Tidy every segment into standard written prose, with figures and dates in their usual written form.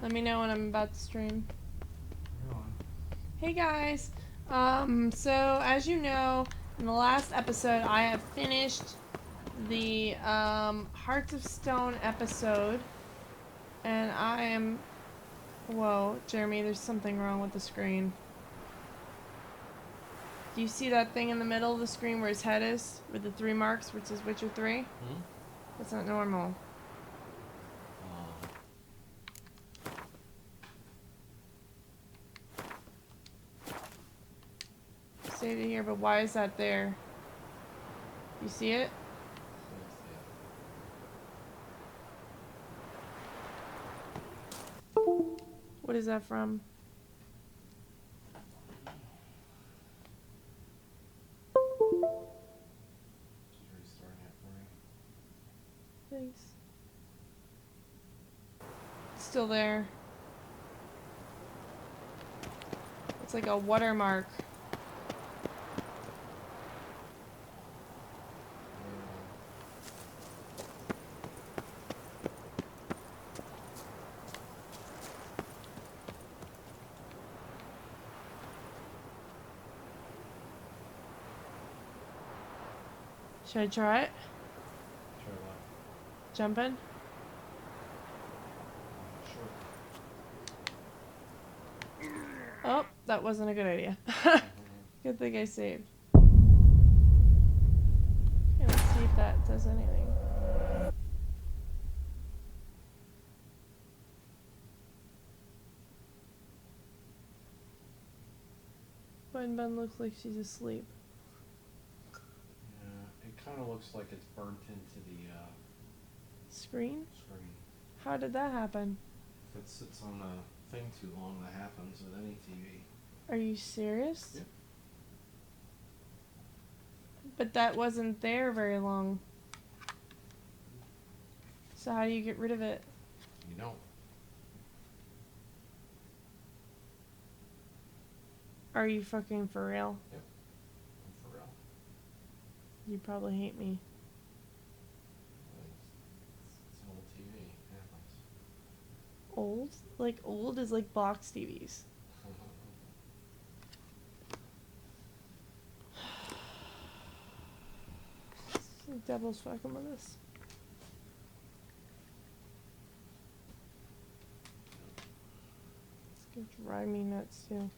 Let me know when I'm about to stream. You're on. Hey guys. So as you know, in the last episode I have finished the Hearts of Stone episode. And I am... Whoa, Jeremy, there's something wrong with the screen. Do you see that thing in the middle of the screen where his head is? With the 3 marks, which is Witcher 3? Hmm? That's not normal. Saved it here, but why is that there? You see it? What is that from? She's restarting it for me. Thanks. It's still there. It's like a watermark. Should I try it? Try what? Jumping? Sure. Oh, that wasn't a good idea. Good thing I saved. Okay, let's see if that does anything. Bun looks like she's asleep. Yeah, it kind of looks like it's burnt into the Screen? screen. How did that happen? If it sits on a thing too long, that happens with any TV. Are you serious? Yep. But that wasn't there very long. So how do you get rid of it? You don't. Are you fucking for real? Yep. I'm for real. You probably hate me. It's an old TV. It happens. Old? Like old is like box TVs. The devil's fucking with us. It's gonna drive me nuts too.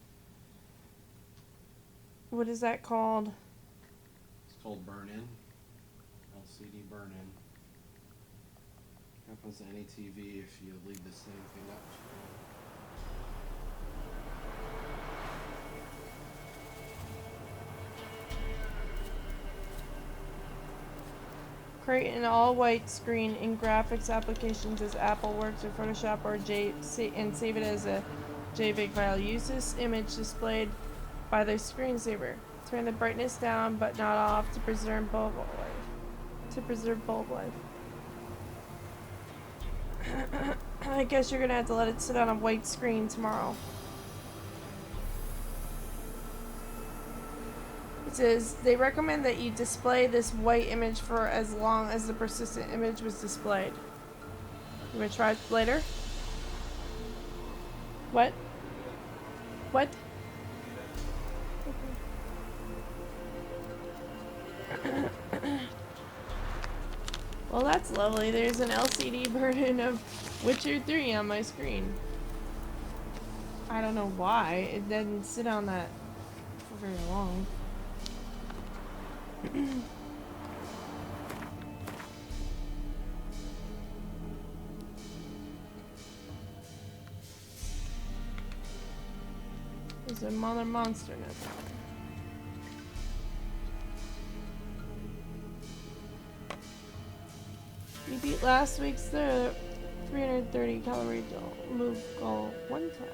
What is that called? It's called burn-in. LCD burn-in. Happens to any TV if you leave the same thing up. Create an all-white screen in graphics applications as Apple Works or Photoshop or and save it as a JPEG file. Use this image displayed by the screensaver. Turn the brightness down but not off to preserve bulb life. I guess you're gonna have to let it sit on a white screen tomorrow. It says they recommend that you display this white image for as long as the persistent image was displayed. You wanna try it later? What? What? Okay. Well, that's lovely. There's an LCD version of Witcher 3 on my screen. I don't know why. It didn't sit on that for very long. There's a mother monster in it. You beat last week's 330 calorie move goal one time.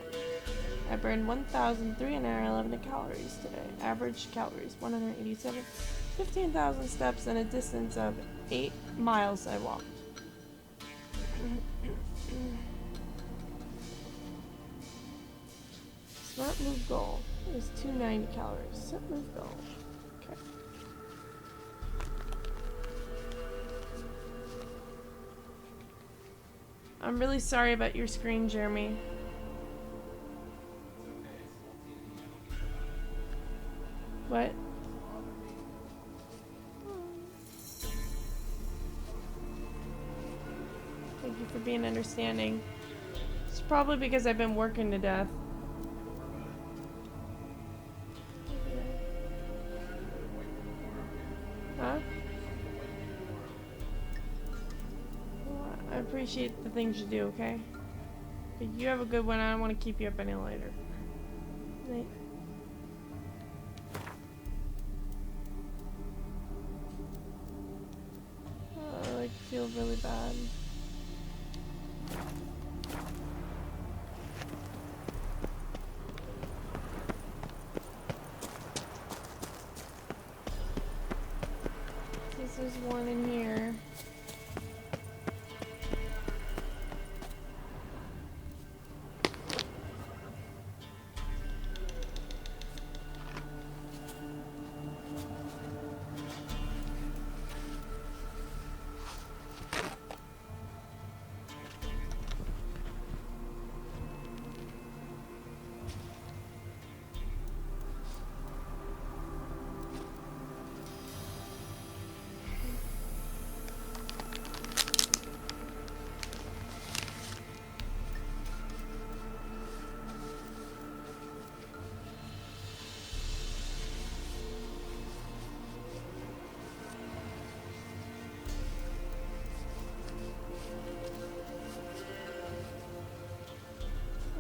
I burned 1,311 calories today. Average calories 187. 15,000 steps and a distance of 8 miles I walked. Smart move goal is 290 calories. Set move goal. Okay. I'm really sorry about your screen, Jeremy. What? Thank you for being understanding. It's probably because I've been working to death. Huh? Well, I appreciate the things you do, okay? But you have a good one. I don't want to keep you up any later. Night. Oh, I feel really bad. There's one in here.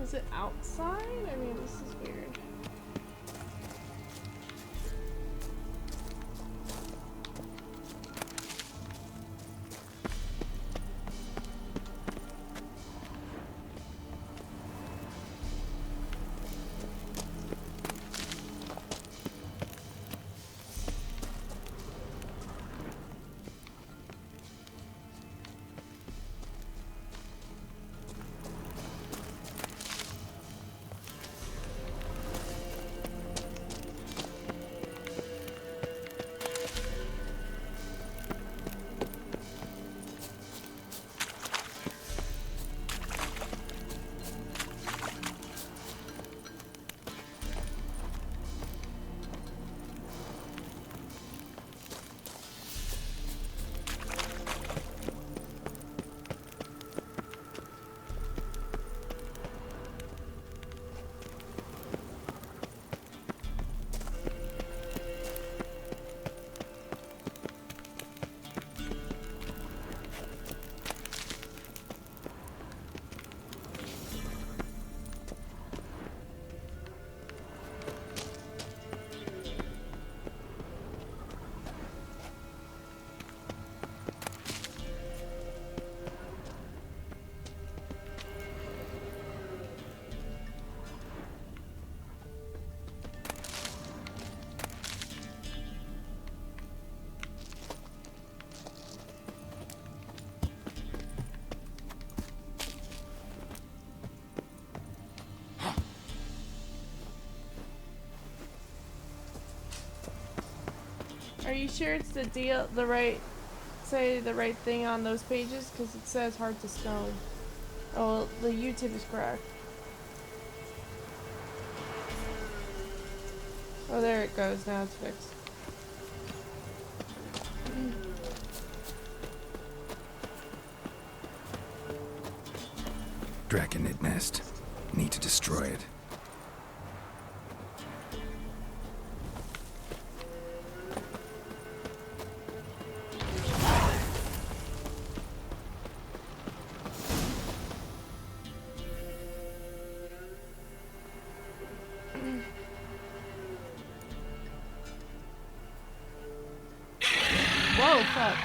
Is it outside? I mean, this is weird. Are you sure it's the right thing on those pages? Because it says hard to stone. Oh, the YouTube is correct. Oh, there it goes. Now it's fixed. Draconid nest. Need to destroy it. Whoa, fuck.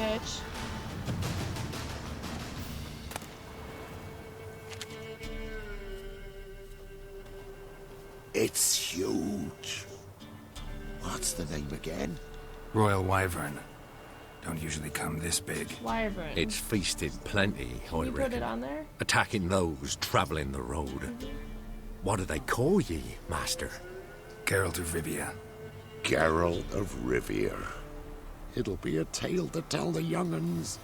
bitch. It's huge. What's the name again? Royal Wyvern. Don't usually come this big. Wyvern. It's feasted plenty, Can I you put reckon. it on there? Attacking those travelling the road. What do they call ye, master? Geralt of Rivia. Geralt of Rivia. It'll be a tale to tell the young'uns.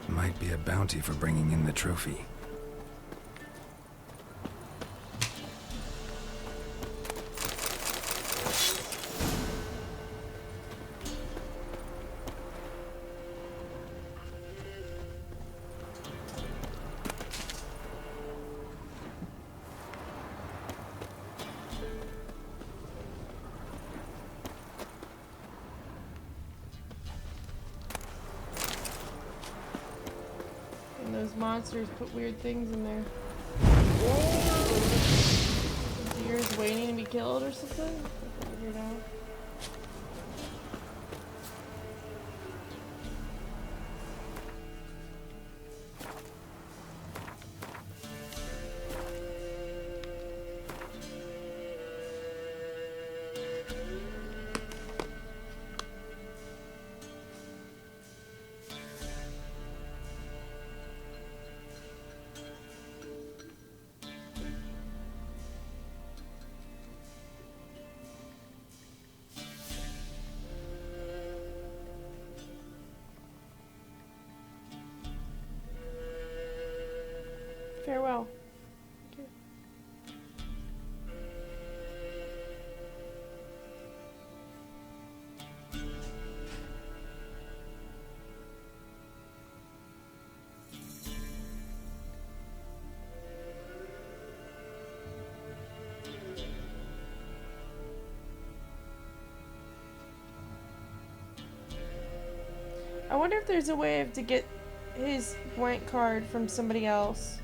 Might be a bounty for bringing in the trophy. And those monsters put weird things in there. Deer's waiting to be killed or something? I figured out. Farewell. Okay. I wonder if there's a way to get his blank card from somebody else.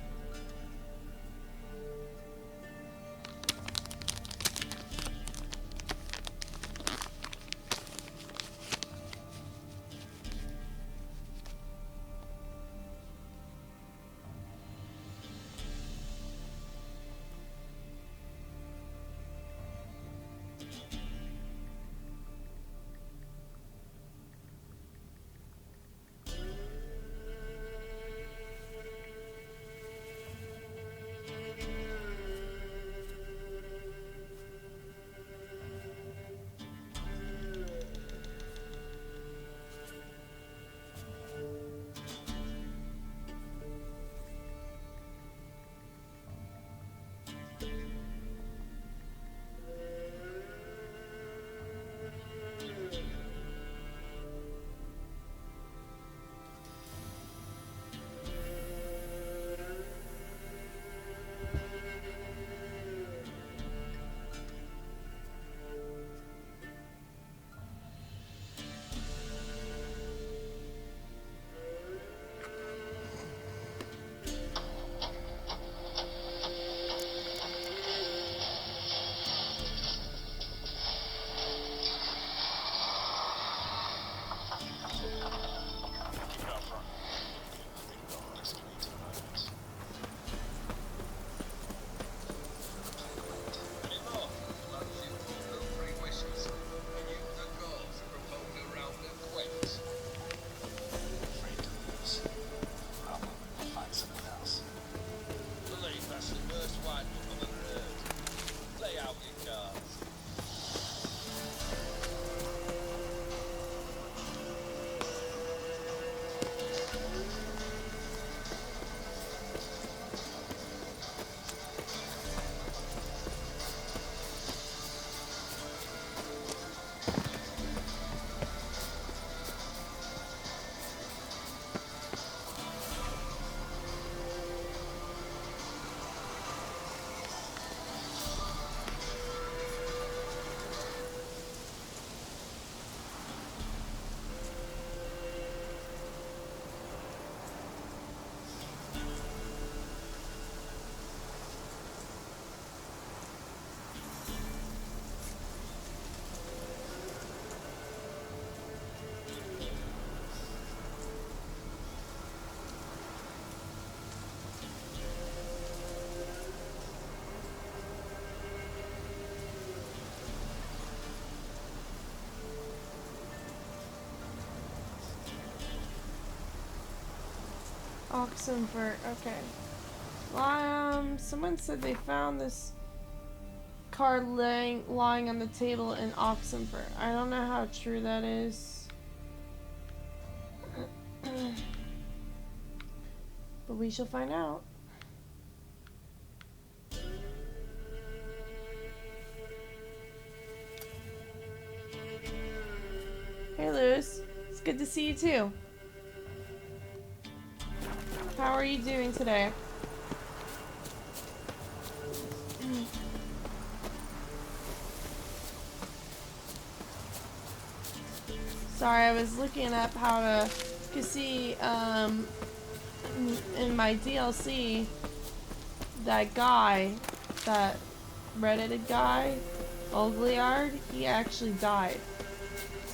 Oxenfurt, okay. Someone said they found this card lying on the table in Oxenfurt. I don't know how true that is. But we shall find out. Hey Lewis, it's good to see you too. How are you doing today? Sorry, I was looking up how to see in my DLC that guy, that redheaded guy, Ogliard, he actually died.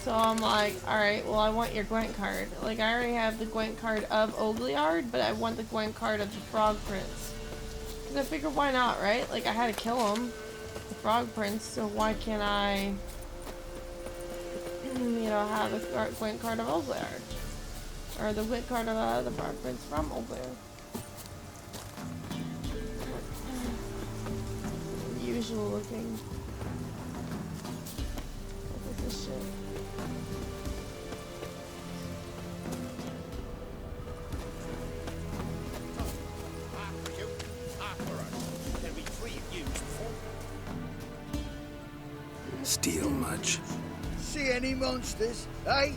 So I'm like, alright, well I want your Gwent card. Like, I already have the Gwent card of Ogliard, but I want the Gwent card of the Frog Prince. Because I figured, why not, right? Like, I had to kill him, the Frog Prince, so why can't I, you know, have the Gwent card of Ogliard? Or the Gwent card of the Frog Prince from Ogliard. Usual looking. What is this shit? Steal much? See any monsters, eh?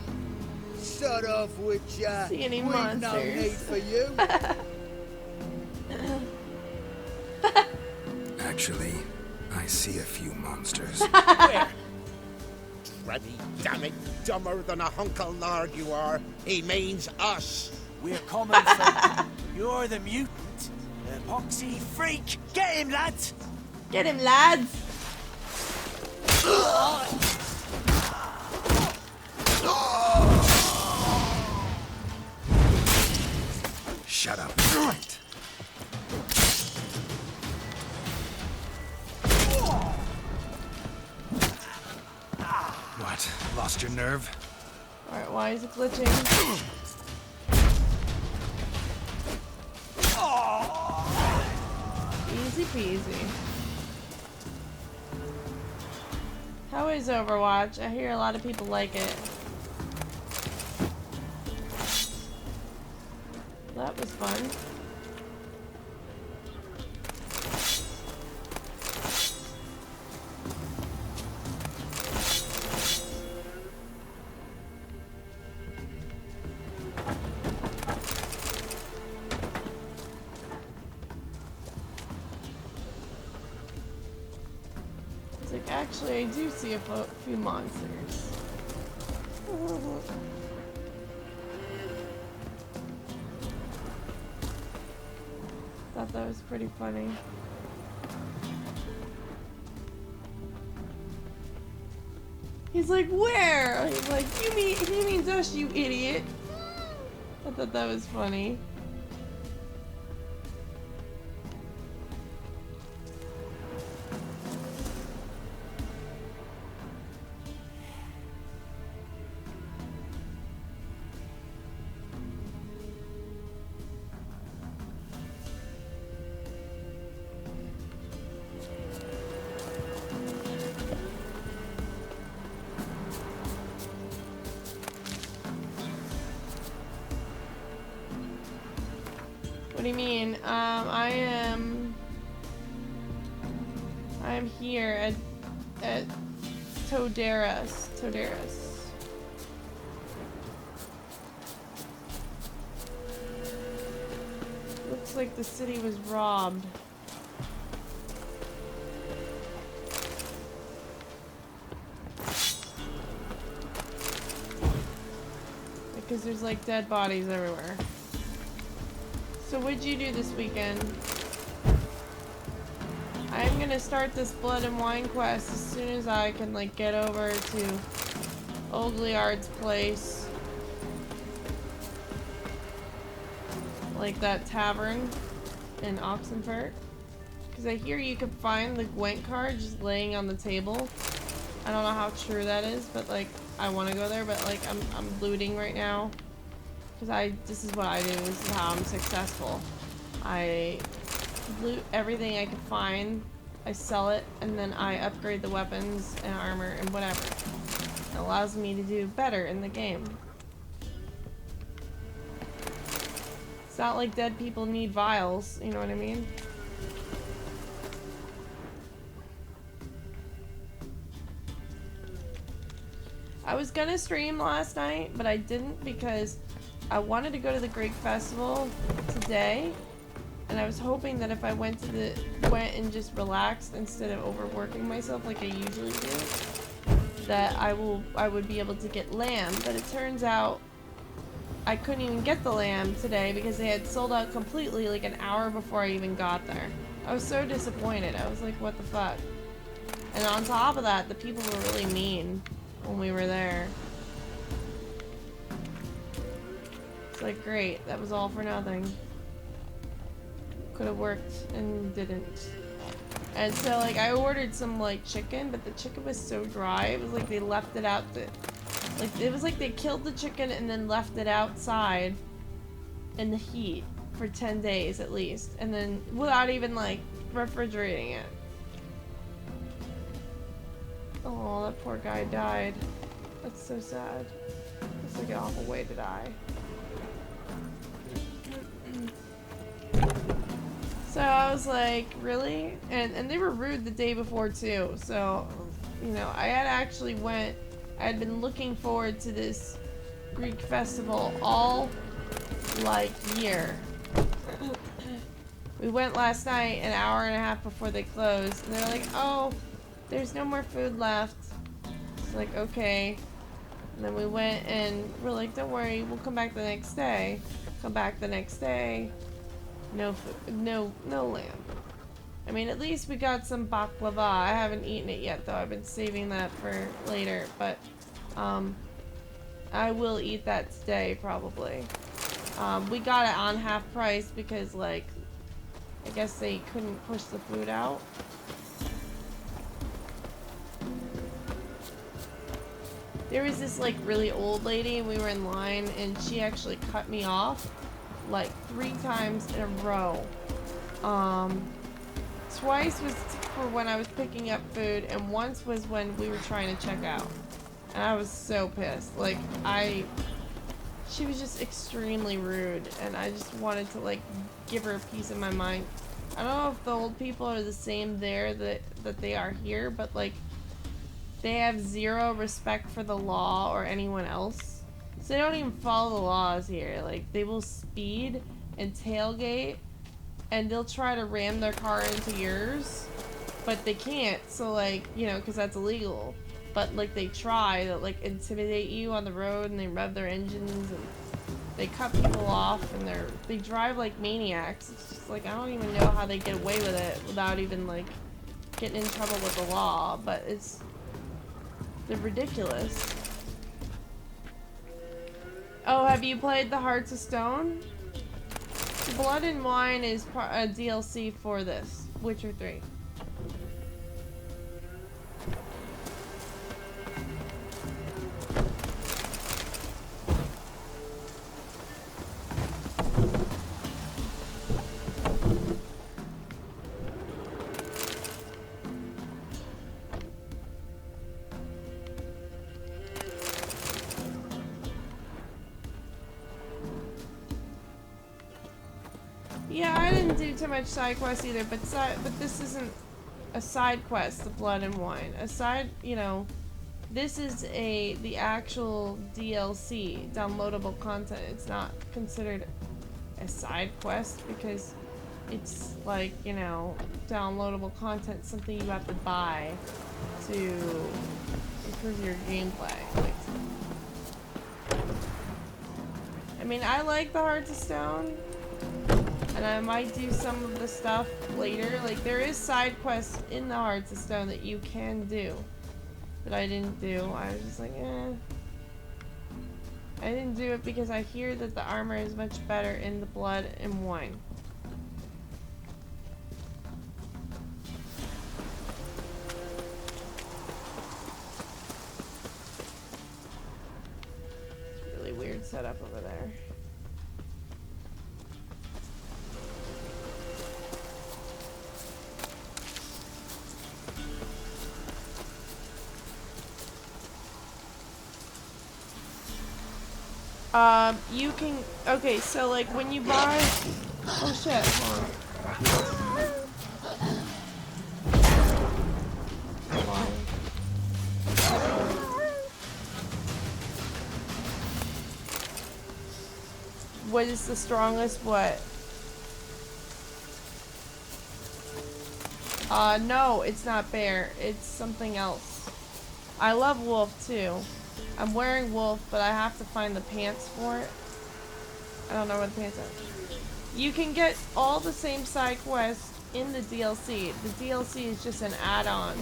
Start off with See any we've monsters? no need for you. Actually, I see a few monsters. Where? Remy, damn it, dumber than a hunkle nard you are. He means us. We're coming for you're the mutant, epoxy freak. Get him, lads! Get him, lads! Shut up. What? Lost your nerve? Alright, why is it glitching? Easy peasy. How is Overwatch? I hear a lot of people like it. That was fun. It's like, actually, I do see a few monsters. Thought that was pretty funny. He's like, where? He's like, he means us, you idiot. I thought that was funny. What do you mean? I'm here at Toderas. Looks like the city was robbed. Because there's like dead bodies everywhere. So what'd you do this weekend? I'm gonna start this Blood and Wine quest as soon as I can like get over to Ogliard's place. Like that tavern in Oxenfurt. Because I hear you can find the Gwent card just laying on the table. I don't know how true that is, but like I want to go there, but like I'm looting right now. Because this is what I do. This is how I'm successful. I loot everything I can find. I sell it, and then I upgrade the weapons and armor and whatever. It allows me to do better in the game. It's not like dead people need vials, you know what I mean? I was gonna stream last night, but I didn't because I wanted to go to the Greek Festival today, and I was hoping that if I went and just relaxed instead of overworking myself like I usually do, that I would be able to get lamb. But it turns out I couldn't even get the lamb today because they had sold out completely like an hour before I even got there. I was so disappointed. I was like, what the fuck? And on top of that, the people were really mean when we were there. It's like, great, that was all for nothing. Could have worked and didn't. And so like I ordered some like chicken, but the chicken was so dry. It was like they left it out it was like they killed the chicken and then left it outside in the heat for 10 days at least, and then without even like refrigerating it. Oh, that poor guy died. That's so sad. It's like an awful way to die. So I was like, really? And they were rude the day before too. So, you know, I had been looking forward to this Greek festival all like year. We went last night an hour and a half before they closed, and they're like, oh, there's no more food left. It's like, okay. And then we went and we're like, don't worry, we'll come back the next day. Come back the next day. No food, no lamb. I mean, at least we got some baklava. I haven't eaten it yet though. I've been saving that for later, but I will eat that today probably. We got it on half price because like I guess they couldn't push the food out. There was this like really old lady, and we were in line, and she actually cut me off like 3 times in a row. Twice was for when I was picking up food, and once was when we were trying to check out. And I was so pissed. Like she was just extremely rude, and I just wanted to like give her a piece of my mind. I don't know if the old people are the same there that they are here, but like they have zero respect for the law or anyone else. So they don't even follow the laws here. Like they will speed and tailgate, and they'll try to ram their car into yours, but they can't. So like, you know, because that's illegal. But like they try to like intimidate you on the road, and they rev their engines and they cut people off, and they drive like maniacs. It's just like I don't even know how they get away with it without even like getting in trouble with the law. But they're ridiculous. Oh, have you played the Hearts of Stone? Blood and Wine is a DLC for this Witcher 3. Yeah, I didn't do too much side quests either, but this isn't a side quest, the Blood and Wine. You know, this is the actual DLC, downloadable content. It's not considered a side quest because it's like, you know, downloadable content, something you have to buy to improve your gameplay. I mean, I like the Hearts of Stone. And I might do some of the stuff later. Like, there is side quests in the Hearts of Stone that you can do. That I didn't do. I was just like, eh. I didn't do it because I hear that the armor is much better in the Blood and Wine. It's a really weird setup over there. You can. Okay, so like when you buy. Oh shit! Hold on. Hold on. What is the strongest? What? No, it's not bear. It's something else. I love wolf too. I'm wearing wolf, but I have to find the pants for it. I don't know where the pants are. You can get all the same side quests in the DLC. The DLC is just an add-on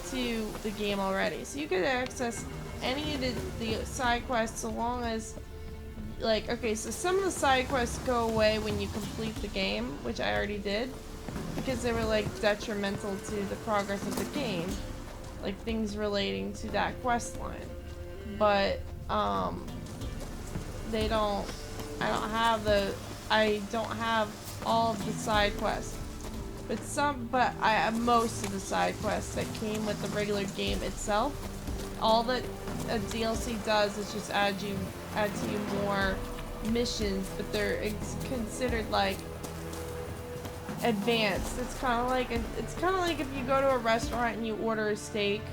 to the game already. So you can access any of the side quests so long as, like, okay, so some of the side quests go away when you complete the game, which I already did, because they were, like, detrimental to the progress of the game. Like, things relating to that quest line. But, they don't, I don't have all of the side quests. But I have most of the side quests that came with the regular game itself. All that a DLC does is just add to you more missions, but they're considered like advanced. It's kind of like if you go to a restaurant and you order a steak,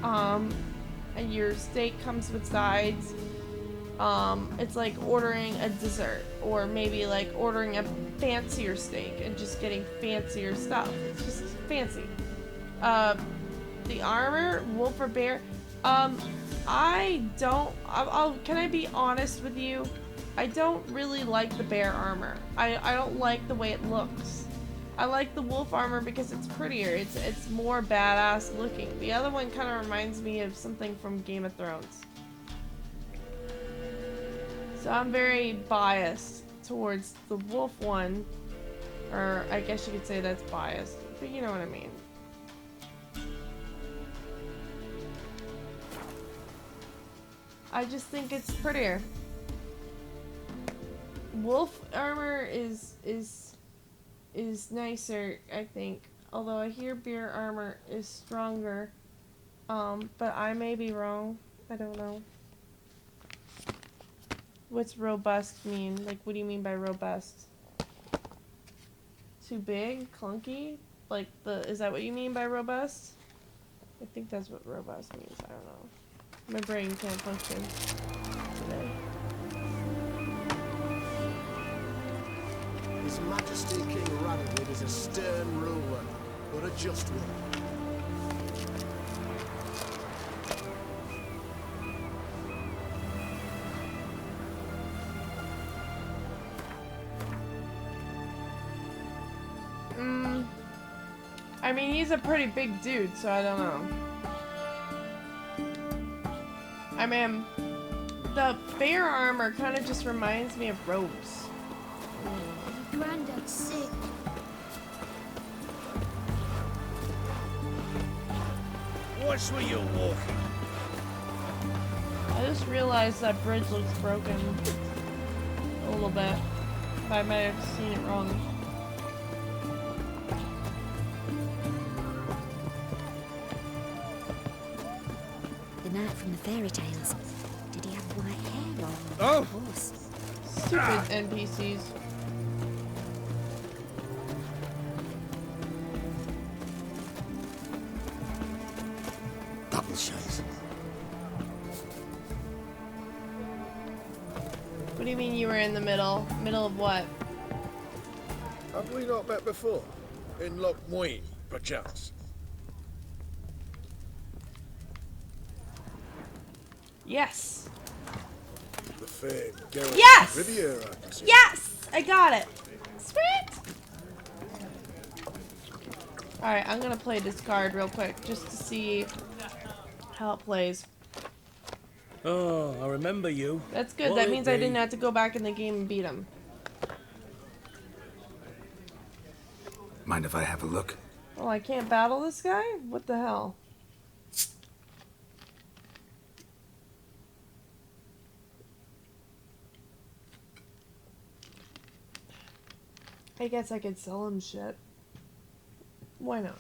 and your steak comes with sides. It's like ordering a dessert, or maybe like ordering a fancier steak and just getting fancier stuff. It's just fancy. The armor, wolf or bear. Can I be honest with you? I don't really like the bear armor. I don't like the way it looks. I like the wolf armor because it's prettier. It's more badass looking. The other one kind of reminds me of something from Game of Thrones. So I'm very biased towards the wolf one, or I guess you could say that's biased, but you know what I mean. I just think it's prettier. Wolf armor is nicer, I think. Although I hear bear armor is stronger. But I may be wrong. I don't know. What's robust mean? Like, what do you mean by robust? Too big? Clunky? Like, is that what you mean by robust? I think that's what robust means. I don't know. My brain can't function today. His Majesty King Radowid is a stern ruler, but a just one. I mean, he's a pretty big dude, so I don't know. I mean, the bear armor kind of just reminds me of robes. Granddad's sick. Watch where you're walking. I just realized that bridge looks broken a little bit. But I might have seen it wrong. The knight from the fairy tales. Did he have white hair or Oh. a horse? Stupid NPCs. Double chase. What do you mean you were in the middle? Middle of what? Have we not met before? In Lochmoyne, perchance? Yes. The famed Geralt Yes! Riviera, I presume. Yes! I got it. Sweet! Alright, I'm gonna play this card real quick just to see how it plays. Oh, I remember you. That's good. Will That it means I be? didn't have to go back in the game and beat him. Mind if I have a look? Oh, I can't battle this guy? What the hell? I guess I could sell him shit. Why not?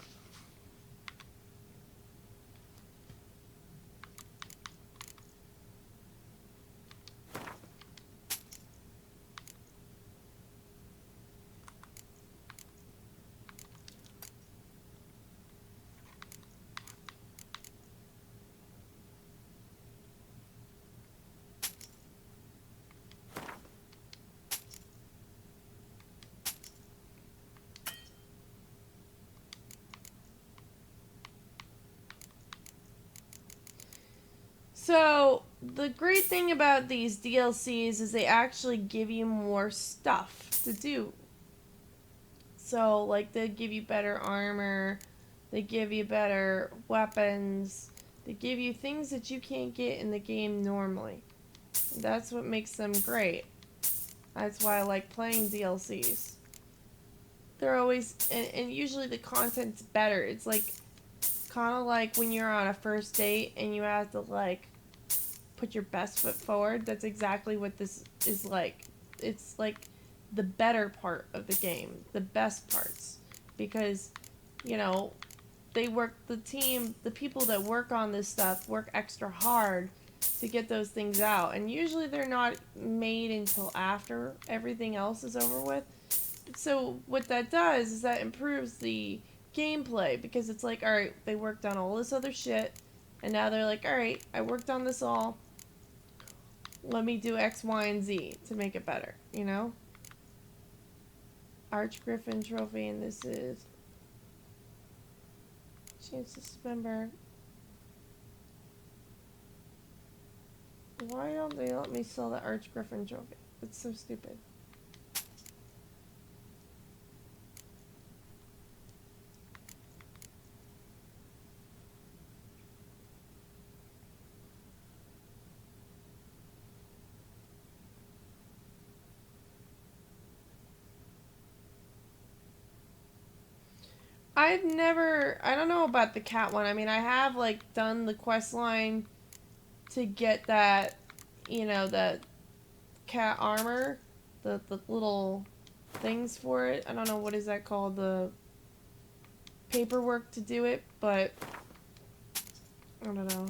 So, the great thing about these DLCs is they actually give you more stuff to do. So, like, they give you better armor, they give you better weapons, they give you things that you can't get in the game normally. That's what makes them great. That's why I like playing DLCs. They're always, and usually the content's better. It's like, kind of like when you're on a first date and you have to, like, put your best foot forward. That's exactly what this is like. It's like the better part of the game, the best parts. Because, you know, they work, the team, the people that work on this stuff work extra hard to get those things out. And usually they're not made until after everything else is over with. So what that does is that improves the gameplay, because it's like, alright, they worked on all this other shit, and now they're like, alright, I worked on this all, let me do X, Y, and Z to make it better, you know? Archgriffin trophy, and this is chance to dismember. Why don't they let me sell the Archgriffin trophy? It's so stupid. I don't know about the cat one. I mean, I have, like, done the quest line to get that, you know, that cat armor, the little things for it. I don't know, what is that called? The paperwork to do it, but I don't know.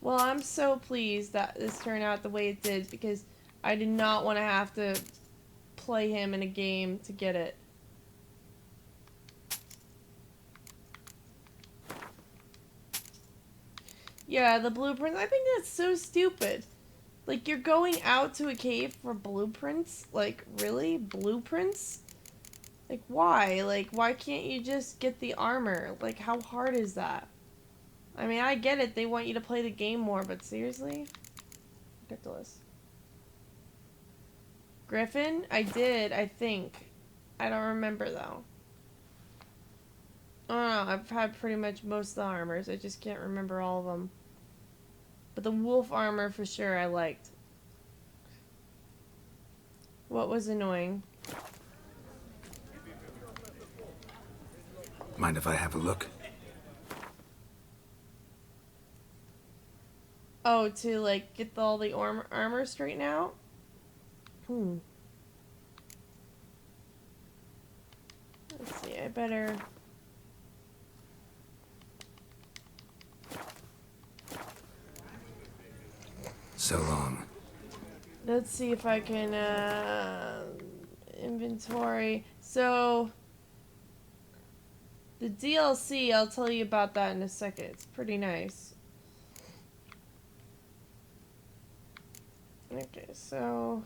Well, I'm so pleased that this turned out the way it did, because I did not want to have to play him in a game to get it. Yeah, the blueprints. I think that's so stupid. Like, you're going out to a cave for blueprints? Like, really? Blueprints? Like, why? Like, why can't you just get the armor? Like, how hard is that? I mean, I get it. They want you to play the game more, but seriously? Ridiculous. Griffin? I did, I think. I don't remember, though. I don't know. I've had pretty much most of the armors. I just can't remember all of them. But the wolf armor, for sure, I liked. What was annoying? Mind if I have a look? Oh, to, like, get all the armor straightened out? Let's see, I better... So long. Let's see if I can, inventory. So, the DLC, I'll tell you about that in a second. It's pretty nice. Okay, so...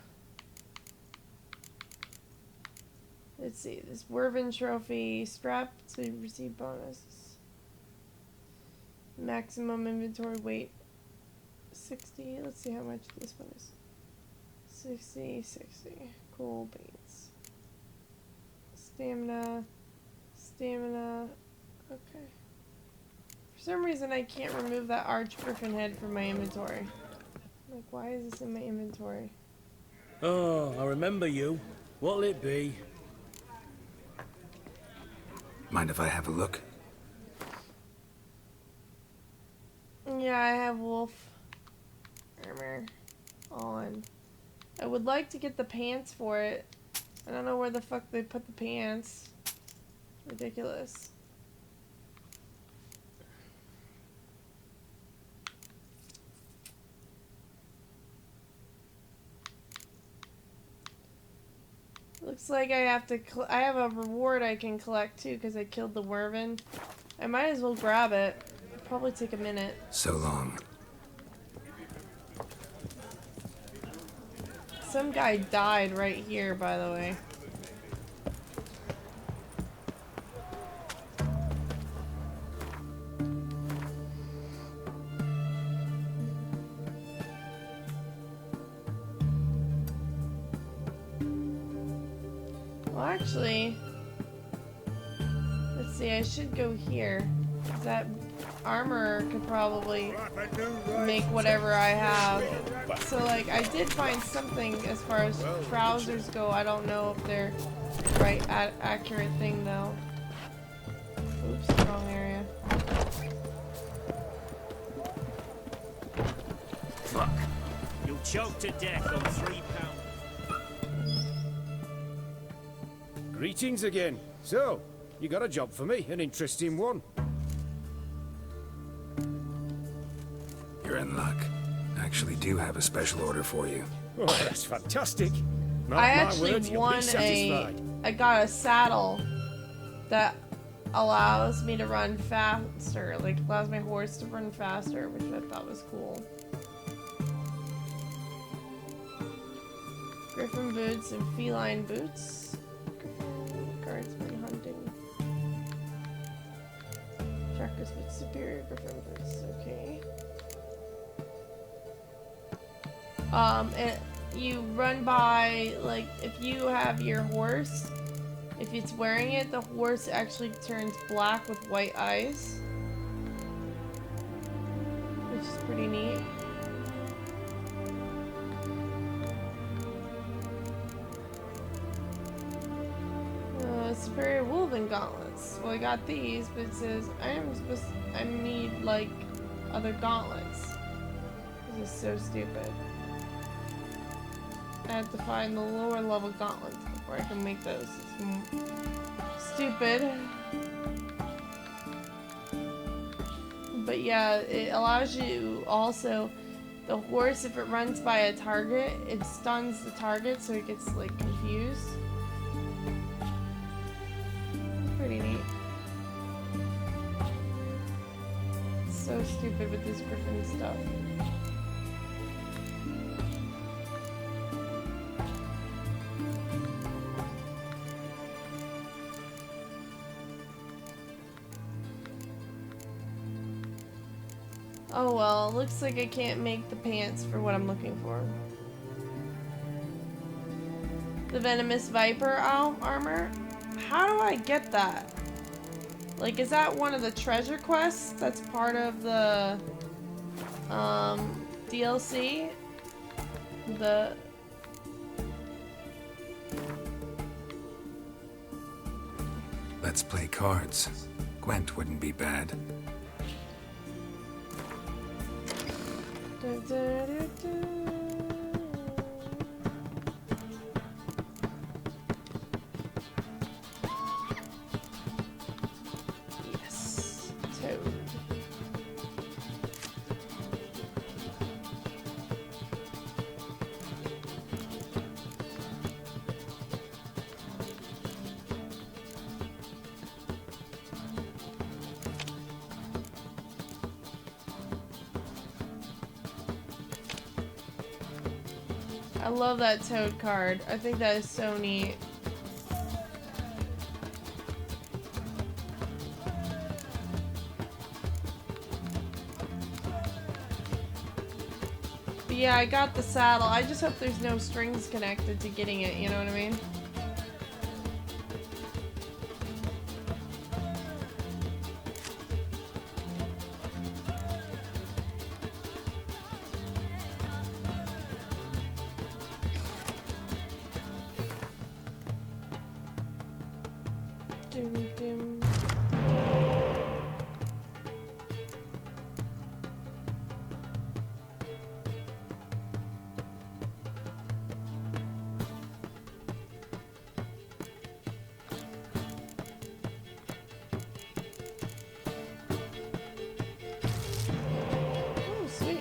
Let's see, this Werven trophy, strap to receive bonus. Maximum inventory weight, 60. Let's see how much this one is. 60. Cool beans. Stamina. Okay. For some reason, I can't remove that Archgriffin head from my inventory. Like, why is this in my inventory? Oh, I remember you. What'll it be? Mind if I have a look? Yeah, I have wolf armor on. I would like to get the pants for it. I don't know where the fuck they put the pants. Ridiculous. Looks like I have to. I have a reward I can collect too because I killed the Werven. I might as well grab it. It'll probably take a minute. So long. Some guy died right here, by the way. Well, actually, let's see. I should go here. 'Cause that armor could probably make whatever I have. So, like, I did find something as far as trousers go. I don't know if they're right accurate thing though. Oops, wrong area. Fuck. You'll choke to death on 3 pounds. Greetings again. So, you got a job for me, an interesting one. You're in luck. I actually do have a special order for you. Oh, that's fantastic. Mark I my actually words, you'll be won satisfied. I got a saddle that allows me to run faster, like allows my horse to run faster, which I thought was cool. Griffin boots and feline boots. Griffin guardsman hunting. Trackers with superior griffin boots. Okay. And you run by, like, if you have your horse, if it's wearing it, the horse actually turns black with white eyes, which is pretty neat. Superior woven gauntlets. Well, I got these, but it says I need, like, other gauntlets. This is so stupid. I have to find the lower level gauntlets before I can make those. It's stupid. But yeah, it allows you also, the horse, if it runs by a target, it stuns the target so it gets, like, confused. Pretty neat. So stupid with this griffin stuff. Oh well, looks like I can't make the pants for what I'm looking for. The venomous viper armor? How do I get that? Like, is that one of the treasure quests that's part of the DLC? Let's play cards. Gwent wouldn't be bad. Yes, Toad. I love that Toad card. I think that is so neat. But yeah, I got the saddle. I just hope there's no strings connected to getting it, you know what I mean? Dum, dum. Oh, sweet.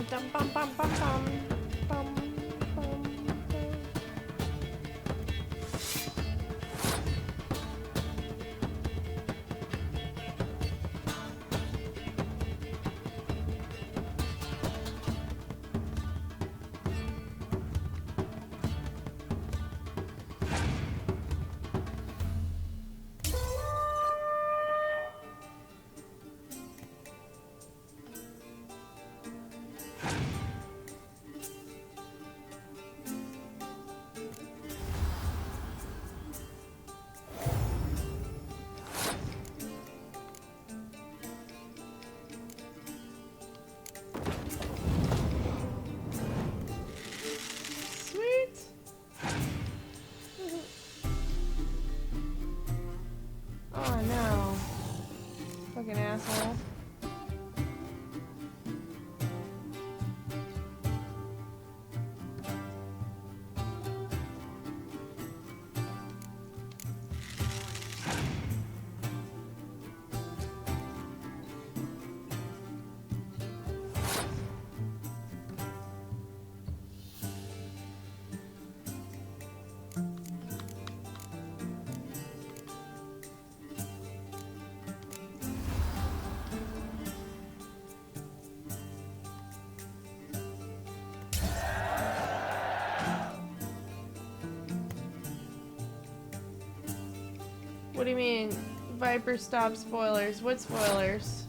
Dum, bum, bum, bum, bum. Bum, bum, bum. Oh no. Fucking asshole. What do you mean? Viper stop spoilers. What spoilers?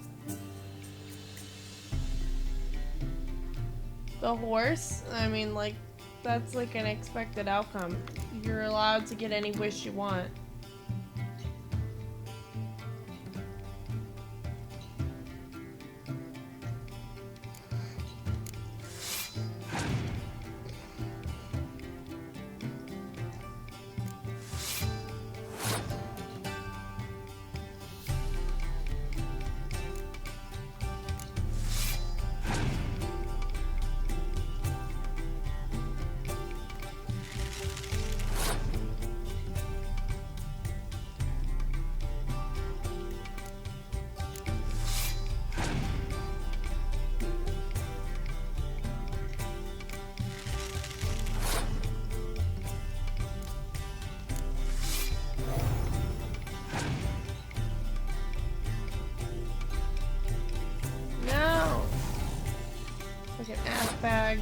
The horse? I mean, like, that's like an expected outcome. You're allowed to get any wish you want. No! Like an ass bag.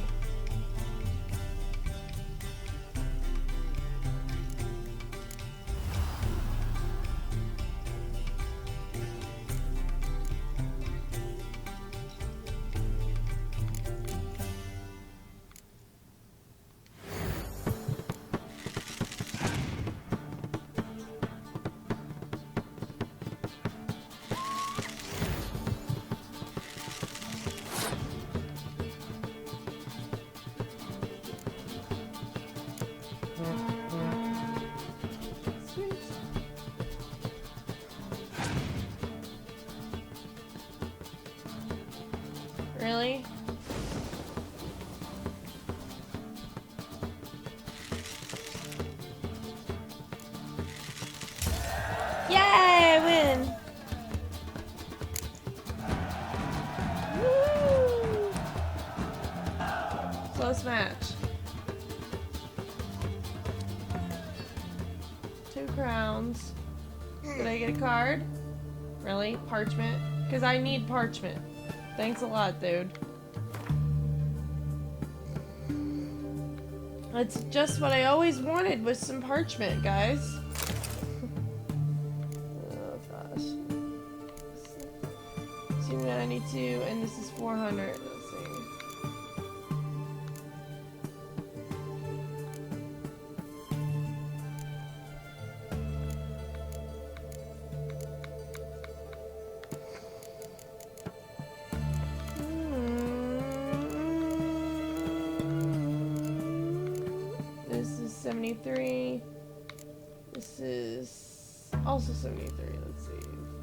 Sweet. Really? Yay, I win! Woo! Close match. 2 crowns. Did I get a card? Really? Parchment? Because I need parchment. Thanks a lot, dude. That's just what I always wanted, was some parchment, guys. Oh gosh. 292, and this is 400. Let's see. This is 73. This is also 73. Let's see.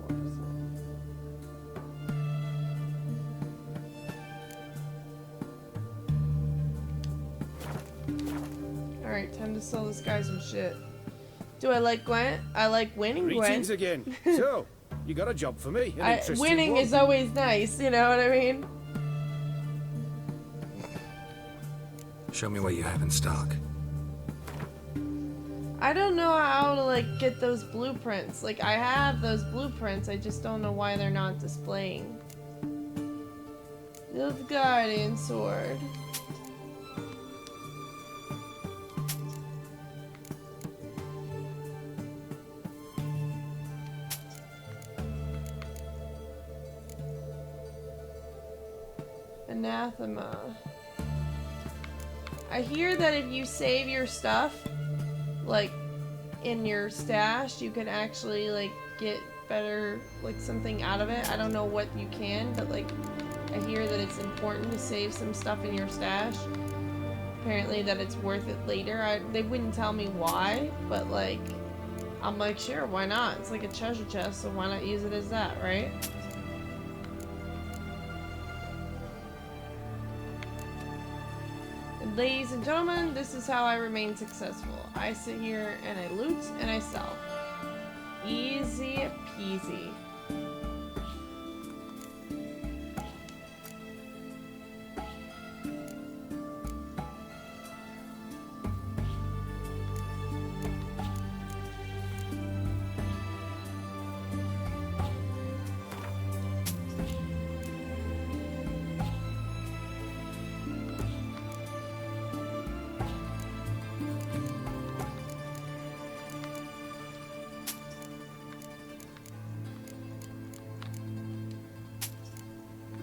4%. Alright, time to sell this guy some shit. Do I like Gwent? I like winning Greetings Gwent. again. So, you got a job for me? An interesting Winning one. is always nice, you know what I mean? Show me what you have in stock. I don't know how to like get those blueprints. Like I have those blueprints, I just don't know why they're not displaying. The Guardian Sword. Anathema. I hear that if you save your stuff, like, in your stash, you can actually, like, get better, like, something out of it. I don't know what you can, but, like, I hear that it's important to save some stuff in your stash. Apparently that it's worth it later. They wouldn't tell me why, but, like, I'm like, sure, why not? It's like a treasure chest, so why not use it as that, right? And ladies and gentlemen, this is how I remain successful. I sit here and I loot and I sell. Easy peasy.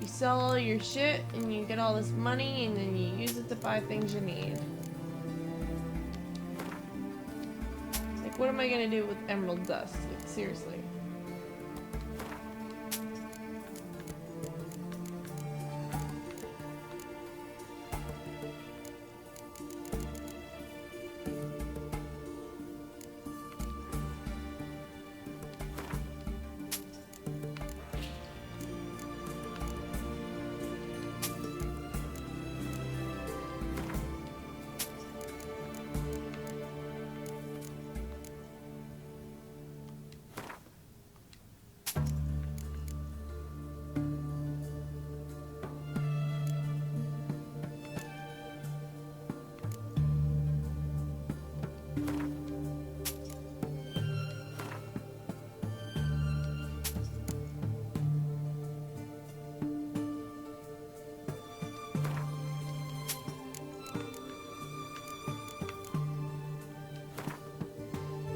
Sell all your shit and you get all this money and then you use it to buy things you need. Like, what am I gonna do with emerald dust? Like, seriously.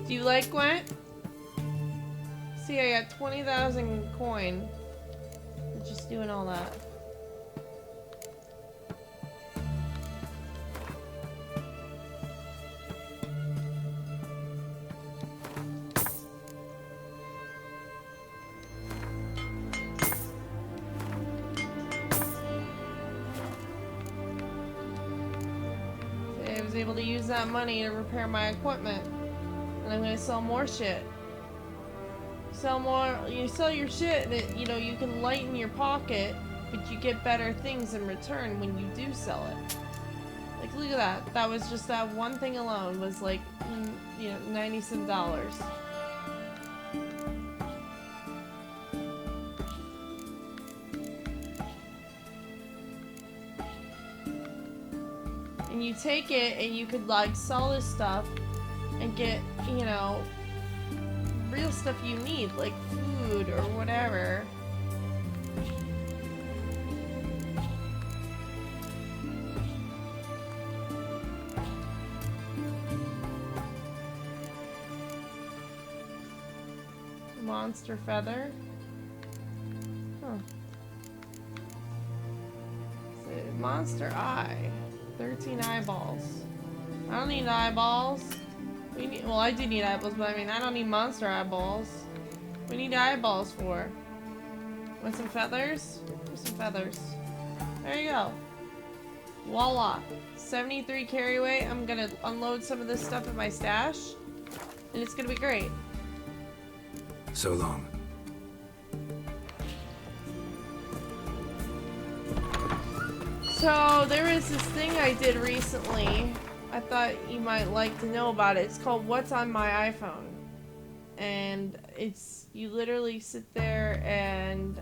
Do you like Gwent? See, I got 20,000 coin for just doing all that. See, I was able to use that money to repair my equipment. And I'm gonna sell more shit. Sell more. You sell your shit, and it, you know, you can lighten your pocket, but you get better things in return when you do sell it. Like, look at that. That was just that one thing alone was like, you know, $90 some. And you take it, and you could like sell this stuff and get, you know, real stuff you need, like food or whatever. Monster feather. Huh. Monster eye. 13 eyeballs. I don't need eyeballs. We need, well, I do need eyeballs, but I mean, I don't need monster eyeballs. We need eyeballs for. Want some feathers? Here's some feathers. There you go. Voila. 73 carry weight. I'm gonna unload some of this stuff in my stash, and it's gonna be great. So long. So, there is this thing I did recently. I thought you might like to know about it. It's called What's on My iPhone. And it's, you literally sit there and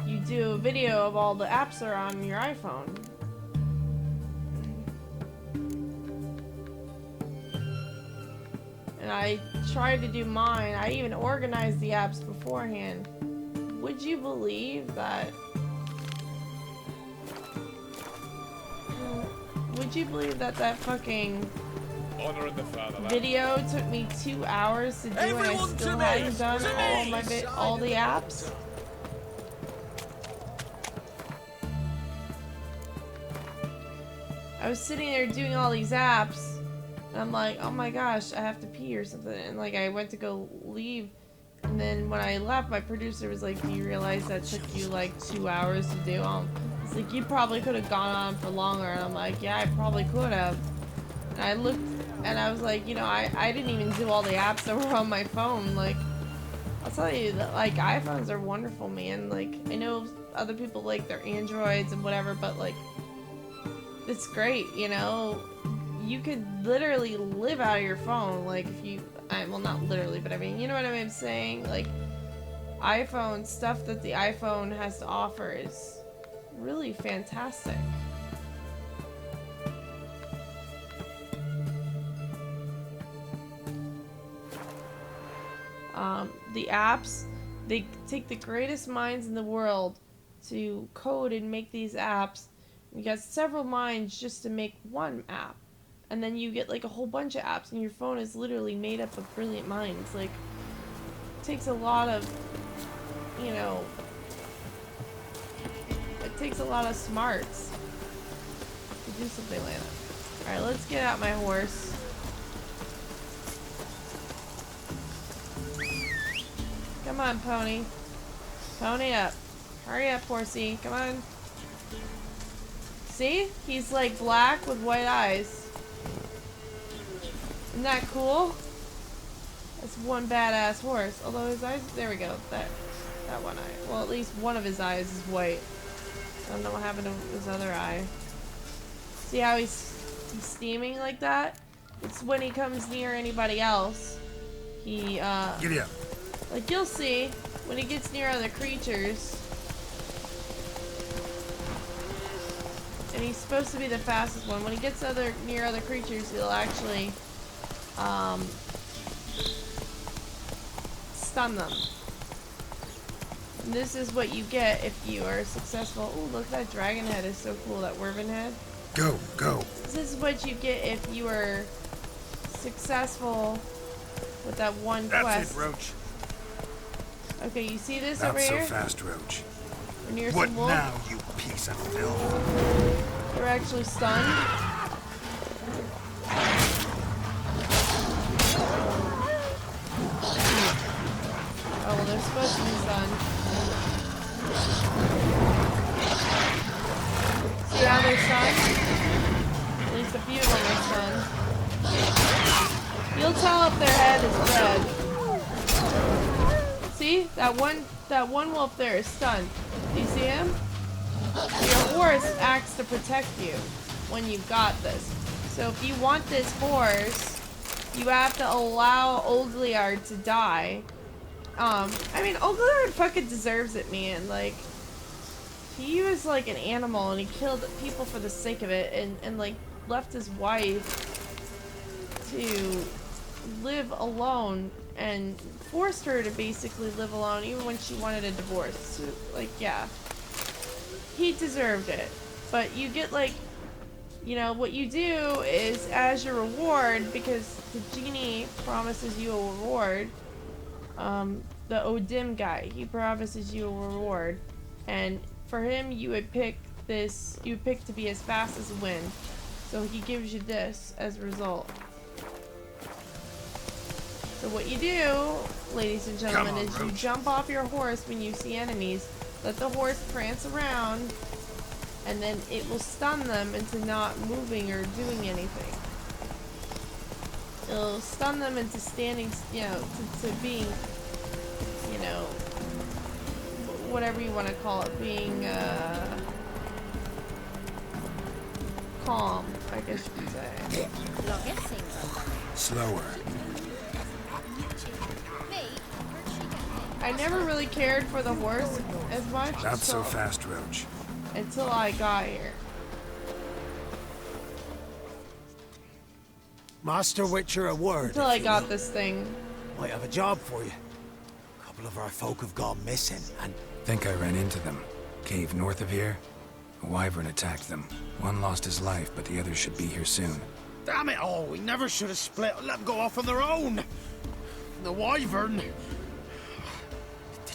you do a video of all the apps that are on your iPhone. And I tried to do mine. I even organized the apps beforehand. Would you believe that? Would you believe that that fucking video took me 2 hours to do, and I still hadn't done all the apps? I was sitting there doing all these apps, and I'm like, oh my gosh, I have to pee or something. And like, I went to go leave, and then when I left, my producer was like, do you realize that took you like 2 hours to do? It's like, you probably could have gone on for longer. And I'm like, yeah, I probably could have. And I looked and I was like, you know, I didn't even do all the apps that were on my phone. Like, I'll tell you that, like, iPhones are wonderful, man. Like, I know other people like their Androids and whatever, but like, it's great, you know? You could literally live out of your phone, like, if you, well, not literally, but I mean, you know what I'm saying? Like, iPhone, stuff that the iPhone has to offer is really fantastic. The apps, they take the greatest minds in the world to code and make these apps. You got several minds just to make one app. And then you get like a whole bunch of apps, and your phone is literally made up of brilliant minds. Like, it takes a lot of, you know, it takes a lot of smarts to do something like that. Alright, let's get out my horse. Come on, pony. Pony up. Hurry up, horsey. Come on. See? He's like black with white eyes. Isn't that cool? That's one badass horse. Although his eyes, there we go. That one eye. Well, at least one of his eyes is white. I don't know what happened to his other eye. See how he's steaming like that? It's when he comes near anybody else. He Giddy up. like, you'll see when he gets near other creatures. And he's supposed to be the fastest one. When he gets near other creatures, he'll actually stun them. And this is what you get if you are successful. Ooh, look, that dragon head is so cool, that Werven head. Go, go. This is what you get if you are successful with that one quest. That's it, Roach. Okay, you see this Not over so here? fast, Roach. We're near What some wolf. now, you piece of filth? They're actually stunned. Oh, well, they're supposed to be stunned. See how they're stunned? At least a few of them are stunned. You'll tell if their head is red. See? That one wolf there is stunned. Do you see him? Your horse acts to protect you when you've got this. So if you want this horse, you have to allow Olgliard to die. I mean, Olgliard fucking deserves it, man. Like, he was like an animal and he killed people for the sake of it, and like left his wife to live alone and forced her to basically live alone even when she wanted a divorce. So, like, yeah. He deserved it. But you get, like, you know, what you do is, as your reward, because the genie promises you a reward, the Odim guy, he promises you a reward, and for him you would pick this, you would pick to be as fast as wind. So he gives you this as a result. So what you do, ladies and gentlemen, is you jump off your horse when you see enemies, let the horse prance around, and then it will stun them into not moving or doing anything. It'll stun them into standing, you know, to being, you know, whatever you want to call it, being, calm, I guess you could say. Slower. I never really cared for the horse as much. Not so fast, Roach. Until I got here. Master Witcher, a word. Until I got this thing. Might have a job for you. A couple of our folk have gone missing, and Think I ran into them. Cave north of here. A wyvern attacked them. One lost his life, but the others should be here soon. Damn it all, we never should have split and let them go off on their own. The wyvern.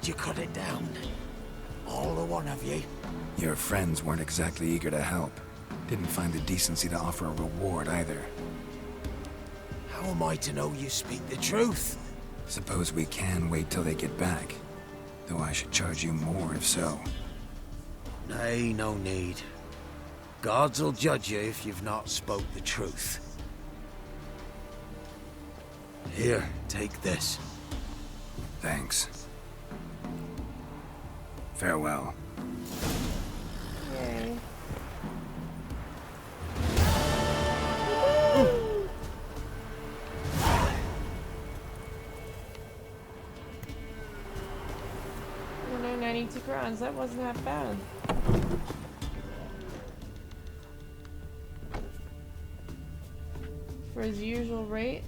did you cut it down? All the one of you? Your friends weren't exactly eager to help. Didn't find the decency to offer a reward either. How am I to know you speak the truth? Suppose we can wait till they get back. Though I should charge you more if so. Nay, no need. Gods will judge you if you've not spoke the truth. Here, take this. Thanks. Farewell. Yay. No, 92 crowns. That wasn't that bad. For his usual rate.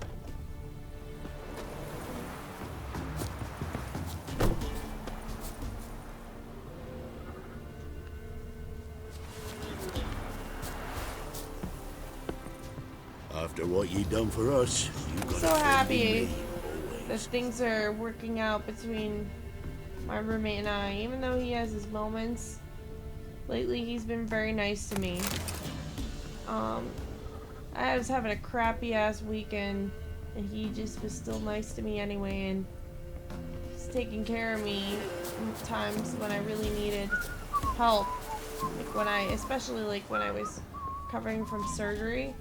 After what you done for us, you got So happy that things are working out between my roommate and I. Even though he has his moments, lately he's been very nice to me. I was having a crappy ass weekend and he just was still nice to me anyway, and he's taking care of me times when I really needed help. Like when especially like when I was recovering from surgery.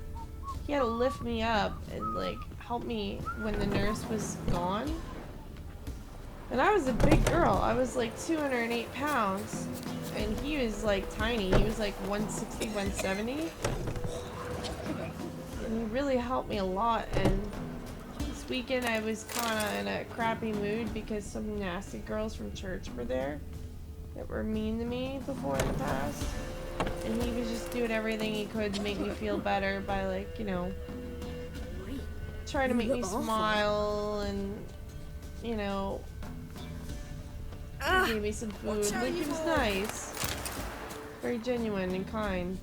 He had to lift me up and like help me when the nurse was gone. And I was a big girl. I was like 208 pounds. And he was like tiny. He was like 160, 170. And he really helped me a lot. And this weekend I was kind of in a crappy mood because some nasty girls from church were there that were mean to me before in the past. And he was just doing everything he could to make me feel better by, like, you know, trying to make me smile and, you know, he gave me some food. Like, he was nice. Very genuine and kind.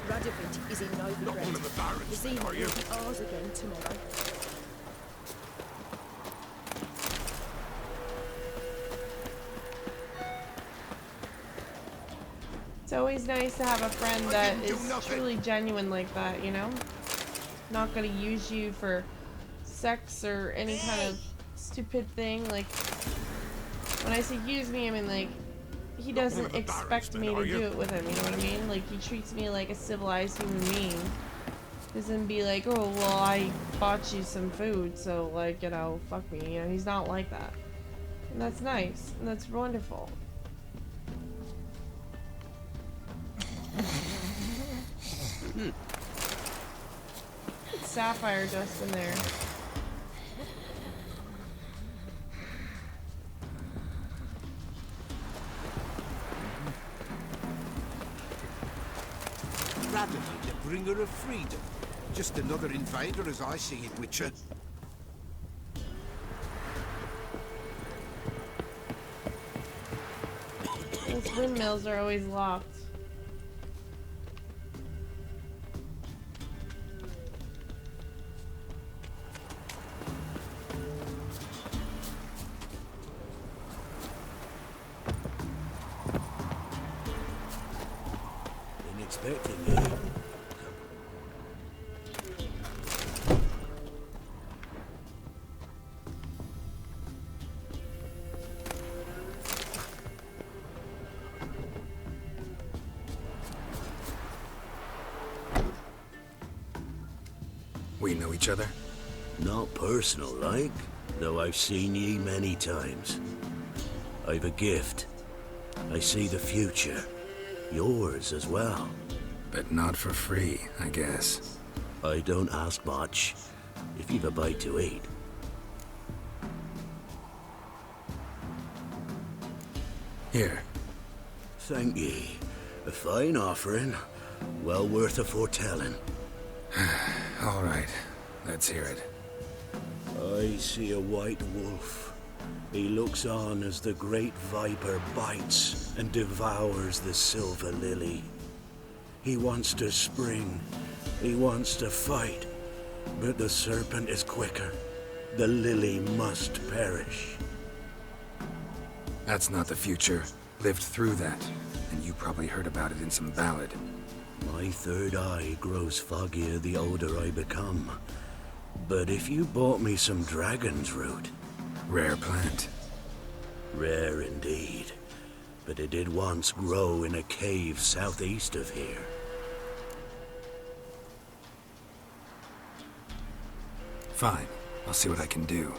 Radovid is in Novigrad. The scene will be ours again tomorrow. It's always nice to have a friend that is truly genuine like that, you know? Not gonna use you for sex or any kind of stupid thing. Like, when I say use me, I mean like, he doesn't expect me to do it with him, you know what I mean? Like, he treats me like a civilized human being. Doesn't be like, oh, well, I bought you some food, so, like, you know, fuck me. You know, he's not like that. And that's nice, and that's wonderful. It's sapphire dust in there. Radovid, the bringer of freedom. Just another invader as I see it, Witcher. Those windmills are always locked. Been expecting you. We know each other? Not personal, like, though I've seen ye many times. I've a gift. I see the future. Yours as well. But not for free, I guess. I don't ask much, if you've a bite to eat. Here. Thank ye. A fine offering. Well worth a foretelling. All right. Let's hear it. I see a white wolf. He looks on as the great viper bites and devours the silver lily. He wants to spring. He wants to fight. But the serpent is quicker. The lily must perish. That's not the future. Lived through that. And you probably heard about it in some ballad. My third eye grows foggier the older I become. But if you bought me some dragon's root... Rare plant. Rare indeed. But it did once grow in a cave southeast of here. Fine. I'll see what I can do.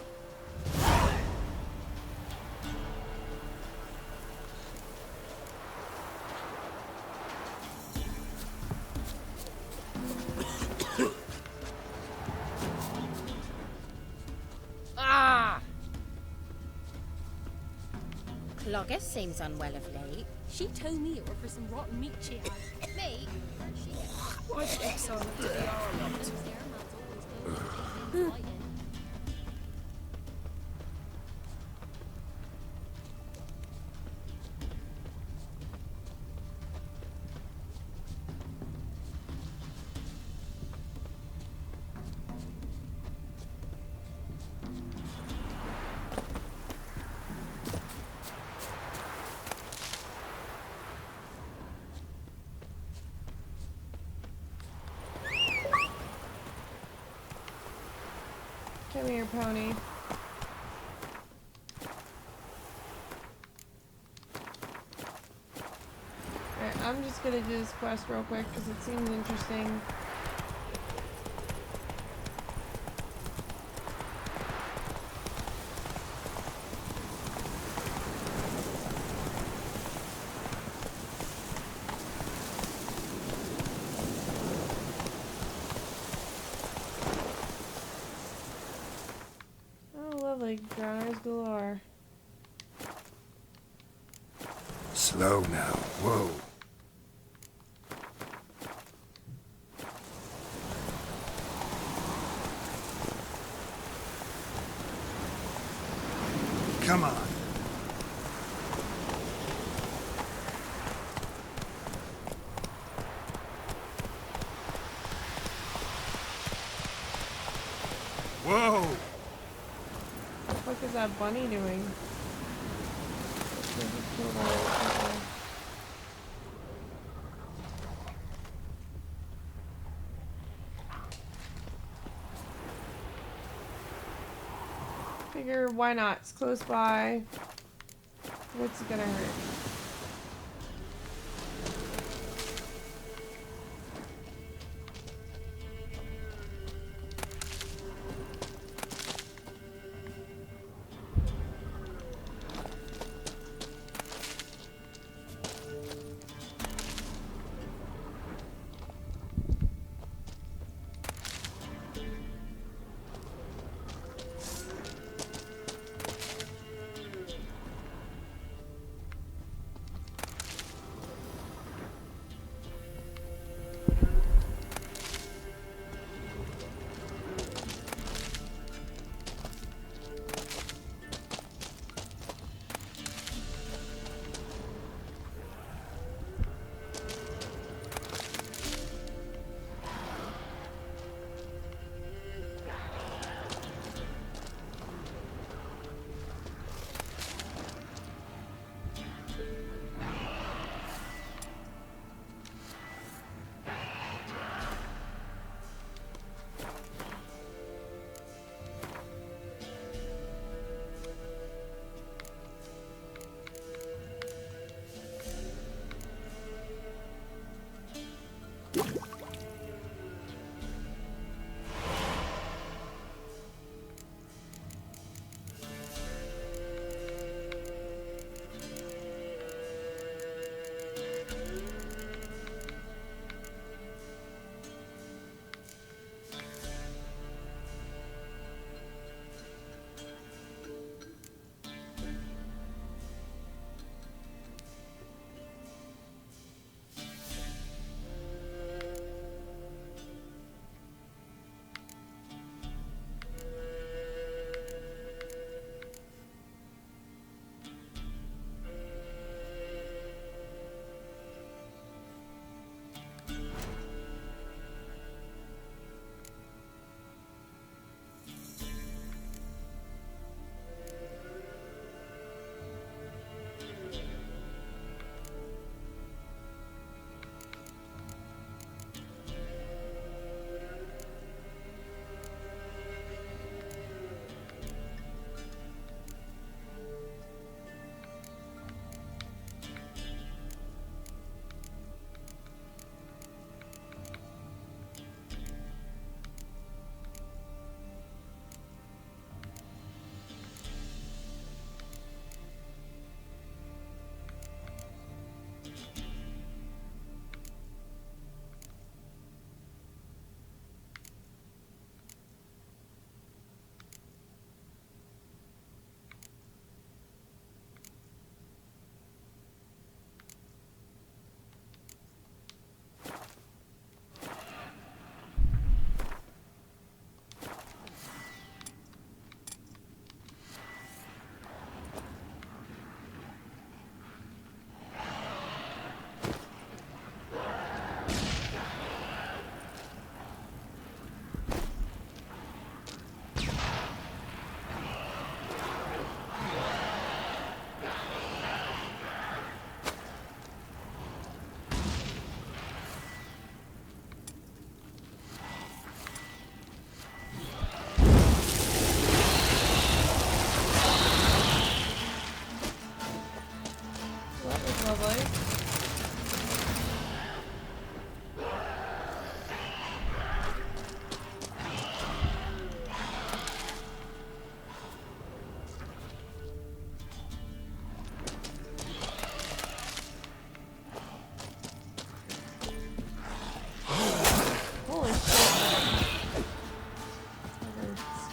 Ah! Clogger seems unwell of late. She told me it were for some rotten meat she had. Me? Why did exile up to the Arlott? Come here, pony. Alright, I'm just gonna do this quest real quick because it seems interesting. Lovely, drowners galore. Slow now. Whoa. Come on. Whoa. What is that bunny doing? Figure why not? It's close by. What's it gonna hurt?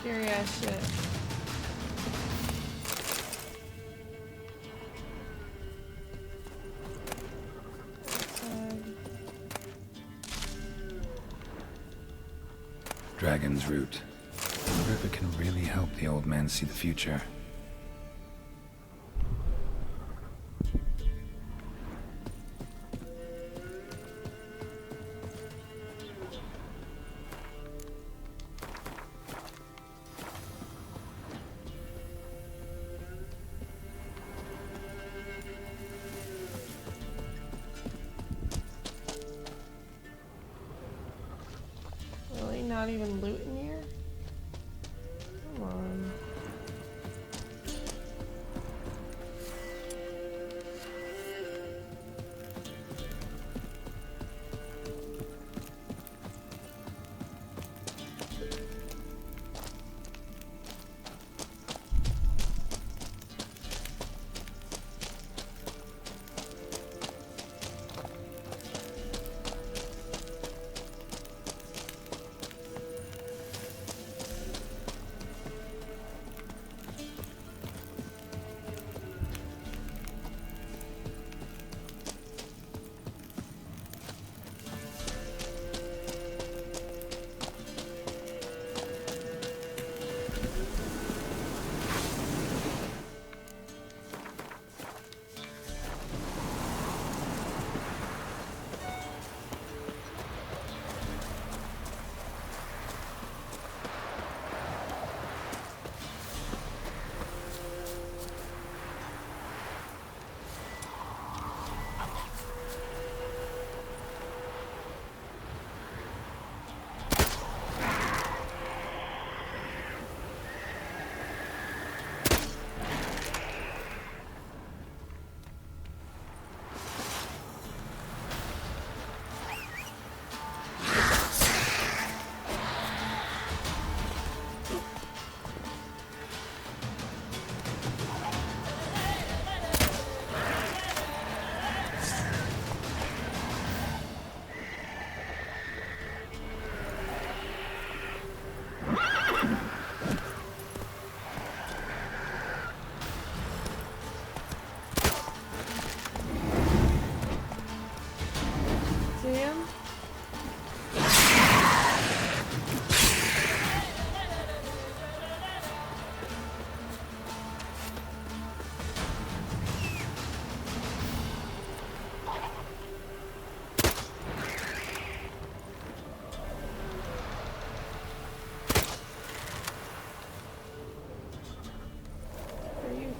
scary ass shit. Dragon's Root. I wonder if it can really help the old man see the future. Really? Not even loot in here? Come on.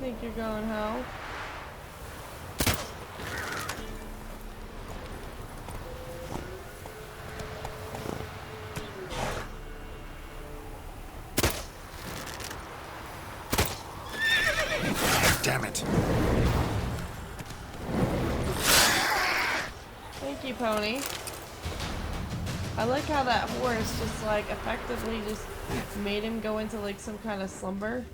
Think you're going home? Damn it. Thank you, Pony. I like how that horse just like effectively just made him go into like some kind of slumber.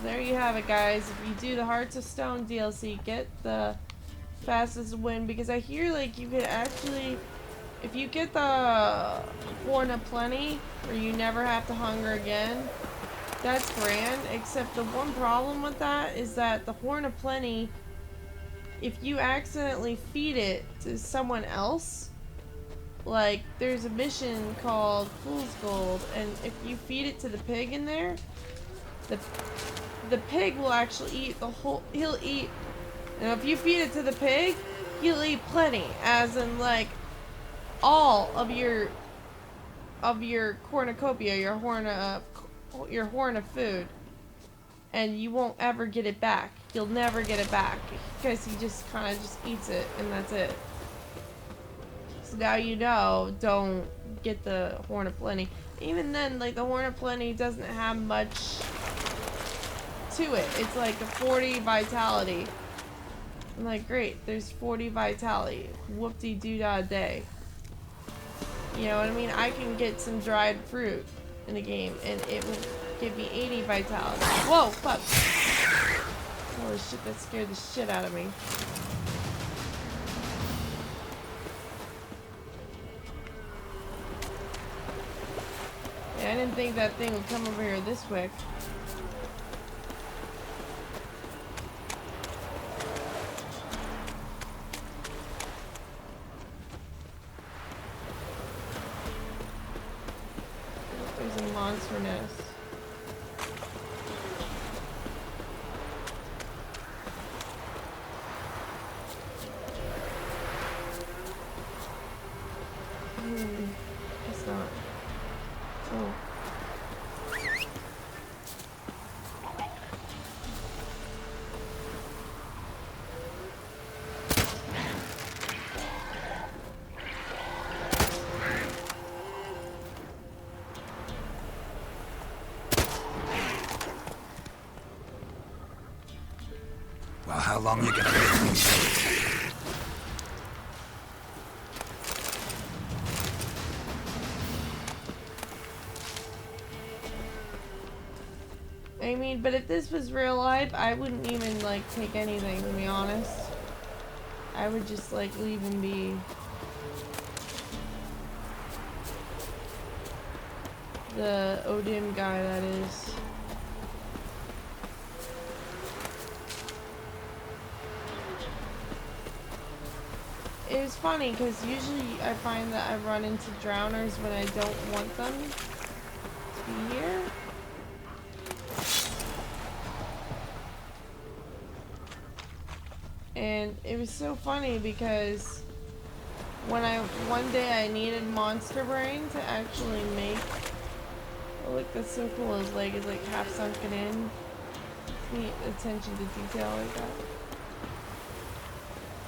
There you have it, guys. If you do the Hearts of Stone DLC, get the fastest win, because I hear like you could actually, if you get the Horn of Plenty where you never have to hunger again, that's grand. Except the one problem with that is that the Horn of Plenty, if you accidentally feed it to someone else, like there's a mission called Fool's Gold, and if you feed it to the pig in there, the pig will actually eat the whole, he'll eat, and if you feed it to the pig, he'll eat plenty, as in like all of your cornucopia, your horn of food, and you won't ever get it back. You'll never get it back because he just kind of just eats it and that's it. So now you know, don't get the Horn of Plenty. Even then, like the Horn of Plenty doesn't have much to it. It's like a 40 vitality. I'm like, great, there's 40 vitality. Whoop-de-doo-dah day. You know what I mean? I can get some dried fruit in the game and it will give me 80 vitality. Whoa, fuck. Holy shit, that scared the shit out of me. I didn't think that thing would come over here this quick. There's a monster nest. It's not. Oh. Well, how long you gonna make me wait? I mean, but if this was real life, I wouldn't even, like, take anything, to be honest. I would just, like, leave him be. The Odin guy, that is. It was funny, because usually I find that I run into drowners when I don't want them to be here. And it was so funny because one day I needed Monster Brain to actually make. Oh, look, that's so cool. His leg is like half sunken in. Neat attention to detail like that.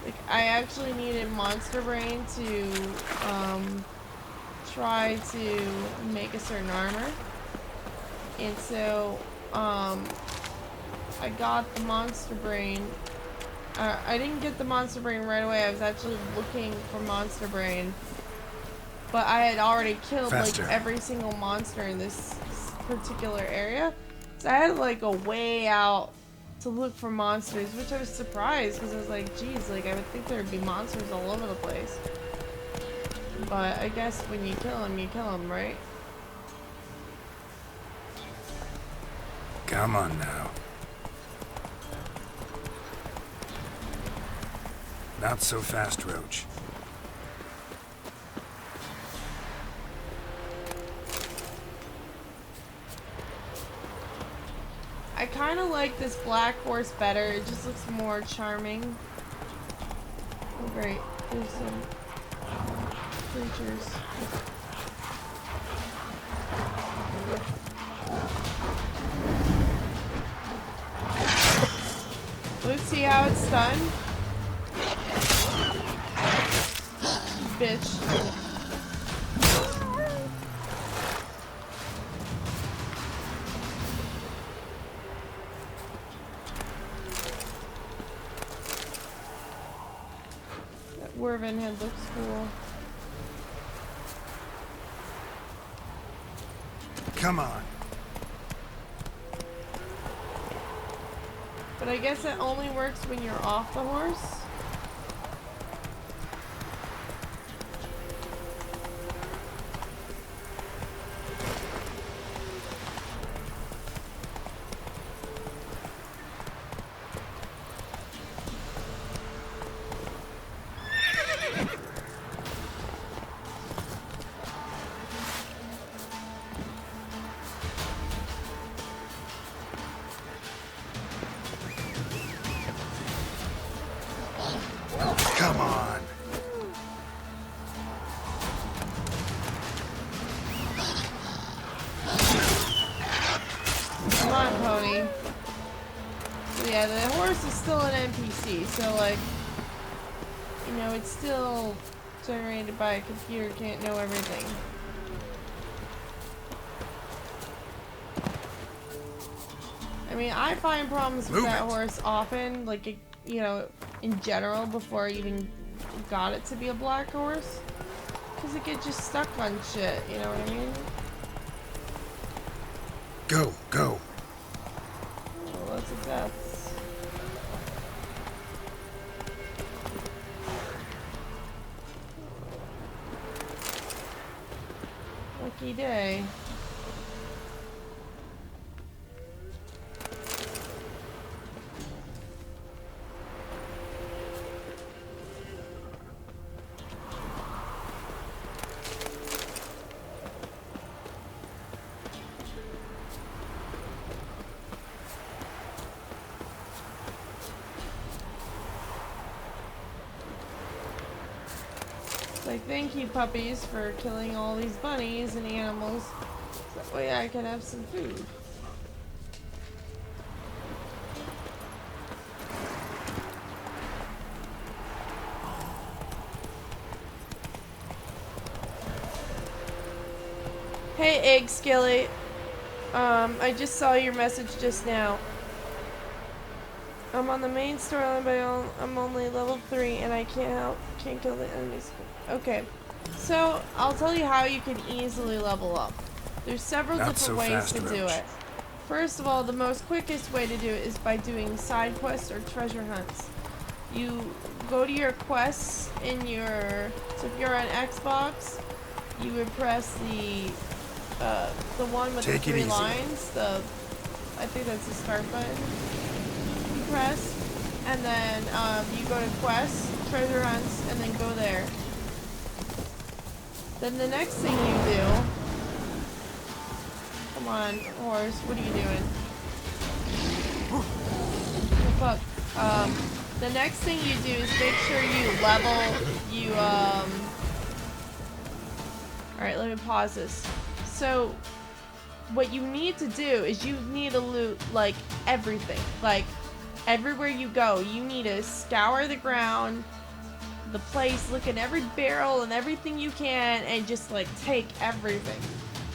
Like, I actually needed Monster Brain to try to make a certain armor. And so I got the Monster Brain. I didn't get the Monster Brain right away. I was actually looking for Monster Brain. But I had already killed like every single monster in this particular area. So I had to like go way out to look for monsters, which I was surprised because I was like, geez, like I would think there would be monsters all over the place. But I guess when you kill them, right? Come on now. Not so fast, Roach. I kind of like this black horse better. It just looks more charming. Oh, great. There's some creatures. Let's see how it's done. Bitch. That Werven head looks cool. Come on. But I guess it only works when you're off the horse. Come on. Come on, pony. So yeah, the horse is still an NPC, so like, you know, it's still generated by a computer, can't know everything. I mean, I find problems with that horse often, like, you know, in general, before I even got it to be a black horse. Because it gets just stuck on shit, you know what I mean? Go, go. Oh, lots of deaths. Lucky day. It's like, thank you, puppies, for killing all these bunnies and animals. So that way I can have some food. Hey, Egg Skillet. I just saw your message just now. I'm on the main storyline, but I'm only level 3 and I can't kill the enemies. Okay, so I'll tell you how you can easily level up. There's several different ways to do it. First of all, the most quickest way to do it is by doing side quests or treasure hunts. You go to your quests in your, so if you're on Xbox, you would press the one with the 3 lines, I think that's the start button. You press, and then you go to quests, treasure hunts, and then go there. Then the next thing you do, come on, horse, what are you doing? Oh, fuck. The next thing you do is make sure you level, alright, let me pause this. So, what you need to do is you need to loot, like, everything. Like, everywhere you go, you need to scour the ground, the place, look at every barrel and everything you can, and just, like, take everything.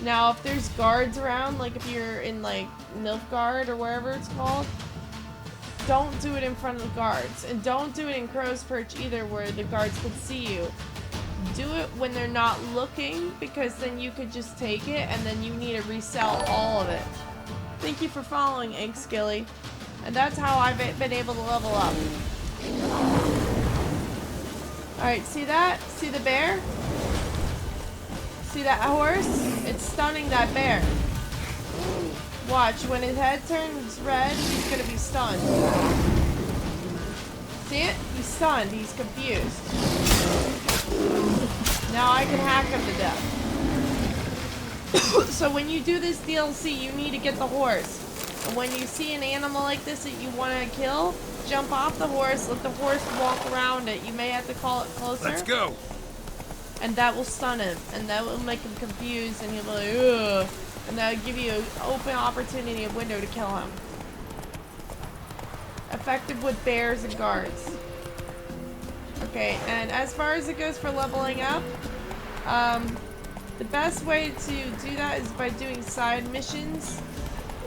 Now, if there's guards around, like if you're in, like, Nilfgaard or wherever it's called, don't do it in front of the guards. And don't do it in Crow's Perch either, where the guards could see you. Do it when they're not looking, because then you could just take it and then you need to resell all of it. Thank you for following, Egg Skilly. And that's how I've been able to level up. Alright, see that? See the bear? See that horse? It's stunning that bear. Watch, when his head turns red, he's gonna be stunned. See it? He's stunned. He's confused. Now I can hack him to death. So when you do this DLC, you need to get the horse. And when you see an animal like this that you want to kill, jump off the horse, let the horse walk around it. You may have to call it closer. Let's go. And that will stun him. And that will make him confused and he'll be like, ugh. And that will give you an open opportunity, a window to kill him. Effective with bears and guards. Okay, and as far as it goes for leveling up, the best way to do that is by doing side missions.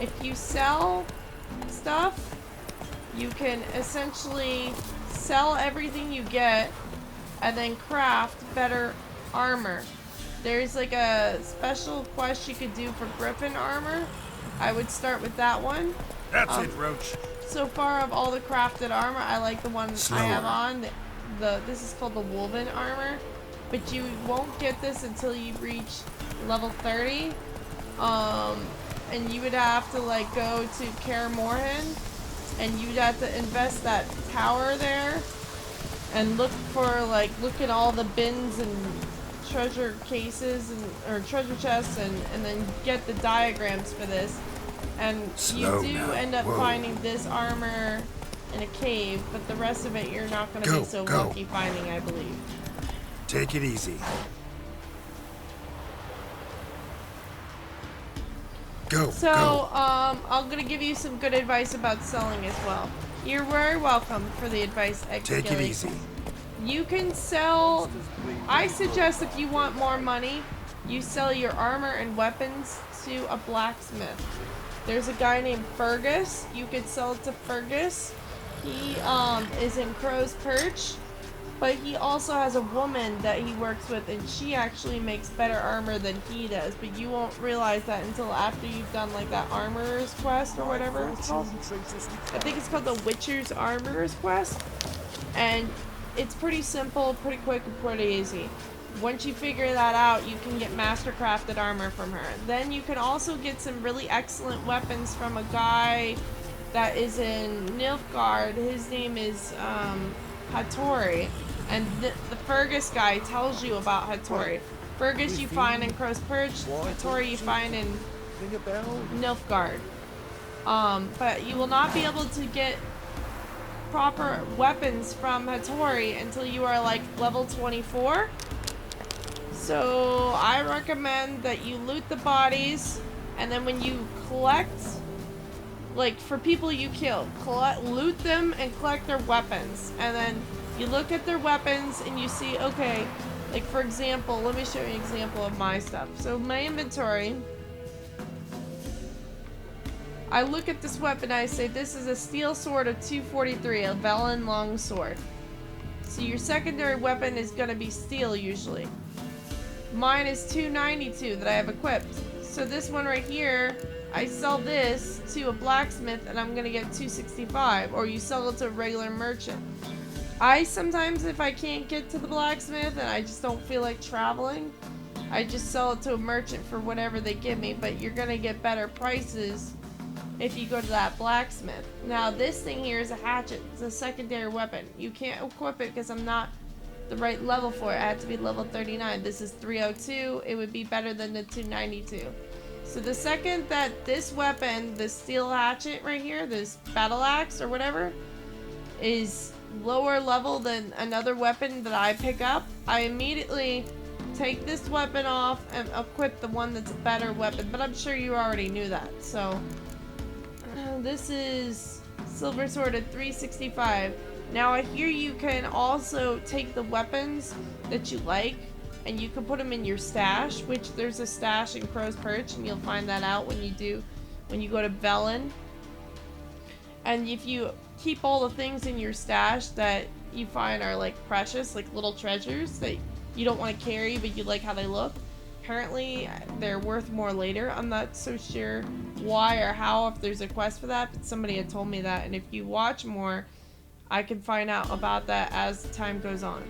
If you sell stuff, you can essentially sell everything you get and then craft better armor. There's like a special quest you could do for Griffin armor. I would start with that one. That's it, Roach. So far of all the crafted armor, I like the one I have on. This is called the Woven armor, but you won't get this until you reach level 30. And you would have to like go to Kaer Morhen, and you'd have to invest that tower there, and look at all the bins and treasure cases or treasure chests, and then get the diagrams for this. And you do end up finding this armor in a cave, but the rest of it you're not going to be so lucky finding, I believe. Take it easy. So, I'm going to give you some good advice about selling as well. You're very welcome for the advice, Egg Take it easy. You can sell... I suggest if you want more money, you sell your armor and weapons to a blacksmith. There's a guy named Fergus. You could sell it to Fergus. He is in Crow's Perch, but he also has a woman that he works with, and she actually makes better armor than he does, but you won't realize that until after you've done like that armorer's quest or whatever it's called. I think it's called the Witcher's Armorer's Quest, and it's pretty simple, pretty quick, and pretty easy. Once you figure that out, you can get mastercrafted armor from her. Then you can also get some really excellent weapons from a guy that is in Nilfgaard. His name is Hattori, and the Fergus guy tells you about Hattori. Fergus you find in Crow's Perch, Hattori you find in Nilfgaard. But you will not be able to get proper weapons from Hattori until you are like level 24. So I recommend that you loot the bodies, and then when you collect, like for people you killed, loot them and collect their weapons. And then you look at their weapons and you see, okay, like for example, let me show you an example of my stuff. So my inventory, I look at this weapon, I say this is a steel sword of 243, a Velen long sword. So your secondary weapon is gonna be steel usually. Mine is 292 that I have equipped. So this one right here, I sell this to a blacksmith and I'm gonna get 265, or you sell it to a regular merchant. I sometimes, if I can't get to the blacksmith and I just don't feel like traveling, I just sell it to a merchant for whatever they give me, but you're gonna get better prices if you go to that blacksmith. Now this thing here is a hatchet. It's a secondary weapon. You can't equip it because I'm not the right level for it. I had to be level 39. This is 302. It would be better than the 292. So the second that this weapon, the steel hatchet right here, this battle axe or whatever, is lower level than another weapon that I pick up, I immediately take this weapon off and equip the one that's a better weapon. But I'm sure you already knew that. So this is silver sword at 365. Now I hear you can also take the weapons that you like and you can put them in your stash, which there's a stash in Crow's Perch, and you'll find that out when you go to Velen. And if you keep all the things in your stash that you find are like precious, like little treasures that you don't want to carry but you like how they look, apparently they're worth more later. I'm not so sure why or how, if there's a quest for that, but somebody had told me that, and if you watch more, I can find out about that as time goes on.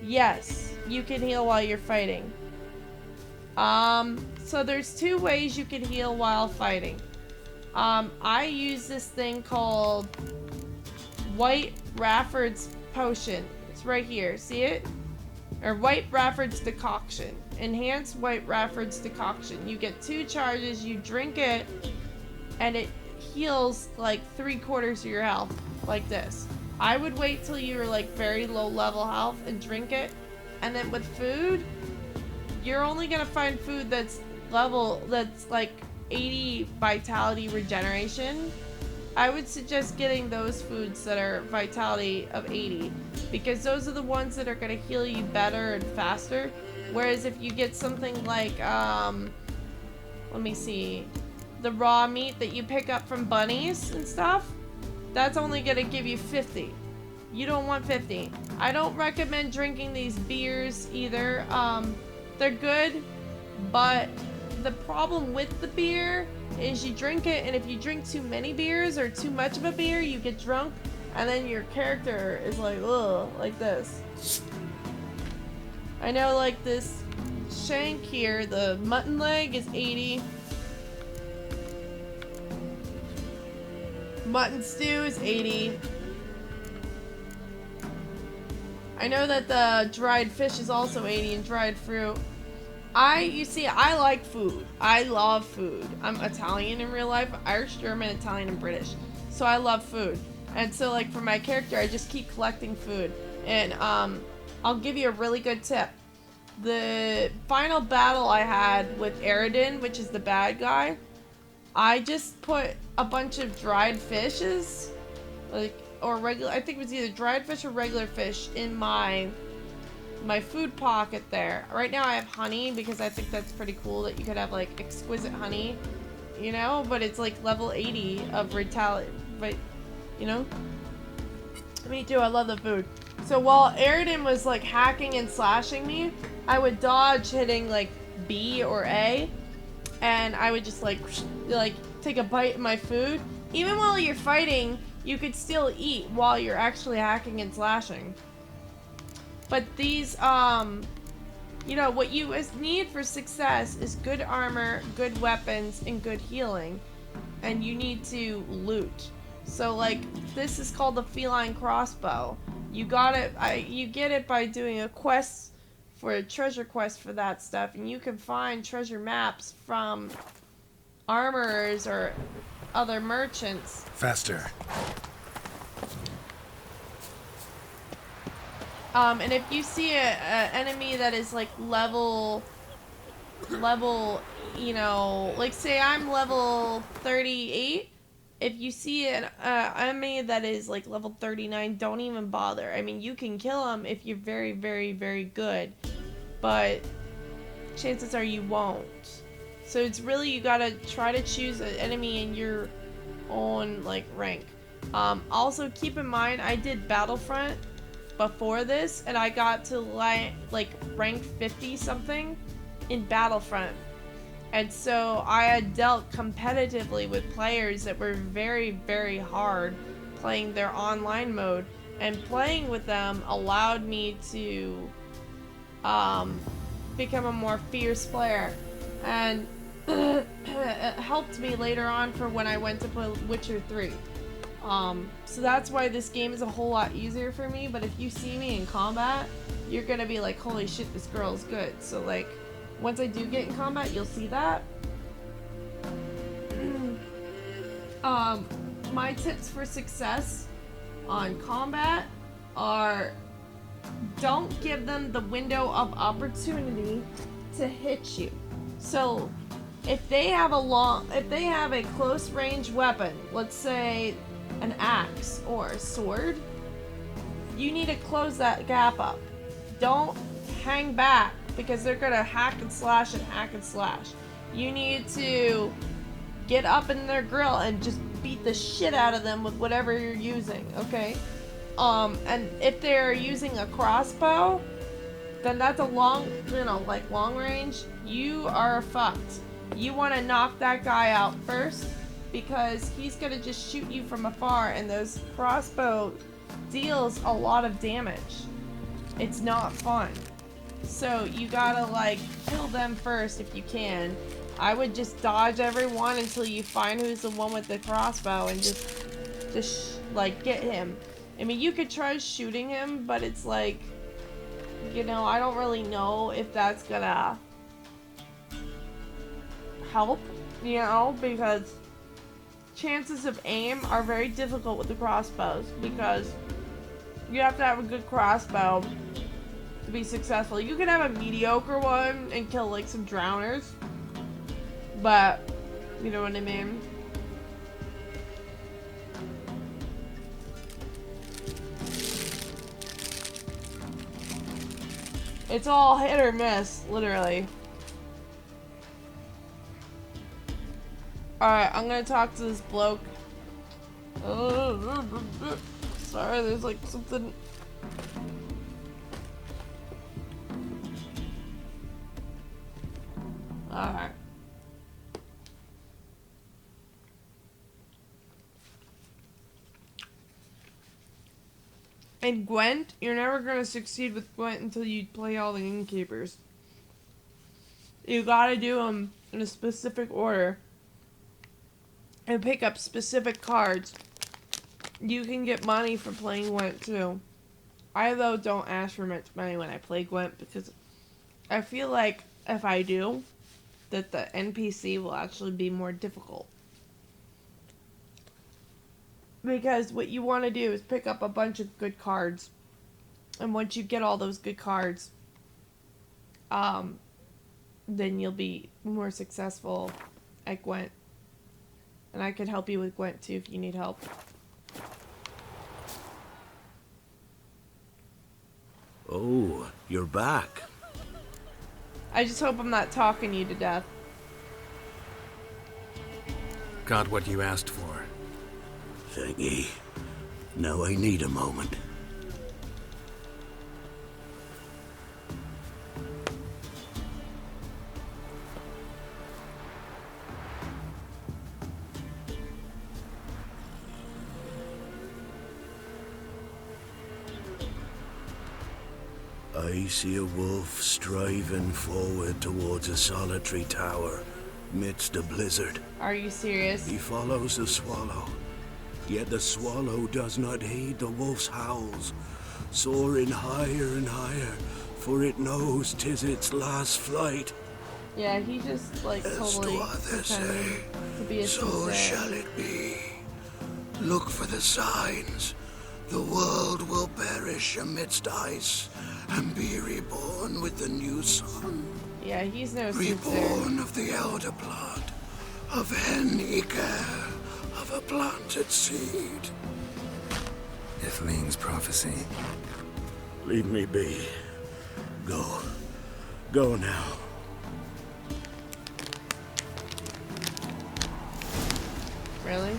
Yes, you can heal while you're fighting. So there's two ways you can heal while fighting. I use this thing called White Rafford's Potion. It's right here, see it? Or White Rafford's Decoction. Enhanced White Rafford's Decoction. You get 2 charges, you drink it, and it heals like 3/4 of your health, like this. I would wait till you're like very low level health and drink it. And then with food, you're only gonna find food that's like 80 vitality regeneration. I would suggest getting those foods that are vitality of 80, because those are the ones that are gonna heal you better and faster. Whereas if you get something like, let me see, the raw meat that you pick up from bunnies and stuff, that's only gonna give you 50. You don't want 50. I don't recommend drinking these beers either. They're good, but the problem with the beer is you drink it, and if you drink too many beers or too much of a beer, you get drunk, and then your character is like, ugh, like this. I know, like this shank here, the mutton leg is 80. Mutton stew is 80. I know that the dried fish is also 80, and dried fruit. You see, I like food. I love food. I'm Italian in real life, Irish, German, Italian, and British. So I love food. And so like for my character, I just keep collecting food. And I'll give you a really good tip. The final battle I had with Aridin, which is the bad guy, I just put a bunch of dried fishes, like, or regular, I think it was either dried fish or regular fish in my food pocket there. Right now I have honey because I think that's pretty cool that you could have like exquisite honey, you know, but it's like level 80 of vitality, but you know, me too, I love the food. So while Aridin was like hacking and slashing me, I would dodge hitting like B or A, and I would just like take a bite of my food. Even while you're fighting, you could still eat while you're actually hacking and slashing. But these, you know, what you need for success is good armor, good weapons, and good healing. And you need to loot. So, like, this is called the feline crossbow. You got it, you get it by doing a quest for a treasure quest for that stuff. And you can find treasure maps from armorers or other merchants. Faster. And if you see a enemy that is like level, you know, like say I'm level 38. If you see an enemy that is like level 39, don't even bother. I mean, you can kill him if you're very, very, very good, but chances are you won't. So it's really, you gotta try to choose an enemy in your own like rank. Also keep in mind, I did Battlefront before this, and I got to like rank 50 something in Battlefront. And so I had dealt competitively with players that were very, very hard playing their online mode. And playing with them allowed me to become a more fierce player. And it helped me later on for when I went to play Witcher 3. So that's why this game is a whole lot easier for me. But if you see me in combat, you're gonna be like, holy shit, this girl's good. So like, once I do get in combat, you'll see that. My tips for success on combat are, don't give them the window of opportunity to hit you. So if they have a close range weapon, let's say an axe or a sword, you need to close that gap up. Don't hang back, because they're gonna hack and slash and hack and slash. You need to get up in their grill and just beat the shit out of them with whatever you're using, okay? And if they're using a crossbow, then that's a long, like long range. You are fucked. You want to knock that guy out first, because he's gonna just shoot you from afar, and those crossbow deals a lot of damage. It's not fun. So you gotta like kill them first if you can. I would just dodge everyone until you find who's the one with the crossbow and just like get him. I mean, you could try shooting him, but it's like, you know, I don't really know if that's gonna help, you know, because chances of aim are very difficult with the crossbows, because you have to have a good crossbow to be successful. You can have a mediocre one and kill like some drowners, but you know what I mean. It's all hit or miss, literally. Alright, I'm gonna talk to this bloke. Sorry, there's like something. Alright. And Gwent, you're never gonna succeed with Gwent until you play all the innkeepers. You gotta do them in a specific order and pick up specific cards. You can get money for playing Gwent too. I, though, don't ask for much money when I play Gwent, because I feel like if I do, that the NPC will actually be more difficult. Because what you want to do is pick up a bunch of good cards. And once you get all those good cards, then you'll be more successful at Gwent. And I could help you with Gwent too if you need help. Oh, you're back. I just hope I'm not talking you to death. Got what you asked for. Thank ye. Now I need a moment. I see a wolf striving forward towards a solitary tower midst a blizzard. Are you serious? He follows the swallow, yet the swallow does not heed the wolf's howls, soaring higher and higher, for it knows 'tis its last flight. Yeah, he just like totally pretending to be a so soothsayer. shall it be. Look for the signs. The world will bear it. perish amidst ice and be reborn with the new sun. Yeah, he's no soothsayer. Reborn of the elder blood, of Henniker, of a planted seed. Ithling's prophecy. Leave me be. Go. Go now. Really?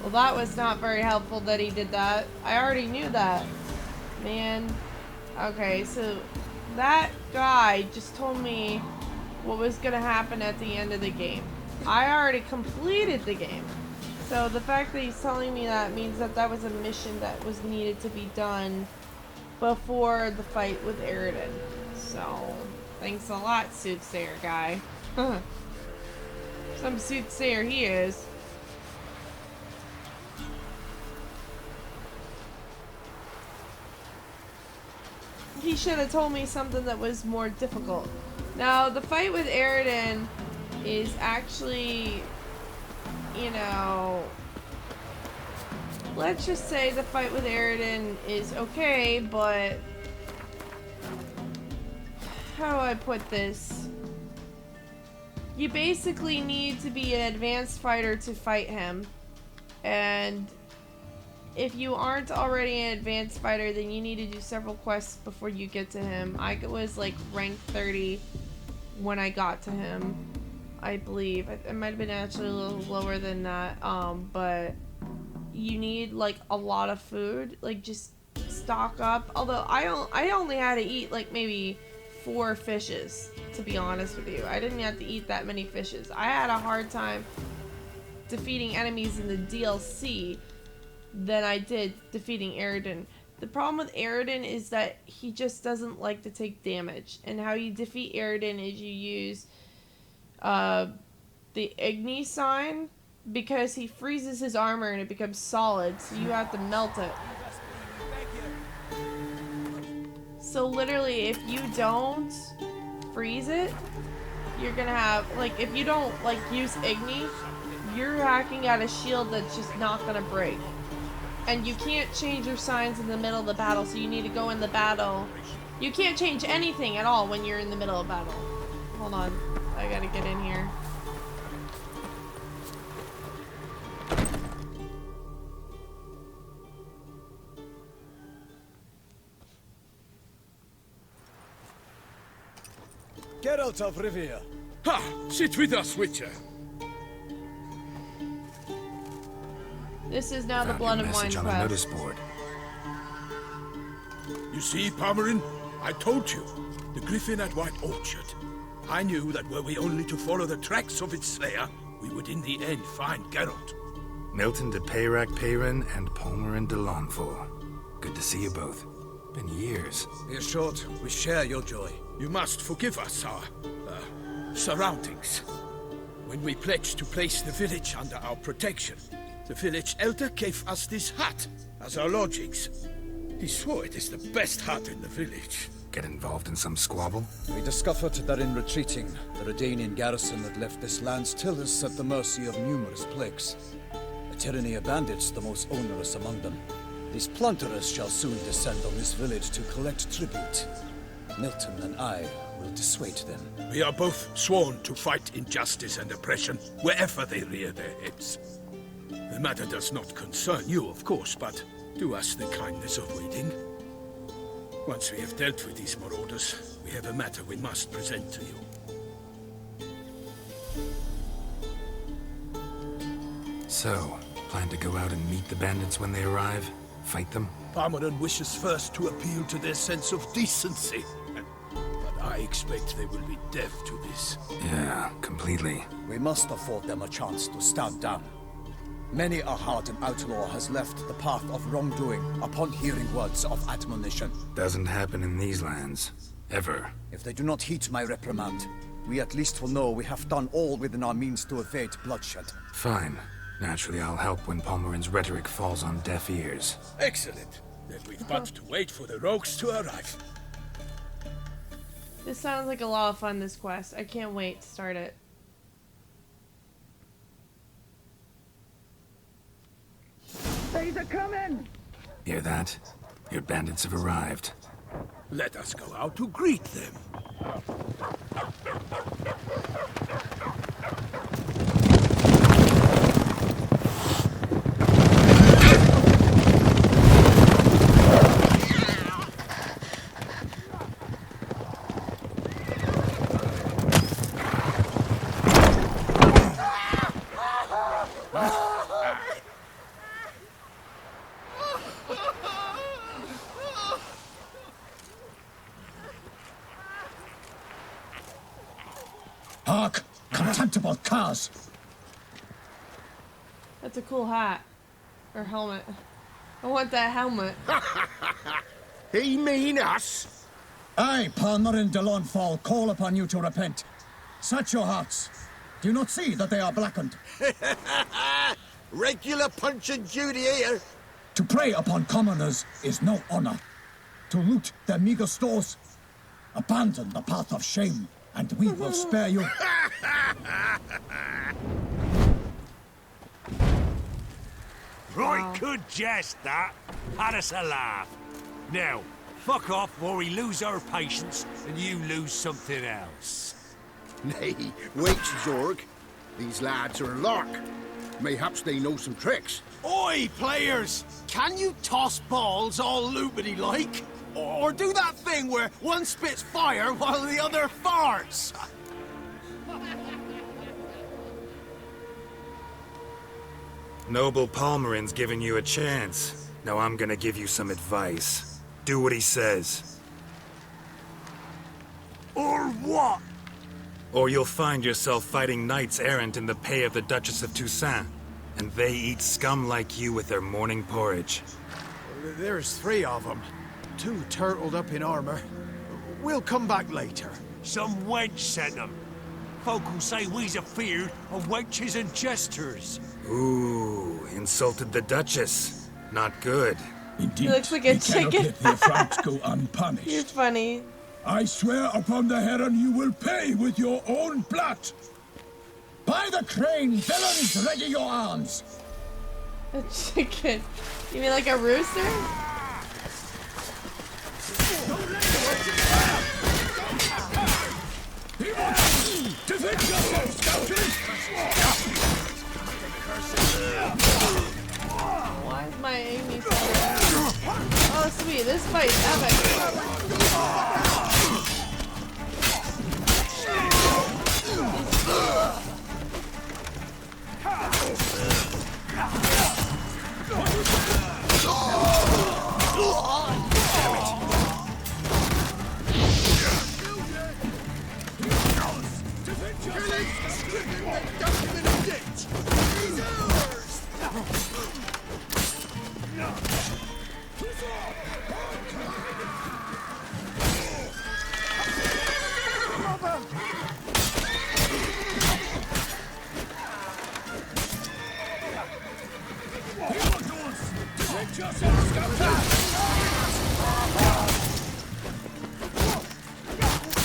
Well, that was not very helpful that he did that. I already knew that. Man. Okay, so that guy just told me what was gonna happen at the end of the game. I already completed the game. So the fact that he's telling me that means that that was a mission that was needed to be done before the fight with Eridan. So, thanks a lot, soothsayer guy. Some soothsayer he is. He should have told me something that was more difficult. Now, the fight with Eridan is actually, you know, let's just say the fight with Eridan is okay, but how do I put this? You basically need to be an advanced fighter to fight him, and if you aren't already an advanced fighter, then you need to do several quests before you get to him. I was like rank 30 when I got to him, I believe. It might have been actually a little lower than that, but you need like a lot of food, like just stock up. Although I only had to eat like maybe 4 fishes, to be honest with you. I didn't have to eat that many fishes. I had a hard time defeating enemies in the DLC than I did defeating Eridan. The problem with Eridan is that he just doesn't like to take damage. And how you defeat Eridan is you use the Igni sign, because he freezes his armor and it becomes solid, so you have to melt it. So literally, if you don't freeze it, you're gonna have, like, if you don't, like, use Igni, you're hacking at a shield that's just not gonna break. And you can't change your signs in the middle of the battle, so you need to go in the battle. You can't change anything at all when you're in the middle of battle. Hold on. I gotta get in here. Get out of Rivia. Ha! Sit with us, Witcher. This is now the Blood and Wine on a quest. notice board. You see, Palmerin? I told you. The griffin at White Orchard. I knew that were we only to follow the tracks of its slayer, we would in the end find Geralt. Milton de Peyrac Peyrin and Palmerin de Lawnful. Good to see you both. Been years. Be assured, we share your joy. You must forgive us our surroundings. When we pledged to place the village under our protection, the village elder gave us this hut as our lodgings. He swore it is the best hut in the village. Get involved in some squabble? We discovered that in retreating, the Redanian garrison that left this land still is at the mercy of numerous plagues. A tyranny of bandits, the most onerous among them. These plunderers shall soon descend on this village to collect tribute. Milton and I will dissuade them. We are both sworn to fight injustice and oppression wherever they rear their heads. The matter does not concern you, of course, but do us the kindness of waiting. Once we have dealt with these marauders, we have a matter we must present to you. So, plan to go out and meet the bandits when they arrive? Fight them? Palmerin wishes first to appeal to their sense of decency. But I expect they will be deaf to this. Yeah, completely. We must afford them a chance to stand down. Many a hardened outlaw has left the path of wrongdoing upon hearing words of admonition. Doesn't happen in these lands. Ever. If they do not heed my reprimand, we at least will know we have done all within our means to evade bloodshed. Fine. Naturally, I'll help when Palmerin's rhetoric falls on deaf ears. Excellent. Then we've but to wait for the rogues to arrive. This sounds like a lot of fun, this quest. I can't wait to start it. They're coming! Hear that? Your bandits have arrived. Let us go out to greet them. Hark! Contemptible curs! That's a cool hat. Or helmet. I want that helmet. He mean us? I, Palmerin de Lawnfall, call upon you to repent. Set your hearts. Do you not see that they are blackened? Regular punch and duty here. To prey upon commoners is no honor. To loot their meager stores, abandon the path of shame, and we will spare you. Right, good jest, that. Had us a laugh. Now, fuck off or we lose our patience and you lose something else. Nay, wait, Zorg. These lads are a lark. Mayhaps they know some tricks. Oi, players! Can you toss balls all loopity like? Or do that thing where one spits fire while the other farts? Noble Palmerin's giving you a chance. Now I'm gonna give you some advice. Do what he says. Or what? Or you'll find yourself fighting knights errant in the pay of the Duchess of Toussaint. And they eat scum like you with their morning porridge. There's 3 of them. 2 turtled up in armor. We'll come back later. Some wench sent them. Folk will say we's afeard of wenches and jesters. Ooh, insulted the Duchess. Not good. Indeed, He looks like a chicken. let the affront go unpunished. He's funny. I swear upon the heron you will pay with your own blood. By the crane, villains, ready your arms. A chicken. You mean like a rooster? Defend yourselves, scouters! Why is my Amy so bad? Oh, sweet. This fight's epic.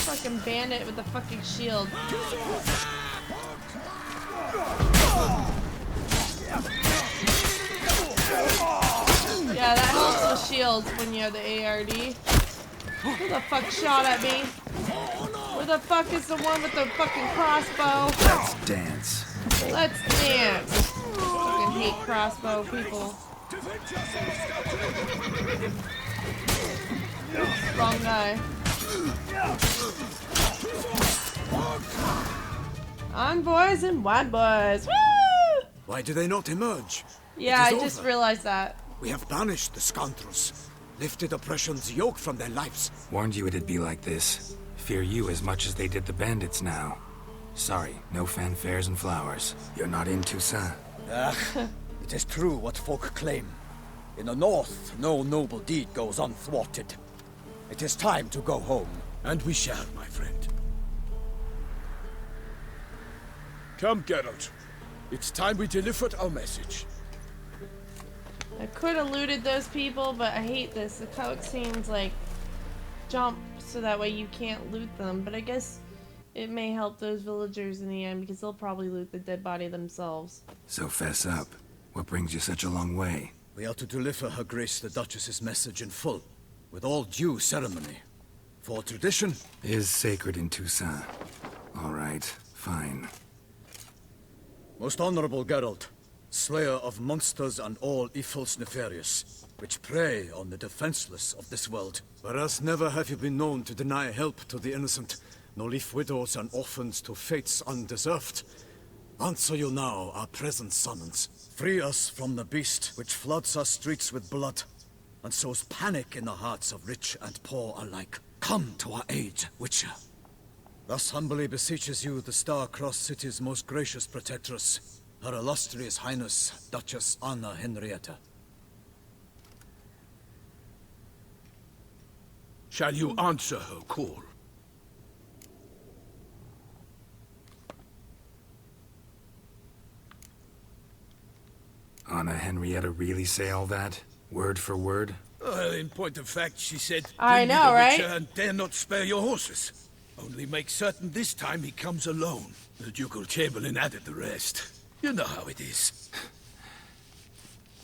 Fucking bandit with the fucking shield. Yeah, that helps with shields when you have the ARD. Who the fuck shot at me? Where the fuck is the one with the fucking crossbow? Let's dance. Let's dance. Fucking hate crossbow people. Wrong guy. Envoys and wide boys. Woo! Why do they not emerge? Yeah, I It is just over. realized that. We have banished the scoundrels, lifted oppression's yoke from their lives. Warned you it'd be like this. Fear you as much as they did the bandits now. Sorry, no fanfares and flowers. You're not in Toussaint. It is true what folk claim. In the north, no noble deed goes unthwarted. It is time to go home. And we shall, my friend. Come, Geralt. It's time we delivered our message. I could have looted those people, but I hate this. The cutscenes like jump so that way you can't loot them. But I guess it may help those villagers in the end because they'll probably loot the dead body themselves. So fess up. What brings you such a long way? We are to deliver Her Grace the Duchess's message in full, with all due ceremony. For tradition is sacred in Toussaint. All right, fine. Most honorable Geralt, slayer of monsters and all evils nefarious, which prey on the defenseless of this world. Whereas never have you been known to deny help to the innocent, nor leave widows and orphans to fates undeserved. Answer you now our present summons. Free us from the beast which floods our streets with blood, and sows panic in the hearts of rich and poor alike. Come to our aid, Witcher. Thus humbly beseeches you the Star-Crossed City's most gracious protectress, Her Illustrious Highness, Duchess Anna Henrietta. Shall you answer her call? Anna Henrietta really say all that? Word for word? Well, in point of fact, she said, I "Bring know, me the right? Witcher and dare not spare your horses. Only make certain this time he comes alone." The Ducal Chamberlain added the rest. You know how it is.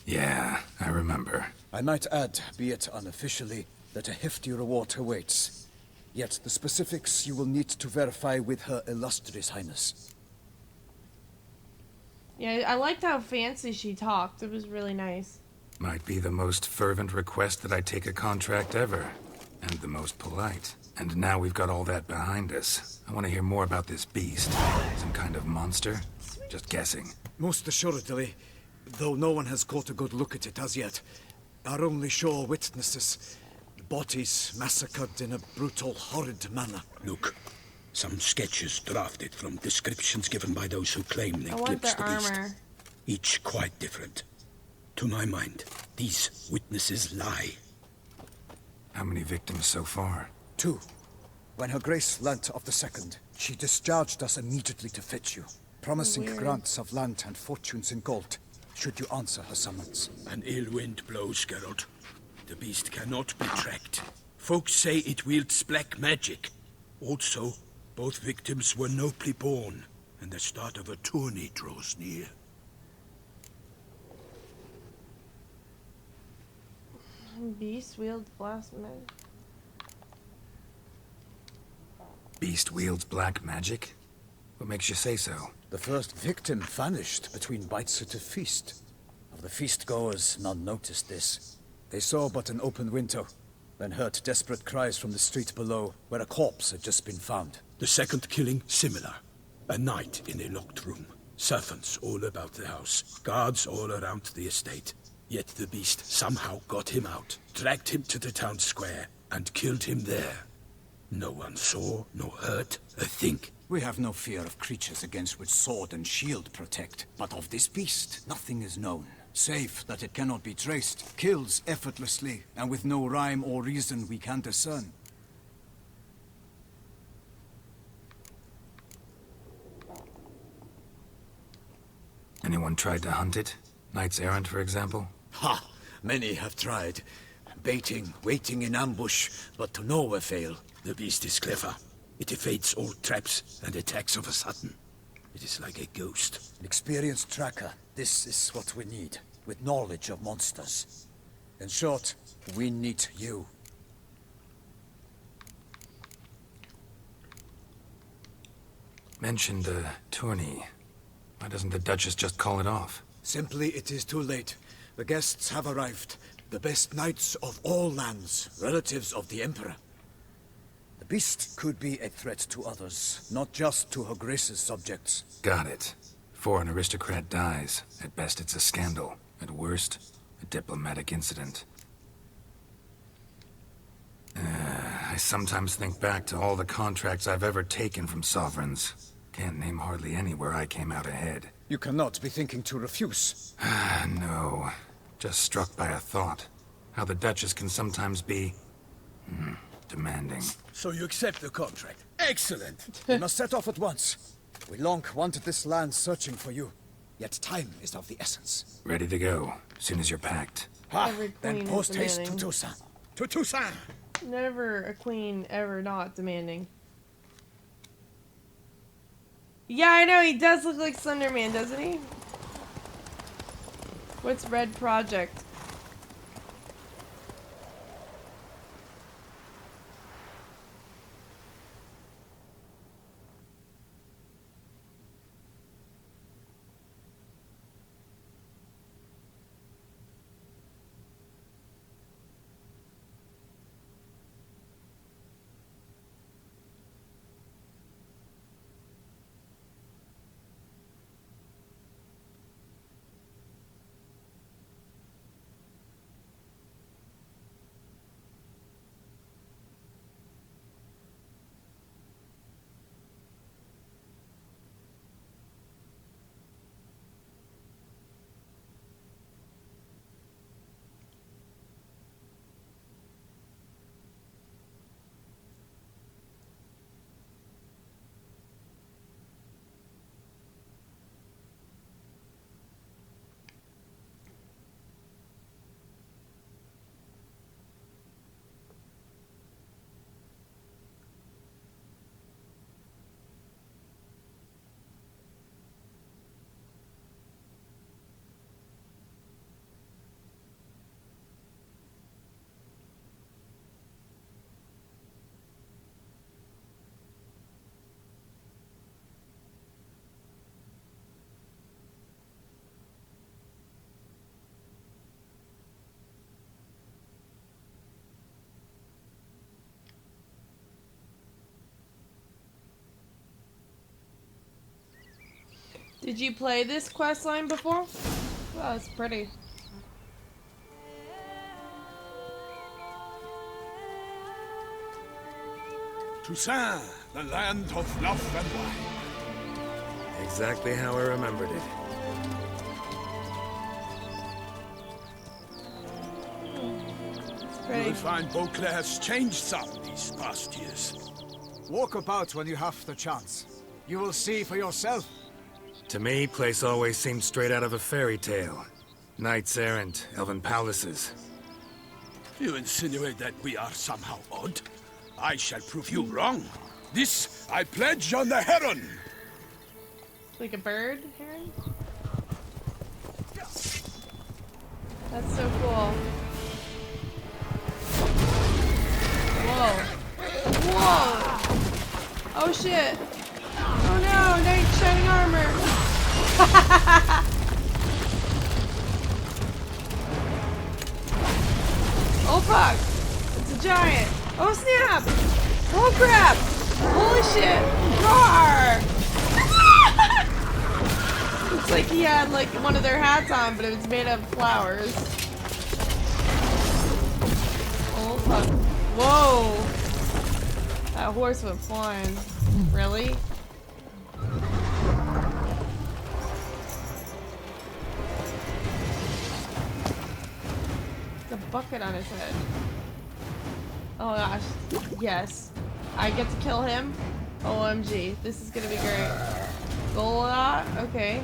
Yeah, I remember. I might add, be it unofficially, that a hefty reward awaits. Yet the specifics you will need to verify with Her Illustrious Highness. Yeah, I liked how fancy she talked. It was really nice. Might be the most fervent request that I take a contract ever. And the most polite. And now we've got all that behind us. I want to hear more about this beast. Some kind of monster? Just guessing. Most assuredly, though no one has caught a good look at it as yet. Our only sure witnesses. Bodies massacred in a brutal, horrid manner. Look, some sketches drafted from descriptions given by those who claim they I want glimpsed their the beast. armor. Each quite different. To my mind, these witnesses lie. How many victims so far? 2. When Her Grace learnt of the second, she discharged us immediately to fetch you, promising Weird. grants of land and fortunes in gold, should you answer her summons. An ill wind blows, Geralt. The beast cannot be tracked. Folks say it wields black magic. Also, both victims were nobly born, and the start of a tourney draws near. Beast wields blast magic. Beast wields black magic? What makes you say so? The first victim vanished between bites at a feast. Of the feast-goers, none noticed this. They saw but an open window, then heard desperate cries from the street below, where a corpse had just been found. The second killing, similar. A night in a locked room. Servants all about the house. Guards all around the estate. Yet the beast somehow got him out, dragged him to the town square, and killed him there. No one saw, nor heard a thing. We have no fear of creatures against which sword and shield protect. But of this beast, nothing is known. Save that it cannot be traced, kills effortlessly, and with no rhyme or reason we can discern. Anyone tried to hunt it? Knights errant, for example? Ha! Many have tried. Baiting, waiting in ambush, but to no avail. The beast is clever. It evades all traps and attacks of a sudden. It is like a ghost. An experienced tracker. This is what we need, with knowledge of monsters. In short, we need you. Mentioned a tourney. Why doesn't the Duchess just call it off? Simply, it is too late. The guests have arrived. The best knights of all lands, relatives of the Emperor. The beast could be a threat to others, not just to Her Grace's subjects. Got it. Before an aristocrat dies, at best it's a scandal. At worst, a diplomatic incident. I sometimes think back to all the contracts I've ever taken from sovereigns. Can't name hardly any where I came out ahead. You cannot be thinking to refuse. No. Just struck by a thought. How the Duchess can sometimes be... demanding. So you accept the contract? Excellent! We must set off at once. We long wanted this land searching for you. Yet time is of the essence. Ready to go, soon as you're packed. Then post haste to Toussaint. To Toussaint! Never a queen ever not demanding. Yeah, I know, he does look like Slender Man, doesn't he? What's Red Project? Did you play this quest line before? Oh, it's pretty. Toussaint, the land of love and wine. Exactly how I remembered it. You'll find Beauclair's changed some these past years. Walk about when you have the chance. You will see for yourself. To me, place always seemed straight out of a fairy tale. Knights errant, elven palaces. You insinuate that we are somehow odd? I shall prove you wrong. This I pledge on the Heron. Like a bird heron? That's so cool. Whoa. Whoa! Oh shit! Oh no! Knight shining armor! Oh fuck! It's a giant! Oh snap! Oh crap! Holy shit! Roar! Looks like he had like one of their hats on, but it was made of flowers. Oh fuck. Whoa! That horse went flying. Really? It's a bucket on his head. Oh gosh. Yes. I get to kill him? OMG. This is gonna be great. Golda? Okay.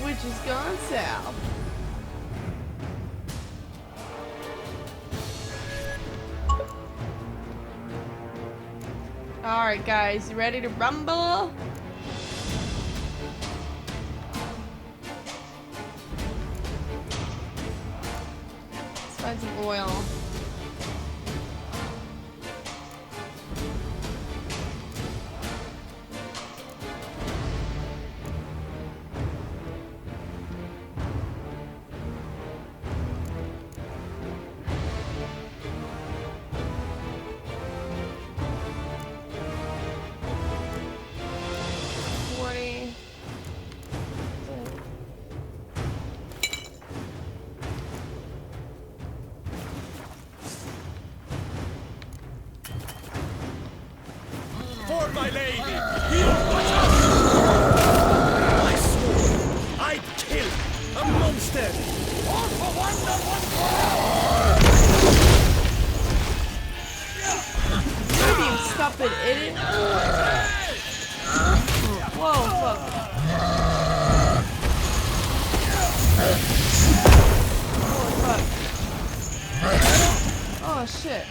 Which is gone south. Alright guys, you ready to rumble? Let's find some oil. For my lady, heal watch out! I swore I'd kill a monster! All for one, not one for Maybe you stupid idiot. Whoa, fuck. Oh, fuck. Oh shit.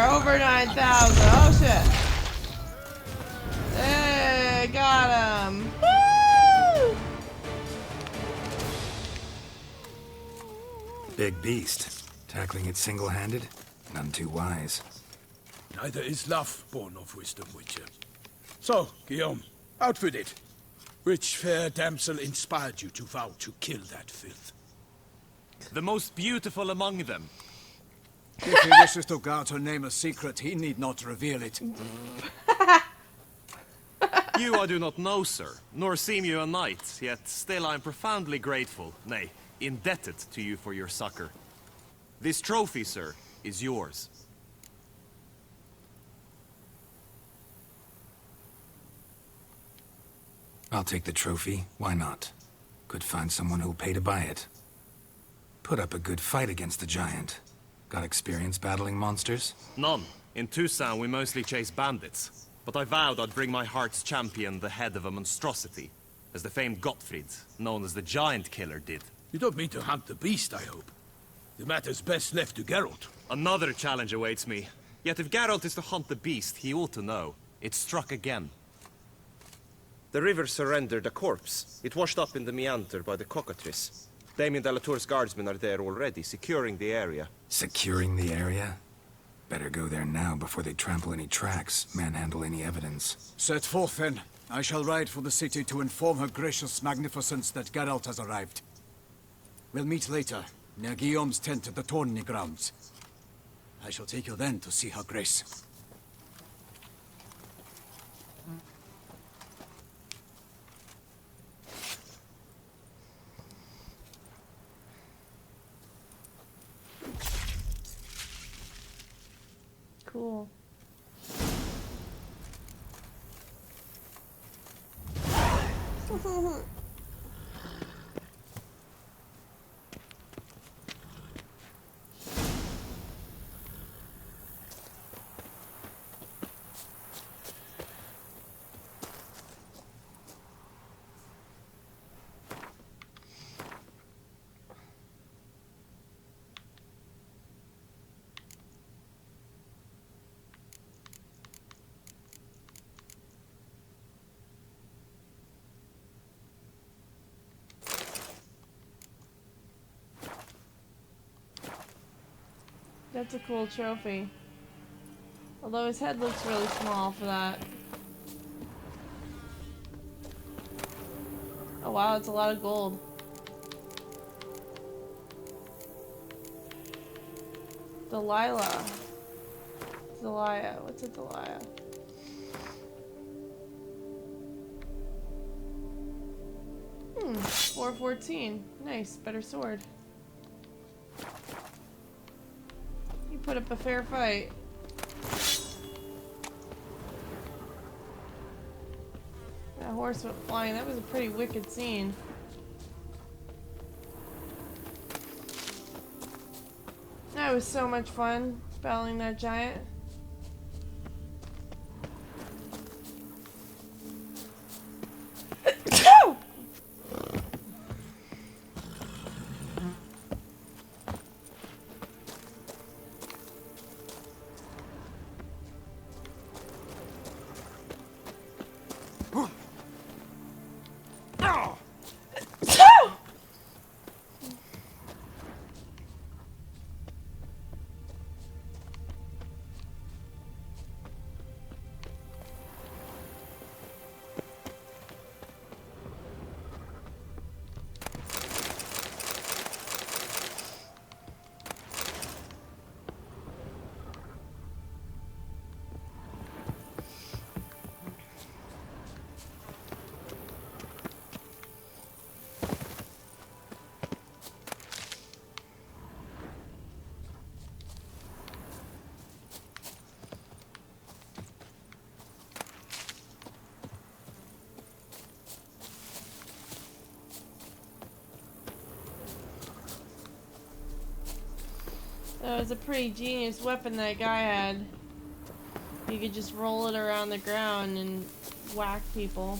Over 9,000. Oh shit. Hey, got him. Woo! Big beast. Tackling it single-handed? None too wise. Neither is love born of wisdom, Witcher. So, Guillaume, out with it. Which fair damsel inspired you to vow to kill that filth? The most beautiful among them. If he wishes to guard her name a secret, he need not reveal it. You I do not know, sir, nor seem you a knight, yet still I am profoundly grateful, nay, indebted to you for your succor. This trophy, sir, is yours. I'll take the trophy. Why not? Could find someone who'll pay to buy it. Put up a good fight against the giant. Got experience battling monsters? None. In Toussaint we mostly chase bandits. But I vowed I'd bring my heart's champion the head of a monstrosity, as the famed Gottfried, known as the Giant Killer, did. You don't mean to hunt the beast, I hope. The matter's best left to Geralt. Another challenge awaits me. Yet if Geralt is to hunt the beast, he ought to know. It struck again. The river surrendered a corpse. It washed up in the meander by the cockatrice. Damien de la Tour's guardsmen are there already, securing the area. Securing the area? Better go there now before they trample any tracks, manhandle any evidence. Set forth, then. I shall ride for the city to inform her gracious magnificence that Geralt has arrived. We'll meet later, near Guillaume's tent at the Tourney grounds. I shall take you then to see her grace. Cool. That's a cool trophy. Although his head looks really small for that. Oh wow, it's a lot of gold. Delilah. Delia. What's a Delia? Hmm, 414. Nice, better sword. You put up a fair fight. That horse went flying. That was a pretty wicked scene. That was so much fun, battling that giant. That was a pretty genius weapon that guy had. You could just roll it around the ground and whack people.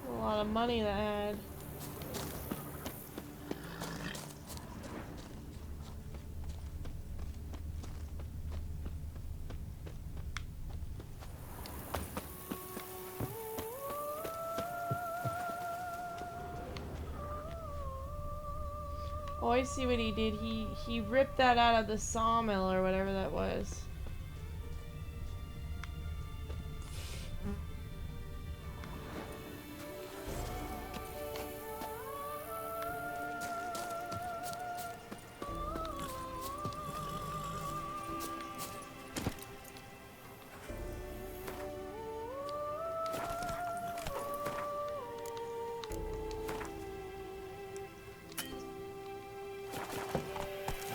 A lot of money that had. Oh, I see what he did. He ripped that out of the sawmill or whatever that was.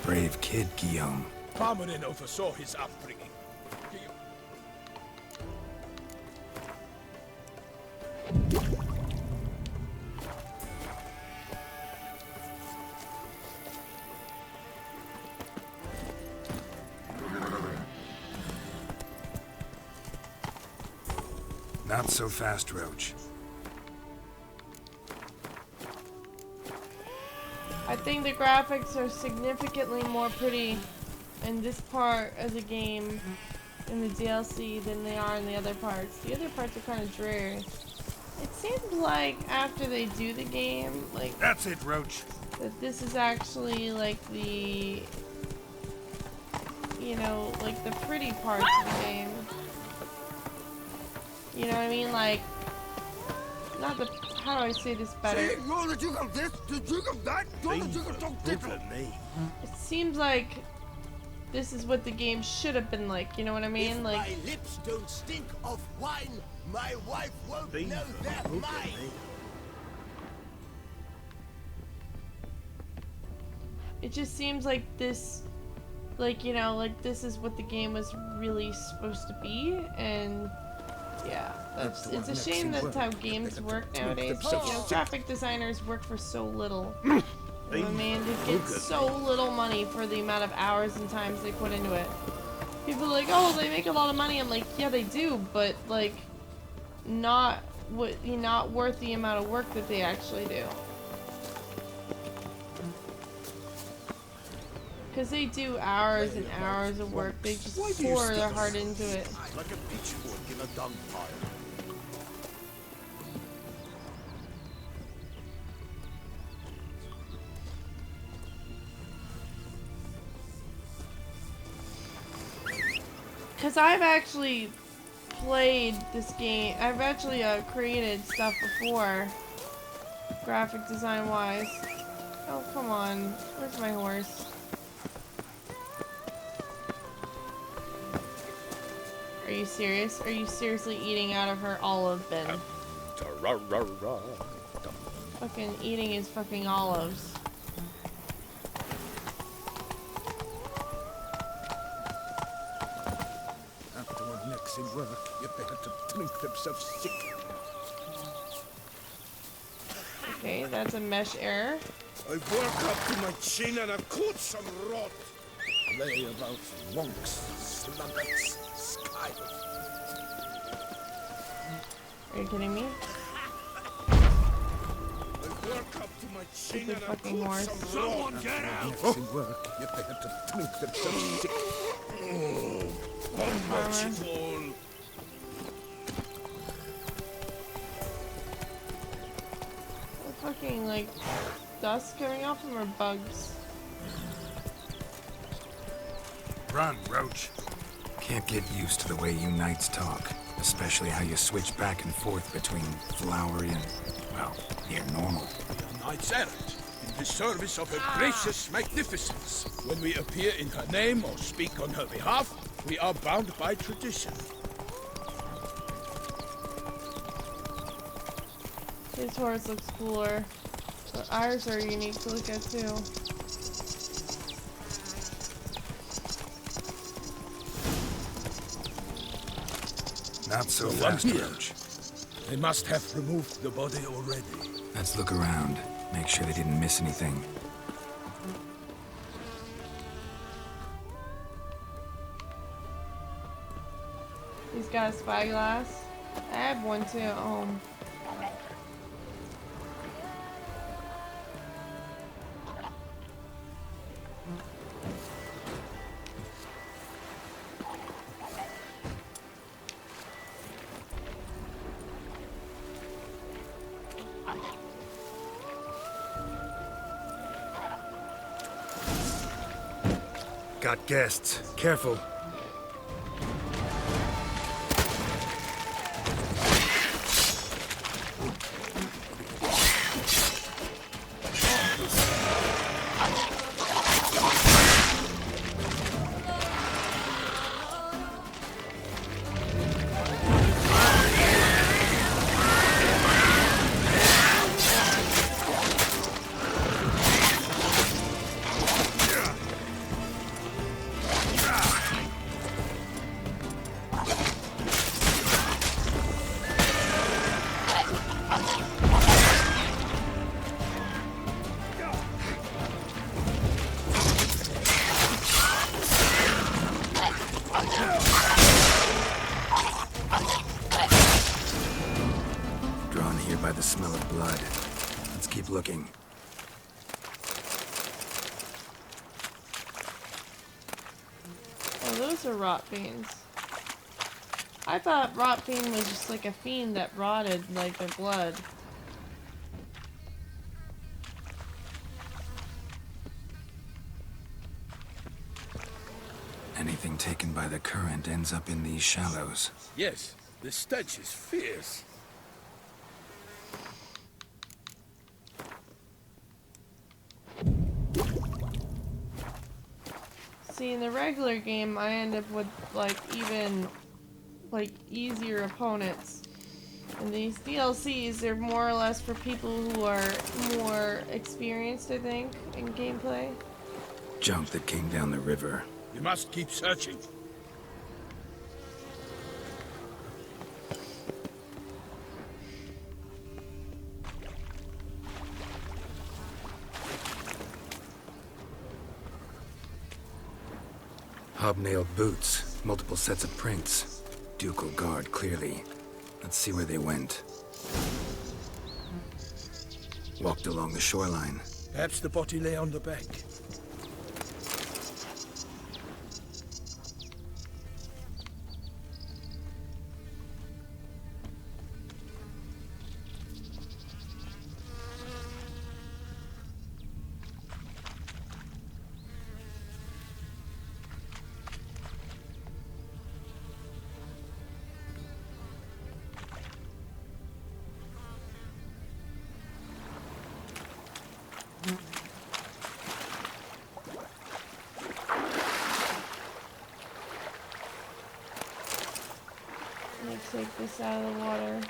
Brave kid, Guillaume. Parmanin oversaw his upbringing. Not so fast, Roach. I think the graphics are significantly more pretty in this part of the game in the DLC than they are in the other parts. The other parts are kind of dreary. It seems like after they do the game, like that's it, Roach. That this is actually like the, you know, like the pretty parts of the game. You know what I mean? Like, not the. How do I say this better? It seems like this is what the game should have been like. You know what I mean? If like. my lips don't stink of wine, my wife won't know they're mine. It just seems like this, like, you know, like this is what the game was really supposed to be, and yeah, it's a shame that's how games work nowadays. You know, graphic designers work for so little. You know what I mean? They get so little money for the amount of hours and times they put into it. People are like, oh, they make a lot of money. I'm like, yeah, they do, but like, not worth the amount of work that they actually do. Because they do hours and hours of work. They just pour their heart into it. Like a pitchfork in a dung pile. Because I've actually played this game. I've actually created stuff before, graphic design wise. Oh, come on. Where's my horse? Are you serious? Are you seriously eating out of her olive bin? Fucking eating his fucking olives. After one Lexi work, you better to drink themselves sick. Okay, that's a mesh error. I work up to my chin and I've caught some rot. Lay about wonks, slumberts, skivers. Are you kidding me? I work up to my chin and I've fucking caught horse. some rot. Someone get out! Lexi work, you better to drink themselves sick. How much it all? fucking like dust coming off them or bugs? Run, Roach. Can't get used to the way you knights talk, especially how you switch back and forth between flowery and, well, near normal. We are knights errant, in the service of her gracious magnificence. When we appear in her name or speak on her behalf, we are bound by tradition. His horse looks cooler, but ours are unique to look at too. Not so No fast, one here. Roach. They must have removed the body already. Let's look around. Make sure they didn't miss anything. He's got a spyglass. I have one too at home. Got guests. Careful. Drawn here by the smell of blood. Let's keep looking. Oh, those are rot fiends. I thought rot fiend was just like a fiend that rotted like their blood. Anything taken by the current ends up in these shallows. Yes, the stench is fierce. See, in the regular game, I end up with like even like easier opponents. And these DLCs, they're more or less for people who are more experienced, I think, in gameplay. Junk that came down the river. We must keep searching. Hobnailed boots, multiple sets of prints. Ducal guard, clearly. Let's see where they went. Walked along the shoreline. Perhaps the body lay on the bank. Let's take this out of the water.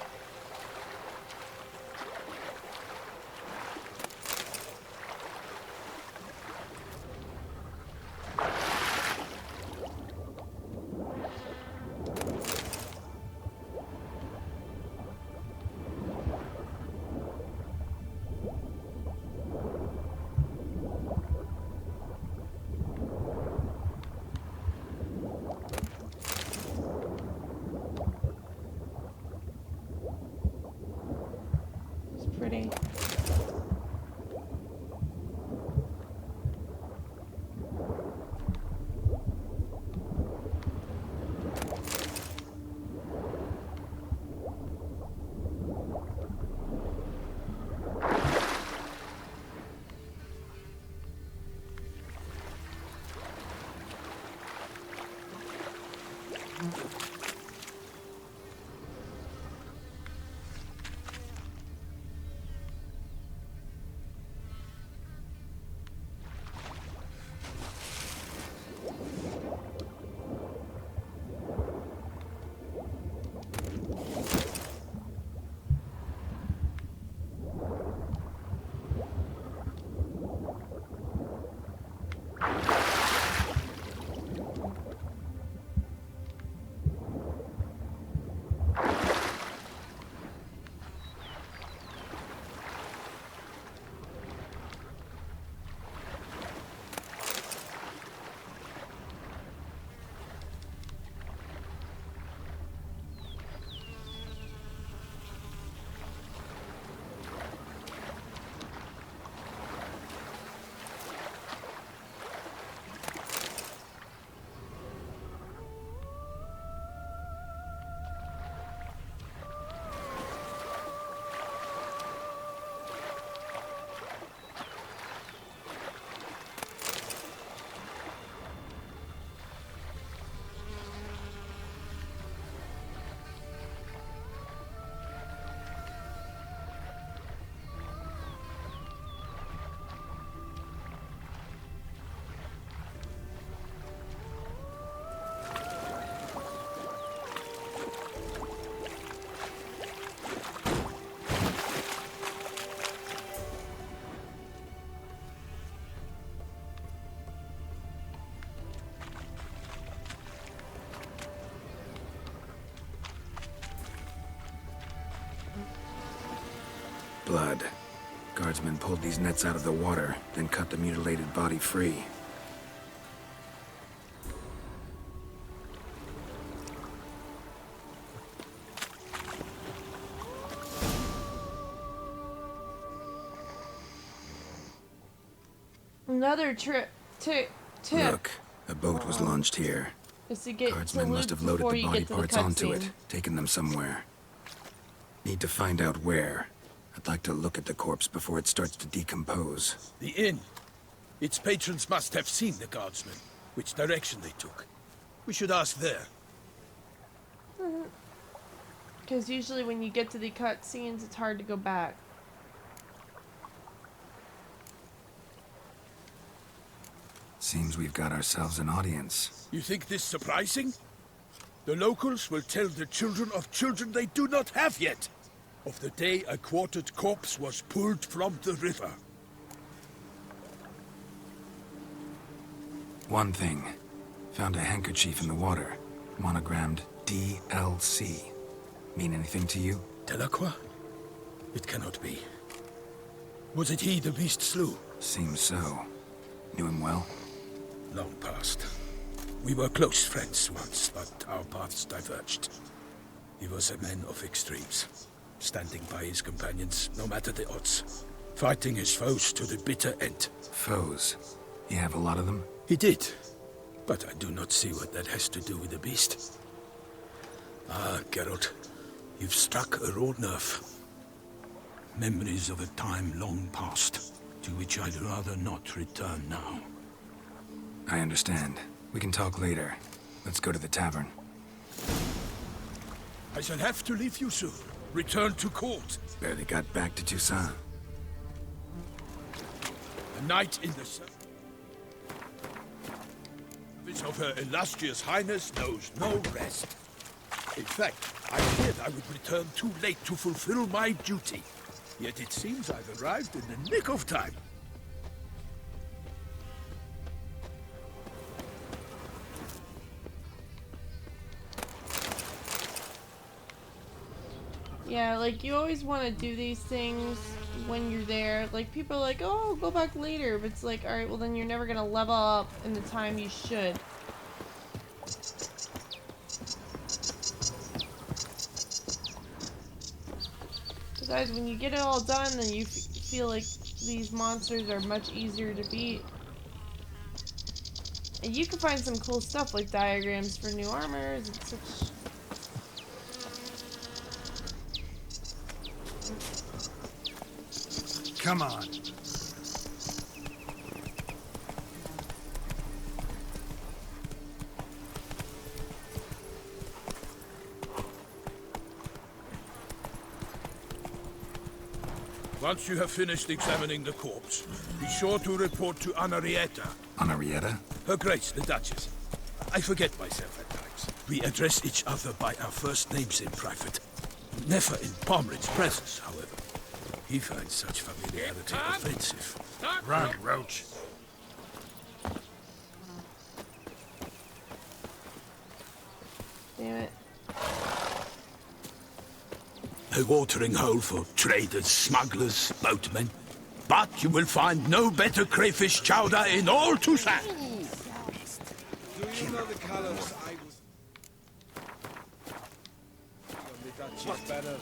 Blood. Guardsmen pulled these nets out of the water, then cut the mutilated body free. Another tip Look, a boat was launched here. is to get Guardsmen to must loot have loaded before the you body get to the parts onto it, cutscene. taken them somewhere. Need to find out where. I'd like to look at the corpse before it starts to decompose. The inn. Its patrons must have seen the guardsmen, which direction they took. We should ask there. Because usually when you get to the cutscenes, it's hard to go back. Seems we've got ourselves an audience. You think this surprising? The locals will tell the children of children they do not have yet, of the day a quartered corpse was pulled from the river. One thing. Found a handkerchief in the water. Monogrammed DLC. Mean anything to you? Delacroix? It cannot be. Was it he the beast slew? Seems so. Knew him well? Long past. We were close friends once, but our paths diverged. He was a man of extremes, standing by his companions, no matter the odds. Fighting his foes to the bitter end. Foes? You have a lot of them? He did, but I do not see what that has to do with the beast. Ah, Geralt, you've struck a raw nerve. Memories of a time long past, to which I'd rather not return now. I understand. We can talk later. Let's go to the tavern. I shall have to leave you soon. Return to court. Barely got back to Toussaint. A night in the service of Her Illustrious Highness knows no rest. In fact, I feared I would return too late to fulfill my duty. Yet it seems I've arrived in the nick of time. Yeah, like, you always want to do these things when you're there. Like, people are like, oh, go back later. But it's like, alright, well then you're never gonna level up in the time you should. Besides, when you get it all done, then you feel like these monsters are much easier to beat. And you can find some cool stuff, like diagrams for new armors and such. Come on. Once you have finished examining the corpse, be sure to report to Anarietta. Anarietta? Her Grace, the Duchess. I forget myself at times. We address each other by our first names in private. Never in Pomrin's presence, however. He finds such familiarity offensive. Run, Roach. Damn it. A watering hole for traders, smugglers, boatmen. But you will find no better crayfish chowder in all Toussaint. Do you know the colors I was...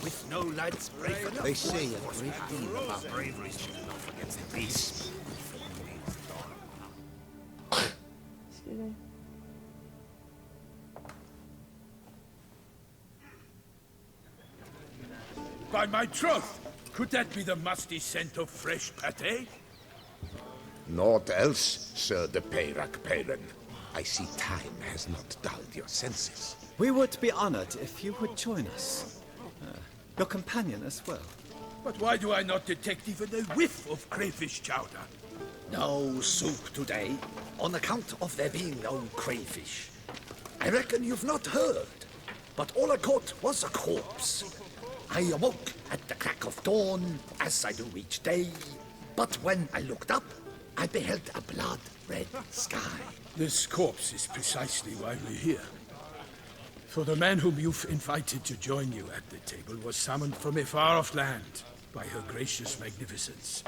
With no lads brave enough. They say a great deal about bravery enough against the beast. Excuse me. By my troth, could that be the musty scent of fresh pate? Naught else, Sir de Peyrac Peyran. I see time has not dulled your senses. We would be honored if you would join us. Your companion as well. But why do I not detect even a whiff of crayfish chowder? No soup today, on account of there being no crayfish. I reckon you've not heard, but all I caught was a corpse. I awoke at the crack of dawn, as I do each day, but when I looked up, I beheld a blood-red sky. This corpse is precisely why we're here. For the man whom you've invited to join you at the table was summoned from a far-off land by her gracious magnificence.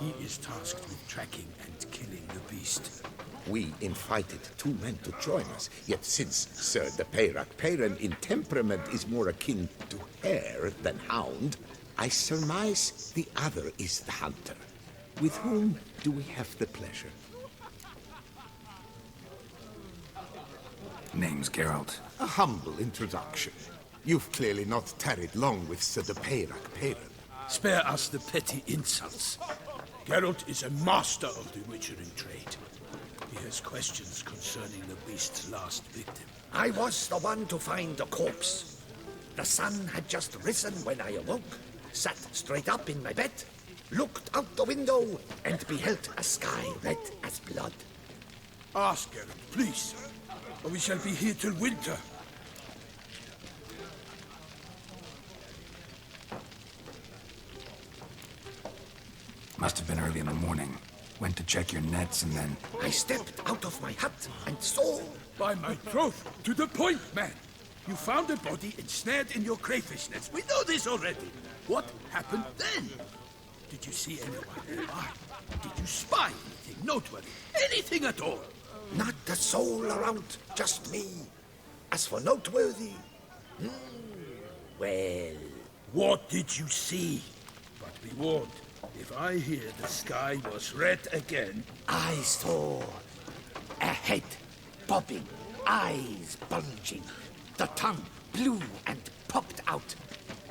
He is tasked with tracking and killing the beast. We invited two men to join us, yet since Sir de Peyrac Peyran in temperament is more akin to hare than hound, I surmise the other is the hunter. With whom do we have the pleasure? Name's Geralt. A humble introduction. You've clearly not tarried long with Sir de Peyrac Peyran. Spare us the petty insults. Geralt is a master of the witchering trade. He has questions concerning the beast's last victim. I was the one to find the corpse. The sun had just risen when I awoke, sat straight up in my bed, looked out the window, and beheld a sky red as blood. Ask Geralt, please, or we shall be here till winter. Must have been early in the morning. Went to check your nets and then... I stepped out of my hut and saw... By my troth, to the point, man. You found a body ensnared in your crayfish nets. We know this already. What happened then? Did you see anyone nearby? Did you spy anything noteworthy? Anything at all? Not a soul around, just me. As for noteworthy... well... What did you see? But be warned. If I hear the sky was red again... I saw a head bobbing, eyes bulging, the tongue blue and popped out.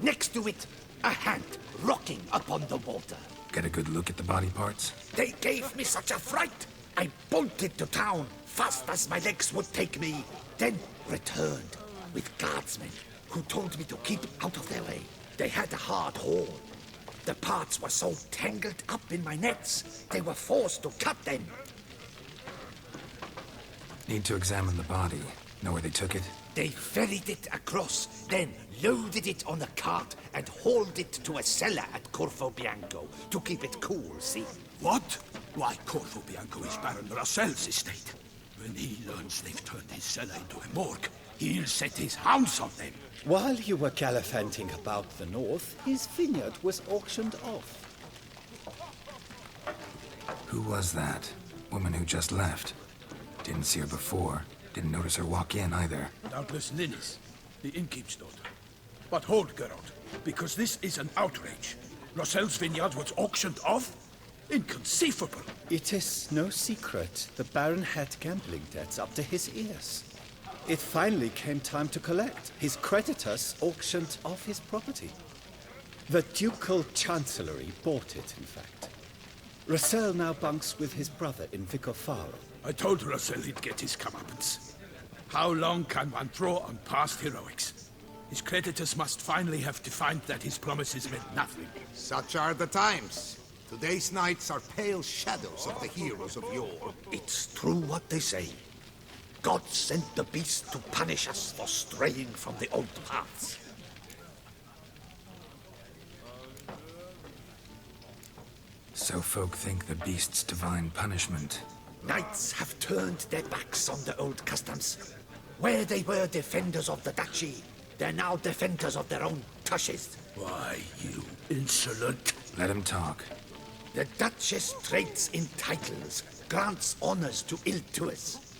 Next to it, a hand rocking upon the water. Get a good look at the body parts? They gave me such a fright. I bolted to town fast as my legs would take me, then returned with guardsmen who told me to keep out of their way. They had a hard haul. The parts were so tangled up in my nets, they were forced to cut them. Need to examine the body. Know where they took it? They ferried it across, then loaded it on a cart and hauled it to a cellar at Corvo Bianco to keep it cool, see? What? Why, Corvo Bianco is Baron Russell's estate. When he learns they've turned his cellar into a morgue, he'll set his hounds on them. While you were gallivanting about the north, his vineyard was auctioned off. Who was that? Woman who just left. Didn't see her before. Didn't notice her walk in either. Doubtless Ninnis, the innkeep's daughter. But hold, Geralt, because this is an outrage. Russell's vineyard was auctioned off? Inconceivable. It is no secret the Baron had gambling debts up to his ears. It finally came time to collect. His creditors auctioned off his property. The Ducal Chancellery bought it, in fact. Russell now bunks with his brother in Vicofaro. I told Russell he'd get his comeuppance. How long can one draw on past heroics? His creditors must finally have defined that his promises meant nothing. Such are the times. Today's knights are pale shadows of the heroes of yore. It's true what they say. God sent the beast to punish us for straying from the old paths. So folk think the beast's divine punishment. Knights have turned their backs on the old customs. Where they were defenders of the duchy, they're now defenders of their own tushes. Why, you insolent... Let him talk. The Duchess trades in titles, grants honors to ill-doers.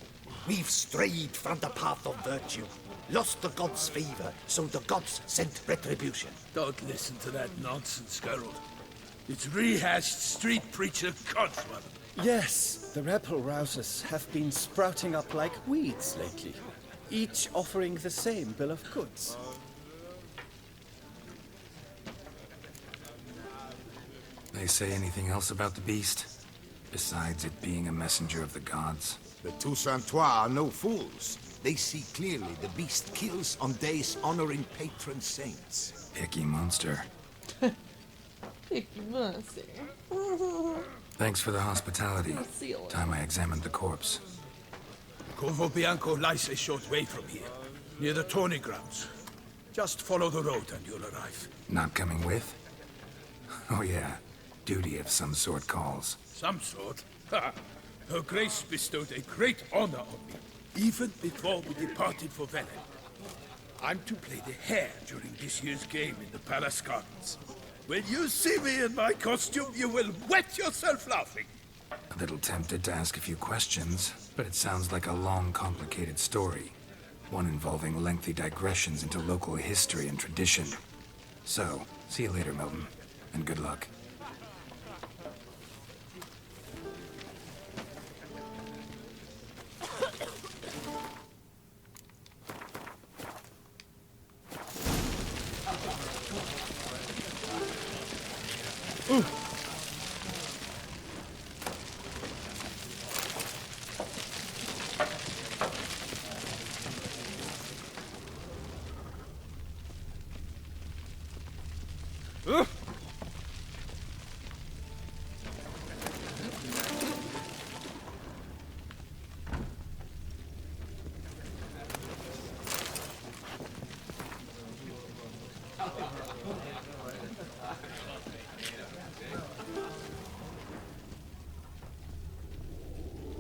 We've strayed from the path of virtue, lost the gods' favor, so the gods sent retribution. Don't listen to that nonsense, Geralt. It's rehashed street preacher codswallop. Yes, the rebel rousers have been sprouting up like weeds lately, each offering the same bill of goods. They say anything else about the beast? Besides it being a messenger of the gods? The Toussaintois are no fools. They see clearly the beast kills on days honoring patron saints. Icky monster. Icky monster. Thanks for the hospitality. See you later. Time I examined the corpse. Corvo Bianco lies a short way from here, near the tourney grounds. Just follow the road and you'll arrive. Not coming with? Oh yeah, duty of some sort calls. Some sort? Ha! Her Grace bestowed a great honor on me, even before we departed for Velen. I'm to play the hare during this year's game in the Palace Gardens. When you see me in my costume, you will wet yourself laughing. A little tempted to ask a few questions, but it sounds like a long, complicated story. One involving lengthy digressions into local history and tradition. So, see you later, Milton, and good luck.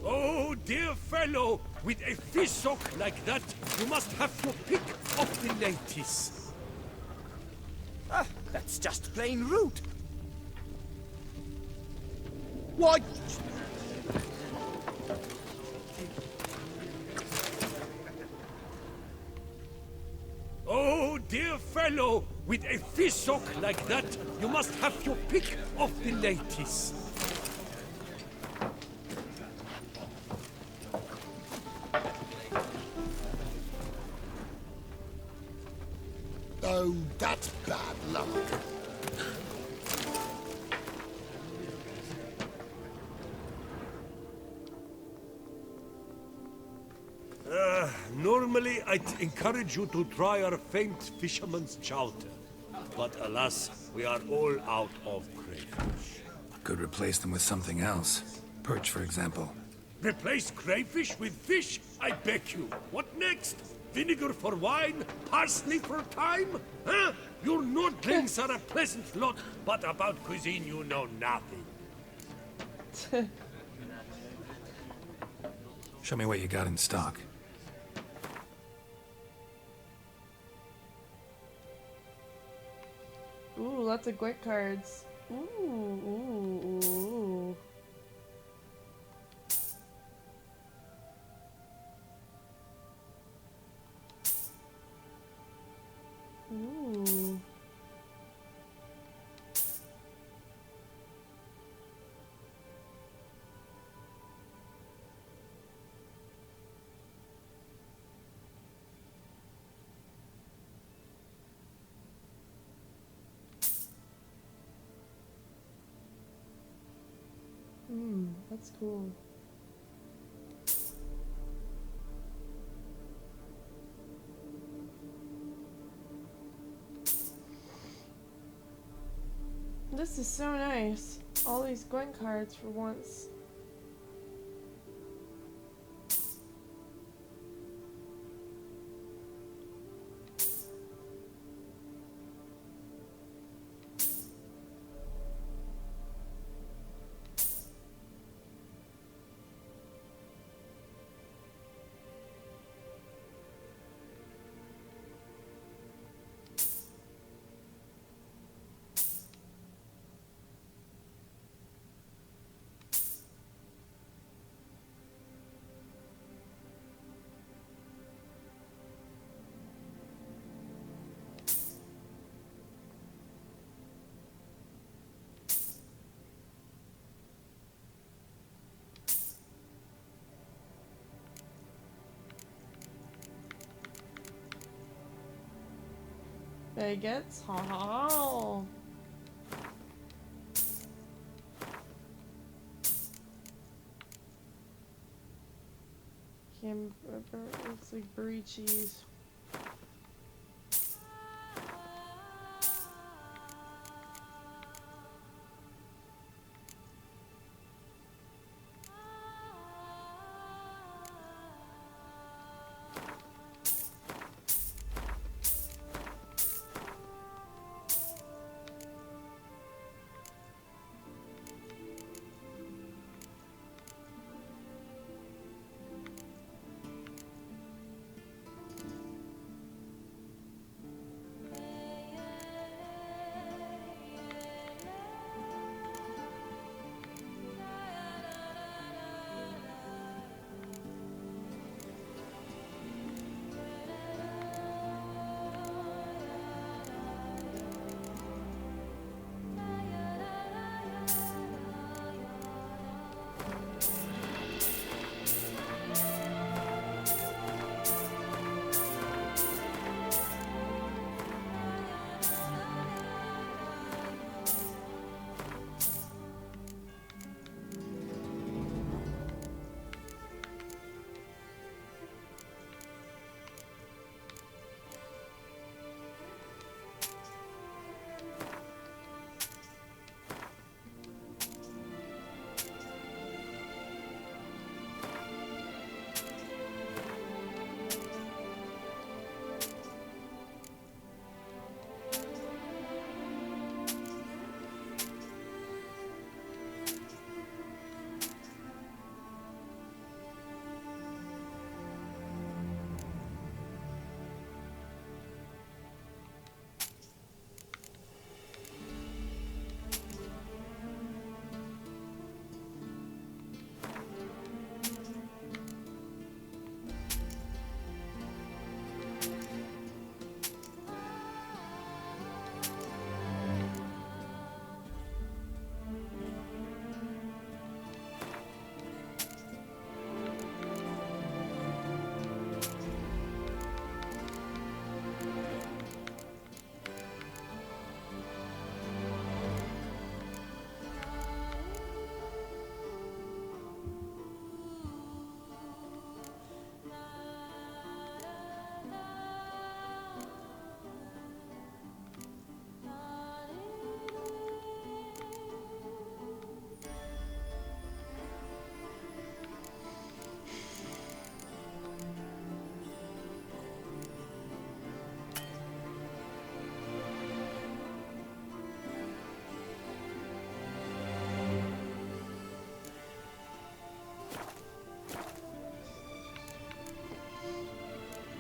Oh, dear fellow, with a fish hook like that, you must have your pick of the ladies. Ah, that's just plain rude. What? Oh, dear fellow, with a fish hook like that, you must have your pick of the ladies. Oh, that's bad luck. Normally, I'd encourage you to try our famed fisherman's chowder. But alas, we are all out of crayfish. Could replace them with something else. Perch, for example. Replace crayfish with fish? I beg you. What next? Vinegar for wine? Parsley for thyme? Huh? Your Nordlings are a pleasant lot, but about cuisine you know nothing. Show me what you got in stock. Ooh, lots of great cards. Ooh. Ooh. That's cool. this is so nice. All these Gwent cards for once. Baguettes? Ha ha ha. Looks like brie cheese.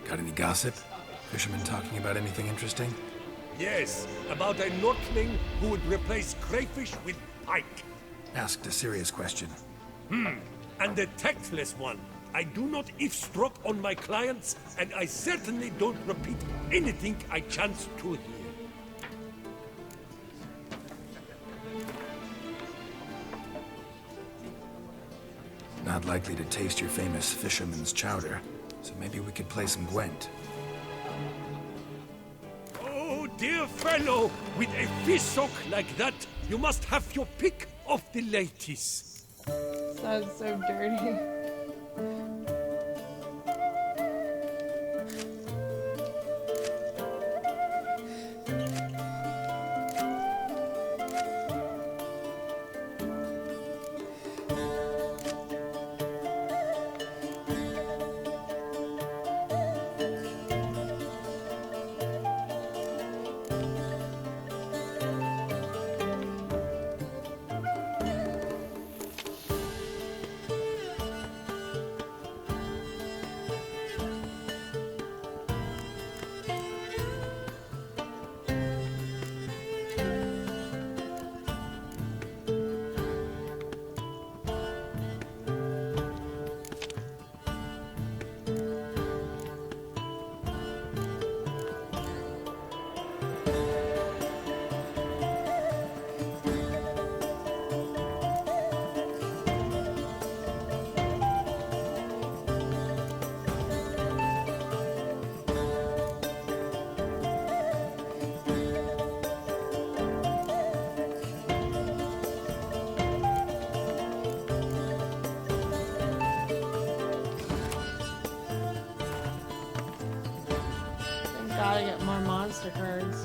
Got any gossip? Fishermen talking about anything interesting? Yes, about a Northling who would replace crayfish with pike. Asked a serious question. And a tactless one. I do not eavesdrop on my clients, and I certainly don't repeat anything I chance to hear. Not likely to taste your famous fisherman's chowder, so maybe we could play some Gwent. Oh, dear fellow, with a fish sock like that, you must have your pick of the ladies. Sounds so dirty. Gotta get more monster cards.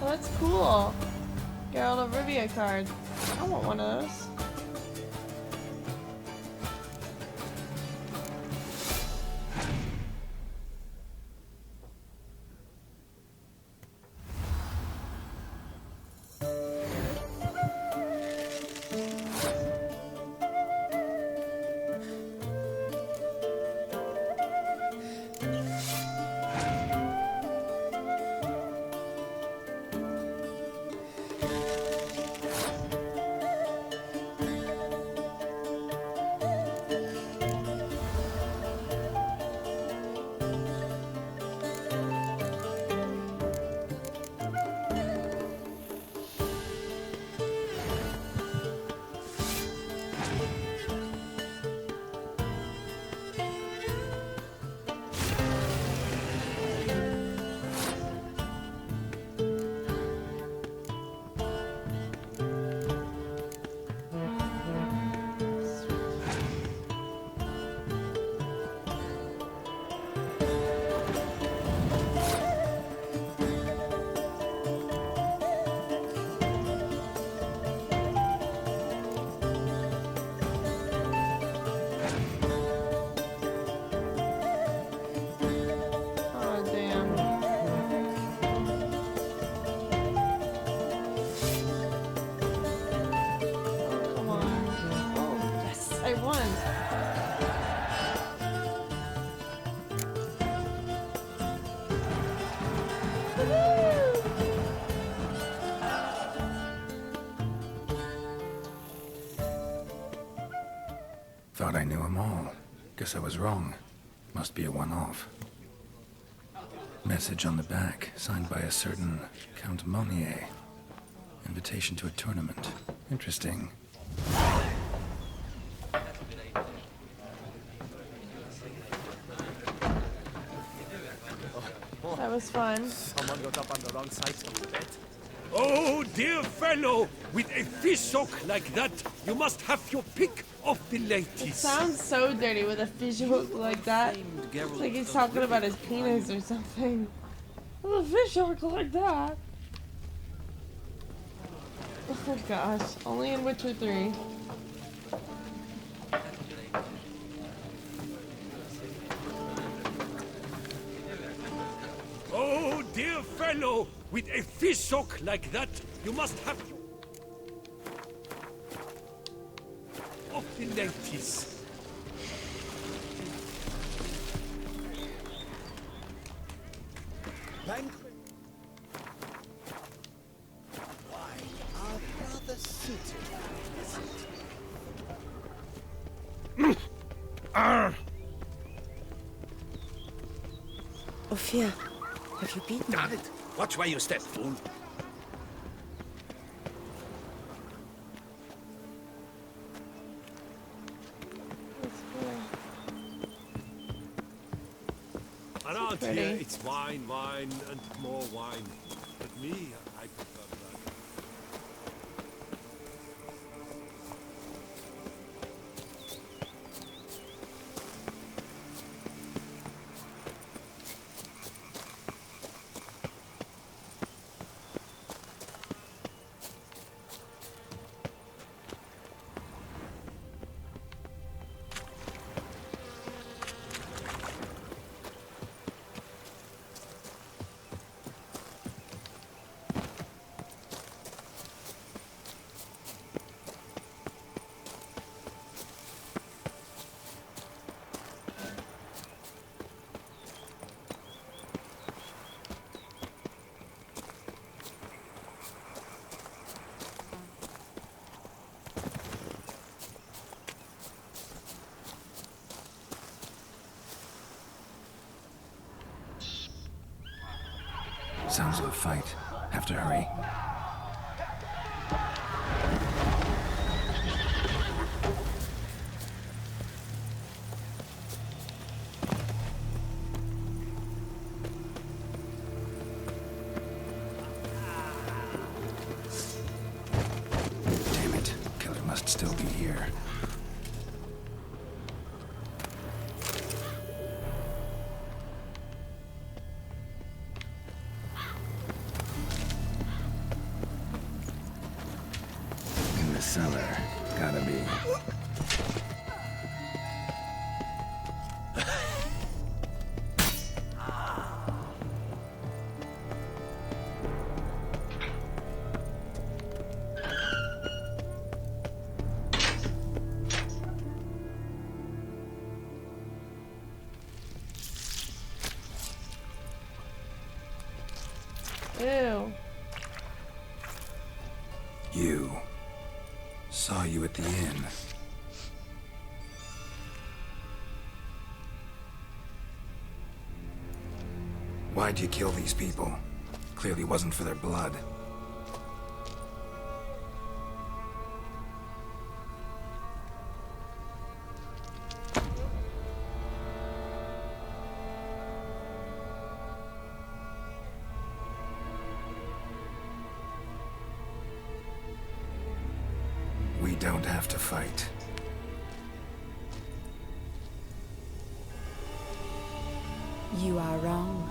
Oh, that's cool. Geralt of Rivia card. I want one of those. Thought I knew them all. Guess I was wrong. Must be a one-off. Message on the back, signed by a certain Count Monnier. Invitation to a tournament. Interesting. That was fun. Someone got up on the wrong side of the bed. Oh, dear fellow! With a fish sock like that, you must have your pick of the It ladies. sounds so dirty with a fish hook like that. It's like he's talking about his penis or something. With a fish hook like that. Oh gosh, only in Witcher 3. Oh, dear fellow, with a fish hook like that, you must have of the ladies. Banquet. Why, our brother suited, is it? Ophir, have you beaten Damn it! Watch where you step, fool. Around pretty. here, it's wine, wine, and more wine. But me, I prefer blood. Sounds of a fight. Have to hurry. Damn it. Killer must still be here. Cellar. Gotta be. Ew. You. Saw you at the inn. Why'd you kill these people? Clearly wasn't for their blood. We don't have to fight. You are wrong.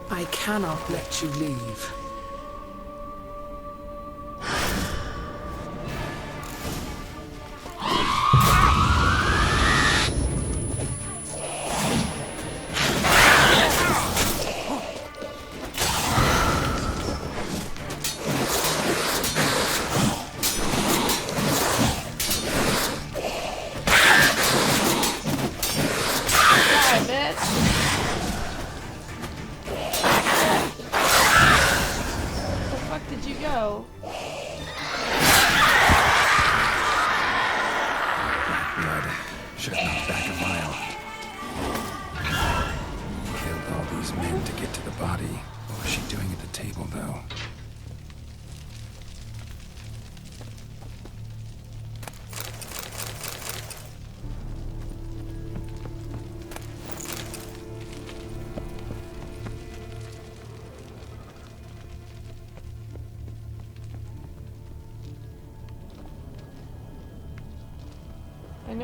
I cannot let you leave.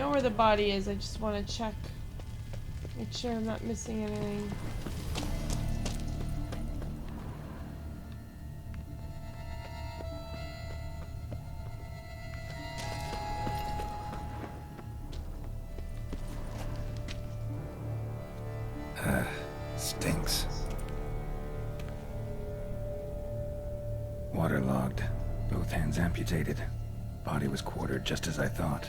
know where the body is. I just want to check. Make sure I'm not missing anything. Stinks. Waterlogged. Both hands amputated. Body was quartered just as I thought.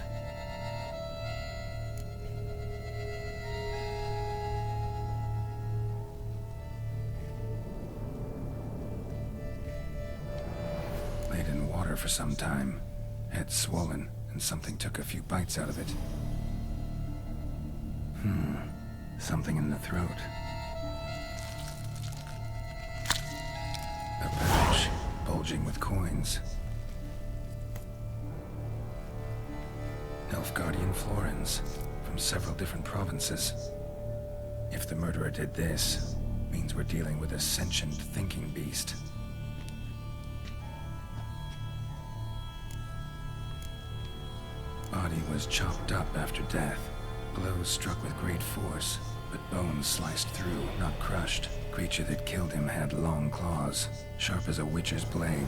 Laid in water for some time. Head swollen, and something took a few bites out of it. Something in the throat. A pouch, bulging with coins. Elfguardian florins, from several different provinces. If the murderer did this, means we're dealing with a sentient thinking beast. Body was chopped up after death. Blows struck with great force, but bones sliced through, not crushed. Creature that killed him had long claws, sharp as a witcher's blade.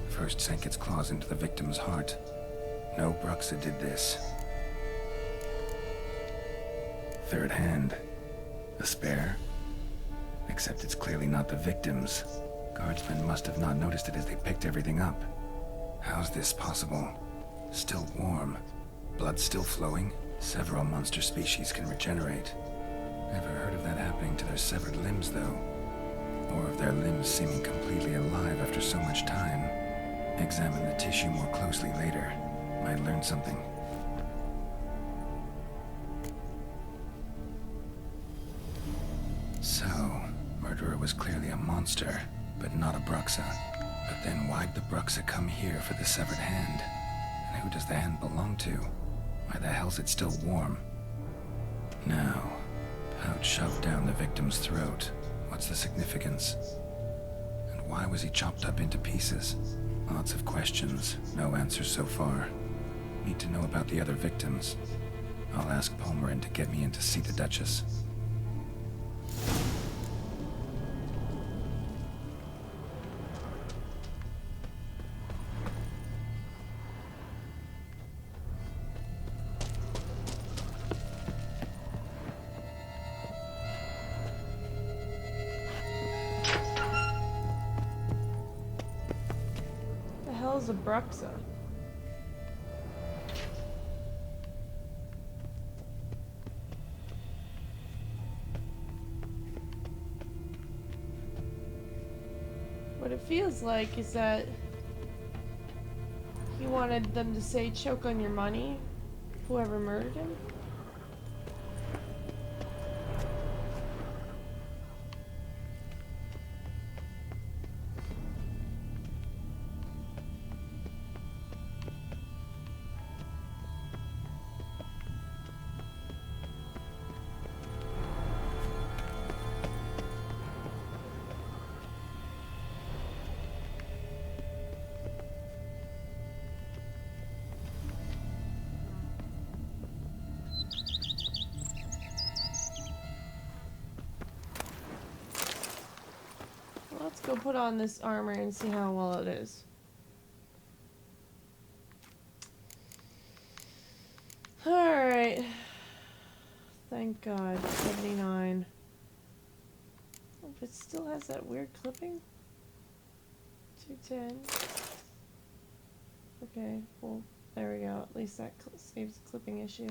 First sank its claws into the victim's heart. No Bruxa did this. Third hand. A spare? Except it's clearly not the victim's. Guardsmen must have not noticed it as they picked everything up. How's this possible? Still warm. Blood still flowing? Several monster species can regenerate. Never heard of that happening to their severed limbs, though. Or of their limbs seeming completely alive after so much time. Examine the tissue more closely later. Might learn something. So, murderer was clearly a monster, but not a Bruxa. But then why'd the Bruxa come here for the severed hand? And who does the hand belong to? Why the hell's it still warm? Now, pouch shoved down the victim's throat. What's the significance? And why was he chopped up into pieces? Lots of questions, no answers so far. Need to know about the other victims. I'll ask Palmerin to get me in to see the Duchess. A Bruxa. What it feels like is that he wanted them to say choke on your money, whoever murdered him. Let's go put on this armor and see how well it is. Alright. Thank God. 79. Oh, but it still has that weird clipping. 210. Okay, well, there we go. At least that saves the clipping issue.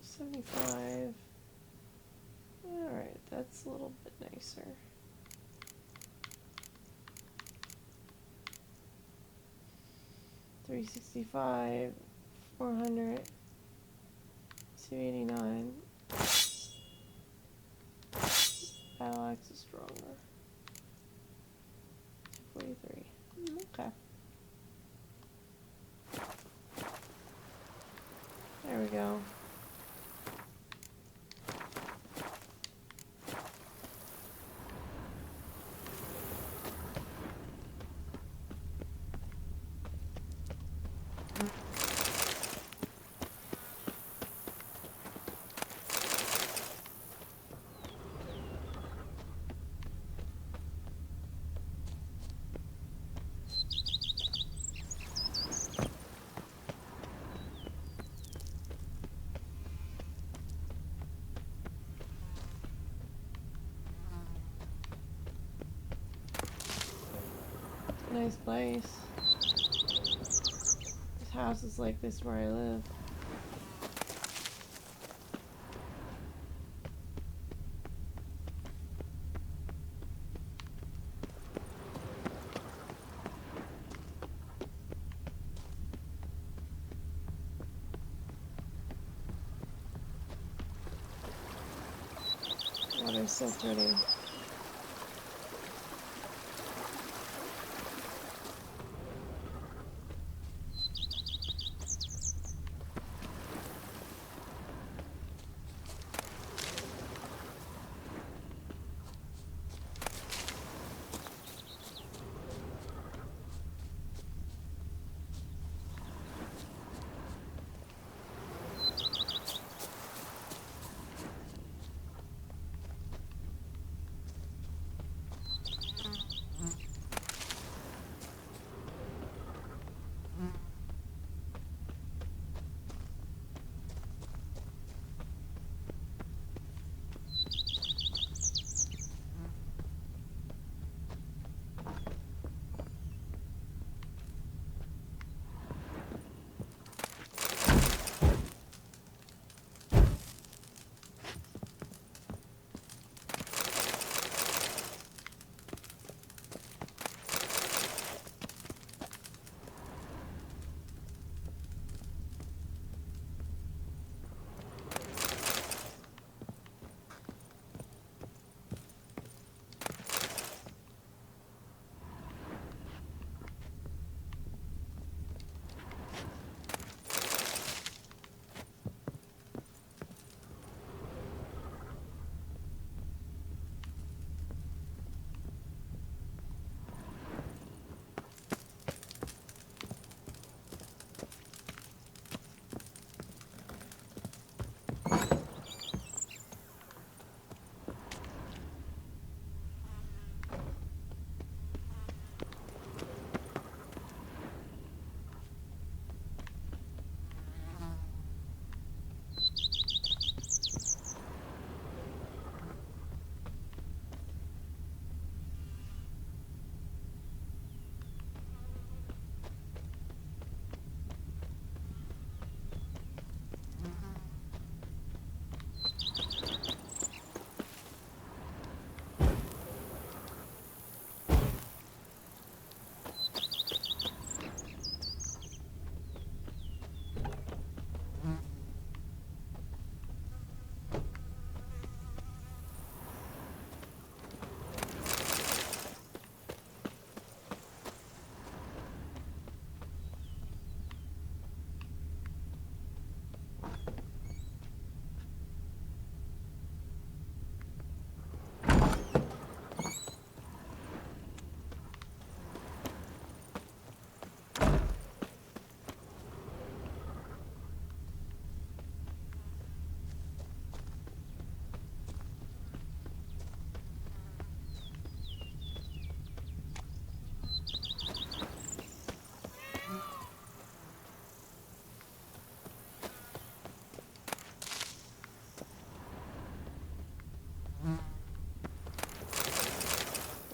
75. Alright, that's a little bit nicer. $365, 400, 289. Battle axe is stronger. 243. Okay. There we go. nice place. This house is like this where I live. Water's so pretty.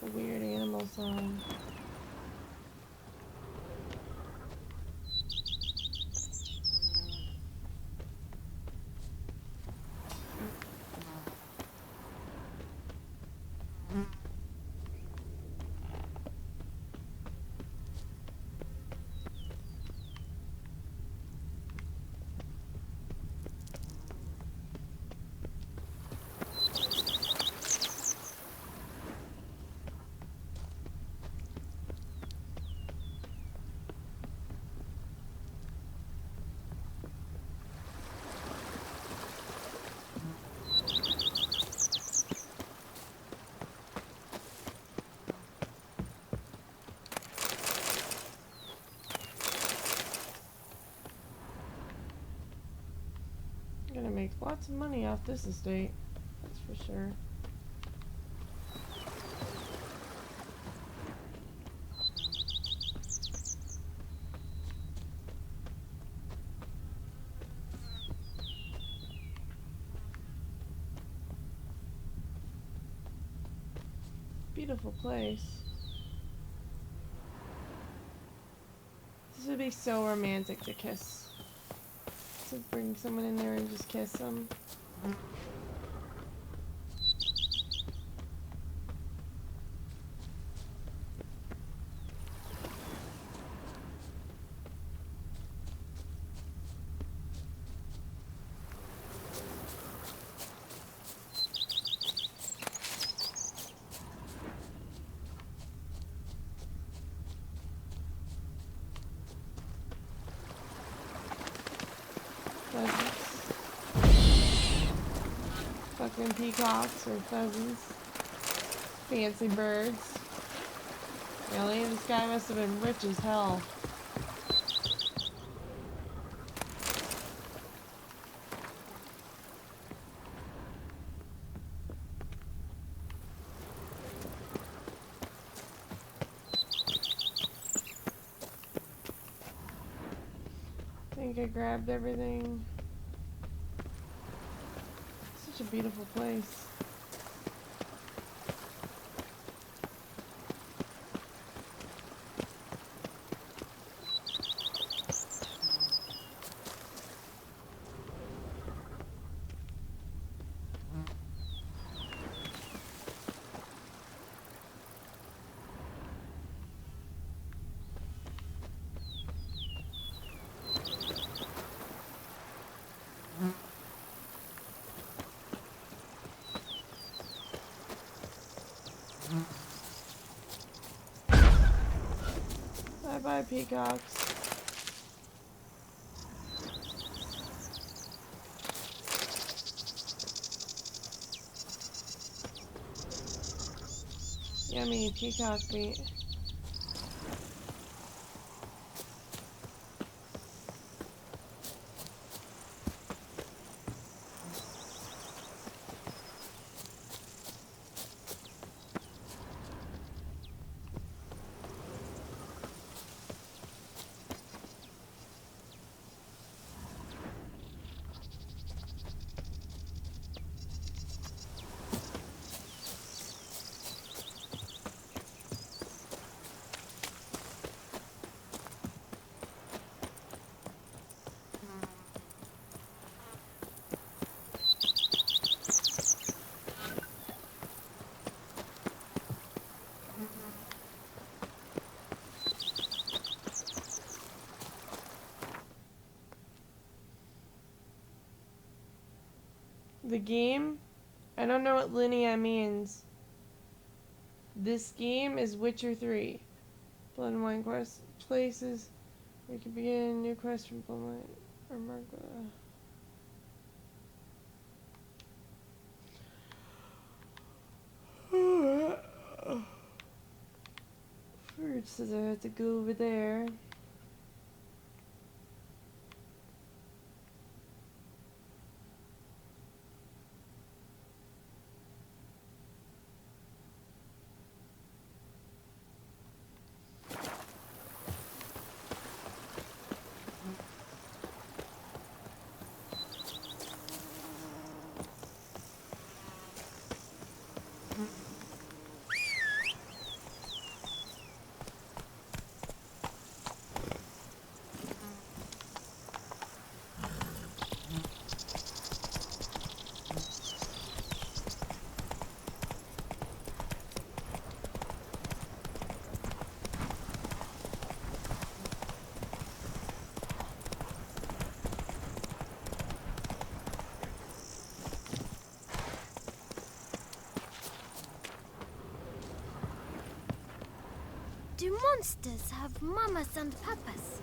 A weird animal sound. Gonna make lots of money off this estate, that's for sure. Beautiful place. be so romantic to kiss. To bring someone in there and just kiss them. Fucking peacocks or pheasants. Fancy birds. Really? This guy must have been rich as hell. I think I grabbed everything. Such a beautiful place. Bye-bye, peacocks. Yummy peacock meat. The game? I don't know what linea means. This game is Witcher 3. Blood and Wine quest places. We can begin a new quest from Blood and Wine or Margla. Fruit says I have to go over there. Do monsters have mamas and papas?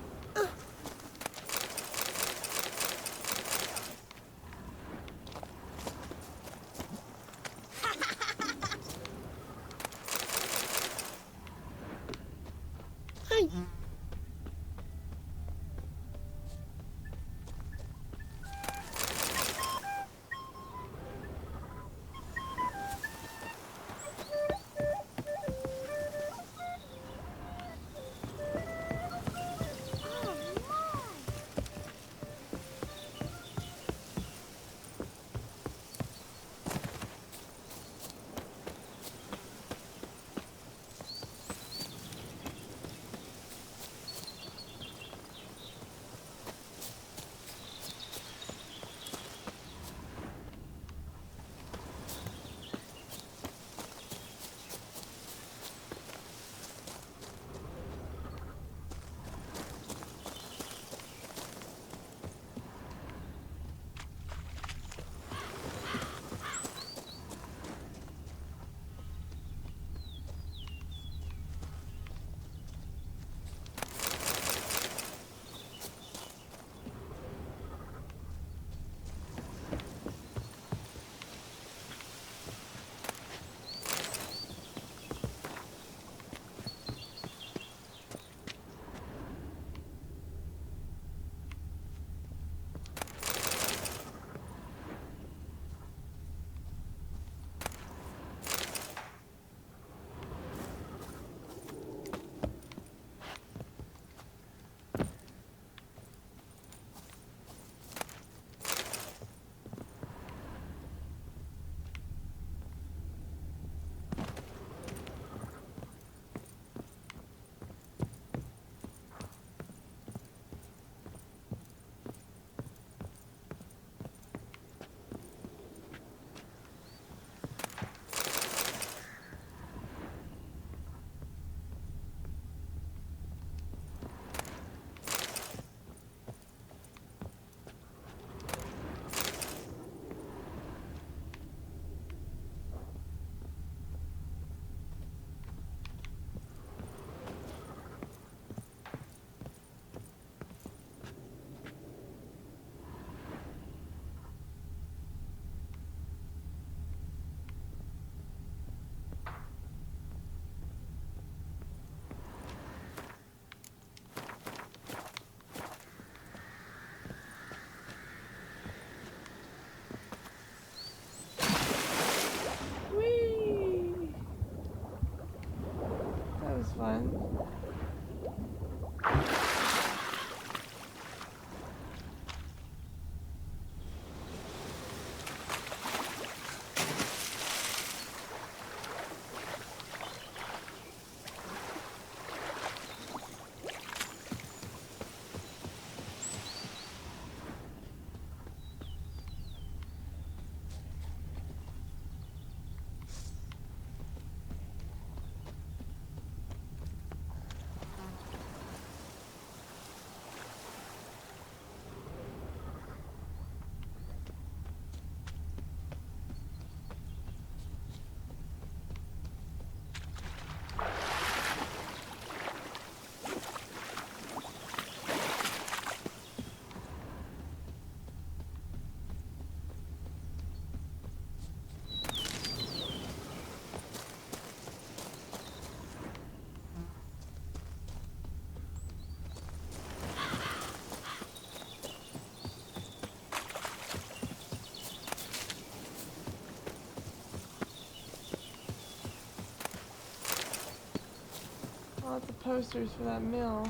posters for that mill.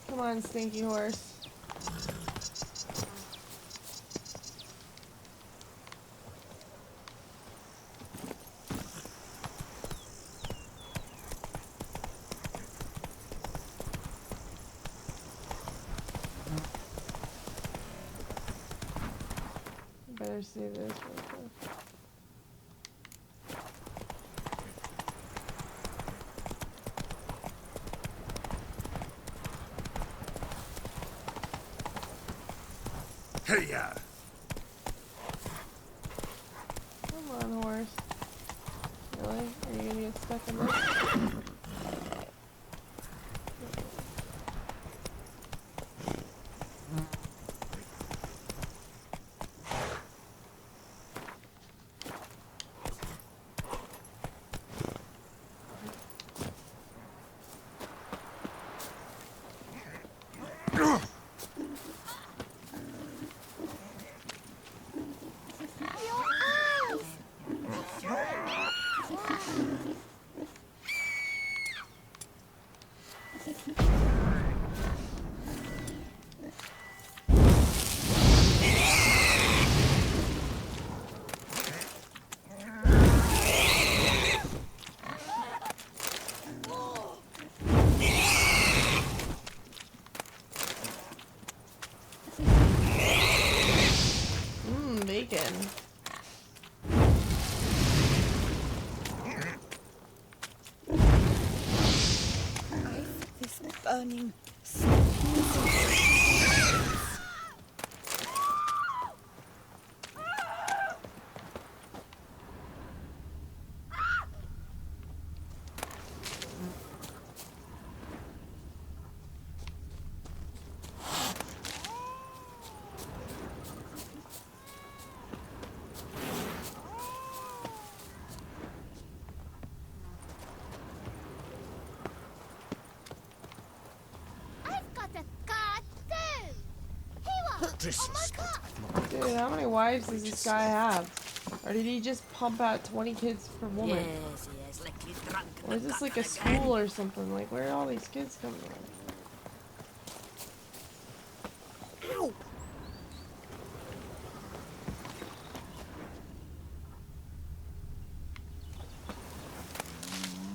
Come on, stinky horse. Better see this real quick. Hey, yeah. Come on, horse. Really? Are you gonna get stuck in this? Bacon. This burning. Dude, how many wives does this guy have? Or did he just pump out 20 kids per woman? Yes, yes, like he's drunk. Or is this like a school or something? Like, where are all these kids coming from? Ow!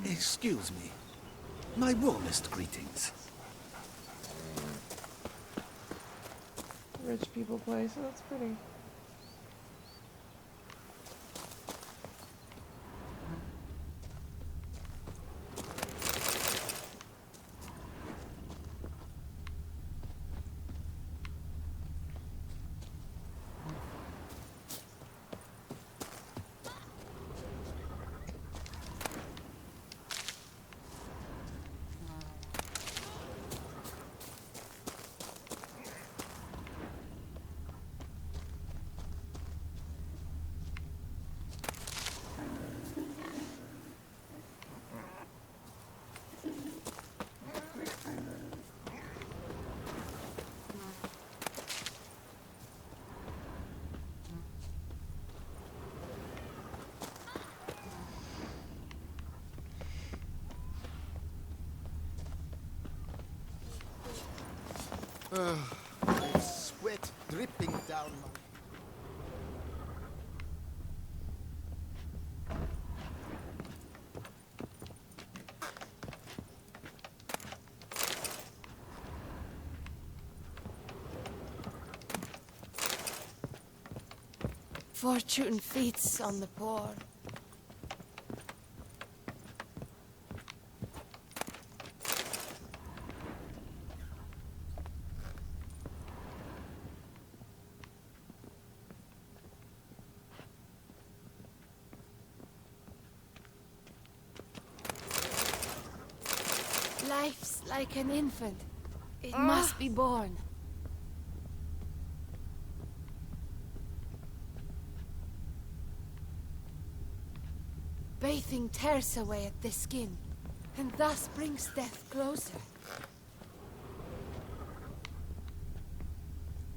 Excuse me. My warmest greetings. Rich people place, so that's pretty. There's sweat dripping down my... Fortune feeds on the poor. Life's like an infant. It must be born. Bathing tears away at the skin, and thus brings death closer.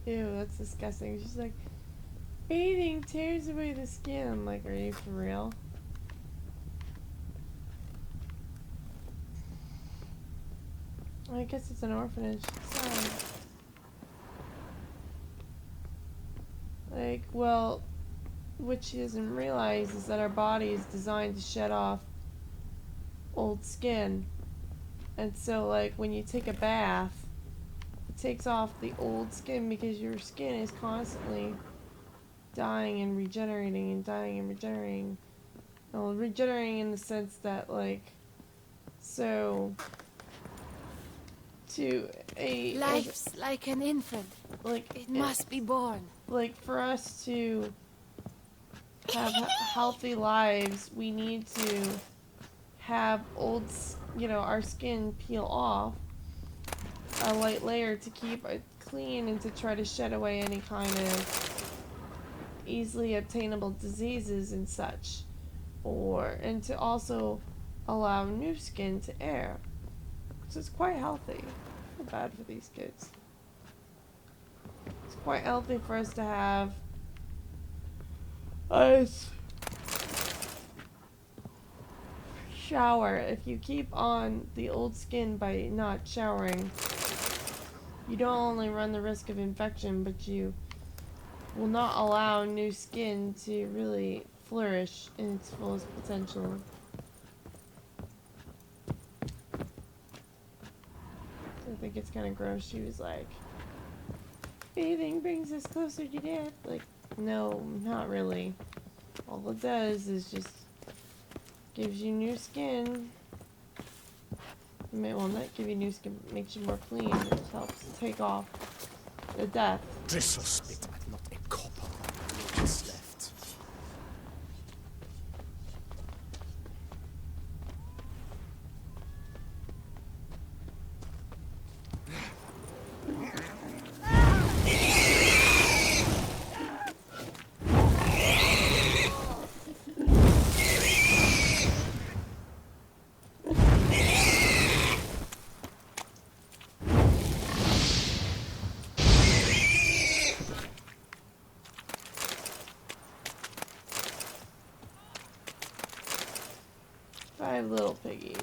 Ew, that's disgusting. She's like, bathing tears away the skin. I'm like, are you for real? I guess it's an orphanage. Sad. Like, well, what she doesn't realize is that our body is designed to shed off old skin. And so, like, when you take a bath, it takes off the old skin because your skin is constantly dying and regenerating and dying and regenerating. Well, regenerating in the sense that, like, so... to a... Life's like an infant. Like, it must be born. Like, for us to have healthy lives, we need to have our skin peel off a light layer to keep it clean and to try to shed away any kind of easily obtainable diseases and such, and to also allow new skin to air. So it's quite healthy. I feel bad for these kids. It's quite healthy for us to have us shower. If you keep on the old skin by not showering, you don't only run the risk of infection, but you will not allow new skin to really flourish in its fullest potential. I think it's kind of gross. She was like, bathing brings us closer to death. Like, no, not really. All it does is just gives you new skin. Well, not give you new skin, makes you more clean. It helps take off the death. Drizzle spit at not a copper just left. Five little piggies.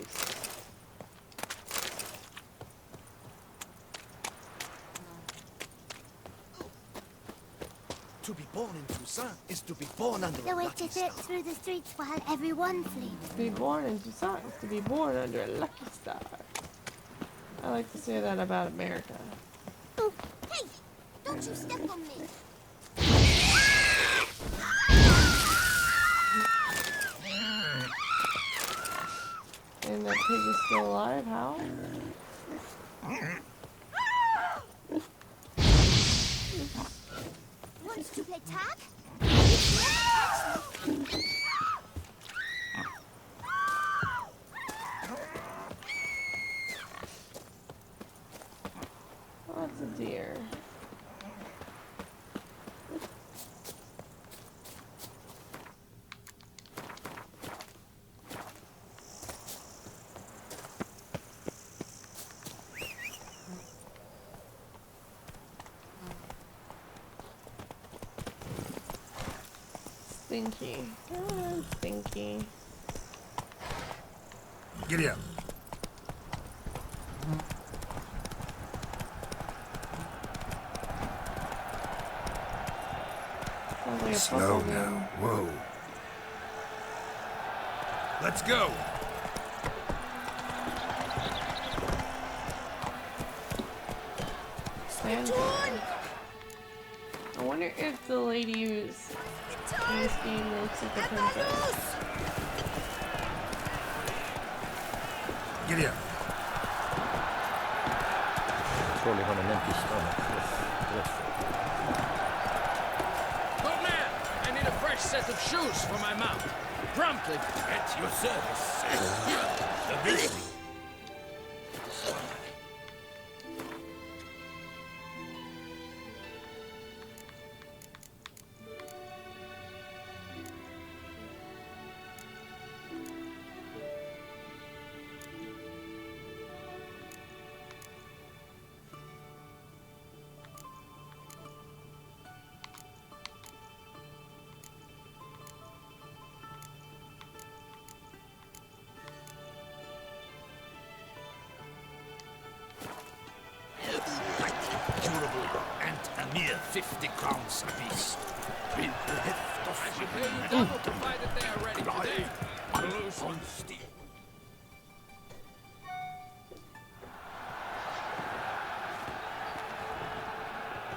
To be born in Toussaint is to be born under The a way lucky to star. fit through the streets while everyone sleeps. To be born in Toussaint is to be born under a lucky star. I like to say that about America. Oh, hey! Don't you step on me! And that pig is still alive? How? Wants to play tag? Oh, it's a deer. Stinky. Oh, stinky. Giddy up. Sounds like a Slow football now. game. Whoa. Let's go. Stand. I wonder if the lady who's in this game looks like a princess. Giddy up. Crawling on an empty stomach. Good man! I need a fresh set of shoes for my mount. Promptly. At your service. The beast. Durable and a mere 50 crowns apiece. With the heft of I should pay you double provided they are ready today. blows on steel.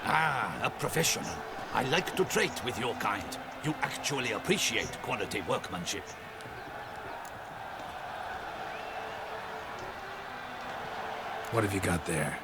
Ah, a professional. I like to trade with your kind. You actually appreciate quality workmanship. What have you got there?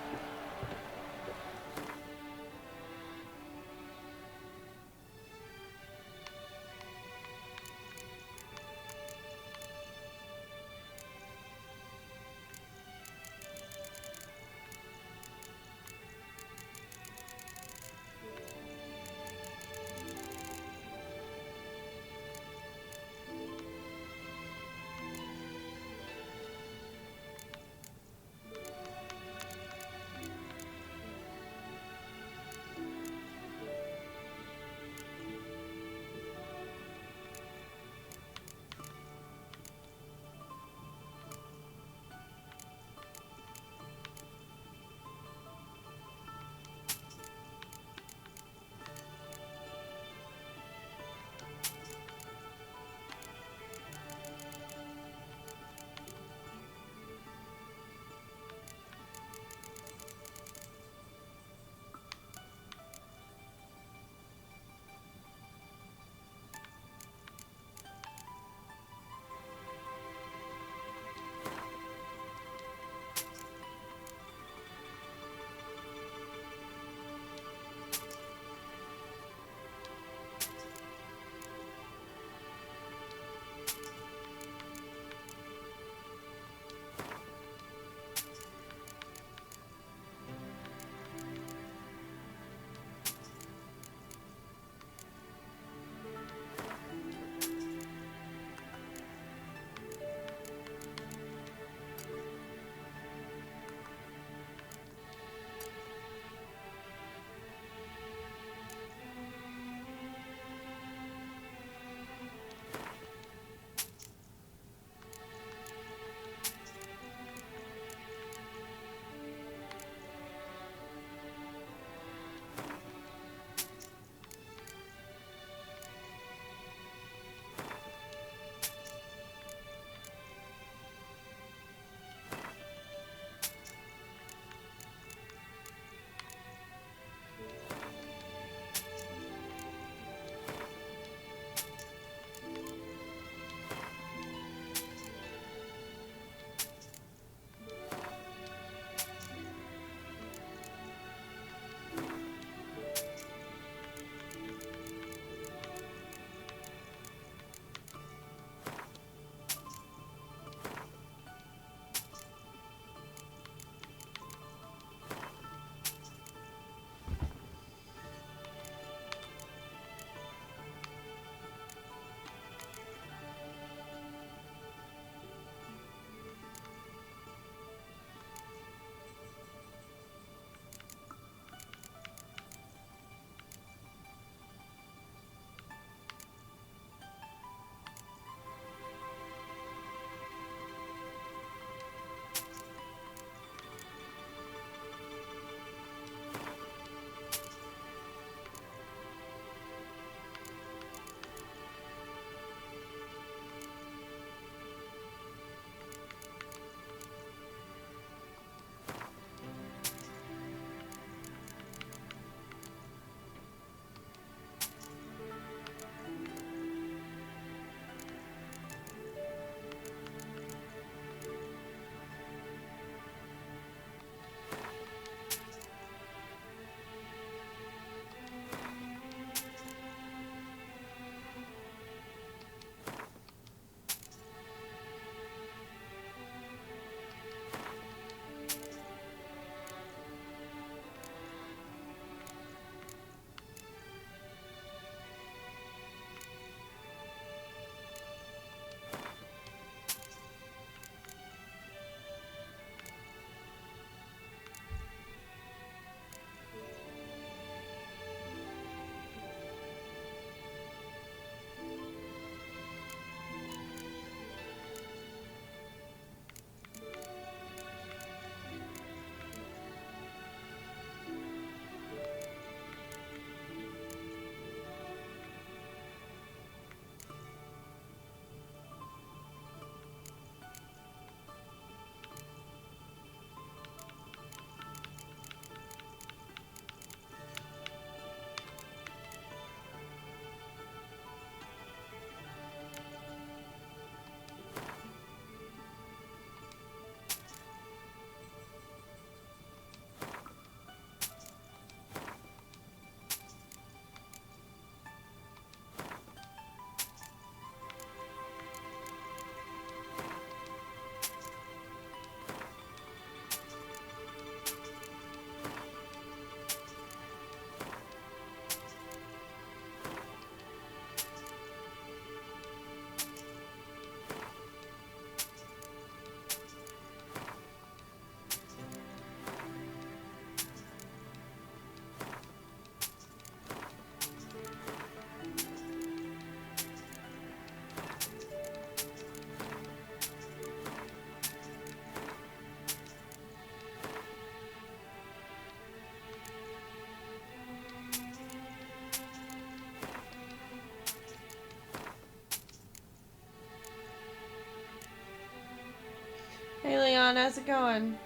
John. How's it going?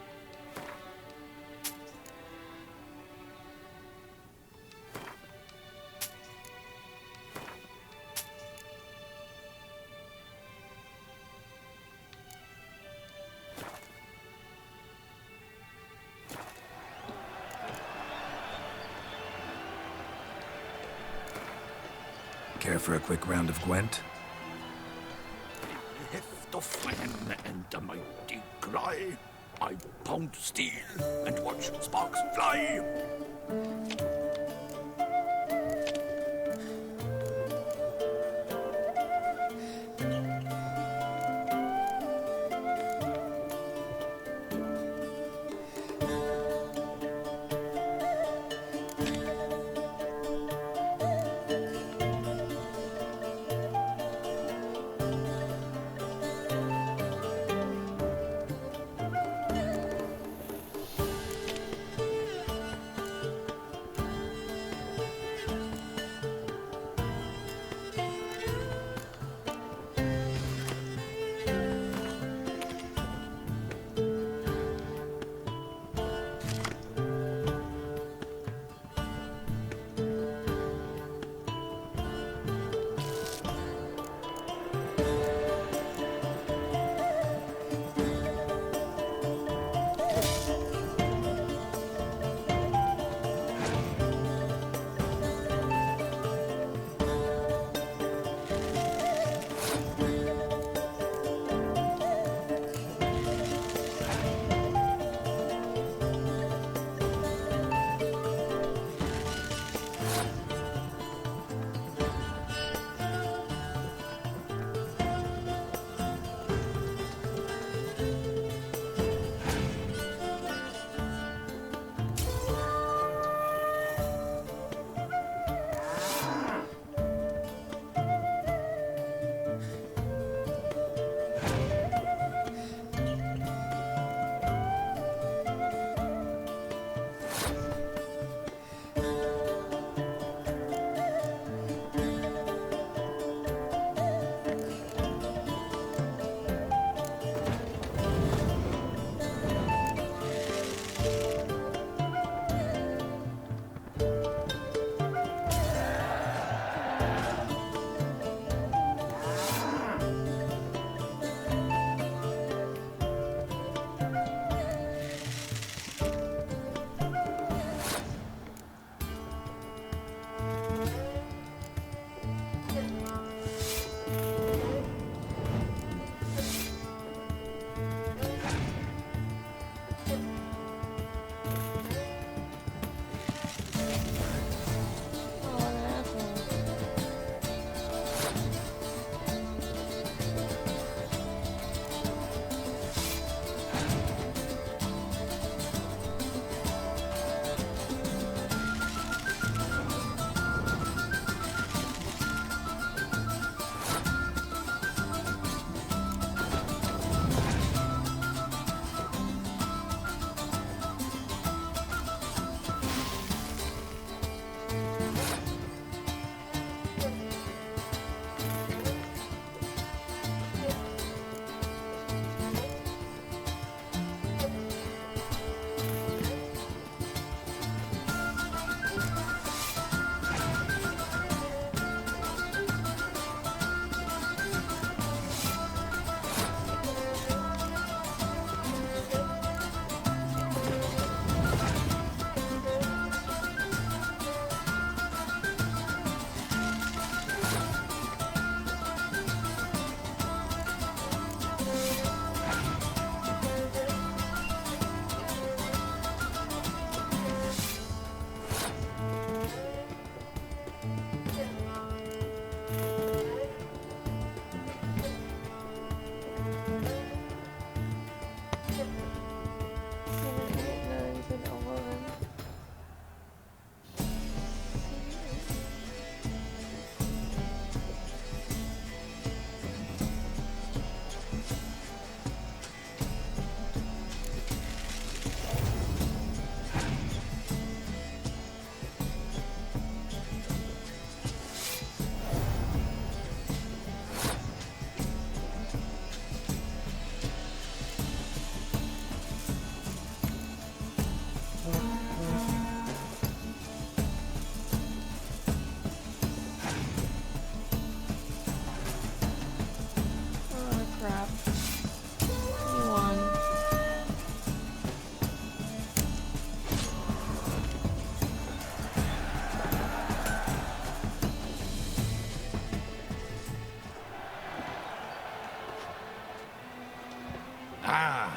Care for a quick round of Gwent? Heft of flame and a mighty cry. I pound steel and watch sparks fly.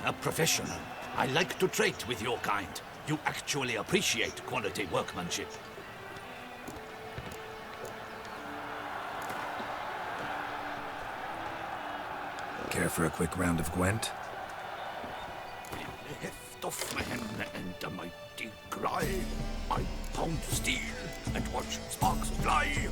a professional. I like to trade with your kind. You actually appreciate quality workmanship. Care for a quick round of Gwent? The heft of man and a mighty cry. I pound steel and watch sparks fly.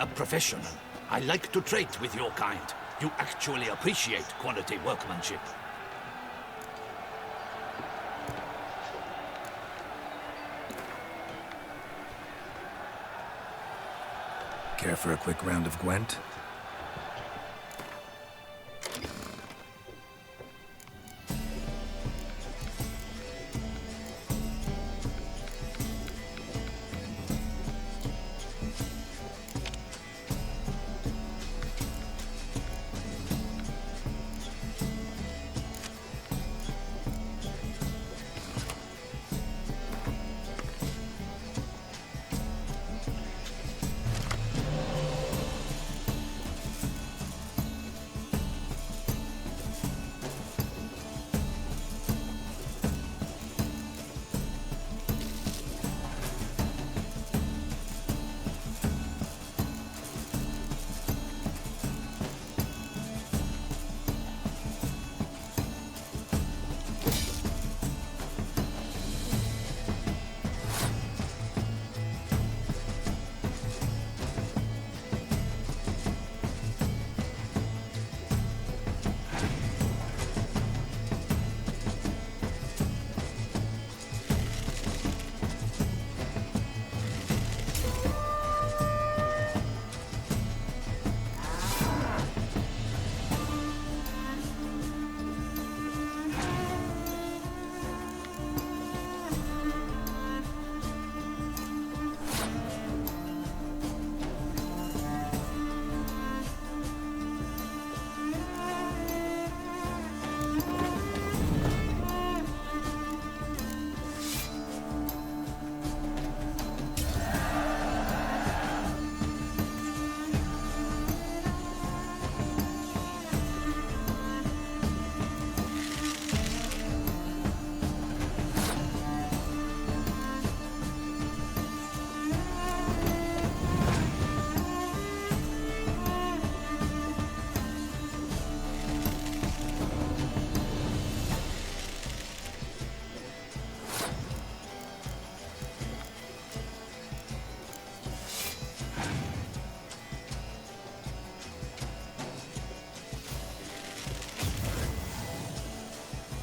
A professional. I like to trade with your kind. You actually appreciate quality workmanship. Care for a quick round of Gwent?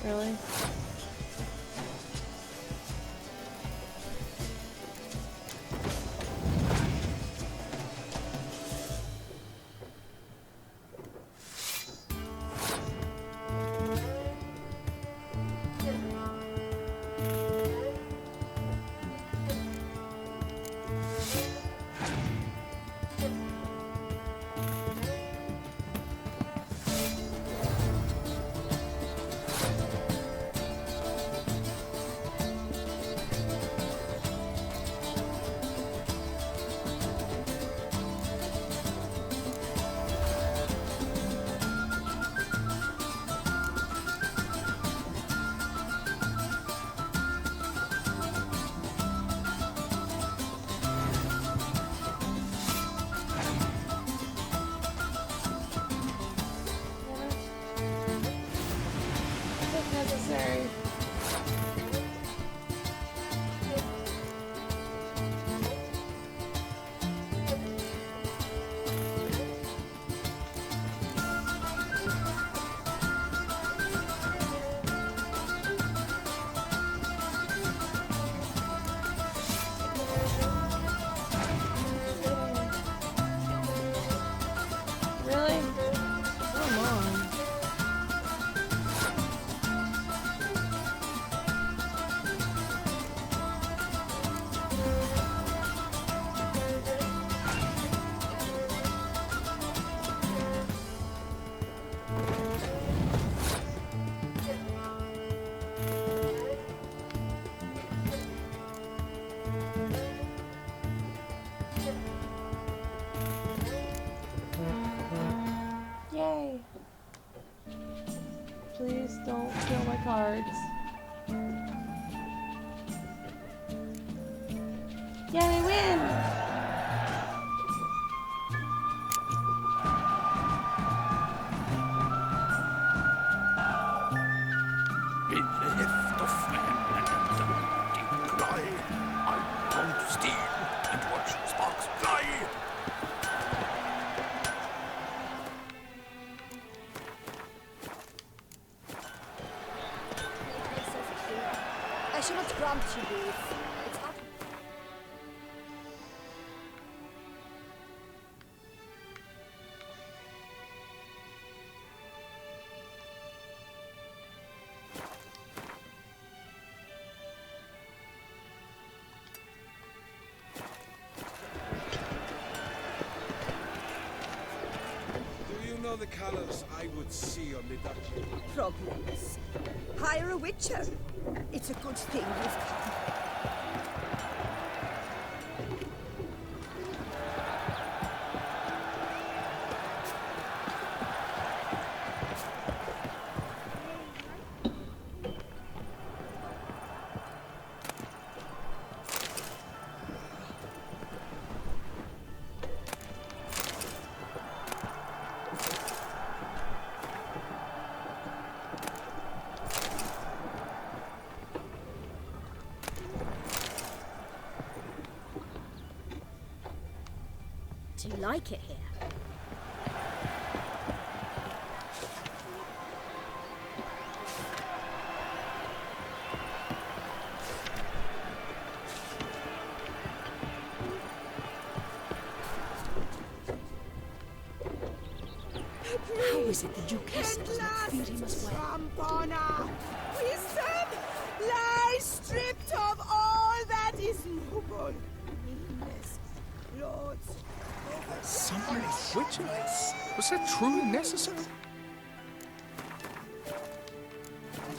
Really? Necessary. Really? Come on. Yay. Please don't kill my cards. Yay, we win! In the heft of man and the hunting cry, I pound steel and watch sparks fly. I should not grant you this. It's out. Do you know the colors I would see on the duchy? Problems. Hire a witcher. It's a good thing you've come. Do you like it here? How is it the Duchess does not fear him as well? Trampona! Wisdom lies stripped of all that is noble. Meanness, lords. So many witches? Was that truly necessary?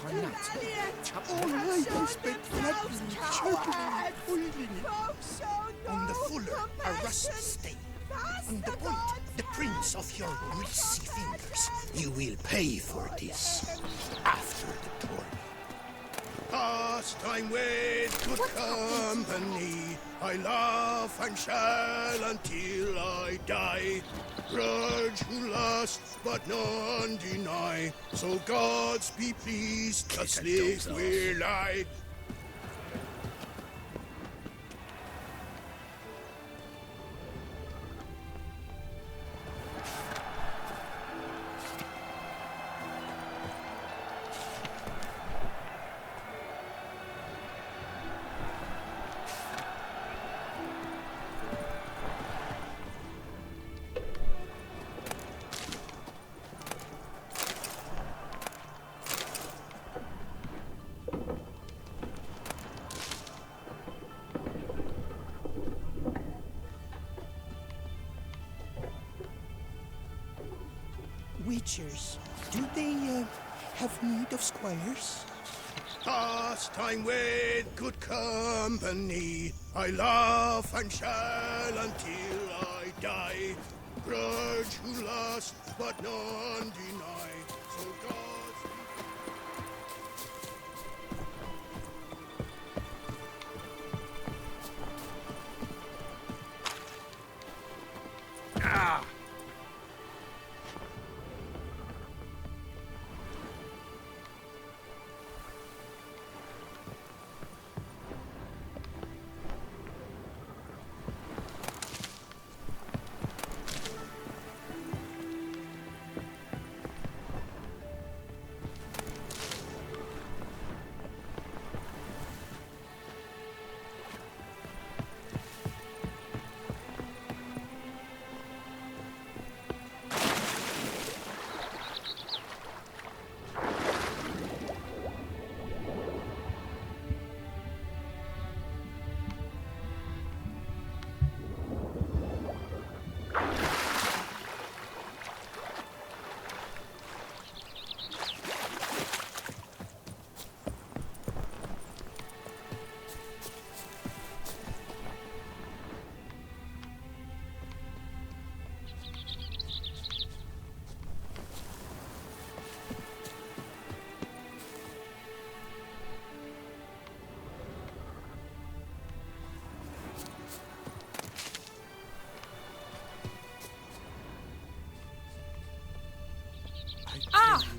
All night I spent flapping, chirping, and boiling it. On the fuller, a rusty stain. On the point, the prints of your greasy fingers. You will pay for this after the tourney. Pastime with good company. I laugh and shall until I die. Grudge who lust, but none deny. So gods be pleased, thus live will I. Witchers, do they have need of squires? Pass time with good company. I laugh and shall until I die. Grudge who last, but none deny. So God's... Ah!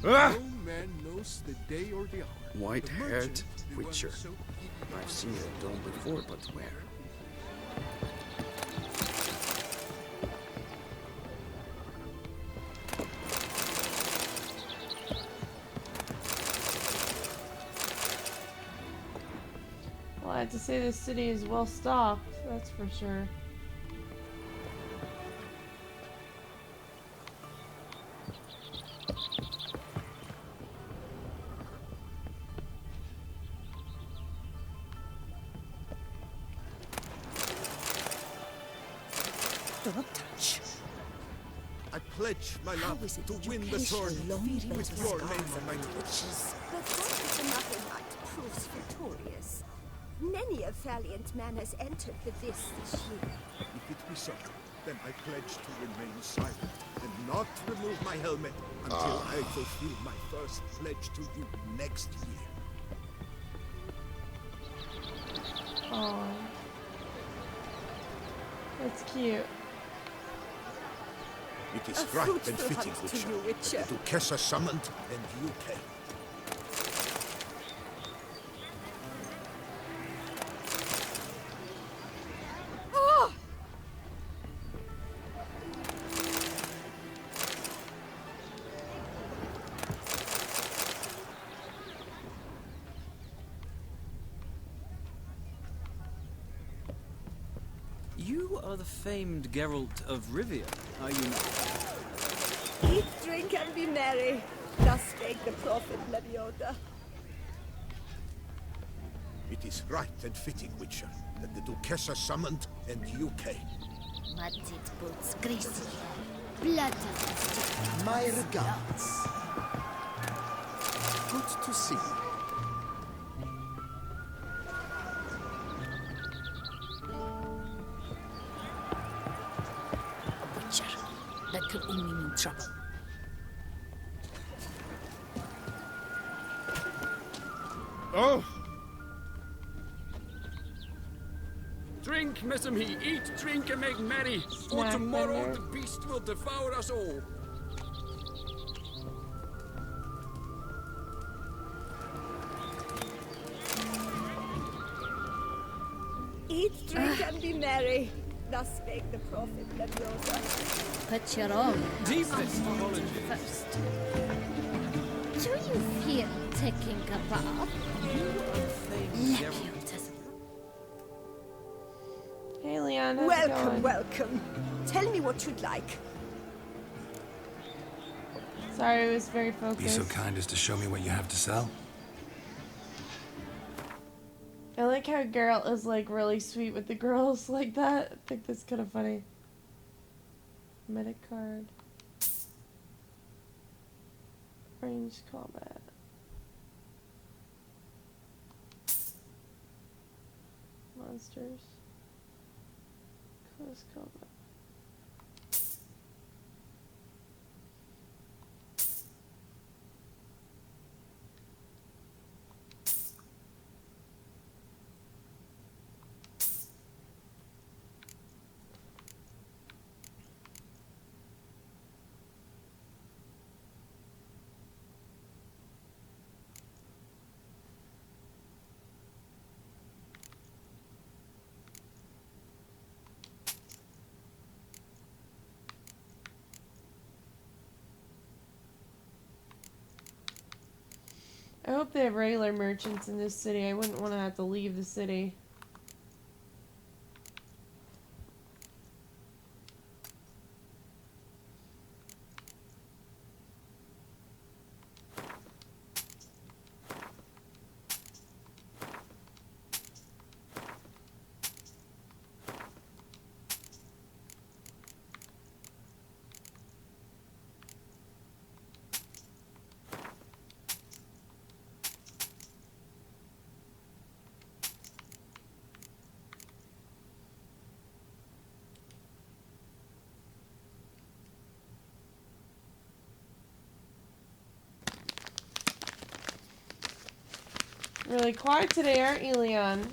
No man knows the day or the hour. White-haired Witcher. I've seen a dome before, but where? Well, I have to say this city is well stocked, that's for sure. Don't touch. I pledge my love to win the sword with your name on my lips. But what if another knight proves victorious? Many a valiant man has entered the this year. If it be so, then I pledge to remain silent and not remove my helmet until I fulfill my first pledge to you next year. Oh, that's cute. It is A right and fruitful fitting, hunt to you, Witcher. Witcher. The Duchessa summoned, and you came. Oh! You are the famed Geralt of Rivia, are you not? Eat, drink, and be merry. Thus spake the prophet Leviosa. It is right and fitting, Witcher, that the Duchessa summoned, and you came. Mutted boots, greasy hair, bloody. My regards. Good to see you. Witcher. That could only mean trouble. Oh! Drink, Messamhe, eat, drink, and make merry, or Snack tomorrow dinner. the beast will devour us all. Eat, drink, and be merry. Thus spake the prophet Leviosa. Put your own Deepest apology. first. Do you feel taking a bath? Nepotism. Hey Leon, how's it Welcome, going? welcome. Tell me what you'd like. Sorry, I was very focused. Be so kind as to show me what you have to sell. I like how Geralt is like really sweet with the girls like that. I think that's kind of funny. Medic card. Range combat. Monsters. Close combat. I hope they have regular merchants in this city. I wouldn't want to have to leave the city. Really quiet today, aren't you, Leon?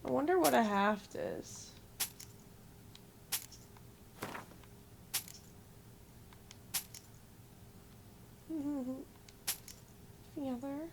I wonder what a haft is. Feather.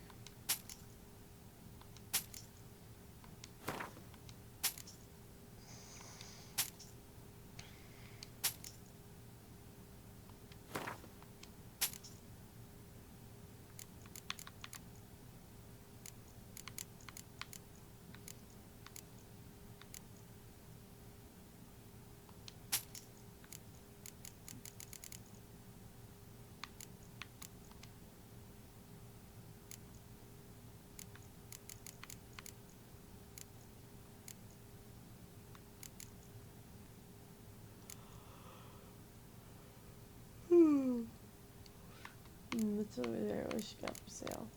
What's over there? What she got for sale?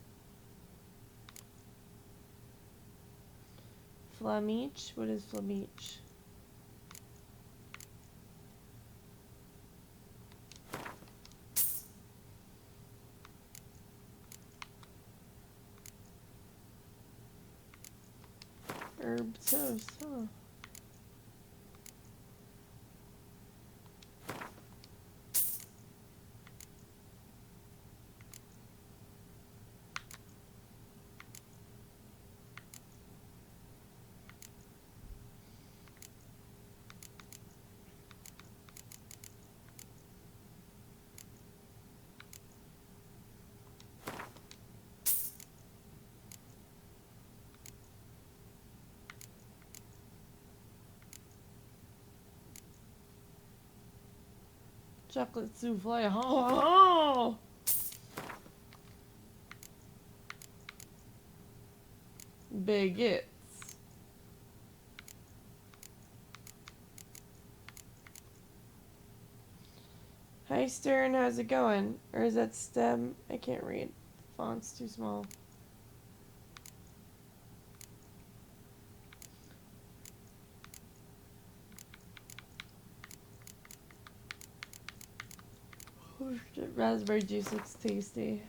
Flamiche? What is Flamiche? Herb toast, huh? Chocolate souffle. Oh! Baguettes. Hi Stern, how's it going? Or is that stem? I can't read. Font's too small. Oh shit, raspberry juice looks tasty.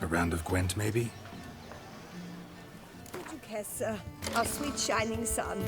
A round of Gwent, maybe? Duchessa, our sweet shining sun.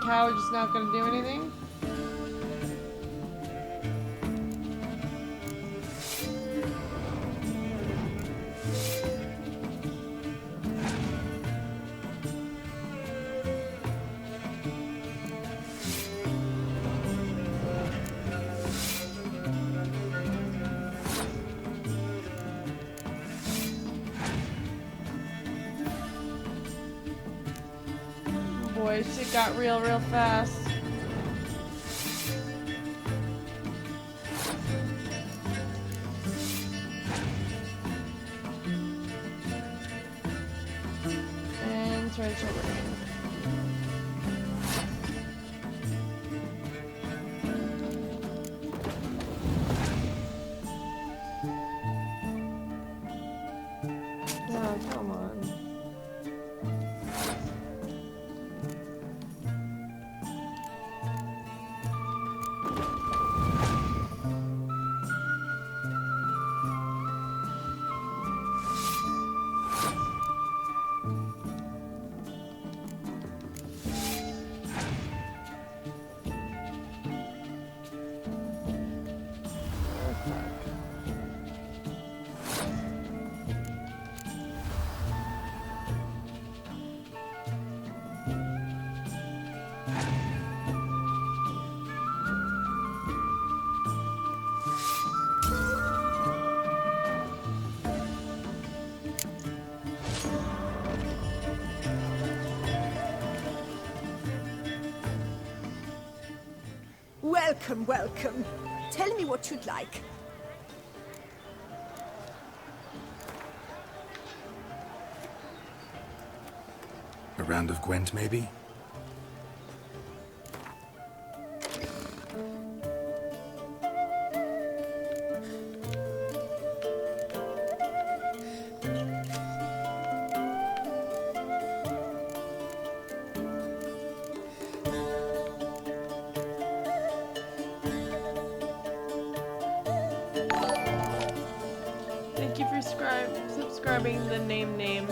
Cow just not gonna do anything? Boy, shit got real fast. And try to check it. Oh, come on. Welcome, welcome. Tell me what you'd like. A round of Gwent, maybe? Thank you for subscribing the name.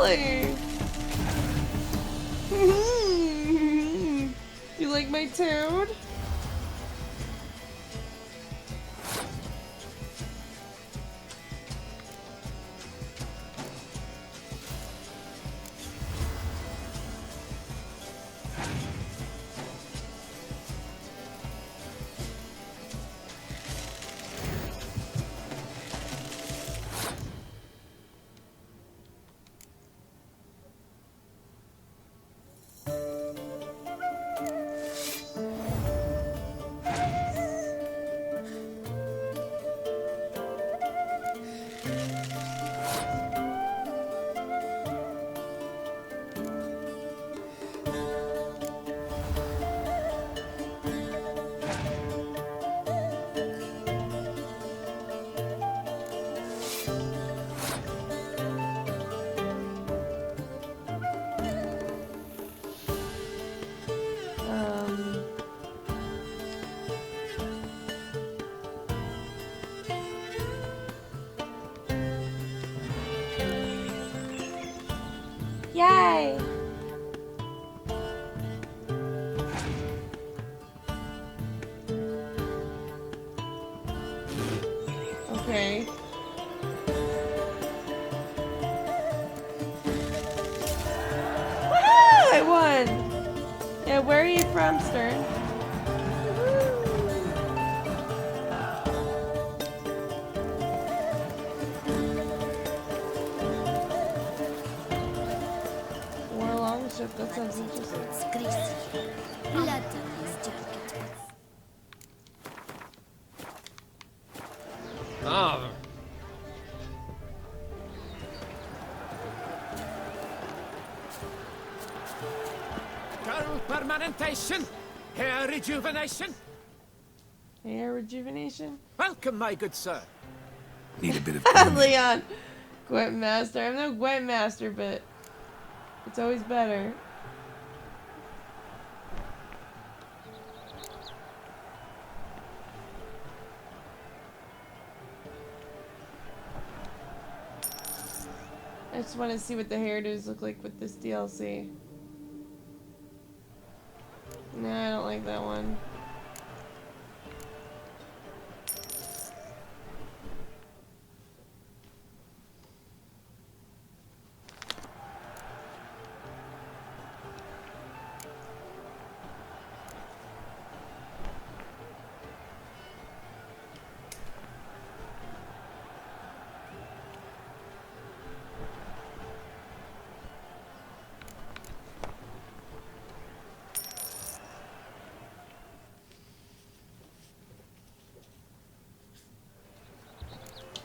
Really? You like my toad? Yay! Okay. Woohoo! I won! Yeah, where are you from, Stern? War longship, that sounds interesting. It's greasy. Blood on his jacket. Ah. Girl permanentation, hair rejuvenation. Hair rejuvenation? Welcome, my good sir. Need a bit of Leon, Gwent Master. I'm no Gwent Master, but it's always better. I just want to see what the hairdos look like with this DLC. Nah, I don't like that one.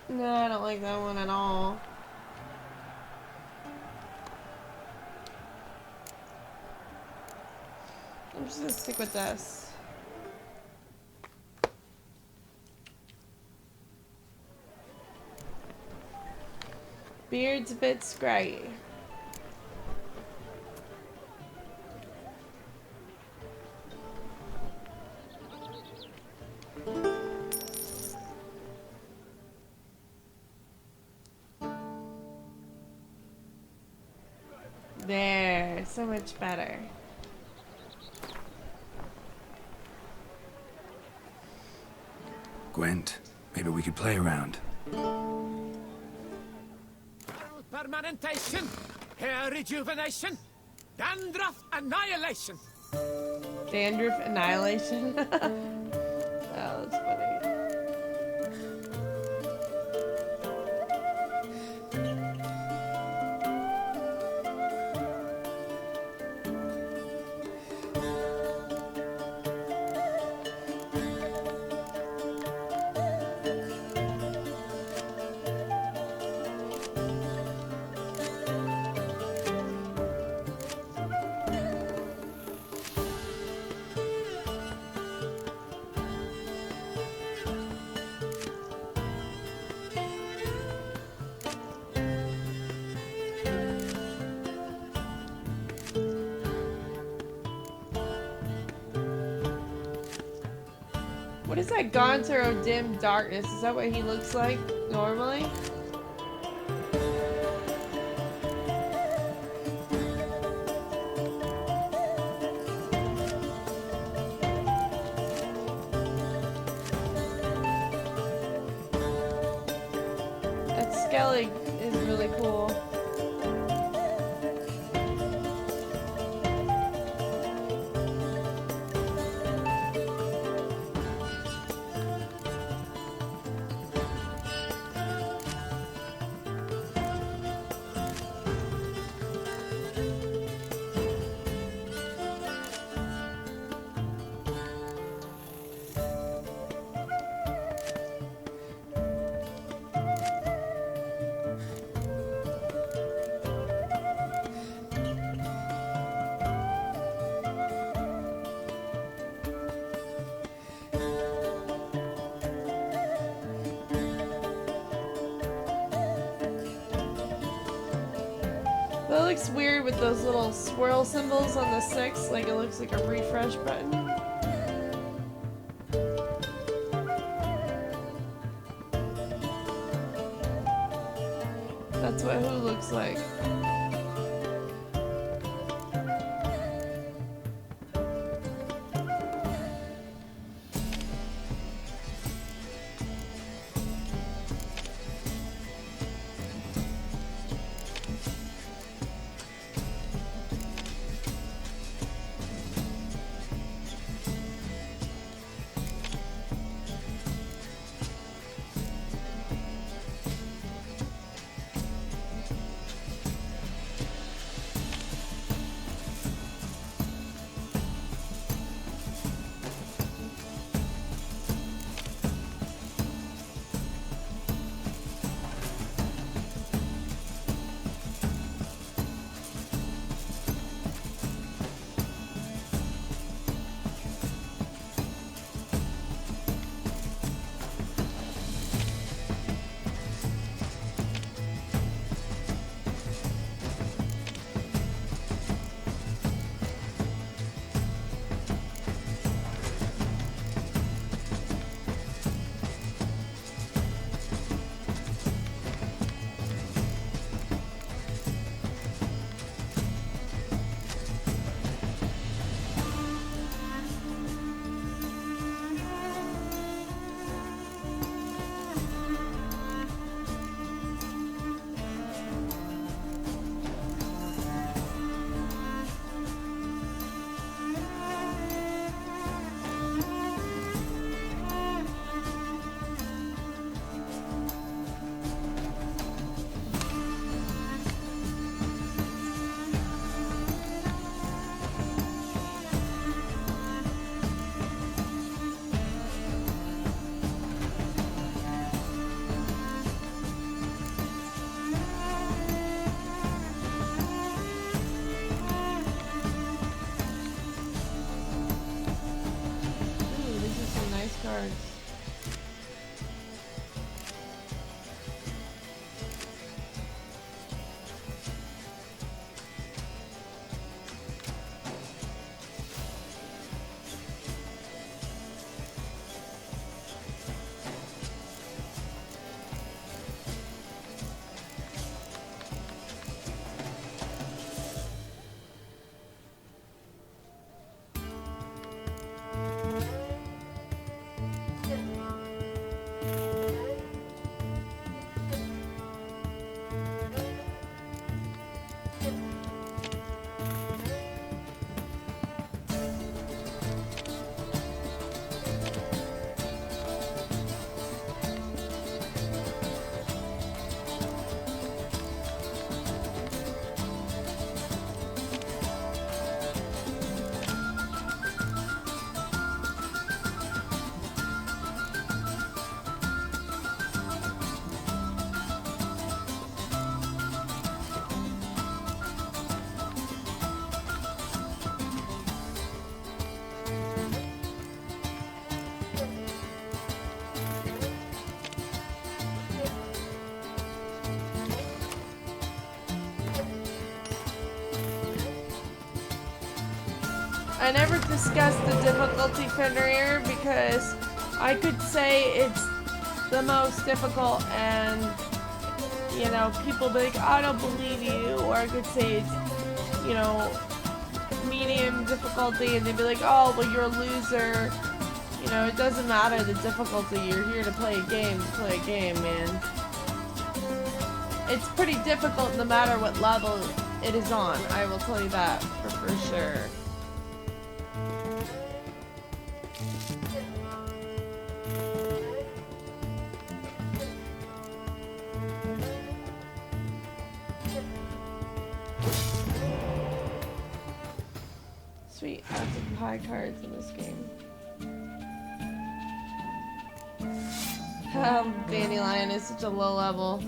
No, I don't like that one at all. I'm just gonna stick with this. Beard's a bit scraggy. There, so much better. Gwent, maybe we could play around. Permanentation, hair rejuvenation, dandruff annihilation. Dandruff annihilation. Oh, that's funny. What is that Gontaro dim darkness? Is that what he looks like normally? Skellig is really cool. That looks weird with those little swirl symbols on the 6, like it looks like a refresh button. That's what who looks like. Cards. I never discussed the difficulty fender here because I could say it's the most difficult and, you know, people be like, I don't believe you, or I could say it's, you know, medium difficulty and they'd be like, oh, well, you're a loser. You know, it doesn't matter the difficulty, you're here to play a game, man. It's pretty difficult no matter what level it is on. I will tell you that for sure. Sweet, lots of high cards in this game. Dandelion is such a low level.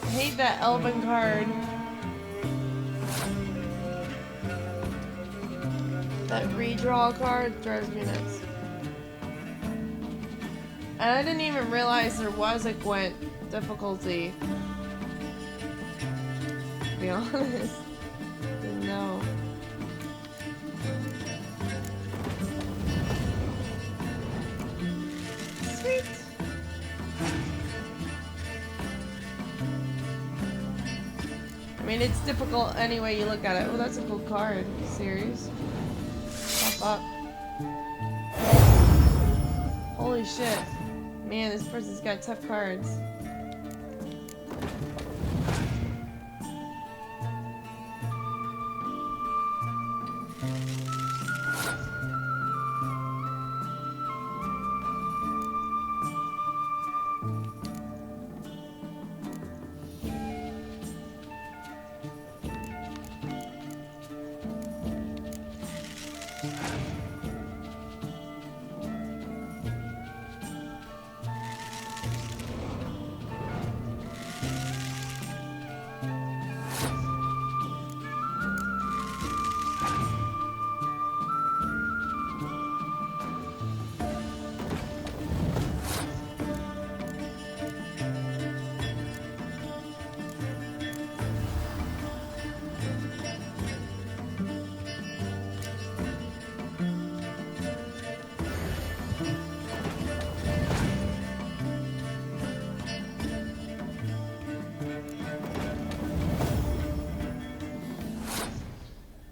I hate that elven card. That redraw card drives me nuts. And I didn't even realize there was a Gwent difficulty. To be honest. Didn't know. Sweet. I mean, it's difficult any way you look at it. Oh, that's a cool card. Are you serious? Pop up. Holy shit. Man, this person's got tough cards.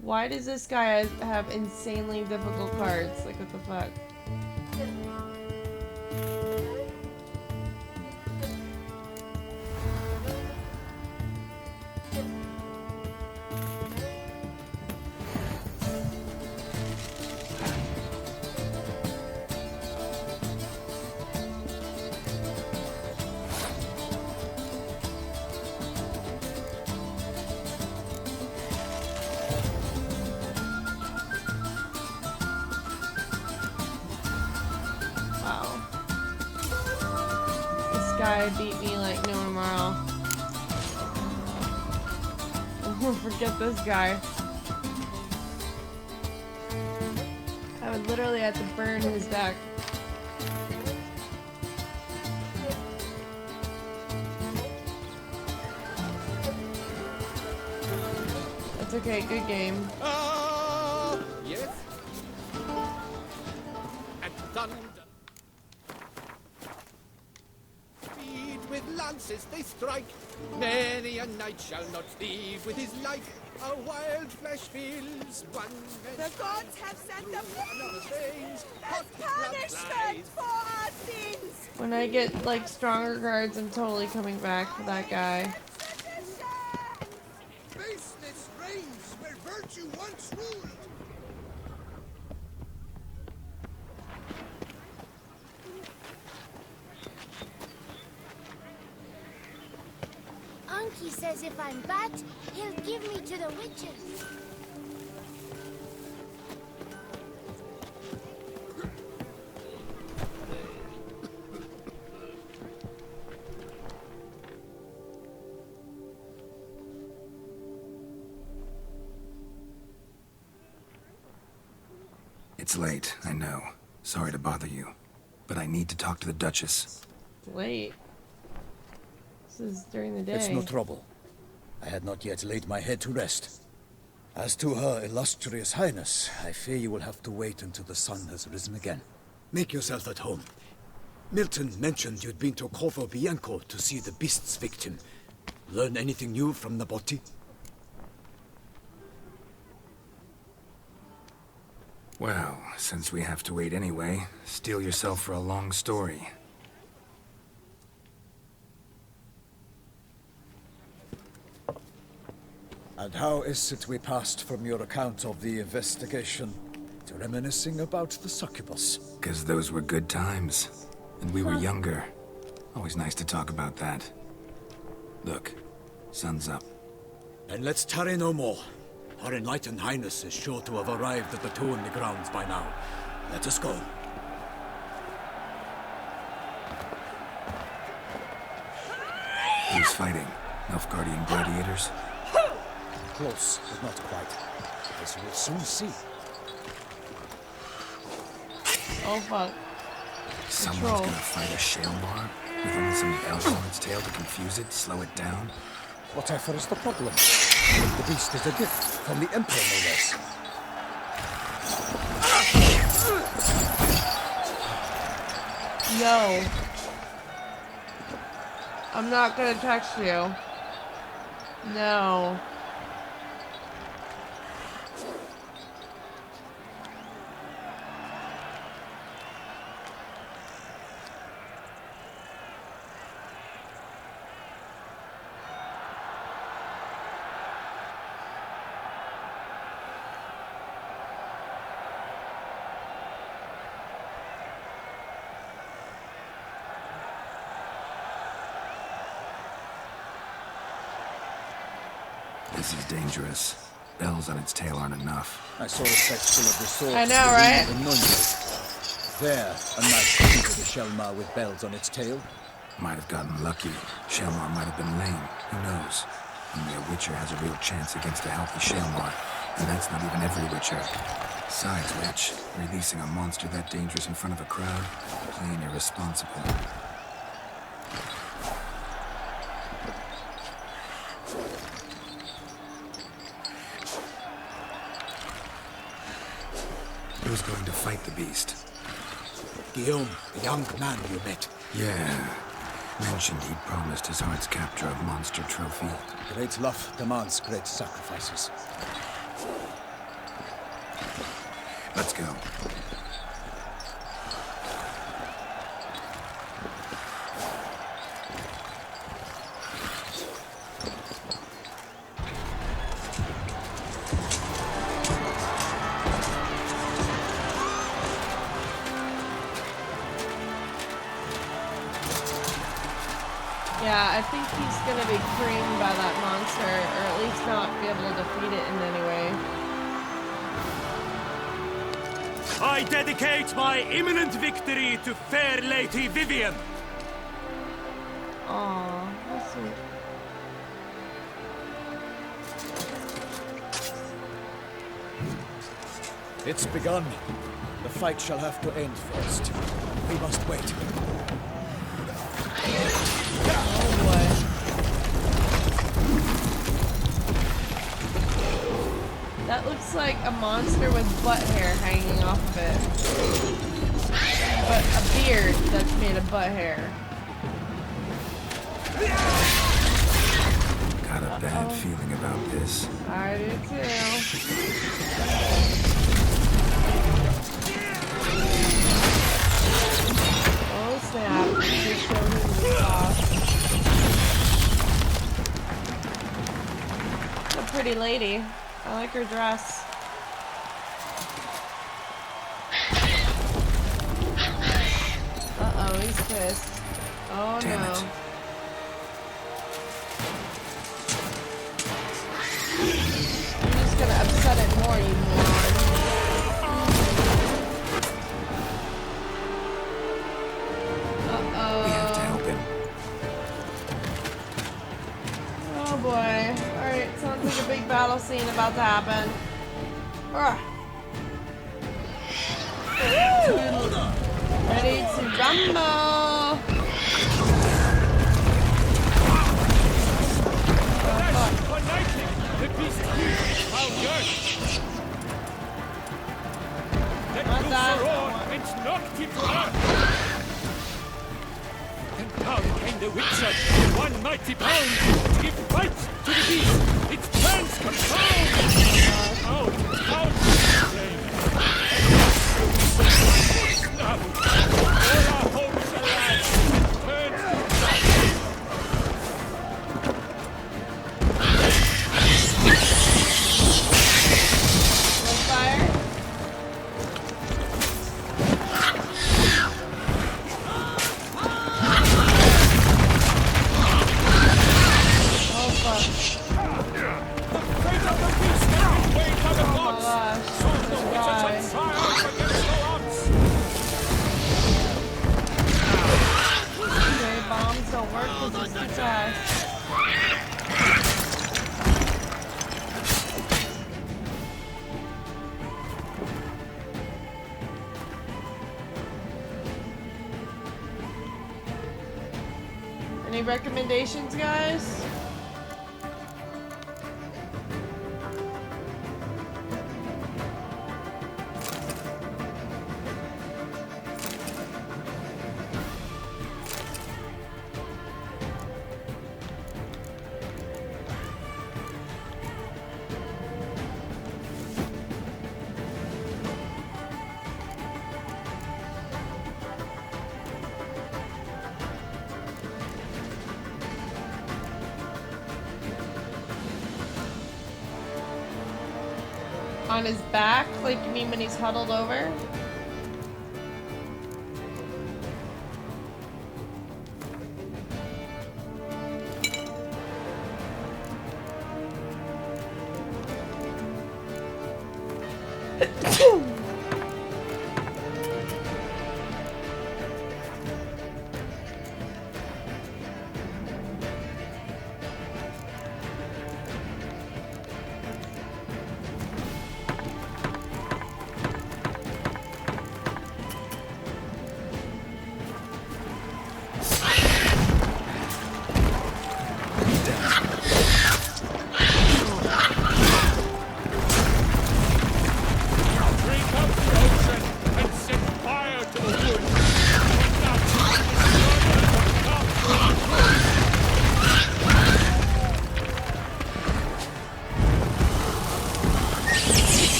Why does this guy have insanely difficult cards? Like, what the fuck? Guy beat me like no tomorrow. Forget this guy. I would literally have to burn his deck. That's okay, good game. Yes. At thunder. With lances they strike. Many a knight shall not leave with his life. A wild flesh fills one. The gods have sent a beast as punishment for our sins. When I get like stronger cards, I'm totally coming back for that guy. Baseness reigns where virtue once ruled. Unky says if I'm bad, he'll give me to the witches. It's late, I know. Sorry to bother you. But I need to talk to the Duchess. It's late. This is during the day. It's no trouble. I had not yet laid my head to rest. As to her illustrious highness, I fear you will have to wait until the sun has risen again. Make yourself at home. Milton mentioned you'd been to Corvo Bianco to see the beast's victim. Learn anything new from Nabotti? Well, since we have to wait anyway, steel yourself for a long story. And how is it we passed from your account of the investigation to reminiscing about the succubus? 'Cause those were good times. And we were younger. Always nice to talk about that. Look, sun's up. Then let's tarry no more. Her enlightened highness is sure to have arrived at the Tuoni grounds by now. Let us go. Who's fighting? Nilfgaardian gladiators? Close, but not quite. As you will soon see. Oh fuck. Someone's gonna fight a Shalmar with only some bells on its tail to confuse it, slow it down? Whatever is the problem? The beast is a gift from the Emperor, no less. Yo. I'm not gonna text you. No. This is dangerous. Bells on its tail aren't enough. I saw a set full of the swords. I know, right? There, a nice piece of the Shalmar with bells on its tail. Might have gotten lucky. Shalmar might have been lame. Who knows? Only a Witcher has a real chance against a healthy Shalmar. And that's not even every Witcher. Besides which, releasing a monster that dangerous in front of a crowd, plain irresponsible. Who's going to fight the beast? Guillaume, the young man you met. Yeah. Mentioned he'd promised his heart's capture of monster trophy. Great love demands great sacrifices. Let's go. Yeah, I think he's gonna be creamed by that monster, or at least not be able to defeat it in any way. I dedicate my imminent victory to fair Lady Vivian. Aww, that's sweet. It's begun. The fight shall have to end first. We must wait. Oh boy. That looks like a monster with butt hair hanging off of it. But a beard that's made of butt hair. Got a bad feeling about this. I do too. Oh snap. Just showed him the boss. A pretty lady. I like her dress. Uh-oh, he's pissed. Oh Damn no. it. You're just gonna upset it more, you moron. Uh-oh. We have to help him. Oh boy. Alright, sounds like a big battle scene about to happen. Ugh. Ready to rumble. The beast is how good. Let loose the roar and knocked it to earth. And down came the Witcher, one mighty pound, to give fight to the beast. Its plans confound. Out, flame. Now, all our hopes alive, and turns to dust. Fire. Oh fuck. The fate of the beast has been weighed by the gods. Soon the Witcher shall triumph against the odds. Okay, bombs don't work because it's too fast. Any recommendations, guys? On his back? Like, you mean when he's huddled over?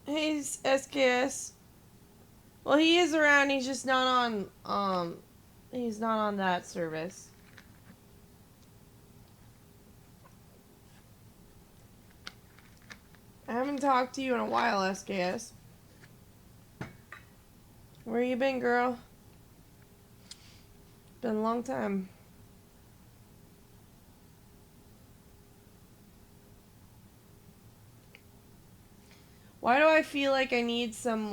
Hey, SKS. Well, he is around. He's just not on. He's not on that service. I haven't talked to you in a while, SKS. Where you been, girl? Been a long time. Why do I feel like I need some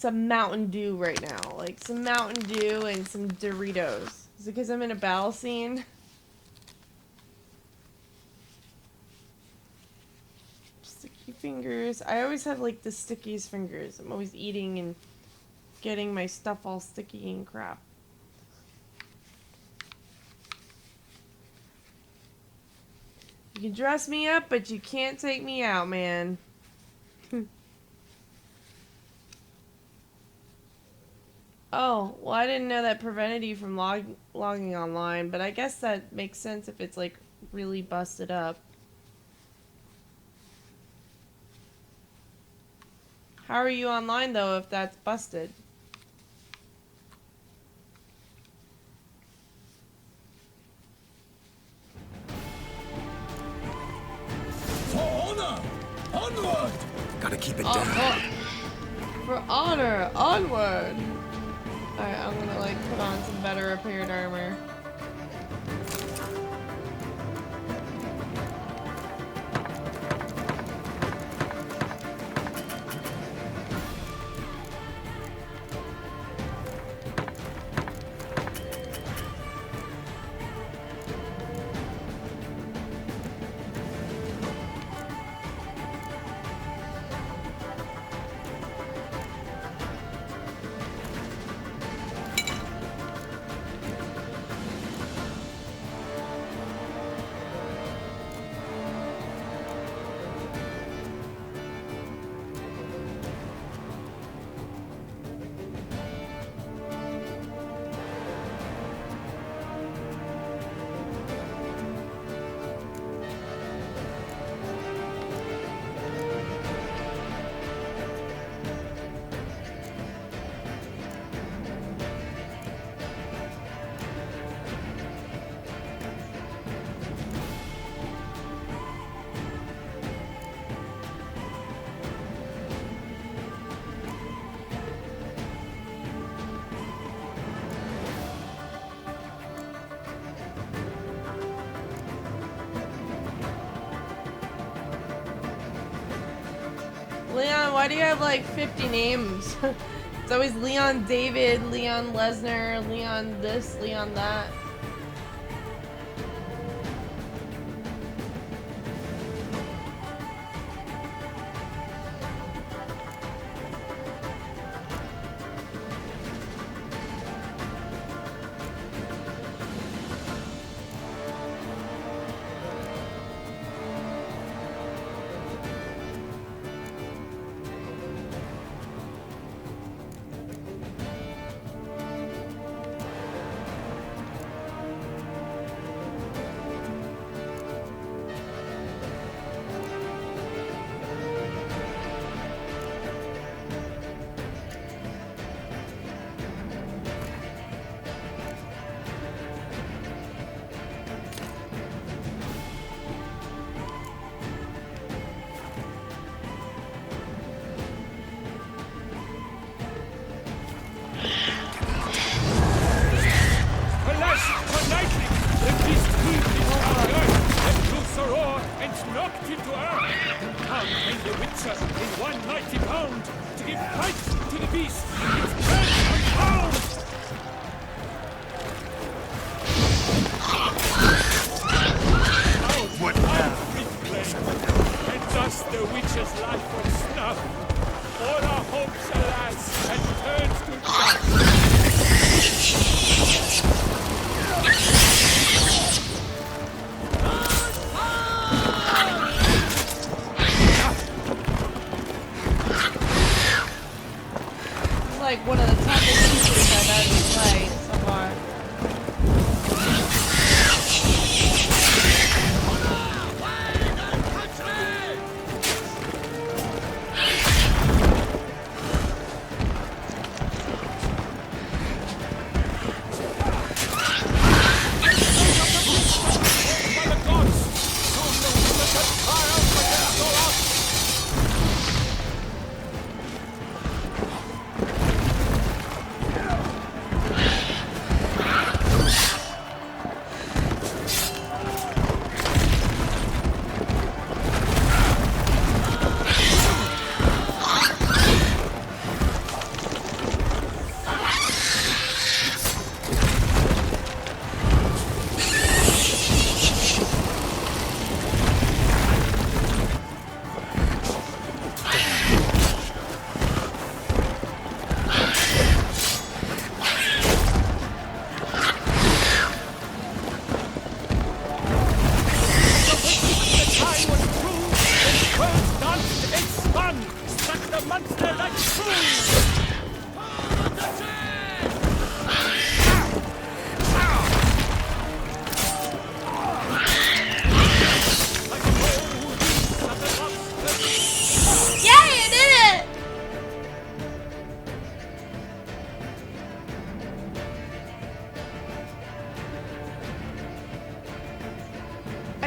Mountain Dew right now? Like some Mountain Dew and some Doritos. Is it because I'm in a battle scene? Sticky fingers. I always have like the stickiest fingers. I'm always eating and getting my stuff all sticky and crap. You can dress me up, but you can't take me out, man. Oh, well, I didn't know that prevented you from logging online, but I guess that makes sense if it's like really busted up. How are you online though if that's busted? For honor! Onward! Gotta keep it down. For honor, onward! Alright, I'm gonna like put on some better repaired armor. Leon, why do you have like 50 names? It's always Leon David, Leon Lesnar, Leon this, Leon that.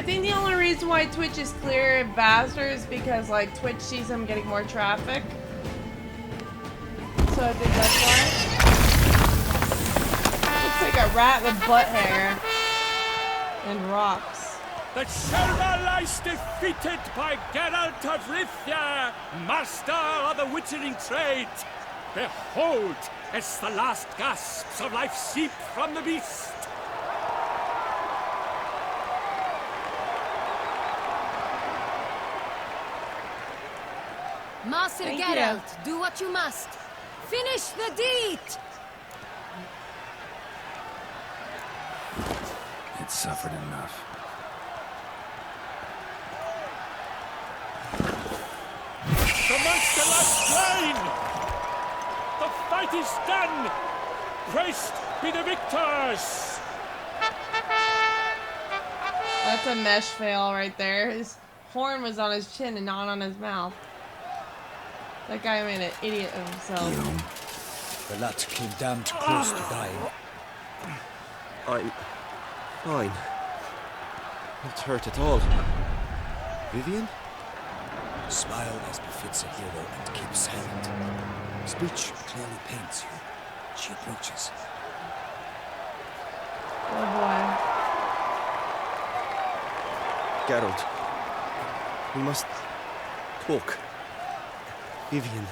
I think the only reason why Twitch is clear faster is because like Twitch sees them getting more traffic. So I think that's why. Looks like a rat with butt hair and rocks. The Shelma lies defeated by Geralt of Rivia, master of the witchering trade. Behold, as the last gasps of life seep from the beast. Master Thank Geralt, do what you must. Finish the deed! It suffered enough. The monster lies slain! The fight is done! Praised be the victors! That's a mesh fail right there. His horn was on his chin and not on his mouth. That guy made an idiot of himself. The lad came damned close to dying. I'm fine. Not hurt at all. Vivian? Smile as befits a hero and keep silent. Speech clearly pains you. She approaches. Oh boy. Geralt. We must talk. Vivian.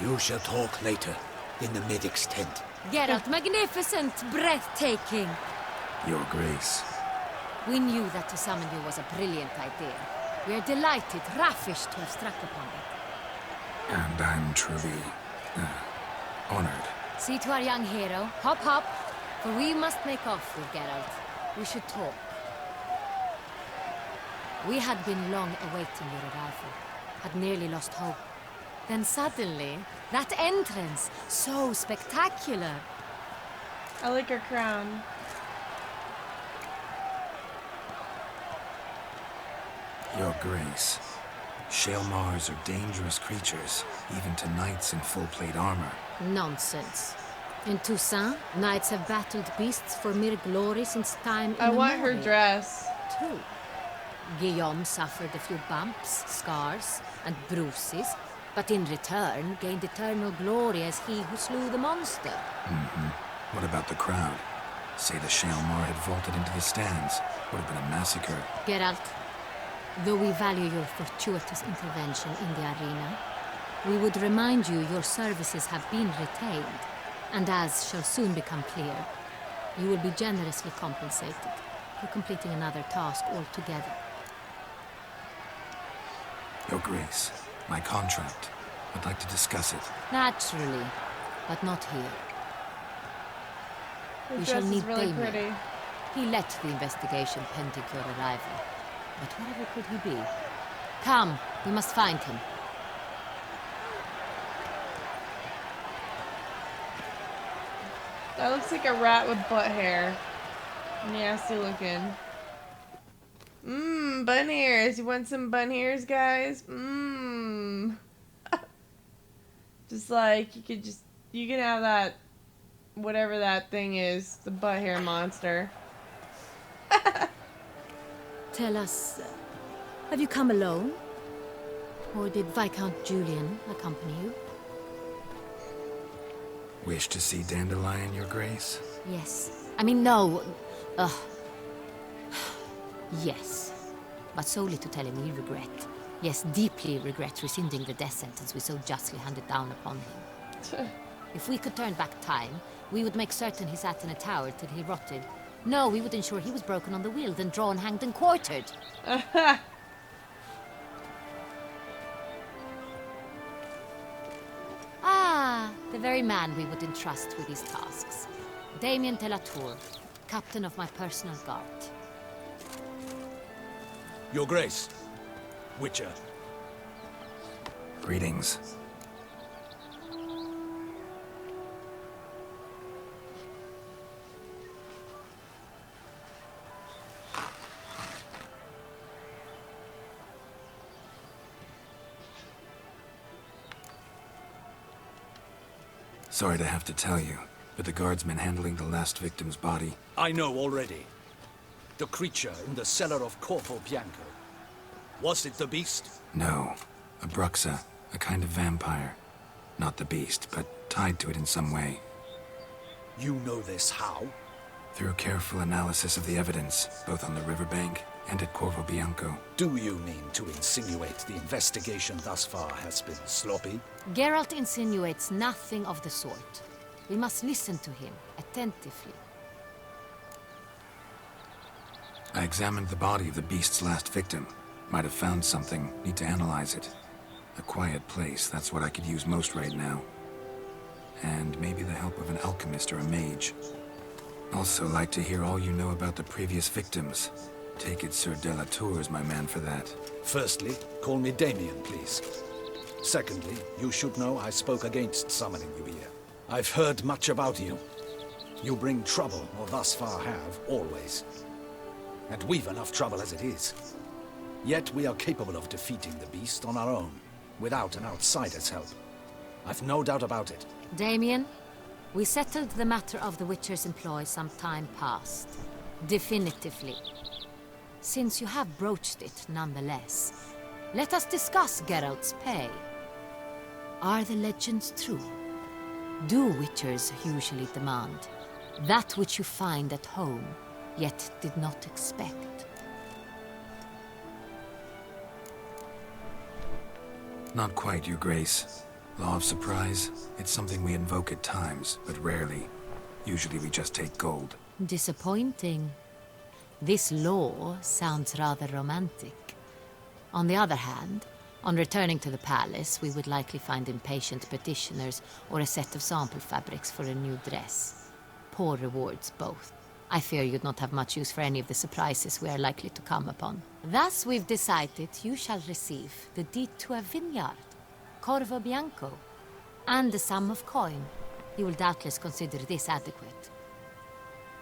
You shall talk later, in the medic's tent. Geralt, magnificent, breathtaking. Your Grace. We knew that to summon you was a brilliant idea. We are delighted, ravished to have struck upon it. And I'm truly honored. See to our young hero. Hop, hop. For we must make off with Geralt. We should talk. We had been long awaiting your arrival. Had nearly lost hope. Then suddenly, that entrance, so spectacular. I like her crown. Your Grace. Shaelmars are dangerous creatures, even to knights in full plate armor. Nonsense. In Toussaint, knights have battled beasts for mere glory since time I want her immemorial. dress. Too. Guillaume suffered a few bumps, scars, and bruises, but in return gained eternal glory as he who slew the monster. What about the crowd? Say the Shaelmar had vaulted into the stands. Would have been a massacre. Geralt, though we value your fortuitous intervention in the arena, we would remind you your services have been retained, and as shall soon become clear, you will be generously compensated for completing another task altogether. Your Grace, my contract. I'd like to discuss it. Naturally, but not here. Her We dress shall is need really Damien. pretty. He led the investigation pending your arrival. But whatever could he be? Come, we must find him. That looks like a rat with butt hair. Nasty looking. Bun ears. You want some bun ears, guys? Just like, you can have that, whatever that thing is, the butt hair monster. Tell us, have you come alone? Or did Viscount Julian accompany you? Wish to see Dandelion, Your Grace? Yes. I mean, no. Yes. But solely to tell him we regret. Yes, deeply regret rescinding the death sentence we so justly handed down upon him. If we could turn back time, we would make certain he sat in a tower till he rotted. No, we would ensure he was broken on the wheel, then drawn, hanged, and quartered. The very man we would entrust with these tasks. Damien Telatour, captain of my personal guard. Your Grace, Witcher. Greetings. Sorry to have to tell you, but the guardsman handling the last victim's body... I know already. The creature in the cellar of Corvo Bianco. Was it the beast? No. A Bruxa, a kind of vampire. Not the beast, but tied to it in some way. You know this how? Through careful analysis of the evidence, both on the riverbank and at Corvo Bianco. Do you mean to insinuate the investigation thus far has been sloppy? Geralt insinuates nothing of the sort. We must listen to him attentively. I examined the body of the beast's last victim. Might have found something. Need to analyze it. A quiet place, that's what I could use most right now. And maybe the help of an alchemist or a mage. Also like to hear all you know about the previous victims. Take it Sir de la Tour is my man for that. Firstly, call me Damien, please. Secondly, you should know I spoke against summoning you here. I've heard much about you. You bring trouble, or thus far have, always. And we've enough trouble as it is. Yet we are capable of defeating the beast on our own, without an outsider's help. I've no doubt about it. Damien, we settled the matter of the Witcher's employ some time past. Definitively. Since you have broached it nonetheless, let us discuss Geralt's pay. Are the legends true? Do Witchers usually demand that which you find at home, yet did not expect? Not quite, Your Grace. Law of surprise, it's something we invoke at times, but rarely. Usually we just take gold. Disappointing. This law sounds rather romantic. On the other hand, on returning to the palace, we would likely find impatient petitioners or a set of sample fabrics for a new dress. Poor rewards, both. I fear you'd not have much use for any of the surprises we are likely to come upon. Thus, we've decided you shall receive the deed to a vineyard, Corvo Bianco, and a sum of coin. You will doubtless consider this adequate.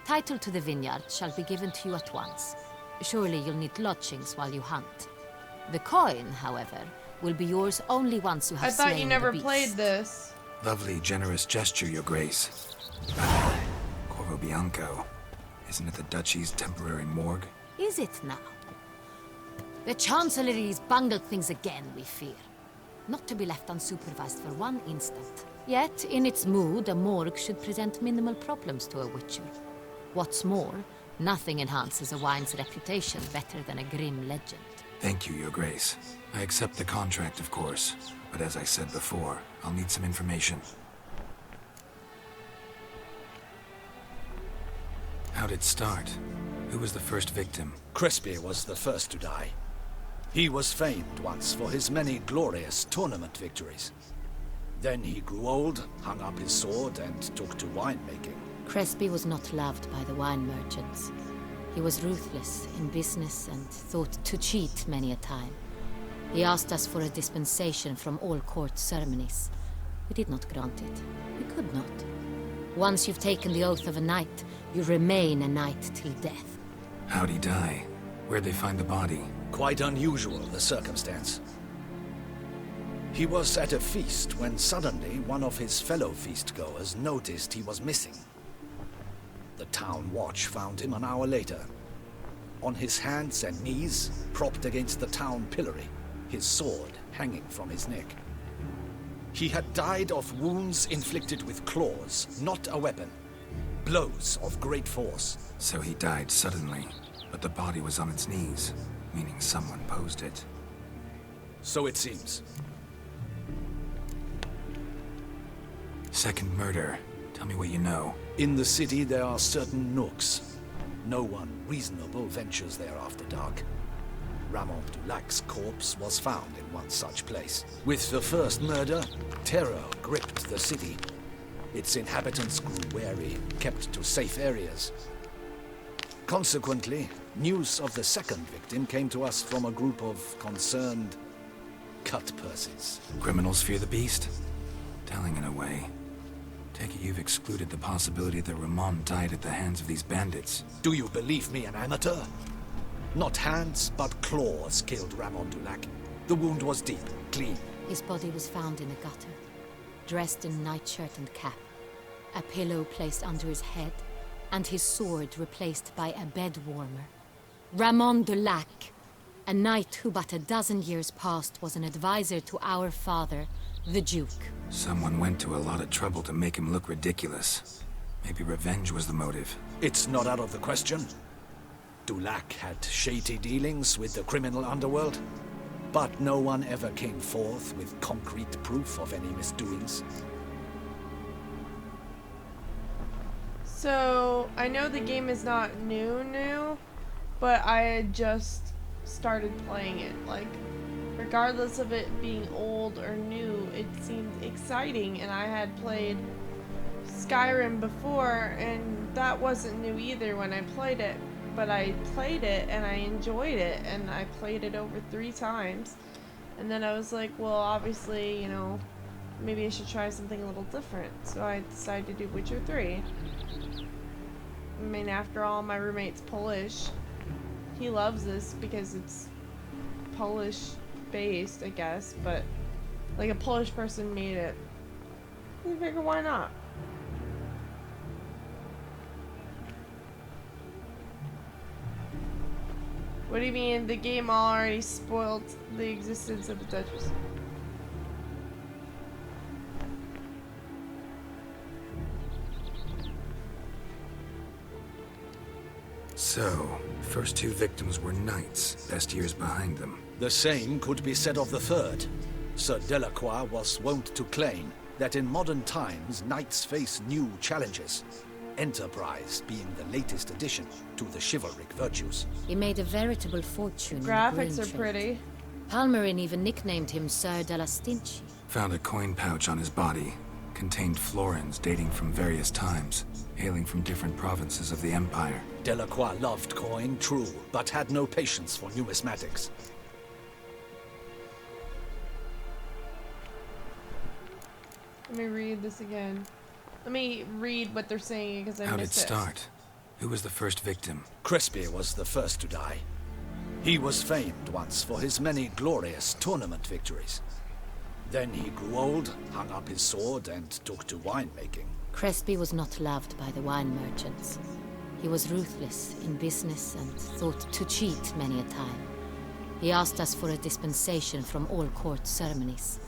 Title to the vineyard shall be given to you at once. Surely you'll need lodgings while you hunt. The coin, however, will be yours only once you have slain the beast. I thought you never played this. Lovely, generous gesture, Your Grace. Corvo Bianco. Isn't it the Duchy's temporary morgue? Is it now? The Chancellery's bungled things again, we fear. Not to be left unsupervised for one instant. Yet, in its mood, a morgue should present minimal problems to a Witcher. What's more, nothing enhances a wine's reputation better than a grim legend. Thank you, Your Grace. I accept the contract, of course. But as I said before, I'll need some information. How'd it start? Who was the first victim? Crespi was the first to die. He was famed once for his many glorious tournament victories. Then he grew old, hung up his sword, and took to winemaking. Crespi was not loved by the wine merchants. He was ruthless in business and thought to cheat many a time. He asked us for a dispensation from all court ceremonies. We did not grant it. We could not. Once you've taken the oath of a knight, you remain a knight till death. How'd he die? Where'd they find the body? Quite unusual, the circumstance. He was at a feast when suddenly one of his fellow feastgoers noticed he was missing. The town watch found him an hour later. On his hands and knees, propped against the town pillory, his sword hanging from his neck. He had died of wounds inflicted with claws, not a weapon. Blows of great force. So he died suddenly, but the body was on its knees, meaning someone posed it. So it seems. Second murder. Tell me what you know. In the city there are certain nooks. No one reasonable ventures there after dark. Ramon Dulac's corpse was found in one such place. With the first murder, terror gripped the city. Its inhabitants grew wary, kept to safe areas. Consequently, news of the second victim came to us from a group of concerned cut-purses. Criminals fear the beast? Telling in a way. Take it you've excluded the possibility that Ramon died at the hands of these bandits. Do you believe me an amateur? Not hands, but claws killed Ramon Dulac. The wound was deep, clean. His body was found in a gutter, dressed in nightshirt and cap, a pillow placed under his head, and his sword replaced by a bed warmer. Ramon de Lac, a knight who but a dozen years past was an advisor to our father, the Duke. Someone went to a lot of trouble to make him look ridiculous. Maybe revenge was the motive. It's not out of the question. Dulac had shady dealings with the criminal underworld, but no one ever came forth with concrete proof of any misdoings. So, I know the game is not new, but I had just started playing it. Like, regardless of it being old or new, it seemed exciting, and I had played Skyrim before, and that wasn't new either when I played it. But I played it and I enjoyed it, and I played it over 3 times. And then I was like, well, obviously, you know, maybe I should try something a little different. So I decided to do Witcher 3. I mean, after all, my roommate's Polish. He loves this because it's Polish based, I guess, but like a Polish person made it. I figured, why not? What do you mean the game already spoiled the existence of the Duchess? So, first 2 victims were knights, best years behind them. The same could be said of the third. Sir Delacroix was wont to claim that in modern times knights face new challenges, enterprise being the latest addition to the chivalric virtues. He made a veritable fortune. Graphics are pretty. Palmerin even nicknamed him Sir de la Stinchi. Found a coin pouch on his body. Contained florins dating from various times, hailing from different provinces of the Empire. Delacroix loved coin, true, but had no patience for numismatics. Let me read this again. Let me read what they're saying because I How did it missed it. start? Who was the first victim? Crespi was the first to die. He was famed once for his many glorious tournament victories. Then he grew old, hung up his sword, and took to winemaking. Crespi was not loved by the wine merchants. He was ruthless in business and thought to cheat many a time. He asked us for a dispensation from all court ceremonies.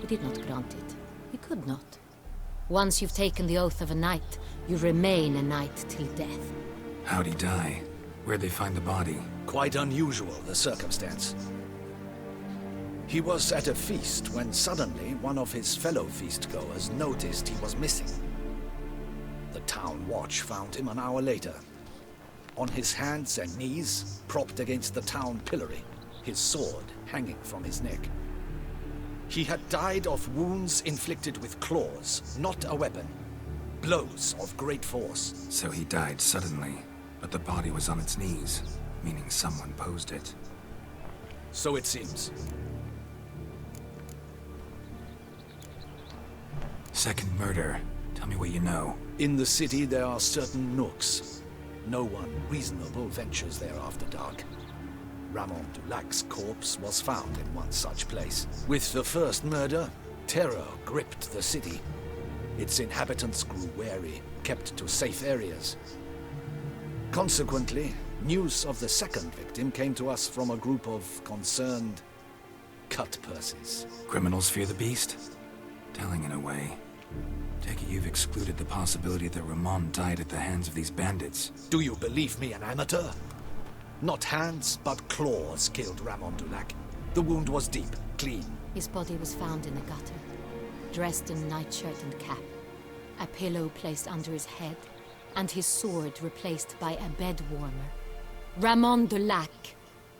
We did not grant it. We could not. Once you've taken the oath of a knight, you remain a knight till death. How'd he die? Where'd they find the body? Quite unusual, the circumstance. He was at a feast when suddenly one of his fellow feastgoers noticed he was missing. The town watch found him an hour later. On his hands and knees, propped against the town pillory, his sword hanging from his neck. He had died of wounds inflicted with claws, not a weapon. Blows of great force. So he died suddenly, but the body was on its knees, meaning someone posed it. So it seems. Second murder. Tell me what you know. In the city there are certain nooks. No one reasonable ventures there after dark. Ramon Dulac's corpse was found in one such place. With the first murder, terror gripped the city. Its inhabitants grew wary, kept to safe areas. Consequently, news of the second victim came to us from a group of concerned cut-purses. Criminals fear the beast? Telling in a way. Take it you've excluded the possibility that Ramon died at the hands of these bandits. Do you believe me an amateur? Not hands, but claws killed Ramon Dulac. The wound was deep, clean. His body was found in a gutter, dressed in nightshirt and cap, a pillow placed under his head, and his sword replaced by a bed warmer. Ramon Dulac,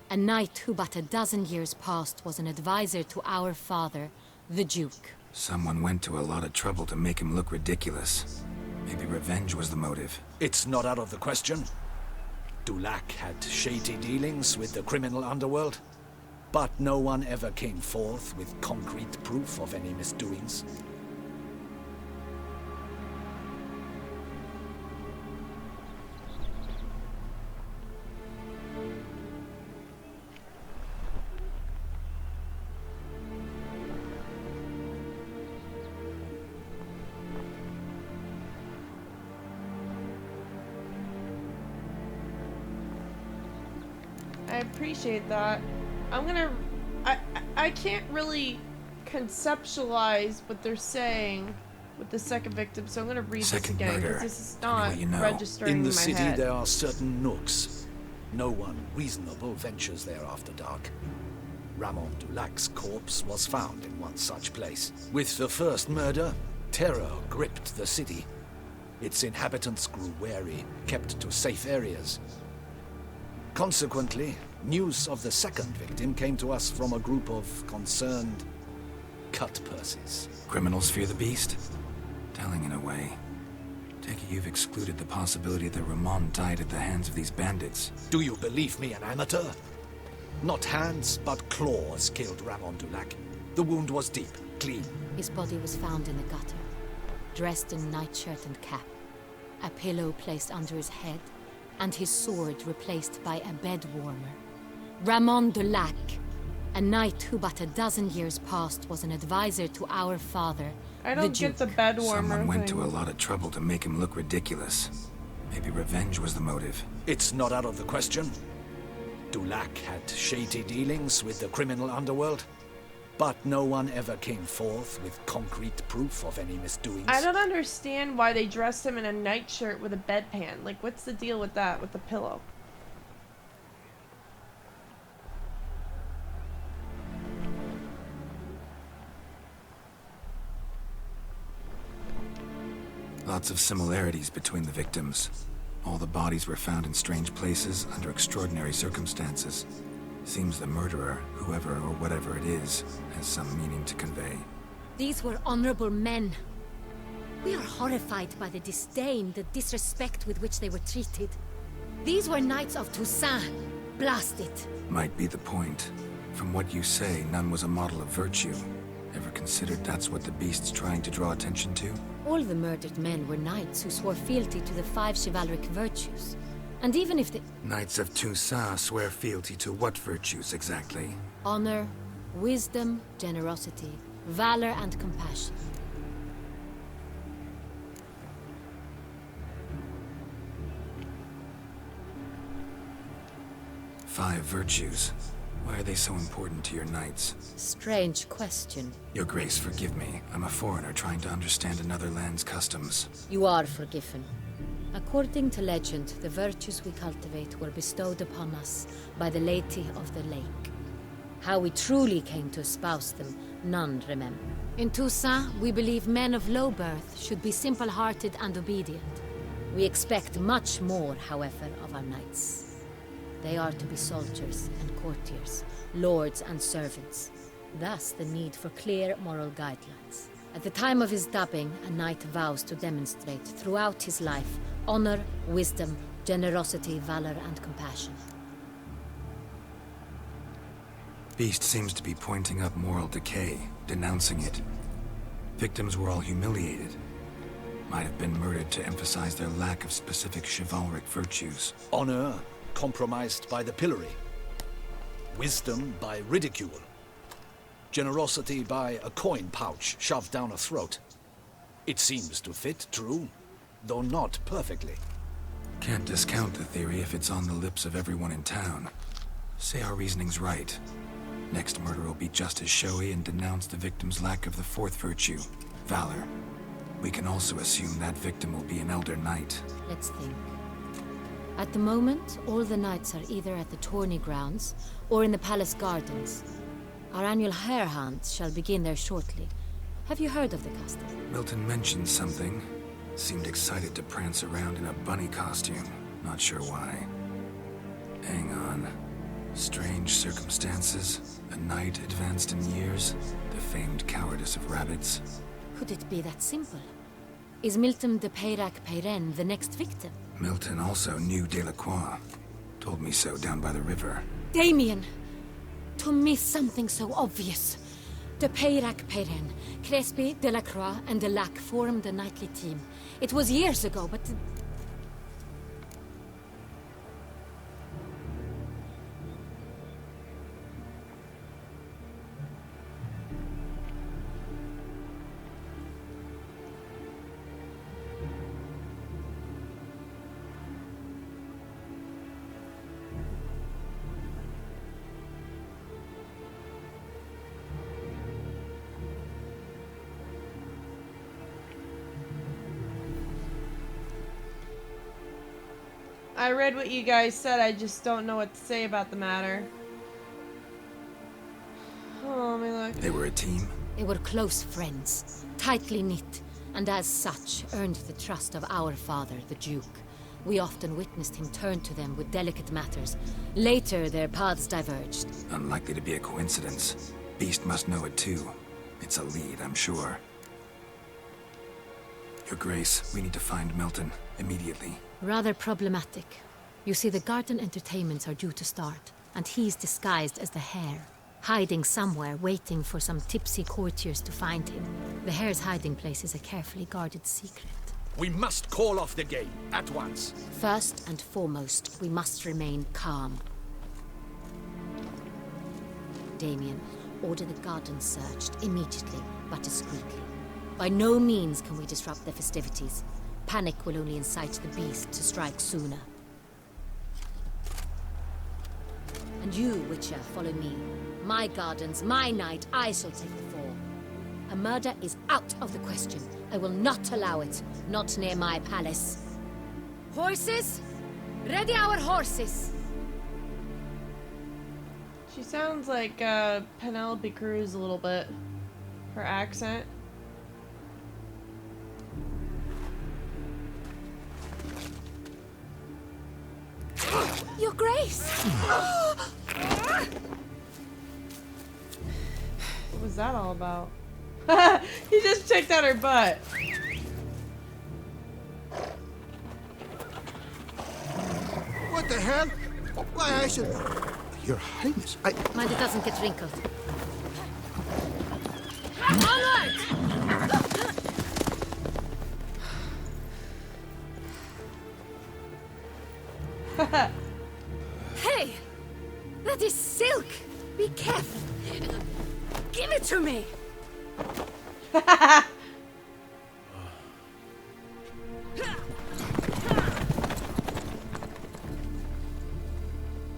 a knight who but a dozen years past was an advisor to our father, the Duke. Someone went to a lot of trouble to make him look ridiculous. Maybe revenge was the motive. It's not out of the question. Dulac had shady dealings with the criminal underworld, but no one ever came forth with concrete proof of any misdoings. I appreciate that. I'm gonna... I can't really conceptualize what they're saying with the second victim, so I'm gonna read this again, because this is not registering In the my city, head. there are certain nooks. No one reasonable ventures there after dark. Ramon Dulac's corpse was found in one such place. With the first murder, terror gripped the city. Its inhabitants grew wary, kept to safe areas. Consequently, news of the second victim came to us from a group of concerned cut-purses. Criminals fear the beast? Telling in a way. Take it you've excluded the possibility that Ramon died at the hands of these bandits. Do you believe me, an amateur? Not hands, but claws killed Ramon Dulac. The wound was deep, clean. His body was found in the gutter, dressed in nightshirt and cap, a pillow placed under his head, and his sword replaced by a bed warmer. Ramon Dulac, a knight who but a dozen years past was an advisor to our father, I don't get the bed warmer Someone went thing. to a lot of trouble to make him look ridiculous. Maybe revenge was the motive. It's not out of the question. Dulac had shady dealings with the criminal underworld, but no one ever came forth with concrete proof of any misdoings. I don't understand why they dressed him in a nightshirt with a bedpan. Like, what's the deal with that, with the pillow? Lots of similarities between the victims. All the bodies were found in strange places under extraordinary circumstances. Seems the murderer, whoever or whatever it is, has some meaning to convey. These were honorable men. We are horrified by the disdain, the disrespect with which they were treated. These were knights of Toussaint. Blast it. Might be the point. From what you say, none was a model of virtue. Ever considered that's what the beast's trying to draw attention to? All the murdered men were knights who swore fealty to the 5 chivalric virtues. And even if the... Knights of Toussaint swear fealty to what virtues exactly? honor, wisdom, generosity, valor, and compassion. Five virtues. Why are they so important to your knights? Strange question. Your Grace, forgive me. I'm a foreigner trying to understand another land's customs. You are forgiven. According to legend, the virtues we cultivate were bestowed upon us by the Lady of the Lake. How we truly came to espouse them, none remember. In Toussaint, we believe men of low birth should be simple-hearted and obedient. We expect much more, however, of our knights. They are to be soldiers and courtiers, lords and servants. Thus, the need for clear moral guidelines. At the time of his dubbing, a knight vows to demonstrate throughout his life honor, wisdom, generosity, valor, and compassion. Beast seems to be pointing up moral decay, denouncing it. Victims were all humiliated. Might have been murdered to emphasize their lack of specific chivalric virtues. Honor compromised by the pillory. Wisdom by ridicule. Generosity by a coin pouch shoved down a throat. It seems to fit, true, though not perfectly. Can't discount the theory if it's on the lips of everyone in town. Say our reasoning's right. Next murder will be just as showy and denounce the victim's lack of the fourth virtue, valor. We can also assume that victim will be an elder knight. Let's think. At the moment, all the knights are either at the tourney grounds or in the palace gardens. Our annual hare hunt shall begin there shortly. Have you heard of the custom? Milton mentioned something. Seemed excited to prance around in a bunny costume. Not sure why. Hang on. Strange circumstances. A knight advanced in years. The famed cowardice of rabbits. Could it be that simple? Is Milton de Peyrac-Peyren the next victim? Milton also knew Delacroix. Told me so down by the river. Damien! To miss something so obvious. De Peyrac-Peyren, Crespi, Delacroix, and Delac formed a knightly team. It was years ago, but... I read what you guys said, I just don't know what to say about the matter. Oh, let me look. They were a team? They were close friends, tightly knit, and as such earned the trust of our father, the Duke. We often witnessed him turn to them with delicate matters. Later, their paths diverged. Unlikely to be a coincidence. Beast must know it too. It's a lead, I'm sure. Your Grace, we need to find Milton immediately. Rather problematic. You see, the garden entertainments are due to start, and he's disguised as the Hare, hiding somewhere, waiting for some tipsy courtiers to find him. The Hare's hiding place is a carefully guarded secret. We must call off the game, at once. First and foremost, we must remain calm. Damien, order the garden searched immediately, but discreetly. By no means can we disrupt the festivities. Panic will only incite the beast to strike sooner. And you, Witcher, follow me. My gardens, my night, I shall take the fall. A murder is out of the question. I will not allow it. Not near my palace. Horses? Ready our horses! She sounds like Penelope Cruz a little bit. Her accent. Your Grace! What was that all about? He just checked out her butt. What the hell? Why, I should... Your Highness, I... Mind it doesn't get wrinkled. Onward! Hey! That is silk! Be careful! Give it to me!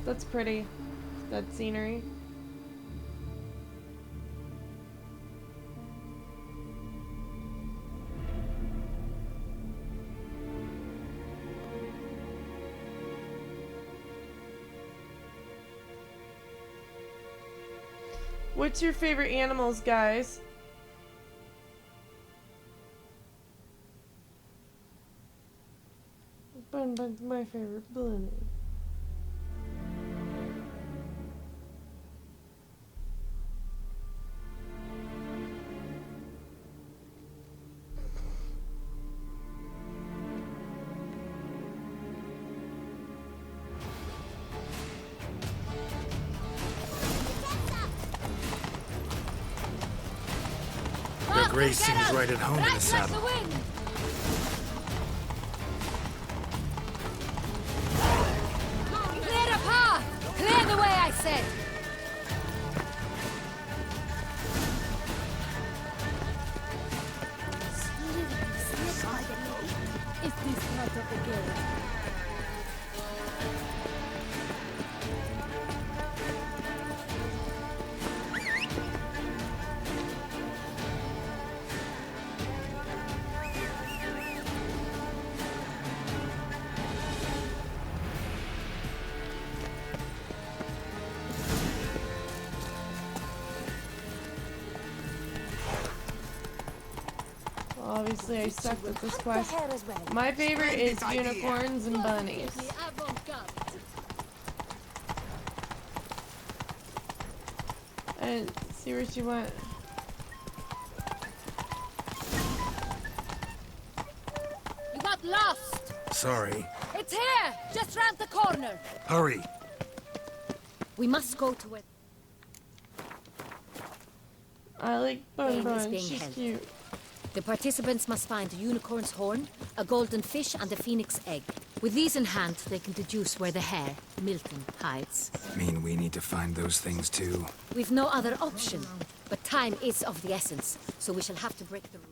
That's pretty. That scenery. What's your favorite animals, guys? Bun's my favorite bunny. Your Grace seems right at home in the saddle. Clear the path! Clear the way, I said! Is this part of the game? Obviously, I suck at this quest. My favorite is unicorns and bunnies. And see where she went. You got lost! Sorry. It's here! Just round the corner! Hurry! We must go to it. I like Game is Bun. being She's held. cute. The participants must find a unicorn's horn, a golden fish, and a phoenix egg. With these in hand, they can deduce where the hare, Milton, hides. Mean we need to find those things too? We've no other option, but time is of the essence, so we shall have to break the rule.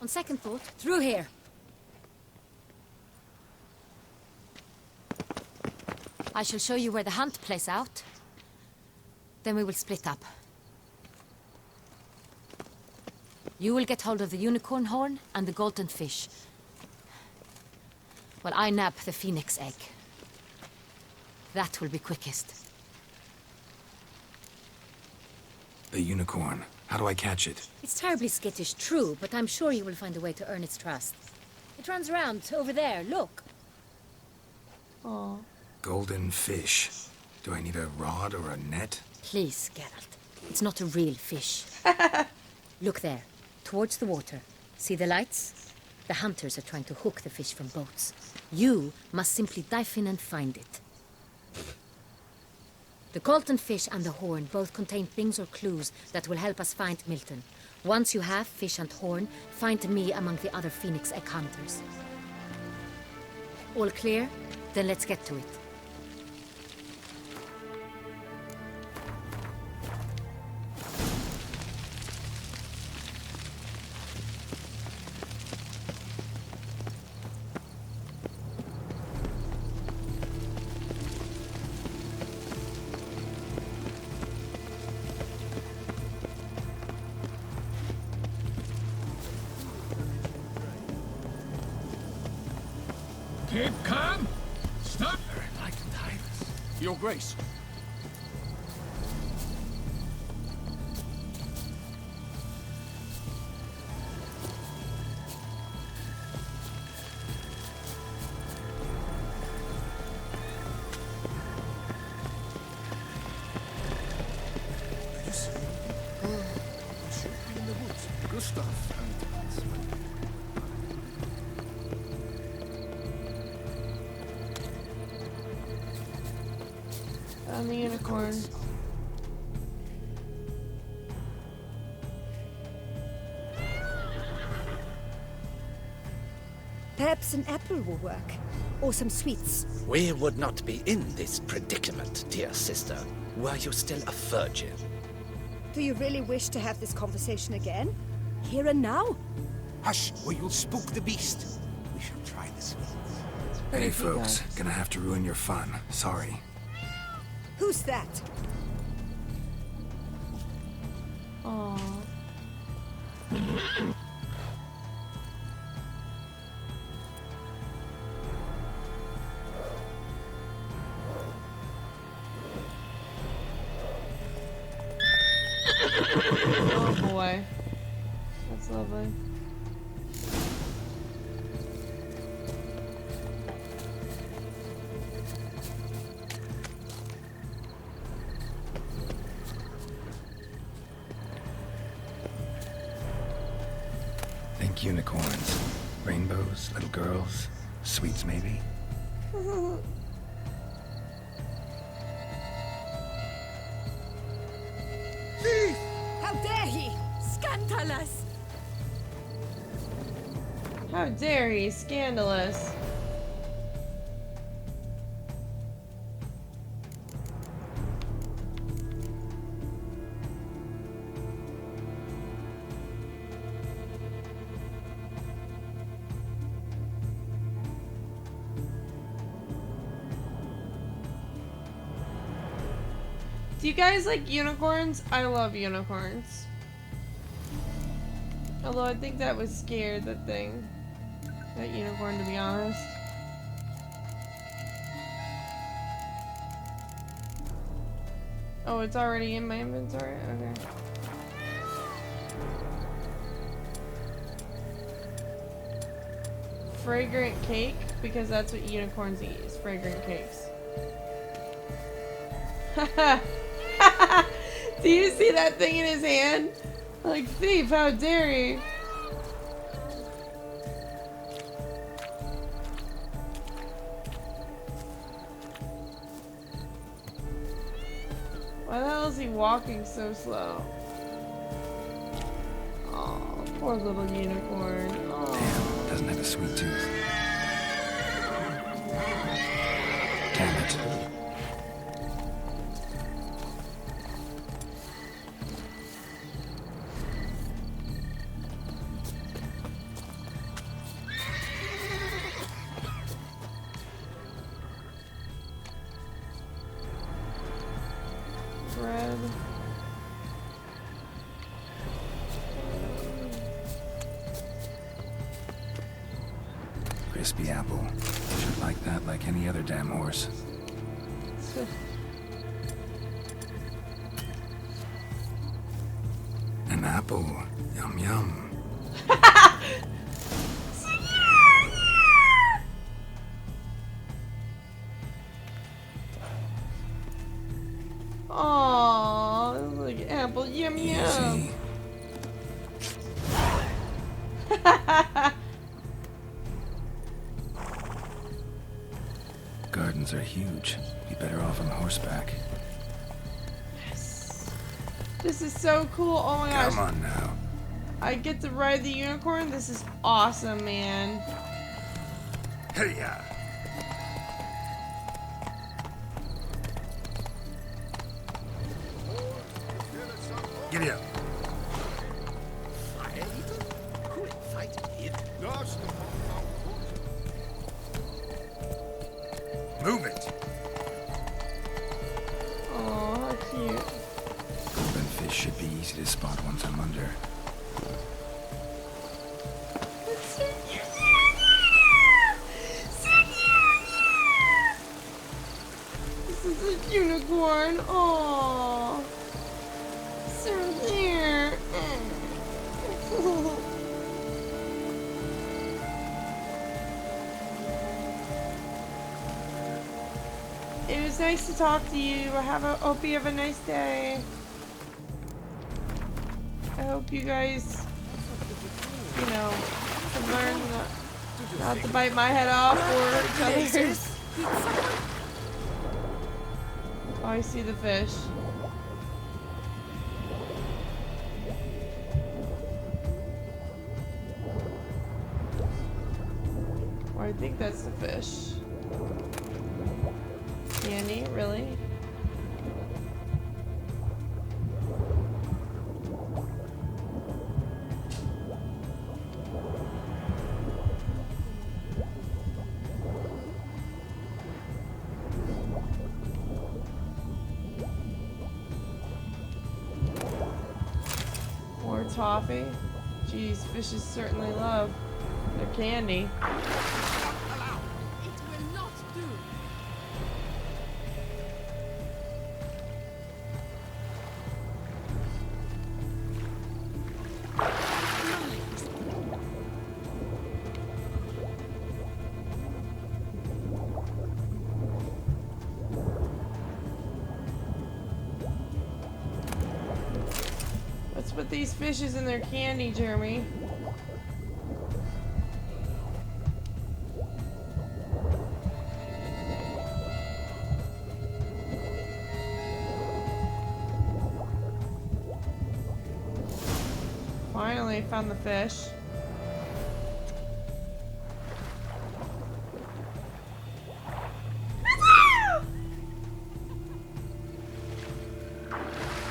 On second thought, through here. I shall show you where the hunt plays out. Then we will split up. You will get hold of the unicorn horn and the golden fish. While I nab the phoenix egg. That will be quickest. The unicorn. How do I catch it? It's terribly skittish, true, but I'm sure you will find a way to earn its trust. It runs around over there, look. Oh. Golden fish. Do I need a rod or a net? Please, Geralt. It's not a real fish. Look there, towards the water. See the lights? The hunters are trying to hook the fish from boats. You must simply dive in and find it. The golden fish and the horn both contain things or clues that will help us find Milton. Once you have fish and horn, find me among the other phoenix egg hunters. All clear? Then let's get to it. Keep calm. Stop. Your Grace. Gustav On the unicorn. Perhaps an apple will work. Or some sweets. We would not be in this predicament, dear sister, were you still a virgin. Do you really wish to have this conversation again? Here and now? Hush, or you'll spook the beast. We shall try this. Hey, folks. Gonna have to ruin your fun. Sorry. Who's that? Aww. Oh boy. That's lovely. Think unicorns. Rainbows, little girls, sweets maybe. Thief! How dare he! Scandalous! How dare he? Scandalous. Do you guys like unicorns? I love unicorns. Although I think that was scared, that thing. That unicorn, to be honest. Oh, it's already in my inventory? Okay. Fragrant cake? Because that's what unicorns eat, is fragrant cakes. Haha! Do you see that thing in his hand? Like, thief, how dare you? Why the hell is he walking so slow? Oh, poor little unicorn. Damn, doesn't have a sweet tooth. Damn it. Bread. crispy apple. Should like that like any other damn horse. An apple. Yum yum. Aww, like apple, yum yum. Gardens are huge. Be better off on horseback. This is so cool. Oh my gosh. Come on now. I get to ride the unicorn. This is awesome, man. Hey ya. Giddy up. Move it. Oh, how cute. Golden fish should be easy to spot once I'm under. This is a unicorn. Oh, so cute. It was nice to talk to you. Hope you have a nice day. I hope you guys, you know, can learn not to bite my head off or each other's. Oh, I see the fish. Or I think that's the fish. Candy, really? More toffee? Jeez, fishes certainly love their candy. Let's put these fishes in their candy, Jeremy. Finally found the fish.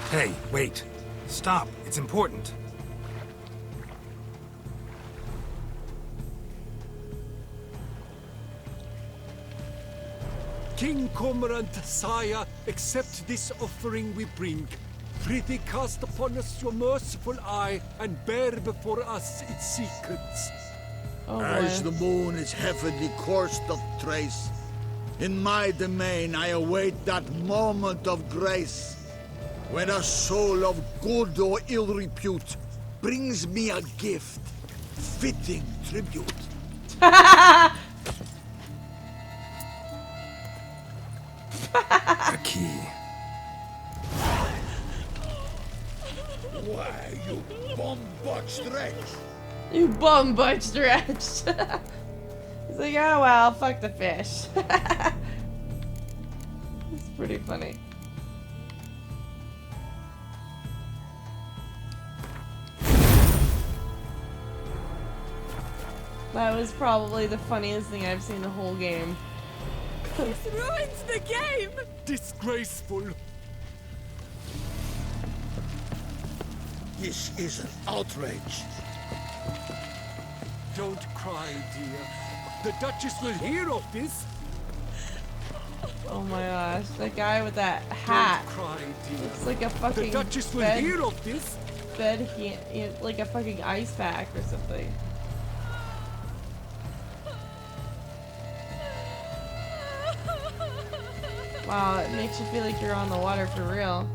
Hey, wait. Stop. It's important. King Cormorant, sire, accept this offering we bring. Prithee cast upon us your merciful eye and bear before us its secrets. Oh, as the moon is heavily coursed of trace, in my domain I await that moment of grace, when a soul of good or ill repute brings me a gift, fitting tribute. A key. Why, you bum-butched wretch! You bum-butched wretch! He's like, oh well, fuck the fish. It's pretty funny. That was probably the funniest thing I've seen the whole game. This ruins the game! Disgraceful. This is an outrage. Don't cry, dear. The Duchess will hear of this. Oh my gosh, that guy with that hat. Don't cry, dear. Looks like a fucking The Duchess will hear of this. Like a fucking ice pack or something. Wow, it makes you feel like you're on the water for real.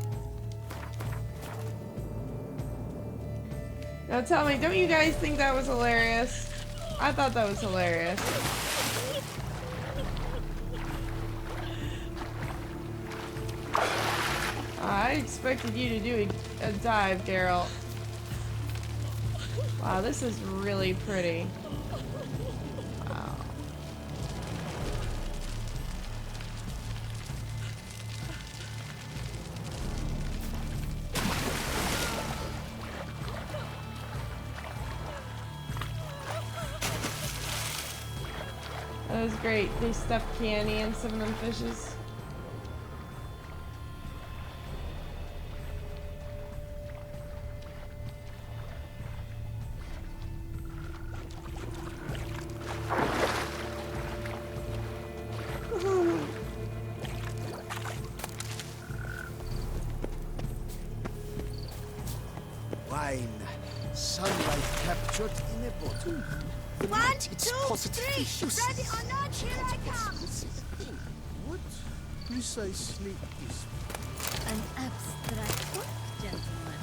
Now tell me, don't you guys think that was hilarious? I thought that was hilarious. I expected you to do a dive, Daryl. Wow, this is really pretty. Wow. That was great. They stuffed candy in some of them fishes. Wine. Sunlight captured in a bottle. 1, 2, 3. Ready or not, here I come. What precisely is An abstract work, gentlemen.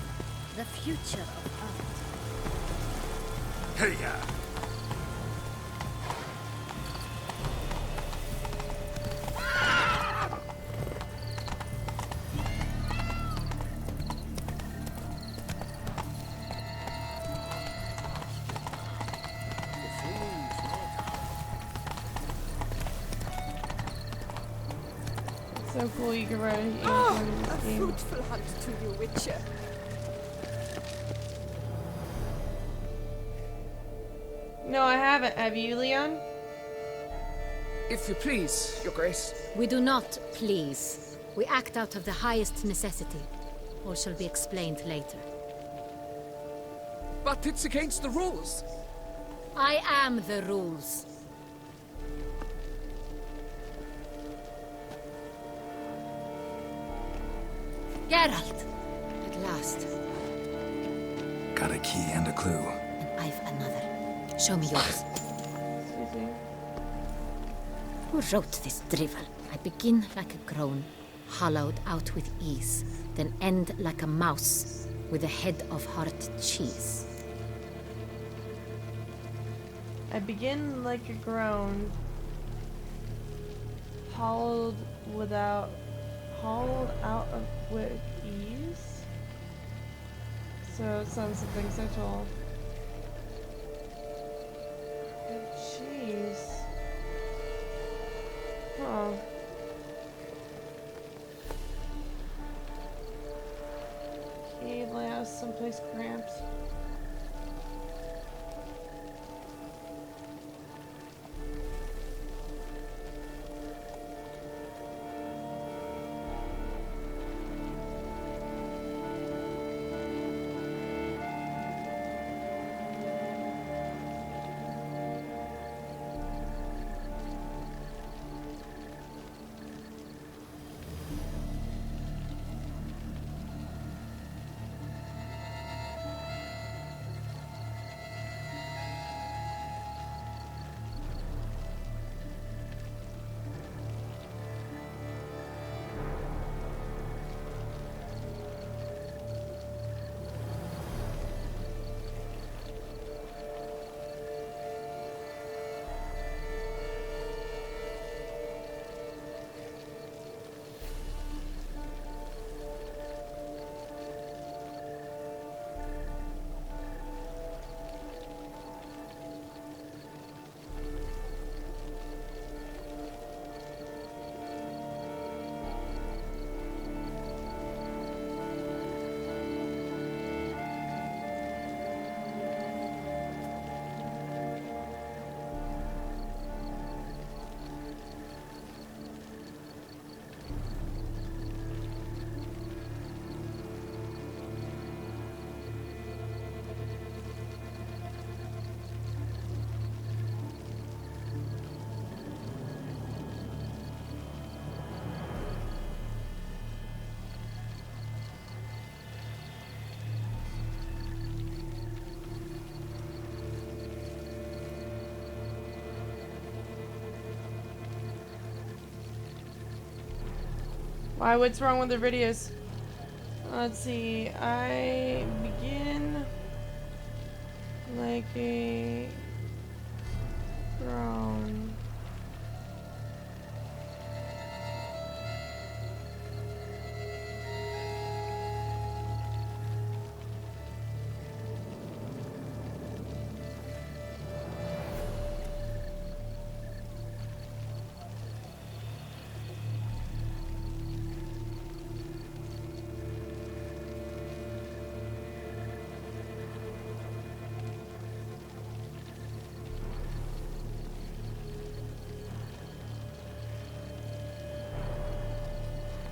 The future of art. Hey, yeah. So cool you can ride a unicorn in A this game. fruitful hunt to you, Witcher. No, I haven't. Have you, Leon? If you please, Your Grace. We do not please. We act out of the highest necessity. All shall be explained later. But it's against the rules. I am the rules. Geralt! At last. Got a key and a clue. And I've another. Show me yours. Excuse me. Who wrote this drivel? I begin like a groan, hollowed out with ease, then end like a mouse, with a head of hard cheese. I begin like a groan, hollowed out of with ease. So it sounds something sexual. Jeez. Huh. Cave layout someplace cramped. Why? What's wrong with their videos? Let's see. I begin like a drone.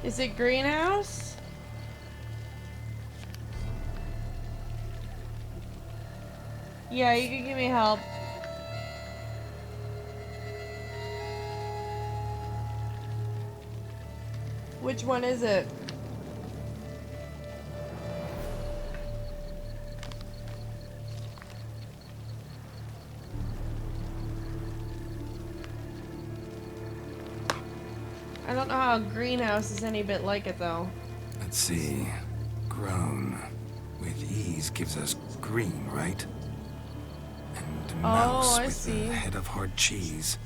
Is it greenhouse? Yeah, you can give me help. Which one is it? I don't know how a greenhouse is any bit like it though. Let's see. Grown with ease gives us green, right? And mouse I with see. a head of hard cheese.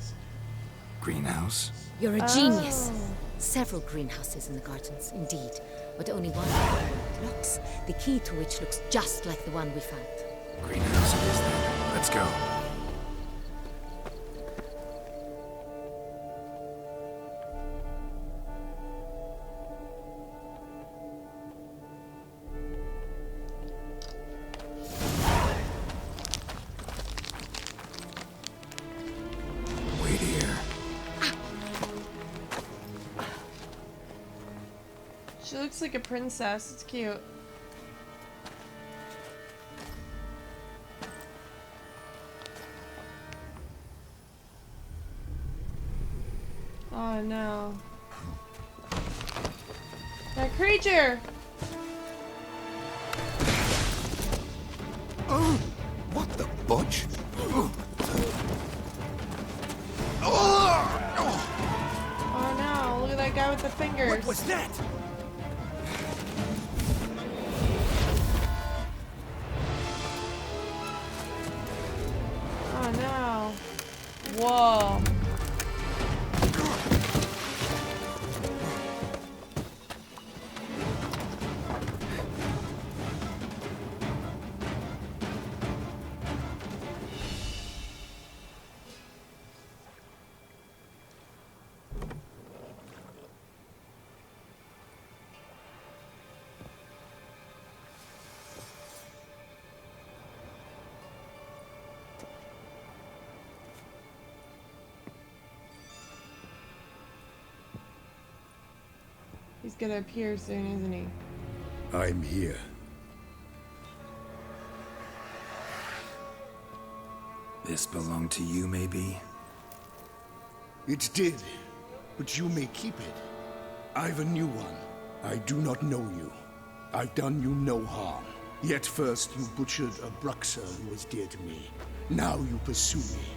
Greenhouse? You're a genius. Several greenhouses in the gardens, indeed, but only one looks, the key to which looks just like the one we found. Greenhouse it is then. Let's go. Wait here. She looks like a princess. It's cute. Oh no. That creature! Oh, what the budge? Oh no, look at that guy with the fingers. What was that? Oh no. Whoa. He's gonna appear soon, isn't he? I'm here. This belonged to you, maybe? It did, but you may keep it. I've a new one. I do not know you. I've done you no harm. Yet first you butchered a Bruxer who was dear to me. Now you pursue me.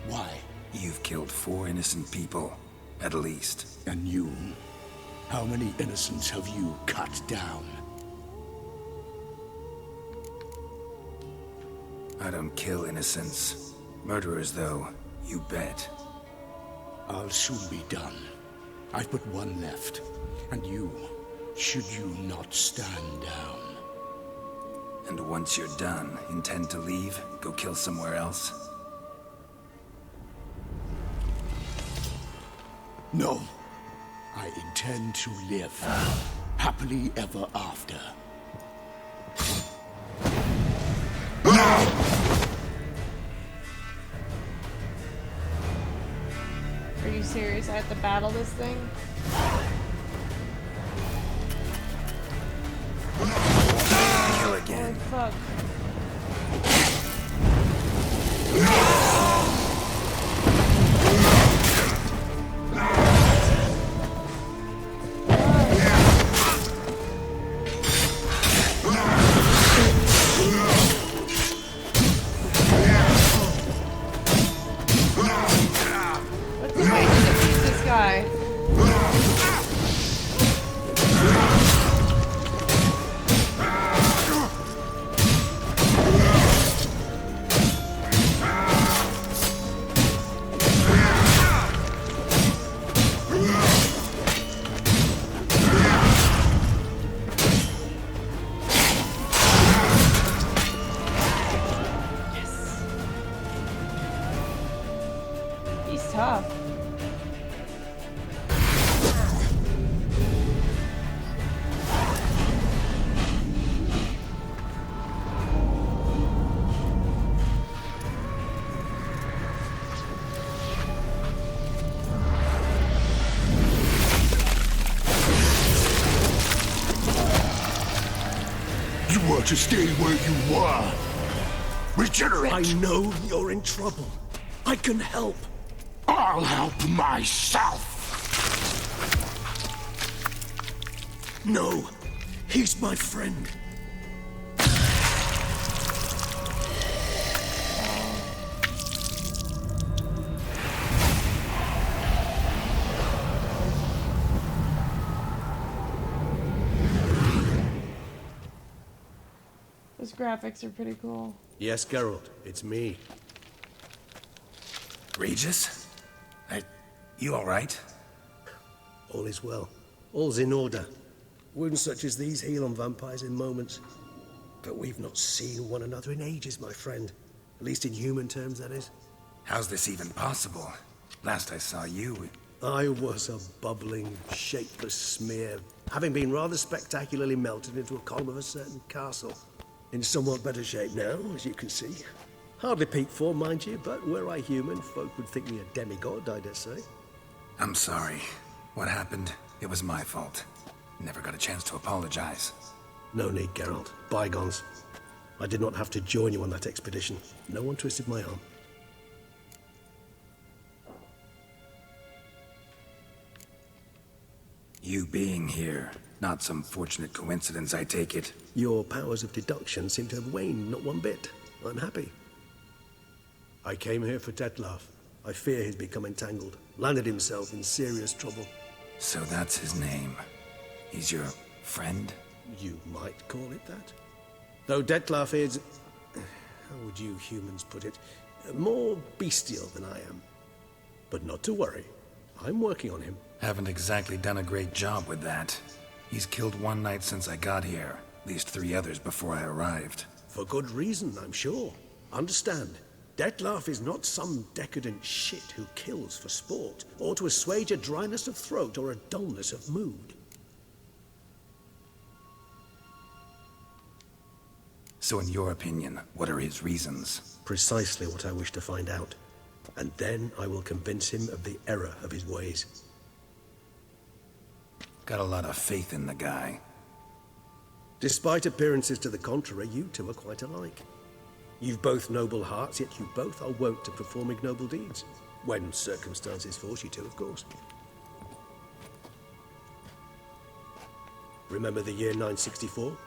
Why? You've killed 4 innocent people, at least. And you? How many innocents have you cut down? I don't kill innocents. Murderers, though, you bet. I'll soon be done. I've but one left. And you, should you not stand down. And once you're done, intend to leave? Go kill somewhere else? No. I intend to live. Happily ever after. Are you serious? I have to battle this thing? Kill again. Oh, fuck. What's the way to defeat this guy? tough. You want to stay where you are. Regenerate. I know you're in trouble. I can help. I'll help myself. No, he's my friend. Those graphics are pretty cool. Yes, Geralt, it's me. Regis? You alright? All is well. All's in order. Wounds such as these heal on vampires in moments. But we've not seen one another in ages, my friend. At least in human terms, that is. How's this even possible? Last I saw you... I was a bubbling, shapeless smear, having been rather spectacularly melted into a column of a certain castle. In somewhat better shape now, as you can see. Hardly peak form, mind you, but were I human, folk would think me a demigod, I dare say. I'm sorry. What happened? It was my fault. Never got a chance to apologize. No need, Geralt. Bygones. I did not have to join you on that expedition. No one twisted my arm. You being here, not some fortunate coincidence, I take it. Your powers of deduction seem to have waned not one bit. I'm happy. I came here for Detlef. I fear he's become entangled. Landed himself in serious trouble. So that's his name. He's your friend? You might call it that. Though Detlef is... how would you humans put it? More bestial than I am. But not to worry. I'm working on him. Haven't exactly done a great job with that. He's killed one knight since I got here. At least 3 others before I arrived. For good reason, I'm sure. Understand, Detlef is not some decadent shit who kills for sport, or to assuage a dryness of throat or a dullness of mood. So in your opinion, what are his reasons? Precisely what I wish to find out. And then I will convince him of the error of his ways. Got a lot of faith in the guy. Despite appearances to the contrary, you two are quite alike. You've both noble hearts, yet you both are wont to perform ignoble deeds. When circumstances force you to, of course. Remember the year 964?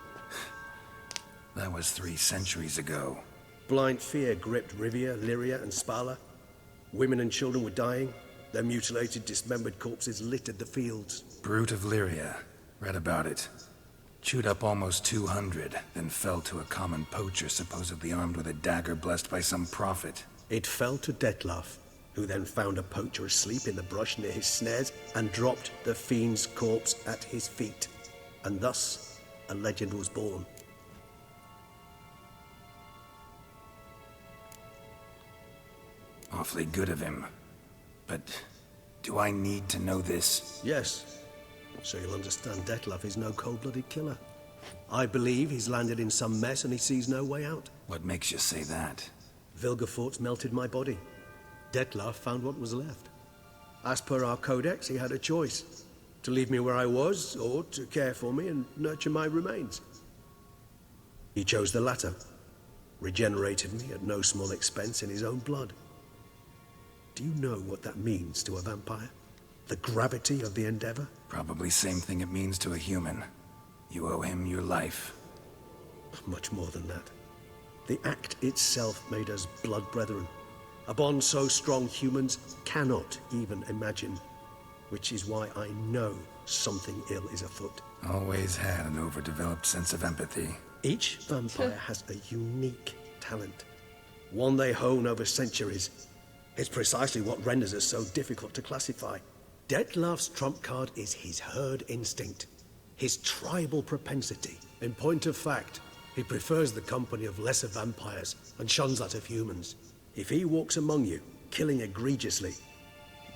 That was 3 centuries ago. Blind fear gripped Rivia, Lyria, and Spala. Women and children were dying. Their mutilated, dismembered corpses littered the fields. Brute of Lyria. Read about it. Chewed up almost 200, then fell to a common poacher supposedly armed with a dagger blessed by some prophet. It fell to Detlef, who then found a poacher asleep in the brush near his snares and dropped the fiend's corpse at his feet. And thus, a legend was born. Awfully good of him. But do I need to know this? Yes. So you'll understand Detlef is no cold-blooded killer. I believe he's landed in some mess and he sees no way out. What makes you say that? Vilgefortz melted my body. Detlef found what was left. As per our codex, he had a choice. To leave me where I was, or to care for me and nurture my remains. He chose the latter. Regenerated me at no small expense in his own blood. Do you know what that means to a vampire? The gravity of the endeavor? Probably same thing it means to a human. You owe him your life. Much more than that. The act itself made us blood brethren. A bond so strong humans cannot even imagine. Which is why I know something ill is afoot. Always had an overdeveloped sense of empathy. Each vampire has a unique talent. One they hone over centuries. It's precisely what renders us so difficult to classify. Detlef's trump card is his herd instinct, his tribal propensity. In point of fact, he prefers the company of lesser vampires and shuns that of humans. If he walks among you, killing egregiously,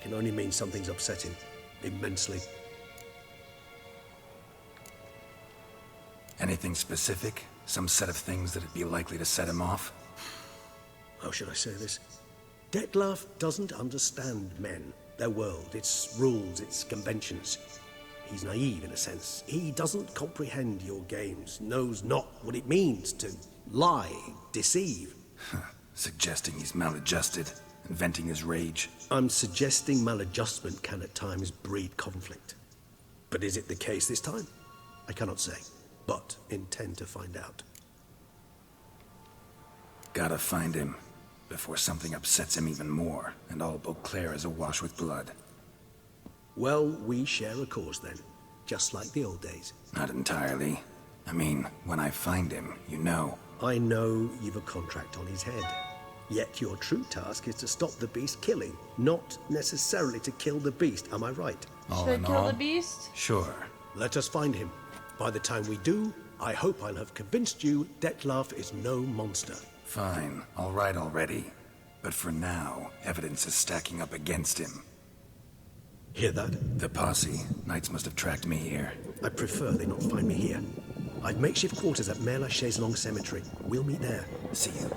can only mean something's upset him. Immensely. Anything specific? Some set of things that'd be likely to set him off? How should I say this? Detlef doesn't understand men, their world, its rules, its conventions. He's naive in a sense. He doesn't comprehend your games, knows not what it means to lie, deceive. Suggesting he's maladjusted, and venting his rage. I'm suggesting maladjustment can at times breed conflict. But is it the case this time? I cannot say, but intend to find out. Gotta find him, before something upsets him even more, and all Beauclair is awash with blood. Well, we share a cause then, just like the old days. Not entirely. I mean, when I find him, you know. I know you've a contract on his head. Yet your true task is to stop the beast killing, not necessarily to kill the beast, am I right? Should I kill the beast? Sure. Let us find him. By the time we do, I hope I'll have convinced you Detlef is no monster. Fine, all right already. But for now, evidence is stacking up against him. Hear that? The posse. Knights must have tracked me here. I prefer they not find me here. I've makeshift quarters at Mère Lachaise Long Cemetery. We'll meet there. See you.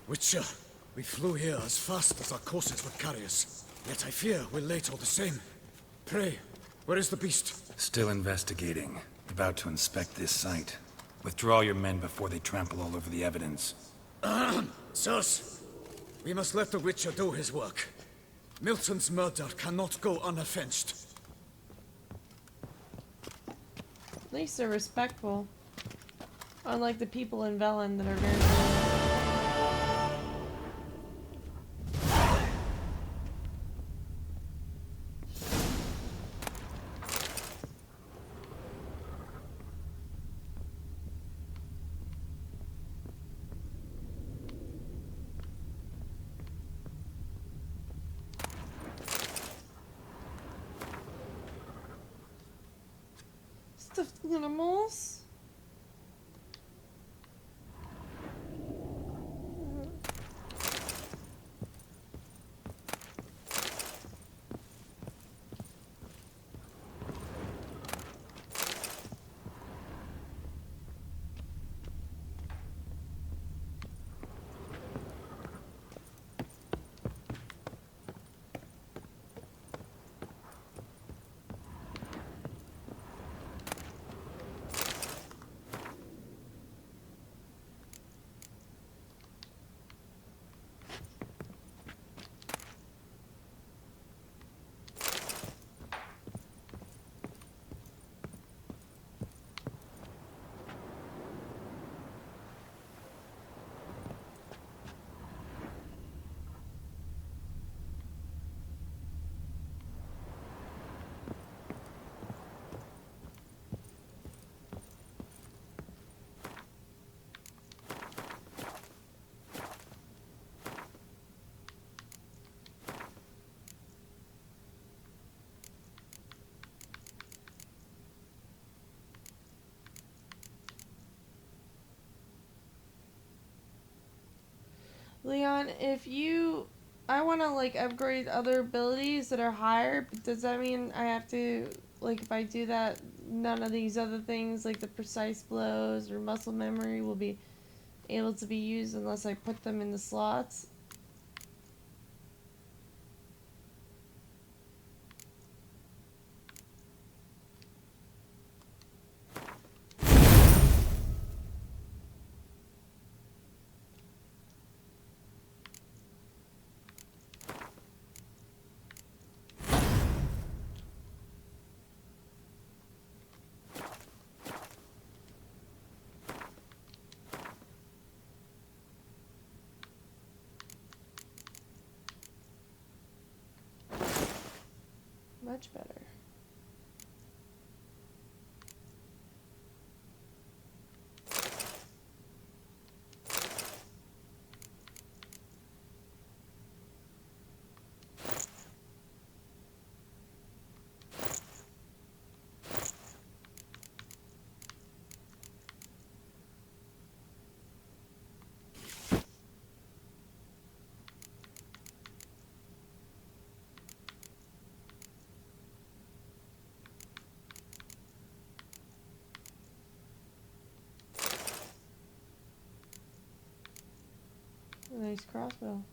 Witcher, we flew here as fast as our courses would carry us. Yet I fear we're late all the same. Pray, where is the beast? Still investigating. About to inspect this site. Withdraw your men before they trample all over the evidence. Sirs, we must let the Witcher do his work. Milton's murder cannot go unavenged. At least they're respectful. Unlike the people in Velen that are very rude. Stuffed animals? Leon, I want to like upgrade other abilities that are higher, but does that mean I have to, like, if I do that, none of these other things like the precise blows or muscle memory will be able to be used unless I put them in the slots? Much better. Nice crossbow.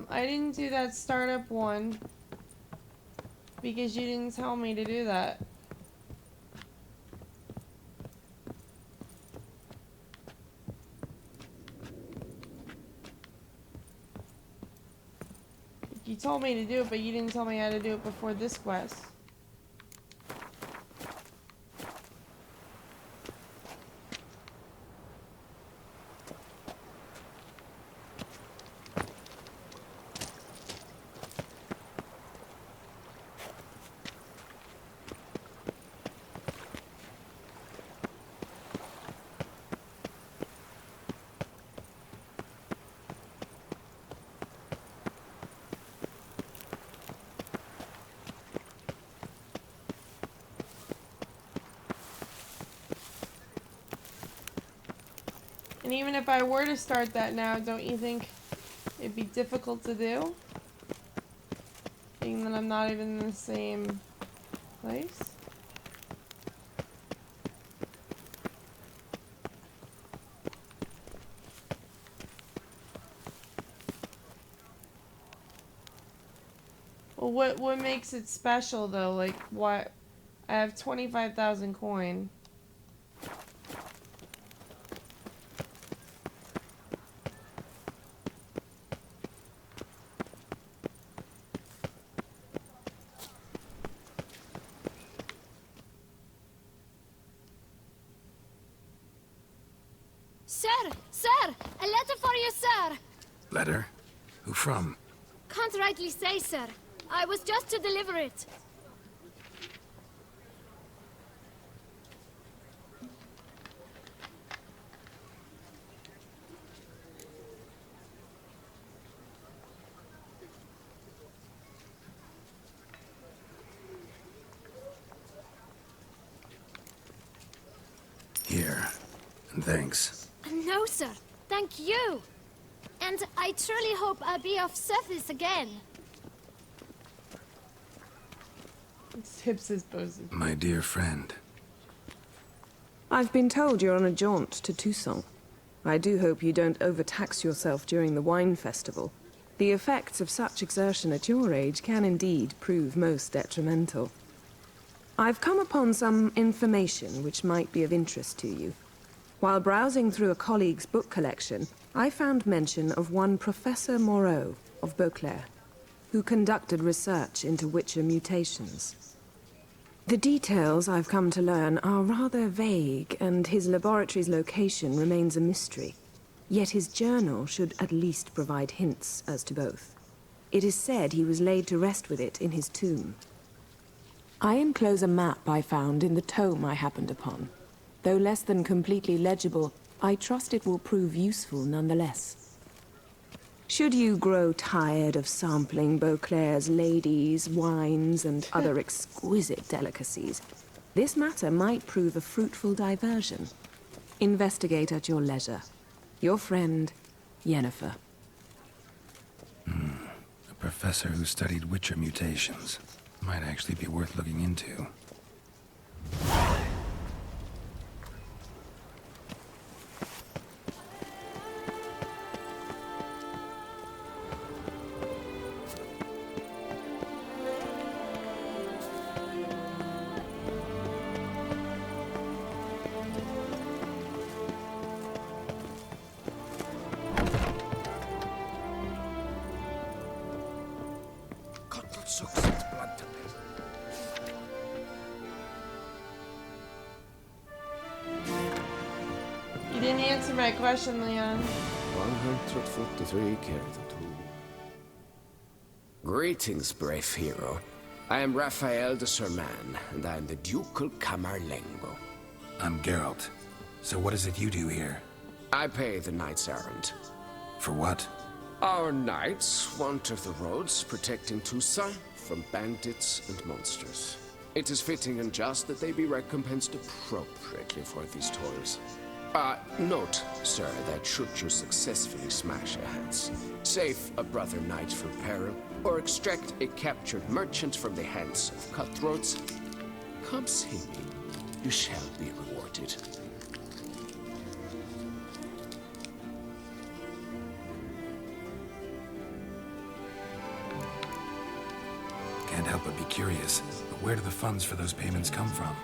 I didn't do that startup one because you didn't tell me to do that. You told me to do it, but you didn't tell me how to do it before this quest. And even if I were to start that now, don't you think it'd be difficult to do? Being that I'm not even in the same place? Well, what makes it special though? Like, what? I have 25,000 coin. Sir! A letter for you, sir! Letter? Who from? Can't rightly say, sir. I was just to deliver it. Here. And thanks. No, sir. Thank you. And I truly hope I'll be of service again. Tips his bosom. My dear friend. I've been told you're on a jaunt to Toussaint. I do hope you don't overtax yourself during the wine festival. The effects of such exertion at your age can indeed prove most detrimental. I've come upon some information which might be of interest to you. While browsing through a colleague's book collection, I found mention of one Professor Moreau of Beauclair, who conducted research into Witcher mutations. The details I've come to learn are rather vague, and his laboratory's location remains a mystery. Yet his journal should at least provide hints as to both. It is said he was laid to rest with it in his tomb. I enclose a map I found in the tome I happened upon. Though less than completely legible, I trust it will prove useful nonetheless. Should you grow tired of sampling Beauclair's ladies, wines, and other exquisite delicacies, this matter might prove a fruitful diversion. Investigate at your leisure. Your friend, Yennefer. A professor who studied Witcher mutations. Might actually be worth looking into. You didn't answer my question, Leon. 143 carry the two. Greetings, brave hero. I am Raphael de Serman, and I am the Ducal Camerlengo. I'm Geralt. So what is it you do here? I pay the knights errant. For what? Our knights wander the roads, protecting Toussaint from bandits and monsters. It is fitting and just that they be recompensed appropriately for these toils. Note, sir, that should you successfully smash a hands, save a brother knight from peril, or extract a captured merchant from the hands of cutthroats, come see me. You shall be rewarded. Can't help but be curious, but where do the funds for those payments come from?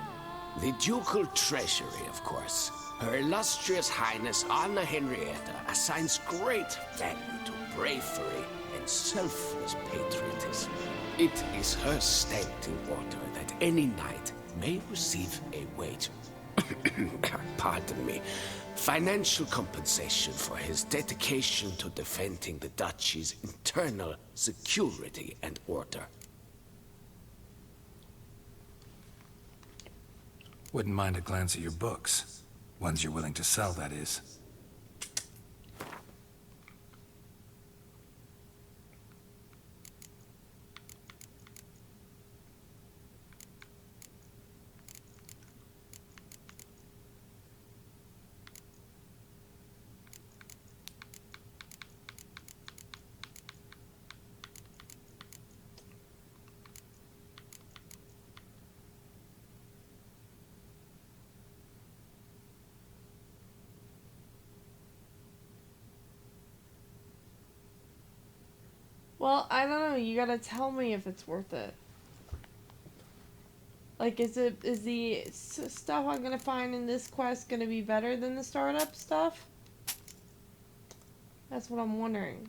The ducal treasury, of course. Her illustrious highness Anna Henrietta assigns great value to bravery and selfless patriotism. It is her standing order that any knight may receive a wage, pardon me, financial compensation for his dedication to defending the duchy's internal security and order. Wouldn't mind a glance at your books. Ones you're willing to sell, that is. Well, I don't know. You gotta tell me if it's worth it. Like, is the stuff I'm gonna find in this quest gonna be better than the startup stuff? That's what I'm wondering.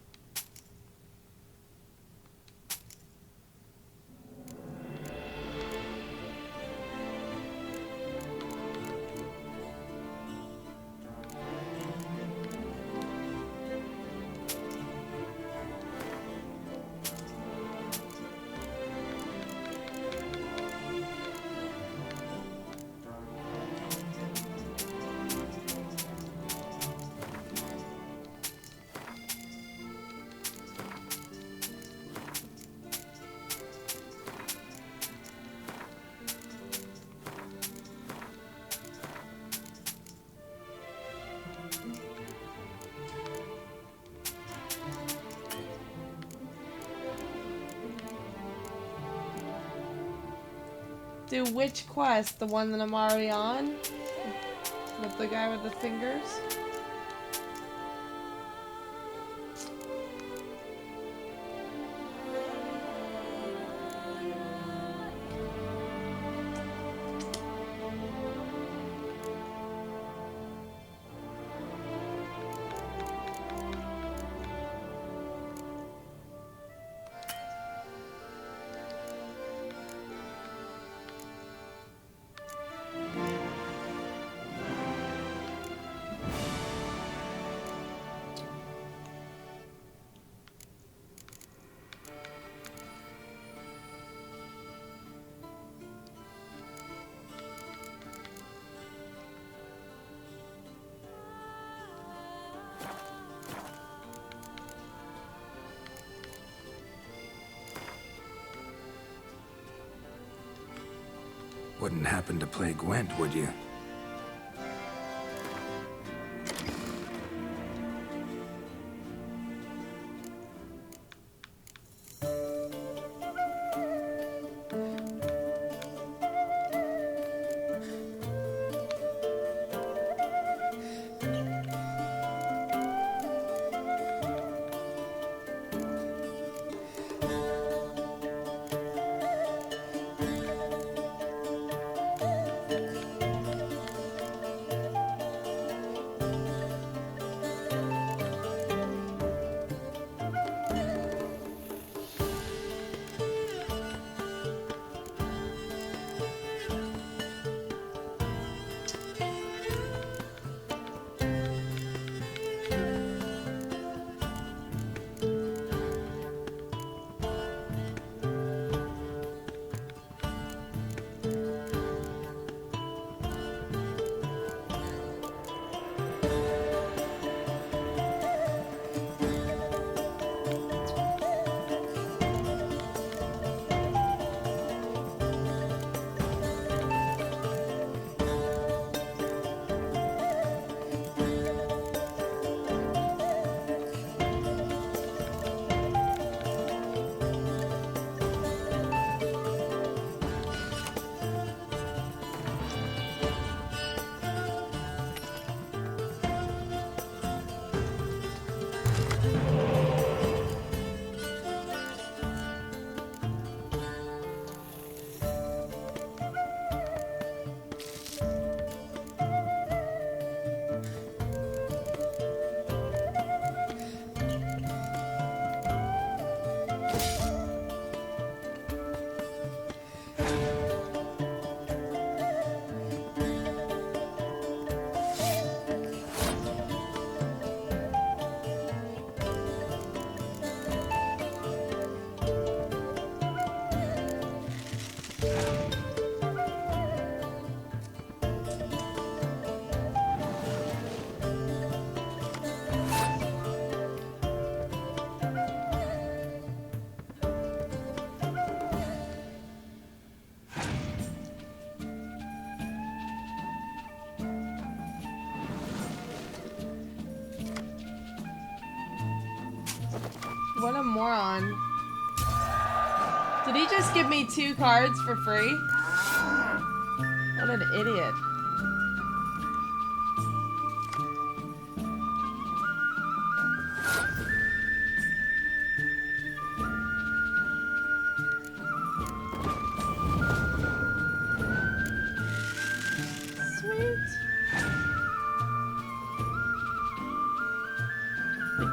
Do which quest? The one that I'm already on? With the guy with the fingers? Wouldn't happen to play Gwent, would you? What a moron. Did he just give me 2 cards for free? What an idiot.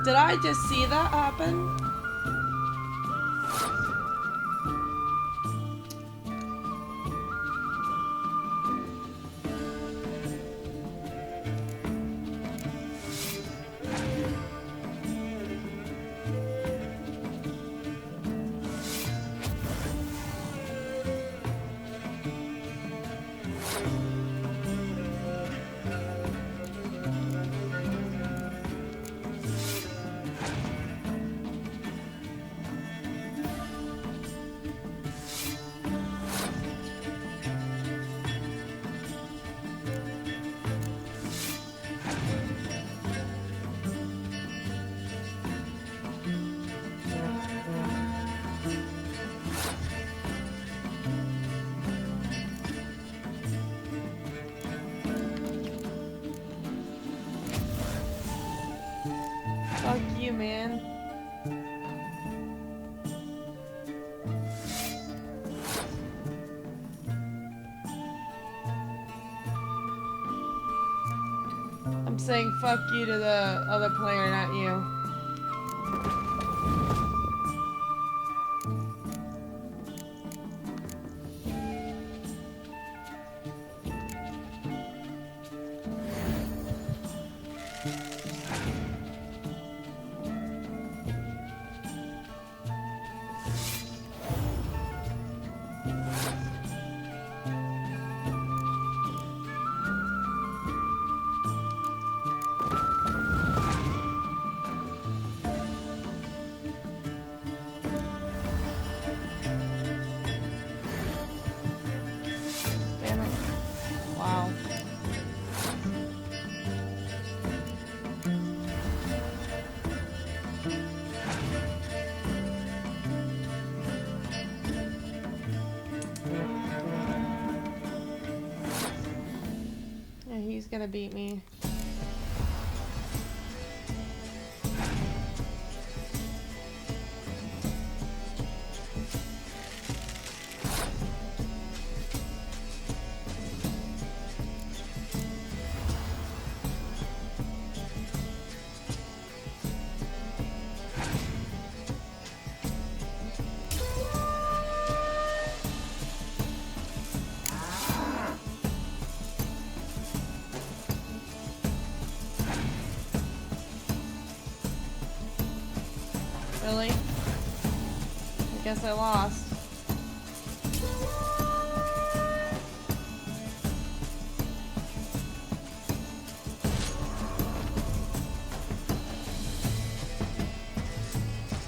Did I just see that happen? Fuck you, man. I'm saying fuck you to the other player, not you. Wow. Yeah, he's gonna beat me. Really? I guess I lost.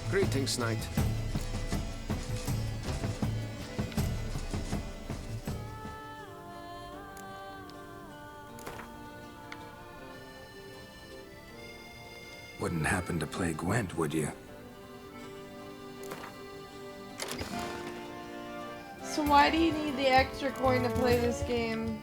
Greetings, knight. Wouldn't happen to play Gwent, would you? So why do you need the extra coin to play this game?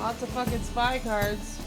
Lots of fucking spy cards.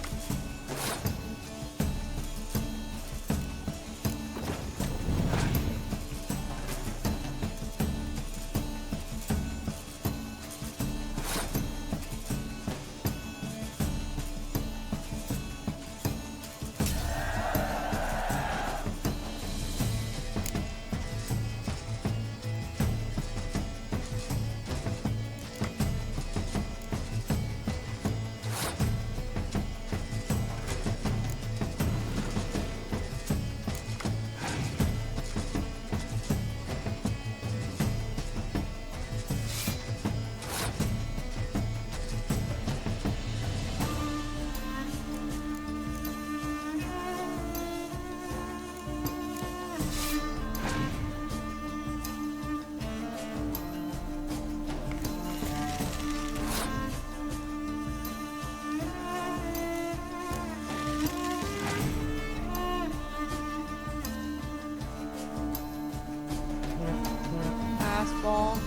Fastball.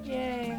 Yay.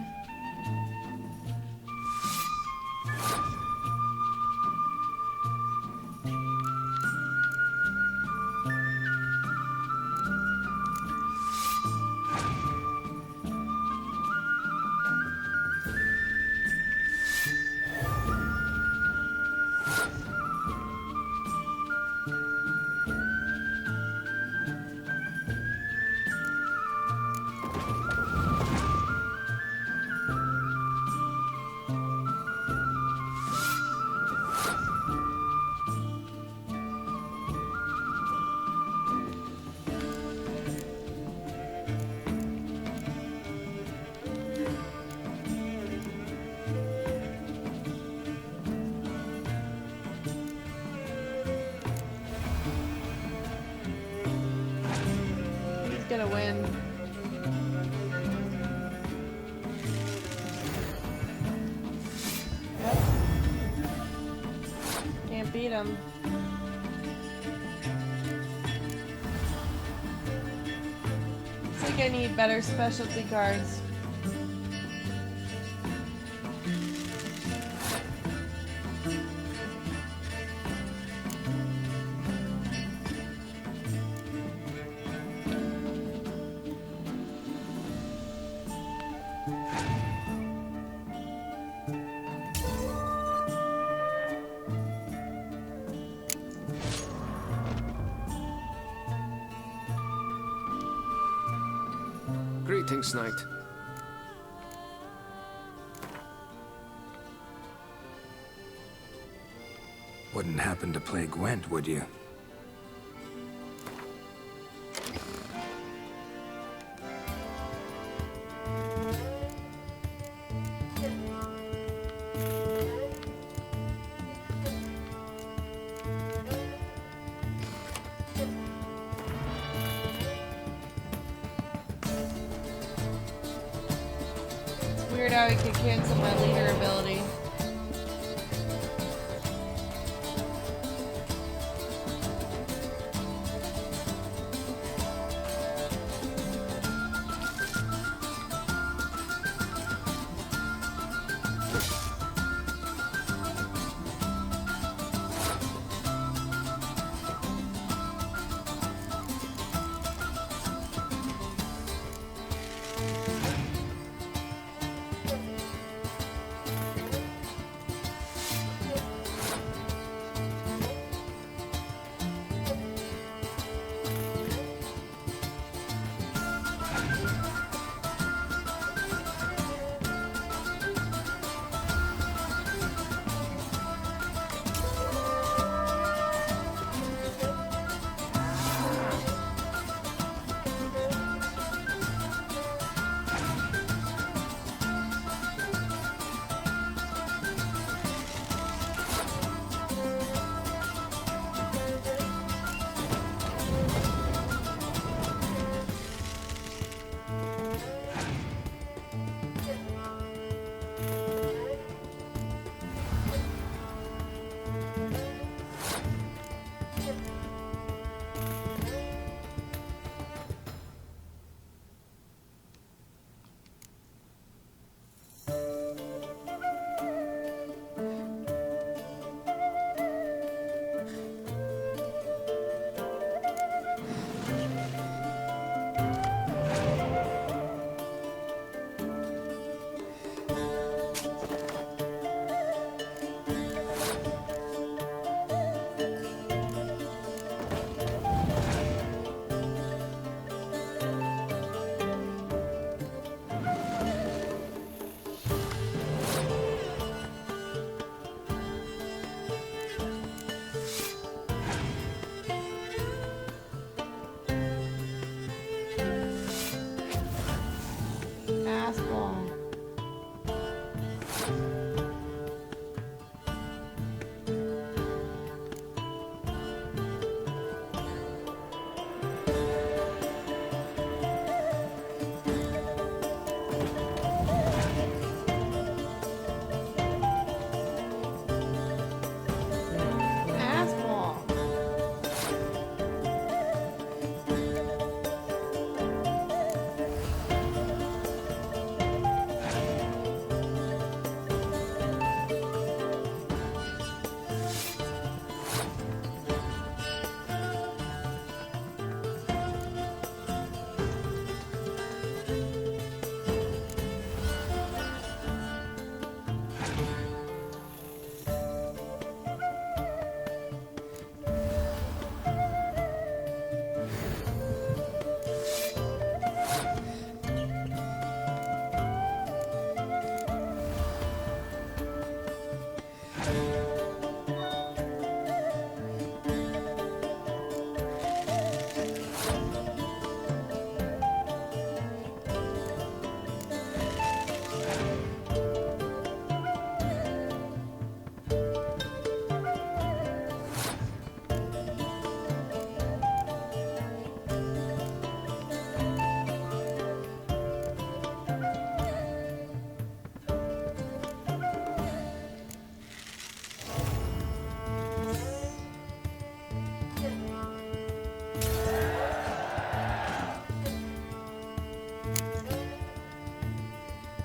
He's gonna win. Yep. Can't beat him. I think I need better specialty cards. Greetings, knight. Wouldn't happen to play Gwent, would you? Weird how he could cancel my leader ability.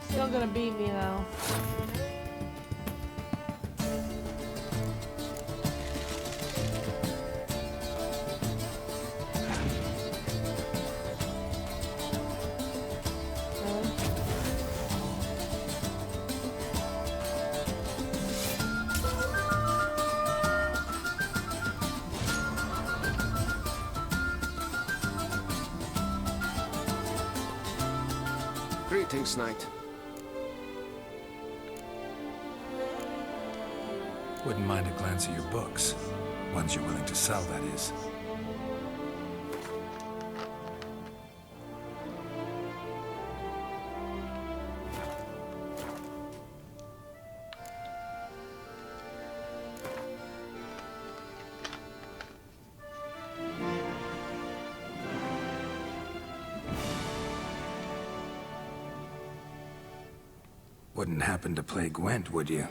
Still gonna beat me though. Greetings, knight. Wouldn't mind a glance at your books. Ones you're willing to sell, that is. Wouldn't happen to play Gwent, would you?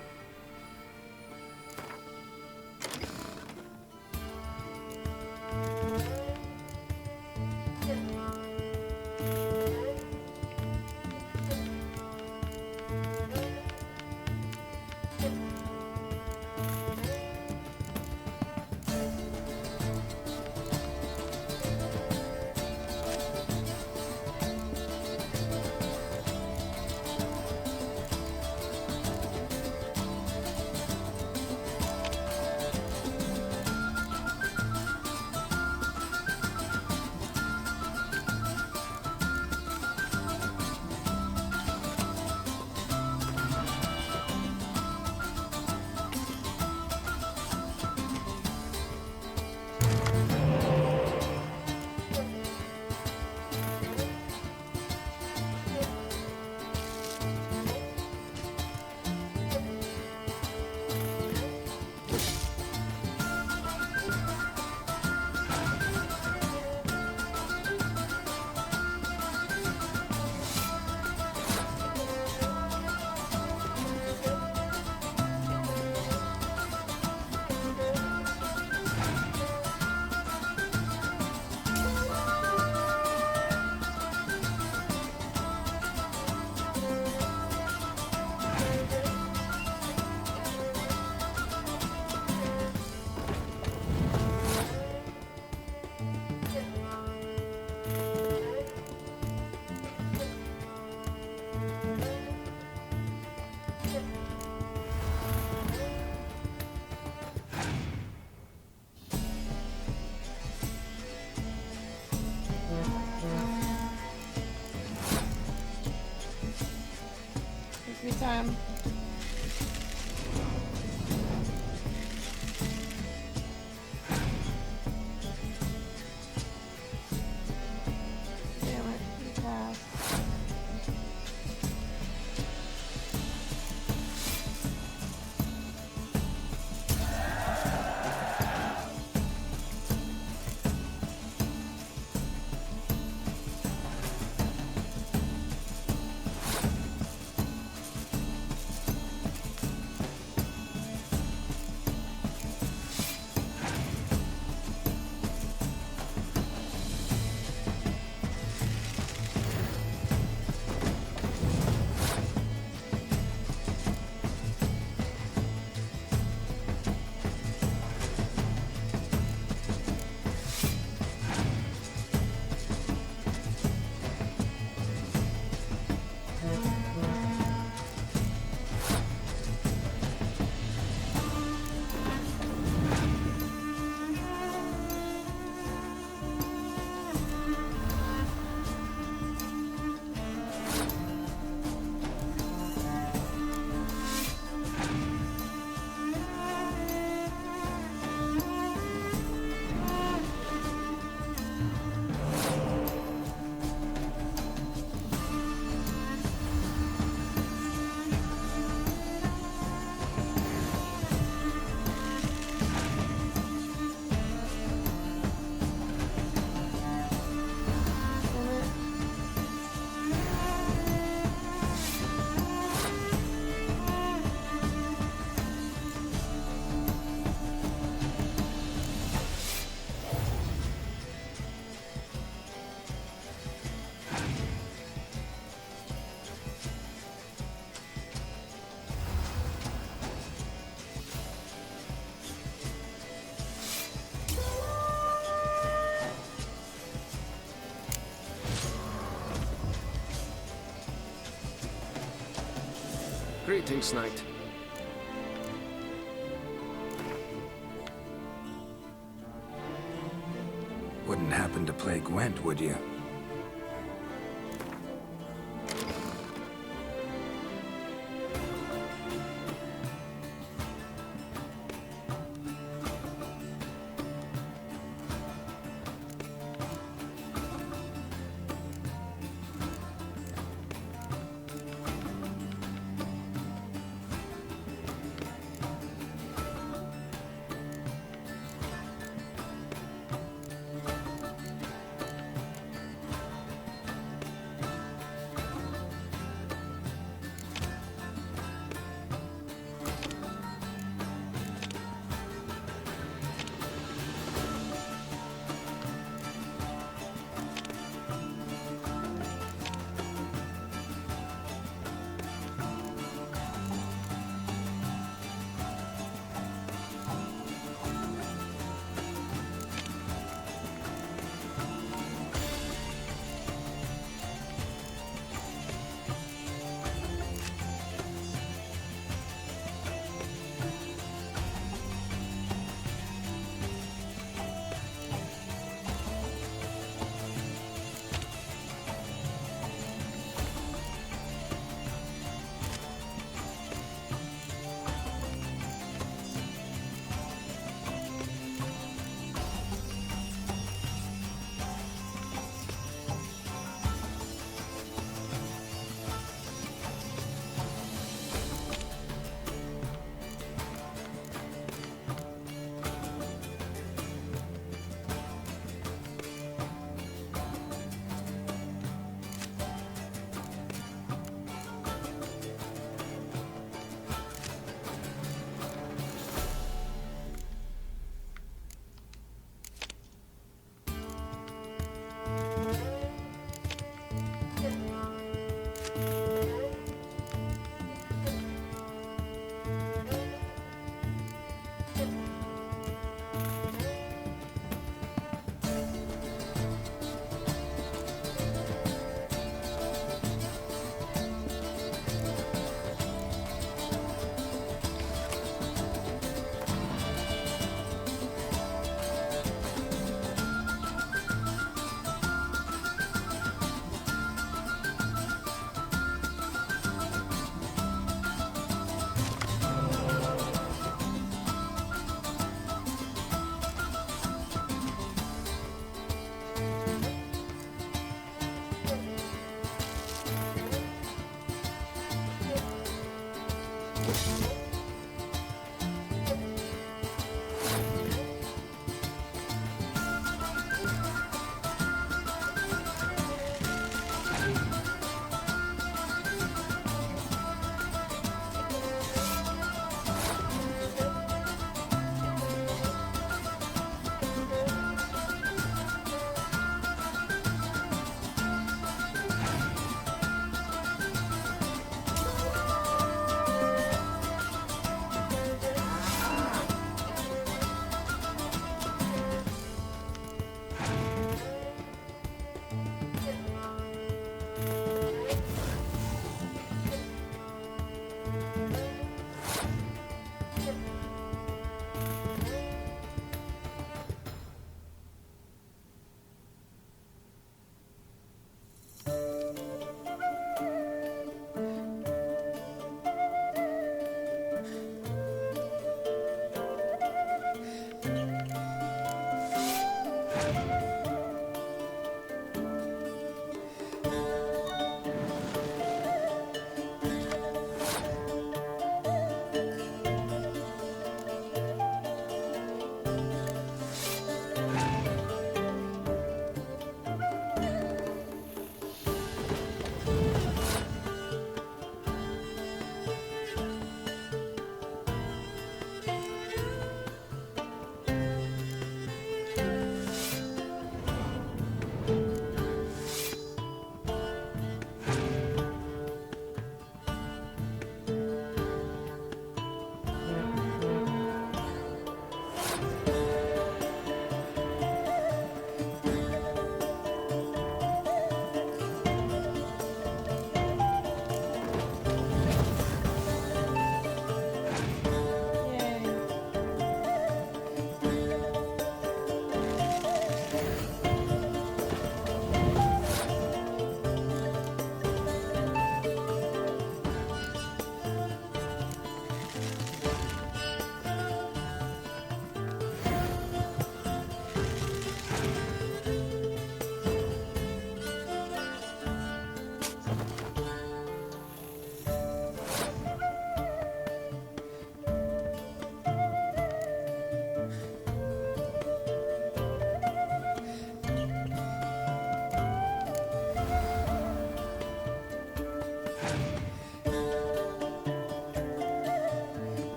Time. Damn it, too fast. Greetings, knight. Wouldn't happen to play Gwent, would you?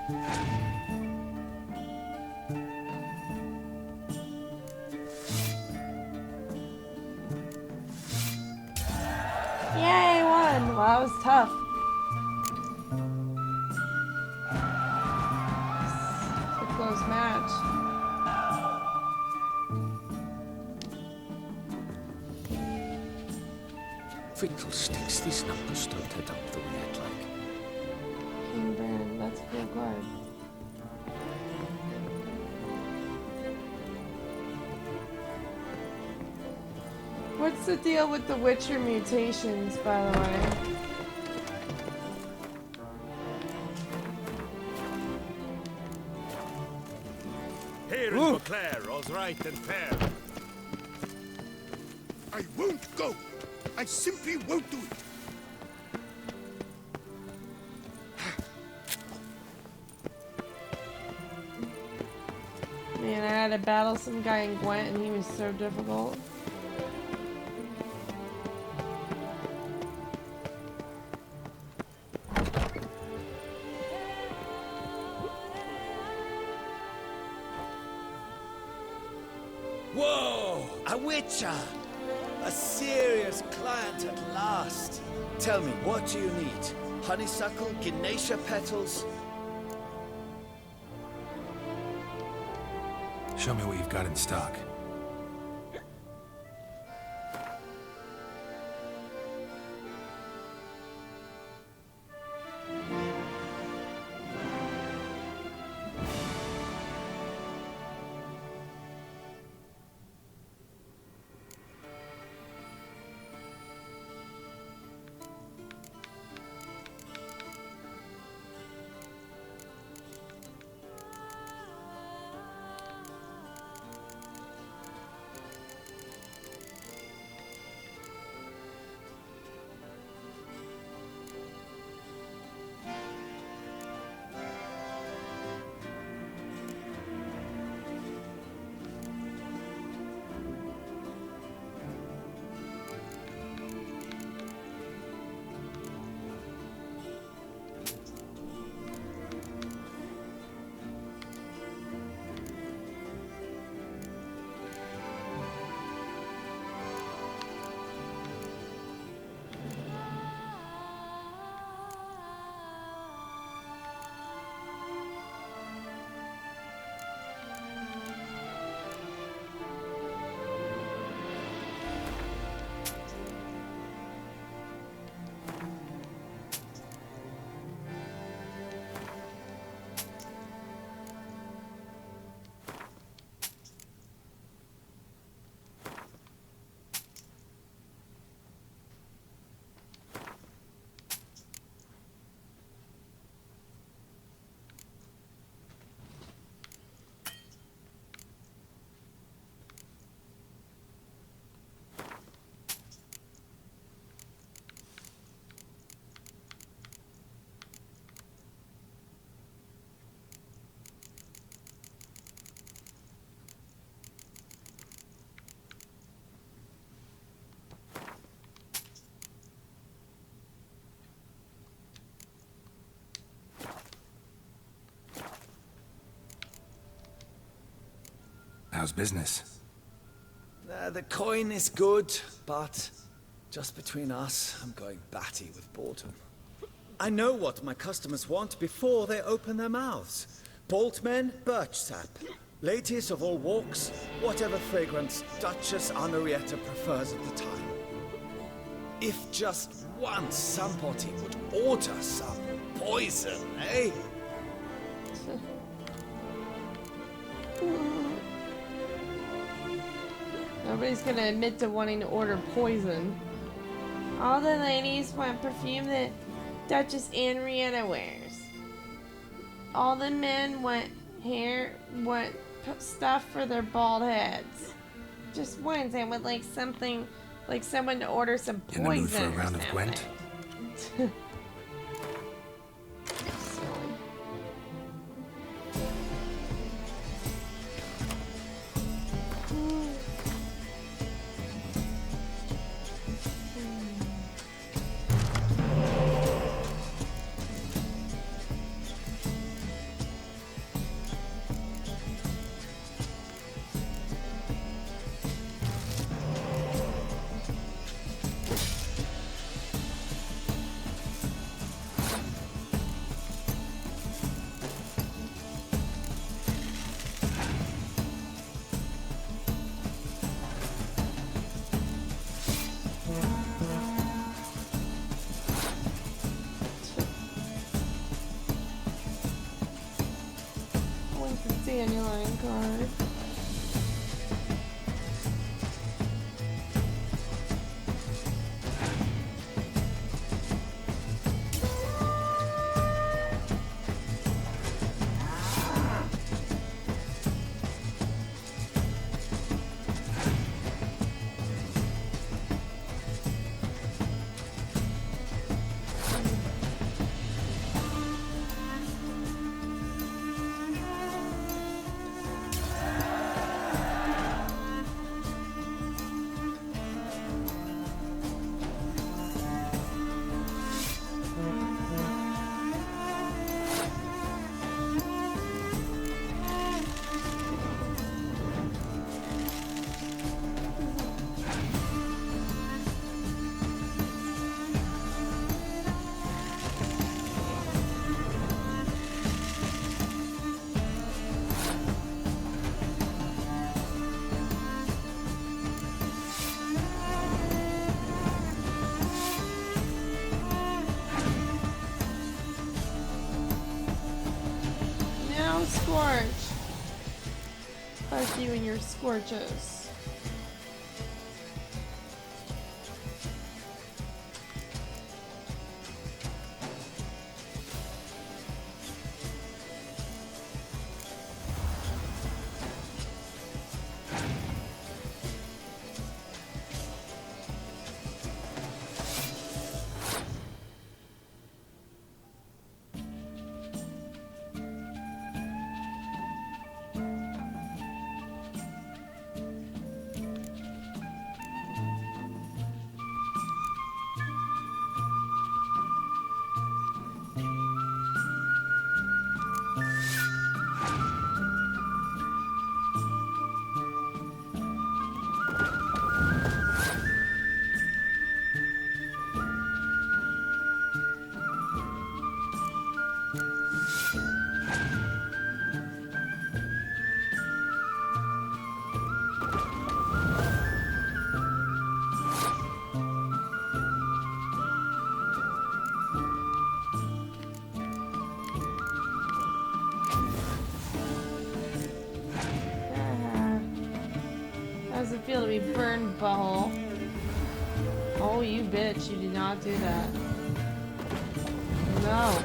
Yay, won! Wow, that was tough. It's a close match. Fiddlesticks, these numbers don't add up the way I'd like. King Baron, that's a cool card. What's the deal with the Witcher mutations, by the way? Here in Beauclair, all's right and fair. I won't go. I simply won't do it. Man, I had to battle some guy in Gwent and he was so difficult. Whoa! A witcher! A serious client at last. Tell me, what do you need? Honeysuckle, Ganesha petals? Show me what you've got in stock. How's business? The coin is good, but just between us, I'm going batty with boredom. I know what my customers want before they open their mouths. Boltmen, birch sap. Ladies of all walks, whatever fragrance Duchess Henrietta prefers at the time. If just once somebody would order some poison, eh? Nobody's gonna admit to wanting to order poison. All the ladies want perfume that Duchess Henrietta wears. All the men want stuff for their bald heads. Just once I would like something, like someone to order some poison. In the mood for a round of Gwent? dandelion card. Scorch. Fuck you and your scorches. How does it feel to be burned, butthole? Oh, you bitch, you did not do that. No.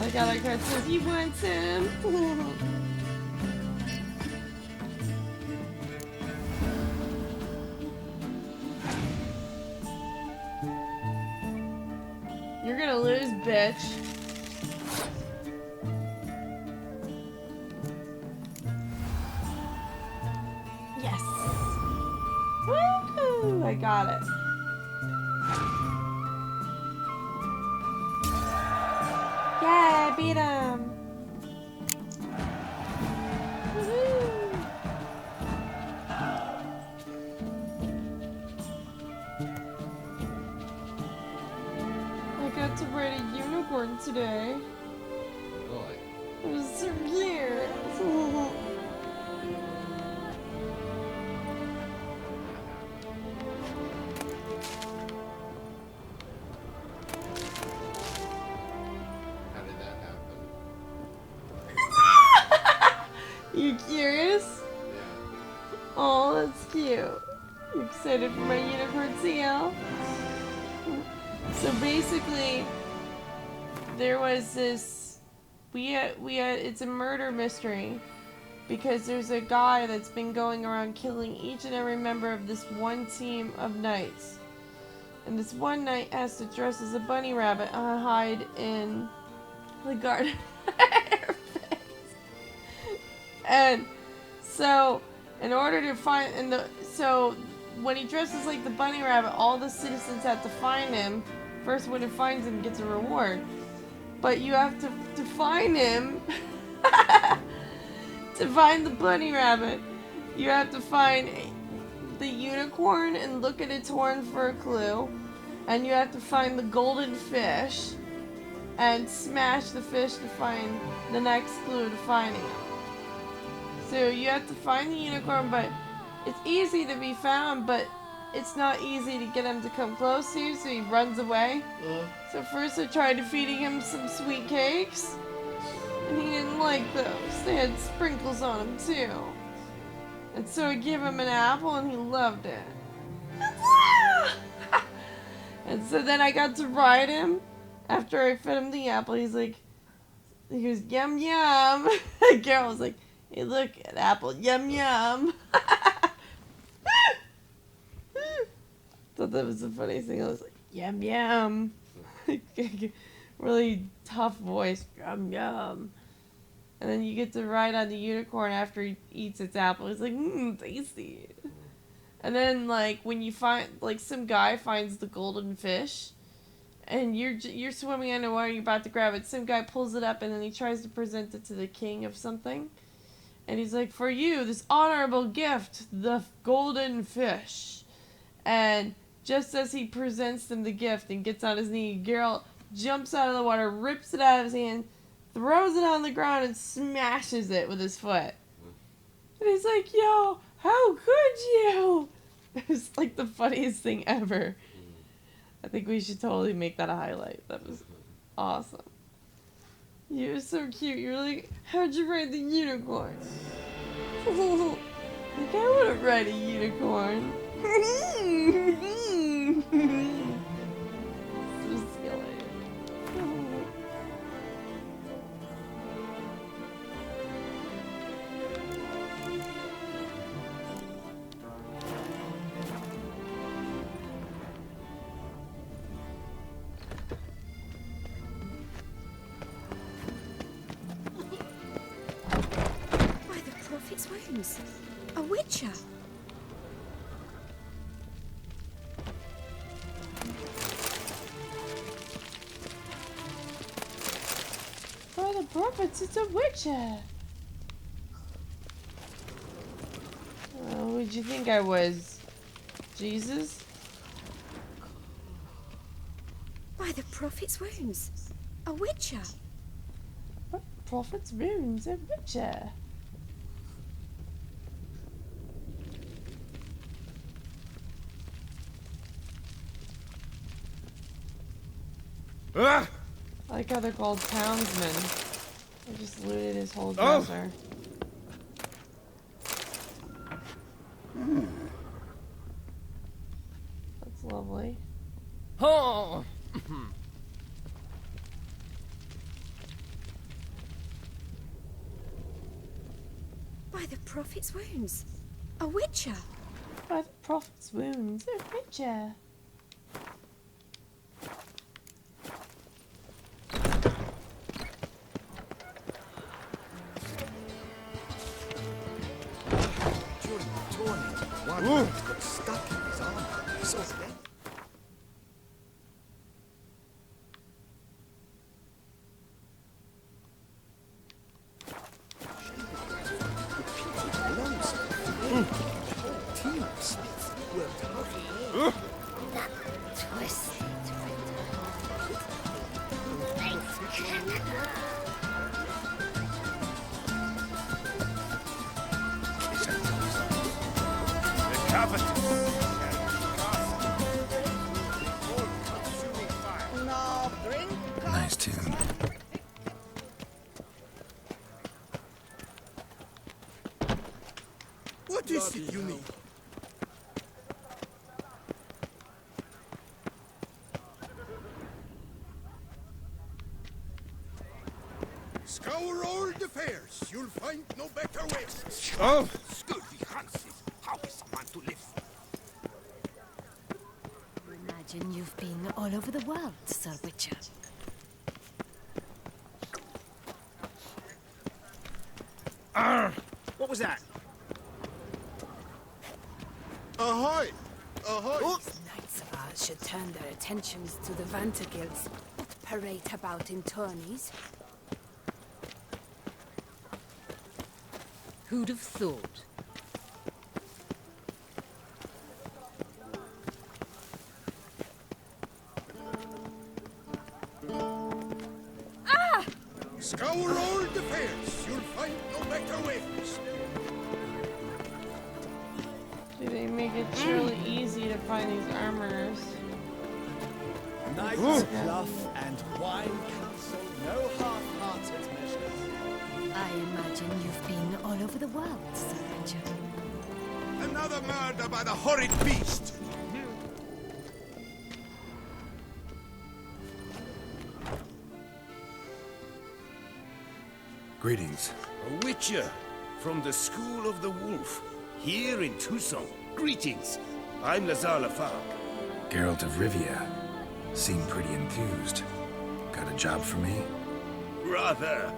Like how that card says he wants him. You're gonna lose, bitch. Yes. Woo! I got it. Yeah, I beat him. Woohoo! I got to ride a unicorn today. Really? It was so cute. You curious? Yeah. Oh, that's cute. You excited for my unicorn seal? So basically, there was this. We had. It's a murder mystery because there's a guy that's been going around killing each and every member of this one team of knights, and this one knight has to dress as a bunny rabbit and hide in the garden. And so, in order to find, so when he dresses like the bunny rabbit, all the citizens have to find him. First one who finds him gets a reward. But you have to find him, to find the bunny rabbit, you have to find the unicorn and look at its horn for a clue. And you have to find the golden fish and smash the fish to find the next clue to finding him. So you have to find the unicorn, but it's easy to be found, but it's not easy to get him to come close to you, so he runs away. So first I tried feeding him some sweet cakes, and he didn't like those. They had sprinkles on them too. And so I gave him an apple, and he loved it. And so then I got to ride him. After I fed him the apple, he goes, yum yum. And Carol was like, hey look, an apple, yum yum. Thought that was the funniest thing. I was like, yum yum. Really tough voice, yum yum. And then you get to ride on the unicorn after he eats its apple. He's like, tasty. And then like when you find, like some guy finds the golden fish, and you're swimming underwater, you're about to grab it. Some guy pulls it up, and then he tries to present it to the king of something. And he's like, for you, this honorable gift, the golden fish. And just as he presents them the gift and gets on his knee, Geralt jumps out of the water, rips it out of his hand, throws it on the ground, and smashes it with his foot. And he's like, yo, how could you? It was like the funniest thing ever. I think we should totally make that a highlight. That was awesome. You were so cute. You're like, how'd you ride the unicorn? Like, I want to ride a unicorn. So silly. By the prophet's wounds, a witcher. For the prophets, it's a witcher. Who'd you think I was? Jesus? By the prophet's wounds, a witcher. What prophet's wounds? A witcher. I like how they're called townsmen. I just looted his whole dresser. That's lovely. Oh! By the prophet's wounds, a witcher. By the prophet's wounds, a witcher. One got stuck in his arm. So then. Nice tune. What is it you need? Scour all the fairs. You'll find no better way. Oh! Scurvy Hanses. How is a man to live? Imagine you've been all over the world, Sir Witcher. What was that? Ahoy! Ahoy! These knights of ours should turn their attentions to the Vantergills, not parade about in tourneys. Who'd have thought? Scour all the fairs. You'll find no better ways. Do they make it surely easy to find these armorers? Knights, cloth, and wine council, no half-hearted measures. I imagine you've been all over the world, Sir Richard. Another murder by the horrid beast. Greetings. A witcher from the School of the Wolf, here in Tucson. Greetings. I'm Lazar Lafargue. Geralt of Rivia. Seem pretty enthused. Got a job for me? Rather.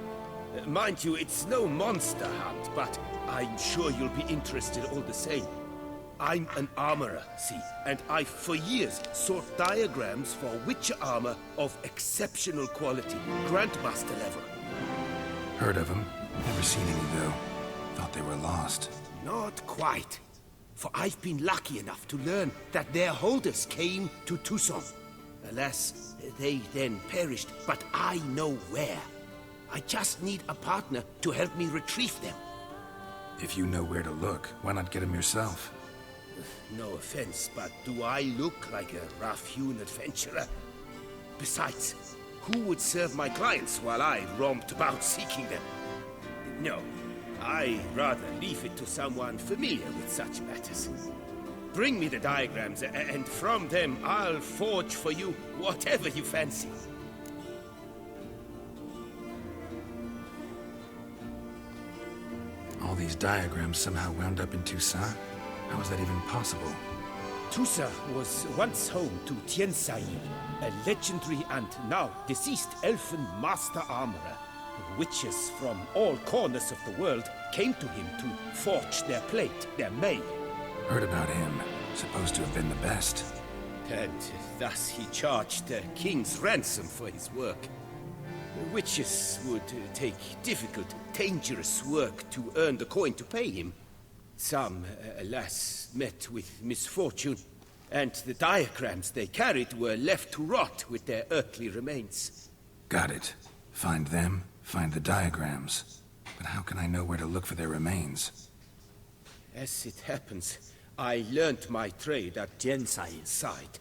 Mind you, it's no monster hunt, but I'm sure you'll be interested all the same. I'm an armorer, see, and I've for years sought diagrams for witcher armor of exceptional quality, Grandmaster level. Heard of them. Never seen any, though. Thought they were lost. Not quite. For I've been lucky enough to learn that their holders came to Tucson. Alas, they then perished, but I know where. I just need a partner to help me retrieve them. If you know where to look, why not get them yourself? No offense, but do I look like a rough-hewn adventurer? Besides, who would serve my clients while I romped about seeking them? No, I'd rather leave it to someone familiar with such matters. Bring me the diagrams, and from them I'll forge for you whatever you fancy. All these diagrams somehow wound up in Tucson? How is that even possible? Tusa was once home to Tiensai, a legendary and now deceased elfin master armorer. Witches from all corners of the world came to him to forge their plate, their mail. Heard about him. Supposed to have been the best. And thus he charged the king's ransom for his work. Witches would take difficult, dangerous work to earn the coin to pay him. Some, alas, met with misfortune, and the diagrams they carried were left to rot with their earthly remains. Got it. Find them, find the diagrams. But how can I know where to look for their remains? As it happens, I learned my trade at Jensai's side.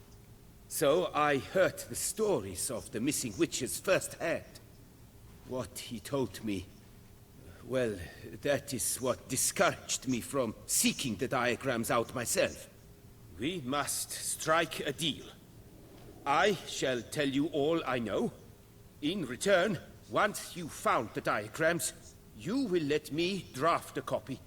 So I heard the stories of the missing witches firsthand. What he told me, well, that is what discouraged me from seeking the diagrams out myself. We must strike a deal. I shall tell you all I know. In return, once you've found the diagrams, you will let me draft a copy.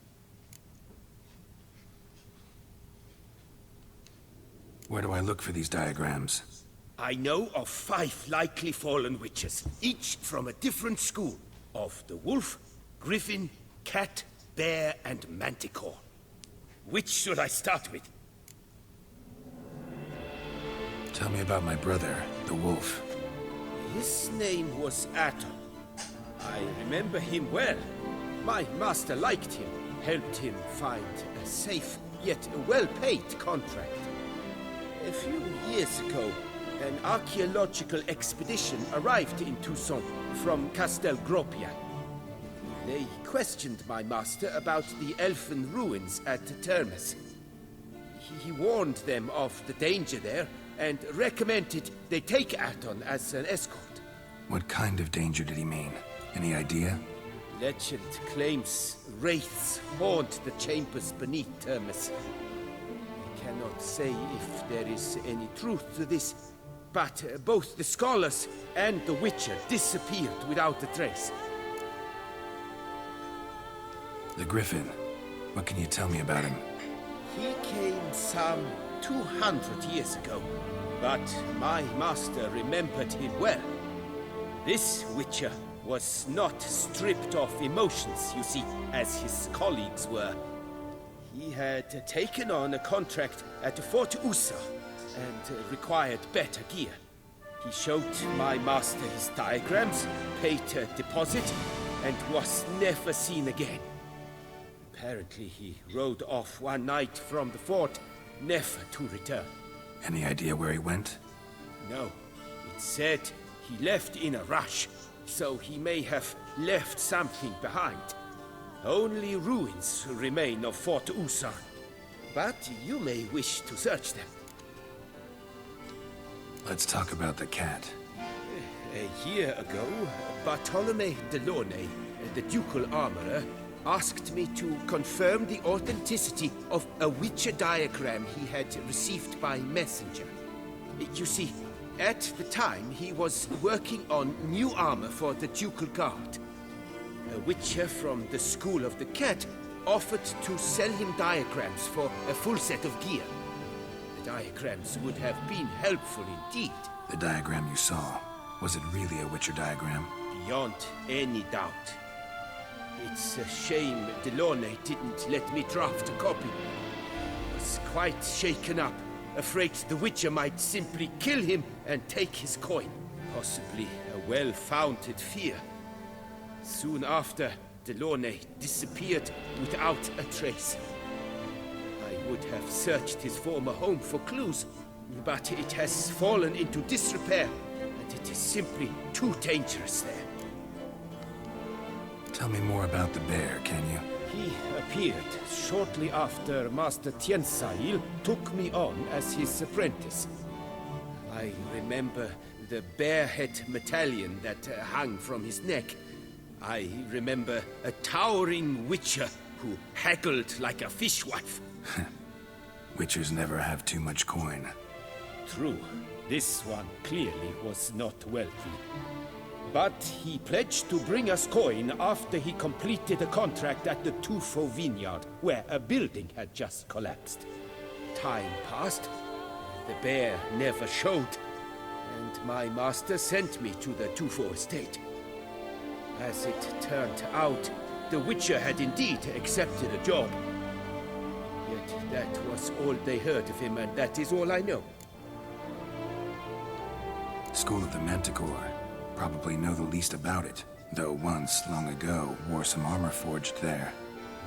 Where do I look for these diagrams? I know of 5 likely fallen witches, each from a different school of the wolf, griffin, cat, bear, and manticore. Which should I start with? Tell me about my brother, the wolf. His name was Atom. I remember him well. My master liked him, helped him find a safe, yet well-paid contract. A few years ago, an archaeological expedition arrived in Tucson from Castel Gropian. They questioned my master about the elfin ruins at Termes. He warned them of the danger there and recommended they take Aton as an escort. What kind of danger did he mean? Any idea? Legend claims wraiths haunt the chambers beneath Termes. I cannot say if there is any truth to this, but both the scholars and the Witcher disappeared without a trace. The Griffin. What can you tell me about him? He came some 200 years ago, but my master remembered him well. This Witcher was not stripped of emotions, you see, as his colleagues were. He had taken on a contract at Fort Usa and required better gear. He showed my master his diagrams, paid a deposit, and was never seen again. Apparently he rode off one night from the fort, never to return. Any idea where he went? No. It said he left in a rush, so he may have left something behind. Only ruins remain of Fort Usa, but you may wish to search them. Let's talk about the cat. A year ago, Bartolome Delaunay, the ducal armorer, asked me to confirm the authenticity of a Witcher diagram he had received by messenger. You see, at the time he was working on new armor for the ducal guard. A Witcher from the School of the Cat offered to sell him diagrams for a full set of gear. The diagrams would have been helpful indeed. The diagram you saw, was it really a Witcher diagram? Beyond any doubt. It's a shame Delaunay didn't let me draft a copy. I was quite shaken up, afraid the Witcher might simply kill him and take his coin. Possibly a well-founded fear. Soon after, Delaunay disappeared without a trace. I would have searched his former home for clues, but it has fallen into disrepair, and it is simply too dangerous there. Tell me more about the bear, can you? He appeared shortly after Master Tiensail took me on as his apprentice. I remember the bear-head medallion that hung from his neck. I remember a towering witcher who haggled like a fishwife. Witchers never have too much coin. True. This one clearly was not wealthy. But he pledged to bring us coin after he completed a contract at the Tufo vineyard, where a building had just collapsed. Time passed. The bear never showed. And my master sent me to the Tufo estate. As it turned out, the Witcher had indeed accepted a job. Yet that was all they heard of him, and that is all I know. School of the Manticore. Probably know the least about it, though once, long ago, wore some armor forged there.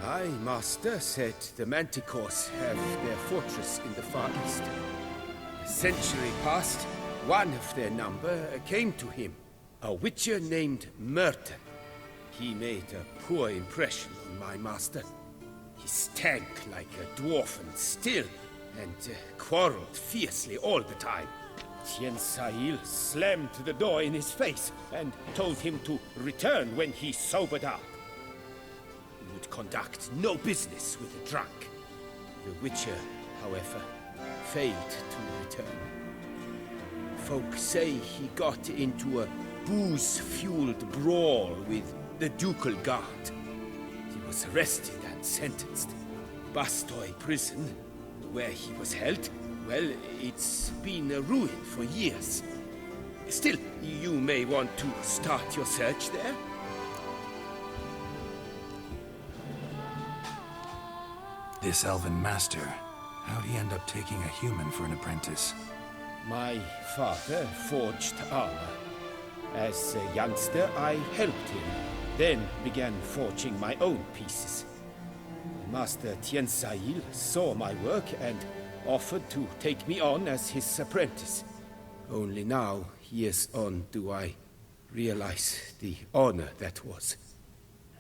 My master said the Manticores have their fortress in the far east. A century past, one of their number came to him, a witcher named Merton. He made a poor impression on my master. He stank like a dwarfen still, and quarreled fiercely all the time. Tiensail slammed the door in his face and told him to return when he sobered up. He would conduct no business with a drunk. The Witcher, however, failed to return. Folk say he got into a booze-fueled brawl with the ducal guard. He was arrested and sentenced. Bastoy prison, where he was held, well, it's been a ruin for years. Still, you may want to start your search there. This elven master, how'd he end up taking a human for an apprentice? My father forged armor. As a youngster, I helped him, then began forging my own pieces. Master Tiensail saw my work and offered to take me on as his apprentice. Only now, years on, do I realize the honor that was.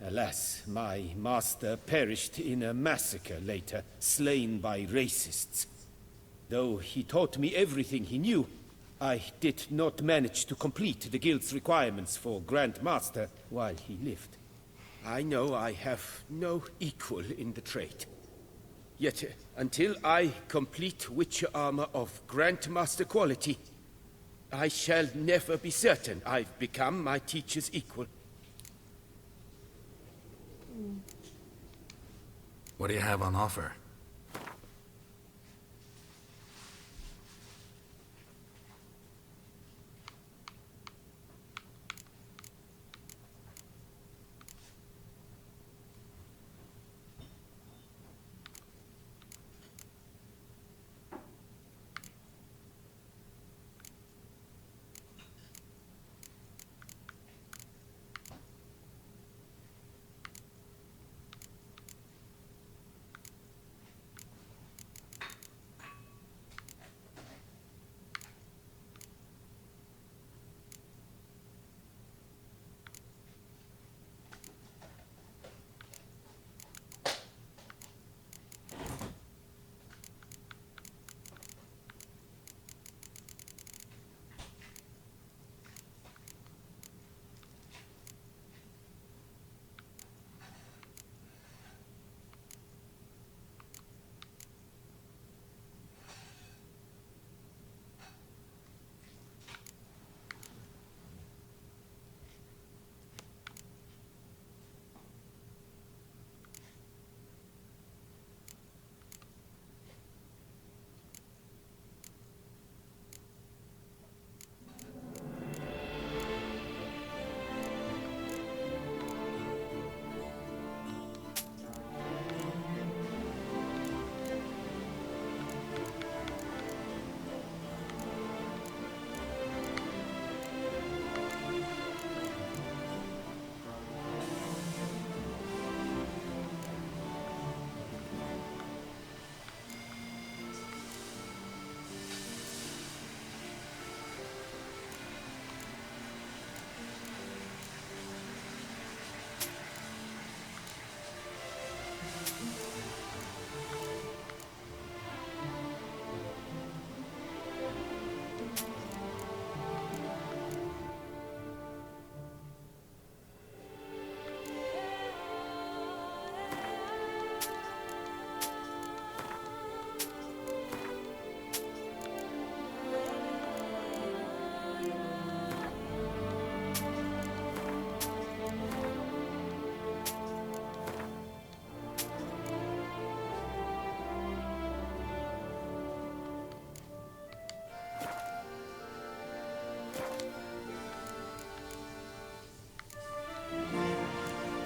Alas, my master perished in a massacre later, slain by racists. Though he taught me everything he knew, I did not manage to complete the guild's requirements for Grand Master while he lived. I know I have no equal in the trade. Yet, until I complete Witcher armor of Grandmaster quality, I shall never be certain I've become my teacher's equal. What do you have on offer?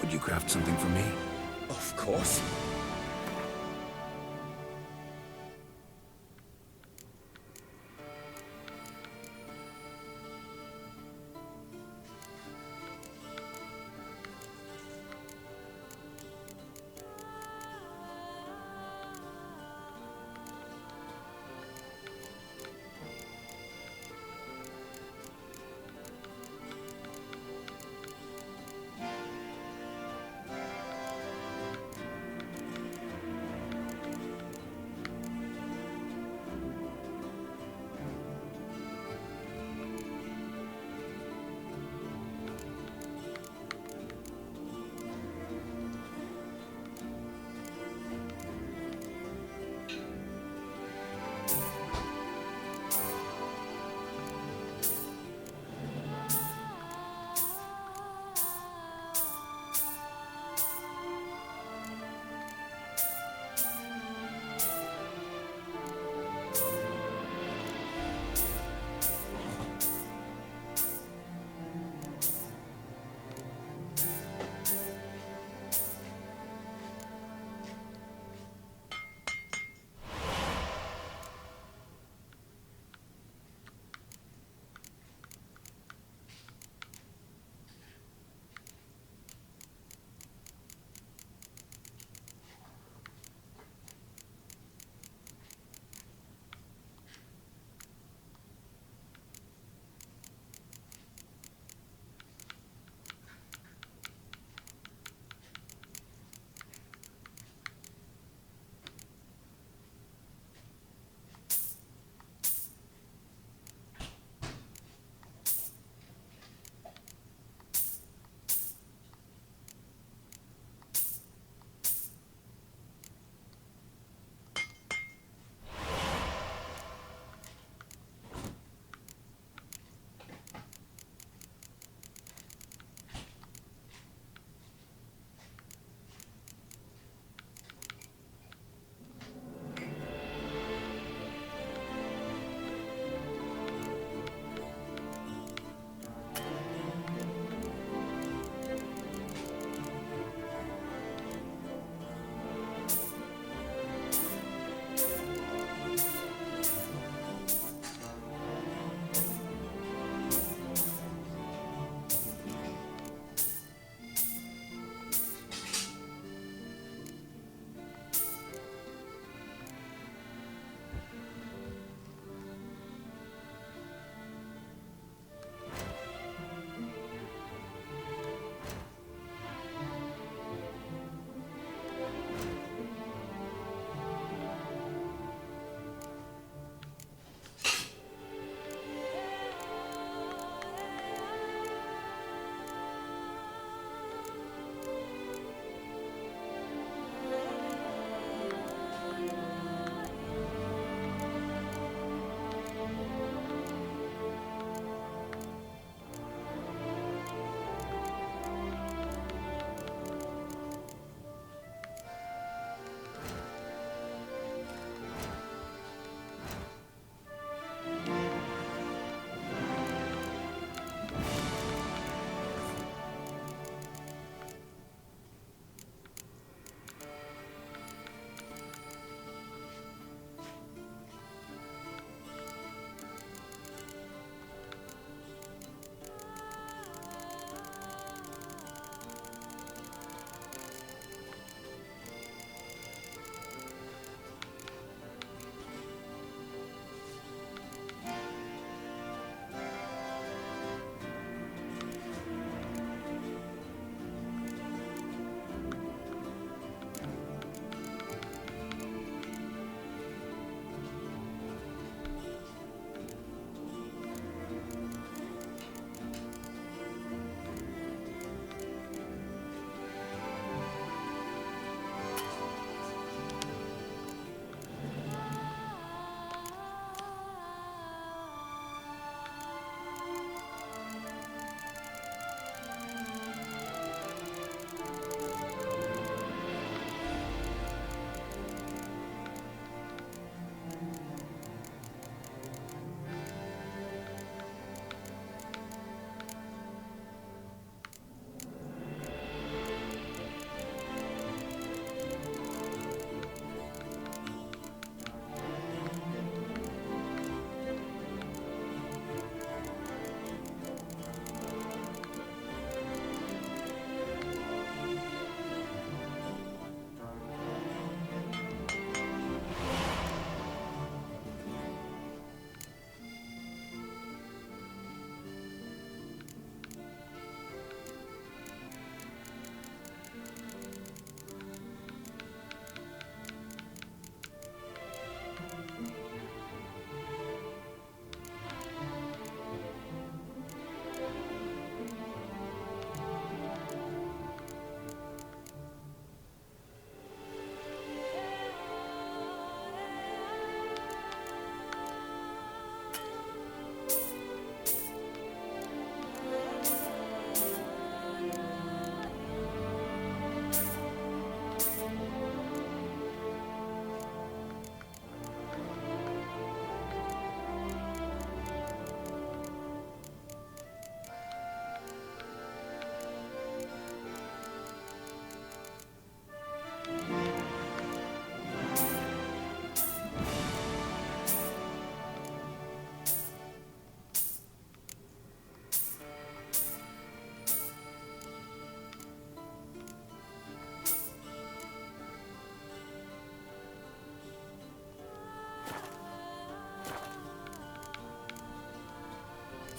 Could you craft something for me? Of course.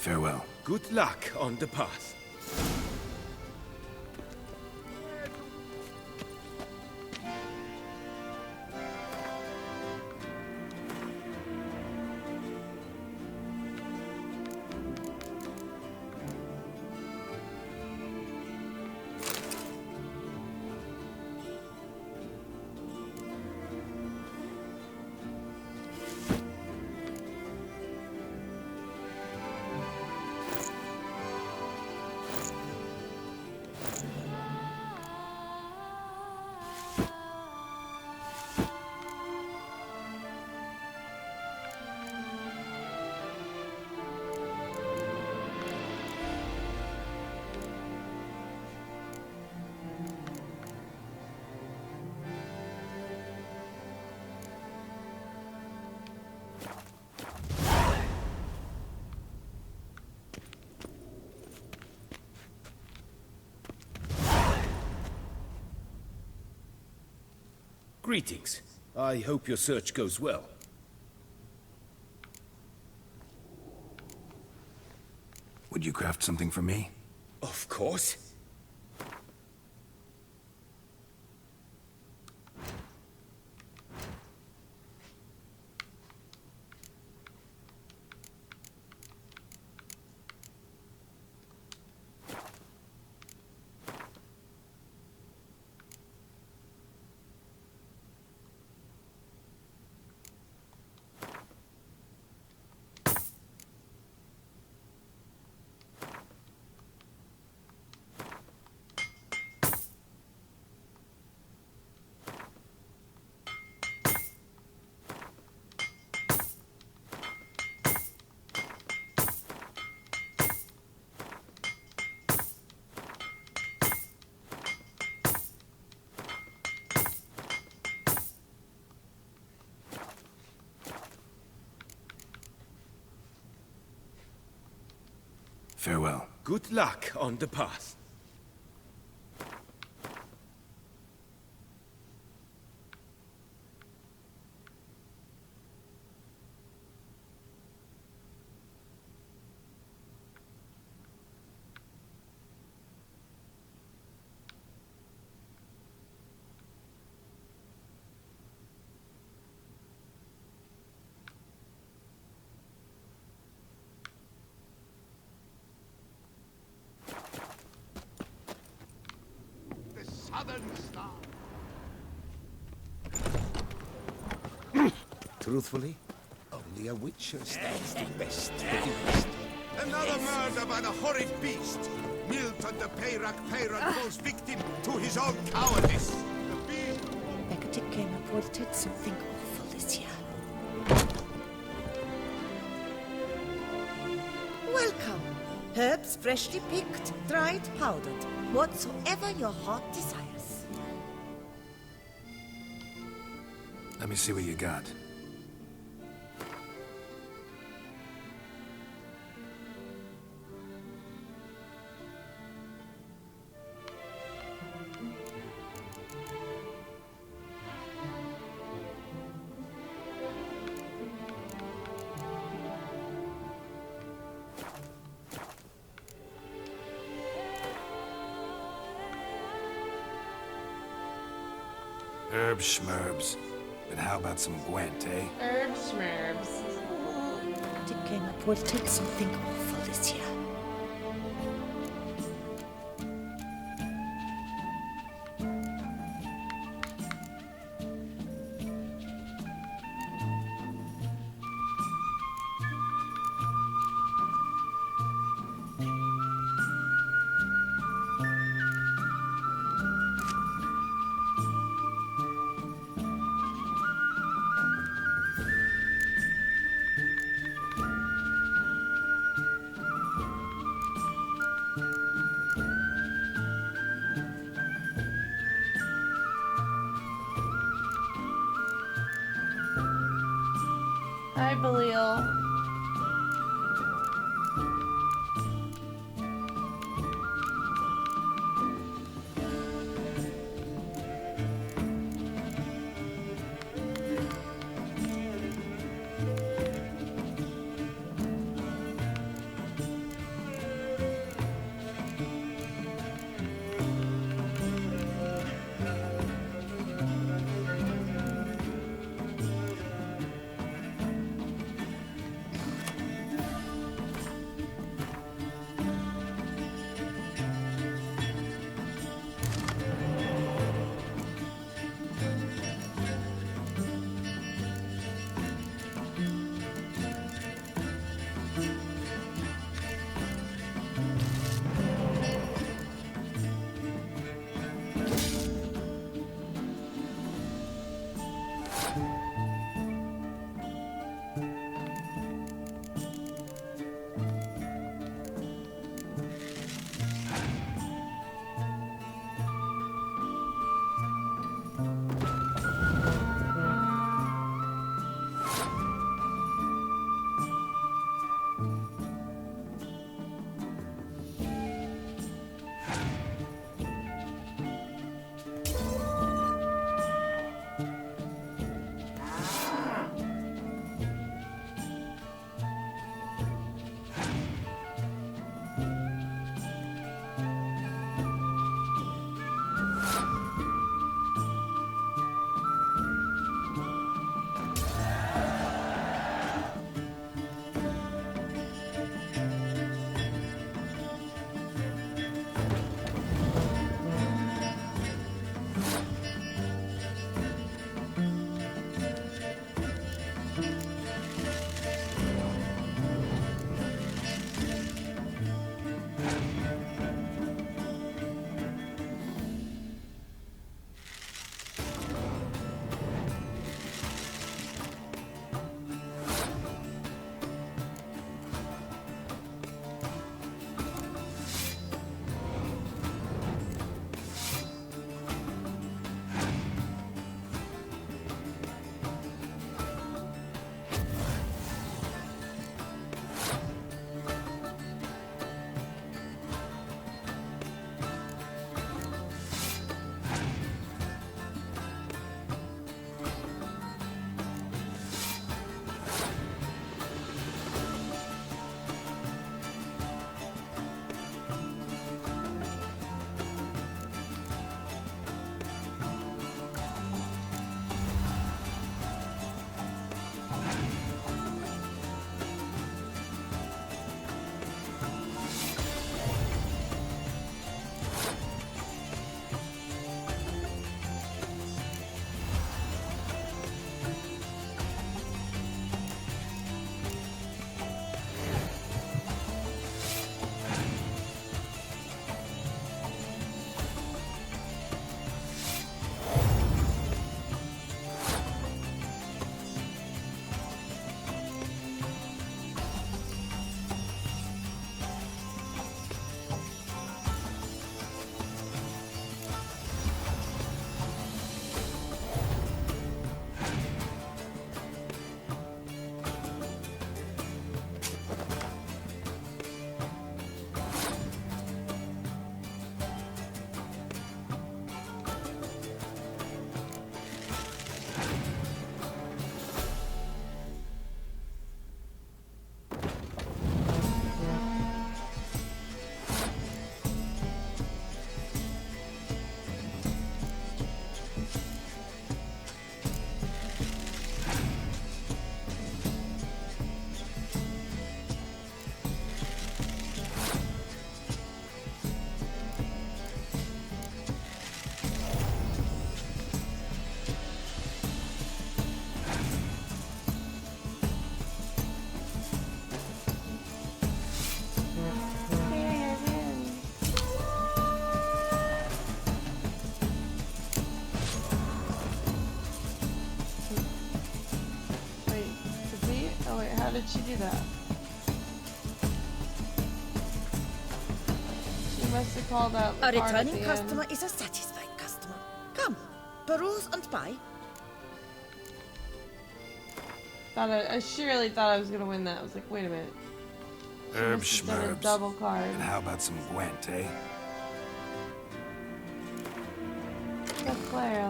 Farewell. Good luck on the path. Greetings. I hope your search goes well. Would you craft something for me? Of course. Farewell. Good luck on the path. Truthfully, only a witcher stands the best against. Another murder by the horrid beast! Milton the Peyrak falls victim to his own cowardice! Hecate came reported something awful this year. Welcome. Herbs freshly picked, dried, powdered. Whatsoever your heart desires. Let me see what you got. Herb schmerbs. But how about some Gwent, eh? Herb schmerbs. It came reported something awful this year. Hi, Belial. did she do that? She must have called out A the card at returning the customer end. is a satisfied customer. Come, peruse and buy. I surely thought I was gonna win that. I was like, wait a minute. She Herb must have done a schmerbs. double card. And how about some Gwent, eh? Good player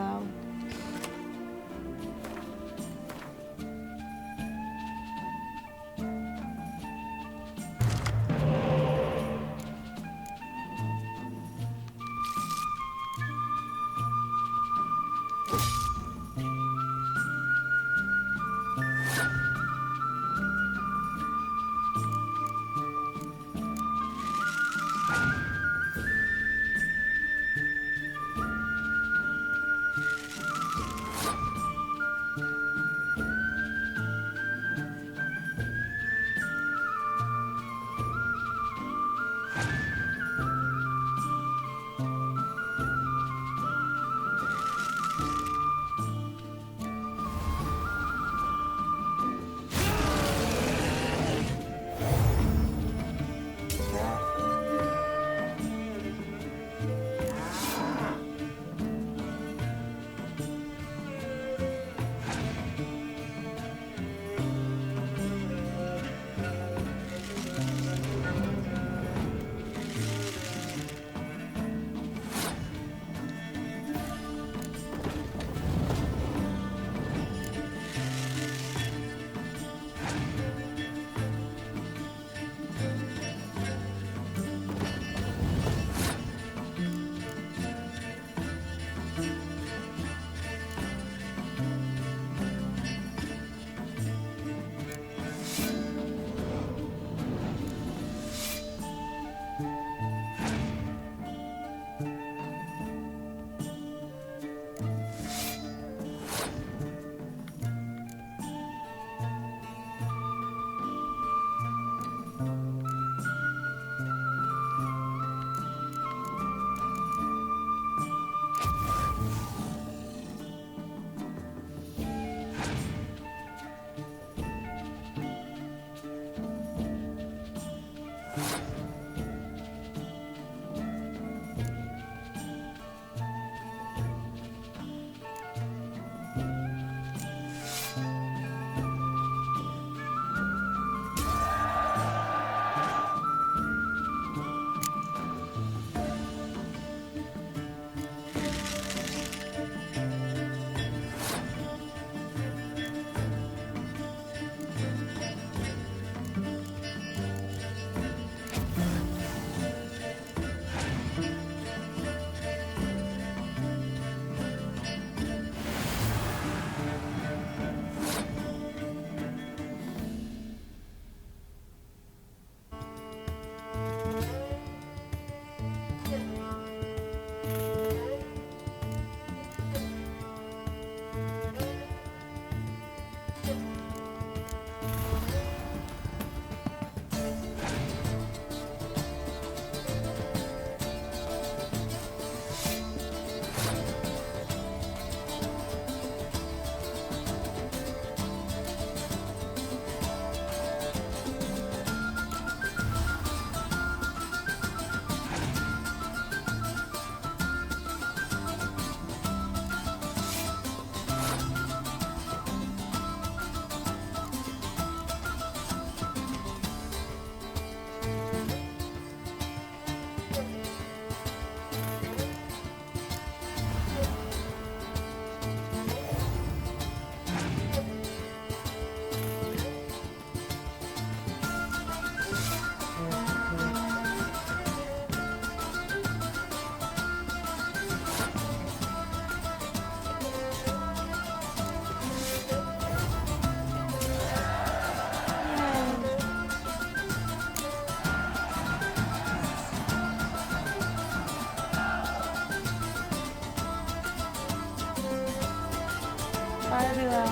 though.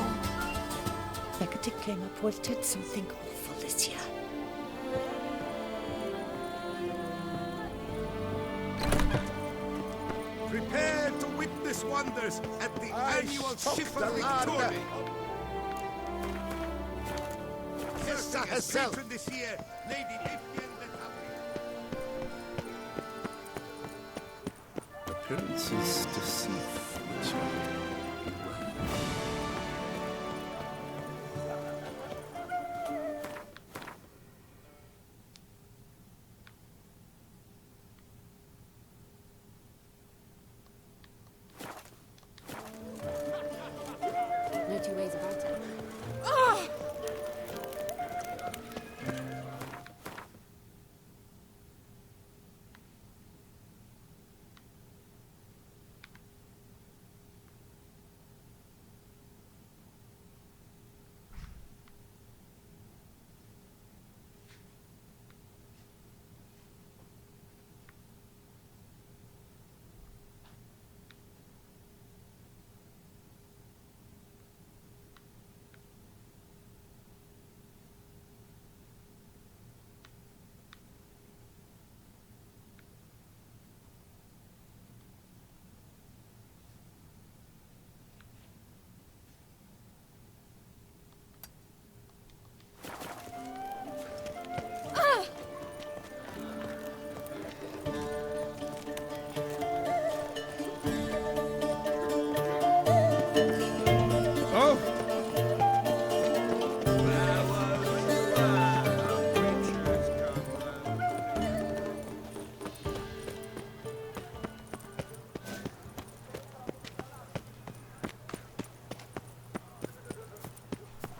Hecate came up with something awful this year. Prepare to witness wonders at the annual chivalry tourney. Caesar herself. This year, Lady Vivian de Appearances deceive, Witcher. No two ways about it.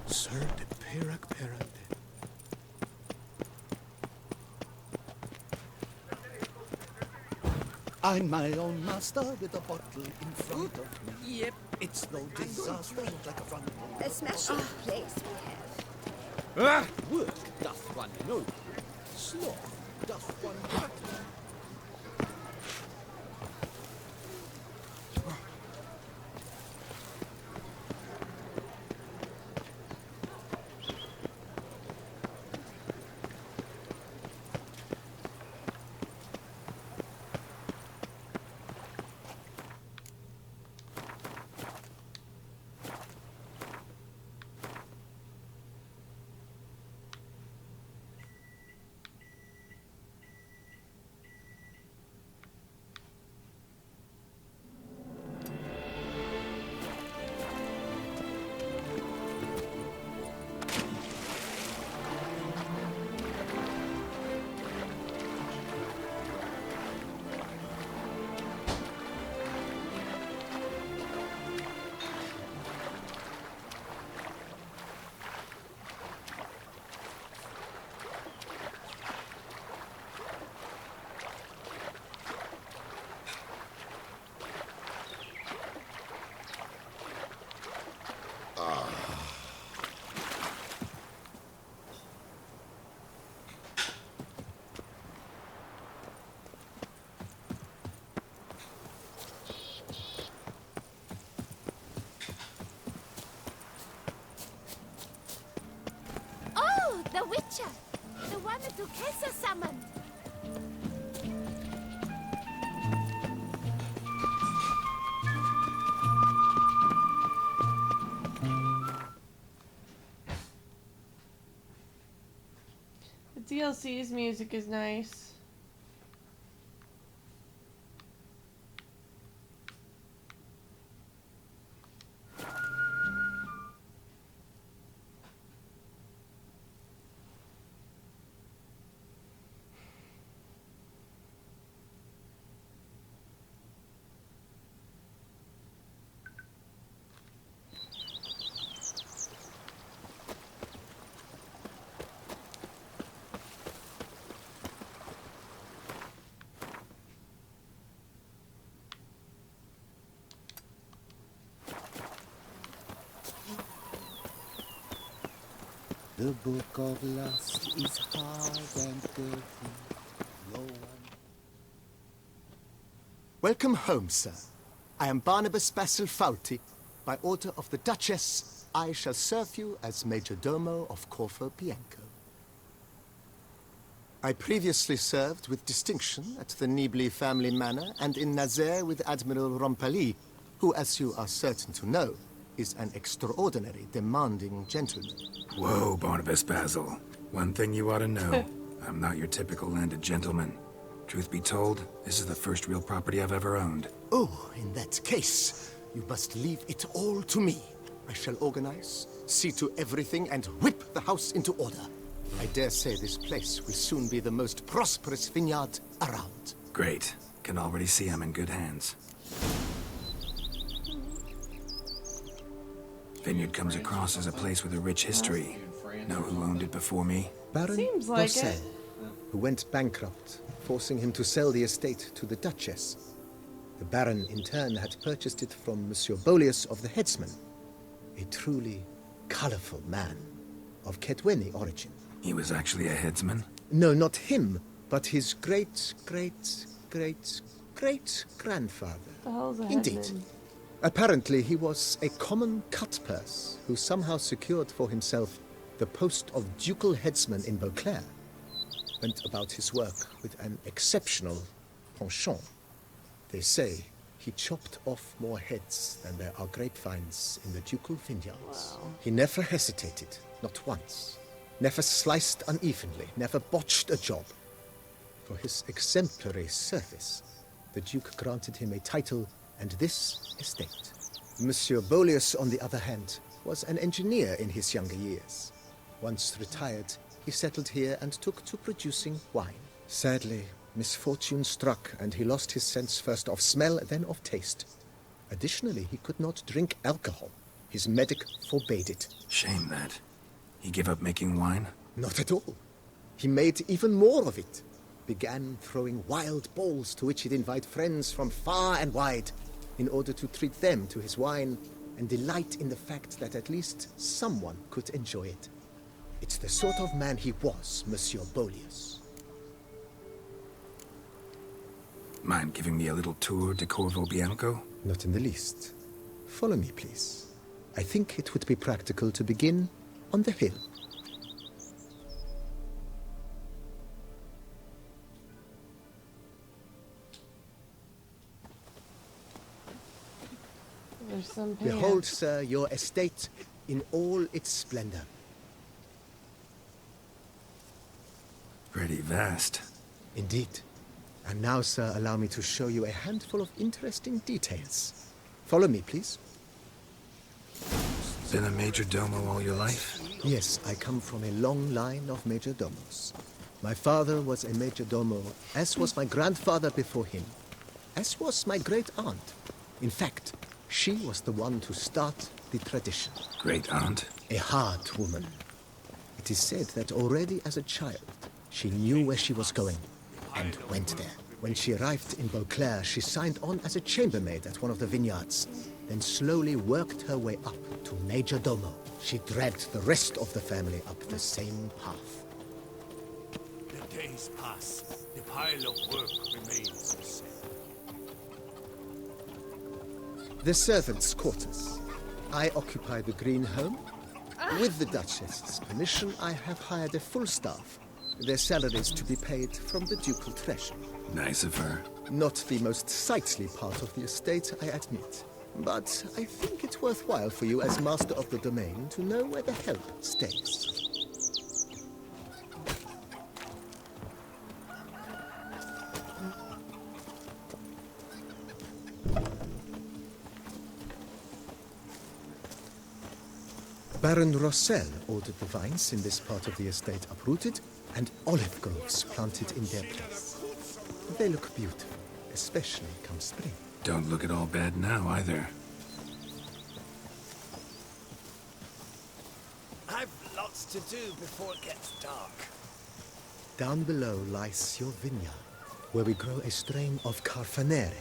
Sir de Pirac Perande. I'm my own master with a bottle in front of me. Yep. It's no disaster, like a front. A smashing place we have. Work doth one know. Sloth doth one battle. Oh, the Witcher! The one that Duquesa summoned! The DLC's music is nice. The book of lust is hard and dirty. No one. Welcome home, sir. I am Barnabas Basilfauti. By order of the Duchess, I shall serve you as Major Domo of Corfu Bianco. I previously served with distinction at the Nibli family manor and in Nazaire with Admiral Rompali, who, as you are certain to know, is an extraordinary, demanding gentleman. Whoa, Barnabas Basil. One thing you ought to know. I'm not your typical landed gentleman. Truth be told, this is the first real property I've ever owned. Oh, in that case, you must leave it all to me. I shall organize, see to everything, and whip the house into order. I dare say this place will soon be the most prosperous vineyard around. Great. Can already see I'm in good hands. Vineyard comes across as a place with a rich history. Know who owned it before me? Baron Seems like Rossel, it. who went bankrupt, forcing him to sell the estate to the Duchess. The Baron, in turn, had purchased it from Monsieur Bolius of the Headsman, a truly colorful man of Ketweni origin. He was actually a headsman? No, not him, but his great-great-great-great-grandfather. The hell's a Indeed. headman? Apparently, he was a common cutpurse who somehow secured for himself the post of ducal headsman in Beauclair. Went about his work with an exceptional penchant. They say he chopped off more heads than there are grapevines in the ducal vineyards. Wow. He never hesitated, not once. Never sliced unevenly, never botched a job. For his exemplary service, the Duke granted him a title and this estate. Monsieur Bolius, on the other hand, was an engineer in his younger years. Once retired, he settled here and took to producing wine. Sadly, misfortune struck and he lost his sense first of smell, then of taste. Additionally, he could not drink alcohol. His medic forbade it. Shame that. He gave up making wine? Not at all. He made even more of it. Began throwing wild balls to which he'd invite friends from far and wide in order to treat them to his wine and delight in the fact that at least someone could enjoy it. It's the sort of man he was, Monsieur Bolius. Mind giving me a little tour de Corvo Bianco? Not in the least. Follow me, please. I think it would be practical to begin on the hill. There's some Behold, sir, your estate in all its splendor. Pretty vast. Indeed. And now, sir, allow me to show you a handful of interesting details. Follow me, please. Been a major domo all your life? Yes, I come from a long line of major domos. My father was a major domo, as was my grandfather before him, as was my great aunt. In fact, she was the one to start the tradition. Great aunt? A hard woman. It is said that already as a child, she knew where she was going and went there. When she arrived in Beauclair, she signed on as a chambermaid at one of the vineyards, then slowly worked her way up to major domo. She dragged the rest of the family up the same path. The days pass. The pile of work remains the same. The servants' quarters. I occupy the green home. With the Duchess's permission, I have hired a full staff. Their salaries to be paid from the ducal treasure. Nice of her. Not the most sightly part of the estate, I admit. But I think it's worthwhile for you as master of the domain to know where the help stays. Baron Rossel ordered the vines in this part of the estate uprooted and olive groves planted in their place. They look beautiful, especially come spring. Don't look at all bad now, either. I've lots to do before it gets dark. Down below lies your vineyard, where we grow a strain of Carfanere,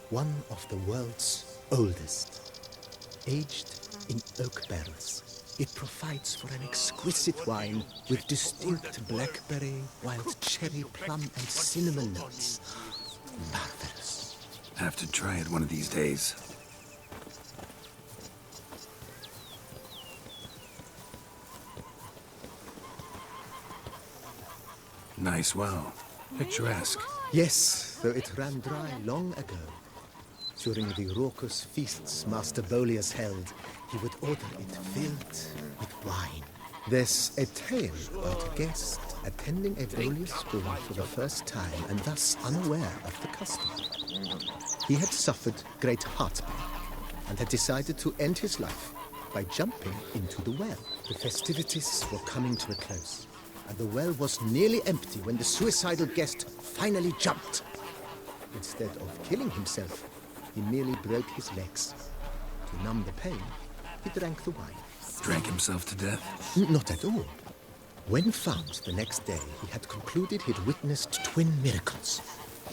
one of the world's oldest. Aged in oak barrels, it provides for an exquisite wine with distinct blackberry, wild cherry, plum, and cinnamon notes. Marvelous. Have to try it one of these days. Nice well. Picturesque. Yes, though it ran dry long ago. During the raucous feasts Master Bolius held, he would order it filled with wine. There's a tale about a guest attending a Bolius school for the first time and thus unaware of the custom. He had suffered great heartbreak and had decided to end his life by jumping into the well. The festivities were coming to a close, and the well was nearly empty when the suicidal guest finally jumped. Instead of killing himself, he merely broke his legs. To numb the pain, he drank the wine. Drank himself to death? Not at all. When found the next day, he had concluded he'd witnessed twin miracles.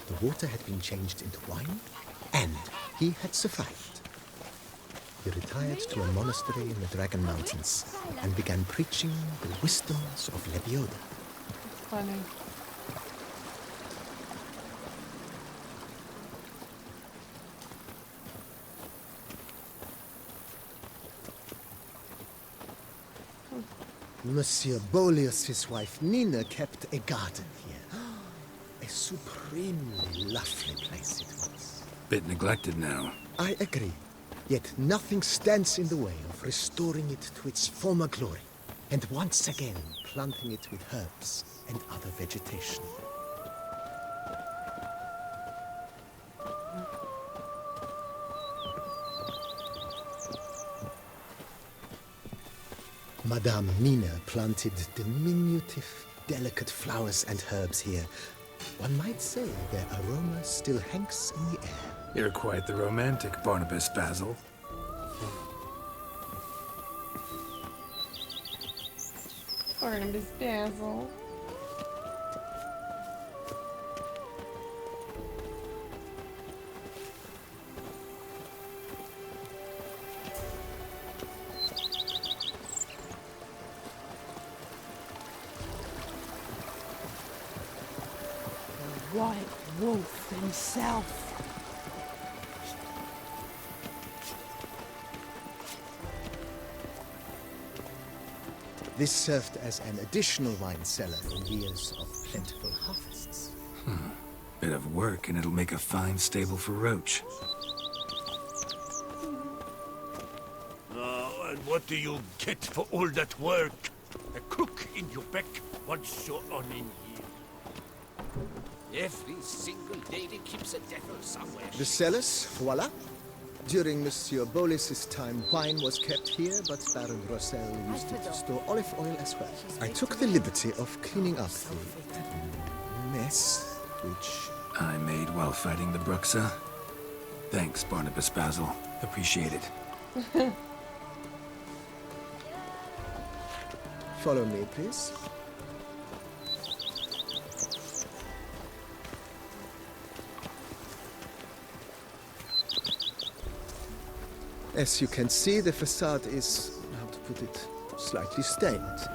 The water had been changed into wine, and he had survived. He retired to a monastery in the Dragon Mountains and began preaching the wisdoms of Lebioda. Funny. Monsieur Bolius, his wife Nina, kept a garden here. A supremely lovely place it was. Bit neglected now. I agree. Yet nothing stands in the way of restoring it to its former glory, and once again planting it with herbs and other vegetation. Madame Nina planted diminutive, delicate flowers and herbs here. One might say their aroma still hangs in the air. You're quite the romantic, Barnabas Basil. Barnabas Basil. The White Wolf himself. This served as an additional wine cellar in years of plentiful harvests. Bit of work, and it'll make a fine stable for Roach. And what do you get for all that work? A cook in your beck once you're on in here. Every single lady keeps a devil somewhere. The cellars, voila. During Monsieur Bolis's time, wine was kept here, but Baron Rossel used it to store olive oil as well. I took the liberty of cleaning up the mess, which I made while fighting the Bruxa. Thanks, Barnabas Basil. Appreciate it. Follow me, please. As you can see, the facade is, how to put it, slightly stained.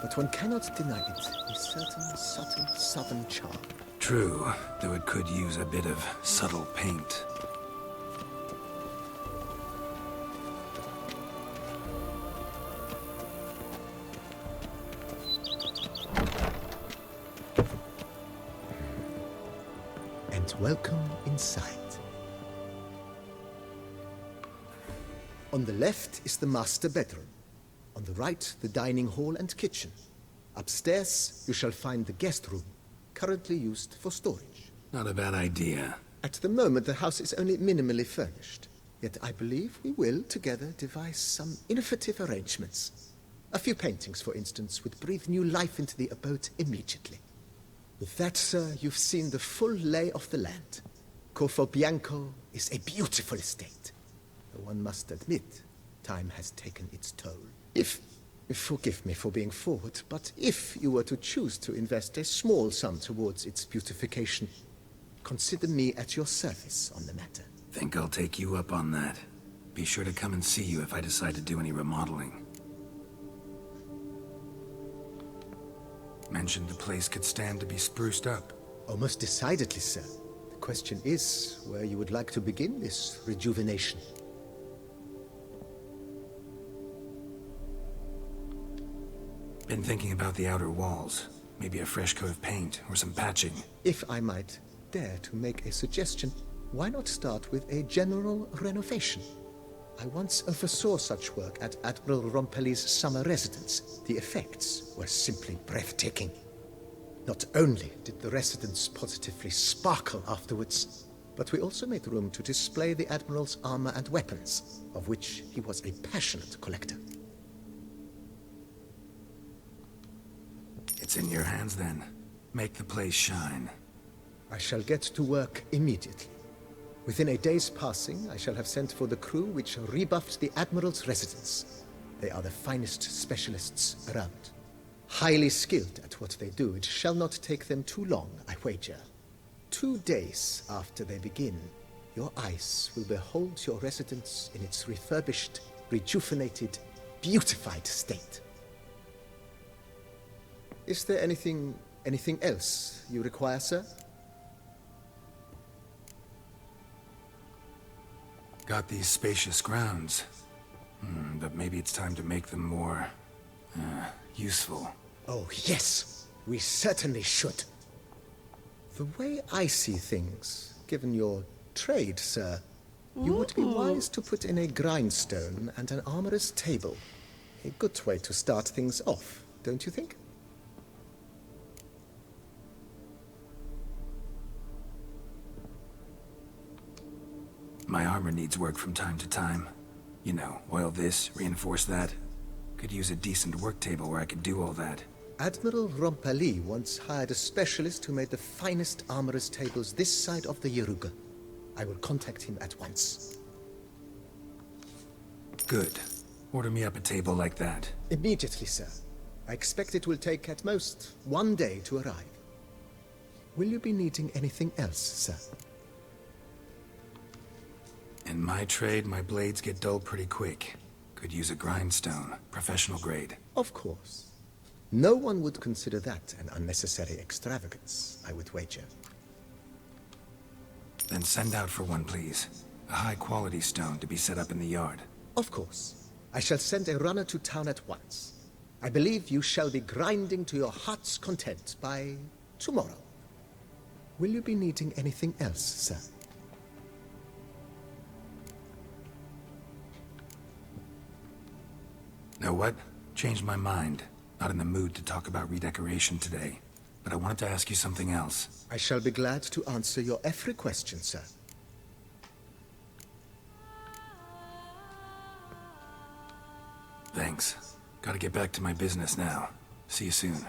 But one cannot deny it, a certain subtle southern charm. True, though it could use a bit of subtle paint. And welcome inside. On the left is the master bedroom. On the right, the dining hall and kitchen. Upstairs, you shall find the guest room, currently used for storage. Not a bad idea. At the moment, the house is only minimally furnished. Yet I believe we will, together, devise some innovative arrangements. A few paintings, for instance, would breathe new life into the abode immediately. With that, sir, you've seen the full lay of the land. Corfo Bianco is a beautiful estate. Though one must admit, time has taken its toll. Forgive me for being forward, but if you were to choose to invest a small sum towards its beautification, consider me at your service on the matter. Think I'll take you up on that. Be sure to come and see you if I decide to do any remodeling. Mentioned the place could stand to be spruced up. Oh, most decidedly, sir. The question is where you would like to begin this rejuvenation. Been thinking about the outer walls. Maybe a fresh coat of paint or some patching. If I might dare to make a suggestion, Why not start with a general renovation? I once oversaw such work at Admiral Rompelli's summer residence. The effects were simply breathtaking. Not only did the residence positively sparkle afterwards, but we also made room to display the Admiral's armor and weapons, of which he was a passionate collector. It's in your hands then. Make the place shine. I shall get to work immediately. Within a day's passing, I shall have sent for the crew which rebuffed the Admiral's residence. They are the finest specialists around. Highly skilled at what they do, it shall not take them too long, I wager. 2 days after they begin, your eyes will behold your residence in its refurbished, rejuvenated, beautified state. Is there anything else you require, sir? Got these spacious grounds. But maybe it's time to make them more... useful. Oh, yes. We certainly should. The way I see things, given your trade, sir, you would be wise to put in a grindstone and an armorer's table. A good way to start things off, don't you think? My armor needs work from time to time. You know, oil this, reinforce that. Could use a decent work table where I could do all that. Admiral Rompelli once hired a specialist who made the finest armorer's tables this side of the Yaruga. I will contact him at once. Good. Order me up a table like that. Immediately, sir. I expect it will take at most 1 day to arrive. Will you be needing anything else, sir? In my trade, my blades get dull pretty quick. Could use a grindstone, professional grade. Of course. No one would consider that an unnecessary extravagance, I would wager. Then send out for one, please. A high-quality stone to be set up in the yard. Of course. I shall send a runner to town at once. I believe you shall be grinding to your heart's content by tomorrow. Will you be needing anything else, sir? Know what? Changed my mind. Not in the mood to talk about redecoration today. But I wanted to ask you something else. I shall be glad to answer your every question, sir. Thanks. Gotta get back to my business now. See you soon.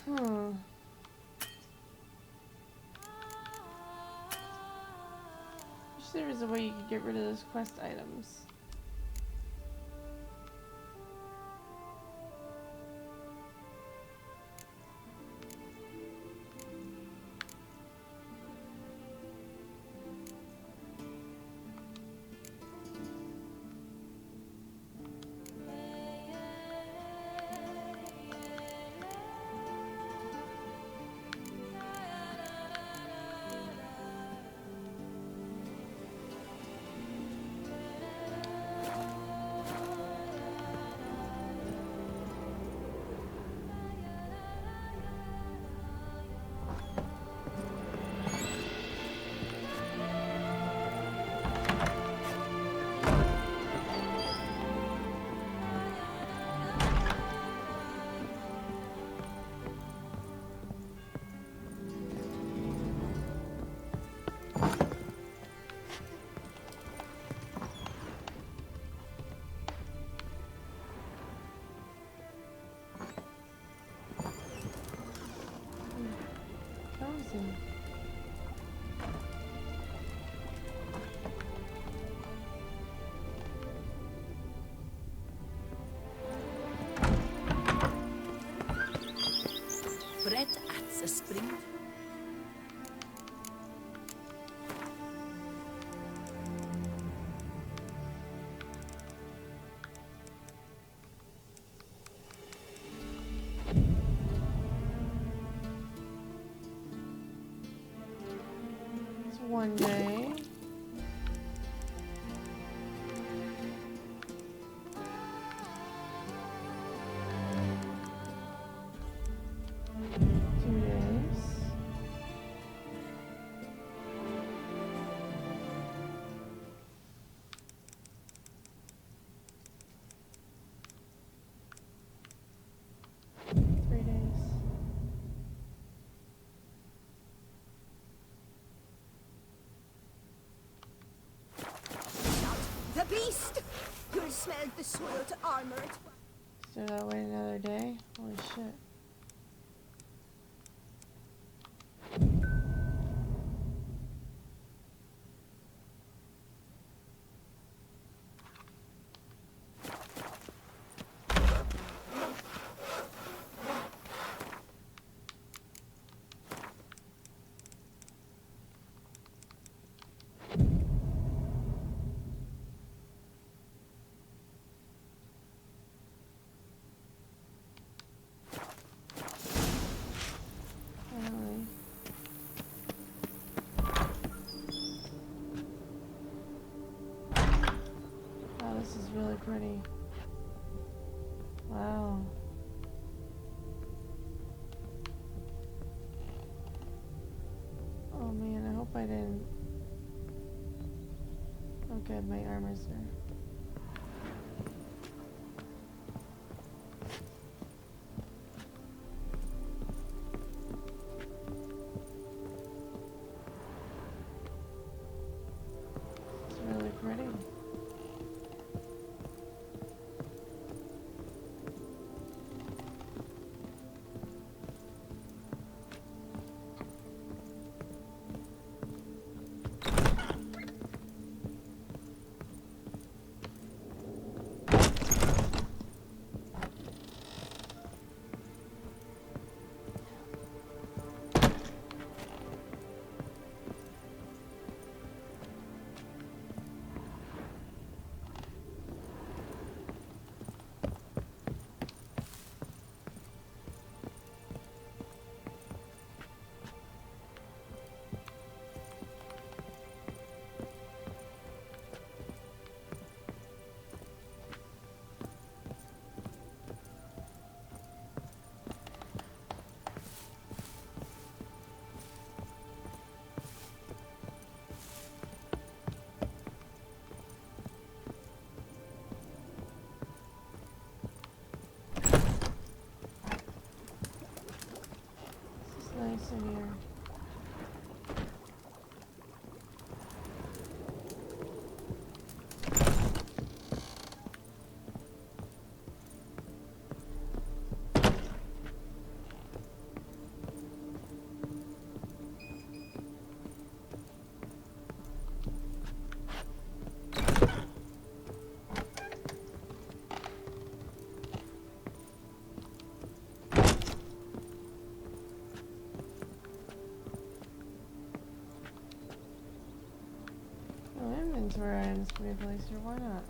Wish there was a way you could get rid of those quest items. Frozen. Bread at the spring. It's one day. The beast! You'll smell the soiled armor. So that wait another day? Holy shit. This is really pretty. Wow. Oh man, I hope I didn't. Oh good, my armor's there. It's really pretty. Nice in here. inventory items can be placed here. Why not?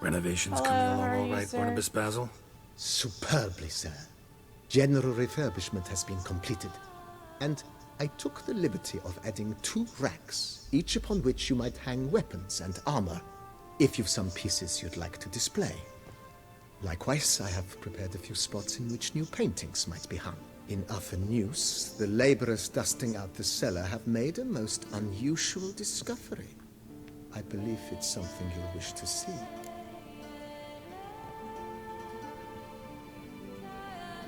Renovations Hello, coming how along are all you, right, sir? Barnabas Basil? Superbly, sir. General refurbishment has been completed, and I took the liberty of adding 2 racks, each upon which you might hang weapons and armor, if you've some pieces you'd like to display. Likewise, I have prepared a few spots in which new paintings might be hung. In other news, the laborers dusting out the cellar have made a most unusual discovery. I believe it's something you'll wish to see.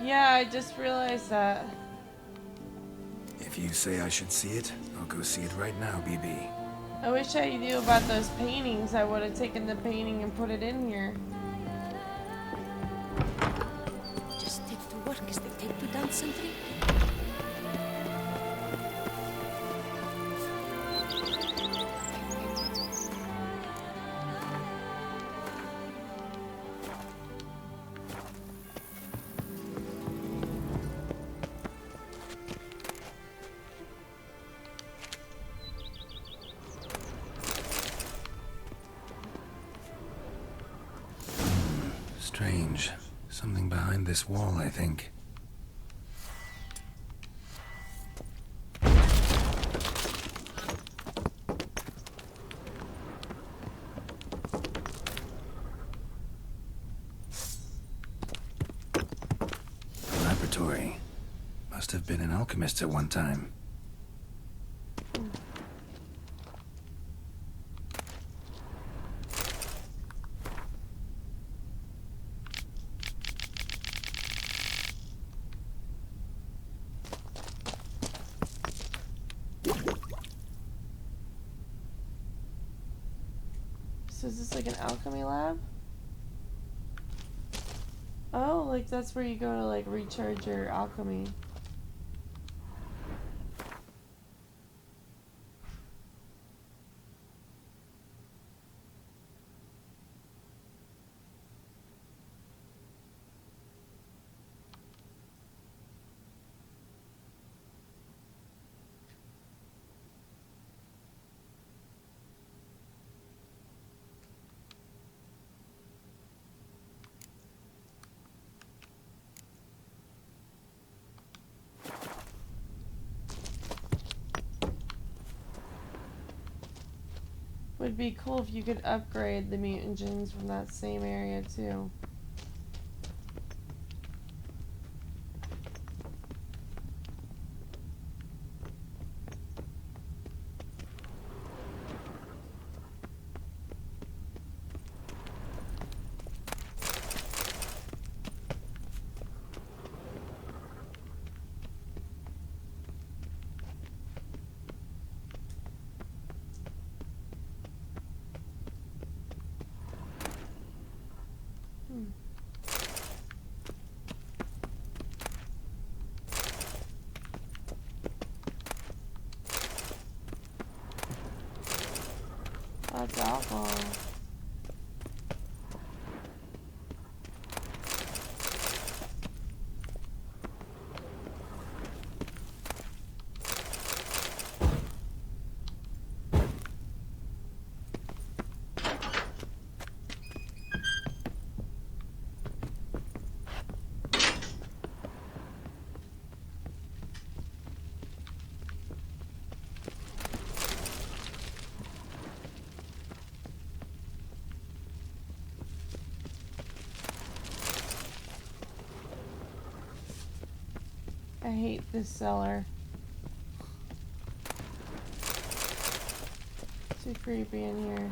Yeah, I just realized that. If you say I should see it, I'll go see it right now, BB. I wish I knew about those paintings. I would have taken the painting and put it in here. Just take to work as they take to dance and drink. Strange. Something behind this wall, I think. Laboratory. Must have been an alchemist at one time. So is this like an alchemy lab? Oh, like that's where you go to like recharge your alchemy. Would be cool if you could upgrade the mutagens from that same area too. That's alcohol. hate this cellar. Too creepy in here.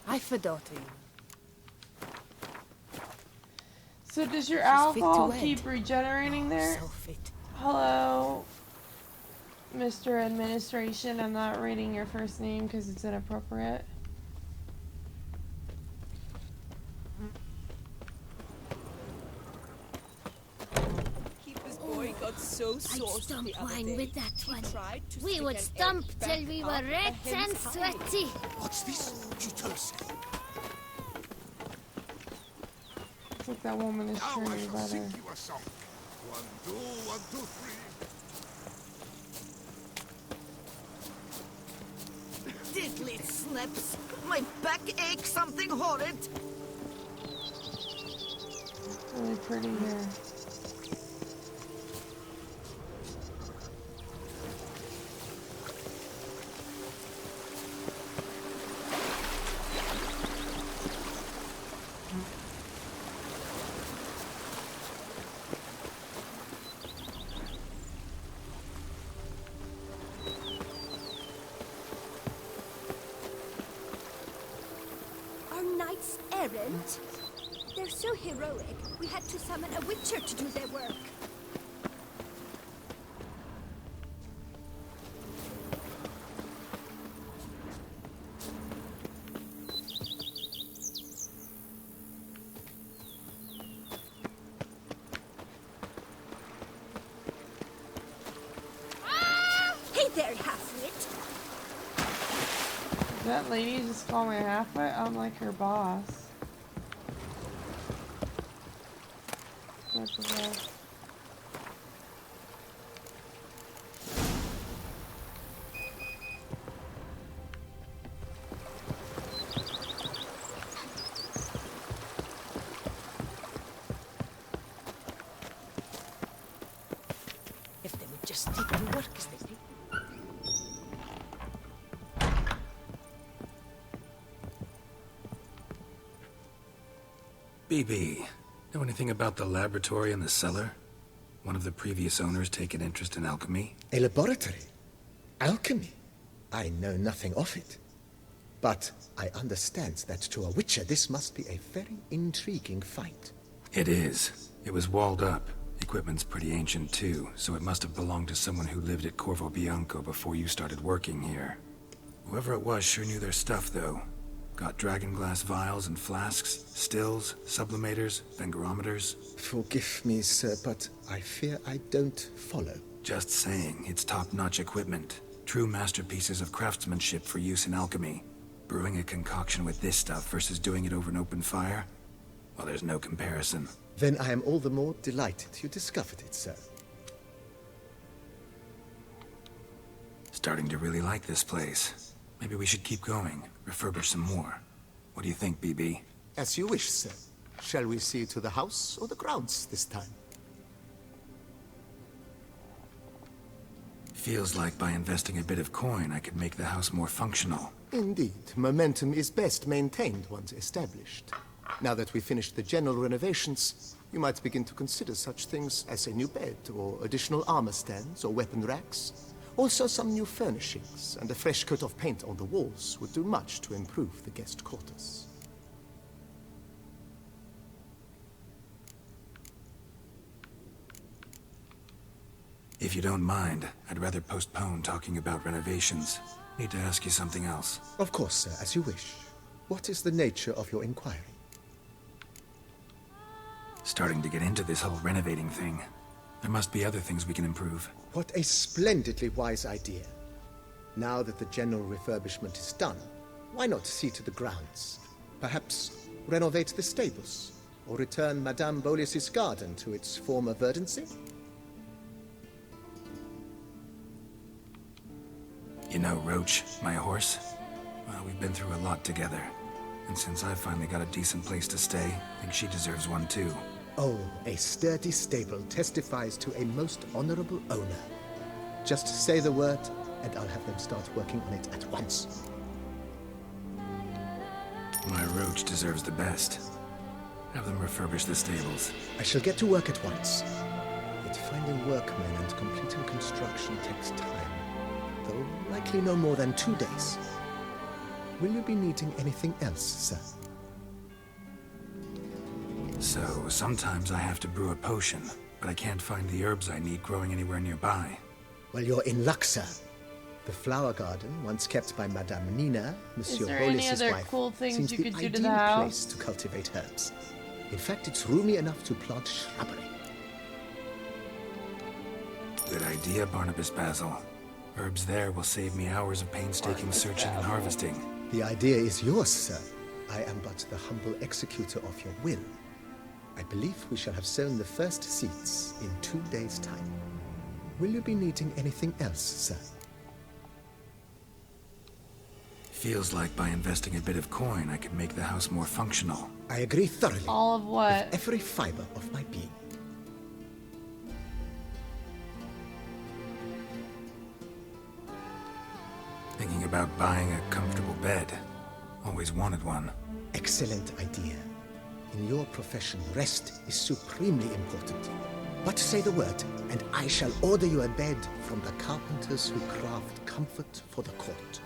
I forgot you. So does your She's fit to alcohol wed. keep regenerating there? So fit. Hello, Mr. Administration. I'm not reading your first name because it's inappropriate. Keeper's boy got so I'd sauced stomp the other wine day. with that He one. tried to We stick would an stomp egg till back we up were a red hen's and hide. sweaty. What's this you tell say? It's like that woman is Now I turning shall better. sing you a song. 1, 2, 1, 2, 3. Diddly slips. My back aches something horrid. Really pretty here. Our knights errant? They're so heroic, we had to summon a witcher to do their work. Hey there, halfwit! That lady just called me halfwit. I'm like her boss. What the hell? If they would just take to work as they did. BB, know anything about the laboratory in the cellar? One of the previous owners take an interest in alchemy? A laboratory? Alchemy? I know nothing of it. But I understand that to a witcher this must be a very intriguing find. It is. It was walled up. Equipment's pretty ancient too, so it must have belonged to someone who lived at Corvo Bianco before you started working here. Whoever it was sure knew their stuff though. Got dragonglass vials and flasks, stills, sublimators, vengerometers. Forgive me, sir, but I fear I don't follow. Just saying, it's top-notch equipment. True masterpieces of craftsmanship for use in alchemy. Brewing a concoction with this stuff versus doing it over an open fire? Well, there's no comparison. Then I am all the more delighted you discovered it, sir. Starting to really like this place. Maybe we should keep going, refurbish some more. What do you think, BB? As you wish, sir. Shall we see to the house or the grounds this time? Feels like by investing a bit of coin, I could make the house more functional. Indeed, momentum is best maintained once established. Now that we've finished the general renovations, you might begin to consider such things as a new bed, or additional armor stands, or weapon racks. Also, some new furnishings and a fresh coat of paint on the walls would do much to improve the guest quarters. If you don't mind, I'd rather postpone talking about renovations. Need to ask you something else. Of course, sir, as you wish. What is the nature of your inquiry? Starting to get into this whole renovating thing. There must be other things we can improve. What a splendidly wise idea. Now that the general refurbishment is done, why not see to the grounds? Perhaps Renovate the stables? Or return Madame Bolis's garden to its former verdancy? You know Roach, my horse? Well, we've been through a lot together. And since I've finally got a decent place to stay, I think she deserves one too. Oh, a sturdy stable testifies to a most honorable owner. Just say the word, and I'll have them start working on it at once. My Roach deserves the best. Have them refurbish the stables. I shall get to work at once. Yet finding workmen and completing construction takes time, though likely no more than 2 days. Will you be needing anything else, sir? So, sometimes I have to brew a potion, but I can't find the herbs I need growing anywhere nearby. Well, you're in luck, sir. The flower garden, once kept by Madame Nina, Monsieur Bolis's wife, cool things seems you the could do to ideal the house? place to cultivate herbs. In fact, it's roomy enough to plant shrubbery. Good idea, Barnabas Basil. Herbs there will save me hours of painstaking searching and harvesting. The idea is yours, sir. I am but the humble executor of your will. I believe we shall have sown the first seeds in 2 days' time. Will you be needing anything else, sir? Feels like by investing a bit of coin, I could make the house more functional. I agree thoroughly. All of what? With every fiber of my being. Thinking about buying a comfortable bed. Always wanted one. Excellent idea. In your profession, rest is supremely important. But say the word, and I shall order you a bed from the carpenters who craft comfort for the court.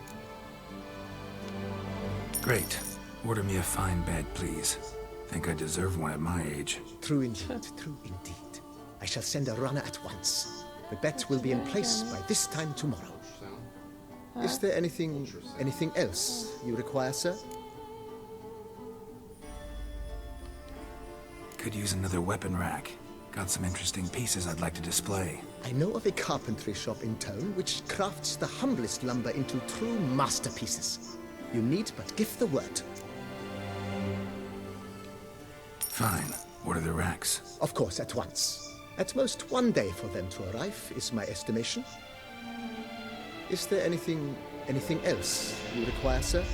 Great. Order me a fine bed, please. Think I deserve one at my age. True indeed, true indeed. I shall send a runner at once. The bet will be in place by this time tomorrow. Is there anything else you require, sir? Could use another weapon rack. Got some interesting pieces I'd like to display. I know of a carpentry shop in town which crafts the humblest lumber into true masterpieces. You need but give the word. Fine. Order the racks. Of course, at once. At most 1 day for them to arrive, is my estimation. Is there anything else you require, sir?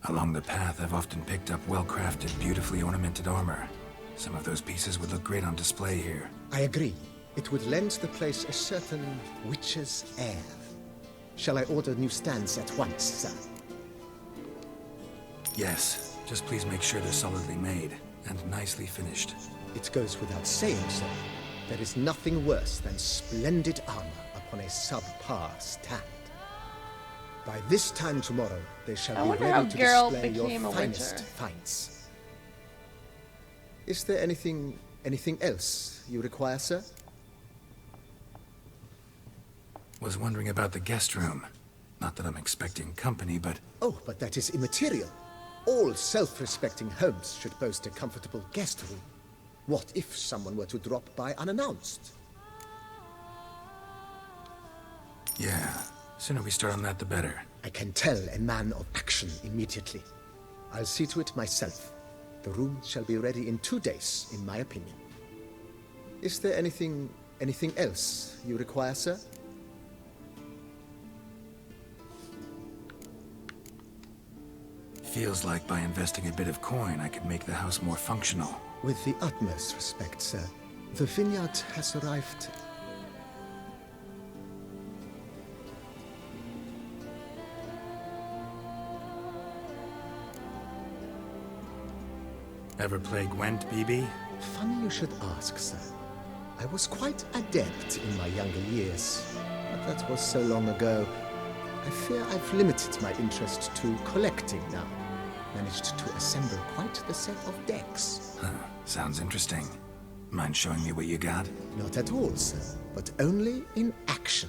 Along the path, I've often picked up well-crafted, beautifully ornamented armor. Some of those pieces would look great on display here. I agree. It would lend the place a certain witch's air. Shall I order new stands at once, sir? Yes. Just please make sure they're solidly made and nicely finished. It goes without saying, sir. There is nothing worse than splendid armor upon a subpar stand. By this time tomorrow, they shall be ready to display your finest finds. Is there anything else you require, sir? Was wondering about the guest room. Not that I'm expecting company, but... Oh, but that is immaterial. All self-respecting homes should boast a comfortable guest room. What if someone were to drop by unannounced? Yeah. Sooner we start on that, the better. I can tell a man of action immediately. I'll see to it myself. The room shall be ready in 2 days, in my opinion. Is there anything else you require, sir? Feels like by investing a bit of coin, I could make the house more functional. With the utmost respect, sir. The vineyard has arrived. Ever play Gwent, BB? Funny you should ask, sir. I was quite adept in my younger years, but that was so long ago. I fear I've limited my interest to collecting now. Managed to assemble quite the set of decks. Huh. Sounds interesting. Mind showing me what you got? Not at all, sir, but only in action.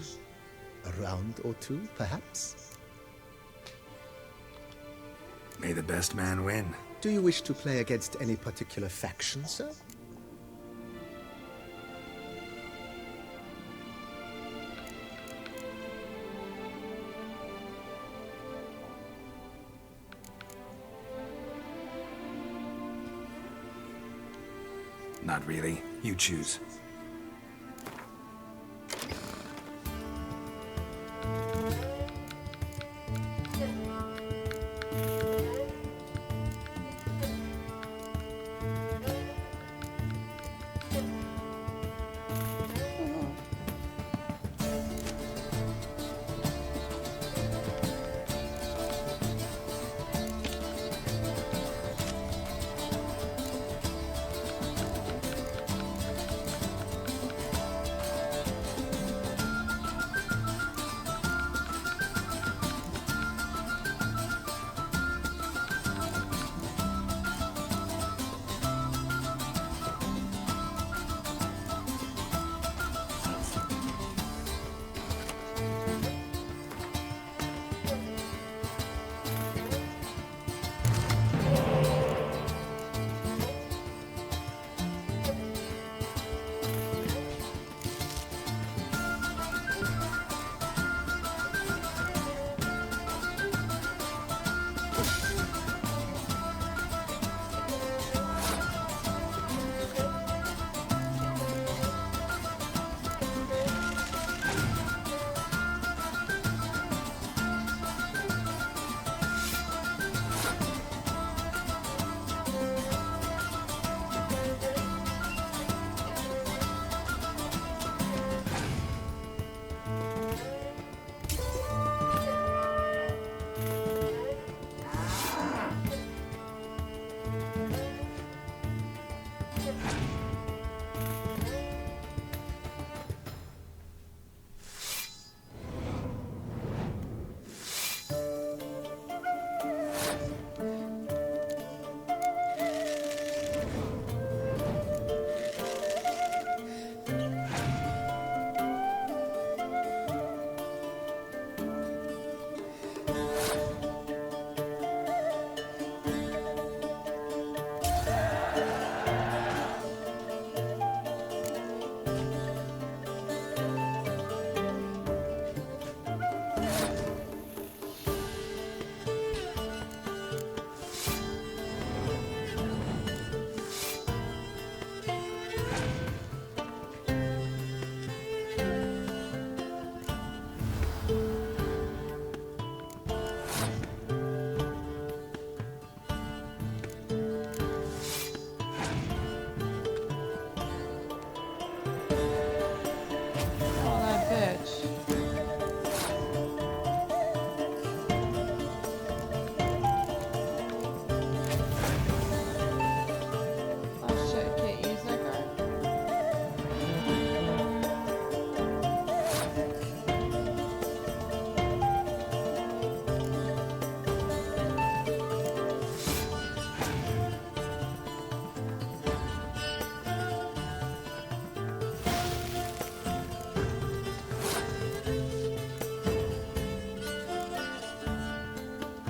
A round or two, perhaps? May the best man win. Do you wish to play against any particular faction, sir? Not really. You choose.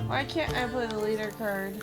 Why can't I play the leader card?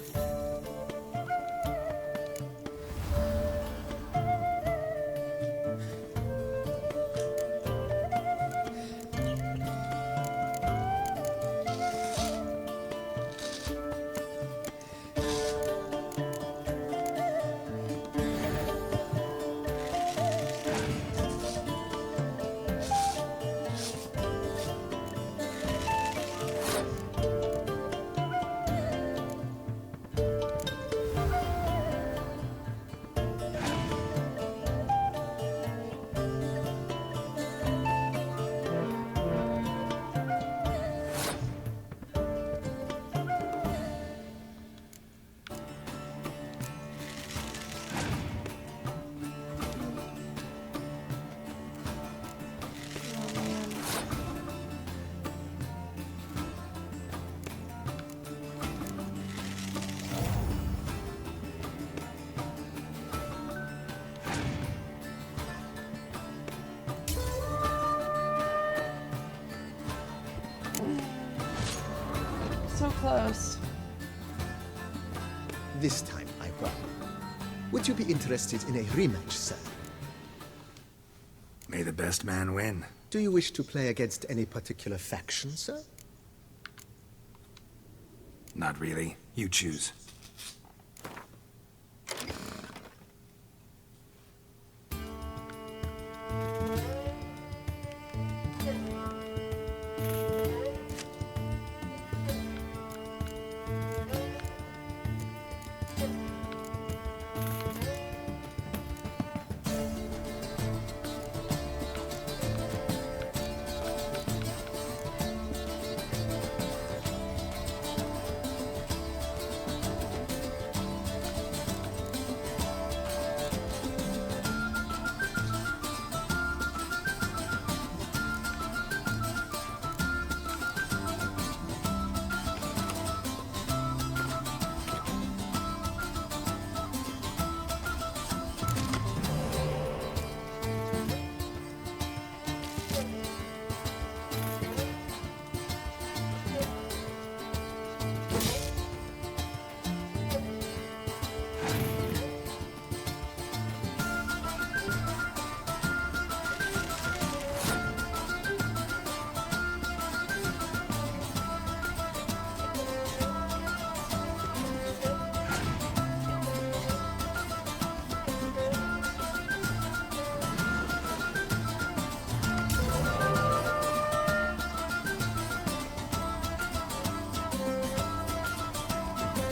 So close. This time I won. Would you be interested in a rematch, sir? May the best man win. Do you wish to play against any particular faction, sir? Not really. You choose.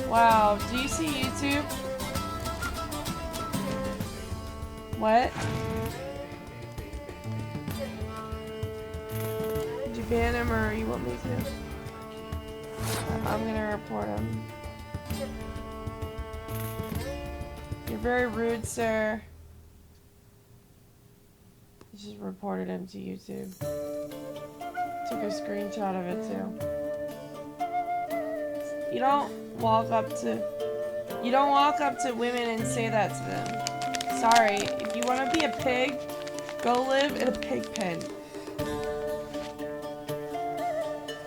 Wow, do you see YouTube? What? Did you ban him or you want me to? I'm gonna report him. You're very rude, sir. I just reported him to YouTube. Took a screenshot of it too. You don't walk up to women and say that to them. Sorry, if you want to be a pig, go live in a pig pen.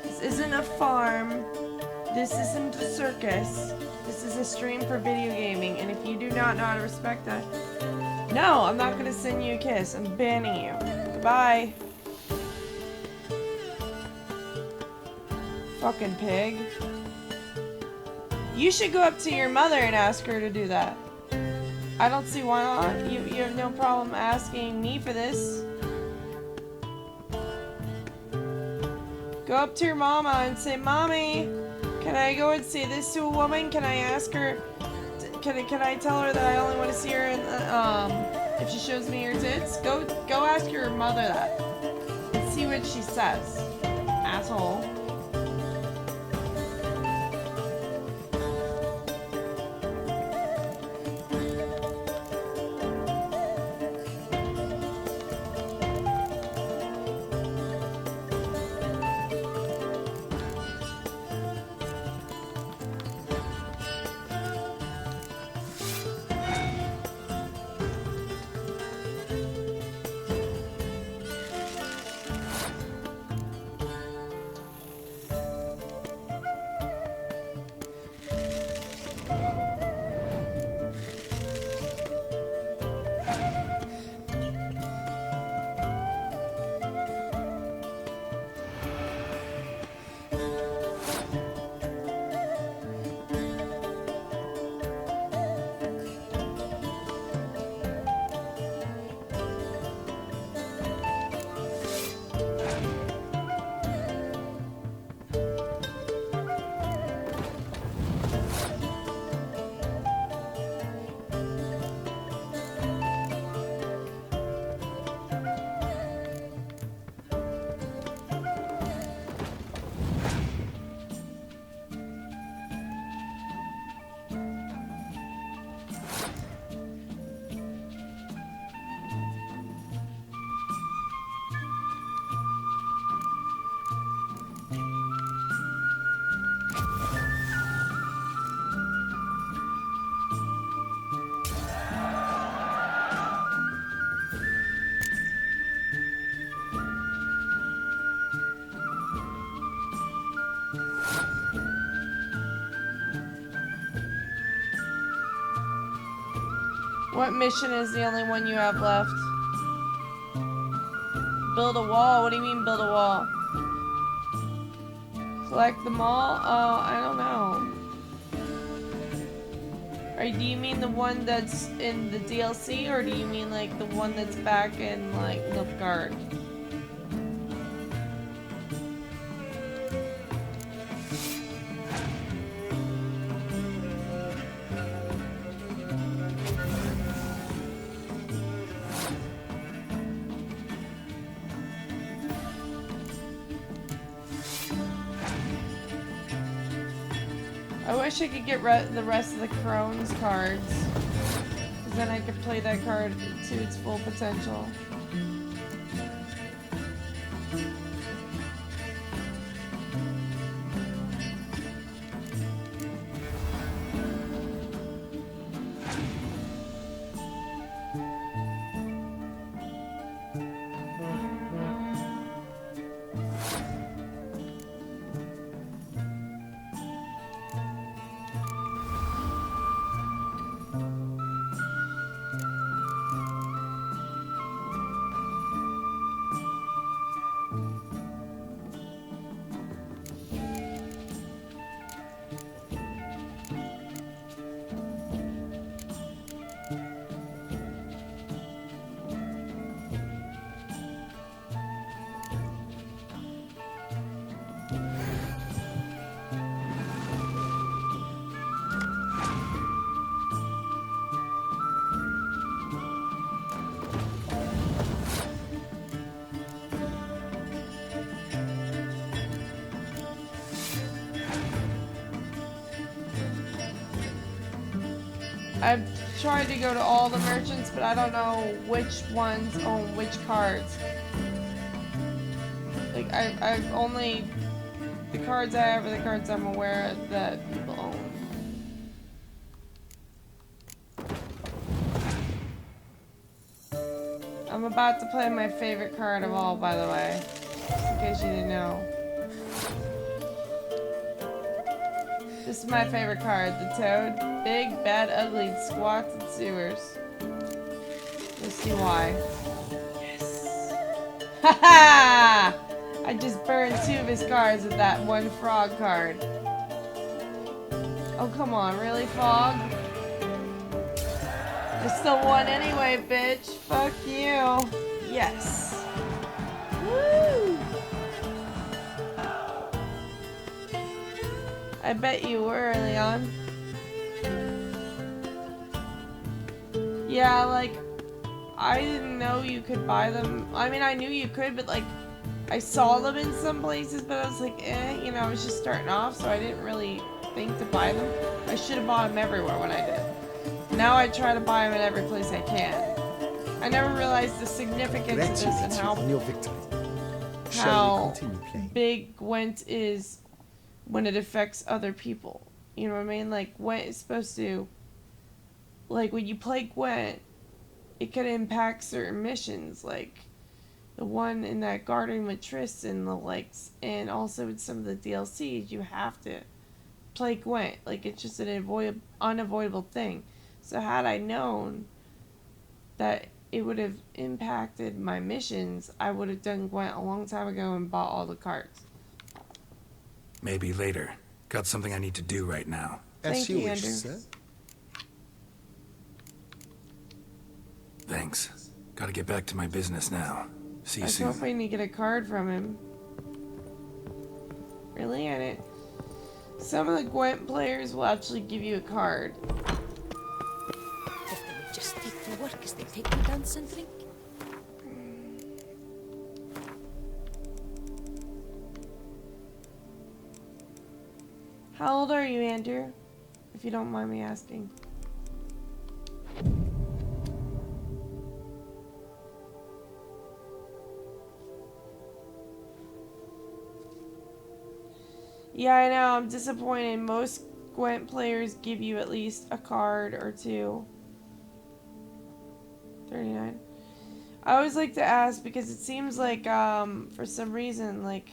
This isn't a farm. This isn't a circus. This is a stream for video gaming, and if you do not know how to respect that, no, I'm not gonna send you a kiss. I'm banning you. Goodbye. Fucking pig. You should go up to your mother and ask her to do that. I don't see why not. You have no problem asking me for this. Go up to your mama and say, Mommy, can I go and say this to a woman? Can I ask her, can I tell her that I only want to see her in the, if she shows me her tits? Go ask your mother that. And see what she says. Asshole. What mission is the only one you have left? Build a wall? What do you mean build a wall? Collect them all? I don't know. Or do you mean the one that's in the DLC, or do you mean like the one that's back in like Nilfgaard? I wish I could get the rest of the Crone's cards, because then I could play that card to its full potential. I've tried to go to all the merchants, but I don't know which ones own which cards. Like, I've only... The cards I have are the cards I'm aware that people own. I'm about to play my favorite card of all, by the way. Just in case you didn't know. This is my favorite card, the Toad. Big, bad, ugly, squats and sewers. You'll see why. Yes! Haha! I just burned 2 of his cards with that one frog card. Oh, come on, really, Fog? I still won anyway, bitch. Fuck you. Yes. Woo! I bet you were early on. Yeah, like, I didn't know you could buy them. I mean, I knew you could, but like, I saw them in some places, but I was like, you know, I was just starting off, so I didn't really think to buy them. I should have bought them everywhere when I did. Now I try to buy them in every place I can. I never realized the significance of this and how, big Gwent is when it affects other people. You know what I mean? Like, Gwent is supposed to... Like, when you play Gwent, it could impact certain missions, like the one in that garden with Triss and the likes, and also in some of the DLCs, you have to play Gwent. Like, it's just an unavoidable thing. So had I known that it would have impacted my missions, I would have done Gwent a long time ago and bought all the cards. Maybe later. Got something I need to do right now. Thank you, Andrew. Sir. Thanks. Gotta get back to my business now. See you soon. I was hoping to get a card from him. Really? I didn't... Some of the Gwent players will actually give you a card. If they would just take to work as they take to dance and drink. How old are you, Andrew? If you don't mind me asking. Yeah, I know, I'm disappointed. Most Gwent players give you at least a card or two. 39. I always like to ask because it seems like, for some reason, like,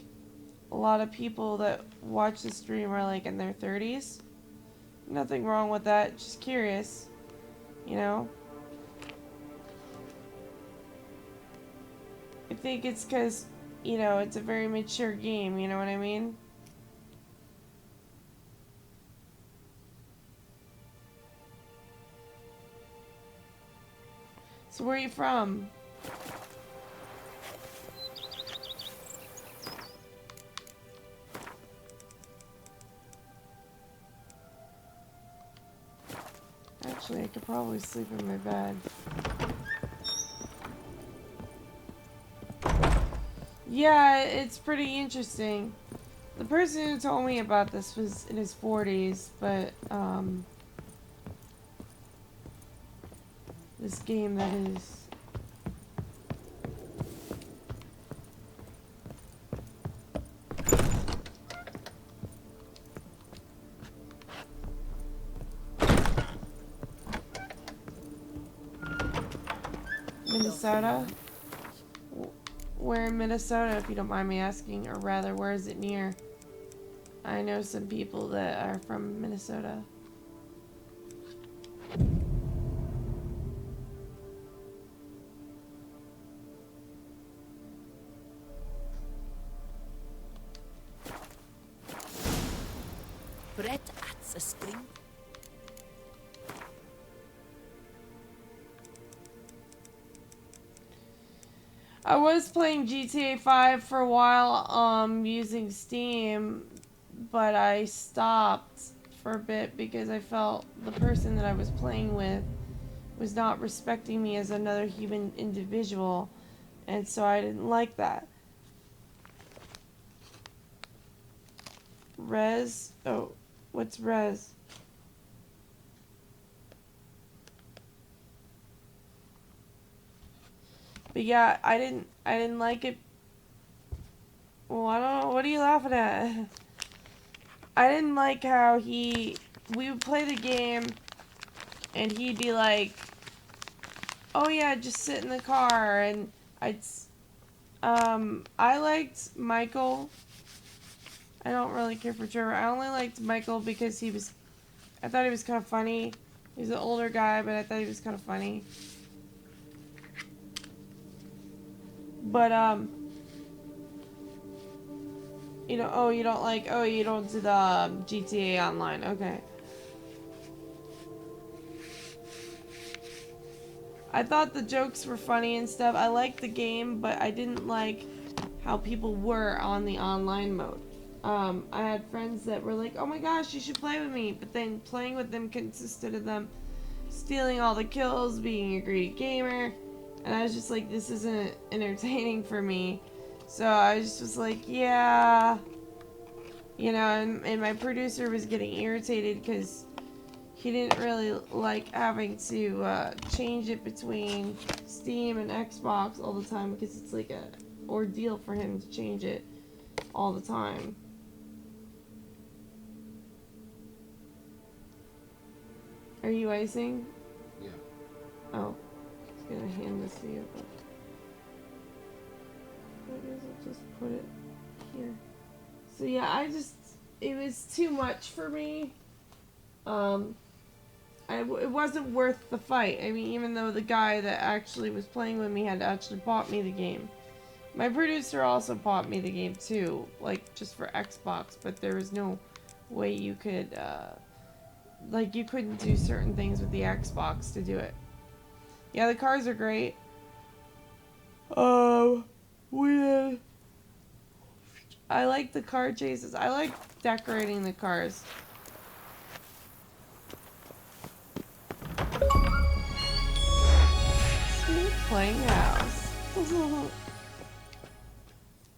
a lot of people that watch the stream are, like, in their 30s. Nothing wrong with that, just curious, you know? I think it's because, you know, it's a very mature game, you know what I mean? So where are you from? Actually, I could probably sleep in my bed. Yeah, it's pretty interesting. The person who told me about this was in his 40s, but, this game that is... Minnesota? Where in Minnesota, if you don't mind me asking, or rather, where is it near? I know some people that are from Minnesota. Brett at a string. I was playing GTA 5 for a while, using Steam, but I stopped for a bit because I felt the person that I was playing with was not respecting me as another human individual, and so I didn't like that. Res? Oh, what's res? But yeah, I didn't like it. Well, I don't know. What are you laughing at? I didn't like how we would play the game and he'd be like, oh yeah, just sit in the car, and I liked Michael. I don't really care for Trevor. I only liked Michael because I thought he was kind of funny. He's an older guy, but I thought he was kind of funny. But, you know, oh, you don't do the GTA Online. Okay. I thought the jokes were funny and stuff. I liked the game, but I didn't like how people were on the online mode. I had friends that were like, oh my gosh, you should play with me. But then playing with them consisted of them stealing all the kills, being a greedy gamer. And I was just like, this isn't entertaining for me. So I was just like, yeah. You know, and my producer was getting irritated because he didn't really like having to change it between Steam and Xbox all the time because it's like a ordeal for him to change it all the time. Are you icing? Yeah. Oh, I was gonna hand this to you, but I guess I'll just put it here. So yeah, it was too much for me. It wasn't worth the fight. I mean, even though the guy that actually was playing with me had actually bought me the game. My producer also bought me the game too, like just for Xbox, but there was no way you could, like you couldn't do certain things with the Xbox to do it. Yeah, the cars are great. I like the car chases. I like decorating the cars. Smooth playing house.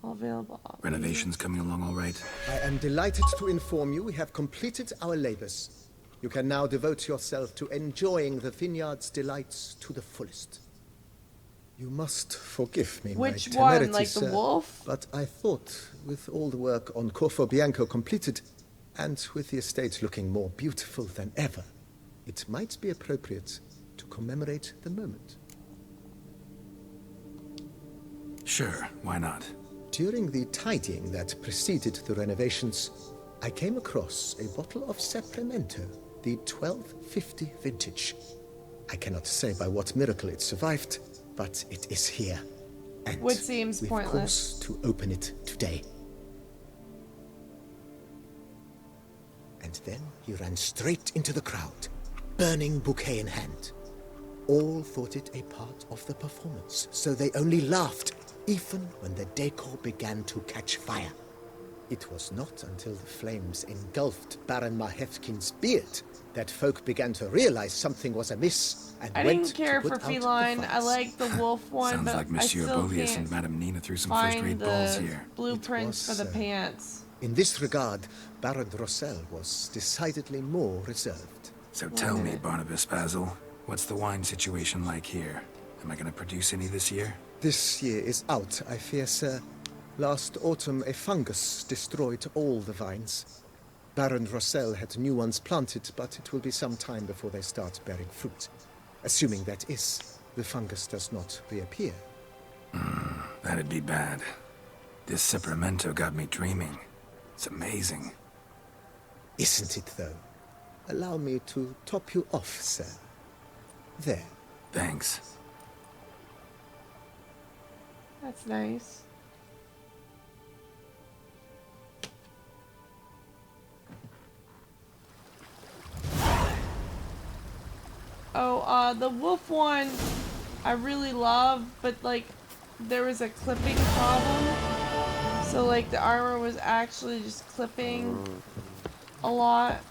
All available. Renovations coming along all right? I am delighted to inform you we have completed our labors. You can now devote yourself to enjoying the vineyard's delights to the fullest. You must forgive me, Which my temerity, one? Like the sir, wolf? but I thought, with all the work on Corfo Bianco completed, and with the estate looking more beautiful than ever, it might be appropriate to commemorate the moment. Sure, why not? During the tidying that preceded the renovations, I came across a bottle of Sapramento, the 1250 vintage. I cannot say by what miracle it survived, but it is here. And which seems we've pointless. course to open it today. And then he ran straight into the crowd, burning bouquet in hand. All thought it a part of the performance, so they only laughed, even when the decor began to catch fire. It was not until the flames engulfed Baron Mahevkin's beard that folk began to realize something was amiss and I went didn't care to for put out the feline. I fires. like the wolf one, Sounds but like Monsieur I still Bolius can't and Madame Nina threw some find first-rate the balls here. blueprints for the pants. In this regard, Baron Rossel was decidedly more reserved. So tell me, Barnabas Basil, what's the wine situation like here? Am I going to produce any this year? This year is out, I fear, sir. Last autumn, a fungus destroyed all the vines. Baron Rossel had new ones planted, but it will be some time before they start bearing fruit. Assuming that is, the fungus does not reappear. That'd be bad. This Sapramento got me dreaming. It's amazing. Isn't it, though? Allow me to top you off, sir. There. Thanks. That's nice. Oh, the wolf one I really love, but like there was a clipping problem. So like the armor was actually just clipping a lot.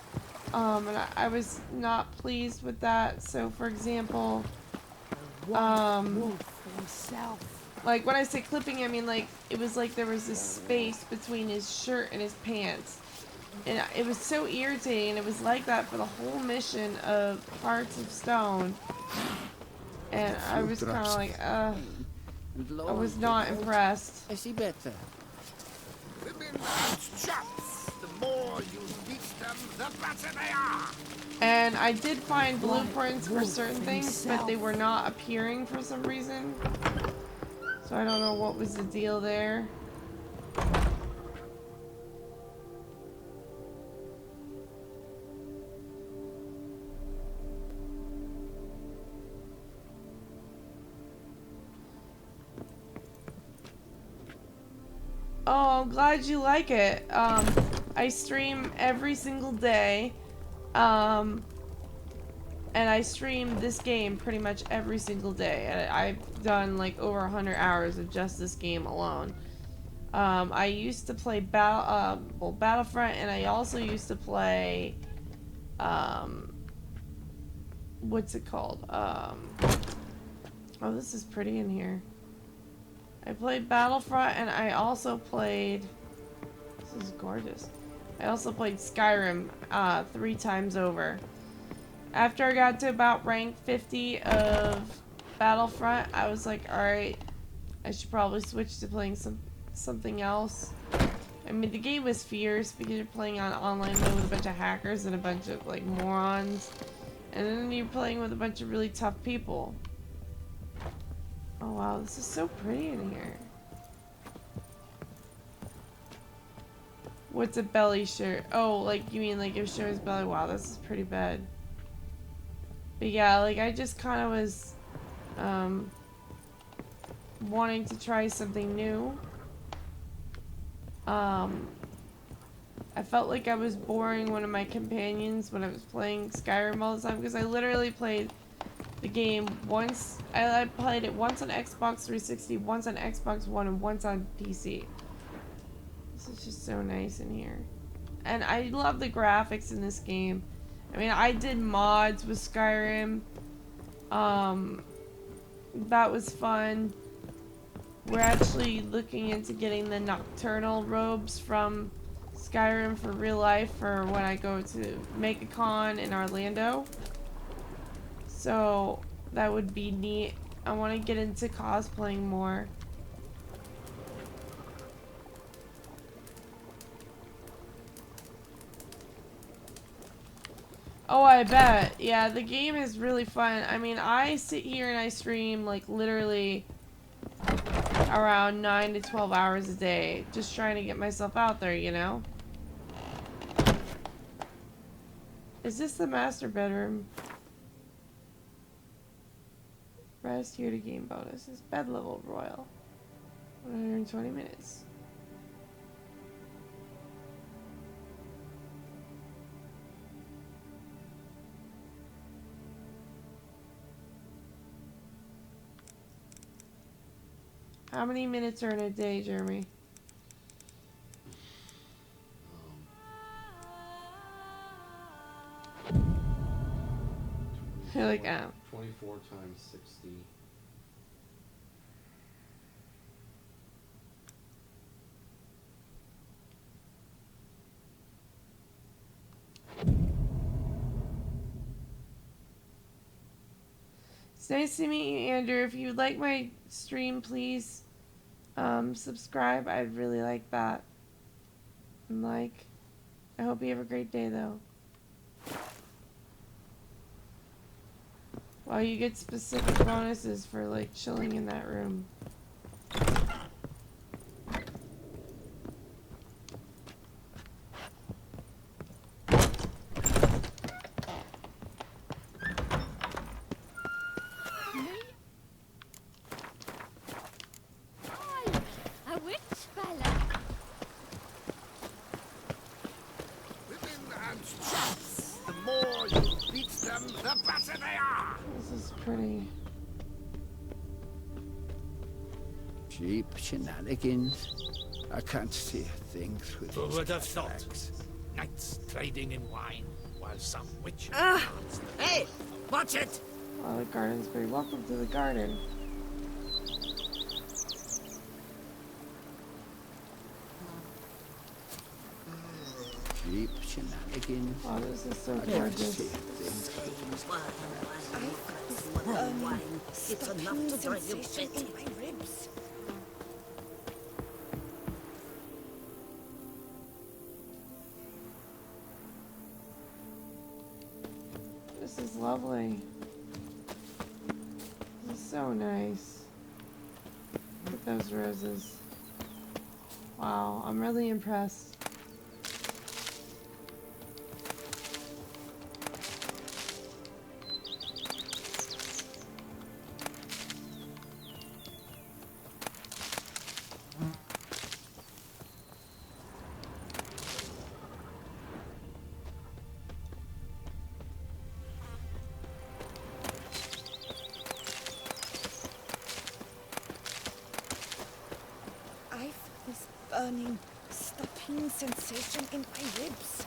And I was not pleased with that. So for example, like when I say clipping, I mean like it was like there was this space between his shirt and his pants. And it was so irritating. It was like that for the whole mission of Hearts of Stone. And I was kind of like, I was not impressed. I see better. Women and chaps, the more you beat them, the better they are. And I did find blueprints for certain things, but they were not appearing for some reason. So I don't know what was the deal there. Oh, I'm glad you like it. I stream every single day. And I stream this game pretty much every single day. I've done like over 100 hours of just this game alone. I used to play Battlefront, and I also used to play, what's it called? Oh, this is pretty in here. I played Battlefront, and I also played, this is gorgeous. I also played Skyrim 3 times over. After I got to about rank 50 of Battlefront, I was like, alright, I should probably switch to playing something else. I mean, the game was fierce because you're playing on online mode with a bunch of hackers and a bunch of, like, morons. And then you're playing with a bunch of really tough people. Oh wow, this is so pretty in here. What's a belly shirt? Oh, like, you mean like it shows his belly? Wow, this is pretty bad. But yeah, like, I just kind of was wanting to try something new. I felt like I was boring one of my companions when I was playing Skyrim all the time, because I literally played the game once. I played it once on Xbox 360, once on Xbox One, and once on PC. This is just so nice in here. And I love the graphics in this game. I mean, I did mods with Skyrim. That was fun. We're actually looking into getting the nocturnal robes from Skyrim for real life for when I go to make a con in Orlando. So that would be neat. I want to get into cosplaying more. Oh, I bet. Yeah, the game is really fun. I mean, I sit here and I stream like literally around 9 to 12 hours a day, just trying to get myself out there, you know? Is this the master bedroom? Rest here to gain bonuses. Bed level royal. 120 minutes. How many minutes are in a day, Jeremy? You're like, 24 times 60. It's nice to meet you, Andrew. If you would like my stream, please subscribe. I'd really like that. And I hope you have a great day, though. Well, you get specific bonuses for, like, chilling in that room. A witch fella. Women and chaps, the more you beat them, the better they are. This is pretty. Cheap shenanigans. I can't see a thing through Who these would have thought? cataracts. Knights trading in wine, while some witch... Hey, watch it! Oh, the garden's pretty. Welcome to the garden. Cheap shenanigans. Oh, this is so I can't gorgeous. see a thing. It's enough to drive you fit. In my ribs. This is lovely. This is so nice. Look at those roses. Wow, I'm really impressed. I've this burning, stopping sensation in my ribs.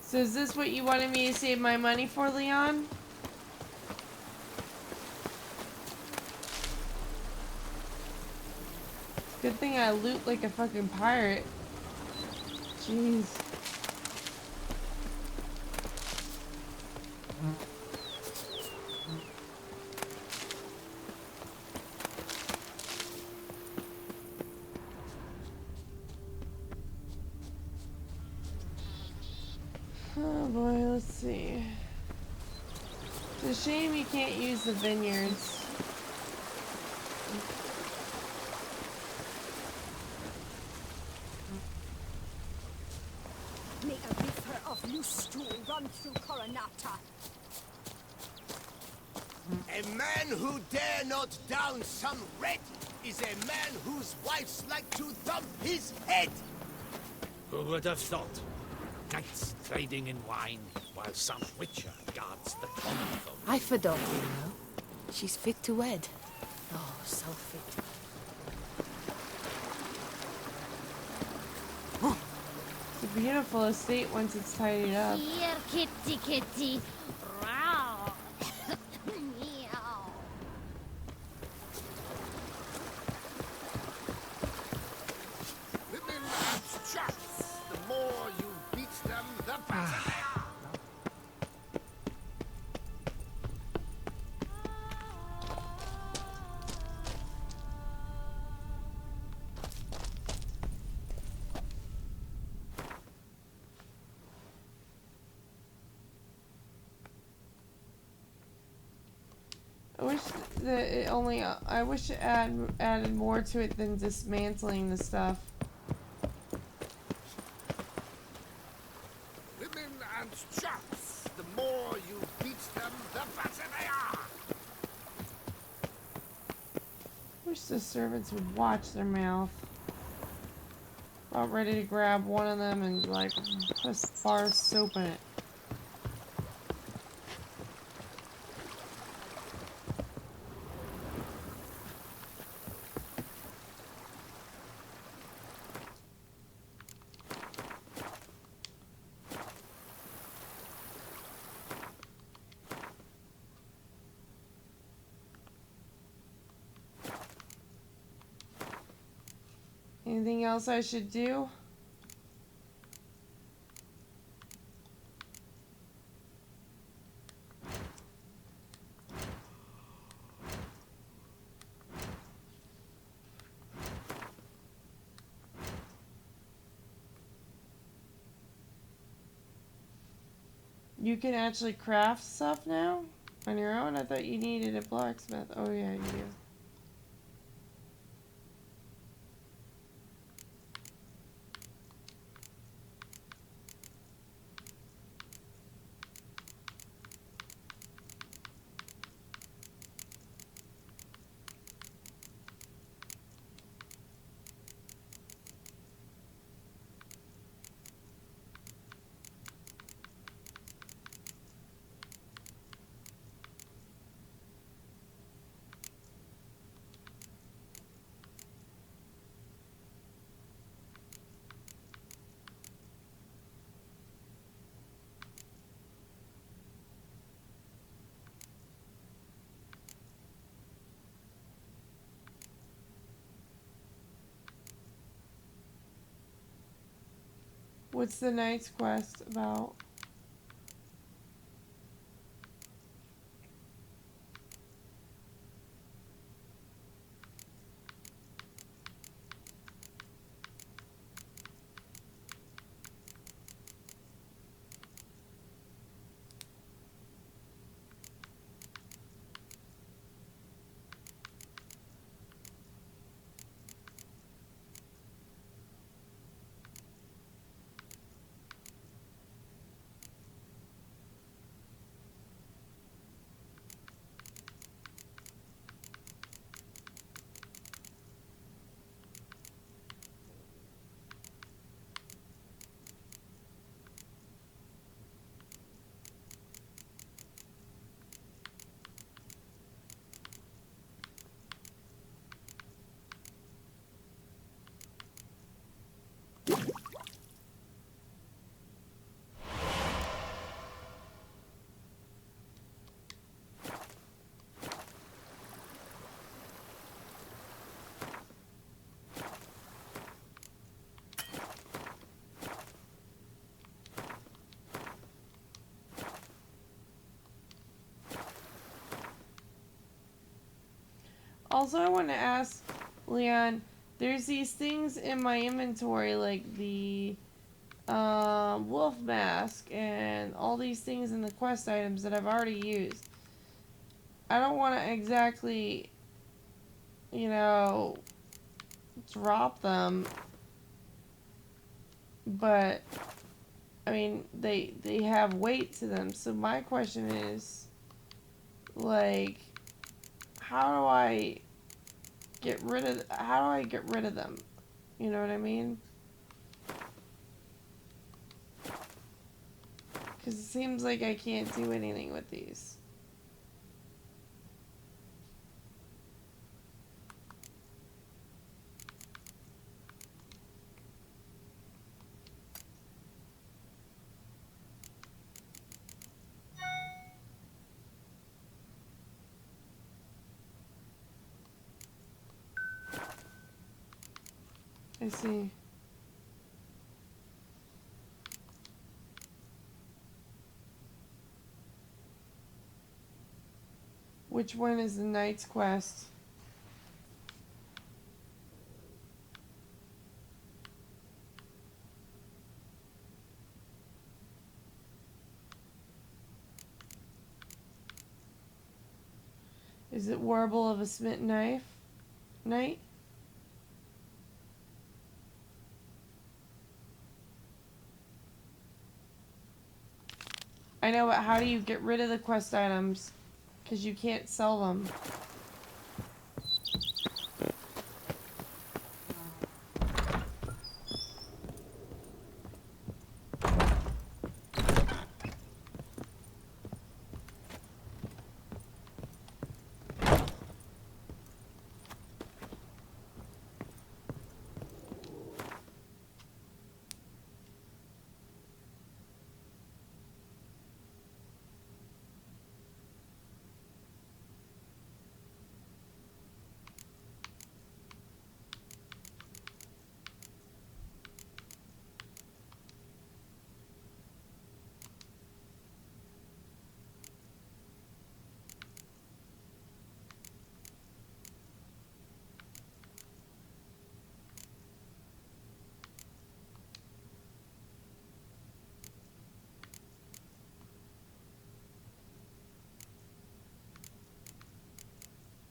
So is this what you wanted me to save my money for, Leon? Good thing I loot like a fucking pirate. Jeez. Oh boy, let's see. It's a shame you can't use the vineyards. May a river of loose stool run through Coronata. A man who dare not down some red is a man whose wives like to thump his head. Who would have thought? Knights trading in wine, while some witcher guards the convo. I for daughter, you know. She's fit to wed. Oh, so fit. It's a beautiful estate once it's tidied up. Here, kitty, kitty. Row. Meow. Women have chaps. The more you beat them, the better they are. I wish that it only. I wish it added more to it than dismantling the stuff. Women and chaps. The more you beat them, the better they are. I wish the servants would watch their mouth. About ready to grab one of them and like put a bar of soap in it. Anything else I should do? You can actually craft stuff now on your own? I thought you needed a blacksmith. Oh yeah, you do. What's the night's quest about? Also, I want to ask, Leon, there's these things in my inventory, like the wolf mask and all these things in the quest items that I've already used. I don't want to exactly, you know, drop them, but, I mean, they have weight to them, so my question is, like, how do I get rid of them? You know what I mean? Because it seems like I can't do anything with these. I see. Which one is the Knight's Quest? Is it Warble of a Smitten Knight? I know, but how do you get rid of the quest items? Because you can't sell them.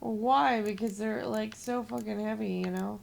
Well, why? Because they're like so fucking heavy, you know?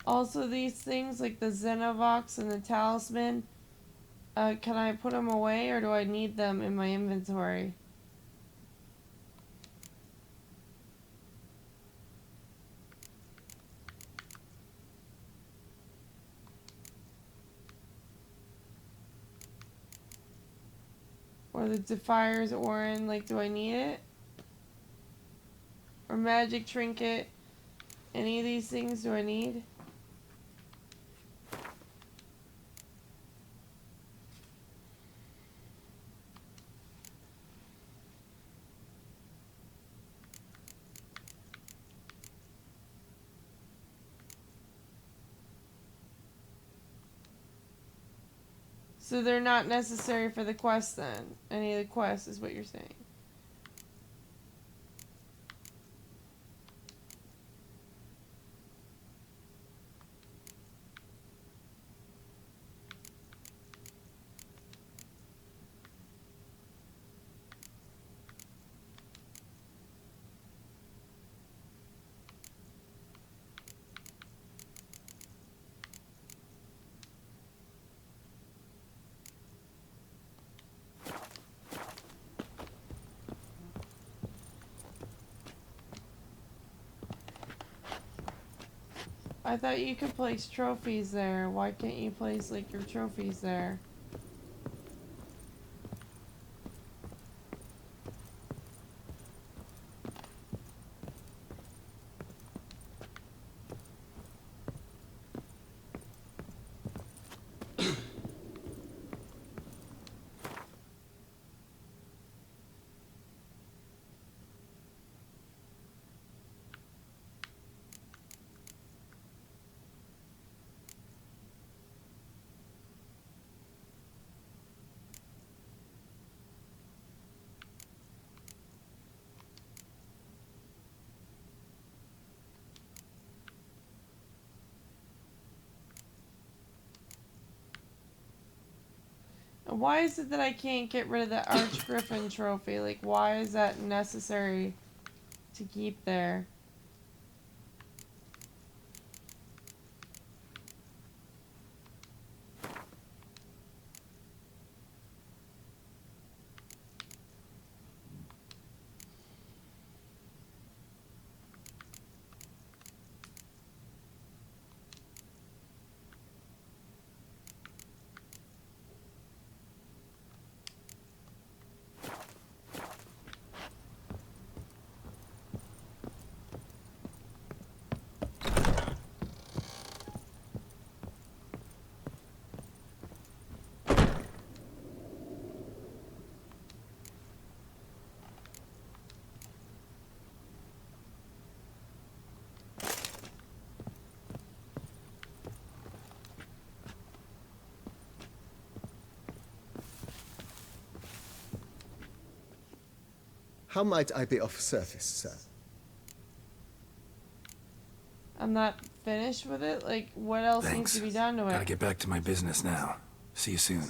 Also, these things like the Xenovox and the Talisman, can I put them away or do I need them in my inventory? Or the Defier's Orin, like, do I need it? Or Magic Trinket? Any of these things do I need? So they're not necessary for the quest then? Any of the quests is what you're saying? I thought you could place trophies there. Why can't you place, like, your trophies there? Why is it that I can't get rid of the Archgriffin trophy? Like, why is that necessary to keep there? How might I be of service, sir? I'm not finished with it? Like, what else needs Thanks. to be done to it? Gotta get back to my business now. See you soon.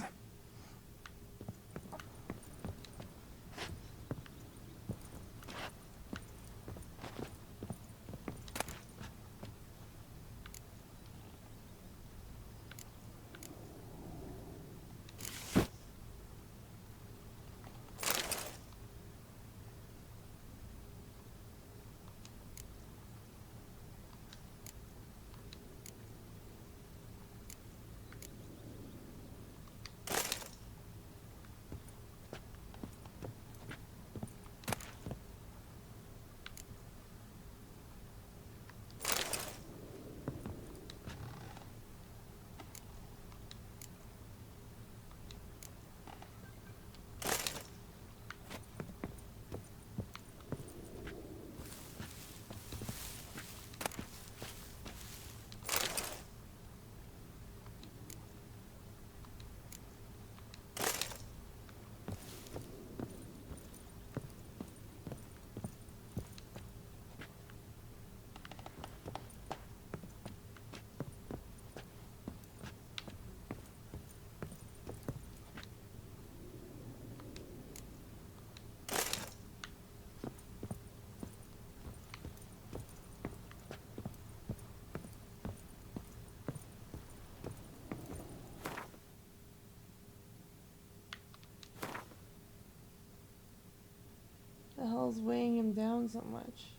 hell's weighing him down so much?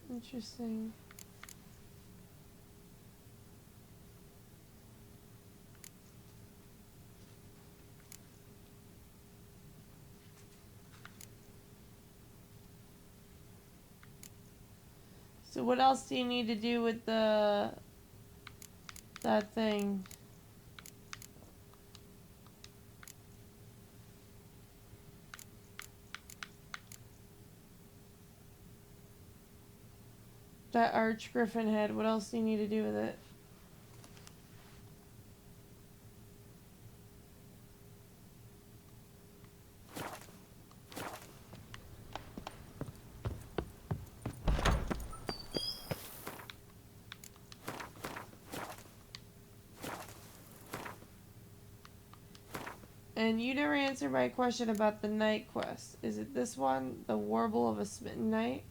Interesting. So what else do you need to do with that thing? That arch griffin head, what else do you need to do with it? And you never answered my question about the night quest. Is it this one? The Warble of a Smitten Knight?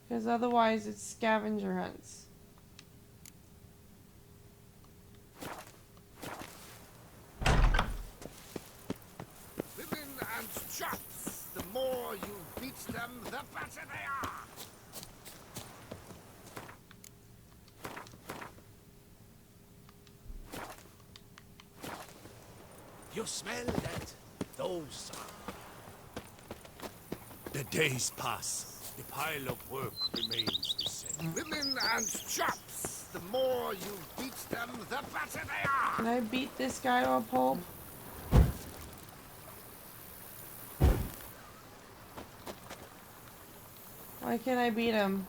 Because otherwise it's scavenger hunts. Women and chaps, the more you beat them, the better they are. You smell that? Those are... The days pass. The pile of work remains the same. Women and chaps, the more you beat them, the better they are. Can I beat this guy to a pulp? Why can't I beat him?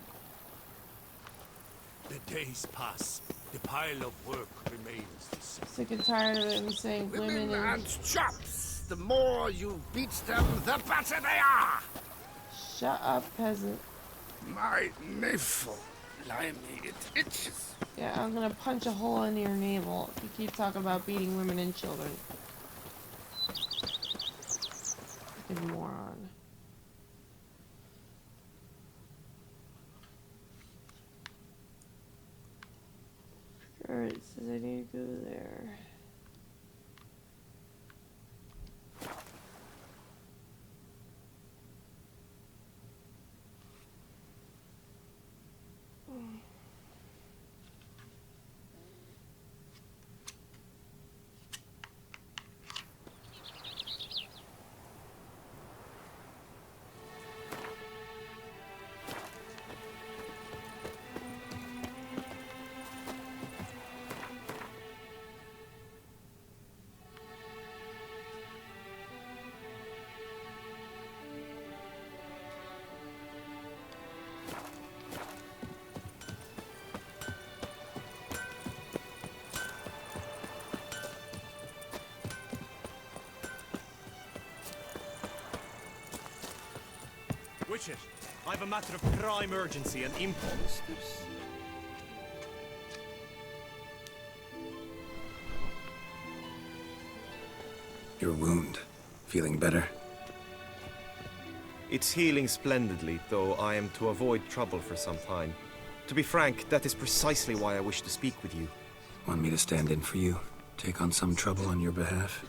The days pass. The pile of work remains the same. Sick and tired of him saying women and chaps, the more you beat them, the better they are. Shut up, peasant. My navel, blimey, it itches. Yeah, I'm gonna punch a hole into your navel if you keep talking about beating women and children. Fucking moron. Sure, it says I need to go there. Switch it. I have a matter of prime urgency and impulse. Your wound. Feeling better? It's healing splendidly, though I am to avoid trouble for some time. To be frank, that is precisely why I wish to speak with you. Want me to stand in for you? Take on some trouble on your behalf?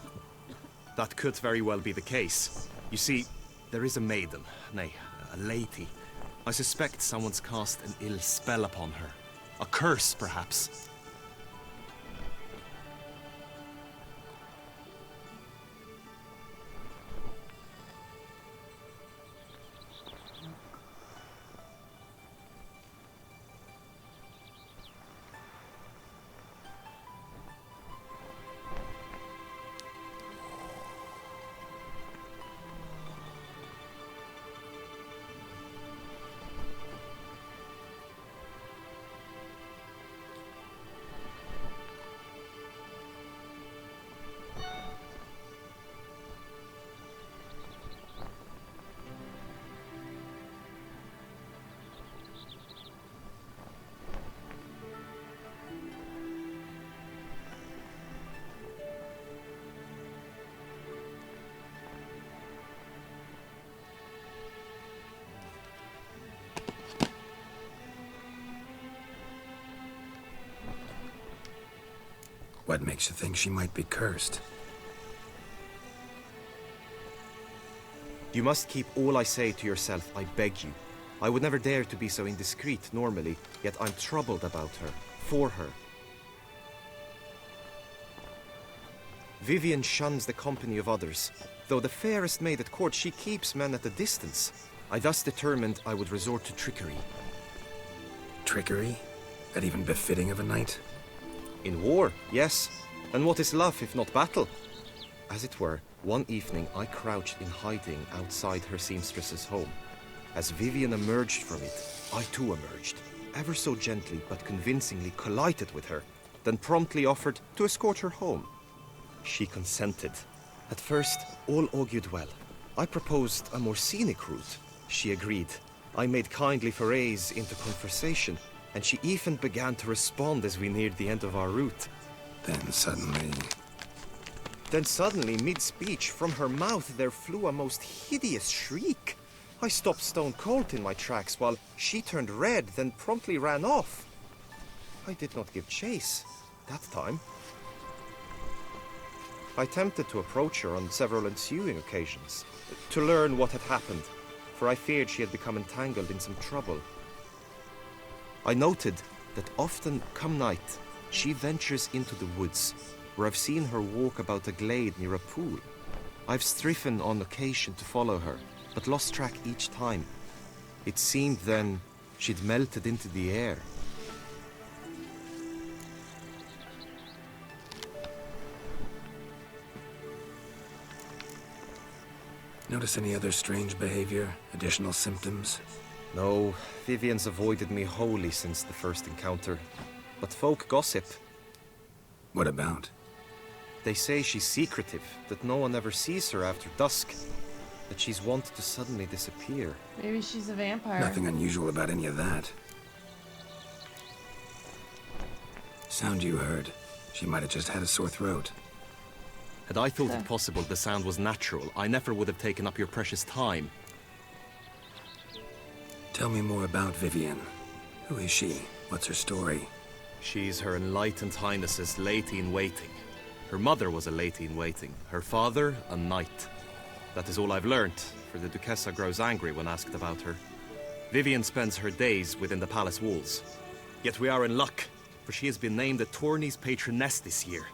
That could very well be the case. You see, there is a maiden, nay, a lady. I suspect someone's cast an ill spell upon her. A curse, perhaps. What makes you think she might be cursed? You must keep all I say to yourself, I beg you. I would never dare to be so indiscreet normally, yet I'm troubled about her, for her. Vivian shuns the company of others. Though the fairest maid at court, she keeps men at a distance. I thus determined I would resort to trickery. Trickery? That even befitting of a knight? In war, yes. And what is love if not battle? As it were, one evening I crouched in hiding outside her seamstress's home. As Vivian emerged from it, I too emerged, ever so gently but convincingly collided with her, then promptly offered to escort her home. She consented. At first, all augured well. I proposed a more scenic route. She agreed. I made kindly forays into conversation, and she even began to respond as we neared the end of our route. Then suddenly, mid-speech, from her mouth there flew a most hideous shriek. I stopped stone cold in my tracks while she turned red, then promptly ran off. I did not give chase that time. I attempted to approach her on several ensuing occasions, to learn what had happened, for I feared she had become entangled in some trouble. I noted that often, come night, she ventures into the woods, where I've seen her walk about a glade near a pool. I've striven on occasion to follow her, but lost track each time. It seemed then she'd melted into the air. Notice any other strange behavior? Additional symptoms? No, Vivian's avoided me wholly since the first encounter. But folk gossip. What about? They say she's secretive, that no one ever sees her after dusk, that she's wont to suddenly disappear. Maybe she's a vampire. Nothing unusual about any of that. Sound you heard. She might have just had a sore throat. Had I thought it possible the sound was natural, I never would have taken up your precious time. Tell me more about Vivian. Who is she? What's her story? She's Her Enlightened Highness's lady-in-waiting. Her mother was a lady-in-waiting. Her father, a knight. That is all I've learnt, for the Duchessa grows angry when asked about her. Vivian spends her days within the palace walls. Yet we are in luck, for she has been named the tourney's patroness this year.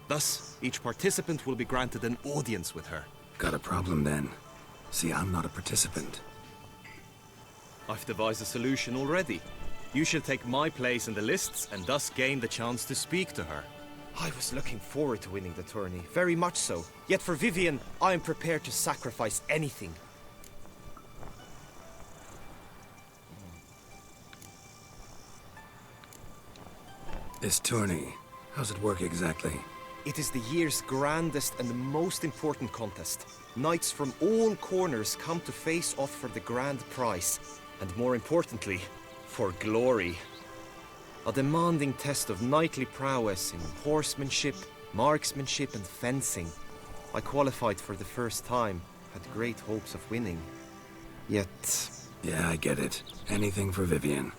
Thus, each participant will be granted an audience with her. Got a problem then. See, I'm not a participant. I've devised a solution already. You shall take my place in the lists and thus gain the chance to speak to her. I was looking forward to winning the tourney, very much so. Yet for Vivian, I am prepared to sacrifice anything. This tourney, how's it work exactly? It is the year's grandest and most important contest. Knights from all corners come to face off for the grand prize, and more importantly, for glory. A demanding test of knightly prowess in horsemanship, marksmanship, and fencing. I qualified for the first time, had great hopes of winning. Yet... Yeah, I get it. Anything for Vivian.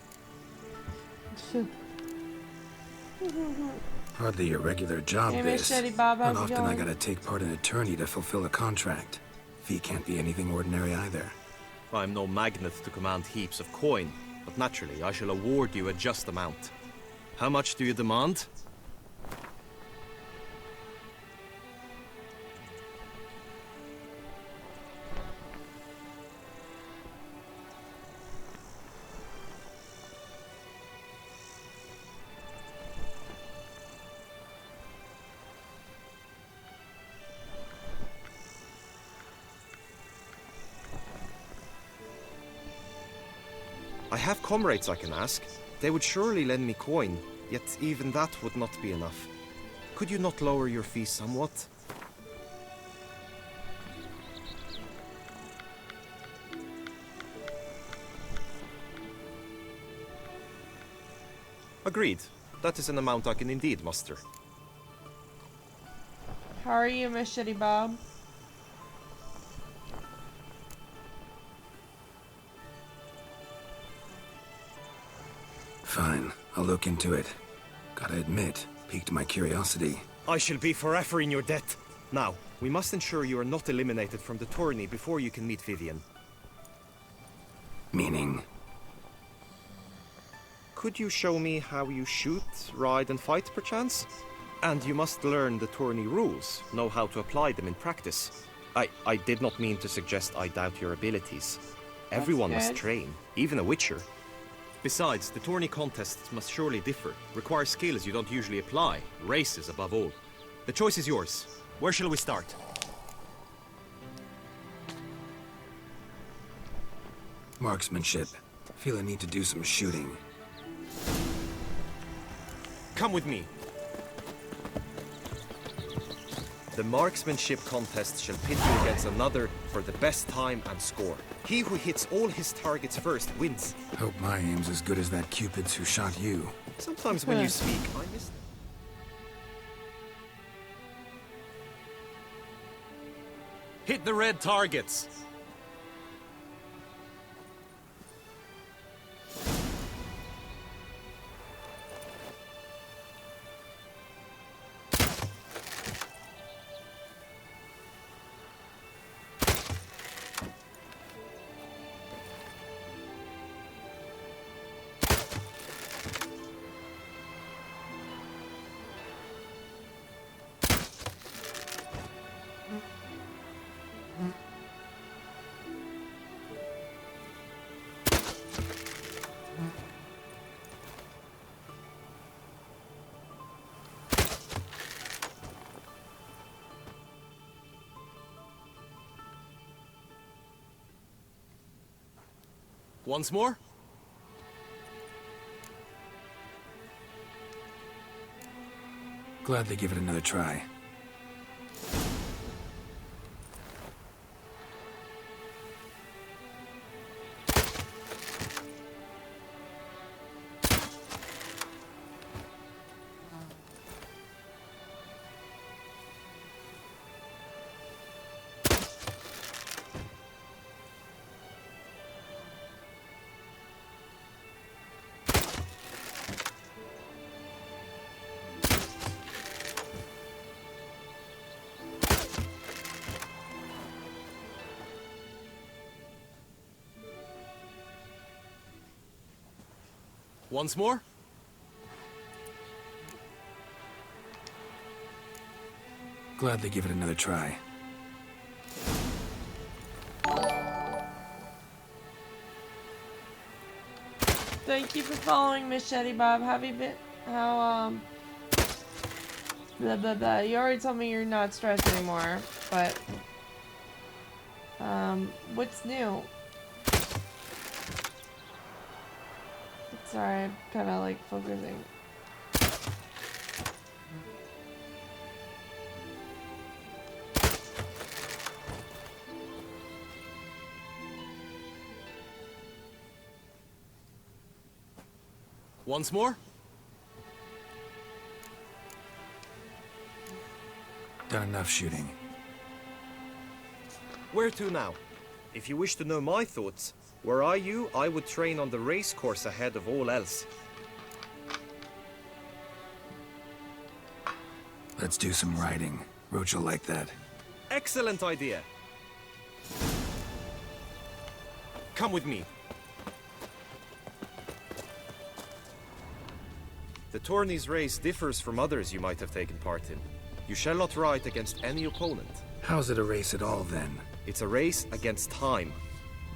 Hardly a regular job, Hey, this. Machete Bob, Not how's it often I going? gotta take part in a tourney to fulfill a contract. Fee can't be anything ordinary either. I'm no magnet to command heaps of coin, but naturally I shall award you a just amount. How much do you demand? I have comrades I can ask. They would surely lend me coin, yet even that would not be enough. Could you not lower your fees somewhat? Agreed. That is an amount I can indeed muster. How are you, Machete Bob? Fine, I'll look into it. Gotta admit, piqued my curiosity. I shall be forever in your debt. Now, we must ensure you are not eliminated from the tourney before you can meet Vivian. Meaning? Could you show me how you shoot, ride, and fight, perchance? And you must learn the tourney rules, know how to apply them in practice. I did not mean to suggest I doubt your abilities. Everyone must train, even a witcher. Besides, the tourney contests must surely differ, require skills you don't usually apply, races above all. The choice is yours. Where shall we start? Marksmanship. Feel I need to do some shooting. Come with me. The marksmanship contest shall pit you against another for the best time and score. He who hits all his targets first wins. Hope my aim's as good as that Cupid's who shot you. Sometimes when you speak, I miss... Hit the red targets! Once more? Gladly give it another try. Once more? Gladly give it another try. Thank you for following, Machete Bob. Have you been... How, Blah, blah, blah. You already told me you're not stressed anymore, but... What's new? Sorry, I'm kinda, like, focusing. Once more? Done enough shooting. Where to now? If you wish to know my thoughts, were I you, I would train on the race course ahead of all else. Let's do some riding. Roach will like that. Excellent idea. Come with me. The tourney's race differs from others you might have taken part in. You shall not ride against any opponent. How's it a race at all, then? It's a race against time.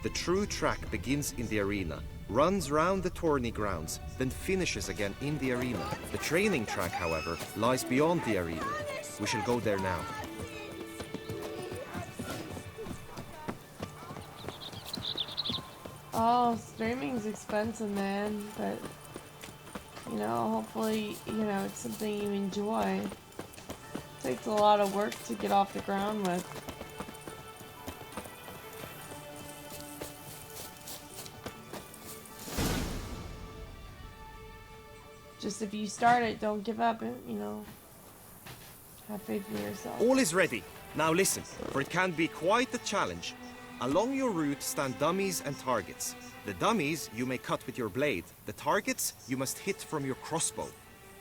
The true track begins in the arena, runs round the tourney grounds, then finishes again in the arena. The training track, however, lies beyond the arena. We shall go there now. Oh, streaming's expensive, man, but, you know, hopefully, you know, it's something you enjoy. It takes a lot of work to get off the ground with. Just if you start it, don't give up, you know. Have faith in yourself. All is ready. Now listen, for it can be quite a challenge. Along your route stand dummies and targets. The dummies you may cut with your blade. The targets you must hit from your crossbow.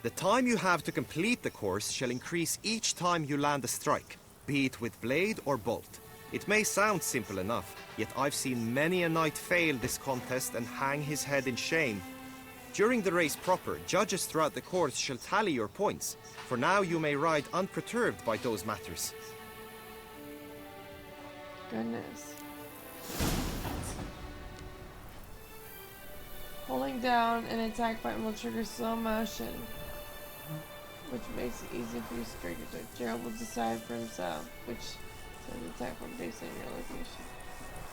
The time you have to complete the course shall increase each time you land a strike, be it with blade or bolt. It may sound simple enough, yet I've seen many a knight fail this contest and hang his head in shame. During the race proper, judges throughout the course shall tally your points. For now you may ride unperturbed by those matters. Goodness. Holding down an attack button will trigger slow motion, which makes it easy for your striker to Gerald will decide for himself which side to attack from based on your location.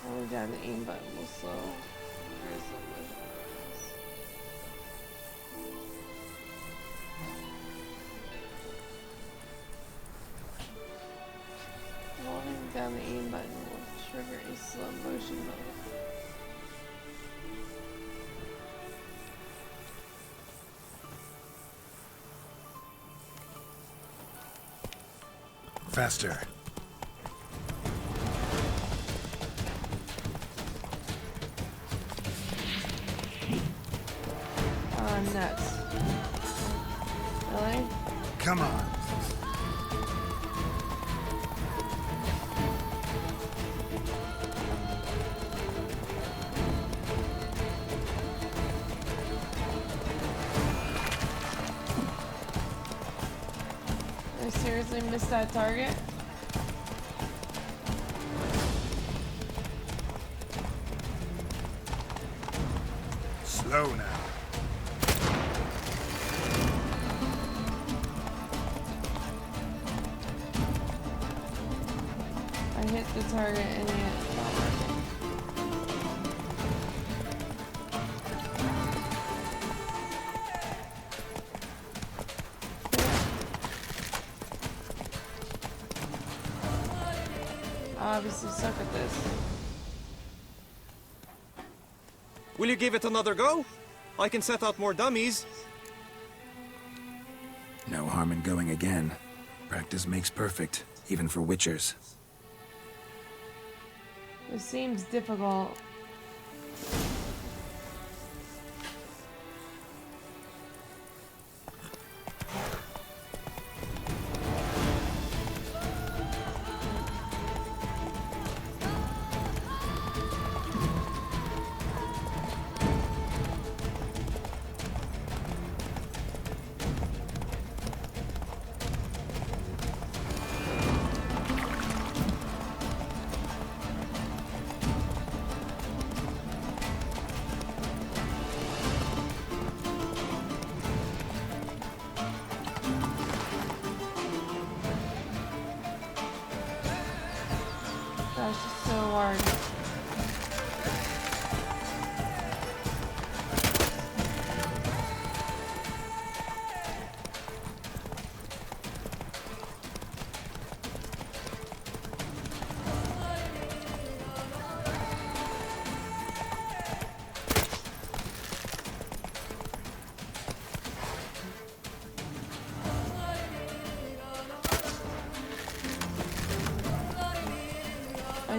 Holding down the aim button will slow your slow motion. Holding down the aim button will trigger a slow motion mode. Faster. Oh, nuts. Really? Come on. I seriously missed that target? Slow now. I hit the target and it's not working. I obviously suck at this. Will you give it another go? I can set out more dummies. No harm in going again. Practice makes perfect, even for witchers. This seems difficult. Gosh, it's so hard.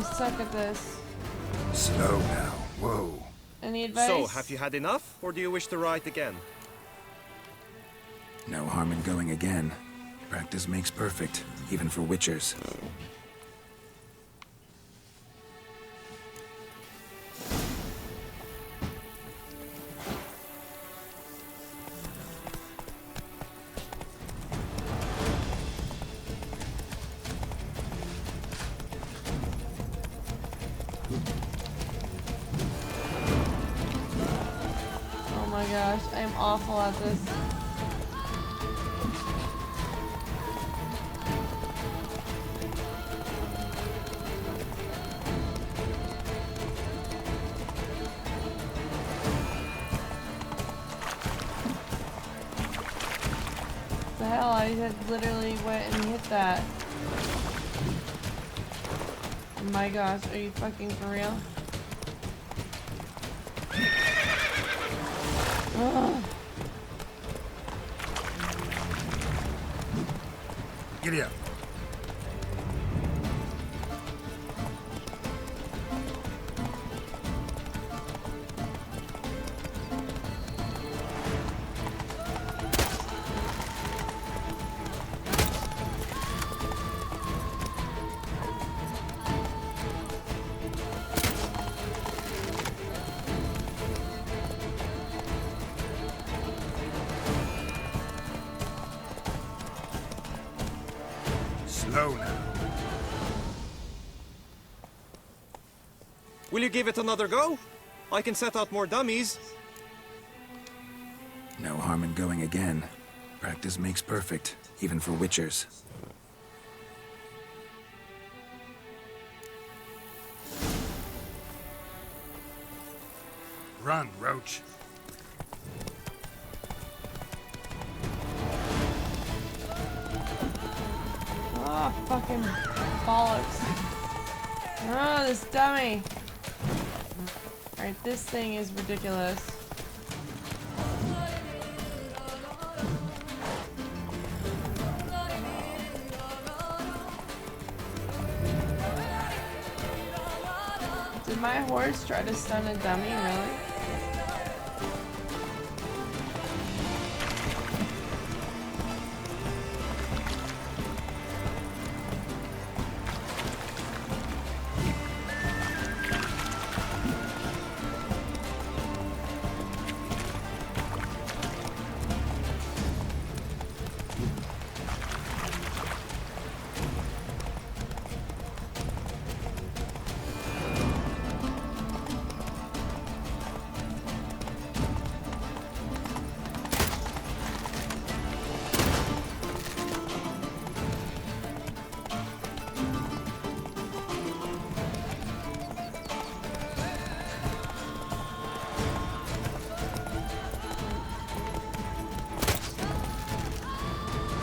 suck at this. Slow now. Whoa. Any advice? So, have you had enough, or do you wish to ride again? No harm in going again. Practice makes perfect, even for witchers. Oh my gosh, I am awful at this. The hell, I had literally went and hit that. Oh my gosh, are you fucking for real? Ugh. Giddy up. Slow now. Will you give it another go? I can set out more dummies. No harm in going again. Practice makes perfect, even for witchers. Run, Roach. Oh, fucking bollocks. Oh, this dummy. Alright, this thing is ridiculous. Did my horse try to stun a dummy, really?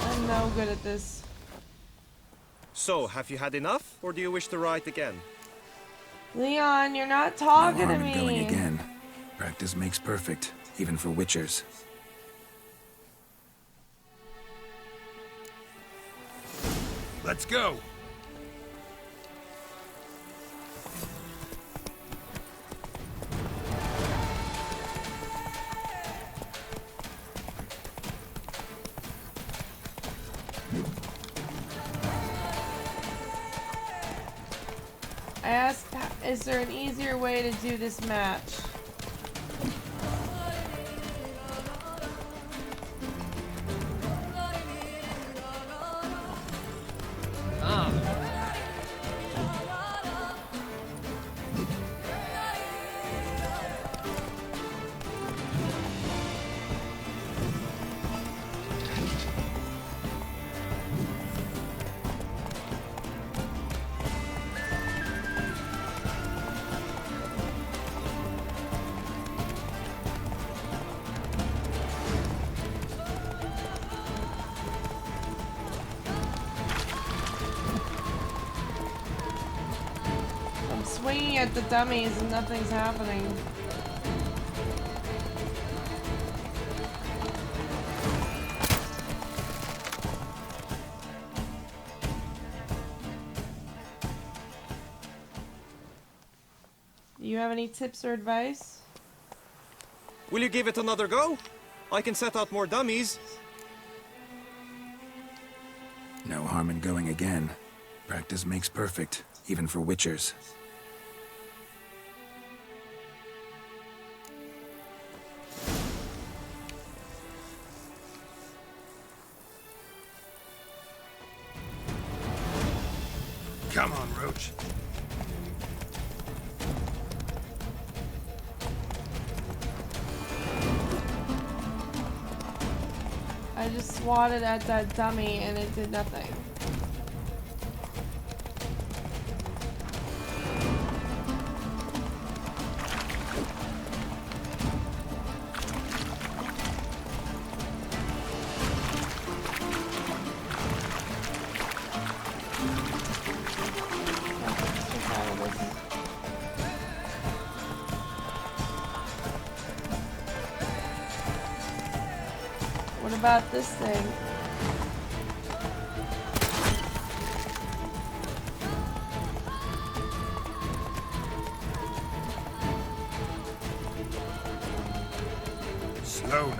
I'm no good at this. So, have you had enough, or do you wish to ride again? Leon, you're not No talking harm to in going me. again. Practice makes perfect, even for witchers. Let's go. I asked, is there an easier way to do this match? I'm swinging at the dummies and nothing's happening. have any tips or advice? Will you give it another go? I can set out more dummies. No harm in going again. Practice makes perfect, even for witchers. Come on, Roach. I just swatted at that dummy and it did nothing. What about this thing? Slow now.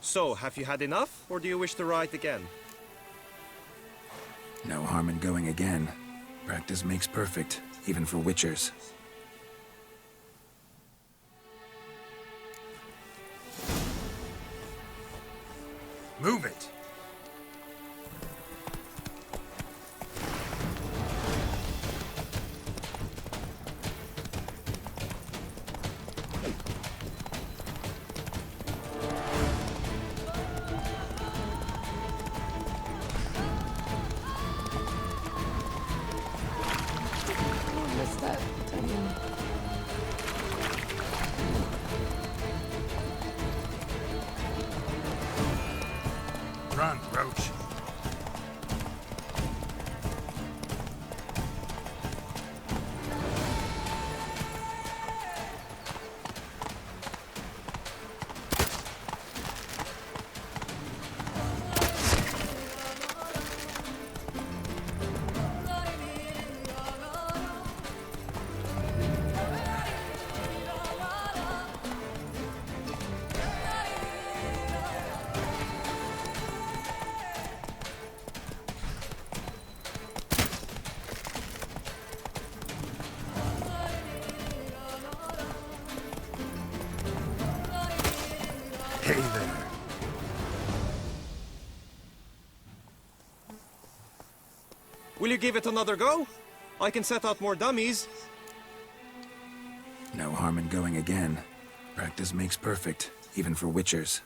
So, have you had enough, or do you wish to ride again? No harm in going again. Practice makes perfect, even for witchers. Move it! Run, Roach. Hey there. Will you give it another go? I can set out more dummies. No harm in going again. Practice makes perfect, even for witchers.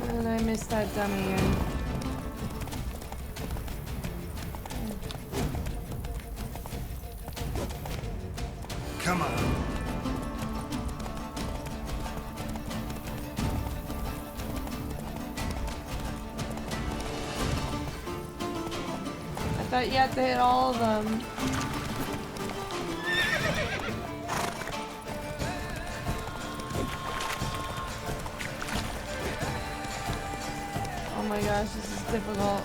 And I missed that dummy again. Come on. I thought you had to hit all of them. Oh my gosh, this is difficult.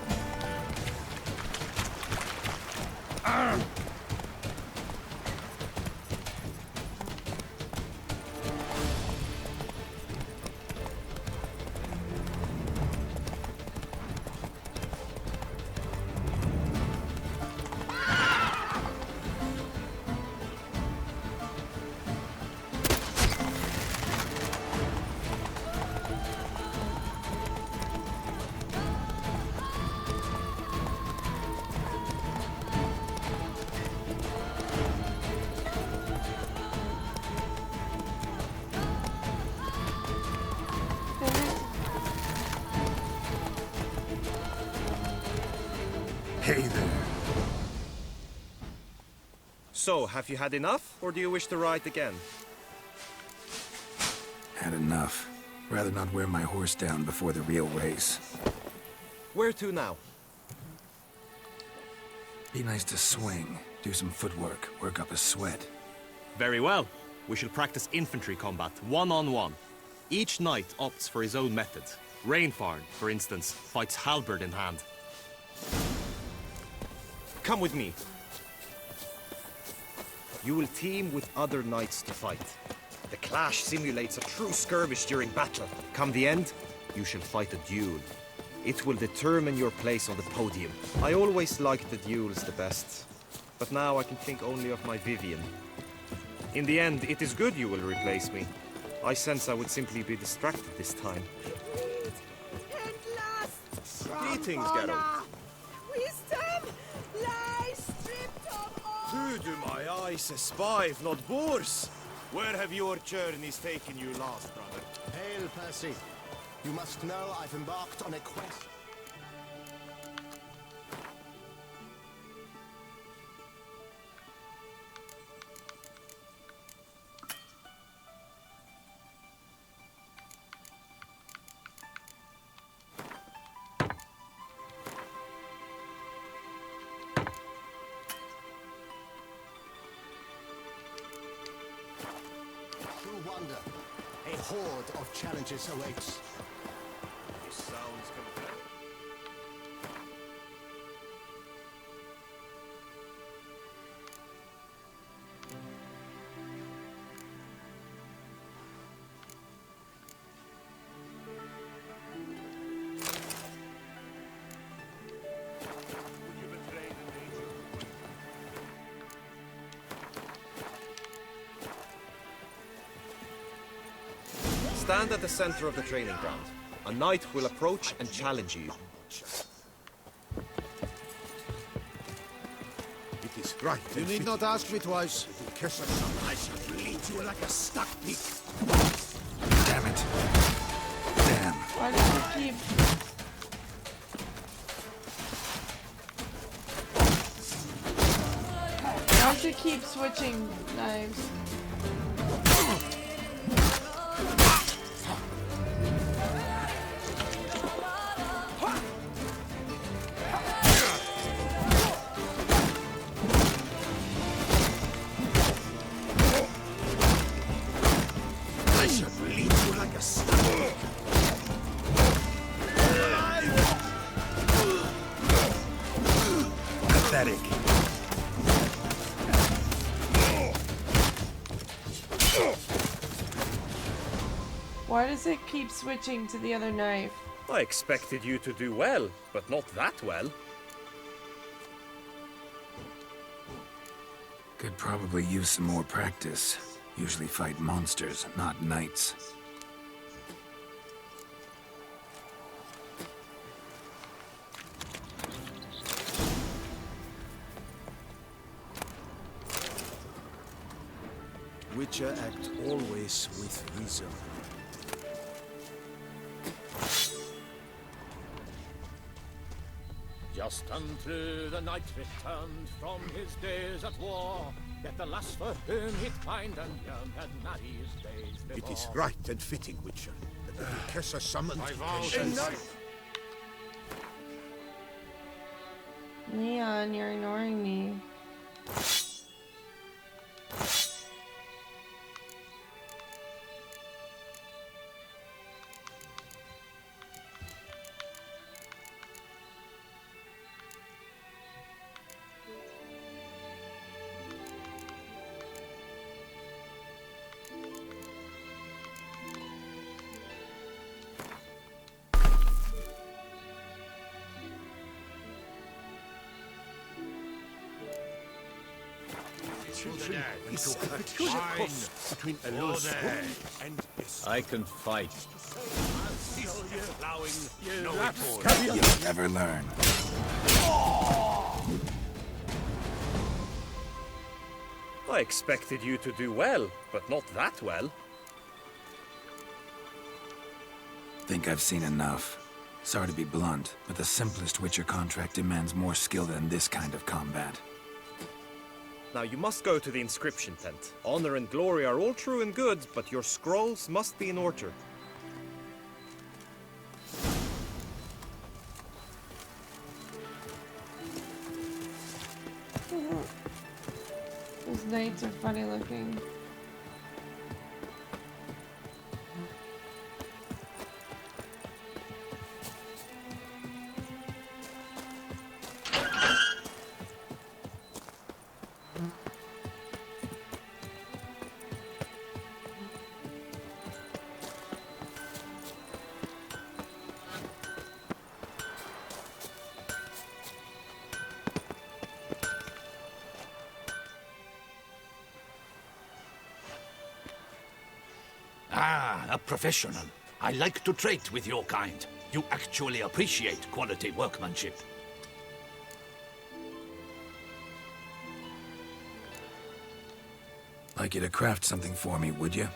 Hey there. So, have you had enough, or do you wish to ride again? Had enough. Rather not wear my horse down before the real race. Where to now? Be nice to swing, do some footwork, work up a sweat. Very well. We shall practice infantry combat, one-on-one. Each knight opts for his own method. Rainfarn, for instance, fights halberd in hand. Come with me. You will team with other knights to fight. The clash simulates a true skirmish during battle. Come the end, you shall fight a duel. It will determine your place on the podium. I always liked the duels the best, but now I can think only of my Vivian. In the end, it is good you will replace me. I sense I would simply be distracted this time. Greetings, Geralt. Wisdom lies stripped of all. Who do my eyes espy if not boors? Where have your journeys taken you last, brother? Hail, Percy. You must know I've embarked on a quest. Wonder. A horde of challenges awaits. This sounds compelling. Stand at the center of the training ground. A knight will approach and challenge you. It is right. You need not ask me twice. I shall bleed you like a stuck pig. Damn it. Damn. Why does it keep... Why does it keep switching knives? Pathetic. Why does it keep switching to the other knife? I expected you to do well, but not that well. Could probably use some more practice. Usually fight monsters, not knights. Witcher act always with reason. Just unto the knight returned from his days at war. Yet the lass for whom he'd find and young had married his days before. It is right and fitting, Witcher, that the Duchessa summons Leon, you're ignoring me. I can fight. You'll never learn. I expected you to do well, but not that well. Think I've seen enough. Sorry to be blunt, but the simplest Witcher contract demands more skill than this kind of combat. Now you must go to the inscription tent. Honor and glory are all true and good, but your scrolls must be in order. Those knights are funny looking. Ah, a professional. I like to trade with your kind. You actually appreciate quality workmanship. Like you to craft something for me, would you?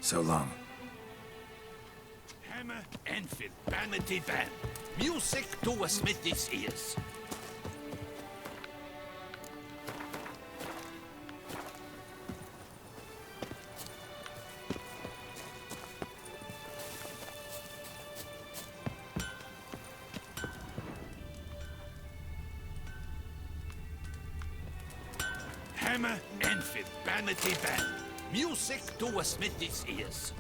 So long. Hammer, anvil, vanity van. Music to a smithy's ears. Hammer, anvil, vanity van. Music to a smithy's ears.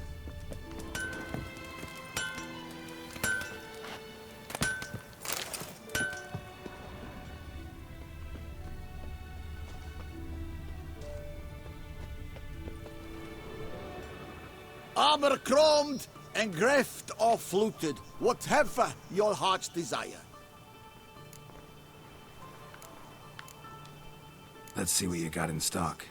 Armor chromed and greft or fluted, whatever your heart's desire. Let's see what you got in stock.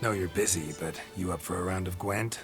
Know you're busy, but you up for a round of Gwent?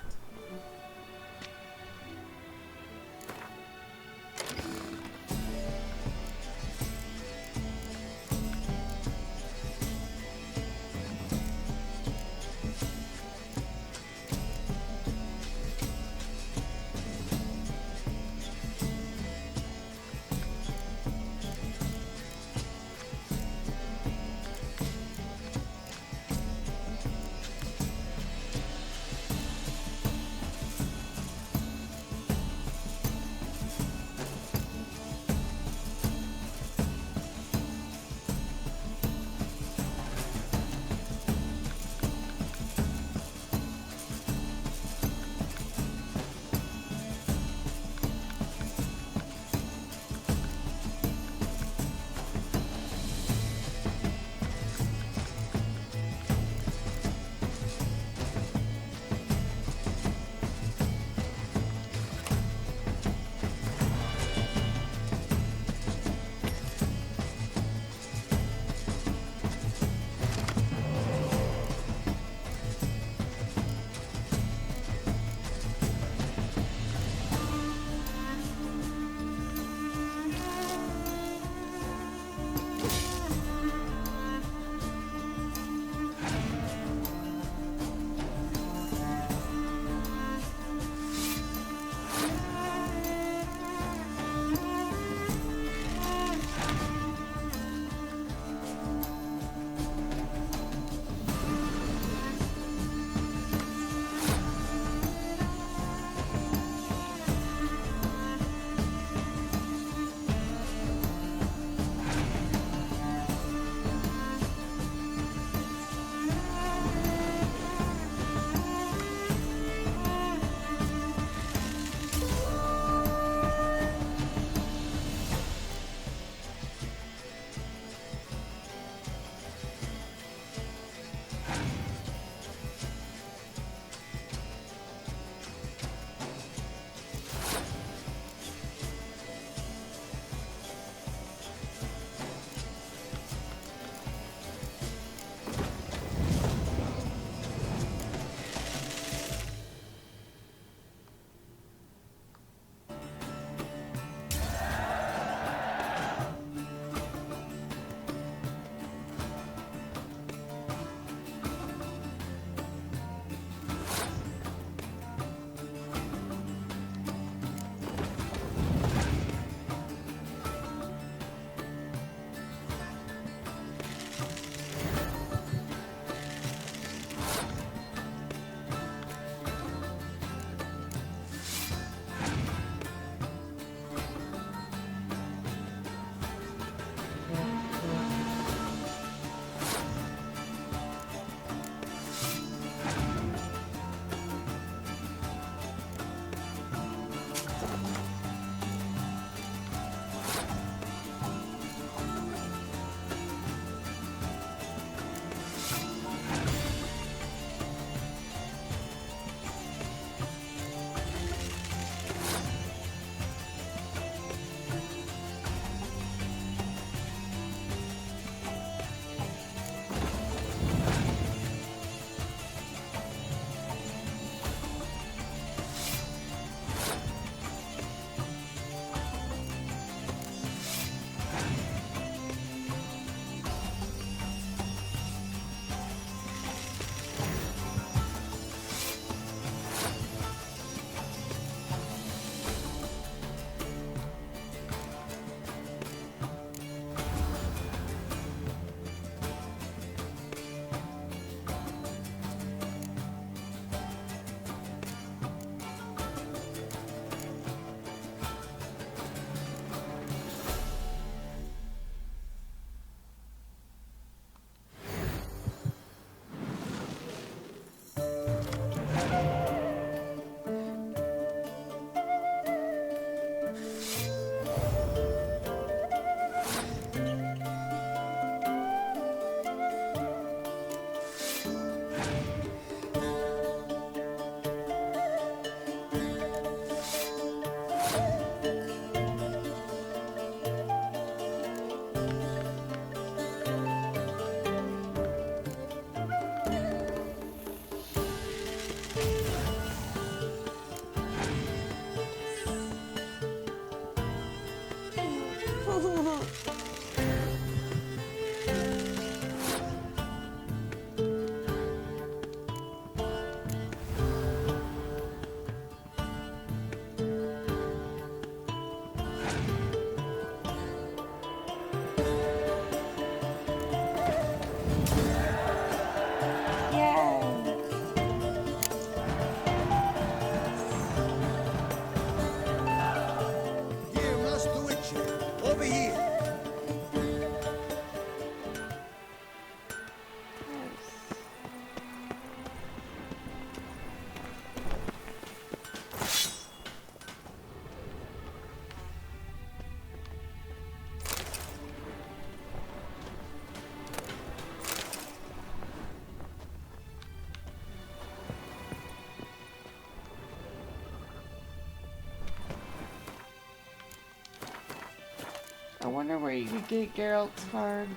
wonder where you could get Geralt's card.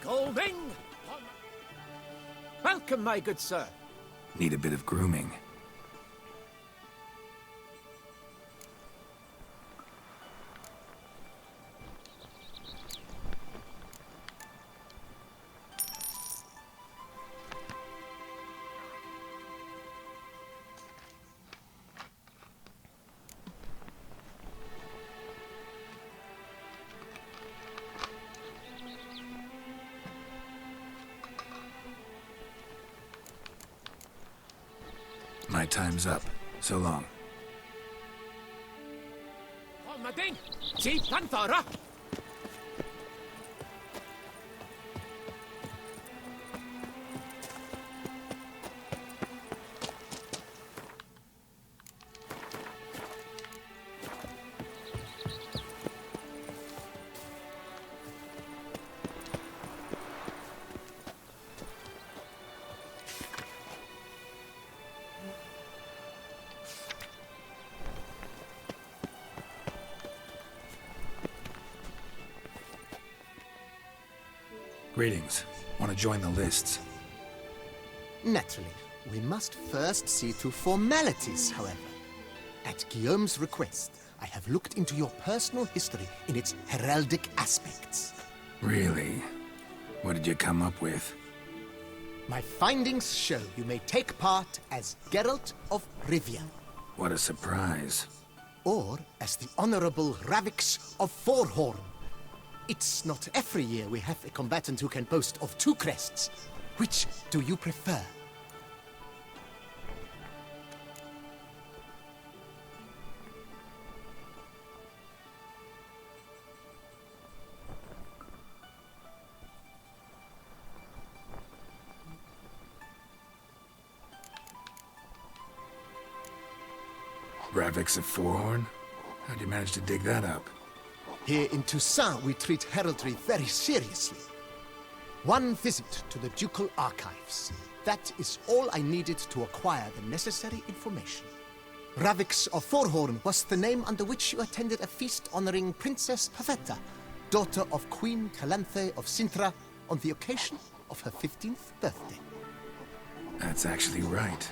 Golding! Welcome, my good sir. Need a bit of grooming. My time's up. So long. Almading! Si Panthara! Greetings. Want to join the lists? Naturally. We must first see to formalities, however. At Guillaume's request, I have looked into your personal history in its heraldic aspects. Really? What did you come up with? My findings show you may take part as Geralt of Rivia. What a surprise. Or as the Honorable Ravix of Forhorn. It's not every year we have a combatant who can boast of 2 crests. Which do you prefer? Ravix of Forhorn? How'd you manage to dig that up? Here in Toussaint, we treat heraldry very seriously. One visit to the Ducal Archives. That is all I needed to acquire the necessary information. Ravix of Forhorn was the name under which you attended a feast honoring Princess Pavetta, daughter of Queen Calanthe of Sintra, on the occasion of her 15th birthday. That's actually right.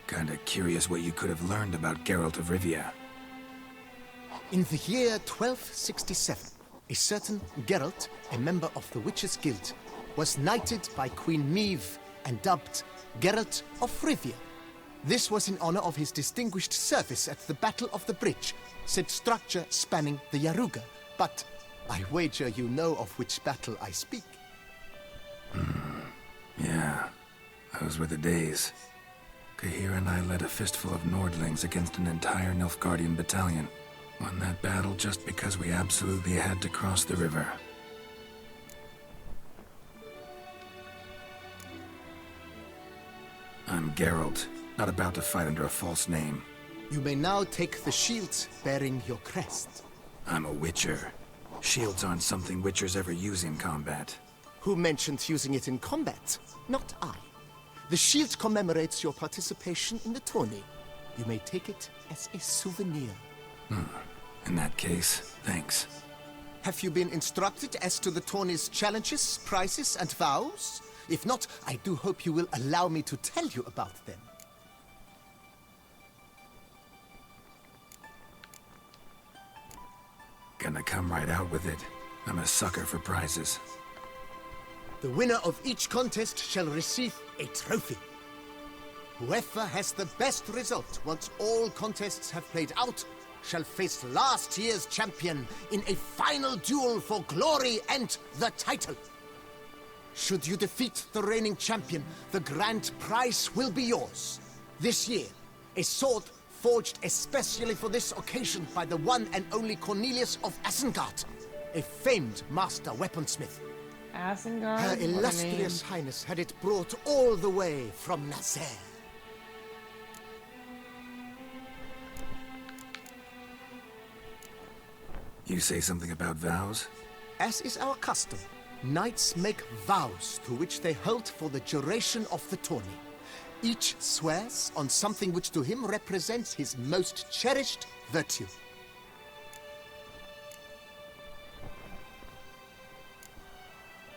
Kinda curious what you could have learned about Geralt of Rivia. In the year 1267, a certain Geralt, a member of the Witches' Guild, was knighted by Queen Meve and dubbed Geralt of Rivia. This was in honor of his distinguished service at the Battle of the Bridge, said structure spanning the Yaruga. But I wager you know of which battle I speak. Yeah, those were the days. Kahir and I led a fistful of Nordlings against an entire Nilfgaardian battalion. Won that battle just because we absolutely had to cross the river. I'm Geralt, not about to fight under a false name. You may now take the shield bearing your crest. I'm a Witcher. Shields aren't something Witchers ever use in combat. Who mentioned using it in combat? Not I. The shield commemorates your participation in the tourney. You may take it as a souvenir. In that case, thanks. Have you been instructed as to the tourney's challenges, prizes, and vows? If not, I do hope you will allow me to tell you about them. Gonna come right out with it. I'm a sucker for prizes. The winner of each contest shall receive a trophy. Whoever has the best result once all contests have played out shall face last year's champion in a final duel for glory and the title. Should you defeat the reigning champion, the grand prize will be yours. This year, a sword forged especially for this occasion by the one and only Cornelius of Isengard, a famed master weaponsmith. Isengard? Her illustrious highness had it brought all the way from Nazaire. You say something about vows? As is our custom, knights make vows to which they hold for the duration of the tourney. Each swears on something which to him represents his most cherished virtue.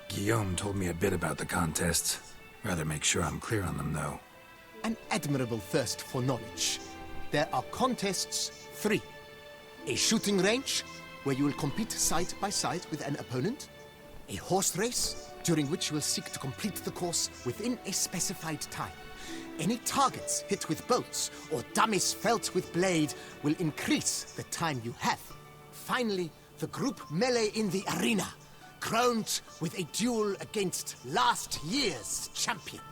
Guillaume told me a bit about the contests. Rather make sure I'm clear on them, though. An admirable thirst for knowledge. There are contests 3. A shooting range, where you will compete side by side with an opponent. A horse race, during which you will seek to complete the course within a specified time. Any targets hit with bolts or dummies felt with blade will increase the time you have. Finally, the group melee in the arena, crowned with a duel against last year's champion.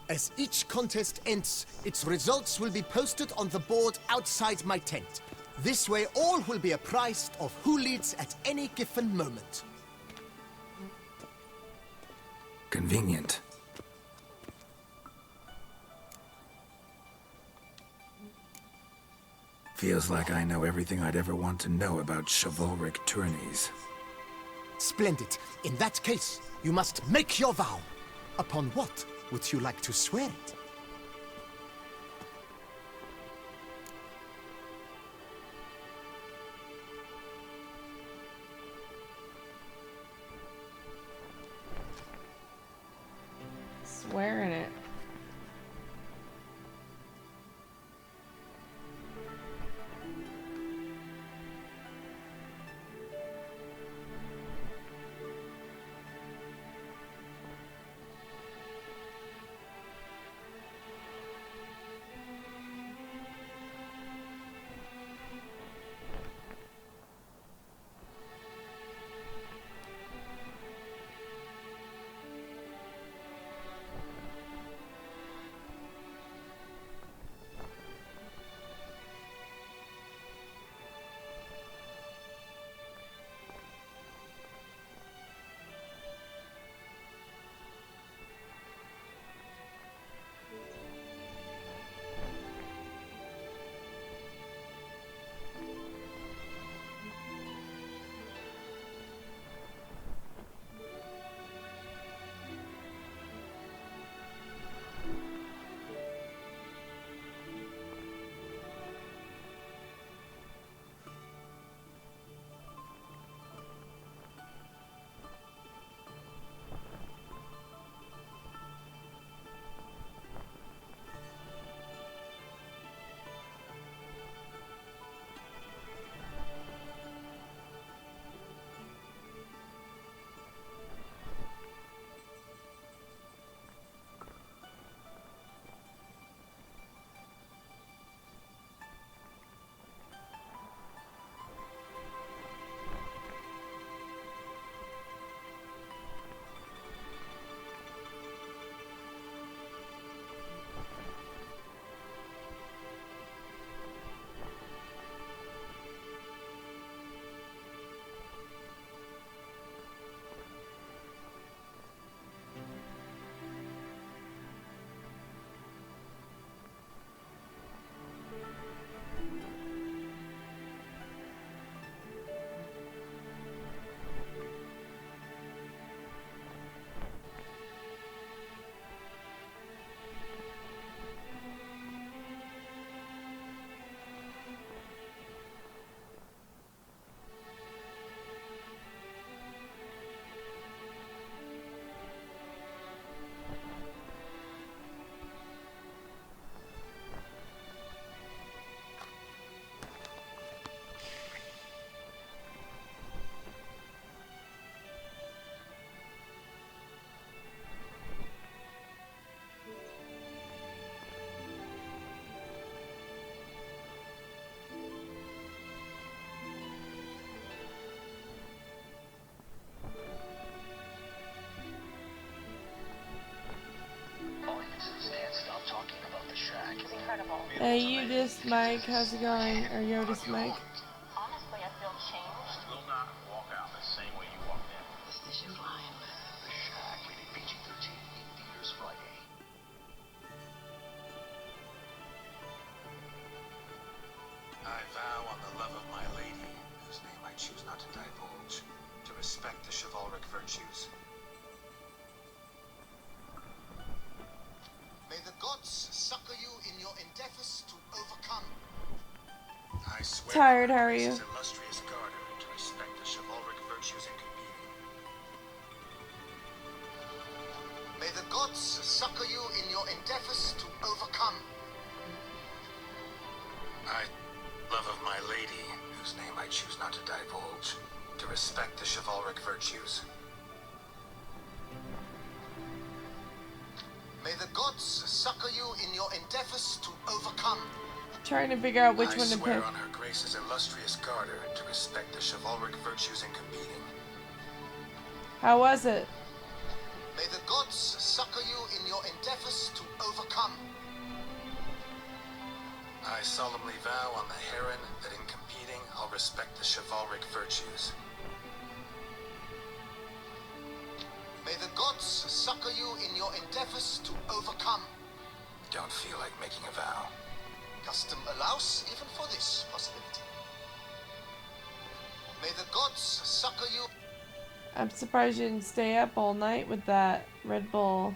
As each contest ends, its results will be posted on the board outside my tent. This way all will be apprised of who leads at any given moment. Convenient. Feels like I know everything I'd ever want to know about chivalric tourneys. Splendid. In that case, you must make your vow. Upon what would you like to swear it? Swearing it. Hey, you this Mike, how's it going? Or Yotis Mike? Honestly, I feel changed. Will not walk out the same way you walked in. The Station Line. The Shack, rated PG-13, in theaters Friday. I vow on the love of my lady, whose name I choose not to divulge, to respect the chivalric virtues. May the gods succor you in your endeavors to overcome. I swear Tired, how are on you? His illustrious garter to respect the chivalric virtues in competing. May the gods succor you in your endeavors to overcome. I, love of my lady, whose name I choose not to divulge, to respect the chivalric virtues. May the gods succor you in your endeavors to overcome. Trying to figure out which one to I swear pick. on her grace's illustrious garter to respect the chivalric virtues in competing. How was it? May the gods succor you in your endeavors to overcome. I solemnly vow on the heron that in competing I'll respect the chivalric virtues. May the gods succor you in your endeavors to overcome. Don't feel like making a vow. Custom allows even for this possibility. May the gods succor you. I'm surprised you didn't stay up all night with that Red Bull.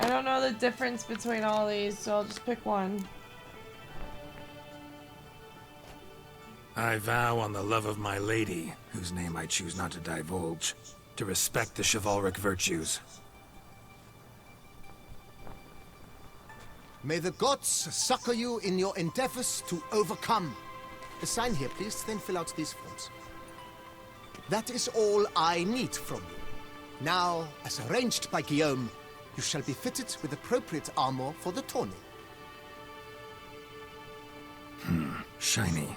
I don't know the difference between all these, so I'll just pick one. I vow on the love of my lady, whose name I choose not to divulge, to respect the chivalric virtues. May the gods succor you in your endeavors to overcome. Sign here, please, then fill out these forms. That is all I need from you. Now, as arranged by Guillaume, you shall be fitted with appropriate armor for the tourney. Shiny.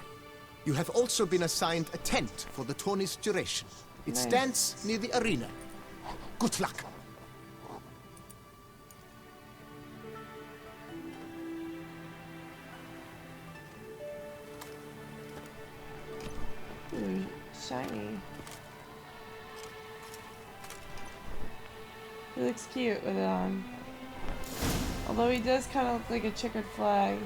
You have also been assigned a tent for the tourney's duration. It Nice. stands near the arena. Good luck. Ooh, shiny. He looks cute with it on. Although he does kind of look like a checkered flag.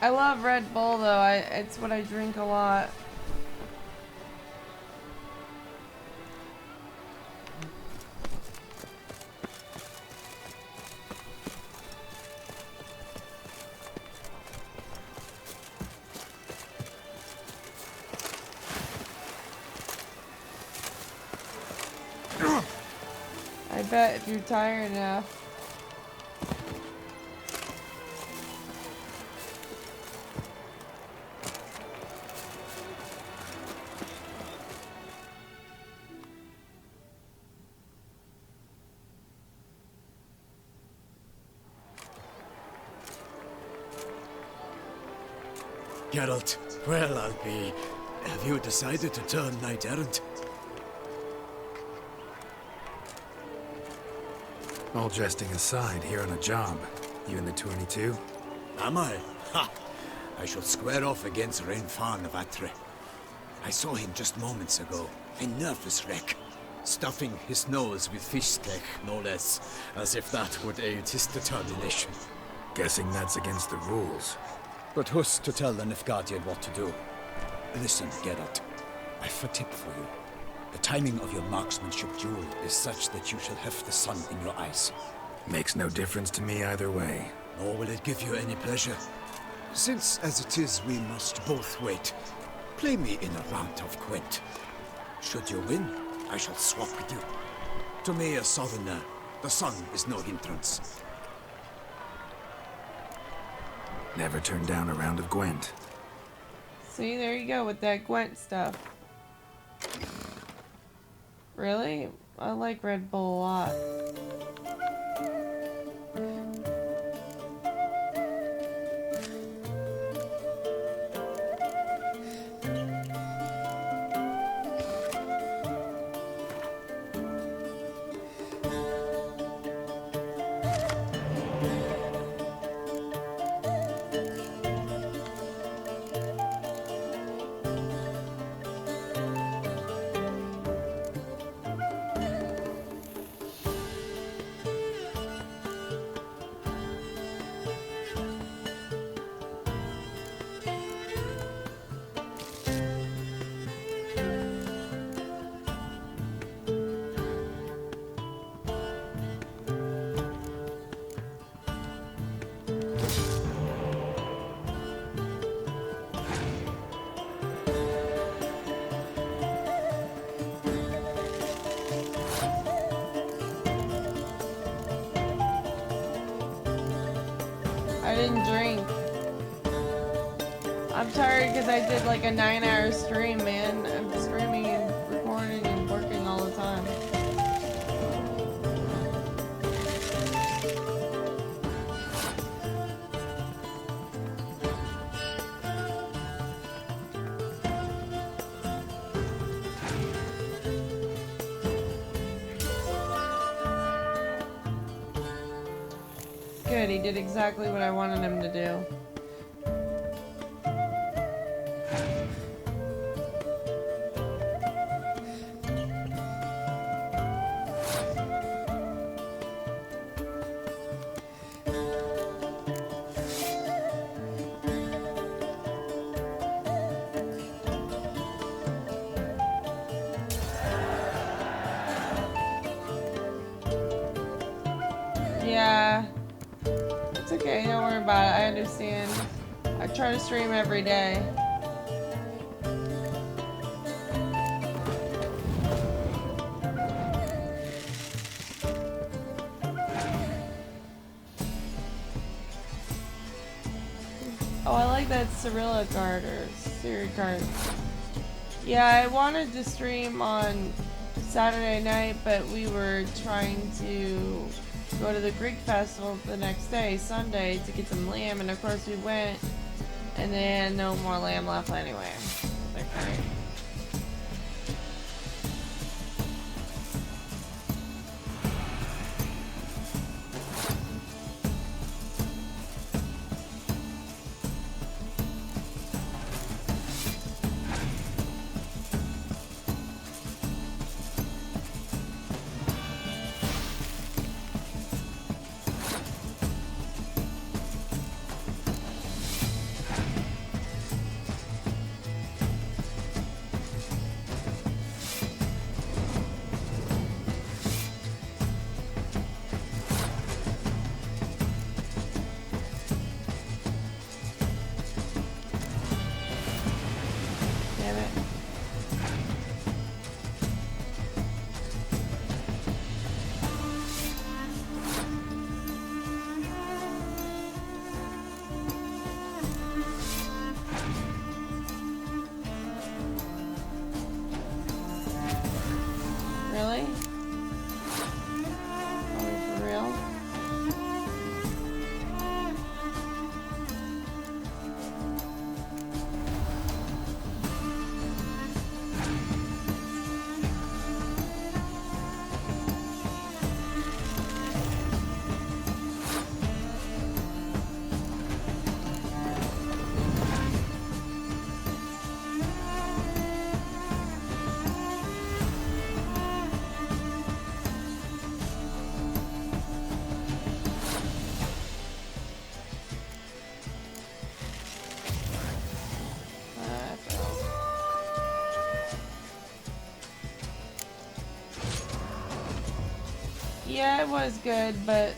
I love Red Bull though. It's what I drink a lot. I bet if you're tired enough. Geralt, well, I'll be. Have you decided to turn knight errant? All jesting aside, here on a job. You in the 22? Am I? Ha! I shall square off against Renfan of Atre. I saw him just moments ago. A nervous wreck. Stuffing his nose with fish steak, no less. As if that would aid his determination. Guessing that's against the rules. But who's to tell the Nilfgaardian what to do? Listen, Geralt. I've a tip for you. The timing of your marksmanship duel is such that you shall have the sun in your eyes. Makes no difference to me either way. Nor will it give you any pleasure. Since, as it is, we must both wait. Play me in a round of Gwent. Should you win, I shall swap with you. To me, a southerner, the sun is no hindrance. Never turned down a round of Gwent. See, there you go with that Gwent stuff. Really? I like Red Bull a lot. I didn't drink. I'm tired because I did like a 9-hour stream, man. I'm streaming and recording and working all the time. Good, he did exactly what I wanted him to do. Yeah. It's okay, don't worry about it. I understand. I try to stream every day. Oh, I like that Cirilla card or Siri card. Yeah, I wanted to stream on Saturday night, but we were trying to go to the Greek festival the next day, Sunday, to get some lamb, and of course we went, and then no more lamb left anyway. They're great. Damn it. Really? Are we for real? Yeah, it was good, but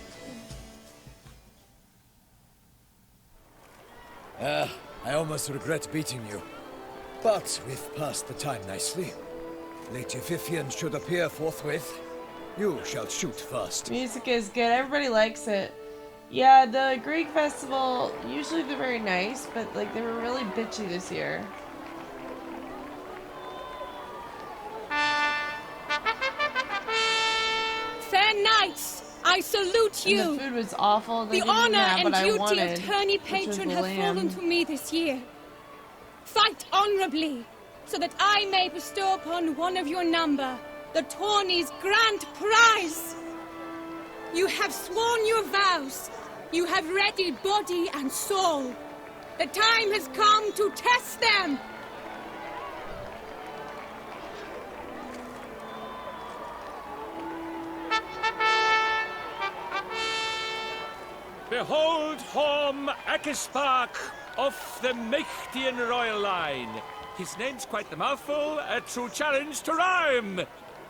I almost regret beating you. But we've passed the time nicely. Lady Vivian should appear forthwith. You shall shoot first. Music is good. Everybody likes it. Yeah, the Greek festival, usually they're very nice, but like they were really bitchy this year. Fair knights, I salute you. And the food was awful. They The didn't even honor have and what I duty wanted, of tourney which was patron the have lamb. fallen to me this year. Fight honorably, so that I may bestow upon one of your number the tourney's grand prize. You have sworn your vows. You have ready body and soul. The time has come to test them. Behold Horm Akispark of the Mechtian royal line. His name's quite the mouthful, a true challenge to rhyme.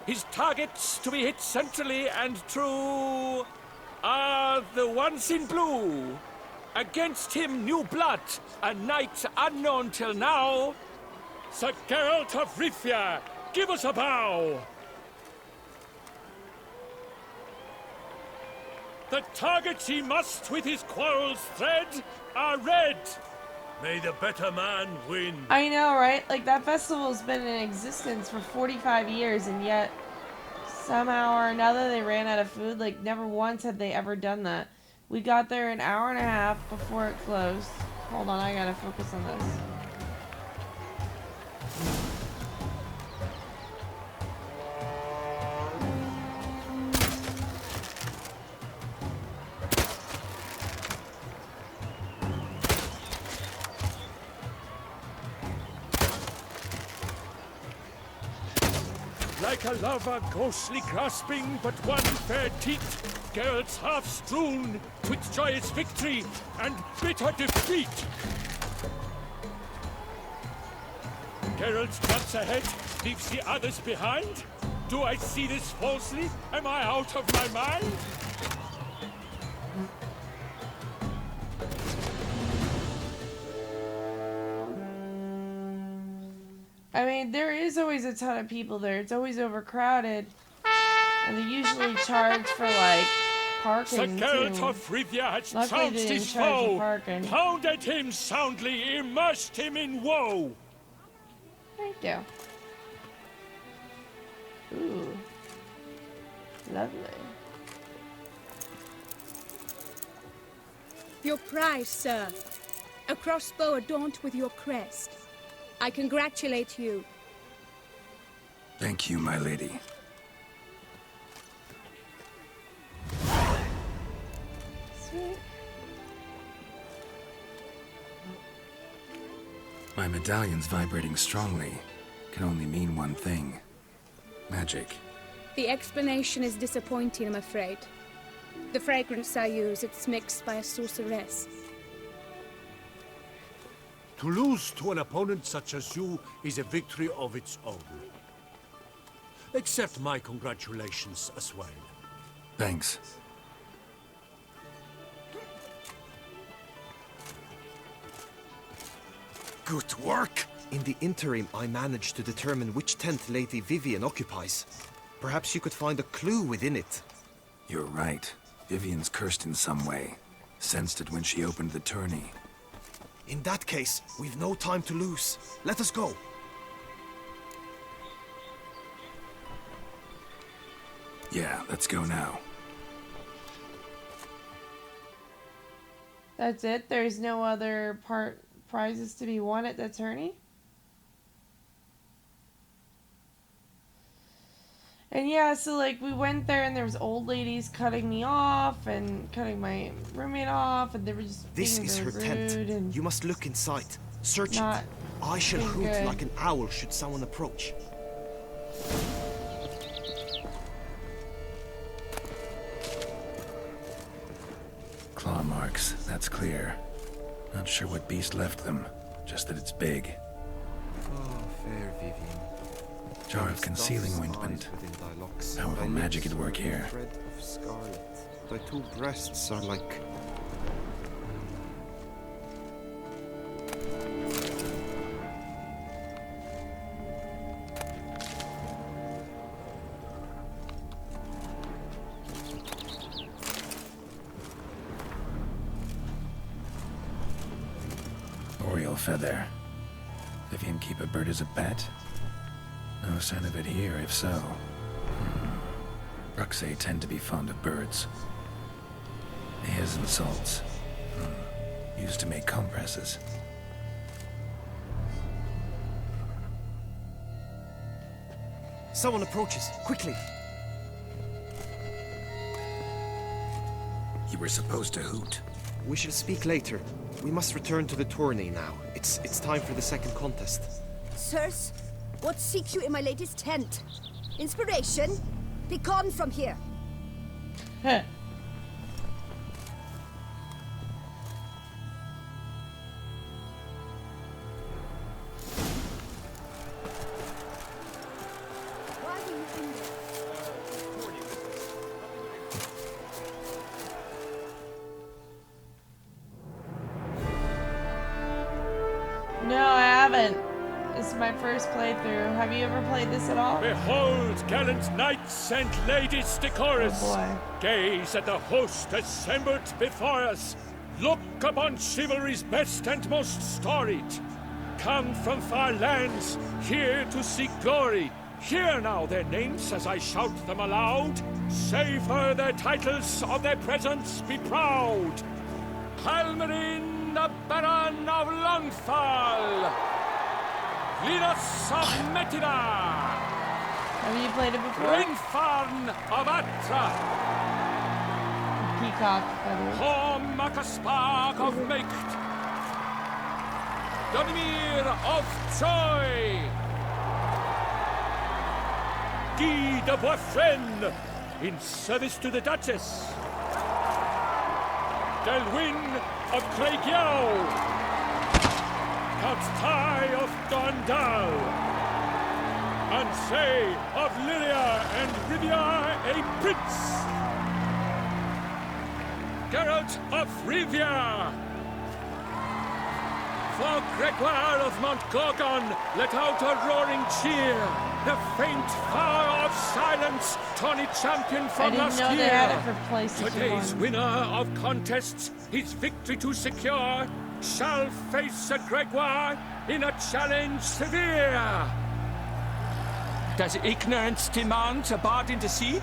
His targets to be hit centrally and true are the ones in blue. Against him new blood, a knight unknown till now. Sir Geralt of Rivia, give us a bow. The targets he must with his quarrels thread are red. May the better man win. I know, right? Like, that festival's been in existence for 45 years, and yet somehow or another they ran out of food. Like, never once had they ever done that. We got there an hour and a half before it closed. Hold on, I gotta focus on this. Like a lover ghostly grasping but one fair teat, Geralt's half strewn with joyous victory and bitter defeat. Geralt jumps ahead, leaves the others behind. Do I see this falsely? Am I out of my mind? I mean, there is always a ton of people there. It's always overcrowded. And they usually charge for, like, Sir parking, Geralt too. of Rivia had Luckily, trounced they didn't his charge for foe, parking. pounded him soundly, immersed him in woe. Thank you. Ooh. Lovely. Your prize, sir. A crossbow adorned with your crest. I congratulate you. Thank you, my lady. Sweet. My medallion's vibrating strongly. Can only mean one thing. Magic. The explanation is disappointing, I'm afraid. The fragrance I use, it's mixed by a sorceress. To lose to an opponent such as you is a victory of its own. Accept my congratulations as well. Thanks. Good work! In the interim, I managed to determine which tent Lady Vivian occupies. Perhaps you could find a clue within it. You're right. Vivian's cursed in some way. Sensed it when she opened the tourney. In that case, we've no time to lose. Let us go. Yeah, let's go now. That's it? There's no other prizes to be won at the tourney? And yeah, so like we went there and there was old ladies cutting me off and cutting my roommate off, and they were just This being is her really tent. rude and You must look inside. Search not it. I shall being hoot good. like an owl should someone approach. Claw marks, that's clear. Not sure what beast left them, just that it's big. Oh, fair Vivian. Jar of concealing ointment. Powerful magic at work here. Thread of scarlet. Thy two breasts are like... feather. Vivian keep a bird as a pet? No sign of it here, if so. Bruxay tend to be fond of birds. Hairs and salts. Used to make compresses. Someone approaches. Quickly! You were supposed to hoot. We shall speak later. We must return to the tourney now. It's time for the second contest. Sirs, what seek you in my lady's tent? Inspiration? Be gone from here. Heh. No, I haven't. This is my first playthrough. Have you ever played this at all? Behold, gallant knights and ladies decorous. Oh boy. Gaze at the host assembled before us. Look upon chivalry's best and most storied. Come from far lands, here to seek glory. Hear now their names as I shout them aloud. Savor their titles, of their presence be proud. Halmarin, the Baron of Longfall. Linus of Metida. Have you played it before? Rinfarn of Atra. Peacock feathers. Hormakaspark of Meikt. Donimir of Troy. Guy de Boisfren, in service to the Duchess. Delwyn of Craigyow. Count Tai of Gondal. Ansay of Lilia and Rivia a prince. Geralt of Rivia. For Gregoire of Montgorgon, let out a roaring cheer. The faint fire of silence, Tawny champion from last year. I didn't know they had it for PlayStation 1. Today's winner of contests, his victory to secure, shall face a Gregoire in a challenge severe. Does ignorance demand a bard intercede?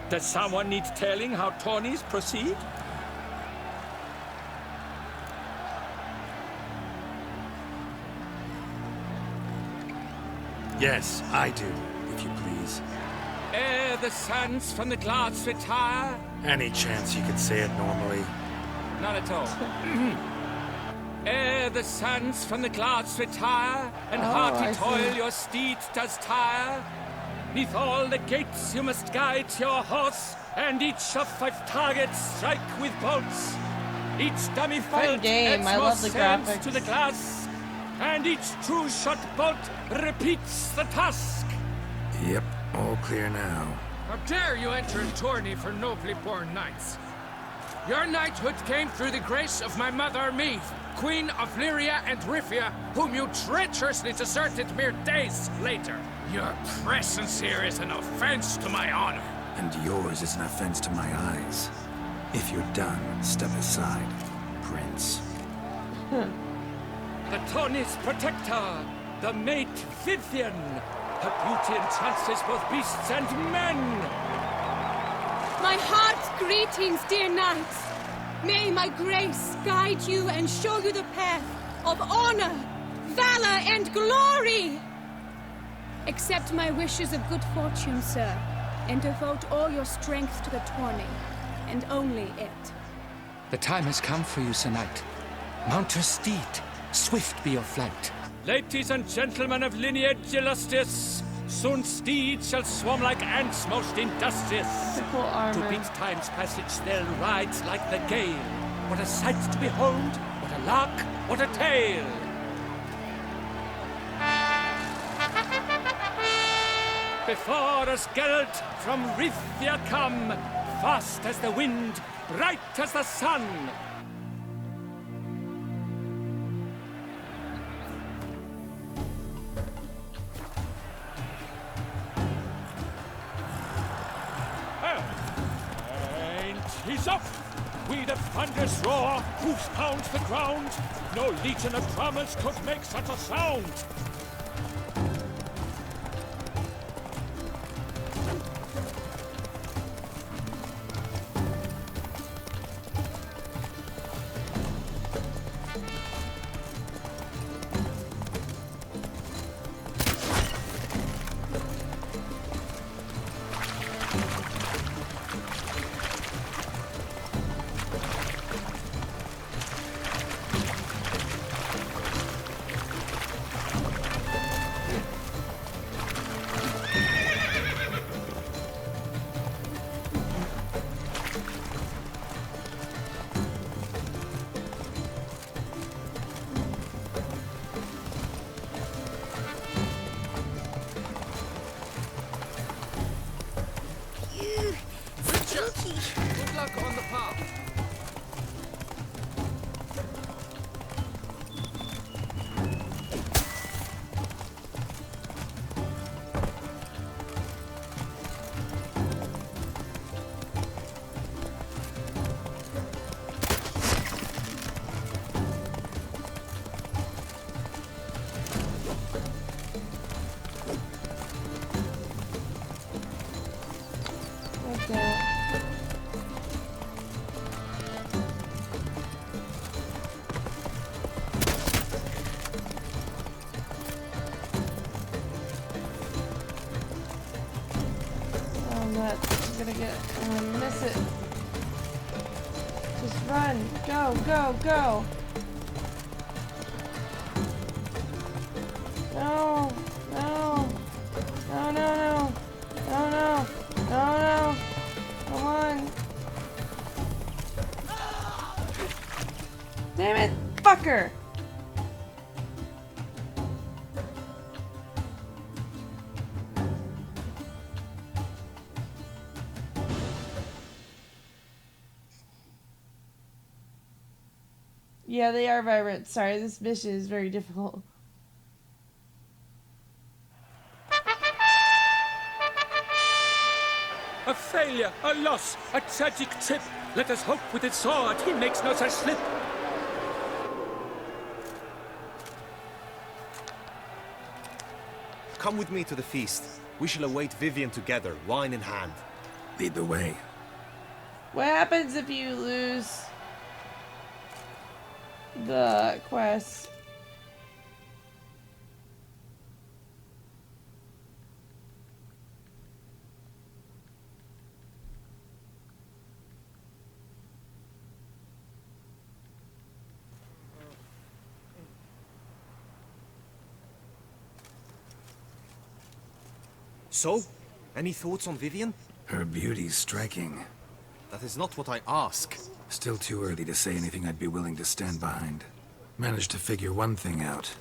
Does someone need telling how tourneys proceed? Yes, I do, if you please. Ere the suns from the clouds retire. Any chance you could say it normally? Not at all. Ere the suns from the clouds retire, and hearty toil your steed does tire, neath all the gates you must guide your horse, and each of 5 targets strike with bolts. Each dummy felt game. I love the graphics. to the glass, and each true shot bolt repeats the task. Yep, all clear now. How dare you enter a tourney for nobly born knights? Your knighthood came through the grace of my mother Meve, Queen of Lyria and Rifia, whom you treacherously deserted mere days later. Your presence here is an offense to my honor. And yours is an offense to my eyes. If you're done, step aside, Prince. The tourney's protector, the mate Vivian. Her beauty entrances both beasts and men. My heart's greetings, dear knights. May my grace guide you and show you the path of honor, valor, and glory. Accept my wishes of good fortune, sir, and devote all your strength to the tourney, and only it. The time has come for you, Sir Knight. Mount your steed. Swift be your flight. Ladies and gentlemen of lineage illustrious, soon steeds shall swarm like ants most industrious. Cool armor. To beat time's passage, they'll ride like the gale. What a sight to behold! What a lark! What a tale! Before us Geralt from Rithia come, fast as the wind, bright as the sun. And he's off! We the thunder's roar, hoofs pounds the ground. No legion of drummers could make such a sound. Good luck on the path. I'm gonna miss it. Just run. Go, go, go. No. No. No, no, no. No, no. No, no. Come on. Damn it, fucker. Yeah, they are vibrant. Sorry, this mission is very difficult. A failure, a loss, a tragic trip. Let us hope with his sword he makes no such slip. Come with me to the feast. We shall await Vivian together, wine in hand. Lead the way. What happens if you lose the quest? So, any thoughts on Vivian? Her beauty's striking. That is not what I ask. Still too early to say anything I'd be willing to stand behind. Managed to figure one thing out.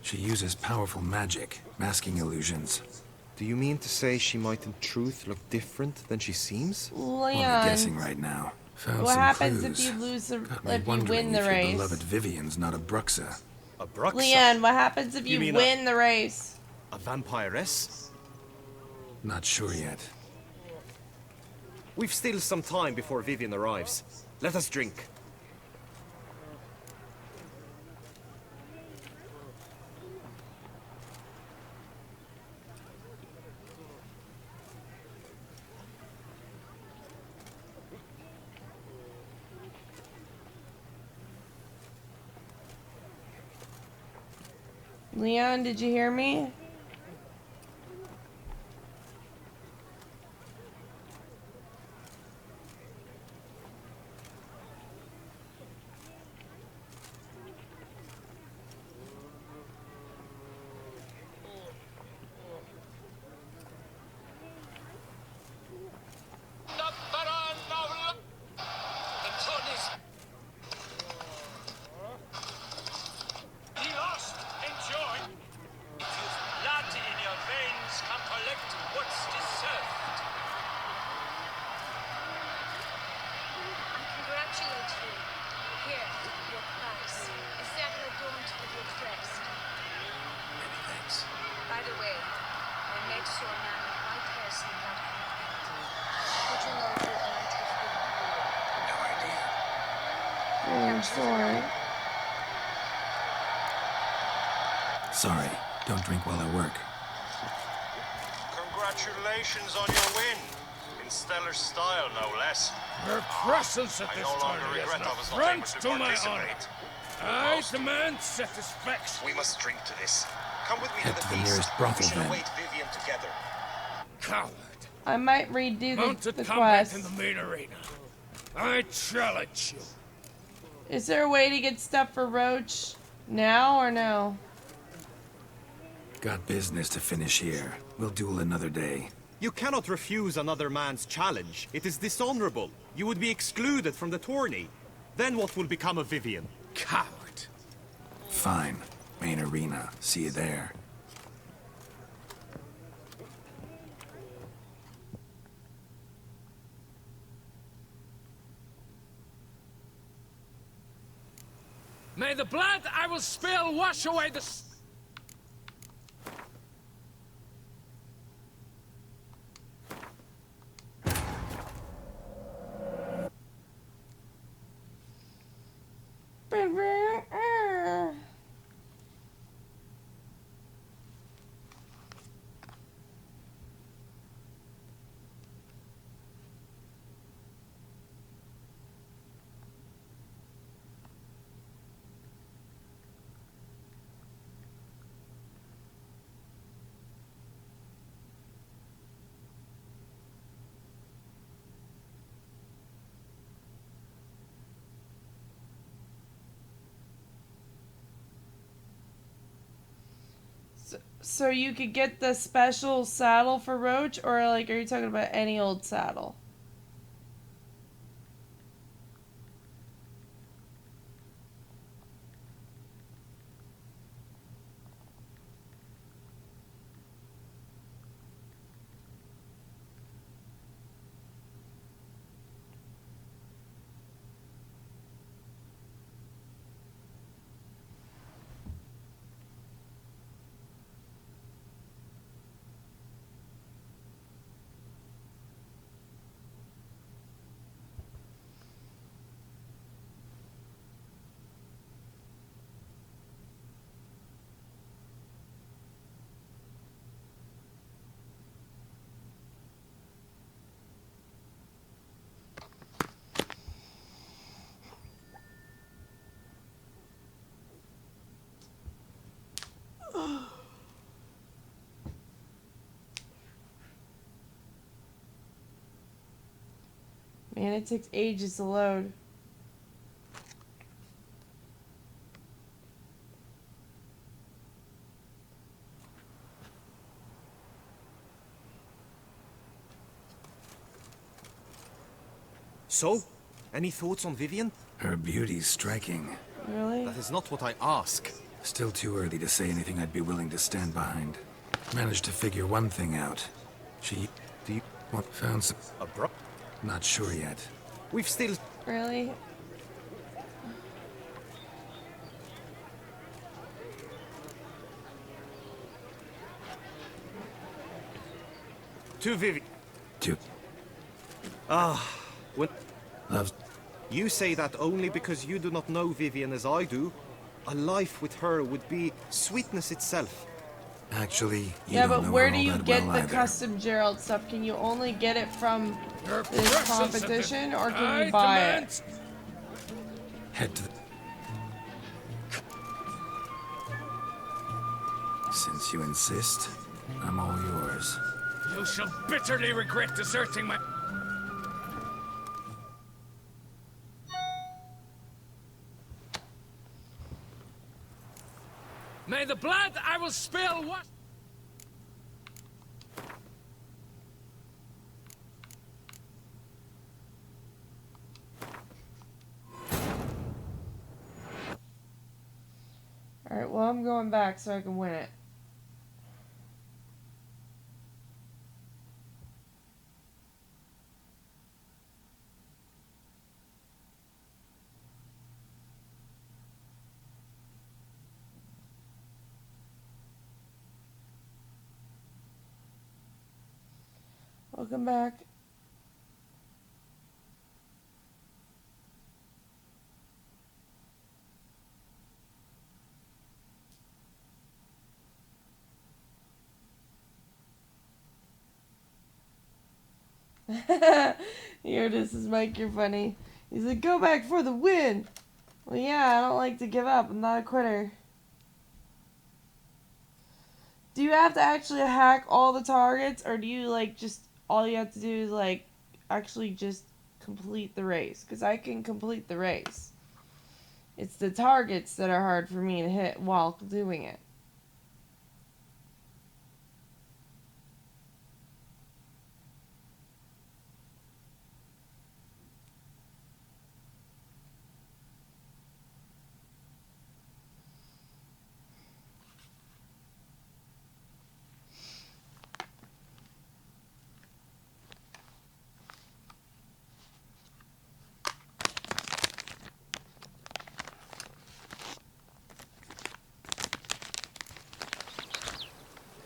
She uses powerful magic, masking illusions. Do you mean to say she might in truth look different than she seems? Leon, I'm guessing right now. Found what some happens clues. if you lose the, Got me if you wondering win the if your race? beloved Vivian's not a Bruxa. A Bruxa? Leon, what happens if you mean win the race? A vampiress? Not sure yet. We've still some time before Vivian arrives. Let us drink. Leon, did you hear me? sword. Sorry, don't drink while I work. Congratulations on your win. In stellar style, no less. Your presence at I this no longer tourney is regret an I was not affront able to to my honor. participate. I demand satisfaction. We must drink to this. Come with me Head to to the the feast. nearest brothel We shall then. await Vivian together. Coward. I might redo Mounted the combat quest. in the main arena. I challenge you. Is there a way to get stuff for Roach now or no? Got business to finish here. We'll duel another day. You cannot refuse another man's challenge. It is dishonorable. You would be excluded from the tourney. Then what will become of Vivian? Coward. Fine. Main arena. See you there. May the blood I will spill wash away the... So you could get the special saddle for Roach, or like, are you talking about any old saddle? Man, it takes ages to load. So, any thoughts on Vivian? Her beauty's striking. Really? That is not what I ask. Still too early to say anything I'd be willing to stand behind. Managed to figure one thing out. She... found some... Not sure yet. We've still... Really? To Vivian. To... When... Loves... You say that only because you do not know Vivian as I do. A life with her would be sweetness itself. Actually, you yeah, don't but know where her do all you that get well the either. custom Gerald stuff? Can you only get it from this presence competition, or can I you buy demand... it? Head to the... Since you insist, I'm all yours. You shall bitterly regret deserting my... May the blood I will spill wash... Alright, well, I'm going back so I can win it. Welcome back. Here, this is Mike, you're funny. He's like, go back for the win. Well, yeah, I don't like to give up. I'm not a quitter. Do you have to actually hack all the targets, or do you, like, just, all you have to do is, like, actually just complete the race? Because I can complete the race. It's the targets that are hard for me to hit while doing it.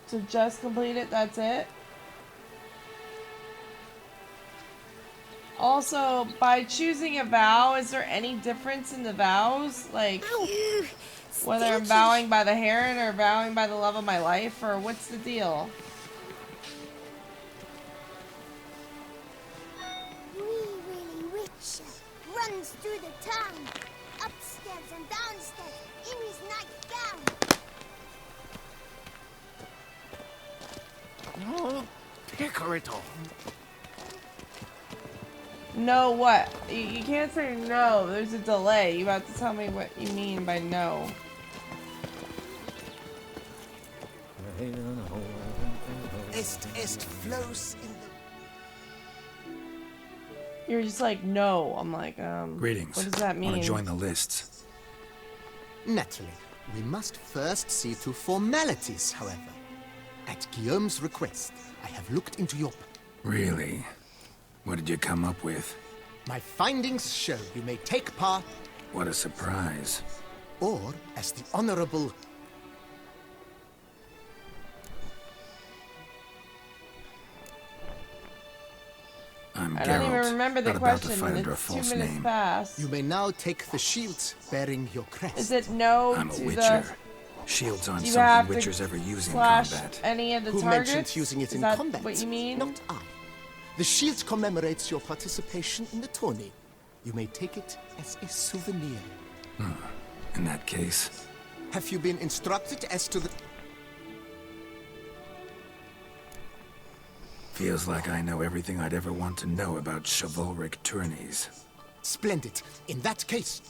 So just complete it, that's it. Also, by choosing a vow, is there any difference in the vows? Like, whether I'm vowing by the heron or vowing by the love of my life, or what's the deal? Wee Witch runs through the town, upstairs and downstairs, in his nightgown. No, Picarito. No, what? You can't say no. There's a delay. You have to tell me what you mean by no. Est flows in the... You're just like, no. I'm like, Greetings. what does that mean? Want to join the lists? Naturally. We must first see to formalities, however. At Guillaume's request, I have looked into your... Really? What did you come up with? My findings show you may take part... What a surprise. Or as the Honorable... I'm I don't even Geralt, remember the not about to question. fight under a It's 2 false minutes name. past. You may now take the shield bearing your crest. Is it no I'm a to witcher. the... Shields aren't Do you have something to witchers ever use in slash combat. any of the Who targets? mentioned using it Is in that combat? what you mean? Not I. The shield commemorates your participation in the tourney. You may take it as a souvenir. In that case... Have you been instructed as to the... Feels like I know everything I'd ever want to know about chivalric tourneys. Splendid. In that case...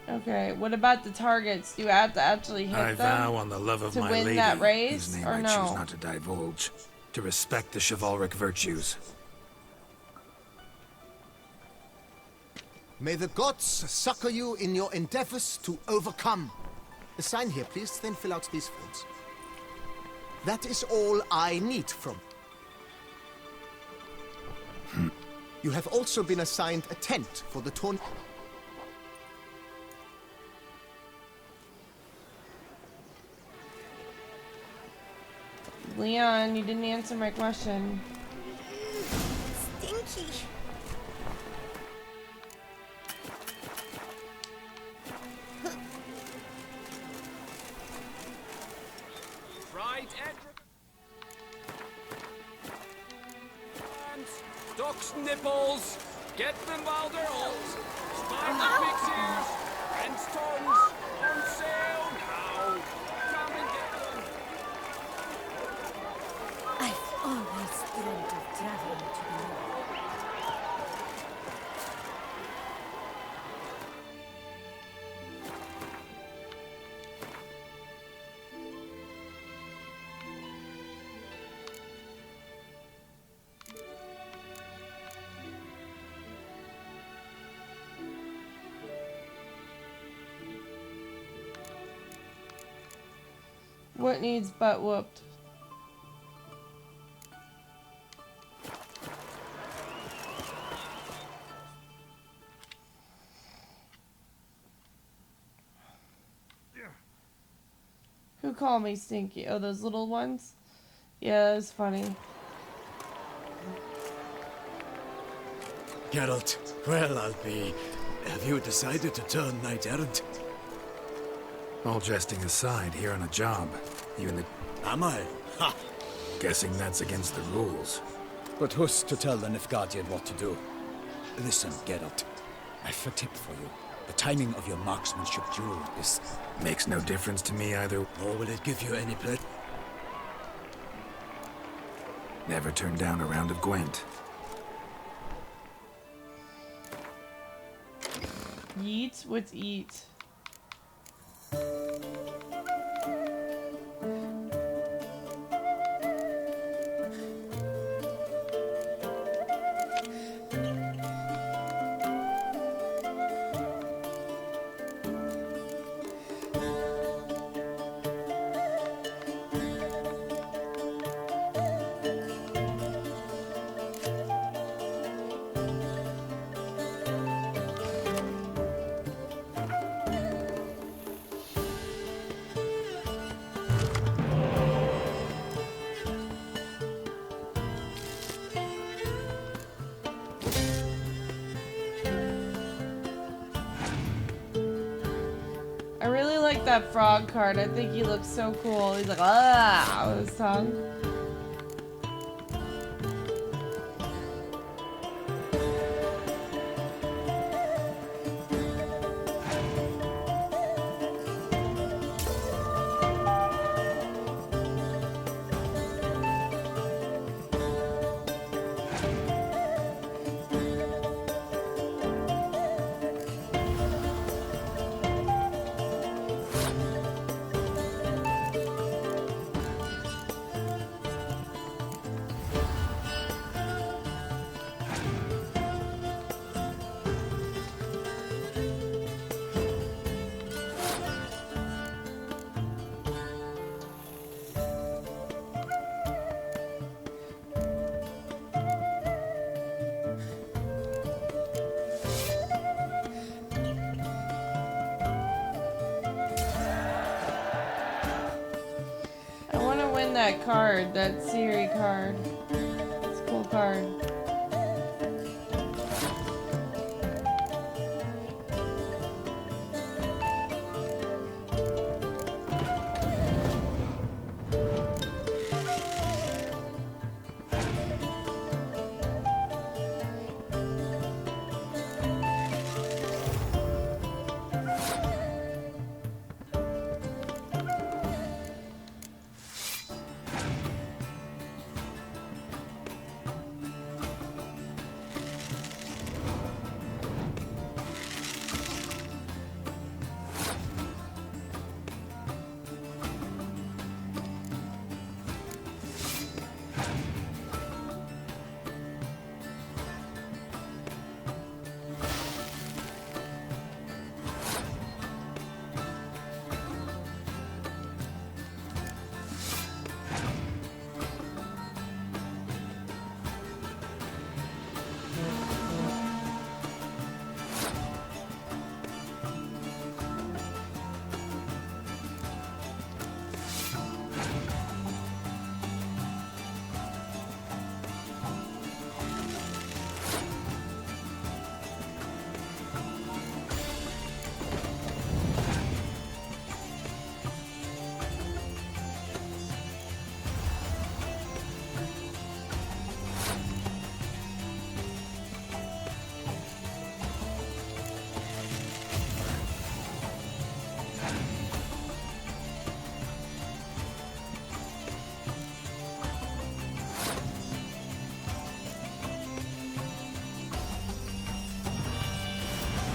Okay, what about the targets? Do you have to actually hit I them vow on the love of to my win lady, that race, whose name or I no? choose not to divulge, to respect the chivalric virtues. May the gods succor you in your endeavors to overcome. Sign here, please, then fill out these forms. That is all I need from you. You have also been assigned a tent for the tournament. Leon, you didn't answer my question. Stinky. Fried egg. Duck's nipples. Get them while they're old. Spiny pig's ears. Hen's tongues. On sale now. Come and get them. I've always dreamt of traveling to the north. What needs butt whooped? Who called me stinky? Oh, those little ones? Yeah, that was funny. Geralt, well, I'll be... Have you decided to turn knight errant? All jesting aside, here on a job, you and the... Am I? Ha! Guessing that's against the rules. But who's to tell the Nilfgaardian what to do? Listen, Geralt. I've a tip for you. The timing of your marksmanship duel is... Makes no difference to me either. Nor will it give you any pleasure. Never turn down a round of Gwent. Yeet? What's eat? I really like that frog card. I think he looks so cool. He's like, ah, with his tongue. That card, that Siri card. It's a cool card.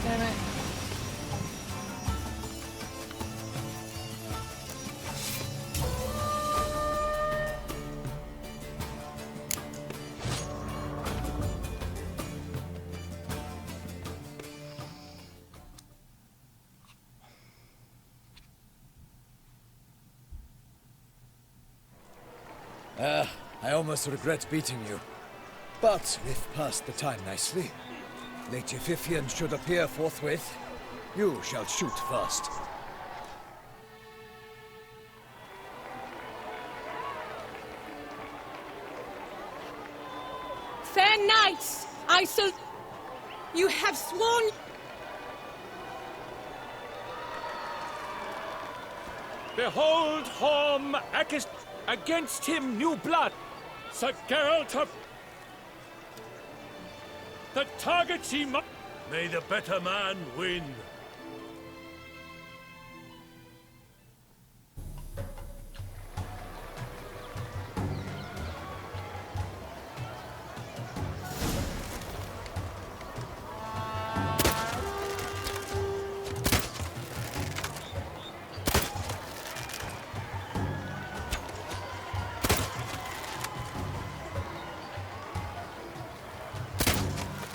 Damn it. I almost regret beating you. But we've passed the time nicely. Lady Vivian should appear forthwith. You shall shoot first. Fair knights, you have sworn... Behold home against him new blood. Sir Geralt of... The targets he must... May the better man win.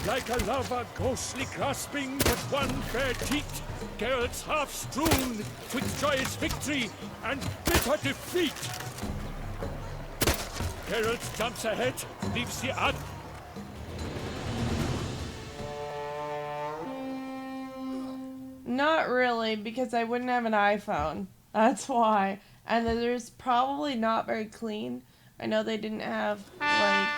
Like a lover ghostly grasping but one fair teat, Geralt's half strewn with joyous victory and bitter defeat. Geralt jumps ahead, leaves the other. Not really, because I wouldn't have an iPhone. That's why. And there's probably not very clean. I know they didn't have, like...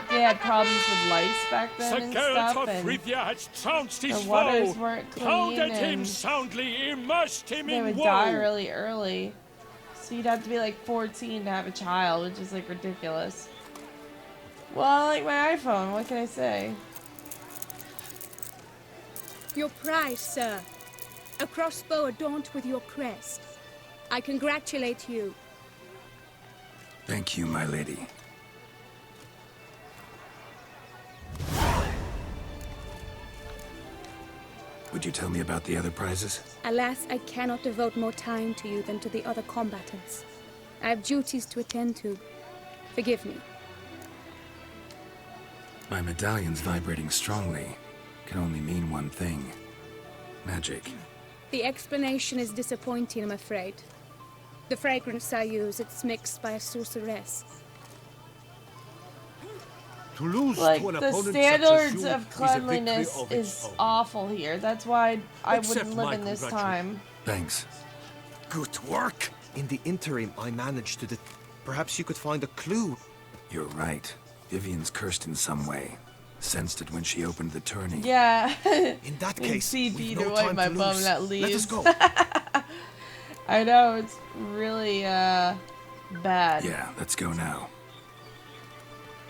They had problems with lice back then and stuff, and had trounced his the waters weren't clean, pounded him and soundly, immersed him they in would woe. die really early. So you'd have to be like 14 to have a child, which is like ridiculous. Well, I like my iPhone, what can I say? Your prize, sir. A crossbow adorned with your crest. I congratulate you. Thank you, my lady. Would you tell me about the other prizes? Alas, I cannot devote more time to you than to the other combatants. I have duties to attend to. Forgive me. My medallion's vibrating strongly. Can only mean one thing. Magic. The explanation is disappointing, I'm afraid. The fragrance I use, it's mixed by a sorceress. To lose like, to an the opponent standards such as you of cleanliness is a victory of is its own. awful here. That's why I Accept wouldn't live my in this congratulations. time. Thanks. Good work! In the interim, I managed to... Perhaps you could find a clue. You're right. Vivian's cursed in some way. Sensed it when she opened the tourney. Yeah. In that case, CP we've to no wipe time my to bum lose. that leaves. Let us go. I know, it's really bad. Yeah, let's go now.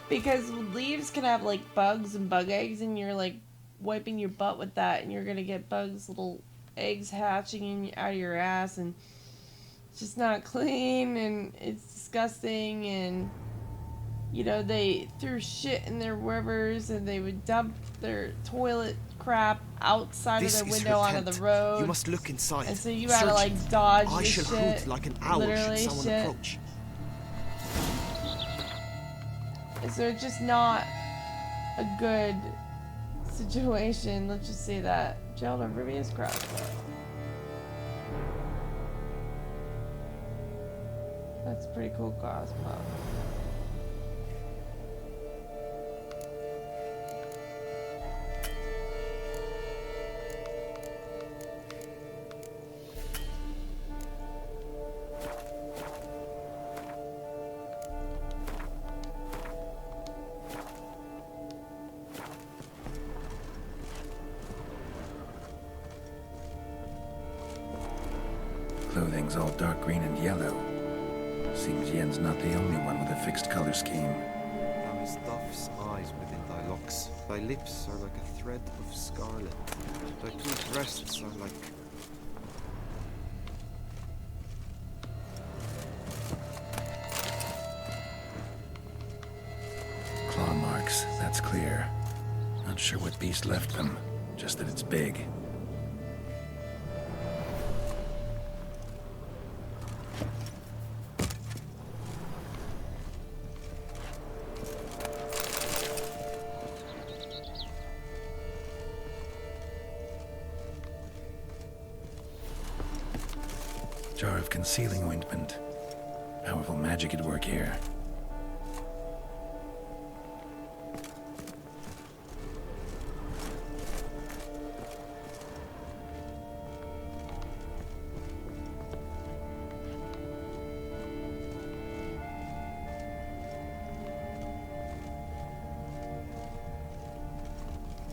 Because leaves can have like bugs and bug eggs, and you're like wiping your butt with that, and you're gonna get bugs, little eggs hatching out of your ass, and it's just not clean, and it's disgusting. And you know, they threw shit in their rivers, and they would dump their toilet crap outside This of their is window her onto tent. the road. You must look inside. And so you had to Search like it. dodge I the shall shit. hoot like an owl should Literally someone shit. approach. So it's just not a good situation. Let's just say that. Jailed on Rivia's crossbow. That's a pretty cool crossbow. Clothing's all dark green and yellow. Seems Yen's not the only one with a fixed color scheme. Thou hast dove's eyes within thy locks. Thy lips are like a thread of scarlet. Thy two breasts are like... Claw marks, that's clear. Not sure what beast left them, just that it's big. Jar of concealing ointment. Powerful magic at work here.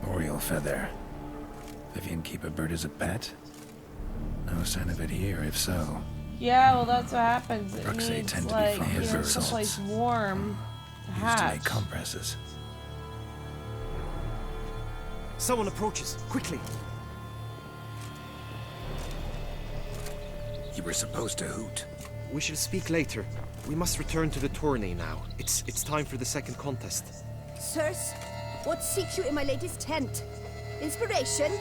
Oriole feather. Vivian keep a bird as a pet? No sign of it here, if so. Yeah, well, that's what happens. It Ruxay needs, tend to be like, fond of air someplace salts. warm to Used to hatch. make compresses. Someone approaches. Quickly. You were supposed to hoot. We shall speak later. We must return to the tourney now. It's time for the second contest. Sirs, what seeks you in my lady's tent? Inspiration?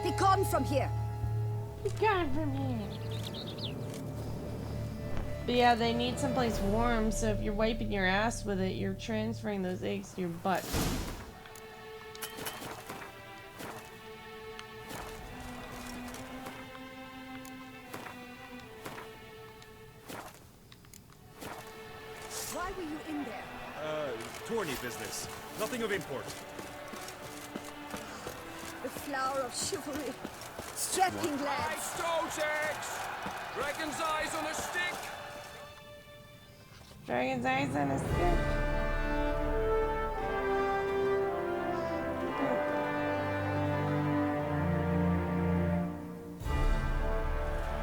Be gone from here. Be gone from here. But yeah, they need someplace warm, so if you're wiping your ass with it, you're transferring those eggs to your butt. Why were you in there? Tourney business. Nothing of import. The flower of chivalry. Strapping lads. Those eggs! Dragon's eyes on a stick! Dragon's eyes on a stick.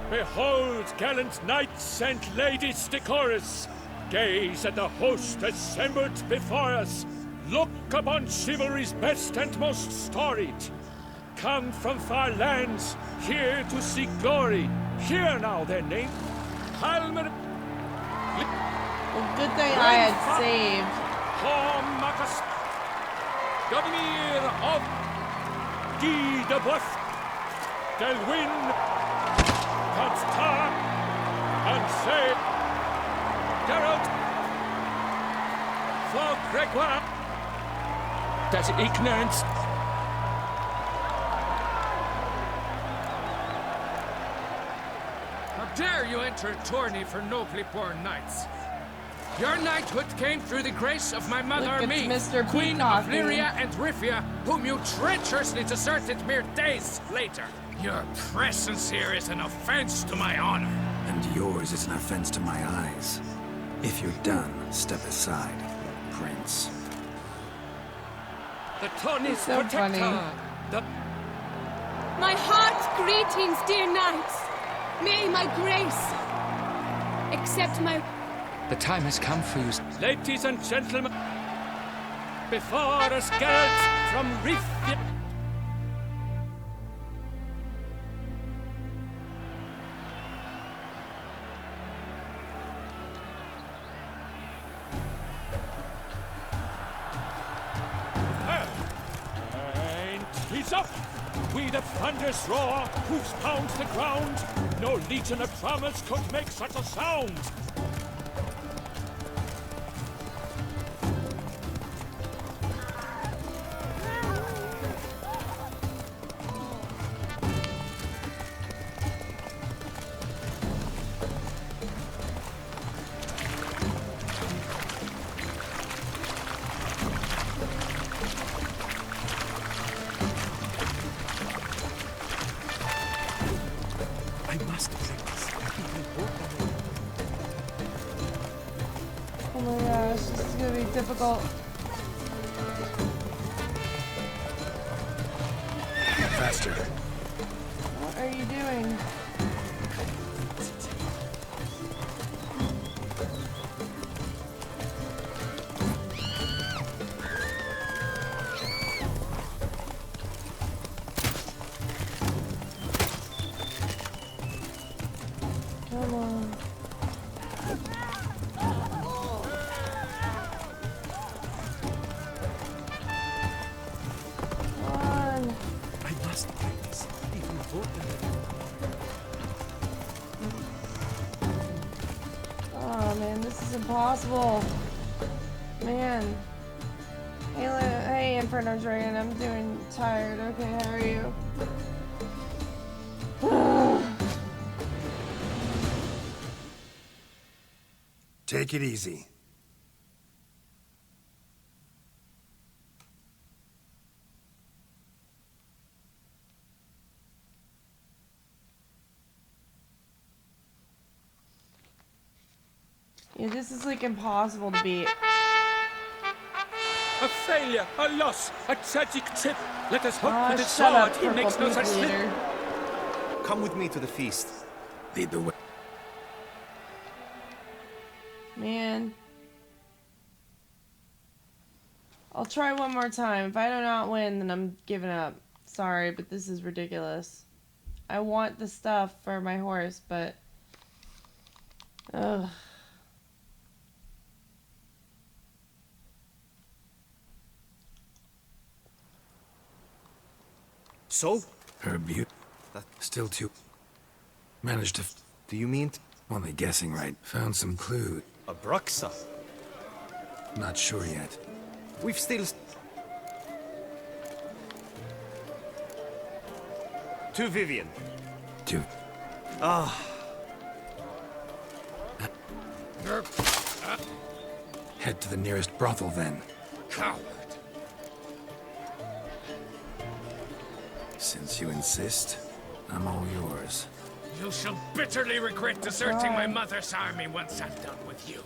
Behold, gallant knights and ladies decorous! Gaze at the host assembled before us! Look upon chivalry's best and most storied! Come from far lands, here to seek glory! Hear now their name! Halmer... Well, good thing I had saved. Marcus... Godimir of... Guy de Boeuf... Delwyn... Constar... and say... Geralt... For Gregoire... Das Ignorance... How dare you enter a tourney for nobly born knights? Your knighthood came through the grace of my mother Look, it's me, Mr. Queen Peacock, of Lyria and Rifia, whom you treacherously deserted mere days later. Your presence here is an offense to my honor. And yours is an offense to my eyes. If you're done, step aside, Prince. The tourney's so protector. funny. The... My heart's greetings, dear knights. May my grace accept my... The time has come for you. Ladies and gentlemen, before us Geralt from Rifia... And he's up! We the thunder's roar, hoofs pound the ground. No legion of drummers could make such a sound. I must practice. Oh my gosh, this is gonna be difficult. Faster. What are you doing? Come on. Come on. I must practice. Even Oh man, this is impossible. Man. Hey Inferno Dragon, I'm doing tired. Okay, how are you? Take it easy. Yeah, this is like impossible to beat. A failure, a loss, a tragic tip. Let us hope that his shut up, sword he makes no purple such slip. leader. Come with me to the feast. Lead the way. Man. I'll try one more time. If I do not win, then I'm giving up. Sorry, but this is ridiculous. I want the stuff for my horse, but... Ugh. So? Her beauty. Still too... Managed to... Do you mean... Only guessing right. Found some clue. A Bruxa? Not sure yet. We've still... To Vivian. To... Ah. Head to the nearest brothel then. Coward. Since you insist, I'm all yours. You shall bitterly regret deserting my mother's army once I'm done with you.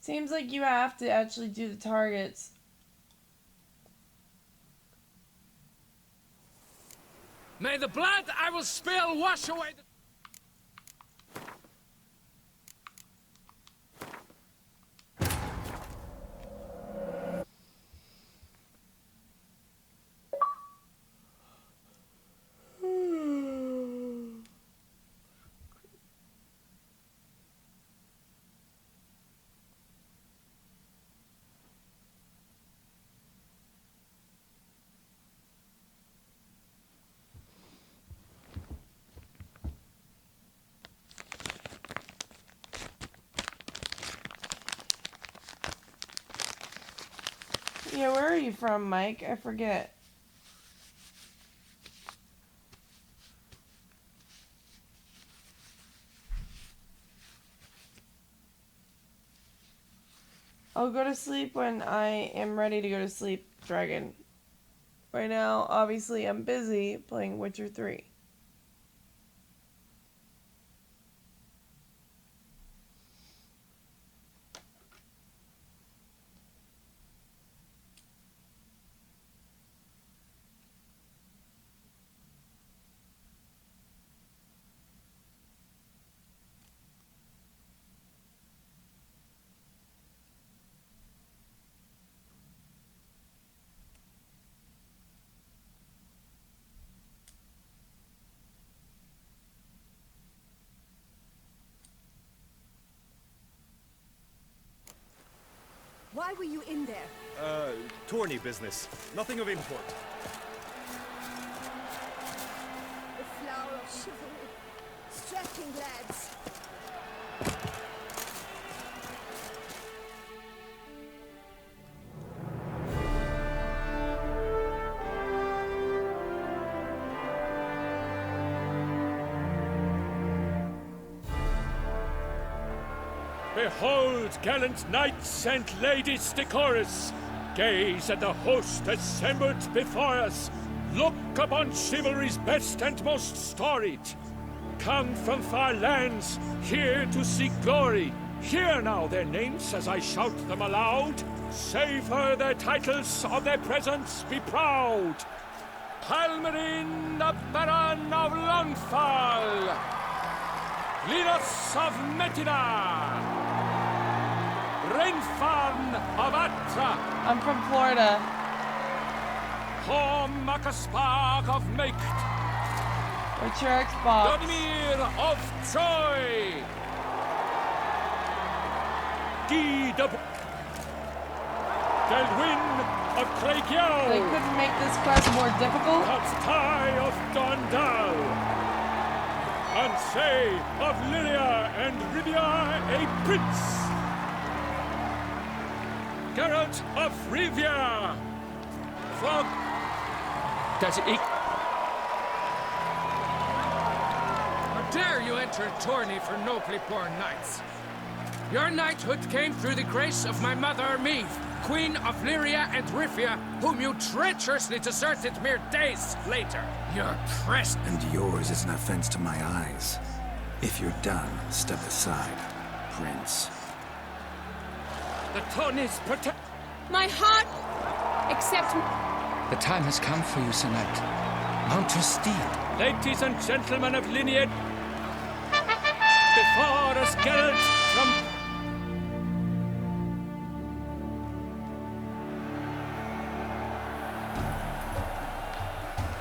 Seems like you have to actually do the targets. May the blood I will spill wash away the... Yeah, where are you from, Mike? I forget. I'll go to sleep when I am ready to go to sleep, Dragon. Right now, obviously, I'm busy playing Witcher 3. Why were you in there? Tourney business. Nothing of import. The flower of chivalry. Strapping lads. Behold, gallant knights and ladies decorous, gaze at the host assembled before us. Look upon chivalry's best and most storied. Come from far lands, here to seek glory. Hear now their names as I shout them aloud. Savor their titles, of their presence be proud. Palmerin, the Baron of Longfall. Linos of Metina. Rainfarn of Atra. I'm from Florida. Hom Makaspark of Maked. What's your Xbox? Vladimir of Troy. Guy de... Delwyn of Craigyow. They couldn't make this quest more difficult? Ty of Dondal. Ansay of Lyria and Rivia a prince. Geralt of Rivia. From... Does it... How dare you enter a tourney for nobly born knights? Your knighthood came through the grace of my mother Meve, Queen of Lyria and Rivia, whom you treacherously deserted mere days later. Your press... And yours is an offense to my eyes. If you're done, step aside, Prince. The tourney's protect... My heart... Accept... The time has come for you, Sir Knight. Mount your steed. Ladies and gentlemen of lineage, Forest Geld from...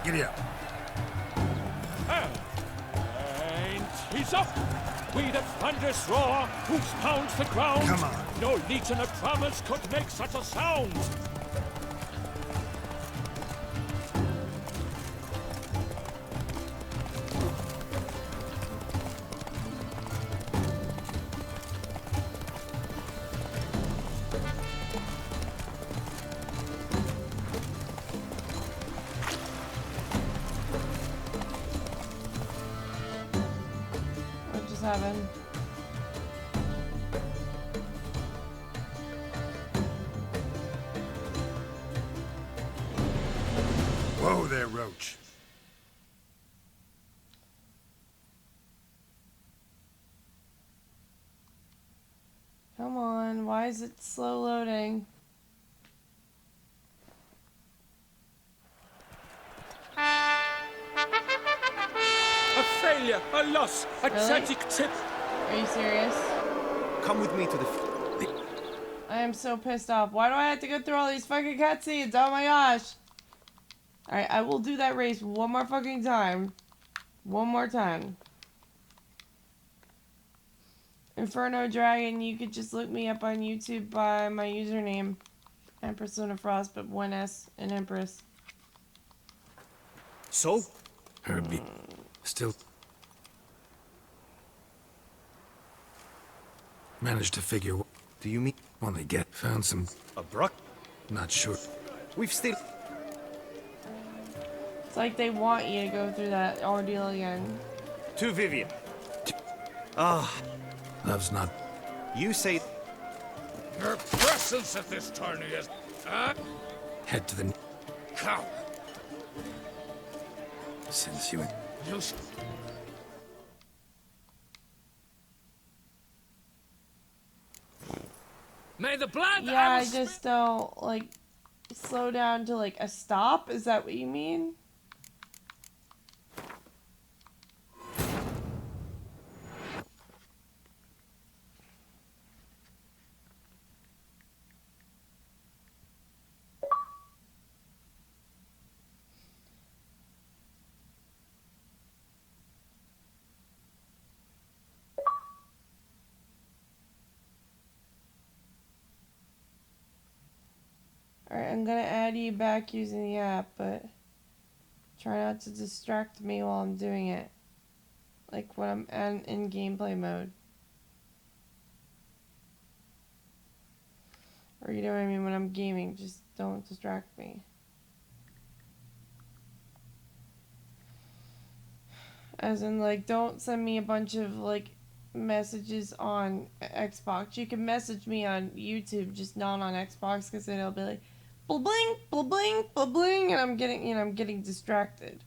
Giddy up. And he's up! With a thunderous roar, hoofs pounds the ground. Come on. No legion of drummers could make such a sound. What just happened? Whoa there, Roach. Come on, why is it slow loading? A failure, a loss, a Really? tragic tip. Are you serious? Come with me to the... I am so pissed off. Why do I have to go through all these fucking cutscenes? Oh my gosh. Alright, I will do that race one more fucking time. One more time. Inferno Dragon, you could just look me up on YouTube by my username. And Persona Frost, but one S and Empress. So? Herbie. Still... Managed to figure... Do you mean... Only found some... A Brock? Not sure. We've still... It's like they want you to go through that ordeal again. To Vivian. Ah. Love's not... You say... Her presence at this tourney is... Head to the... How? Since you... You... May the blood... Yeah, I just don't, like, slow down to, like, a stop? Is that what you mean? Alright, I'm gonna add you back using the app, but try not to distract me while I'm doing it. Like when I'm in gameplay mode. Or you know what I mean, when I'm gaming, just don't distract me. As in, like, don't send me a bunch of, like, messages on Xbox. You can message me on YouTube, just not on Xbox, because then it'll be like, bling, bling, bling, and I'm getting, you know, I'm getting distracted.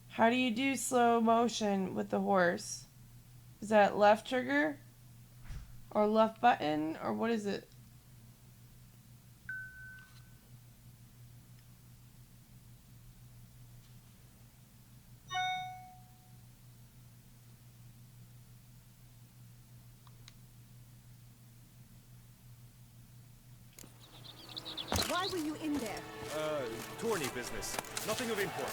How do you do slow motion with the horse? Is that left trigger? Or left button? Or what is it? Why were you in there? Tourney business. Nothing of import.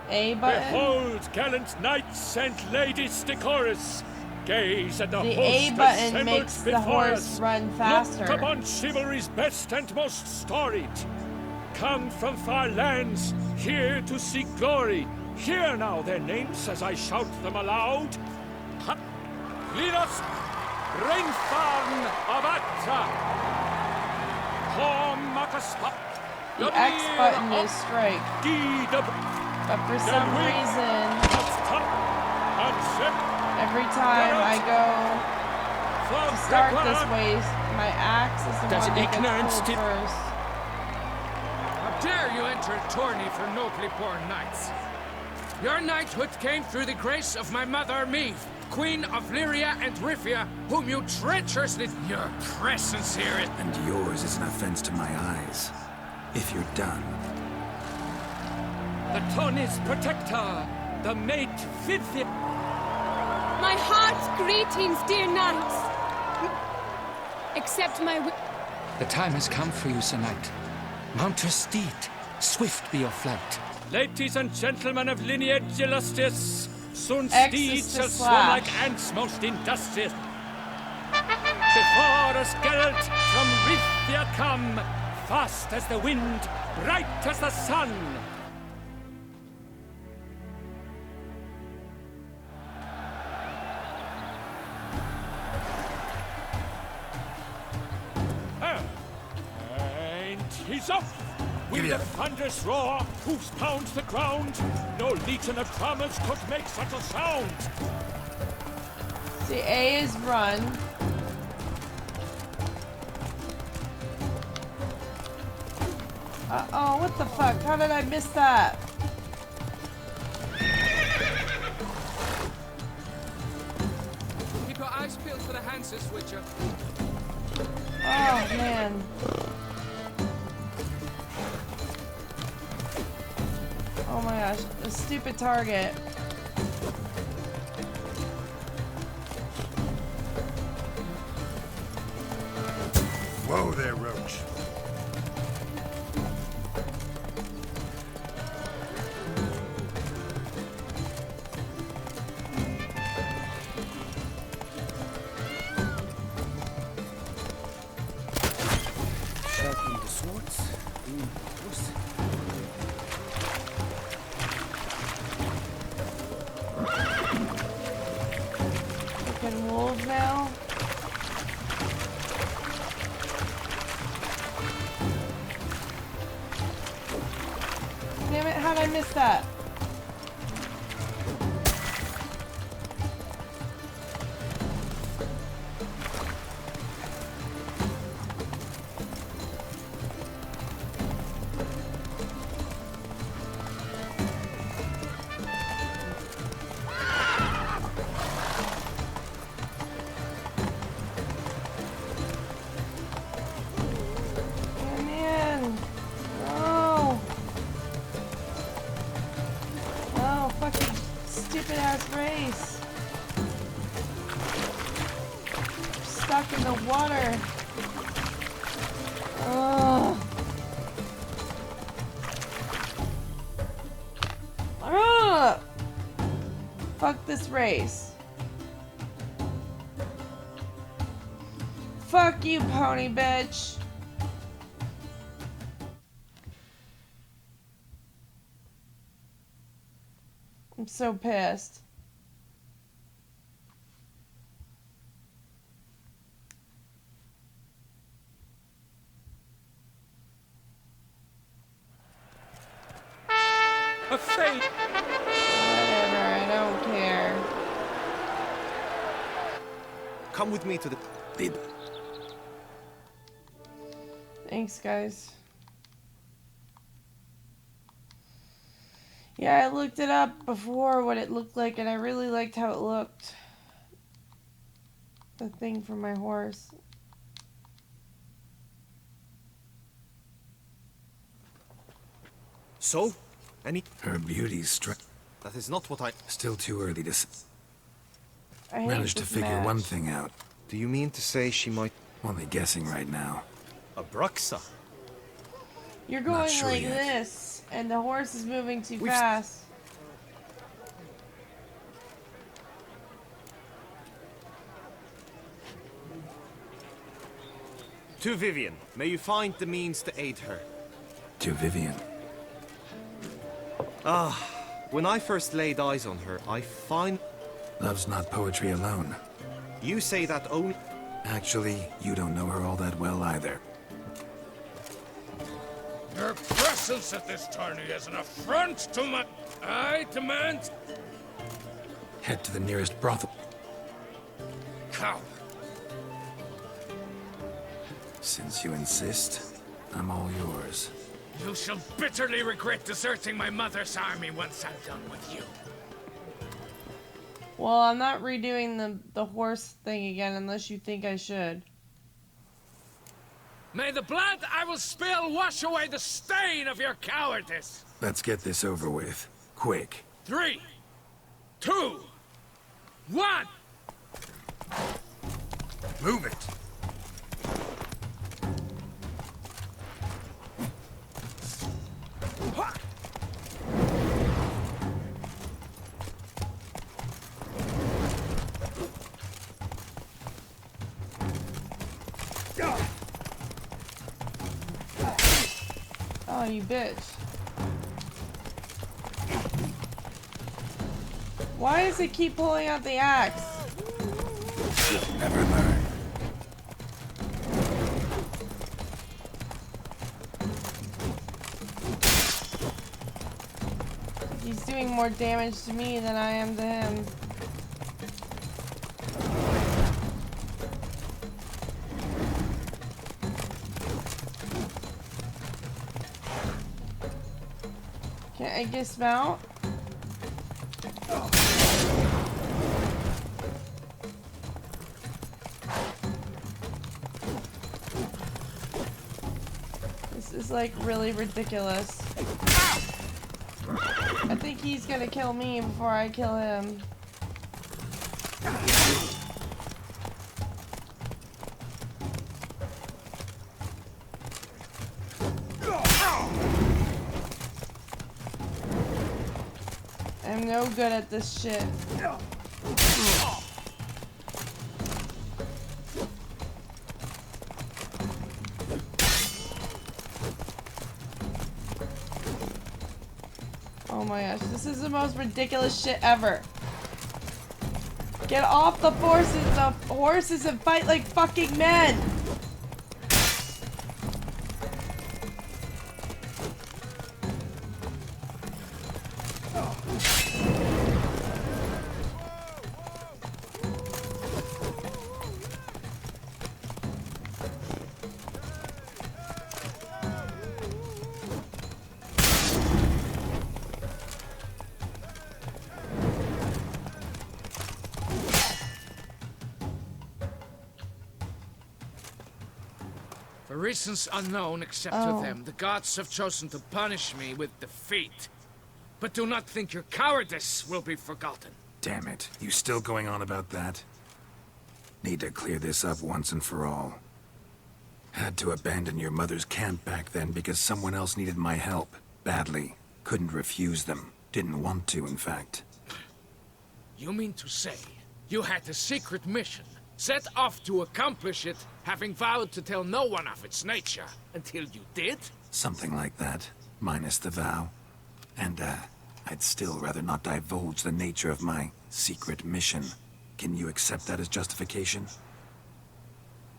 A button? Behold, gallant knights and ladies decorous. Gaze at the The host A button assembled makes the before horse us. run faster. Look upon chivalry's best and most storied. Come from far lands, here to seek glory. Hear now their names as I shout them aloud. Lidos Reinfarn Abatra. The X button is strike. But for some reason, every time I go to start this way. My axe is the Does one that ignorance gets pulled first. How dare you enter a tourney for nobly born knights? Your knighthood came through the grace of my mother, Meve, Queen of Lyria and Rifia, whom you treacherously... Your presence here is... And yours is an offense to my eyes. If you're done. The tourney's protector, the mate Vivia... My heart's greetings, dear knights. Accept my... The time has come for you, Sir Knight. Mount your steed. Swift be your flight. Ladies and gentlemen of lineage illustrious, soon X steeds is shall to swarm slash. like ants most industrious. Before us Geralt from Rithia come, fast as the wind, bright as the sun. And he's off! With a thunderous roar, hoofs pounds the ground. No legion of drummers could make such a sound. See, A is run. Uh-oh, what the fuck? How did I miss that? Keep your eyes peeled for the Hanses, Witcher. Oh, man. Oh my gosh, a stupid target. Whoa there, Roach. Sharpen the swords. Reinforce. Fucking wolves now. Damn it, how'd I miss that? Oh, man. No. Oh, fucking stupid ass race. Stuck in the water. Ugh. Ugh. Fuck this race. Fuck you, pony bitch. I'm so pissed. A fate. Whatever, I don't care. Come with me to the... Thanks, guys. Yeah, I looked it up before what it looked like, and I really liked how it looked. The thing for my horse. So? Any... Her beauty's struck. That is not what I... Still too early to I hate manage to this figure match. one thing out. Do you mean to say she might... Only guessing right now. Abraxa? You're Not going sure like yet. this, and the horse is moving too We've- fast. To Vivian, may you find the means to aid her. To Vivian. When I first laid eyes on her, I find... Love's not poetry alone. You say that only... Actually, you don't know her all that well either. Your presence at this tourney is an affront to my... I demand... Head to the nearest brothel. Cow. Since you insist, I'm all yours. You shall bitterly regret deserting my mother's army once I'm done with you. Well, I'm not redoing the horse thing again unless you think I should. May the blood I will spill wash away the stain of your cowardice. Let's get this over with. Quick. 3, 2, 1! Move it! Oh, you bitch. Why does it keep pulling out the axe? Never learn. He's doing more damage to me than I am to him. Can I dismount? This is like really ridiculous. I think he's gonna kill me before I kill him. I'm no good at this shit. Oh my gosh, this is the most ridiculous shit ever. Get off the horses and fight like fucking men! For reasons unknown except to them, the gods have chosen to punish me with defeat. But do not think your cowardice will be forgotten. Damn it. You still going on about that? Need to clear this up once and for all. Had to abandon your mother's camp back then because someone else needed my help. Badly. Couldn't refuse them. Didn't want to, in fact. You mean to say you had a secret mission, set off to accomplish it, having vowed to tell no one of its nature, until you did? Something like that. Minus the vow. And, I'd still rather not divulge the nature of my secret mission. Can you accept that as justification?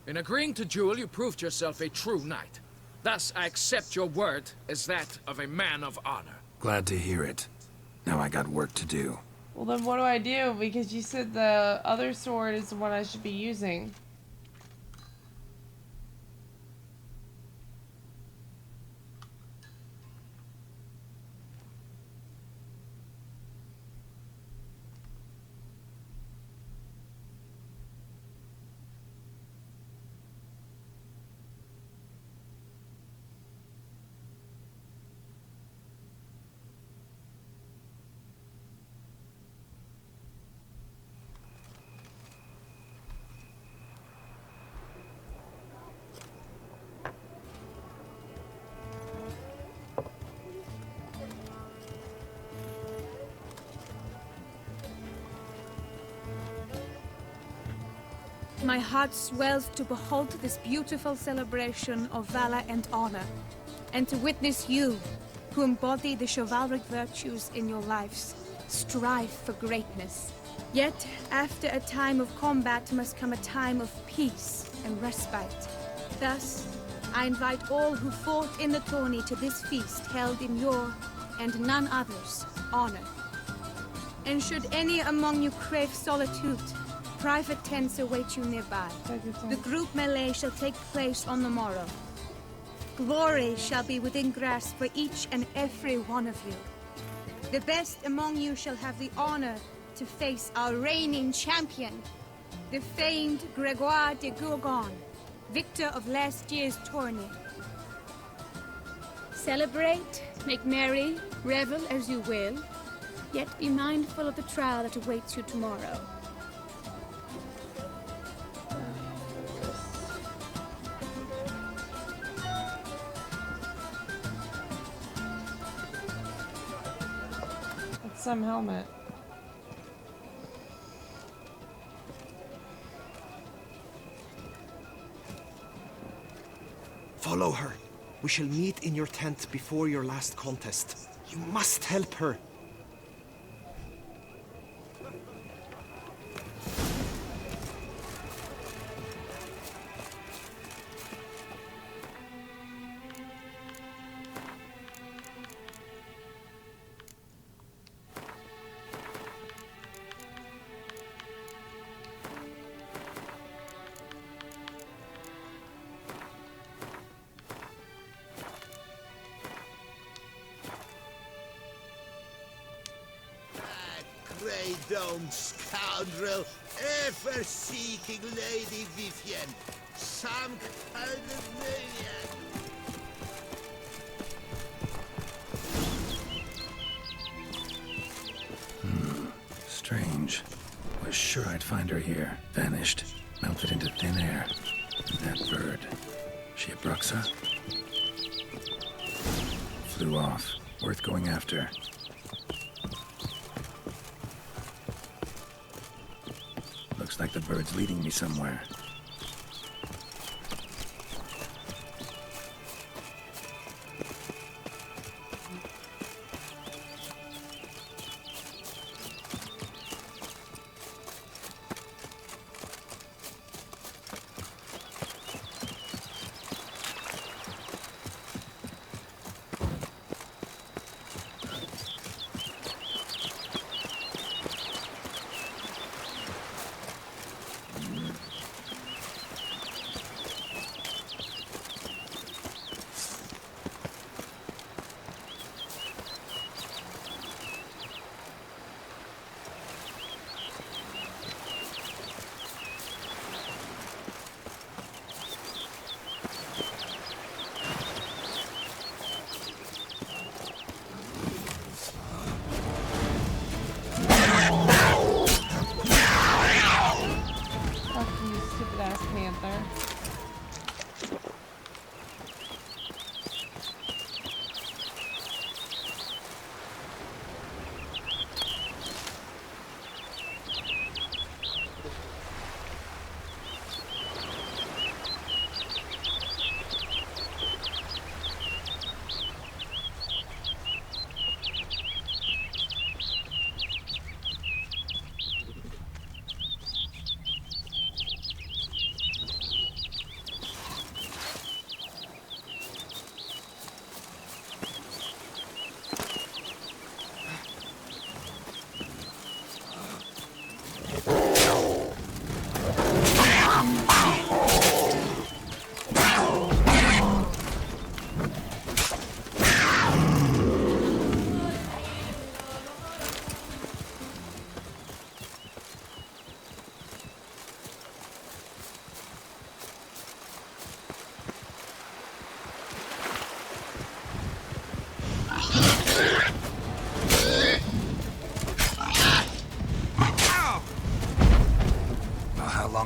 In agreeing to duel, you proved yourself a true knight. Thus, I accept your word as that of a man of honor. Glad to hear it. Now I got work to do. Well then what do I do? Because you said the other sword is the one I should be using. My heart swells to behold this beautiful celebration of valor and honor, and to witness you, who embody the chivalric virtues in your lives, strive for greatness. Yet, after a time of combat must come a time of peace and respite. Thus, I invite all who fought in the tourney to this feast held in your, and none other's, honor. And should any among you crave solitude, Private tents await you nearby. The group melee shall take place on the morrow. Glory shall be within grasp for each and every one of you. The best among you shall have the honor to face our reigning champion, the famed Gregoire de Gourgon, victor of last year's tourney. Celebrate, make merry, revel as you will, yet be mindful of the trial that awaits you tomorrow. It's some helmet. Follow her. We shall meet in your tent before your last contest. You must help her. Grey Dome scoundrel, ever seeking Lady Vivienne. Some kind of maniac. Strange. Was sure I'd find her here. Vanished. Melted into thin air. And that bird. She a Bruxa? Flew off. Worth going after. Looks like the bird's leading me somewhere.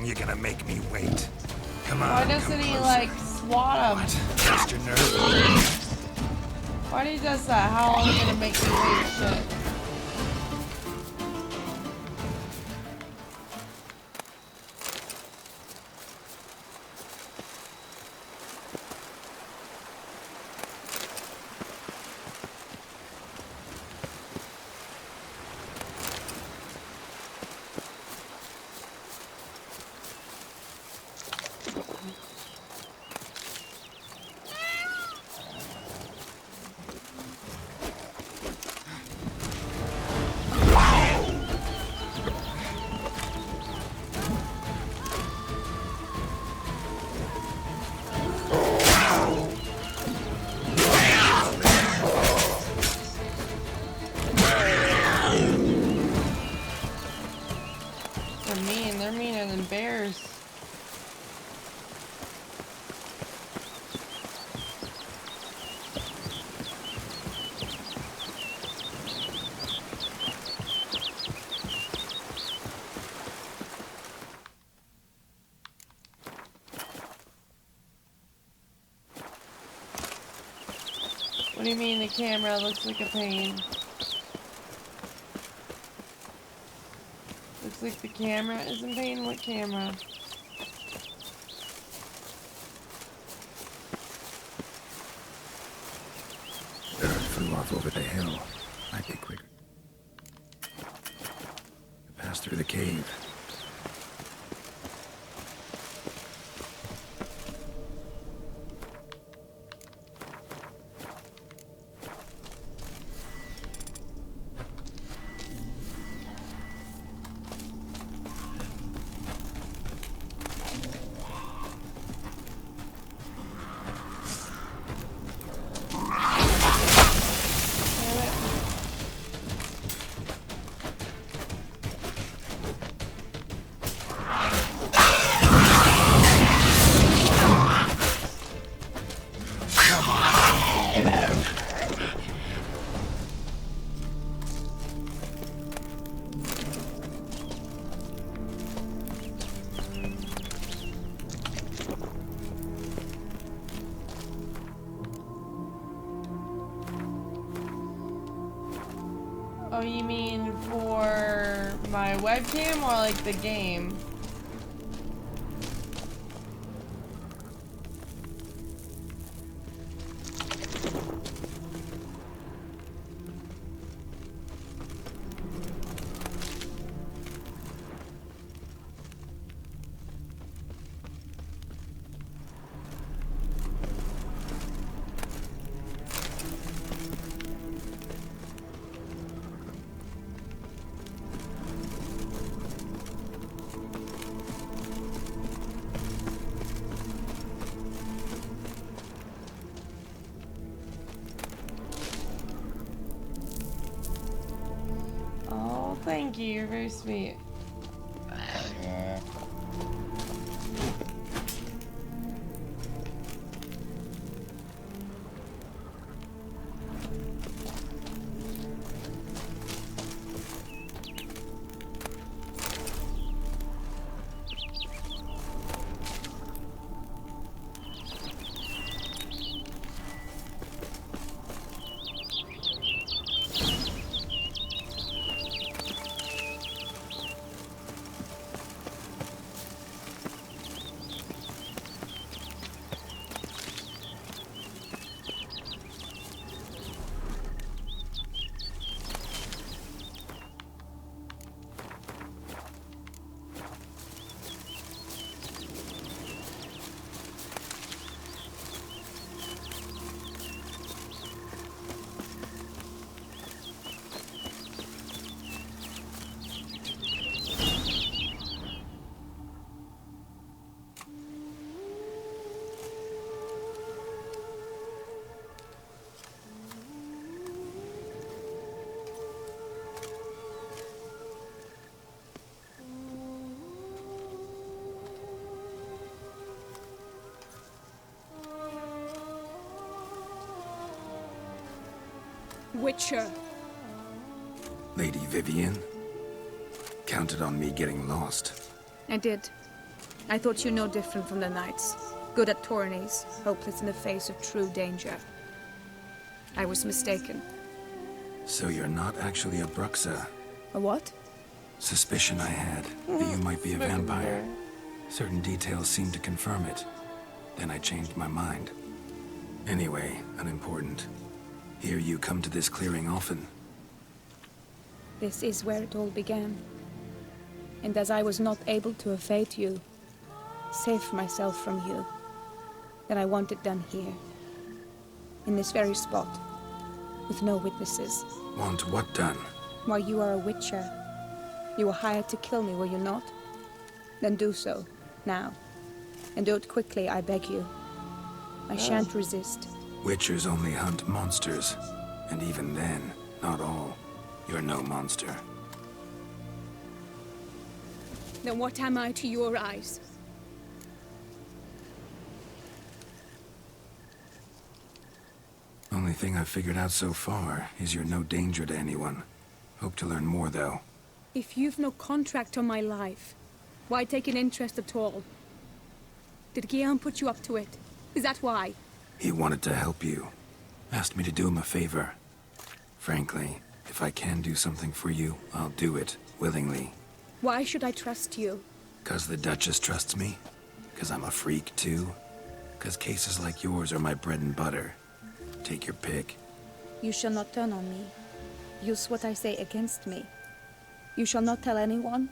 You gonna make me wait? Come on. Why doesn't he like swat him? Just your nerve. Why do he does that? How long are you gonna make me wait? Shit. What do you mean the camera looks like a pain? Looks like the camera is in pain? What camera? Bird flew off over the hill. Might be quicker. Pass through the cave. Oh, you mean for my webcam or like the game? Thank you, you're very sweet. Witcher. Lady Vivian? Counted on me getting lost. I did. I thought you no different from the knights. Good at tourneys, hopeless in the face of true danger. I was mistaken. So you're not actually a Bruxa? A what? Suspicion I had that you might be a vampire. Certain details seemed to confirm it. Then I changed my mind. Anyway, unimportant. Hear you come to this clearing often. This is where it all began. And as I was not able to evade you, save myself from you, then I want it done here. In this very spot. With no witnesses. Want what done? Why, you are a witcher. You were hired to kill me, were you not? Then do so, now. And do it quickly, I beg you. I shan't resist. Witchers only hunt monsters. And even then, not all. You're no monster. Then what am I to your eyes? Only thing I've figured out so far is you're no danger to anyone. Hope to learn more, though. If you've no contract on my life, why take an interest at all? Did Guillaume put you up to it? Is that why? He wanted to help you. Asked me to do him a favor. Frankly, if I can do something for you, I'll do it, willingly. Why should I trust you? 'Cause the Duchess trusts me? 'Cause I'm a freak, too? 'Cause cases like yours are my bread and butter. Take your pick. You shall not turn on me. Use what I say against me. You shall not tell anyone?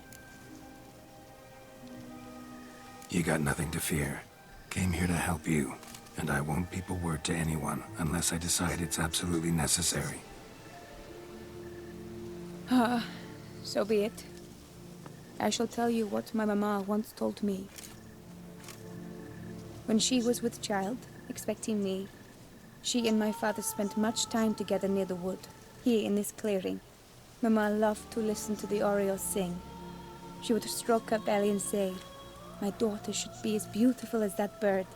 You got nothing to fear. Came here to help you, and I won't peep a word to anyone unless I decide it's absolutely necessary. So be it. I shall tell you what my mama once told me. When she was with child, expecting me, she and my father spent much time together near the wood, here in this clearing. Mama loved to listen to the orioles sing. She would stroke her belly and say, "My daughter should be as beautiful as that bird.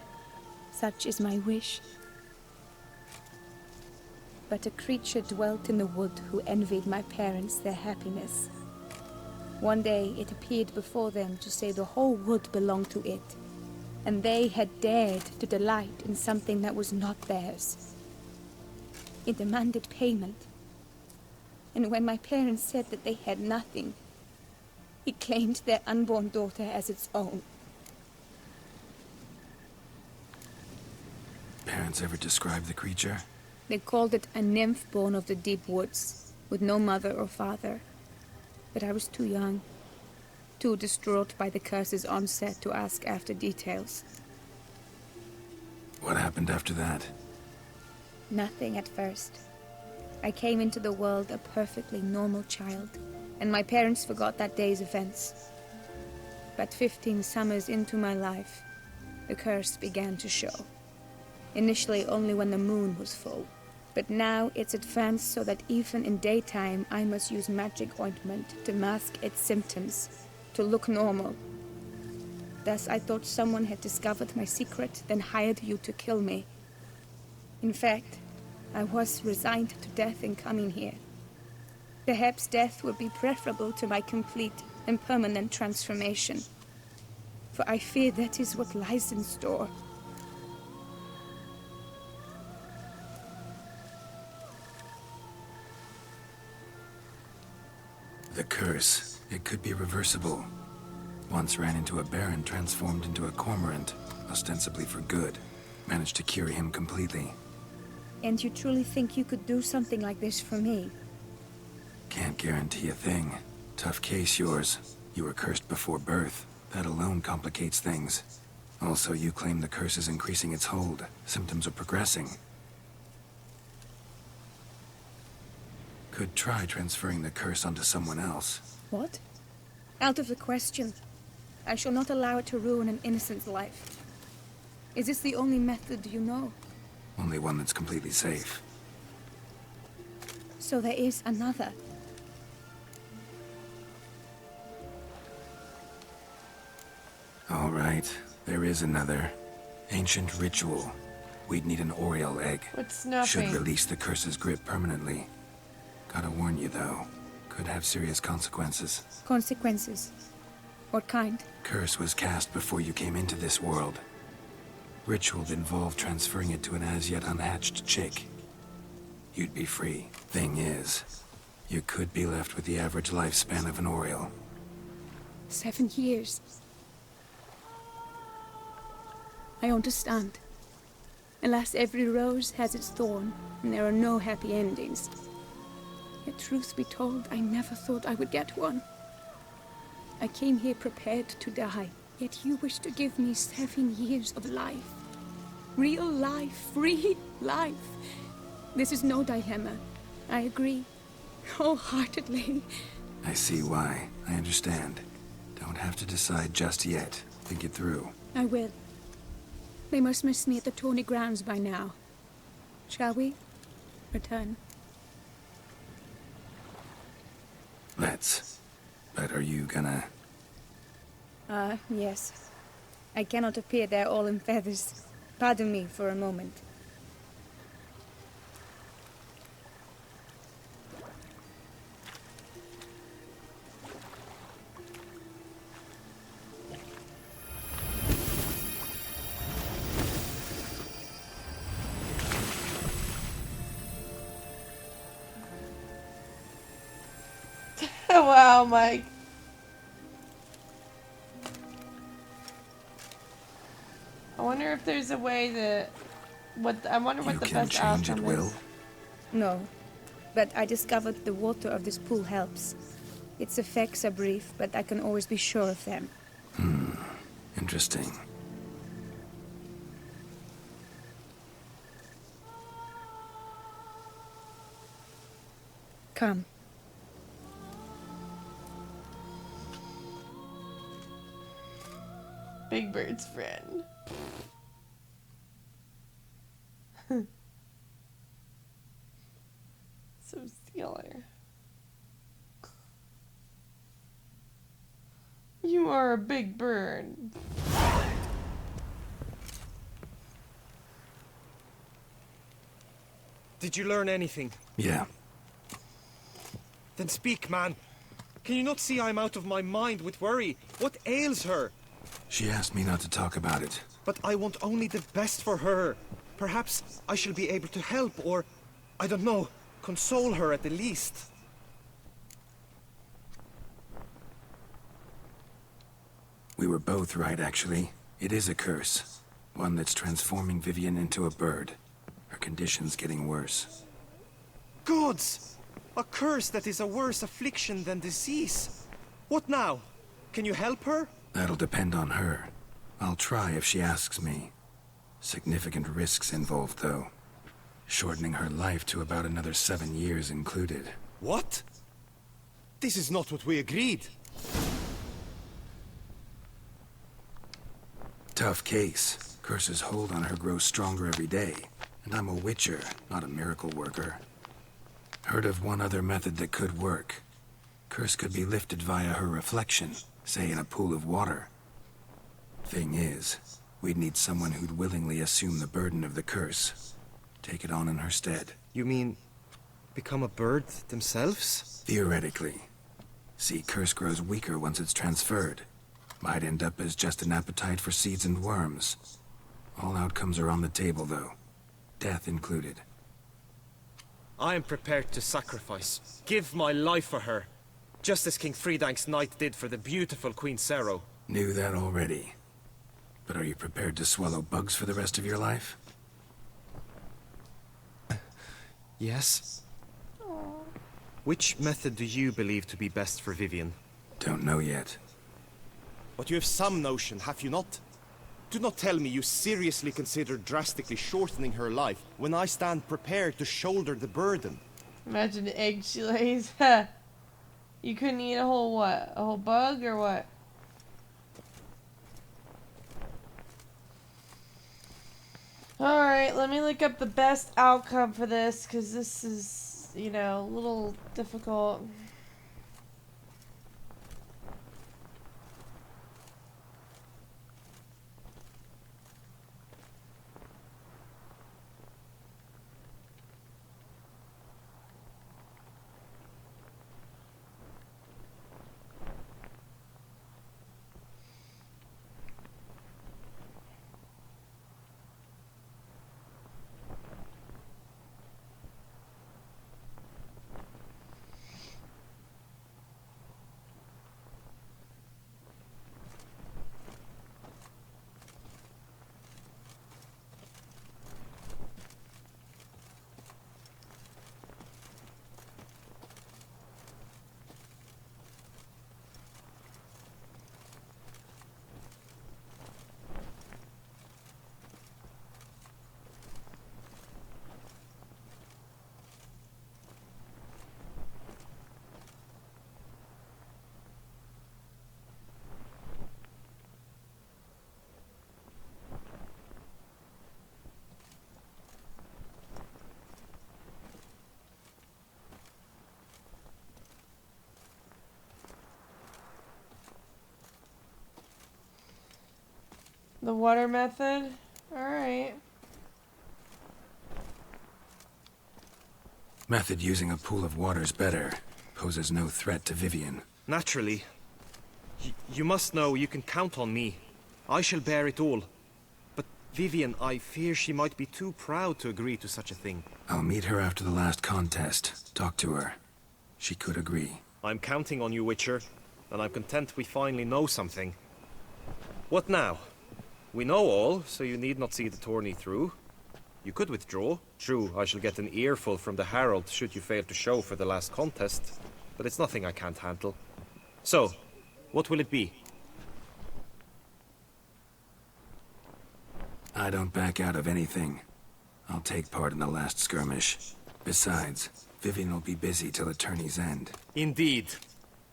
Such is my wish." But a creature dwelt in the wood who envied my parents their happiness. One day it appeared before them to say the whole wood belonged to it, and they had dared to delight in something that was not theirs. It demanded payment, and when my parents said that they had nothing, it claimed their unborn daughter as its own. Parents ever describe the creature? They called it a nymph born of the deep woods, with no mother or father. But I was too young, too distraught by the curse's onset to ask after details. What happened after that? Nothing at first. I came into the world a perfectly normal child, and my parents forgot that day's events. But 15 summers into my life, the curse began to show. Initially only when the moon was full. But now it's advanced so that even in daytime I must use magic ointment to mask its symptoms, to look normal. Thus I thought someone had discovered my secret, then hired you to kill me. In fact, I was resigned to death in coming here. Perhaps death would be preferable to my complete and permanent transformation. For I fear that is what lies in store. The curse. It could be reversible. Once ran into a baron transformed into a cormorant, ostensibly for good. Managed to cure him completely. And you truly think you could do something like this for me? Can't guarantee a thing. Tough case, yours. You were cursed before birth. That alone complicates things. Also, you claim the curse is increasing its hold. Symptoms are progressing. Could try transferring the curse onto someone else. What? Out of the question. I shall not allow it to ruin an innocent's life. Is this the only method you know? Only one that's completely safe. So there is another. All right, there is another. Ancient ritual. We'd need an Oriole egg. What's nothing? Should release the curse's grip permanently. Gotta warn you, though. Could have serious consequences. Consequences? What kind? Curse was cast before you came into this world. Ritual involved transferring it to an as-yet unhatched chick. You'd be free. Thing is, you could be left with the average lifespan of an Oriole. 7 years. I understand. Alas, every rose has its thorn, and there are no happy endings. Yet truth be told, I never thought I would get one. I came here prepared to die, yet you wish to give me 7 years of life. Real life, free life. This is no dilemma. I agree, wholeheartedly. I see why. I understand. Don't have to decide just yet. Think it through. I will. They must miss me at the Tawny grounds by now. Shall we? Return. Let's. But are you gonna... Yes. I cannot appear there all in feathers. Pardon me for a moment. Wow, Mike. I wonder if there's a way that... I wonder what the best outcome is. No, but I discovered the water of this pool helps. Its effects are brief, but I can always be sure of them. Interesting. Come. Big Bird's friend. So stellar. You are a big bird. Did you learn anything? Yeah. Then speak, man. Can you not see I'm out of my mind with worry? What ails her? She asked me not to talk about it. But I want only the best for her. Perhaps I shall be able to help, or, I don't know, console her at the least. We were both right, actually. It is a curse. One that's transforming Vivian into a bird. Her condition's getting worse. Gods! A curse that is a worse affliction than disease. What now? Can you help her? That'll depend on her. I'll try if she asks me. Significant risks involved, though. Shortening her life to about another 7 years included. What? This is not what we agreed. Tough case. Curse's hold on her grows stronger every day. And I'm a witcher, not a miracle worker. Heard of one other method that could work. Curse could be lifted via her reflection, say in a pool of water. Thing is, we'd need someone who'd willingly assume the burden of the curse. Take it on in her stead. You mean, become a bird themselves? Theoretically. See, curse grows weaker once it's transferred. Might end up as just an appetite for seeds and worms. All outcomes are on the table, though. Death included. I am prepared to sacrifice. Give my life for her. Just as King Fridank's knight did for the beautiful Queen Sero. Knew that already. But are you prepared to swallow bugs for the rest of your life? Yes. Which method do you believe to be best for Vivian? Don't know yet. But you have some notion, have you not? Do not tell me you seriously consider drastically shortening her life when I stand prepared to shoulder the burden. Imagine the egg she lays. You couldn't eat a whole what? A whole bug or what? Alright, let me look up the best outcome for this, because this is, you know, a little difficult. The water method? Alright. Method using a pool of water's better. Poses no threat to Vivian. Naturally. You must know you can count on me. I shall bear it all. But Vivian, I fear she might be too proud to agree to such a thing. I'll meet her after the last contest. Talk to her. She could agree. I'm counting on you, Witcher, and I'm content we finally know something. What now? We know all, so you need not see the tourney through. You could withdraw. True, I shall get an earful from the Herald should you fail to show for the last contest, but it's nothing I can't handle. So, what will it be? I don't back out of anything. I'll take part in the last skirmish. Besides, Vivian will be busy till the tourney's end. Indeed.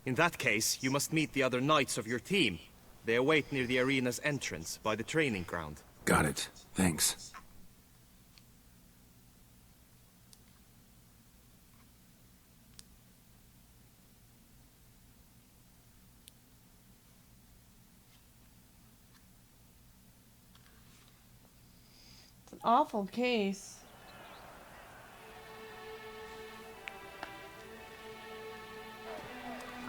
In that case, you must meet the other knights of your team. They await near the arena's entrance, by the training ground. Got it. Thanks. It's an awful case.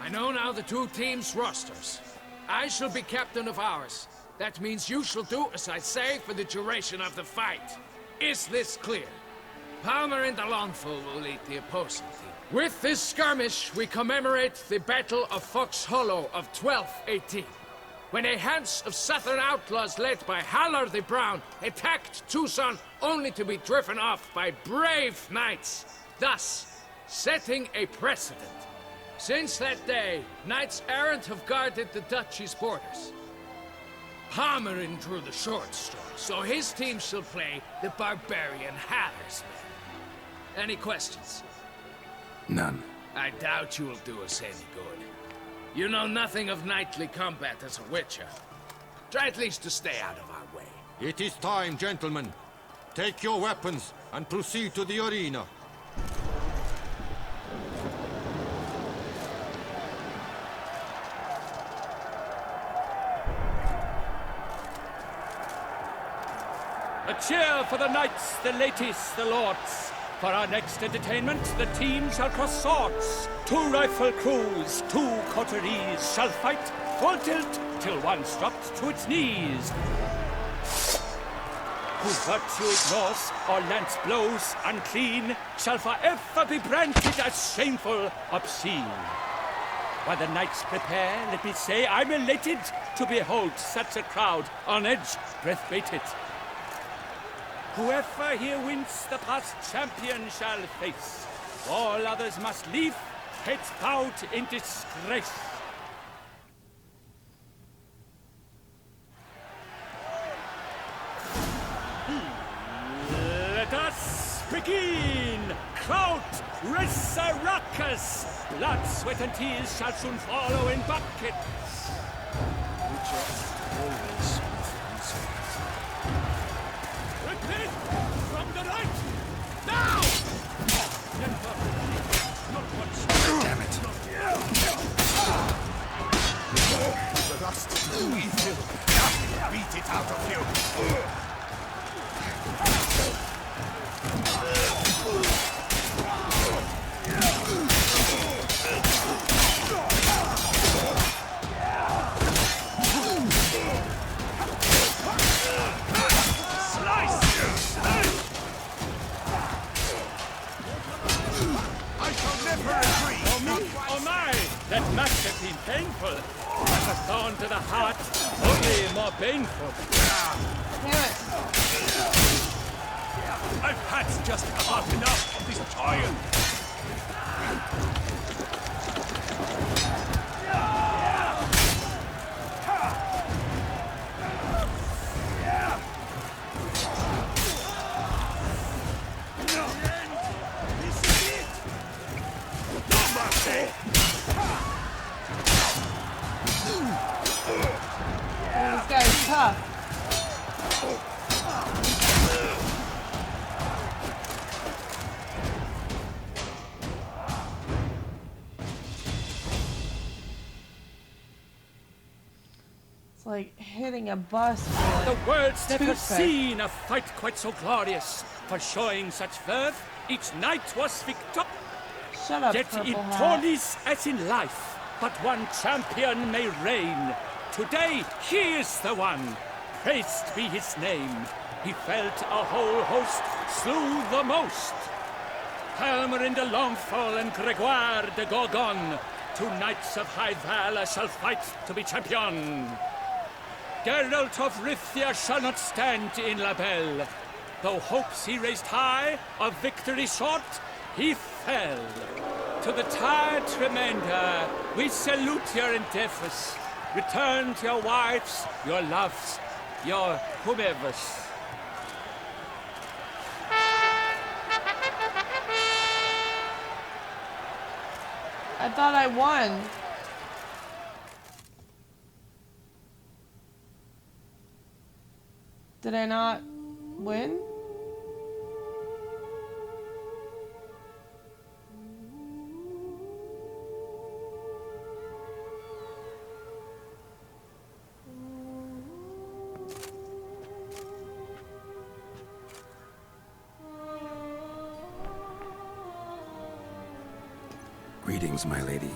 I know now the two teams' rosters. I shall be captain of ours. That means you shall do as I say for the duration of the fight. Is this clear? Palmer and the Longful will lead the opposing team. With this skirmish, we commemorate the Battle of Fox Hollow of 1218, when a hands of southern outlaws led by Haller the Brown attacked Tucson only to be driven off by brave knights, thus setting a precedent. Since that day, knights-errant have guarded the duchy's borders. Palmerin drew the short straw, so his team shall play the barbarian Haller's men. Any questions? None. I doubt you will do us any good. You know nothing of knightly combat as a witcher. Try at least to stay out of our way. It is time, gentlemen. Take your weapons and proceed to the arena. A cheer for the knights, the ladies, the lords. For our next entertainment, the team shall cross swords. 2 rifle crews, 2 coteries shall fight full tilt till one's dropped to its knees. Who virtue ignores or lance blows unclean shall forever be branded as shameful, obscene. While the knights prepare, let me say I'm elated to behold such a crowd on edge, breath baited. Whoever here wins the past champion shall face. All others must leave, heads bowed in disgrace. Let us begin! Crowd, raise a ruckus! Blood, sweat, and tears shall soon follow in buckets. Always Repeat! From the right! Now! Damn it. Just evil. Beat it out of you. Oh my! That must have been painful. Like a thorn to the heart, only more painful. I've had just about enough of this giant. This guy's tough. It's like hitting a bus. The world's never seen a fight quite so glorious. For showing such verve, each knight was victor. Shut up, Yet purple in hat. tourneys as in life, but one champion may reign. Today, he is the one. Praised be his name. He felt a whole host, slew the most. Palmer in the Longfall and Gregoire de Gorgon, Two knights of high valor shall fight to be champion. Geralt of Rithia shall not stand in La Belle. Though hopes he raised high, of victory short, he fell. To the tired remainder, we salute your endeavors. Return to your wives, your loves, your whomevers. I thought I won. Did I not win? Greetings, my lady.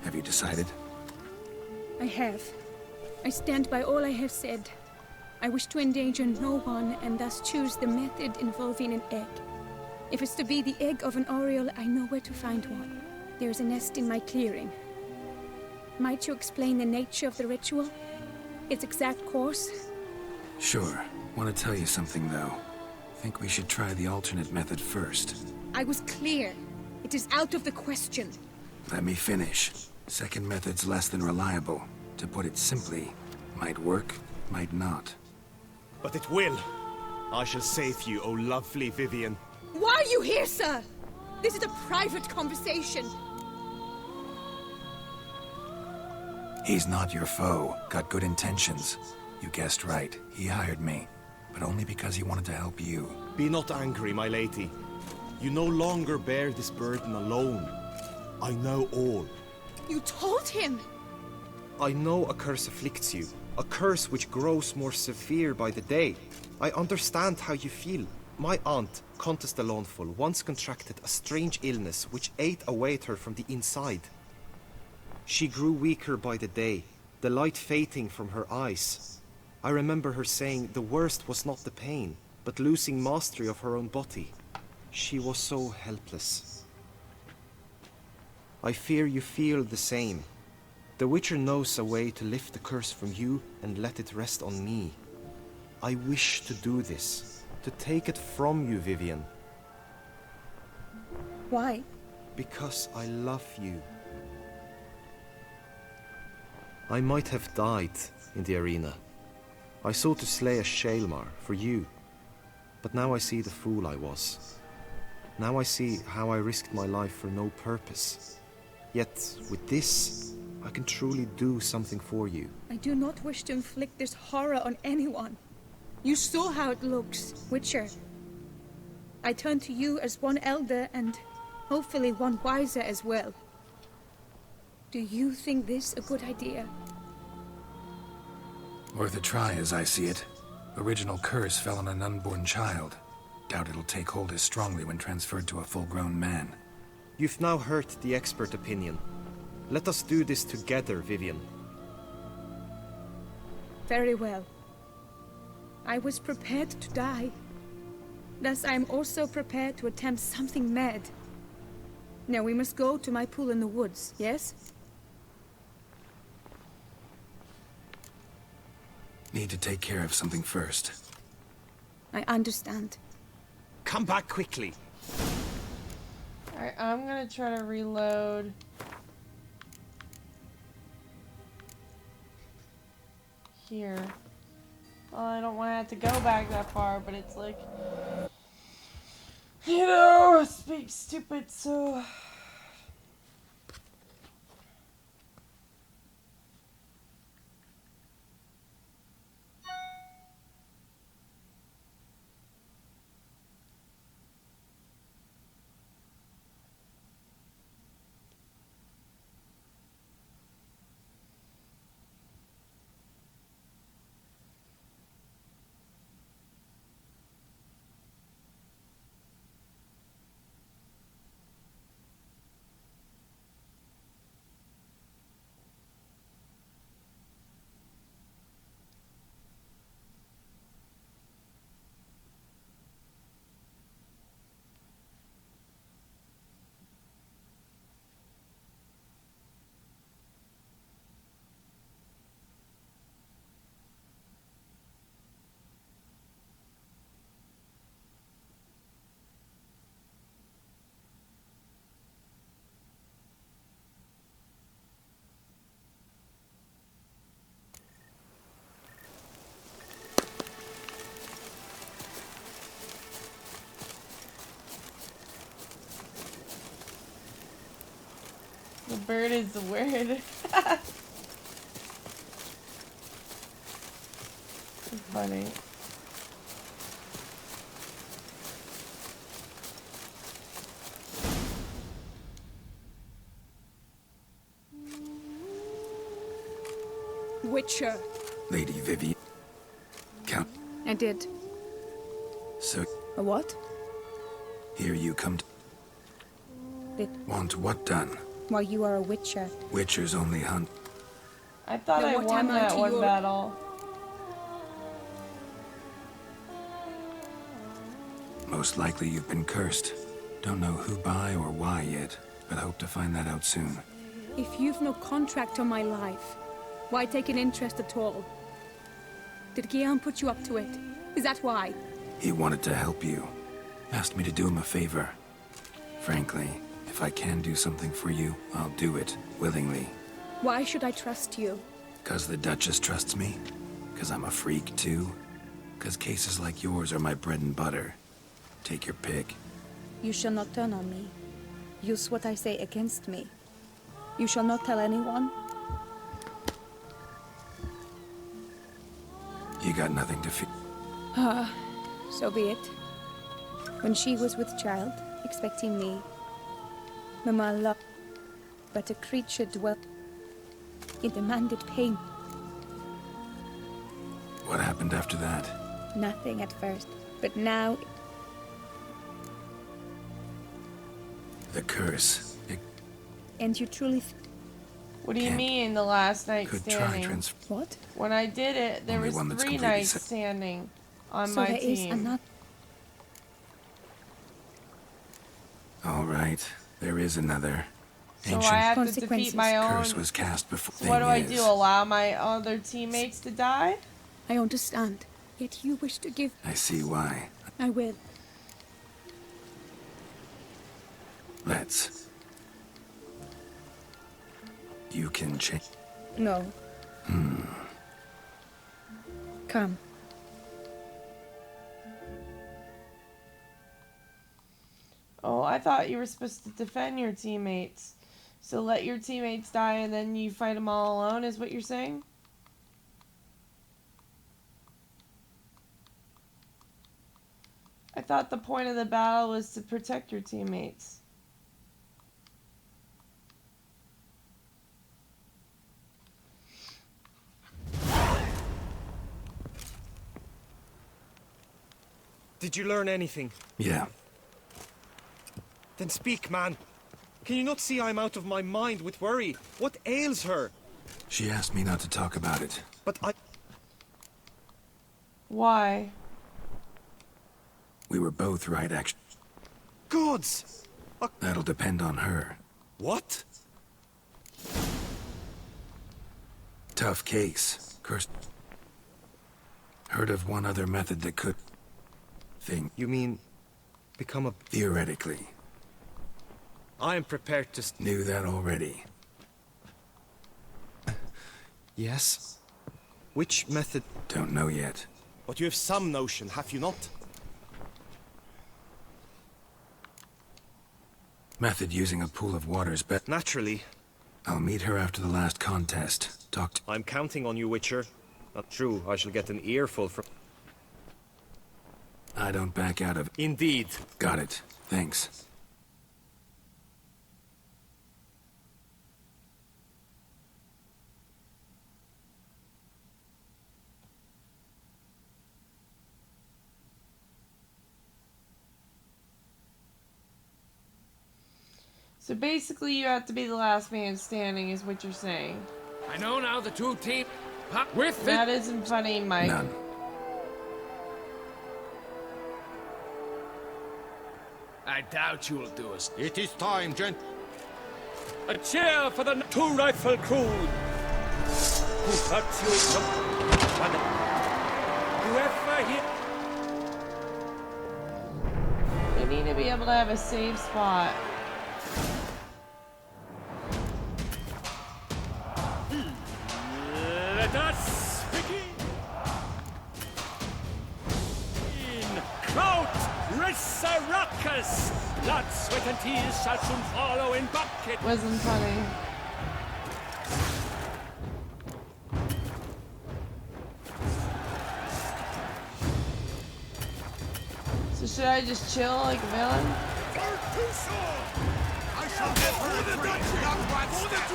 Have you decided? I have. I stand by all I have said. I wish to endanger no one and thus choose the method involving an egg. If it's to be the egg of an oriole, I know where to find one. There is a nest in my clearing. Might you explain the nature of the ritual? Its exact course? Sure. Want to tell you something, though. Think we should try the alternate method first. I was clear. It is out of the question. Let me finish. Second method's less than reliable. To put it simply, might work, might not. But it will. I shall save you, O lovely Vivian. Why are you here, sir? This is a private conversation. He's not your foe. Got good intentions. You guessed right. He hired me. But only because he wanted to help you. Be not angry, my lady. You no longer bear this burden alone. I know all. You told him! I know a curse afflicts you. A curse which grows more severe by the day. I understand how you feel. My aunt, Countess de Lawnful, once contracted a strange illness which ate away at her from the inside. She grew weaker by the day, the light fading from her eyes. I remember her saying the worst was not the pain, but losing mastery of her own body. She was so helpless. I fear you feel the same. The Witcher knows a way to lift the curse from you and let it rest on me. I wish to do this, to take it from you, Vivian. Why? Because I love you. I might have died in the arena. I sought to slay a Shaelmar for you, but now I see the fool I was. Now I see how I risked my life for no purpose. Yet, with this, I can truly do something for you. I do not wish to inflict this horror on anyone. You saw how it looks, Witcher. I turn to you as one elder and hopefully one wiser as well. Do you think this a good idea? Worth a try, as I see it. Original curse fell on an unborn child. Doubt it'll take hold as strongly when transferred to a full-grown man. You've now heard the expert opinion. Let us do this together, Vivian. Very well. I was prepared to die. Thus I am also prepared to attempt something mad. Now we must go to my pool in the woods, yes? Need to take care of something first. I understand. Come back quickly. Alright, I'm gonna try to reload. Here. Well, I don't want to have to go back that far, but it's like, you know, it's being stupid, so... bird is the word. It's funny. Witcher. Lady Vivian. Count. I did. So, A what? here you come to Did. want what done? Why, you are a witcher. Witchers only hunt. I thought Then I what won am I that to one your- battle. Most likely you've been cursed. Don't know who by or why yet, but hope to find that out soon. If you've no contract on my life, why take an interest at all? Did Guillaume put you up to it? Is that why? He wanted to help you. Asked me to do him a favor. Frankly, if I can do something for you, I'll do it, willingly. Why should I trust you? 'Cause the Duchess trusts me? 'Cause I'm a freak, too? 'Cause cases like yours are my bread and butter. Take your pick. You shall not turn on me. Use what I say against me. You shall not tell anyone. You got nothing to fear. Ah, so be it. When she was with child, expecting me, Mama loved, but a creature dwelt. It demanded pain. What happened after that? Nothing at first, but now The curse. It and you truly What do you mean, the last night could standing? try transfer. What? When I did it, there Only was one that's 3 completely nights standing on so my there is team. another. All right, there is another. So I have to defeat my own. Curse was cast before. So what do I Thing do? is, Allow my other teammates to die? I understand. Yet you wish to give. I see why. I will. Let's. You can change. No, Hmm. come. Oh, I thought you were supposed to defend your teammates. So let your teammates die and then you fight them all alone, is what you're saying? I thought the point of the battle was to protect your teammates. Did you learn anything? Yeah. Then speak, man. Can you not see I'm out of my mind with worry? What ails her? She asked me not to talk about it. But I... Why? We were both right, actually. Gods! That'll depend on her. What? Tough case. Cursed. Heard of one other method that could... Thing. You mean... become a... Theoretically. I am prepared to... Knew that already. Yes? Which method? Don't know yet. But you have some notion, have you not? Method using a pool of water's bet. Naturally. I'll meet her after the last contest. Talk to... I'm counting on you, Witcher. Not true, I shall get an earful from... I don't back out of... Indeed. Got it. Thanks. So basically you have to be the last man standing is what you're saying. I know now the two teams... With That isn't funny, Mike. None. I doubt you'll do us. It is time, gent. A cheer for the two-rifle crew! Who got you some... Whoever here... We need to be able to have a safe spot. Let us begin! Kraut, Risaracus! Blood, sweat, and tears shall soon follow in bucket. Wasn't funny. Should I just chill like a villain? I shall never retreat, not one step.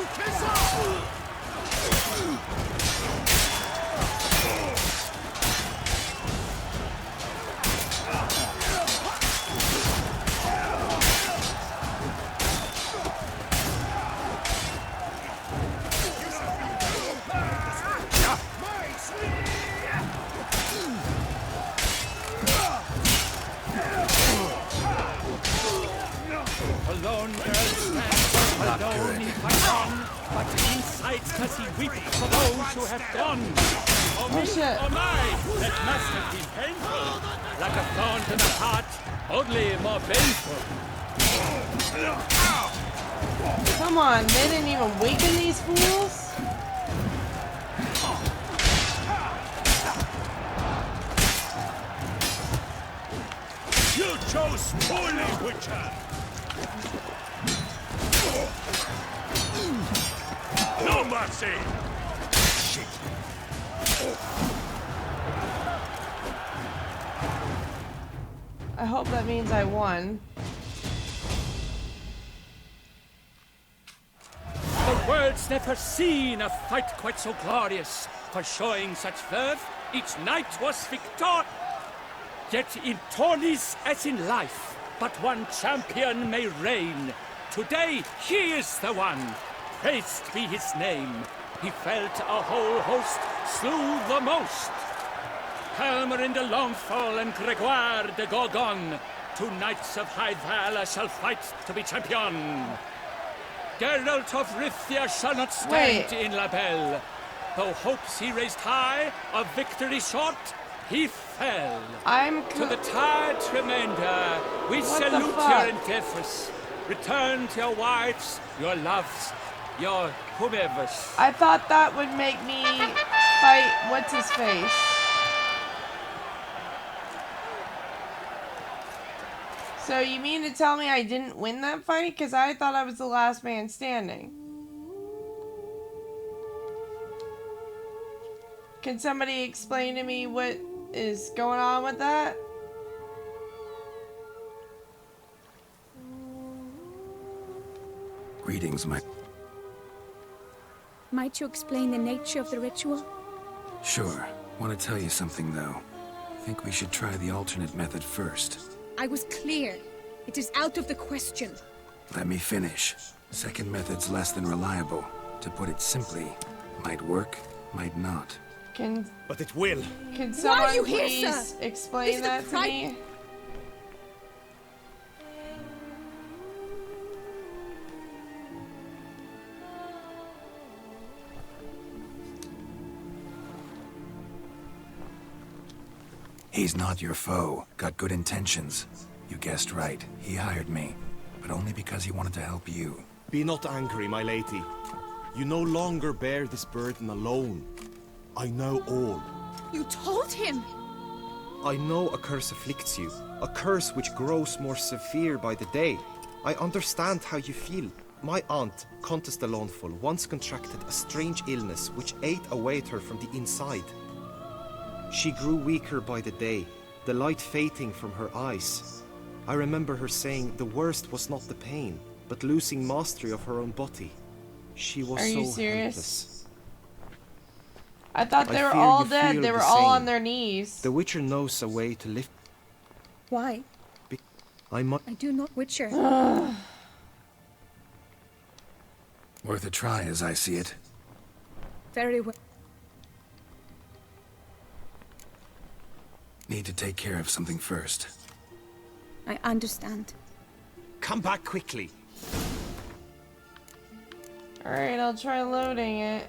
Alone girl stands alone in Python, but inside does he weep for those who have gone. Oh me, oh my, that must have been painful. Like a thorn to the heart, only more painful. Come on, they didn't even waken these fools? You chose poorly, Witcher! No mercy! Shit! I hope that means I won. The world's never seen a fight quite so glorious. For showing such verve, each knight was victor. Yet in tourneys as in life, but one champion may reign. Today he is the one. Praised be his name. He felt a whole host, slew the most. Helmer in the Longfall and Gregoire de Gorgon. Two knights of high valor shall fight to be champion. Geralt of Rithia shall not stand in La Belle. Though hopes he raised high, of victory short, he fell. To the tired remainder, we salute your endeavors. Return to your wives, your loves, your whomevers. I thought that would make me fight what's-his-face. So you mean to tell me I didn't win that fight? Because I thought I was the last man standing. Can somebody explain to me what is going on with that? Greetings, my... Might you explain the nature of the ritual? Sure. Want to tell you something, though. Think we should try the alternate method first. I was clear. It is out of the question. Let me finish. Second method's less than reliable. To put it simply, might work, might not. But it will. Can Why someone are you here, please sir? explain that to me? He's not your foe. Got good intentions. You guessed right. He hired me. But only because he wanted to help you. Be not angry, my lady. You no longer bear this burden alone. I know all. You told him! I know a curse afflicts you. A curse which grows more severe by the day. I understand how you feel. My aunt, Countess de Launfal, once contracted a strange illness which ate away at her from the inside. She grew weaker by the day, the light fading from her eyes. I remember her saying the worst was not the pain, but losing mastery of her own body. She was Are you so serious? helpless. I thought they I were fear all you dead. feel They the were all same. on their knees. The Witcher knows a way to lift. Why? I do not Witcher. Worth a try, as I see it. Very well. Need to take care of something first. I understand. Come back quickly. Alright, I'll try loading it.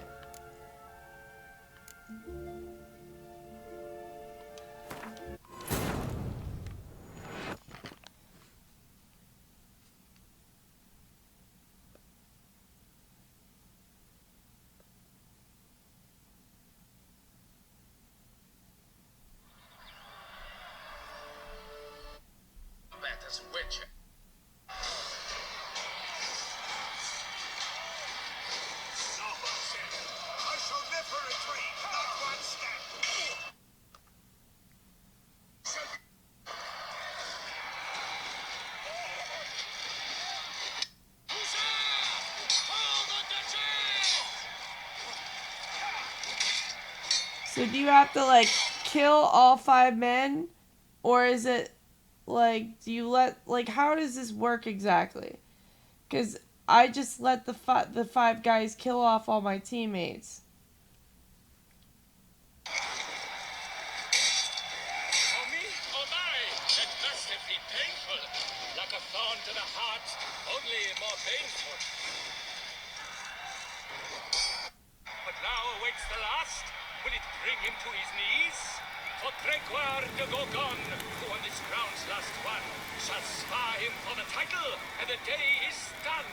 That is Witcher. No mercy. So do you have to like kill all 5 men, or is it like do you let like how does this work exactly? Because I just let the 5 guys kill off all my teammates. For me, oh my, that must have been painful. Like a thorn to the heart, only more painful. But now awaits the last. Will it bring him to his knees? For Gregoire de Gorgon, who on this ground's last one, shall spar him for the title, and the day is done.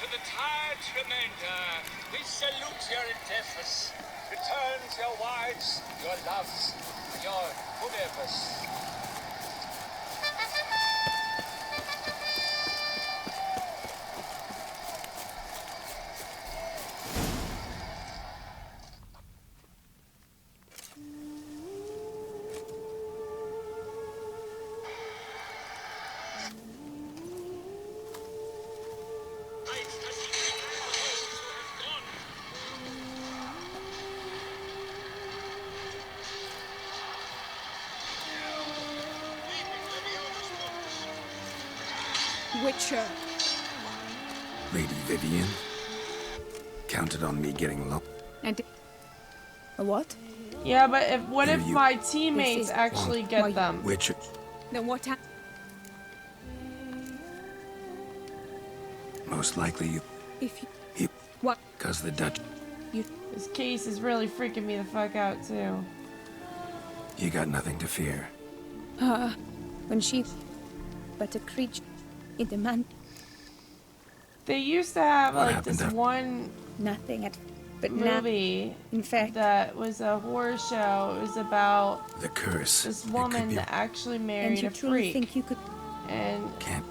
To the tired remainder, we salute your endeavors. Return to your wives, your loves, your whatevers. Witcher. Lady Vivian counted on me getting low. And a what? Yeah, but what Here if you- my teammates actually get them? Witcher. Then what Most likely you. if You. What? Because the Dutch. This case is really freaking me the fuck out too. You got nothing to fear. when she... But a creature in the man... They used to have What like happened this after- one Nothing at... But movie in fact, that was a horror show. It was about The curse. this It could woman be- that actually and married you a truly freak. think you could... And Can't.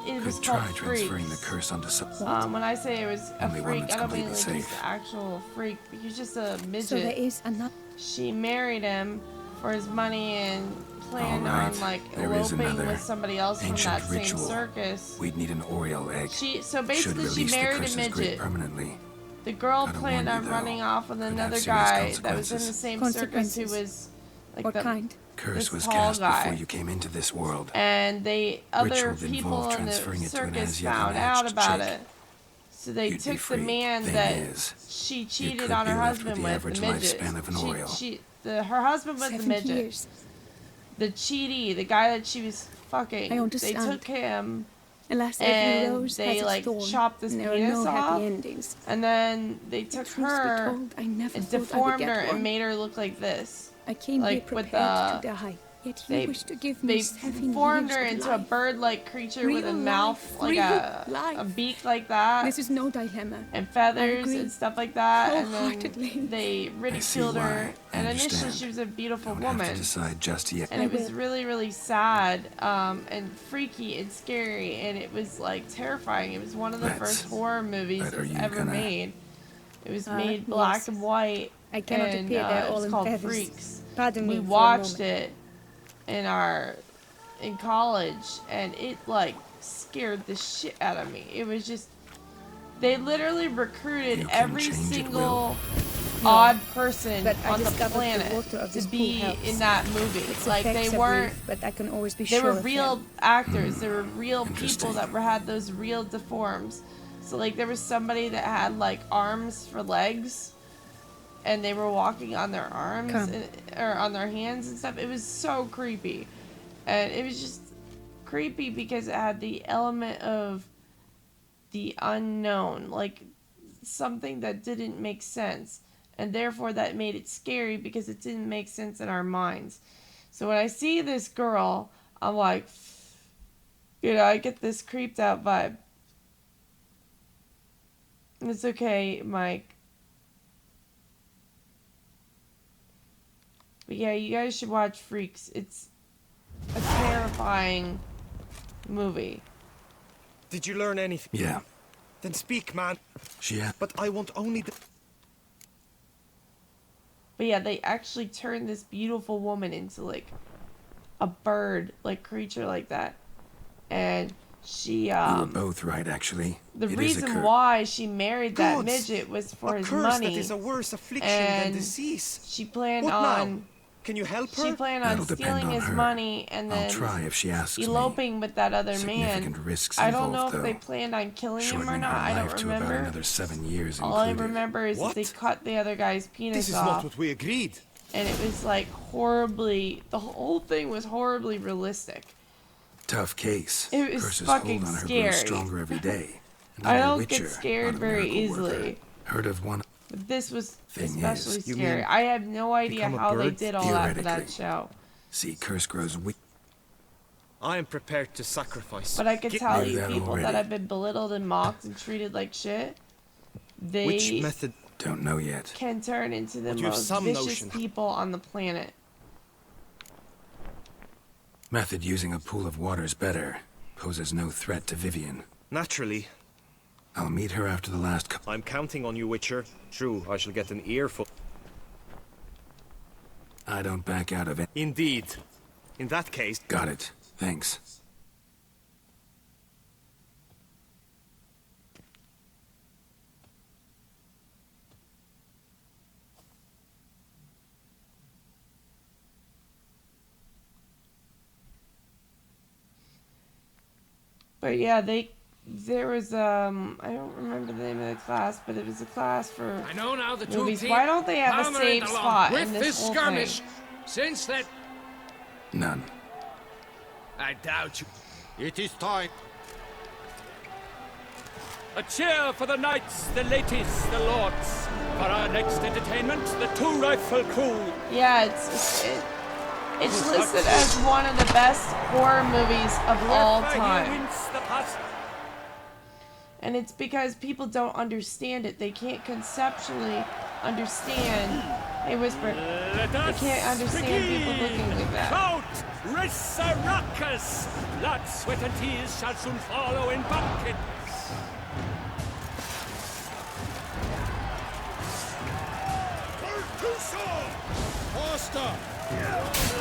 it was Could try called transferring Freaks. the curse onto some. When I say it was a Only one freak, that's I don't mean completely like just safe. an actual freak. He was just a midget. So there is another... She married him for his money and planned Alright, on like there is eloping another with somebody else from ancient that ritual. same circus. We'd need an Oriole egg. So Should basically she release the married a curse's grip midget. permanently. The girl Gotta planned warn on you, though, running off with could have another serious guy that was in the consequences. same circus who Consequences. was like What the kind? Curse this was tall cast guy. before you came into this world. And other Ritual that people involved in the transferring it to an circus as yet found out unhatched about chick. it. So they You'd be took the free. man Thing that is, she you cheated could on be her left with husband the with, average the midget. lifespan of an Oriole. Her husband was the 7 midget. years. The cheaty, the guy that she was fucking. I understand. They took him Alas, every and rose they has its like thorn. chopped his and there are penis no off. happy endings. And then they took Truth be her told, I never and thought I would deformed get her one. and made her look like this. I came like here with prepared the to die. Yet they you wish to give me they 7 formed years her of into a life. bird-like creature with a Real mouth life, like real a life. beak like that. This is no dilemma. And I feathers agree. and stuff like that. And Wholeheartedly. then they ridiculed why. her. I And initially understand. she was a beautiful Don't have woman. to decide just yet. And it was really, really sad and freaky and scary. And it was like terrifying. It was one of the first horror movies but are you ever gonna- made. It was made black yes. and white. I cannot and, appear there it all was in called feathers. Freaks. Pardon me We for a watched moment. it in college, and it like scared the shit out of me. It was just they literally recruited every change at single No. odd person But I on the discovered the planet water of to this pool be helps. in that movie. Its Like effects they are weren't. brief, but I can always be They sure were of real them. actors. They were real people that had those real deforms. So like there was somebody that had like arms for legs, and they were walking on their arms or on their hands and stuff. It was so creepy, and it was just creepy because it had the element of the unknown, like something that didn't make sense, and therefore that made it scary because it didn't make sense in our minds. So when I see this girl, I'm like, I get this creeped out vibe. It's okay, Mike. But yeah, you guys should watch Freaks. It's a terrifying movie. Did you learn anything? Yeah. Then speak, man. Yeah. But I want only the... But yeah, they actually turned this beautiful woman into like a bird, like creature like that. And she You were both right, actually. the It is a reason curse. why she married that Gods! midget was for A his curse money. that is a worse affliction and than disease. she planned What on now? Can you help her? she planned on That'll depend stealing on his her. money and I'll then try if she asks me. eloping with that other Significant man. risks I don't know involved, if they though. planned on killing him or Shortening not. her I don't life to about remember. another 7 years All I included. remember is that they cut the other guy's penis This is off. not what we agreed. And it was like horribly, the whole thing was horribly realistic. Tough case. It was Curse's fucking hold on her scary. grows stronger every day. And I I'm a don't witcher, get scared not a very miracle easily. worker. Heard of one? But this was Thing especially is, you scary. mean I have no idea become a how they bird? did all that for that Theoretically. show. See, curse grows weak. I am prepared to sacrifice. But I can tell Knew you, that people already. that have been belittled and mocked and treated like shit, they Which method? Don't know yet. can turn into the But you have most some vicious notion. people on the planet. Method using a pool of water's better. Poses no threat to Vivian. Naturally. I'll meet her after the last. I'm counting on you, Witcher. True, I shall get an earful. I don't back out of it. Indeed. In that case... Got it. Thanks. But yeah, there was I don't remember the name of the class, but it was a class for I know now the two movies. teams Why don't they have a hammering safe along spot with in this this whole skirmish thing? since that None. I doubt you. It is time. A cheer for the knights, the ladies, the lords. For our next entertainment, the Two Rifle Crew. Yeah, it's listed as one of the best horror movies of all time. And it's because people don't understand it. They can't conceptually understand. Hey, Whisper. They can't understand people looking like that. Count Risaracus! Blood, sweat, and tears shall soon follow in buckets. Faster!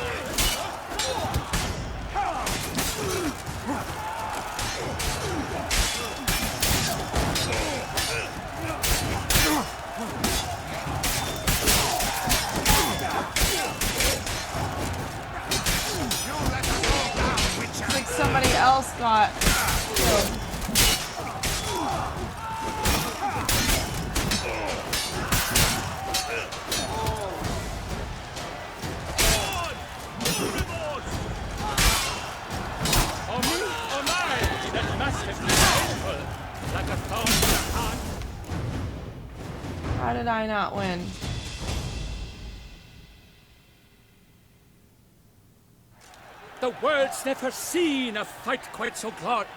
It's like somebody else got killed. Oh me, oh my! That must have been painful. Like a thorn in the heart. How did I not win? The world's never seen a fight quite so glad.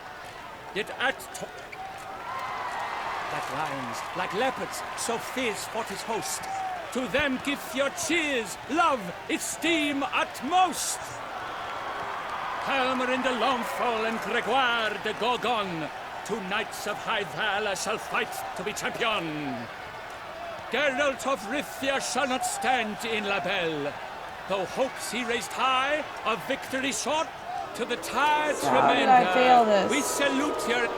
Yet like lions, like leopards, so fierce fought his host. To them give your cheers, love, esteem utmost. Helmer de Longfall and Gregoire de Gorgon, two knights of high valor shall fight to be champion. Geralt of Rivia shall not stand in La Belle. Though hopes he raised high, of victory sought, to the tides So how did remainder. I fail this? We salute your...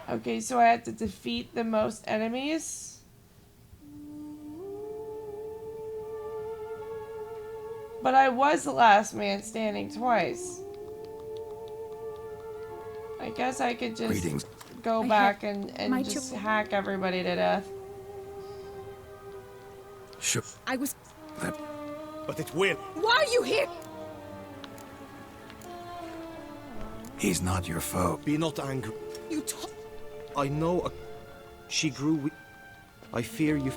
Okay, so I had to defeat the most enemies. But I was the last man standing twice. I guess I could just Greetings. go I back had and my just chip- hack everybody to death. Sure. I was... But it will. Why are you here? He's not your foe. Be not angry. You talk... I know she grew weak. I fear you.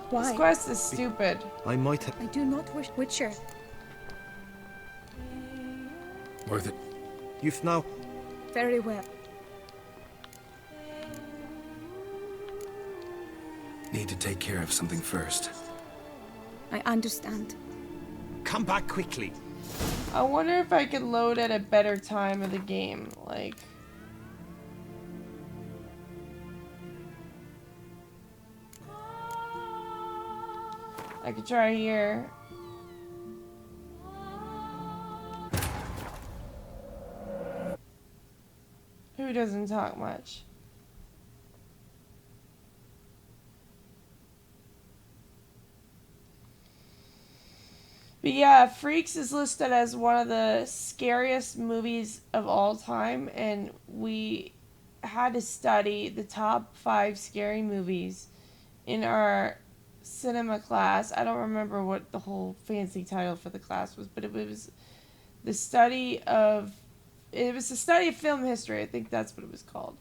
Why? This quest is stupid. I might have. I do not wish Witcher. Worth it. You've now. Very well. Need to take care of something first. I understand. Come back quickly. I wonder if I could load at a better time of the game. Like... I could try here. who doesn't talk much. But yeah, Freaks is listed as one of the scariest movies of all time, and we had to study the top 5 scary movies in our cinema class. I don't remember what the whole fancy title for the class was, but it was the study of film history. I think that's what it was called.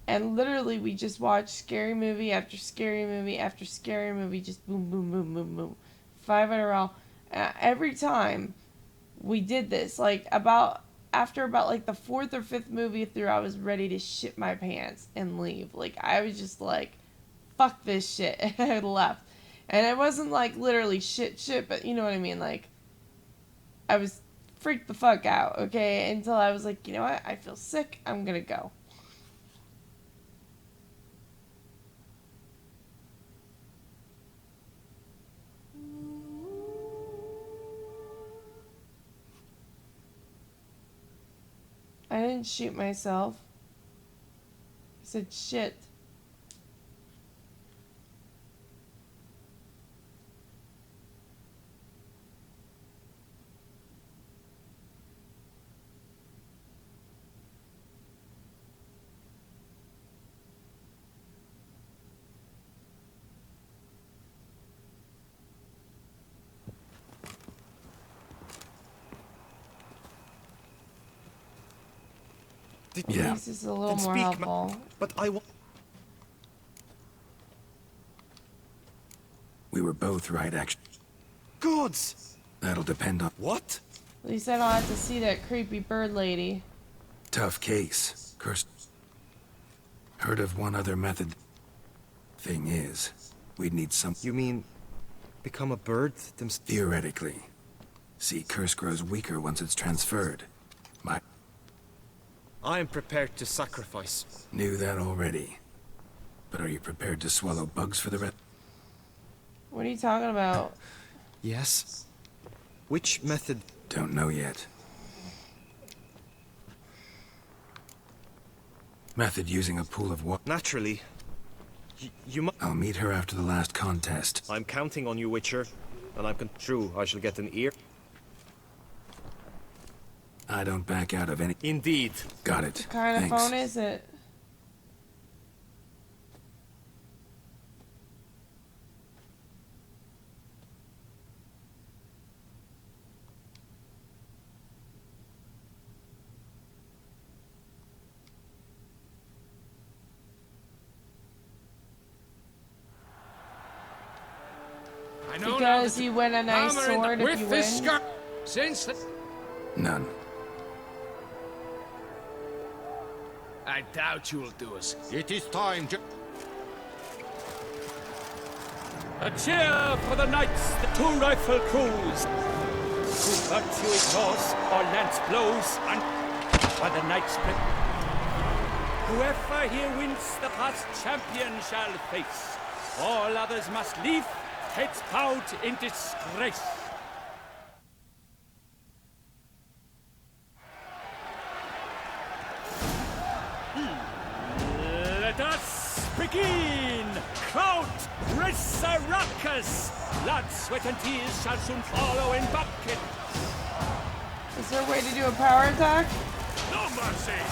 And literally we just watched scary movie after scary movie after scary movie, just boom, boom, boom, boom, boom. 5 in a row. Every time we did this, like after like the 4th or 5th movie through, I was ready to shit my pants and leave. Like, I was just like, fuck this shit. And I left. And it wasn't like literally shit, but you know what I mean? Like, I was freaked the fuck out, okay? Until I was like, you know what? I feel sick. I'm gonna go. I didn't shoot myself. I said shit. Yeah. This is a little more helpful. But I want. We were both right, actually. Gods! That'll depend on... What? At least I don't have to see that creepy bird lady. Tough case. Cursed. Heard of one other method. Thing is, we'd need some... You mean... become a bird themselves? Theoretically. See, curse grows weaker once it's transferred. I am prepared to sacrifice. Knew that already. But are you prepared to swallow bugs for the rest? What are you talking about? Yes. Which method? Don't know yet. Method using a pool of water. Naturally. You must... I'll meet her after the last contest. I'm counting on you, Witcher. And I'm true, I shall get an ear. I don't back out of any... Indeed. Got it. What kind of phone is it? I know because you win a nice sword if you win. Since None. I doubt you'll do us. It is time, A cheer for the knights, the 2 rifle crews. Who virtue ignores or lance blows and by the knights split. Whoever here wins the past champion shall face. All others must leave, heads bowed in disgrace. Let us begin! Count Resurrecus! Blood, sweat, and tears shall soon follow in bucket. Is there a way to do a power attack? No mercy!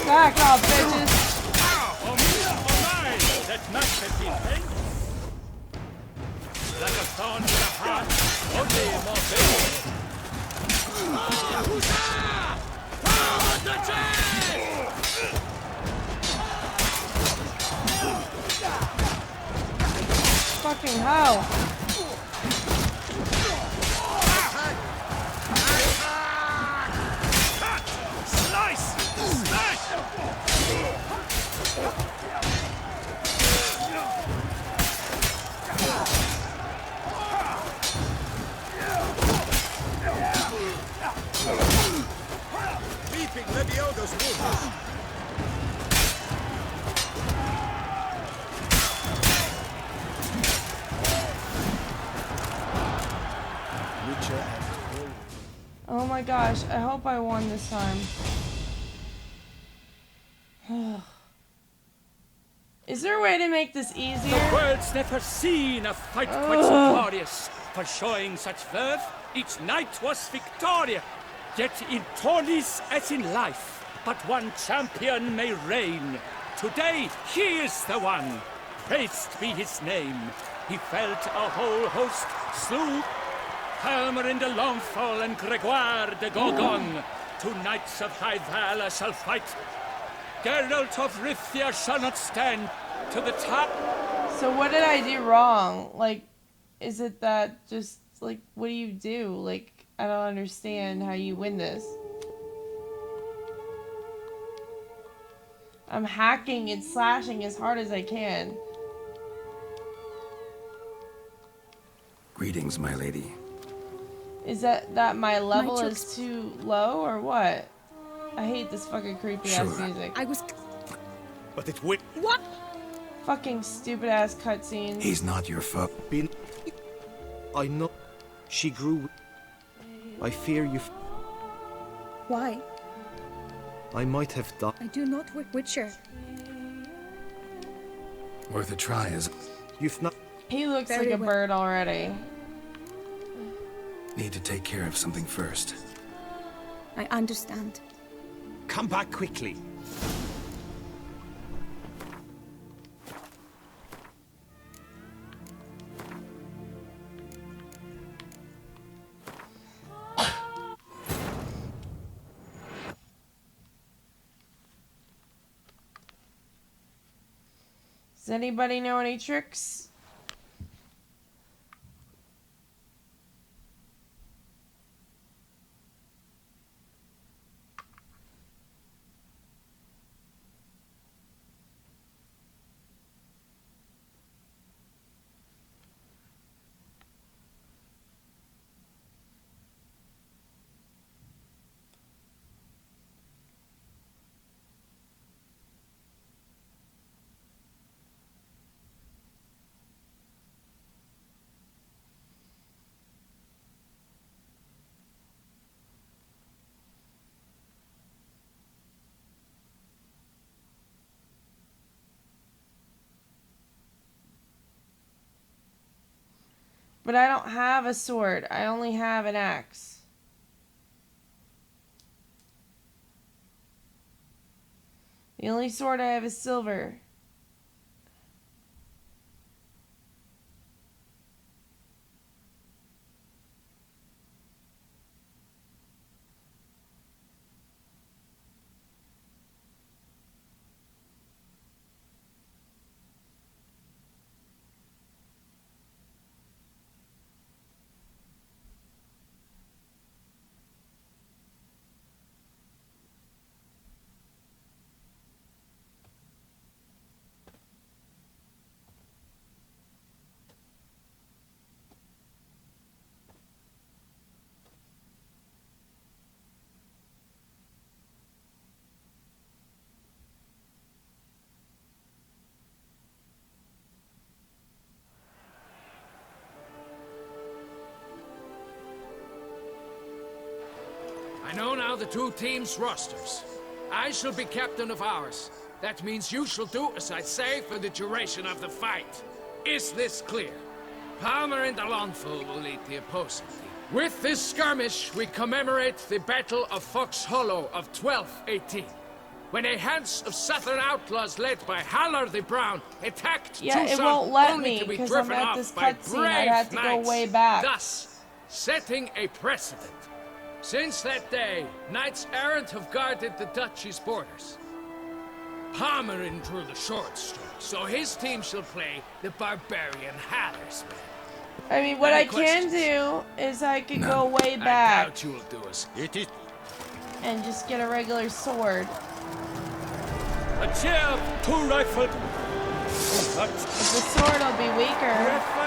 Back off, bitches! For me or mine, that must have been pain. Like a thorn to the heart, only more pain. Fucking hell! Slice! Slice! Weeping Lebioda's wounds. my gosh, I hope I won this time. Is there a way to make this easier? The world's never seen a fight quite so glorious. For showing such verve, each knight was victorious. Yet in tourneys as in life, but one champion may reign. Today, he is the one. Praised be his name. He felt a whole host, slew Palmer in the Longfall and Gregoire de Gorgon. Two knights of high valor shall fight. Geralt of Rivia shall not stand to the top. So what did I do wrong? Like, is it that just, like, what do you do? Like, I don't understand how you win this. I'm hacking and slashing as hard as I can. Greetings, my lady. Is that my level is too low or what? I hate this fucking creepy ass music. I was. But it will. What? Fucking stupid ass cutscenes. He's not your foe. I know. She grew. I fear you. Why? I might have died. I do not Witcher. Worth a try, is. You've not. He looks Very like a well. bird already. Need to take care of something first. I understand. Come back quickly. Does anybody know any tricks? But I don't have a sword. I only have an axe. The only sword I have is silver. I know now the two teams' rosters. I shall be captain of ours. That means you shall do as I say for the duration of the fight. Is this clear? Palmer and Alonso will lead the opposing team. With this skirmish, we commemorate the Battle of Fox Hollow of 1218, when a hands of southern outlaws led by Haller the Brown attacked Yeah, Tucson, it won't let only me to be because I'm driven at off this by cutscene. I'd brave have to go knights, way back. thus setting a precedent. Since that day, knights errant have guarded the duchy's borders. Palmerin drew the short straw, so his team shall play the barbarian Haller's men. I mean, what Any I can do is I could go way I back doubt you will do us. and just get a regular sword. A chair, two-rifled. But the sword will be weaker.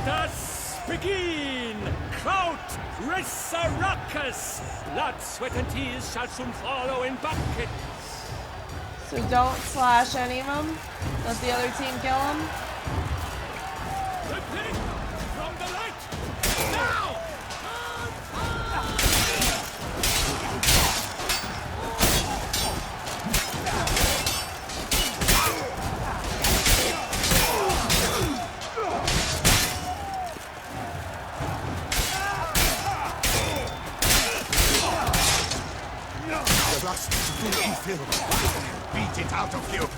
Let us begin! Kraut, Resurrecus! Blood, sweat, and tears shall soon follow in buckets. So don't slash any of them. Let the other team kill him. Repent from the light! Now! Trust the evil. Beat it out of you.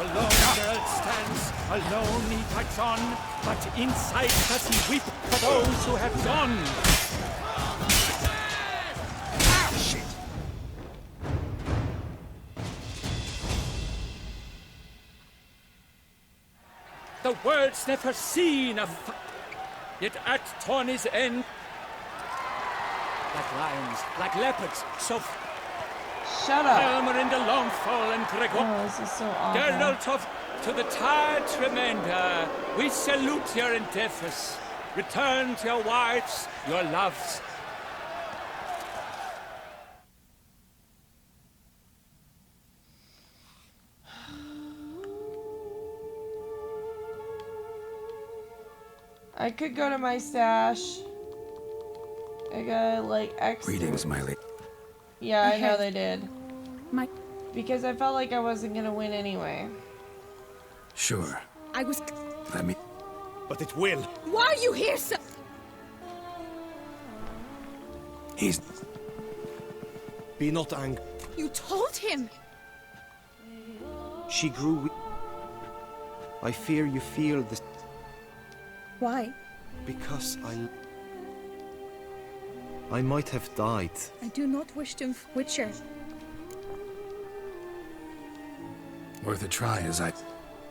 Alone the earth stands, alone he fights on, but inside does he weep for those who have gone. Ah, shit! The world's never seen a fight, yet at Tawny's end, like lions, like leopards, so shut up. Helmer in the Longfall and Gregor. Oh, this is so awful. Geralt of to the tired remainder, we salute your endeavors. Return to your wives, your loves. I could go to my stash. I got like X. Greetings, Miley. Yeah, I know they did. My. Because I felt like I wasn't gonna win anyway. Sure. I was. Let me. But it will. Why are you here, sir? He's. Be not angry. You told him. She grew weak. I fear you feel this. Why? Because I might have died. I do not wish to Witcher. Worth a try, as I.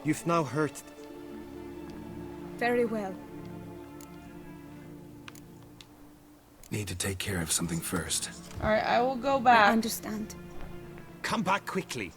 You've now hurt. Very well. Need to take care of something first. Alright, I will go back. I understand. Come back quickly.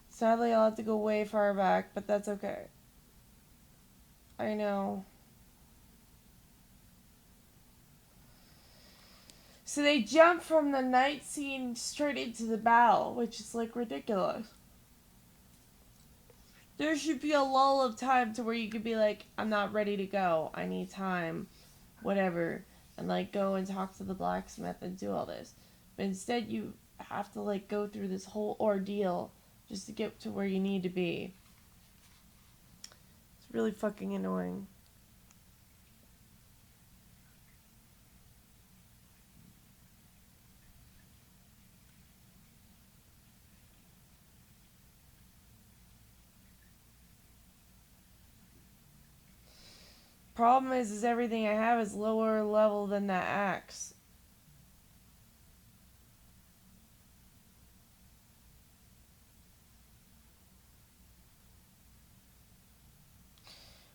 Sadly, I'll have to go way far back, but that's okay. I know. So they jump from the night scene straight into the battle, which is like ridiculous. There should be a lull of time to where you could be like, I'm not ready to go. I need time. Whatever. And like go and talk to the blacksmith and do all this. But instead you have to like go through this whole ordeal just to get to where you need to be. It's really fucking annoying. Problem is everything I have is lower level than that axe.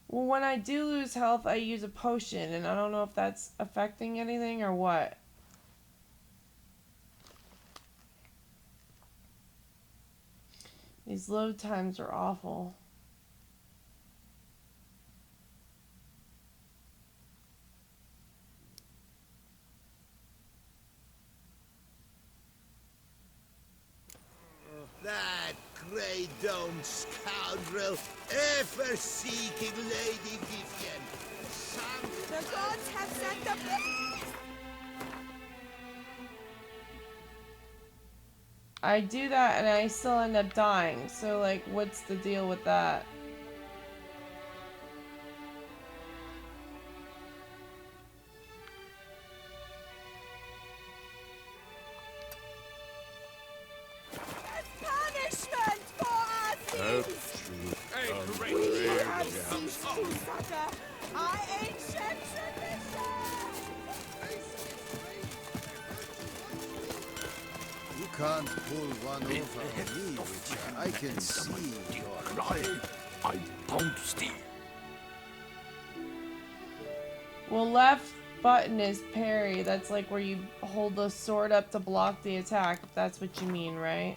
Well, when I do lose health, I use a potion, and I don't know if that's affecting anything or what. These load times are awful. That grey domed scoundrel, ever-seeking Lady Vivian. The gods have sent the beast! I do that and I still end up dying, so like, what's the deal with that? Punishment for our sins! We have ceased to succor our ancient tradition! You can't pull one over on me, Witcher. I can see your I don't steal. Well, left button is parry. That's like where you hold the sword up to block the attack, if that's what you mean, right?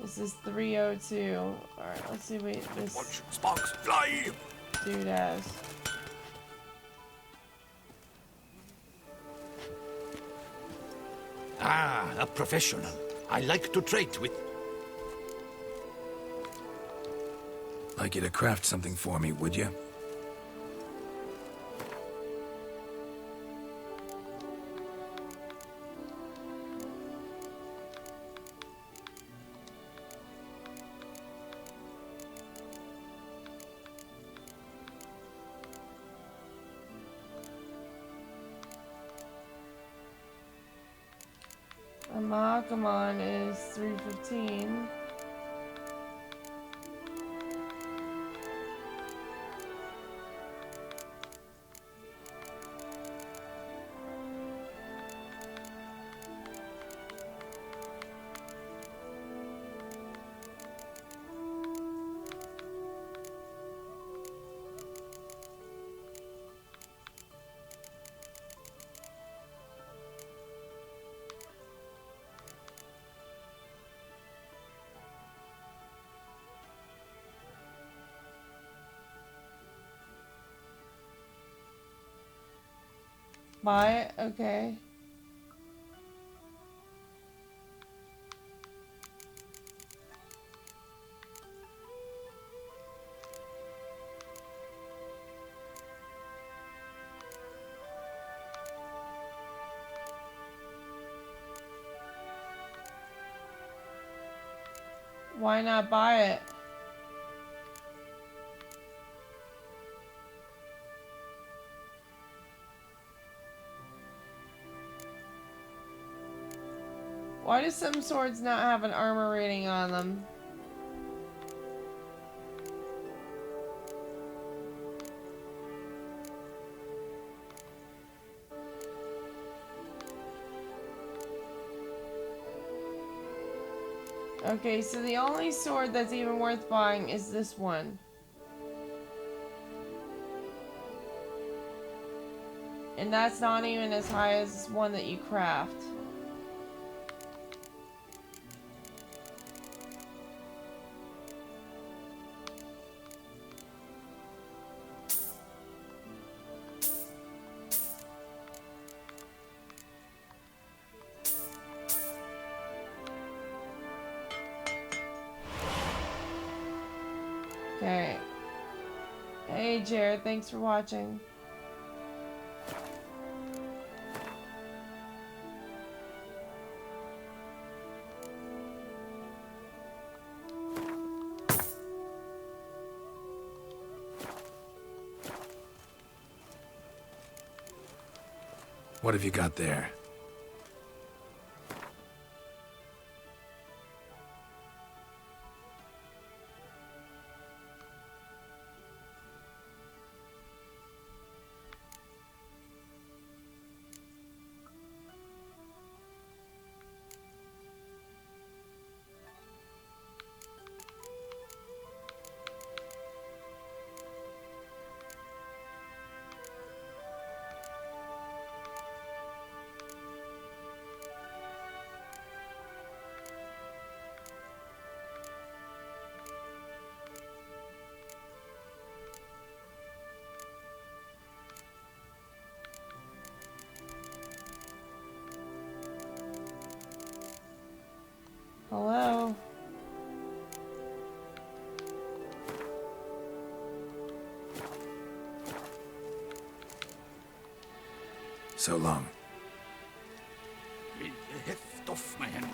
This is 302. Alright, let's see what this Watch sparks fly! dude has. Ah, a professional. I like to trade with... Like you to craft something for me, would you? A Mahakamon is 315. Buy it? Okay. Why not buy it? Why do some swords not have an armor rating on them? Okay, so the only sword that's even worth buying is this one. And that's not even as high as one that you craft. Okay. Hey Jared, thanks for watching. What have you got there? Hello? So long. Will the heft off my hand.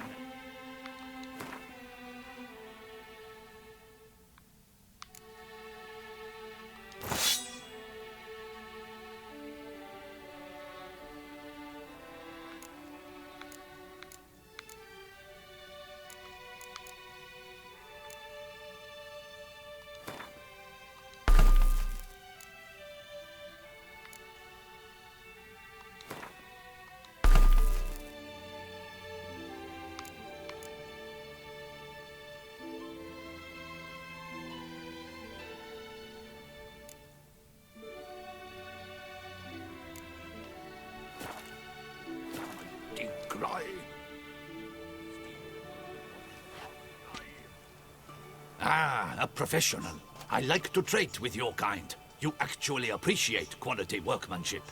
a professional. I like to trade with your kind. You actually appreciate quality workmanship.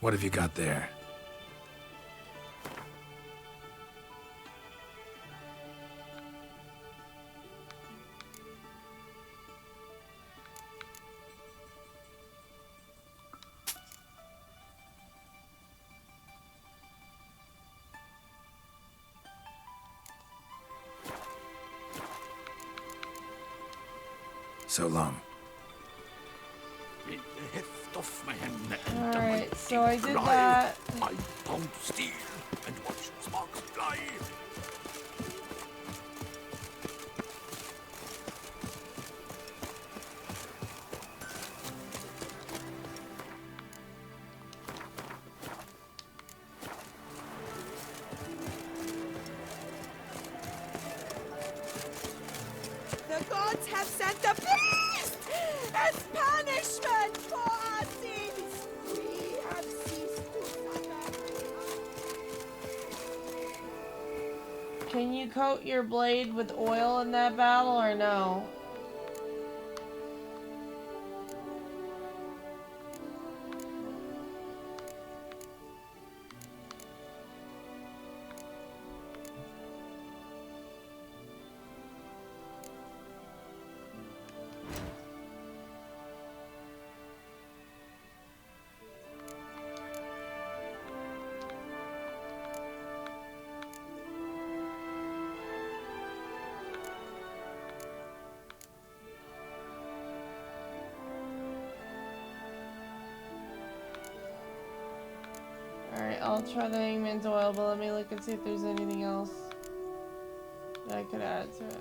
What have you got there? So long. Alright, so I did that. I pound steel and watch sparks fly. The gods have sent the beast as punishment for our sins. We have ceased to suffer. Can you coat your blade with oil in that battle or no? Alright, I'll try the hangman's oil, but let me look and see if there's anything else that I could add to it.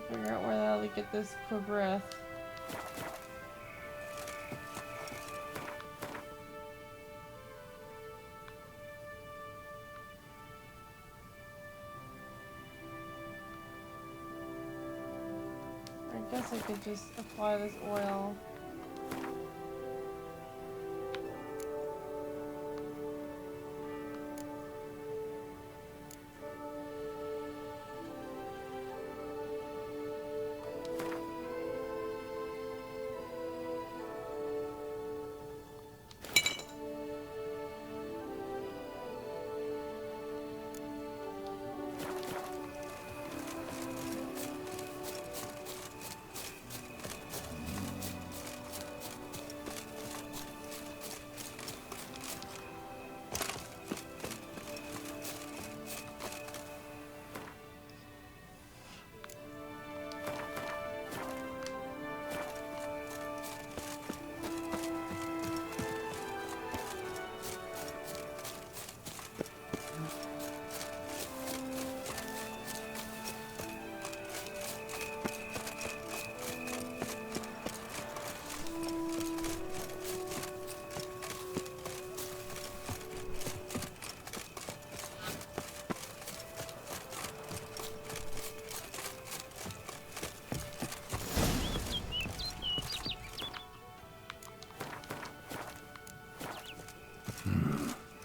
Figure out where the hell to get this for breath. I guess I could just apply this oil.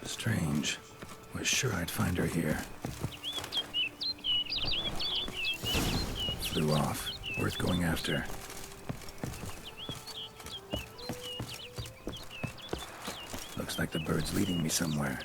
Strange. Was sure I'd find her here. Flew off. Worth going after. Looks like the bird's leading me somewhere.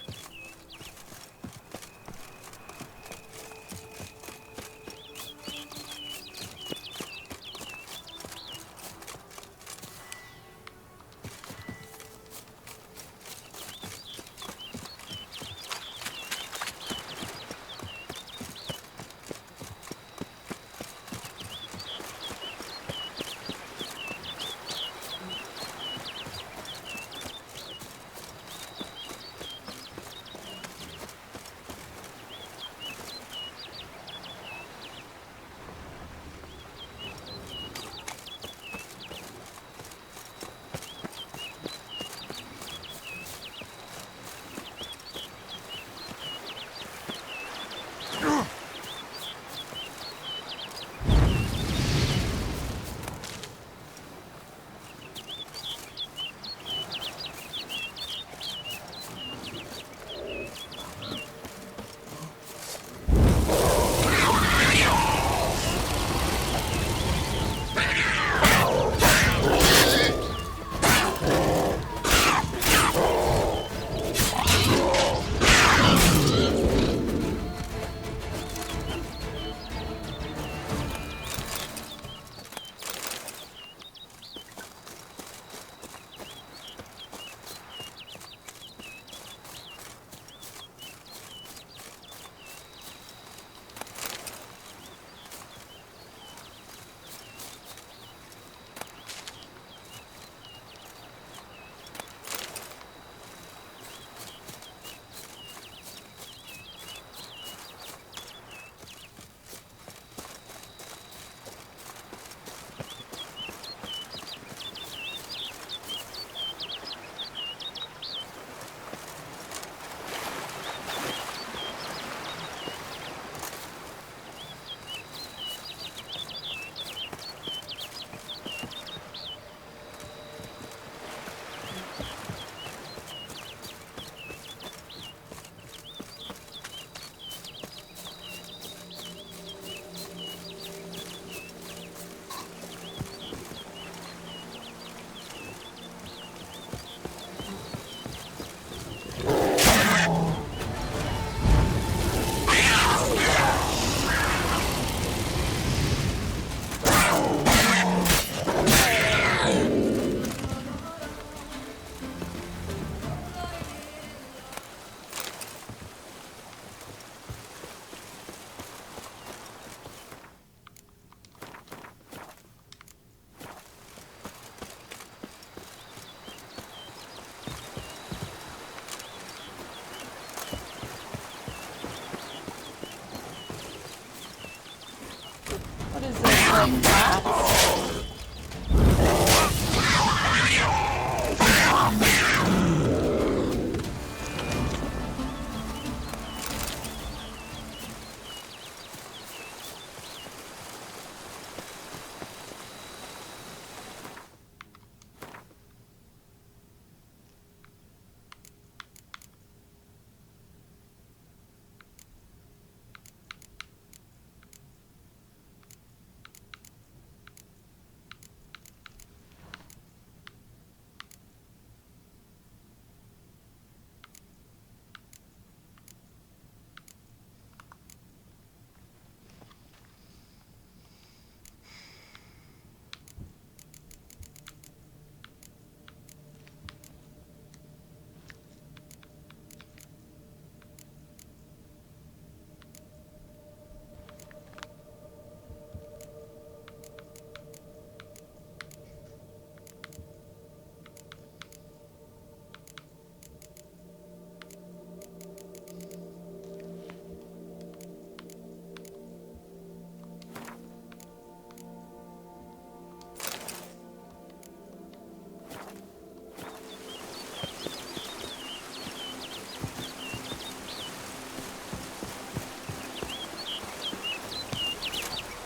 like that.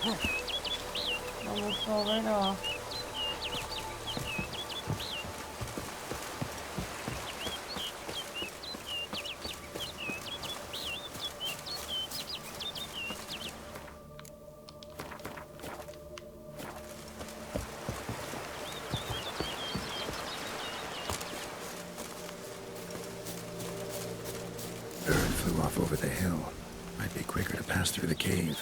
I will fall right off. Bird flew off over the hill. Might be quicker to pass through the cave.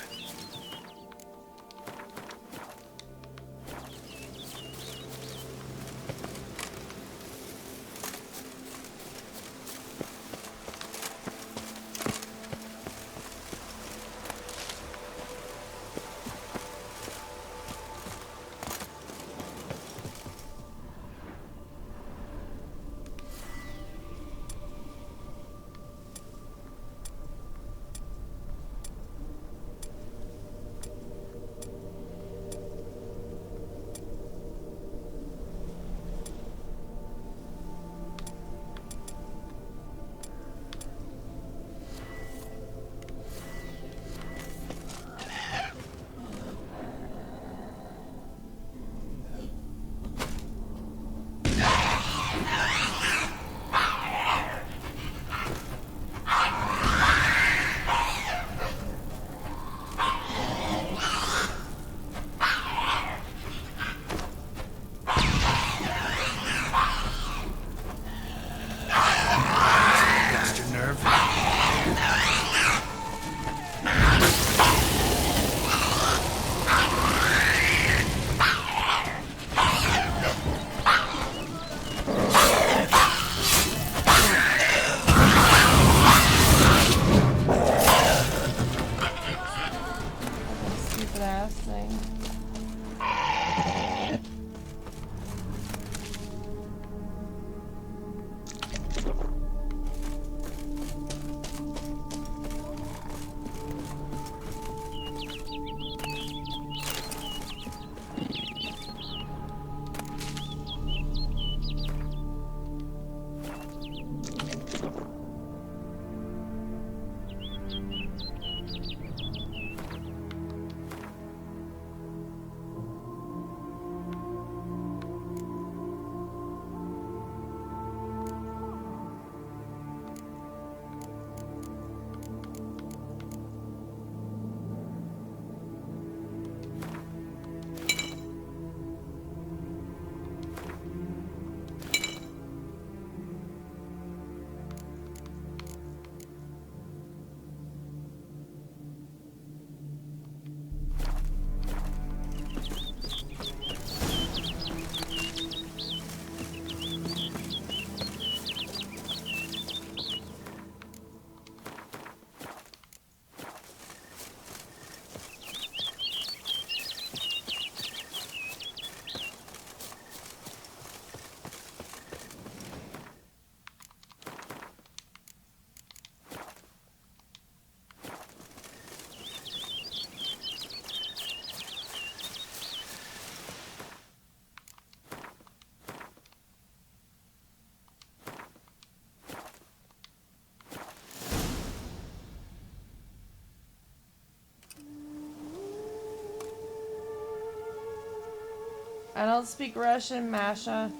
I don't speak Russian, Masha.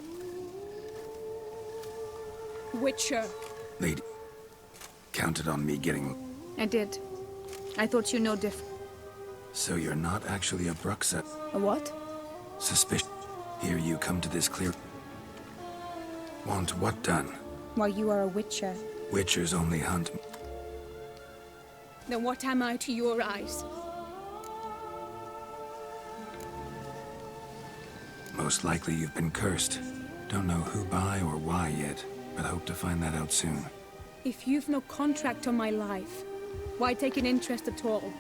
Witcher. Lady, counted on me getting... I did. I thought you know different. So you're not actually a Bruxa. A what? Suspicion. Here you come to this clear... Want what done? Why, you are a witcher. Witchers only hunt... Then what am I to your eyes? Most likely you've been cursed. Don't know who by or why yet, but hope to find that out soon. If you've no contract on my life, why take an interest at all?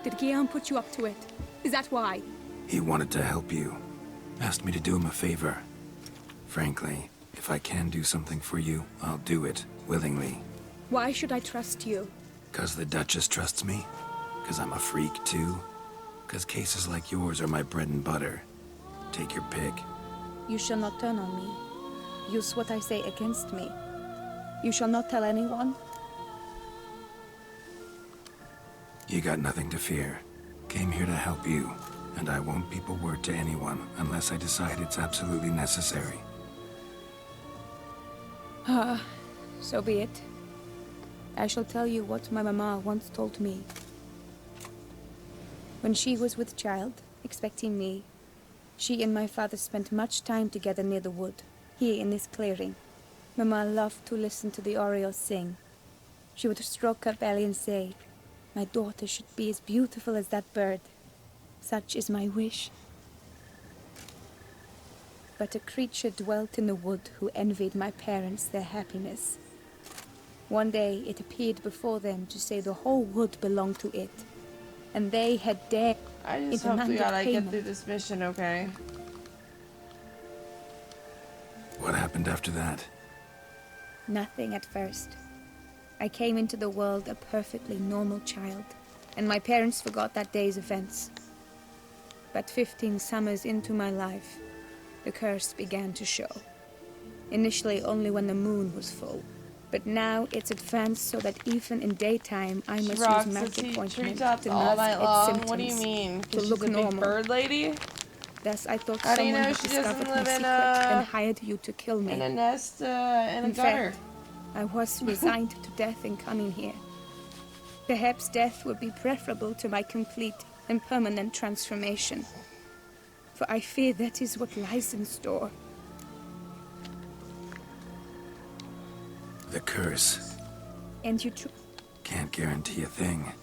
Did Guillaume put you up to it? Is that why? He wanted to help you. Asked me to do him a favor. Frankly, if I can do something for you, I'll do it, willingly. Why should I trust you? 'Cause the Duchess trusts me? 'Cause I'm a freak, too? 'Cause cases like yours are my bread and butter. Take your pick. You shall not turn on me. Use what I say against me. You shall not tell anyone. You got nothing to fear. Came here to help you, and I won't peep a word to anyone unless I decide it's absolutely necessary. So be it. I shall tell you what my mama once told me. When she was with child, expecting me, she and my father spent much time together near the wood, here in this clearing. Mama loved to listen to the orioles sing. She would stroke her belly and say, "My daughter should be as beautiful as that bird. Such is my wish." But a creature dwelt in the wood who envied my parents their happiness. One day it appeared before them to say the whole wood belonged to it, and they had dared. I just hope to God I get through this mission, okay? What happened after that? Nothing at first. I came into the world a perfectly normal child, and my parents forgot that day's events. But 15 summers into my life, the curse began to show. Initially only when the moon was full, but now it's advanced so that even in daytime I must use magic ointment to all mask night its long. symptoms. What do you mean? To 'Cause look she's a normal. big bird lady? Thus I thought How do you someone know had she doesn't discovered my live in secret and hired you to kill me. in a nest in a In gutter? fact, I was resigned to death in coming here. Perhaps death would be preferable to my complete and permanent transformation. For I fear that is what lies in store. The curse. And you Can't guarantee a thing.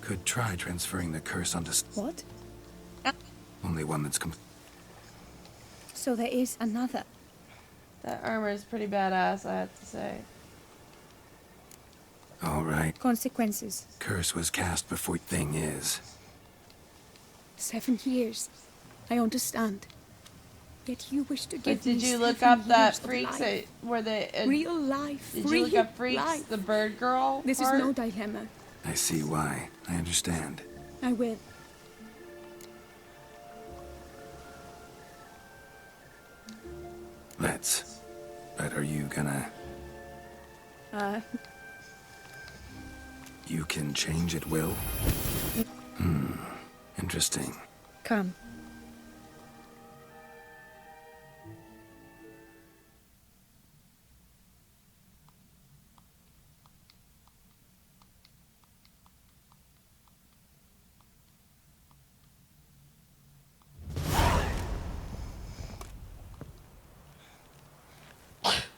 Could try transferring the curse onto... What? Only one that's So there is another. That armor is pretty badass, I have to say. Alright. Consequences. Curse was cast before... Thing is... 7 years. I understand. Yet you wish to give But did me you look 7 up that years of freaks life. where they... Real life. Did you look up freaks, life. the bird girl This part? is no dilemma. I see why. I understand. I will. Let's. But are you gonna... You can change at will? Interesting. Come.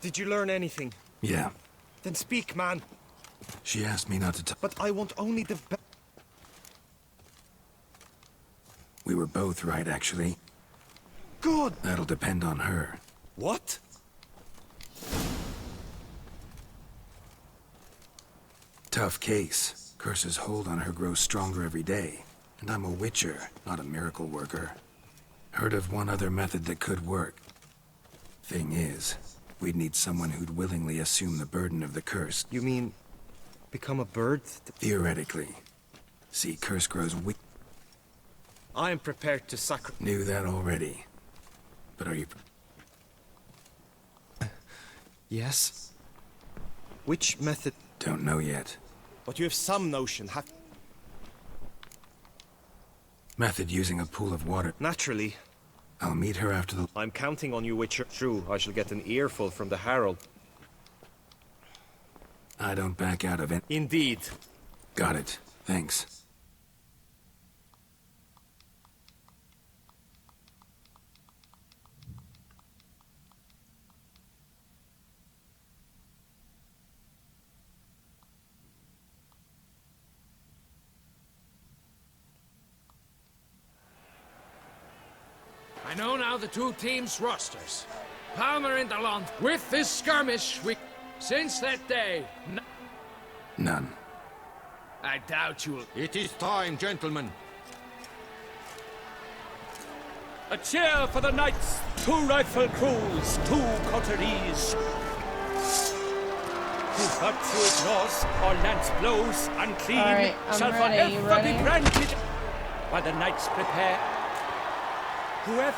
Did you learn anything? Yeah. Then speak, man. She asked me not to But I want only the best. We were both right, actually. Good! That'll depend on her. What? Tough case. Curse's hold on her grows stronger every day. And I'm a witcher, not a miracle worker. Heard of one other method that could work. Thing is, we'd need someone who'd willingly assume the burden of the curse. You mean... become a bird? Theoretically. See, curse grows weak. I am prepared to sacrifice... Knew that already. But are you... Yes? Which method? Don't know yet. But you have some notion, have... Method using a pool of water. Naturally. I'll meet her after the... I'm counting on you, Witcher. True, I shall get an earful from the Herald. I don't back out of it. Indeed. Got it. Thanks. I know now the two teams' rosters. Palmer in the lawn. With this skirmish, since that day, None. I doubt you'll... It is time, gentlemen. A cheer for the knights! 2 rifle crews, 2 coteries. Who virtuous laws or lance blows unclean Alright, I'm shall ready. You forever be ready? granted. While the knights prepare, whoever...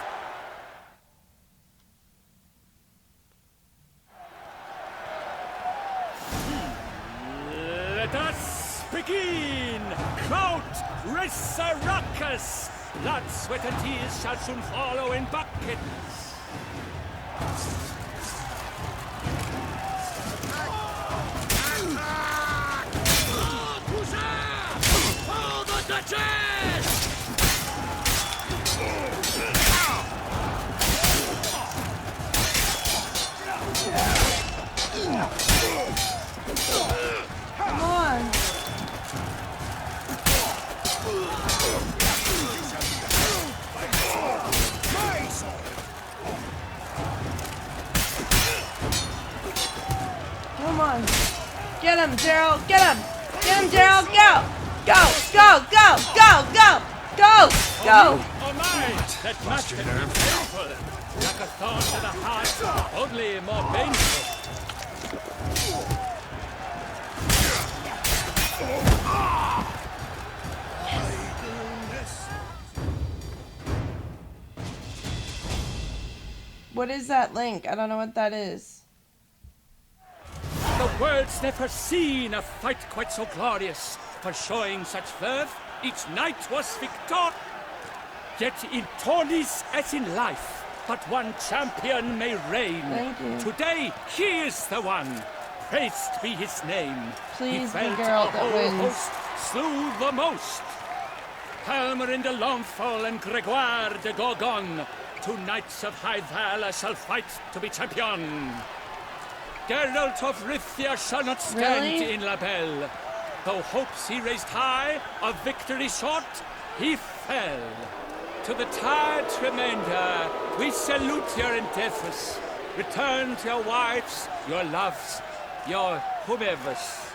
Let us begin! Count Resurrecus! Blood, sweat, and tears shall soon follow in buckets. For the Duchess! Come on. Come on. Get him, Gerald. Get him. Get him, Gerald. Go. Go. Go. Go. Go. Go. Go. Go. Oh my! That must have been painful. Like a thorn to the heart, only more painful. What is that link? I don't know what that is. The world's never seen a fight quite so glorious. For showing such verve, each knight was victor. Yet in tourneys as in life, but one champion may reign. Thank you. Today, he is the one. Praised be his name. Please he be felt Geralt a that whole wins. host, slew the most. Palmer in the Longfall and Gregoire de Gorgon. 2 knights of high valor shall fight to be champion. Geralt of Rivia shall not stand Really? in La Belle. Though hopes he raised high, of victory short, he fell. To the tired remainder, we salute your endeavors. Return to your wives, your loves, your whomevers.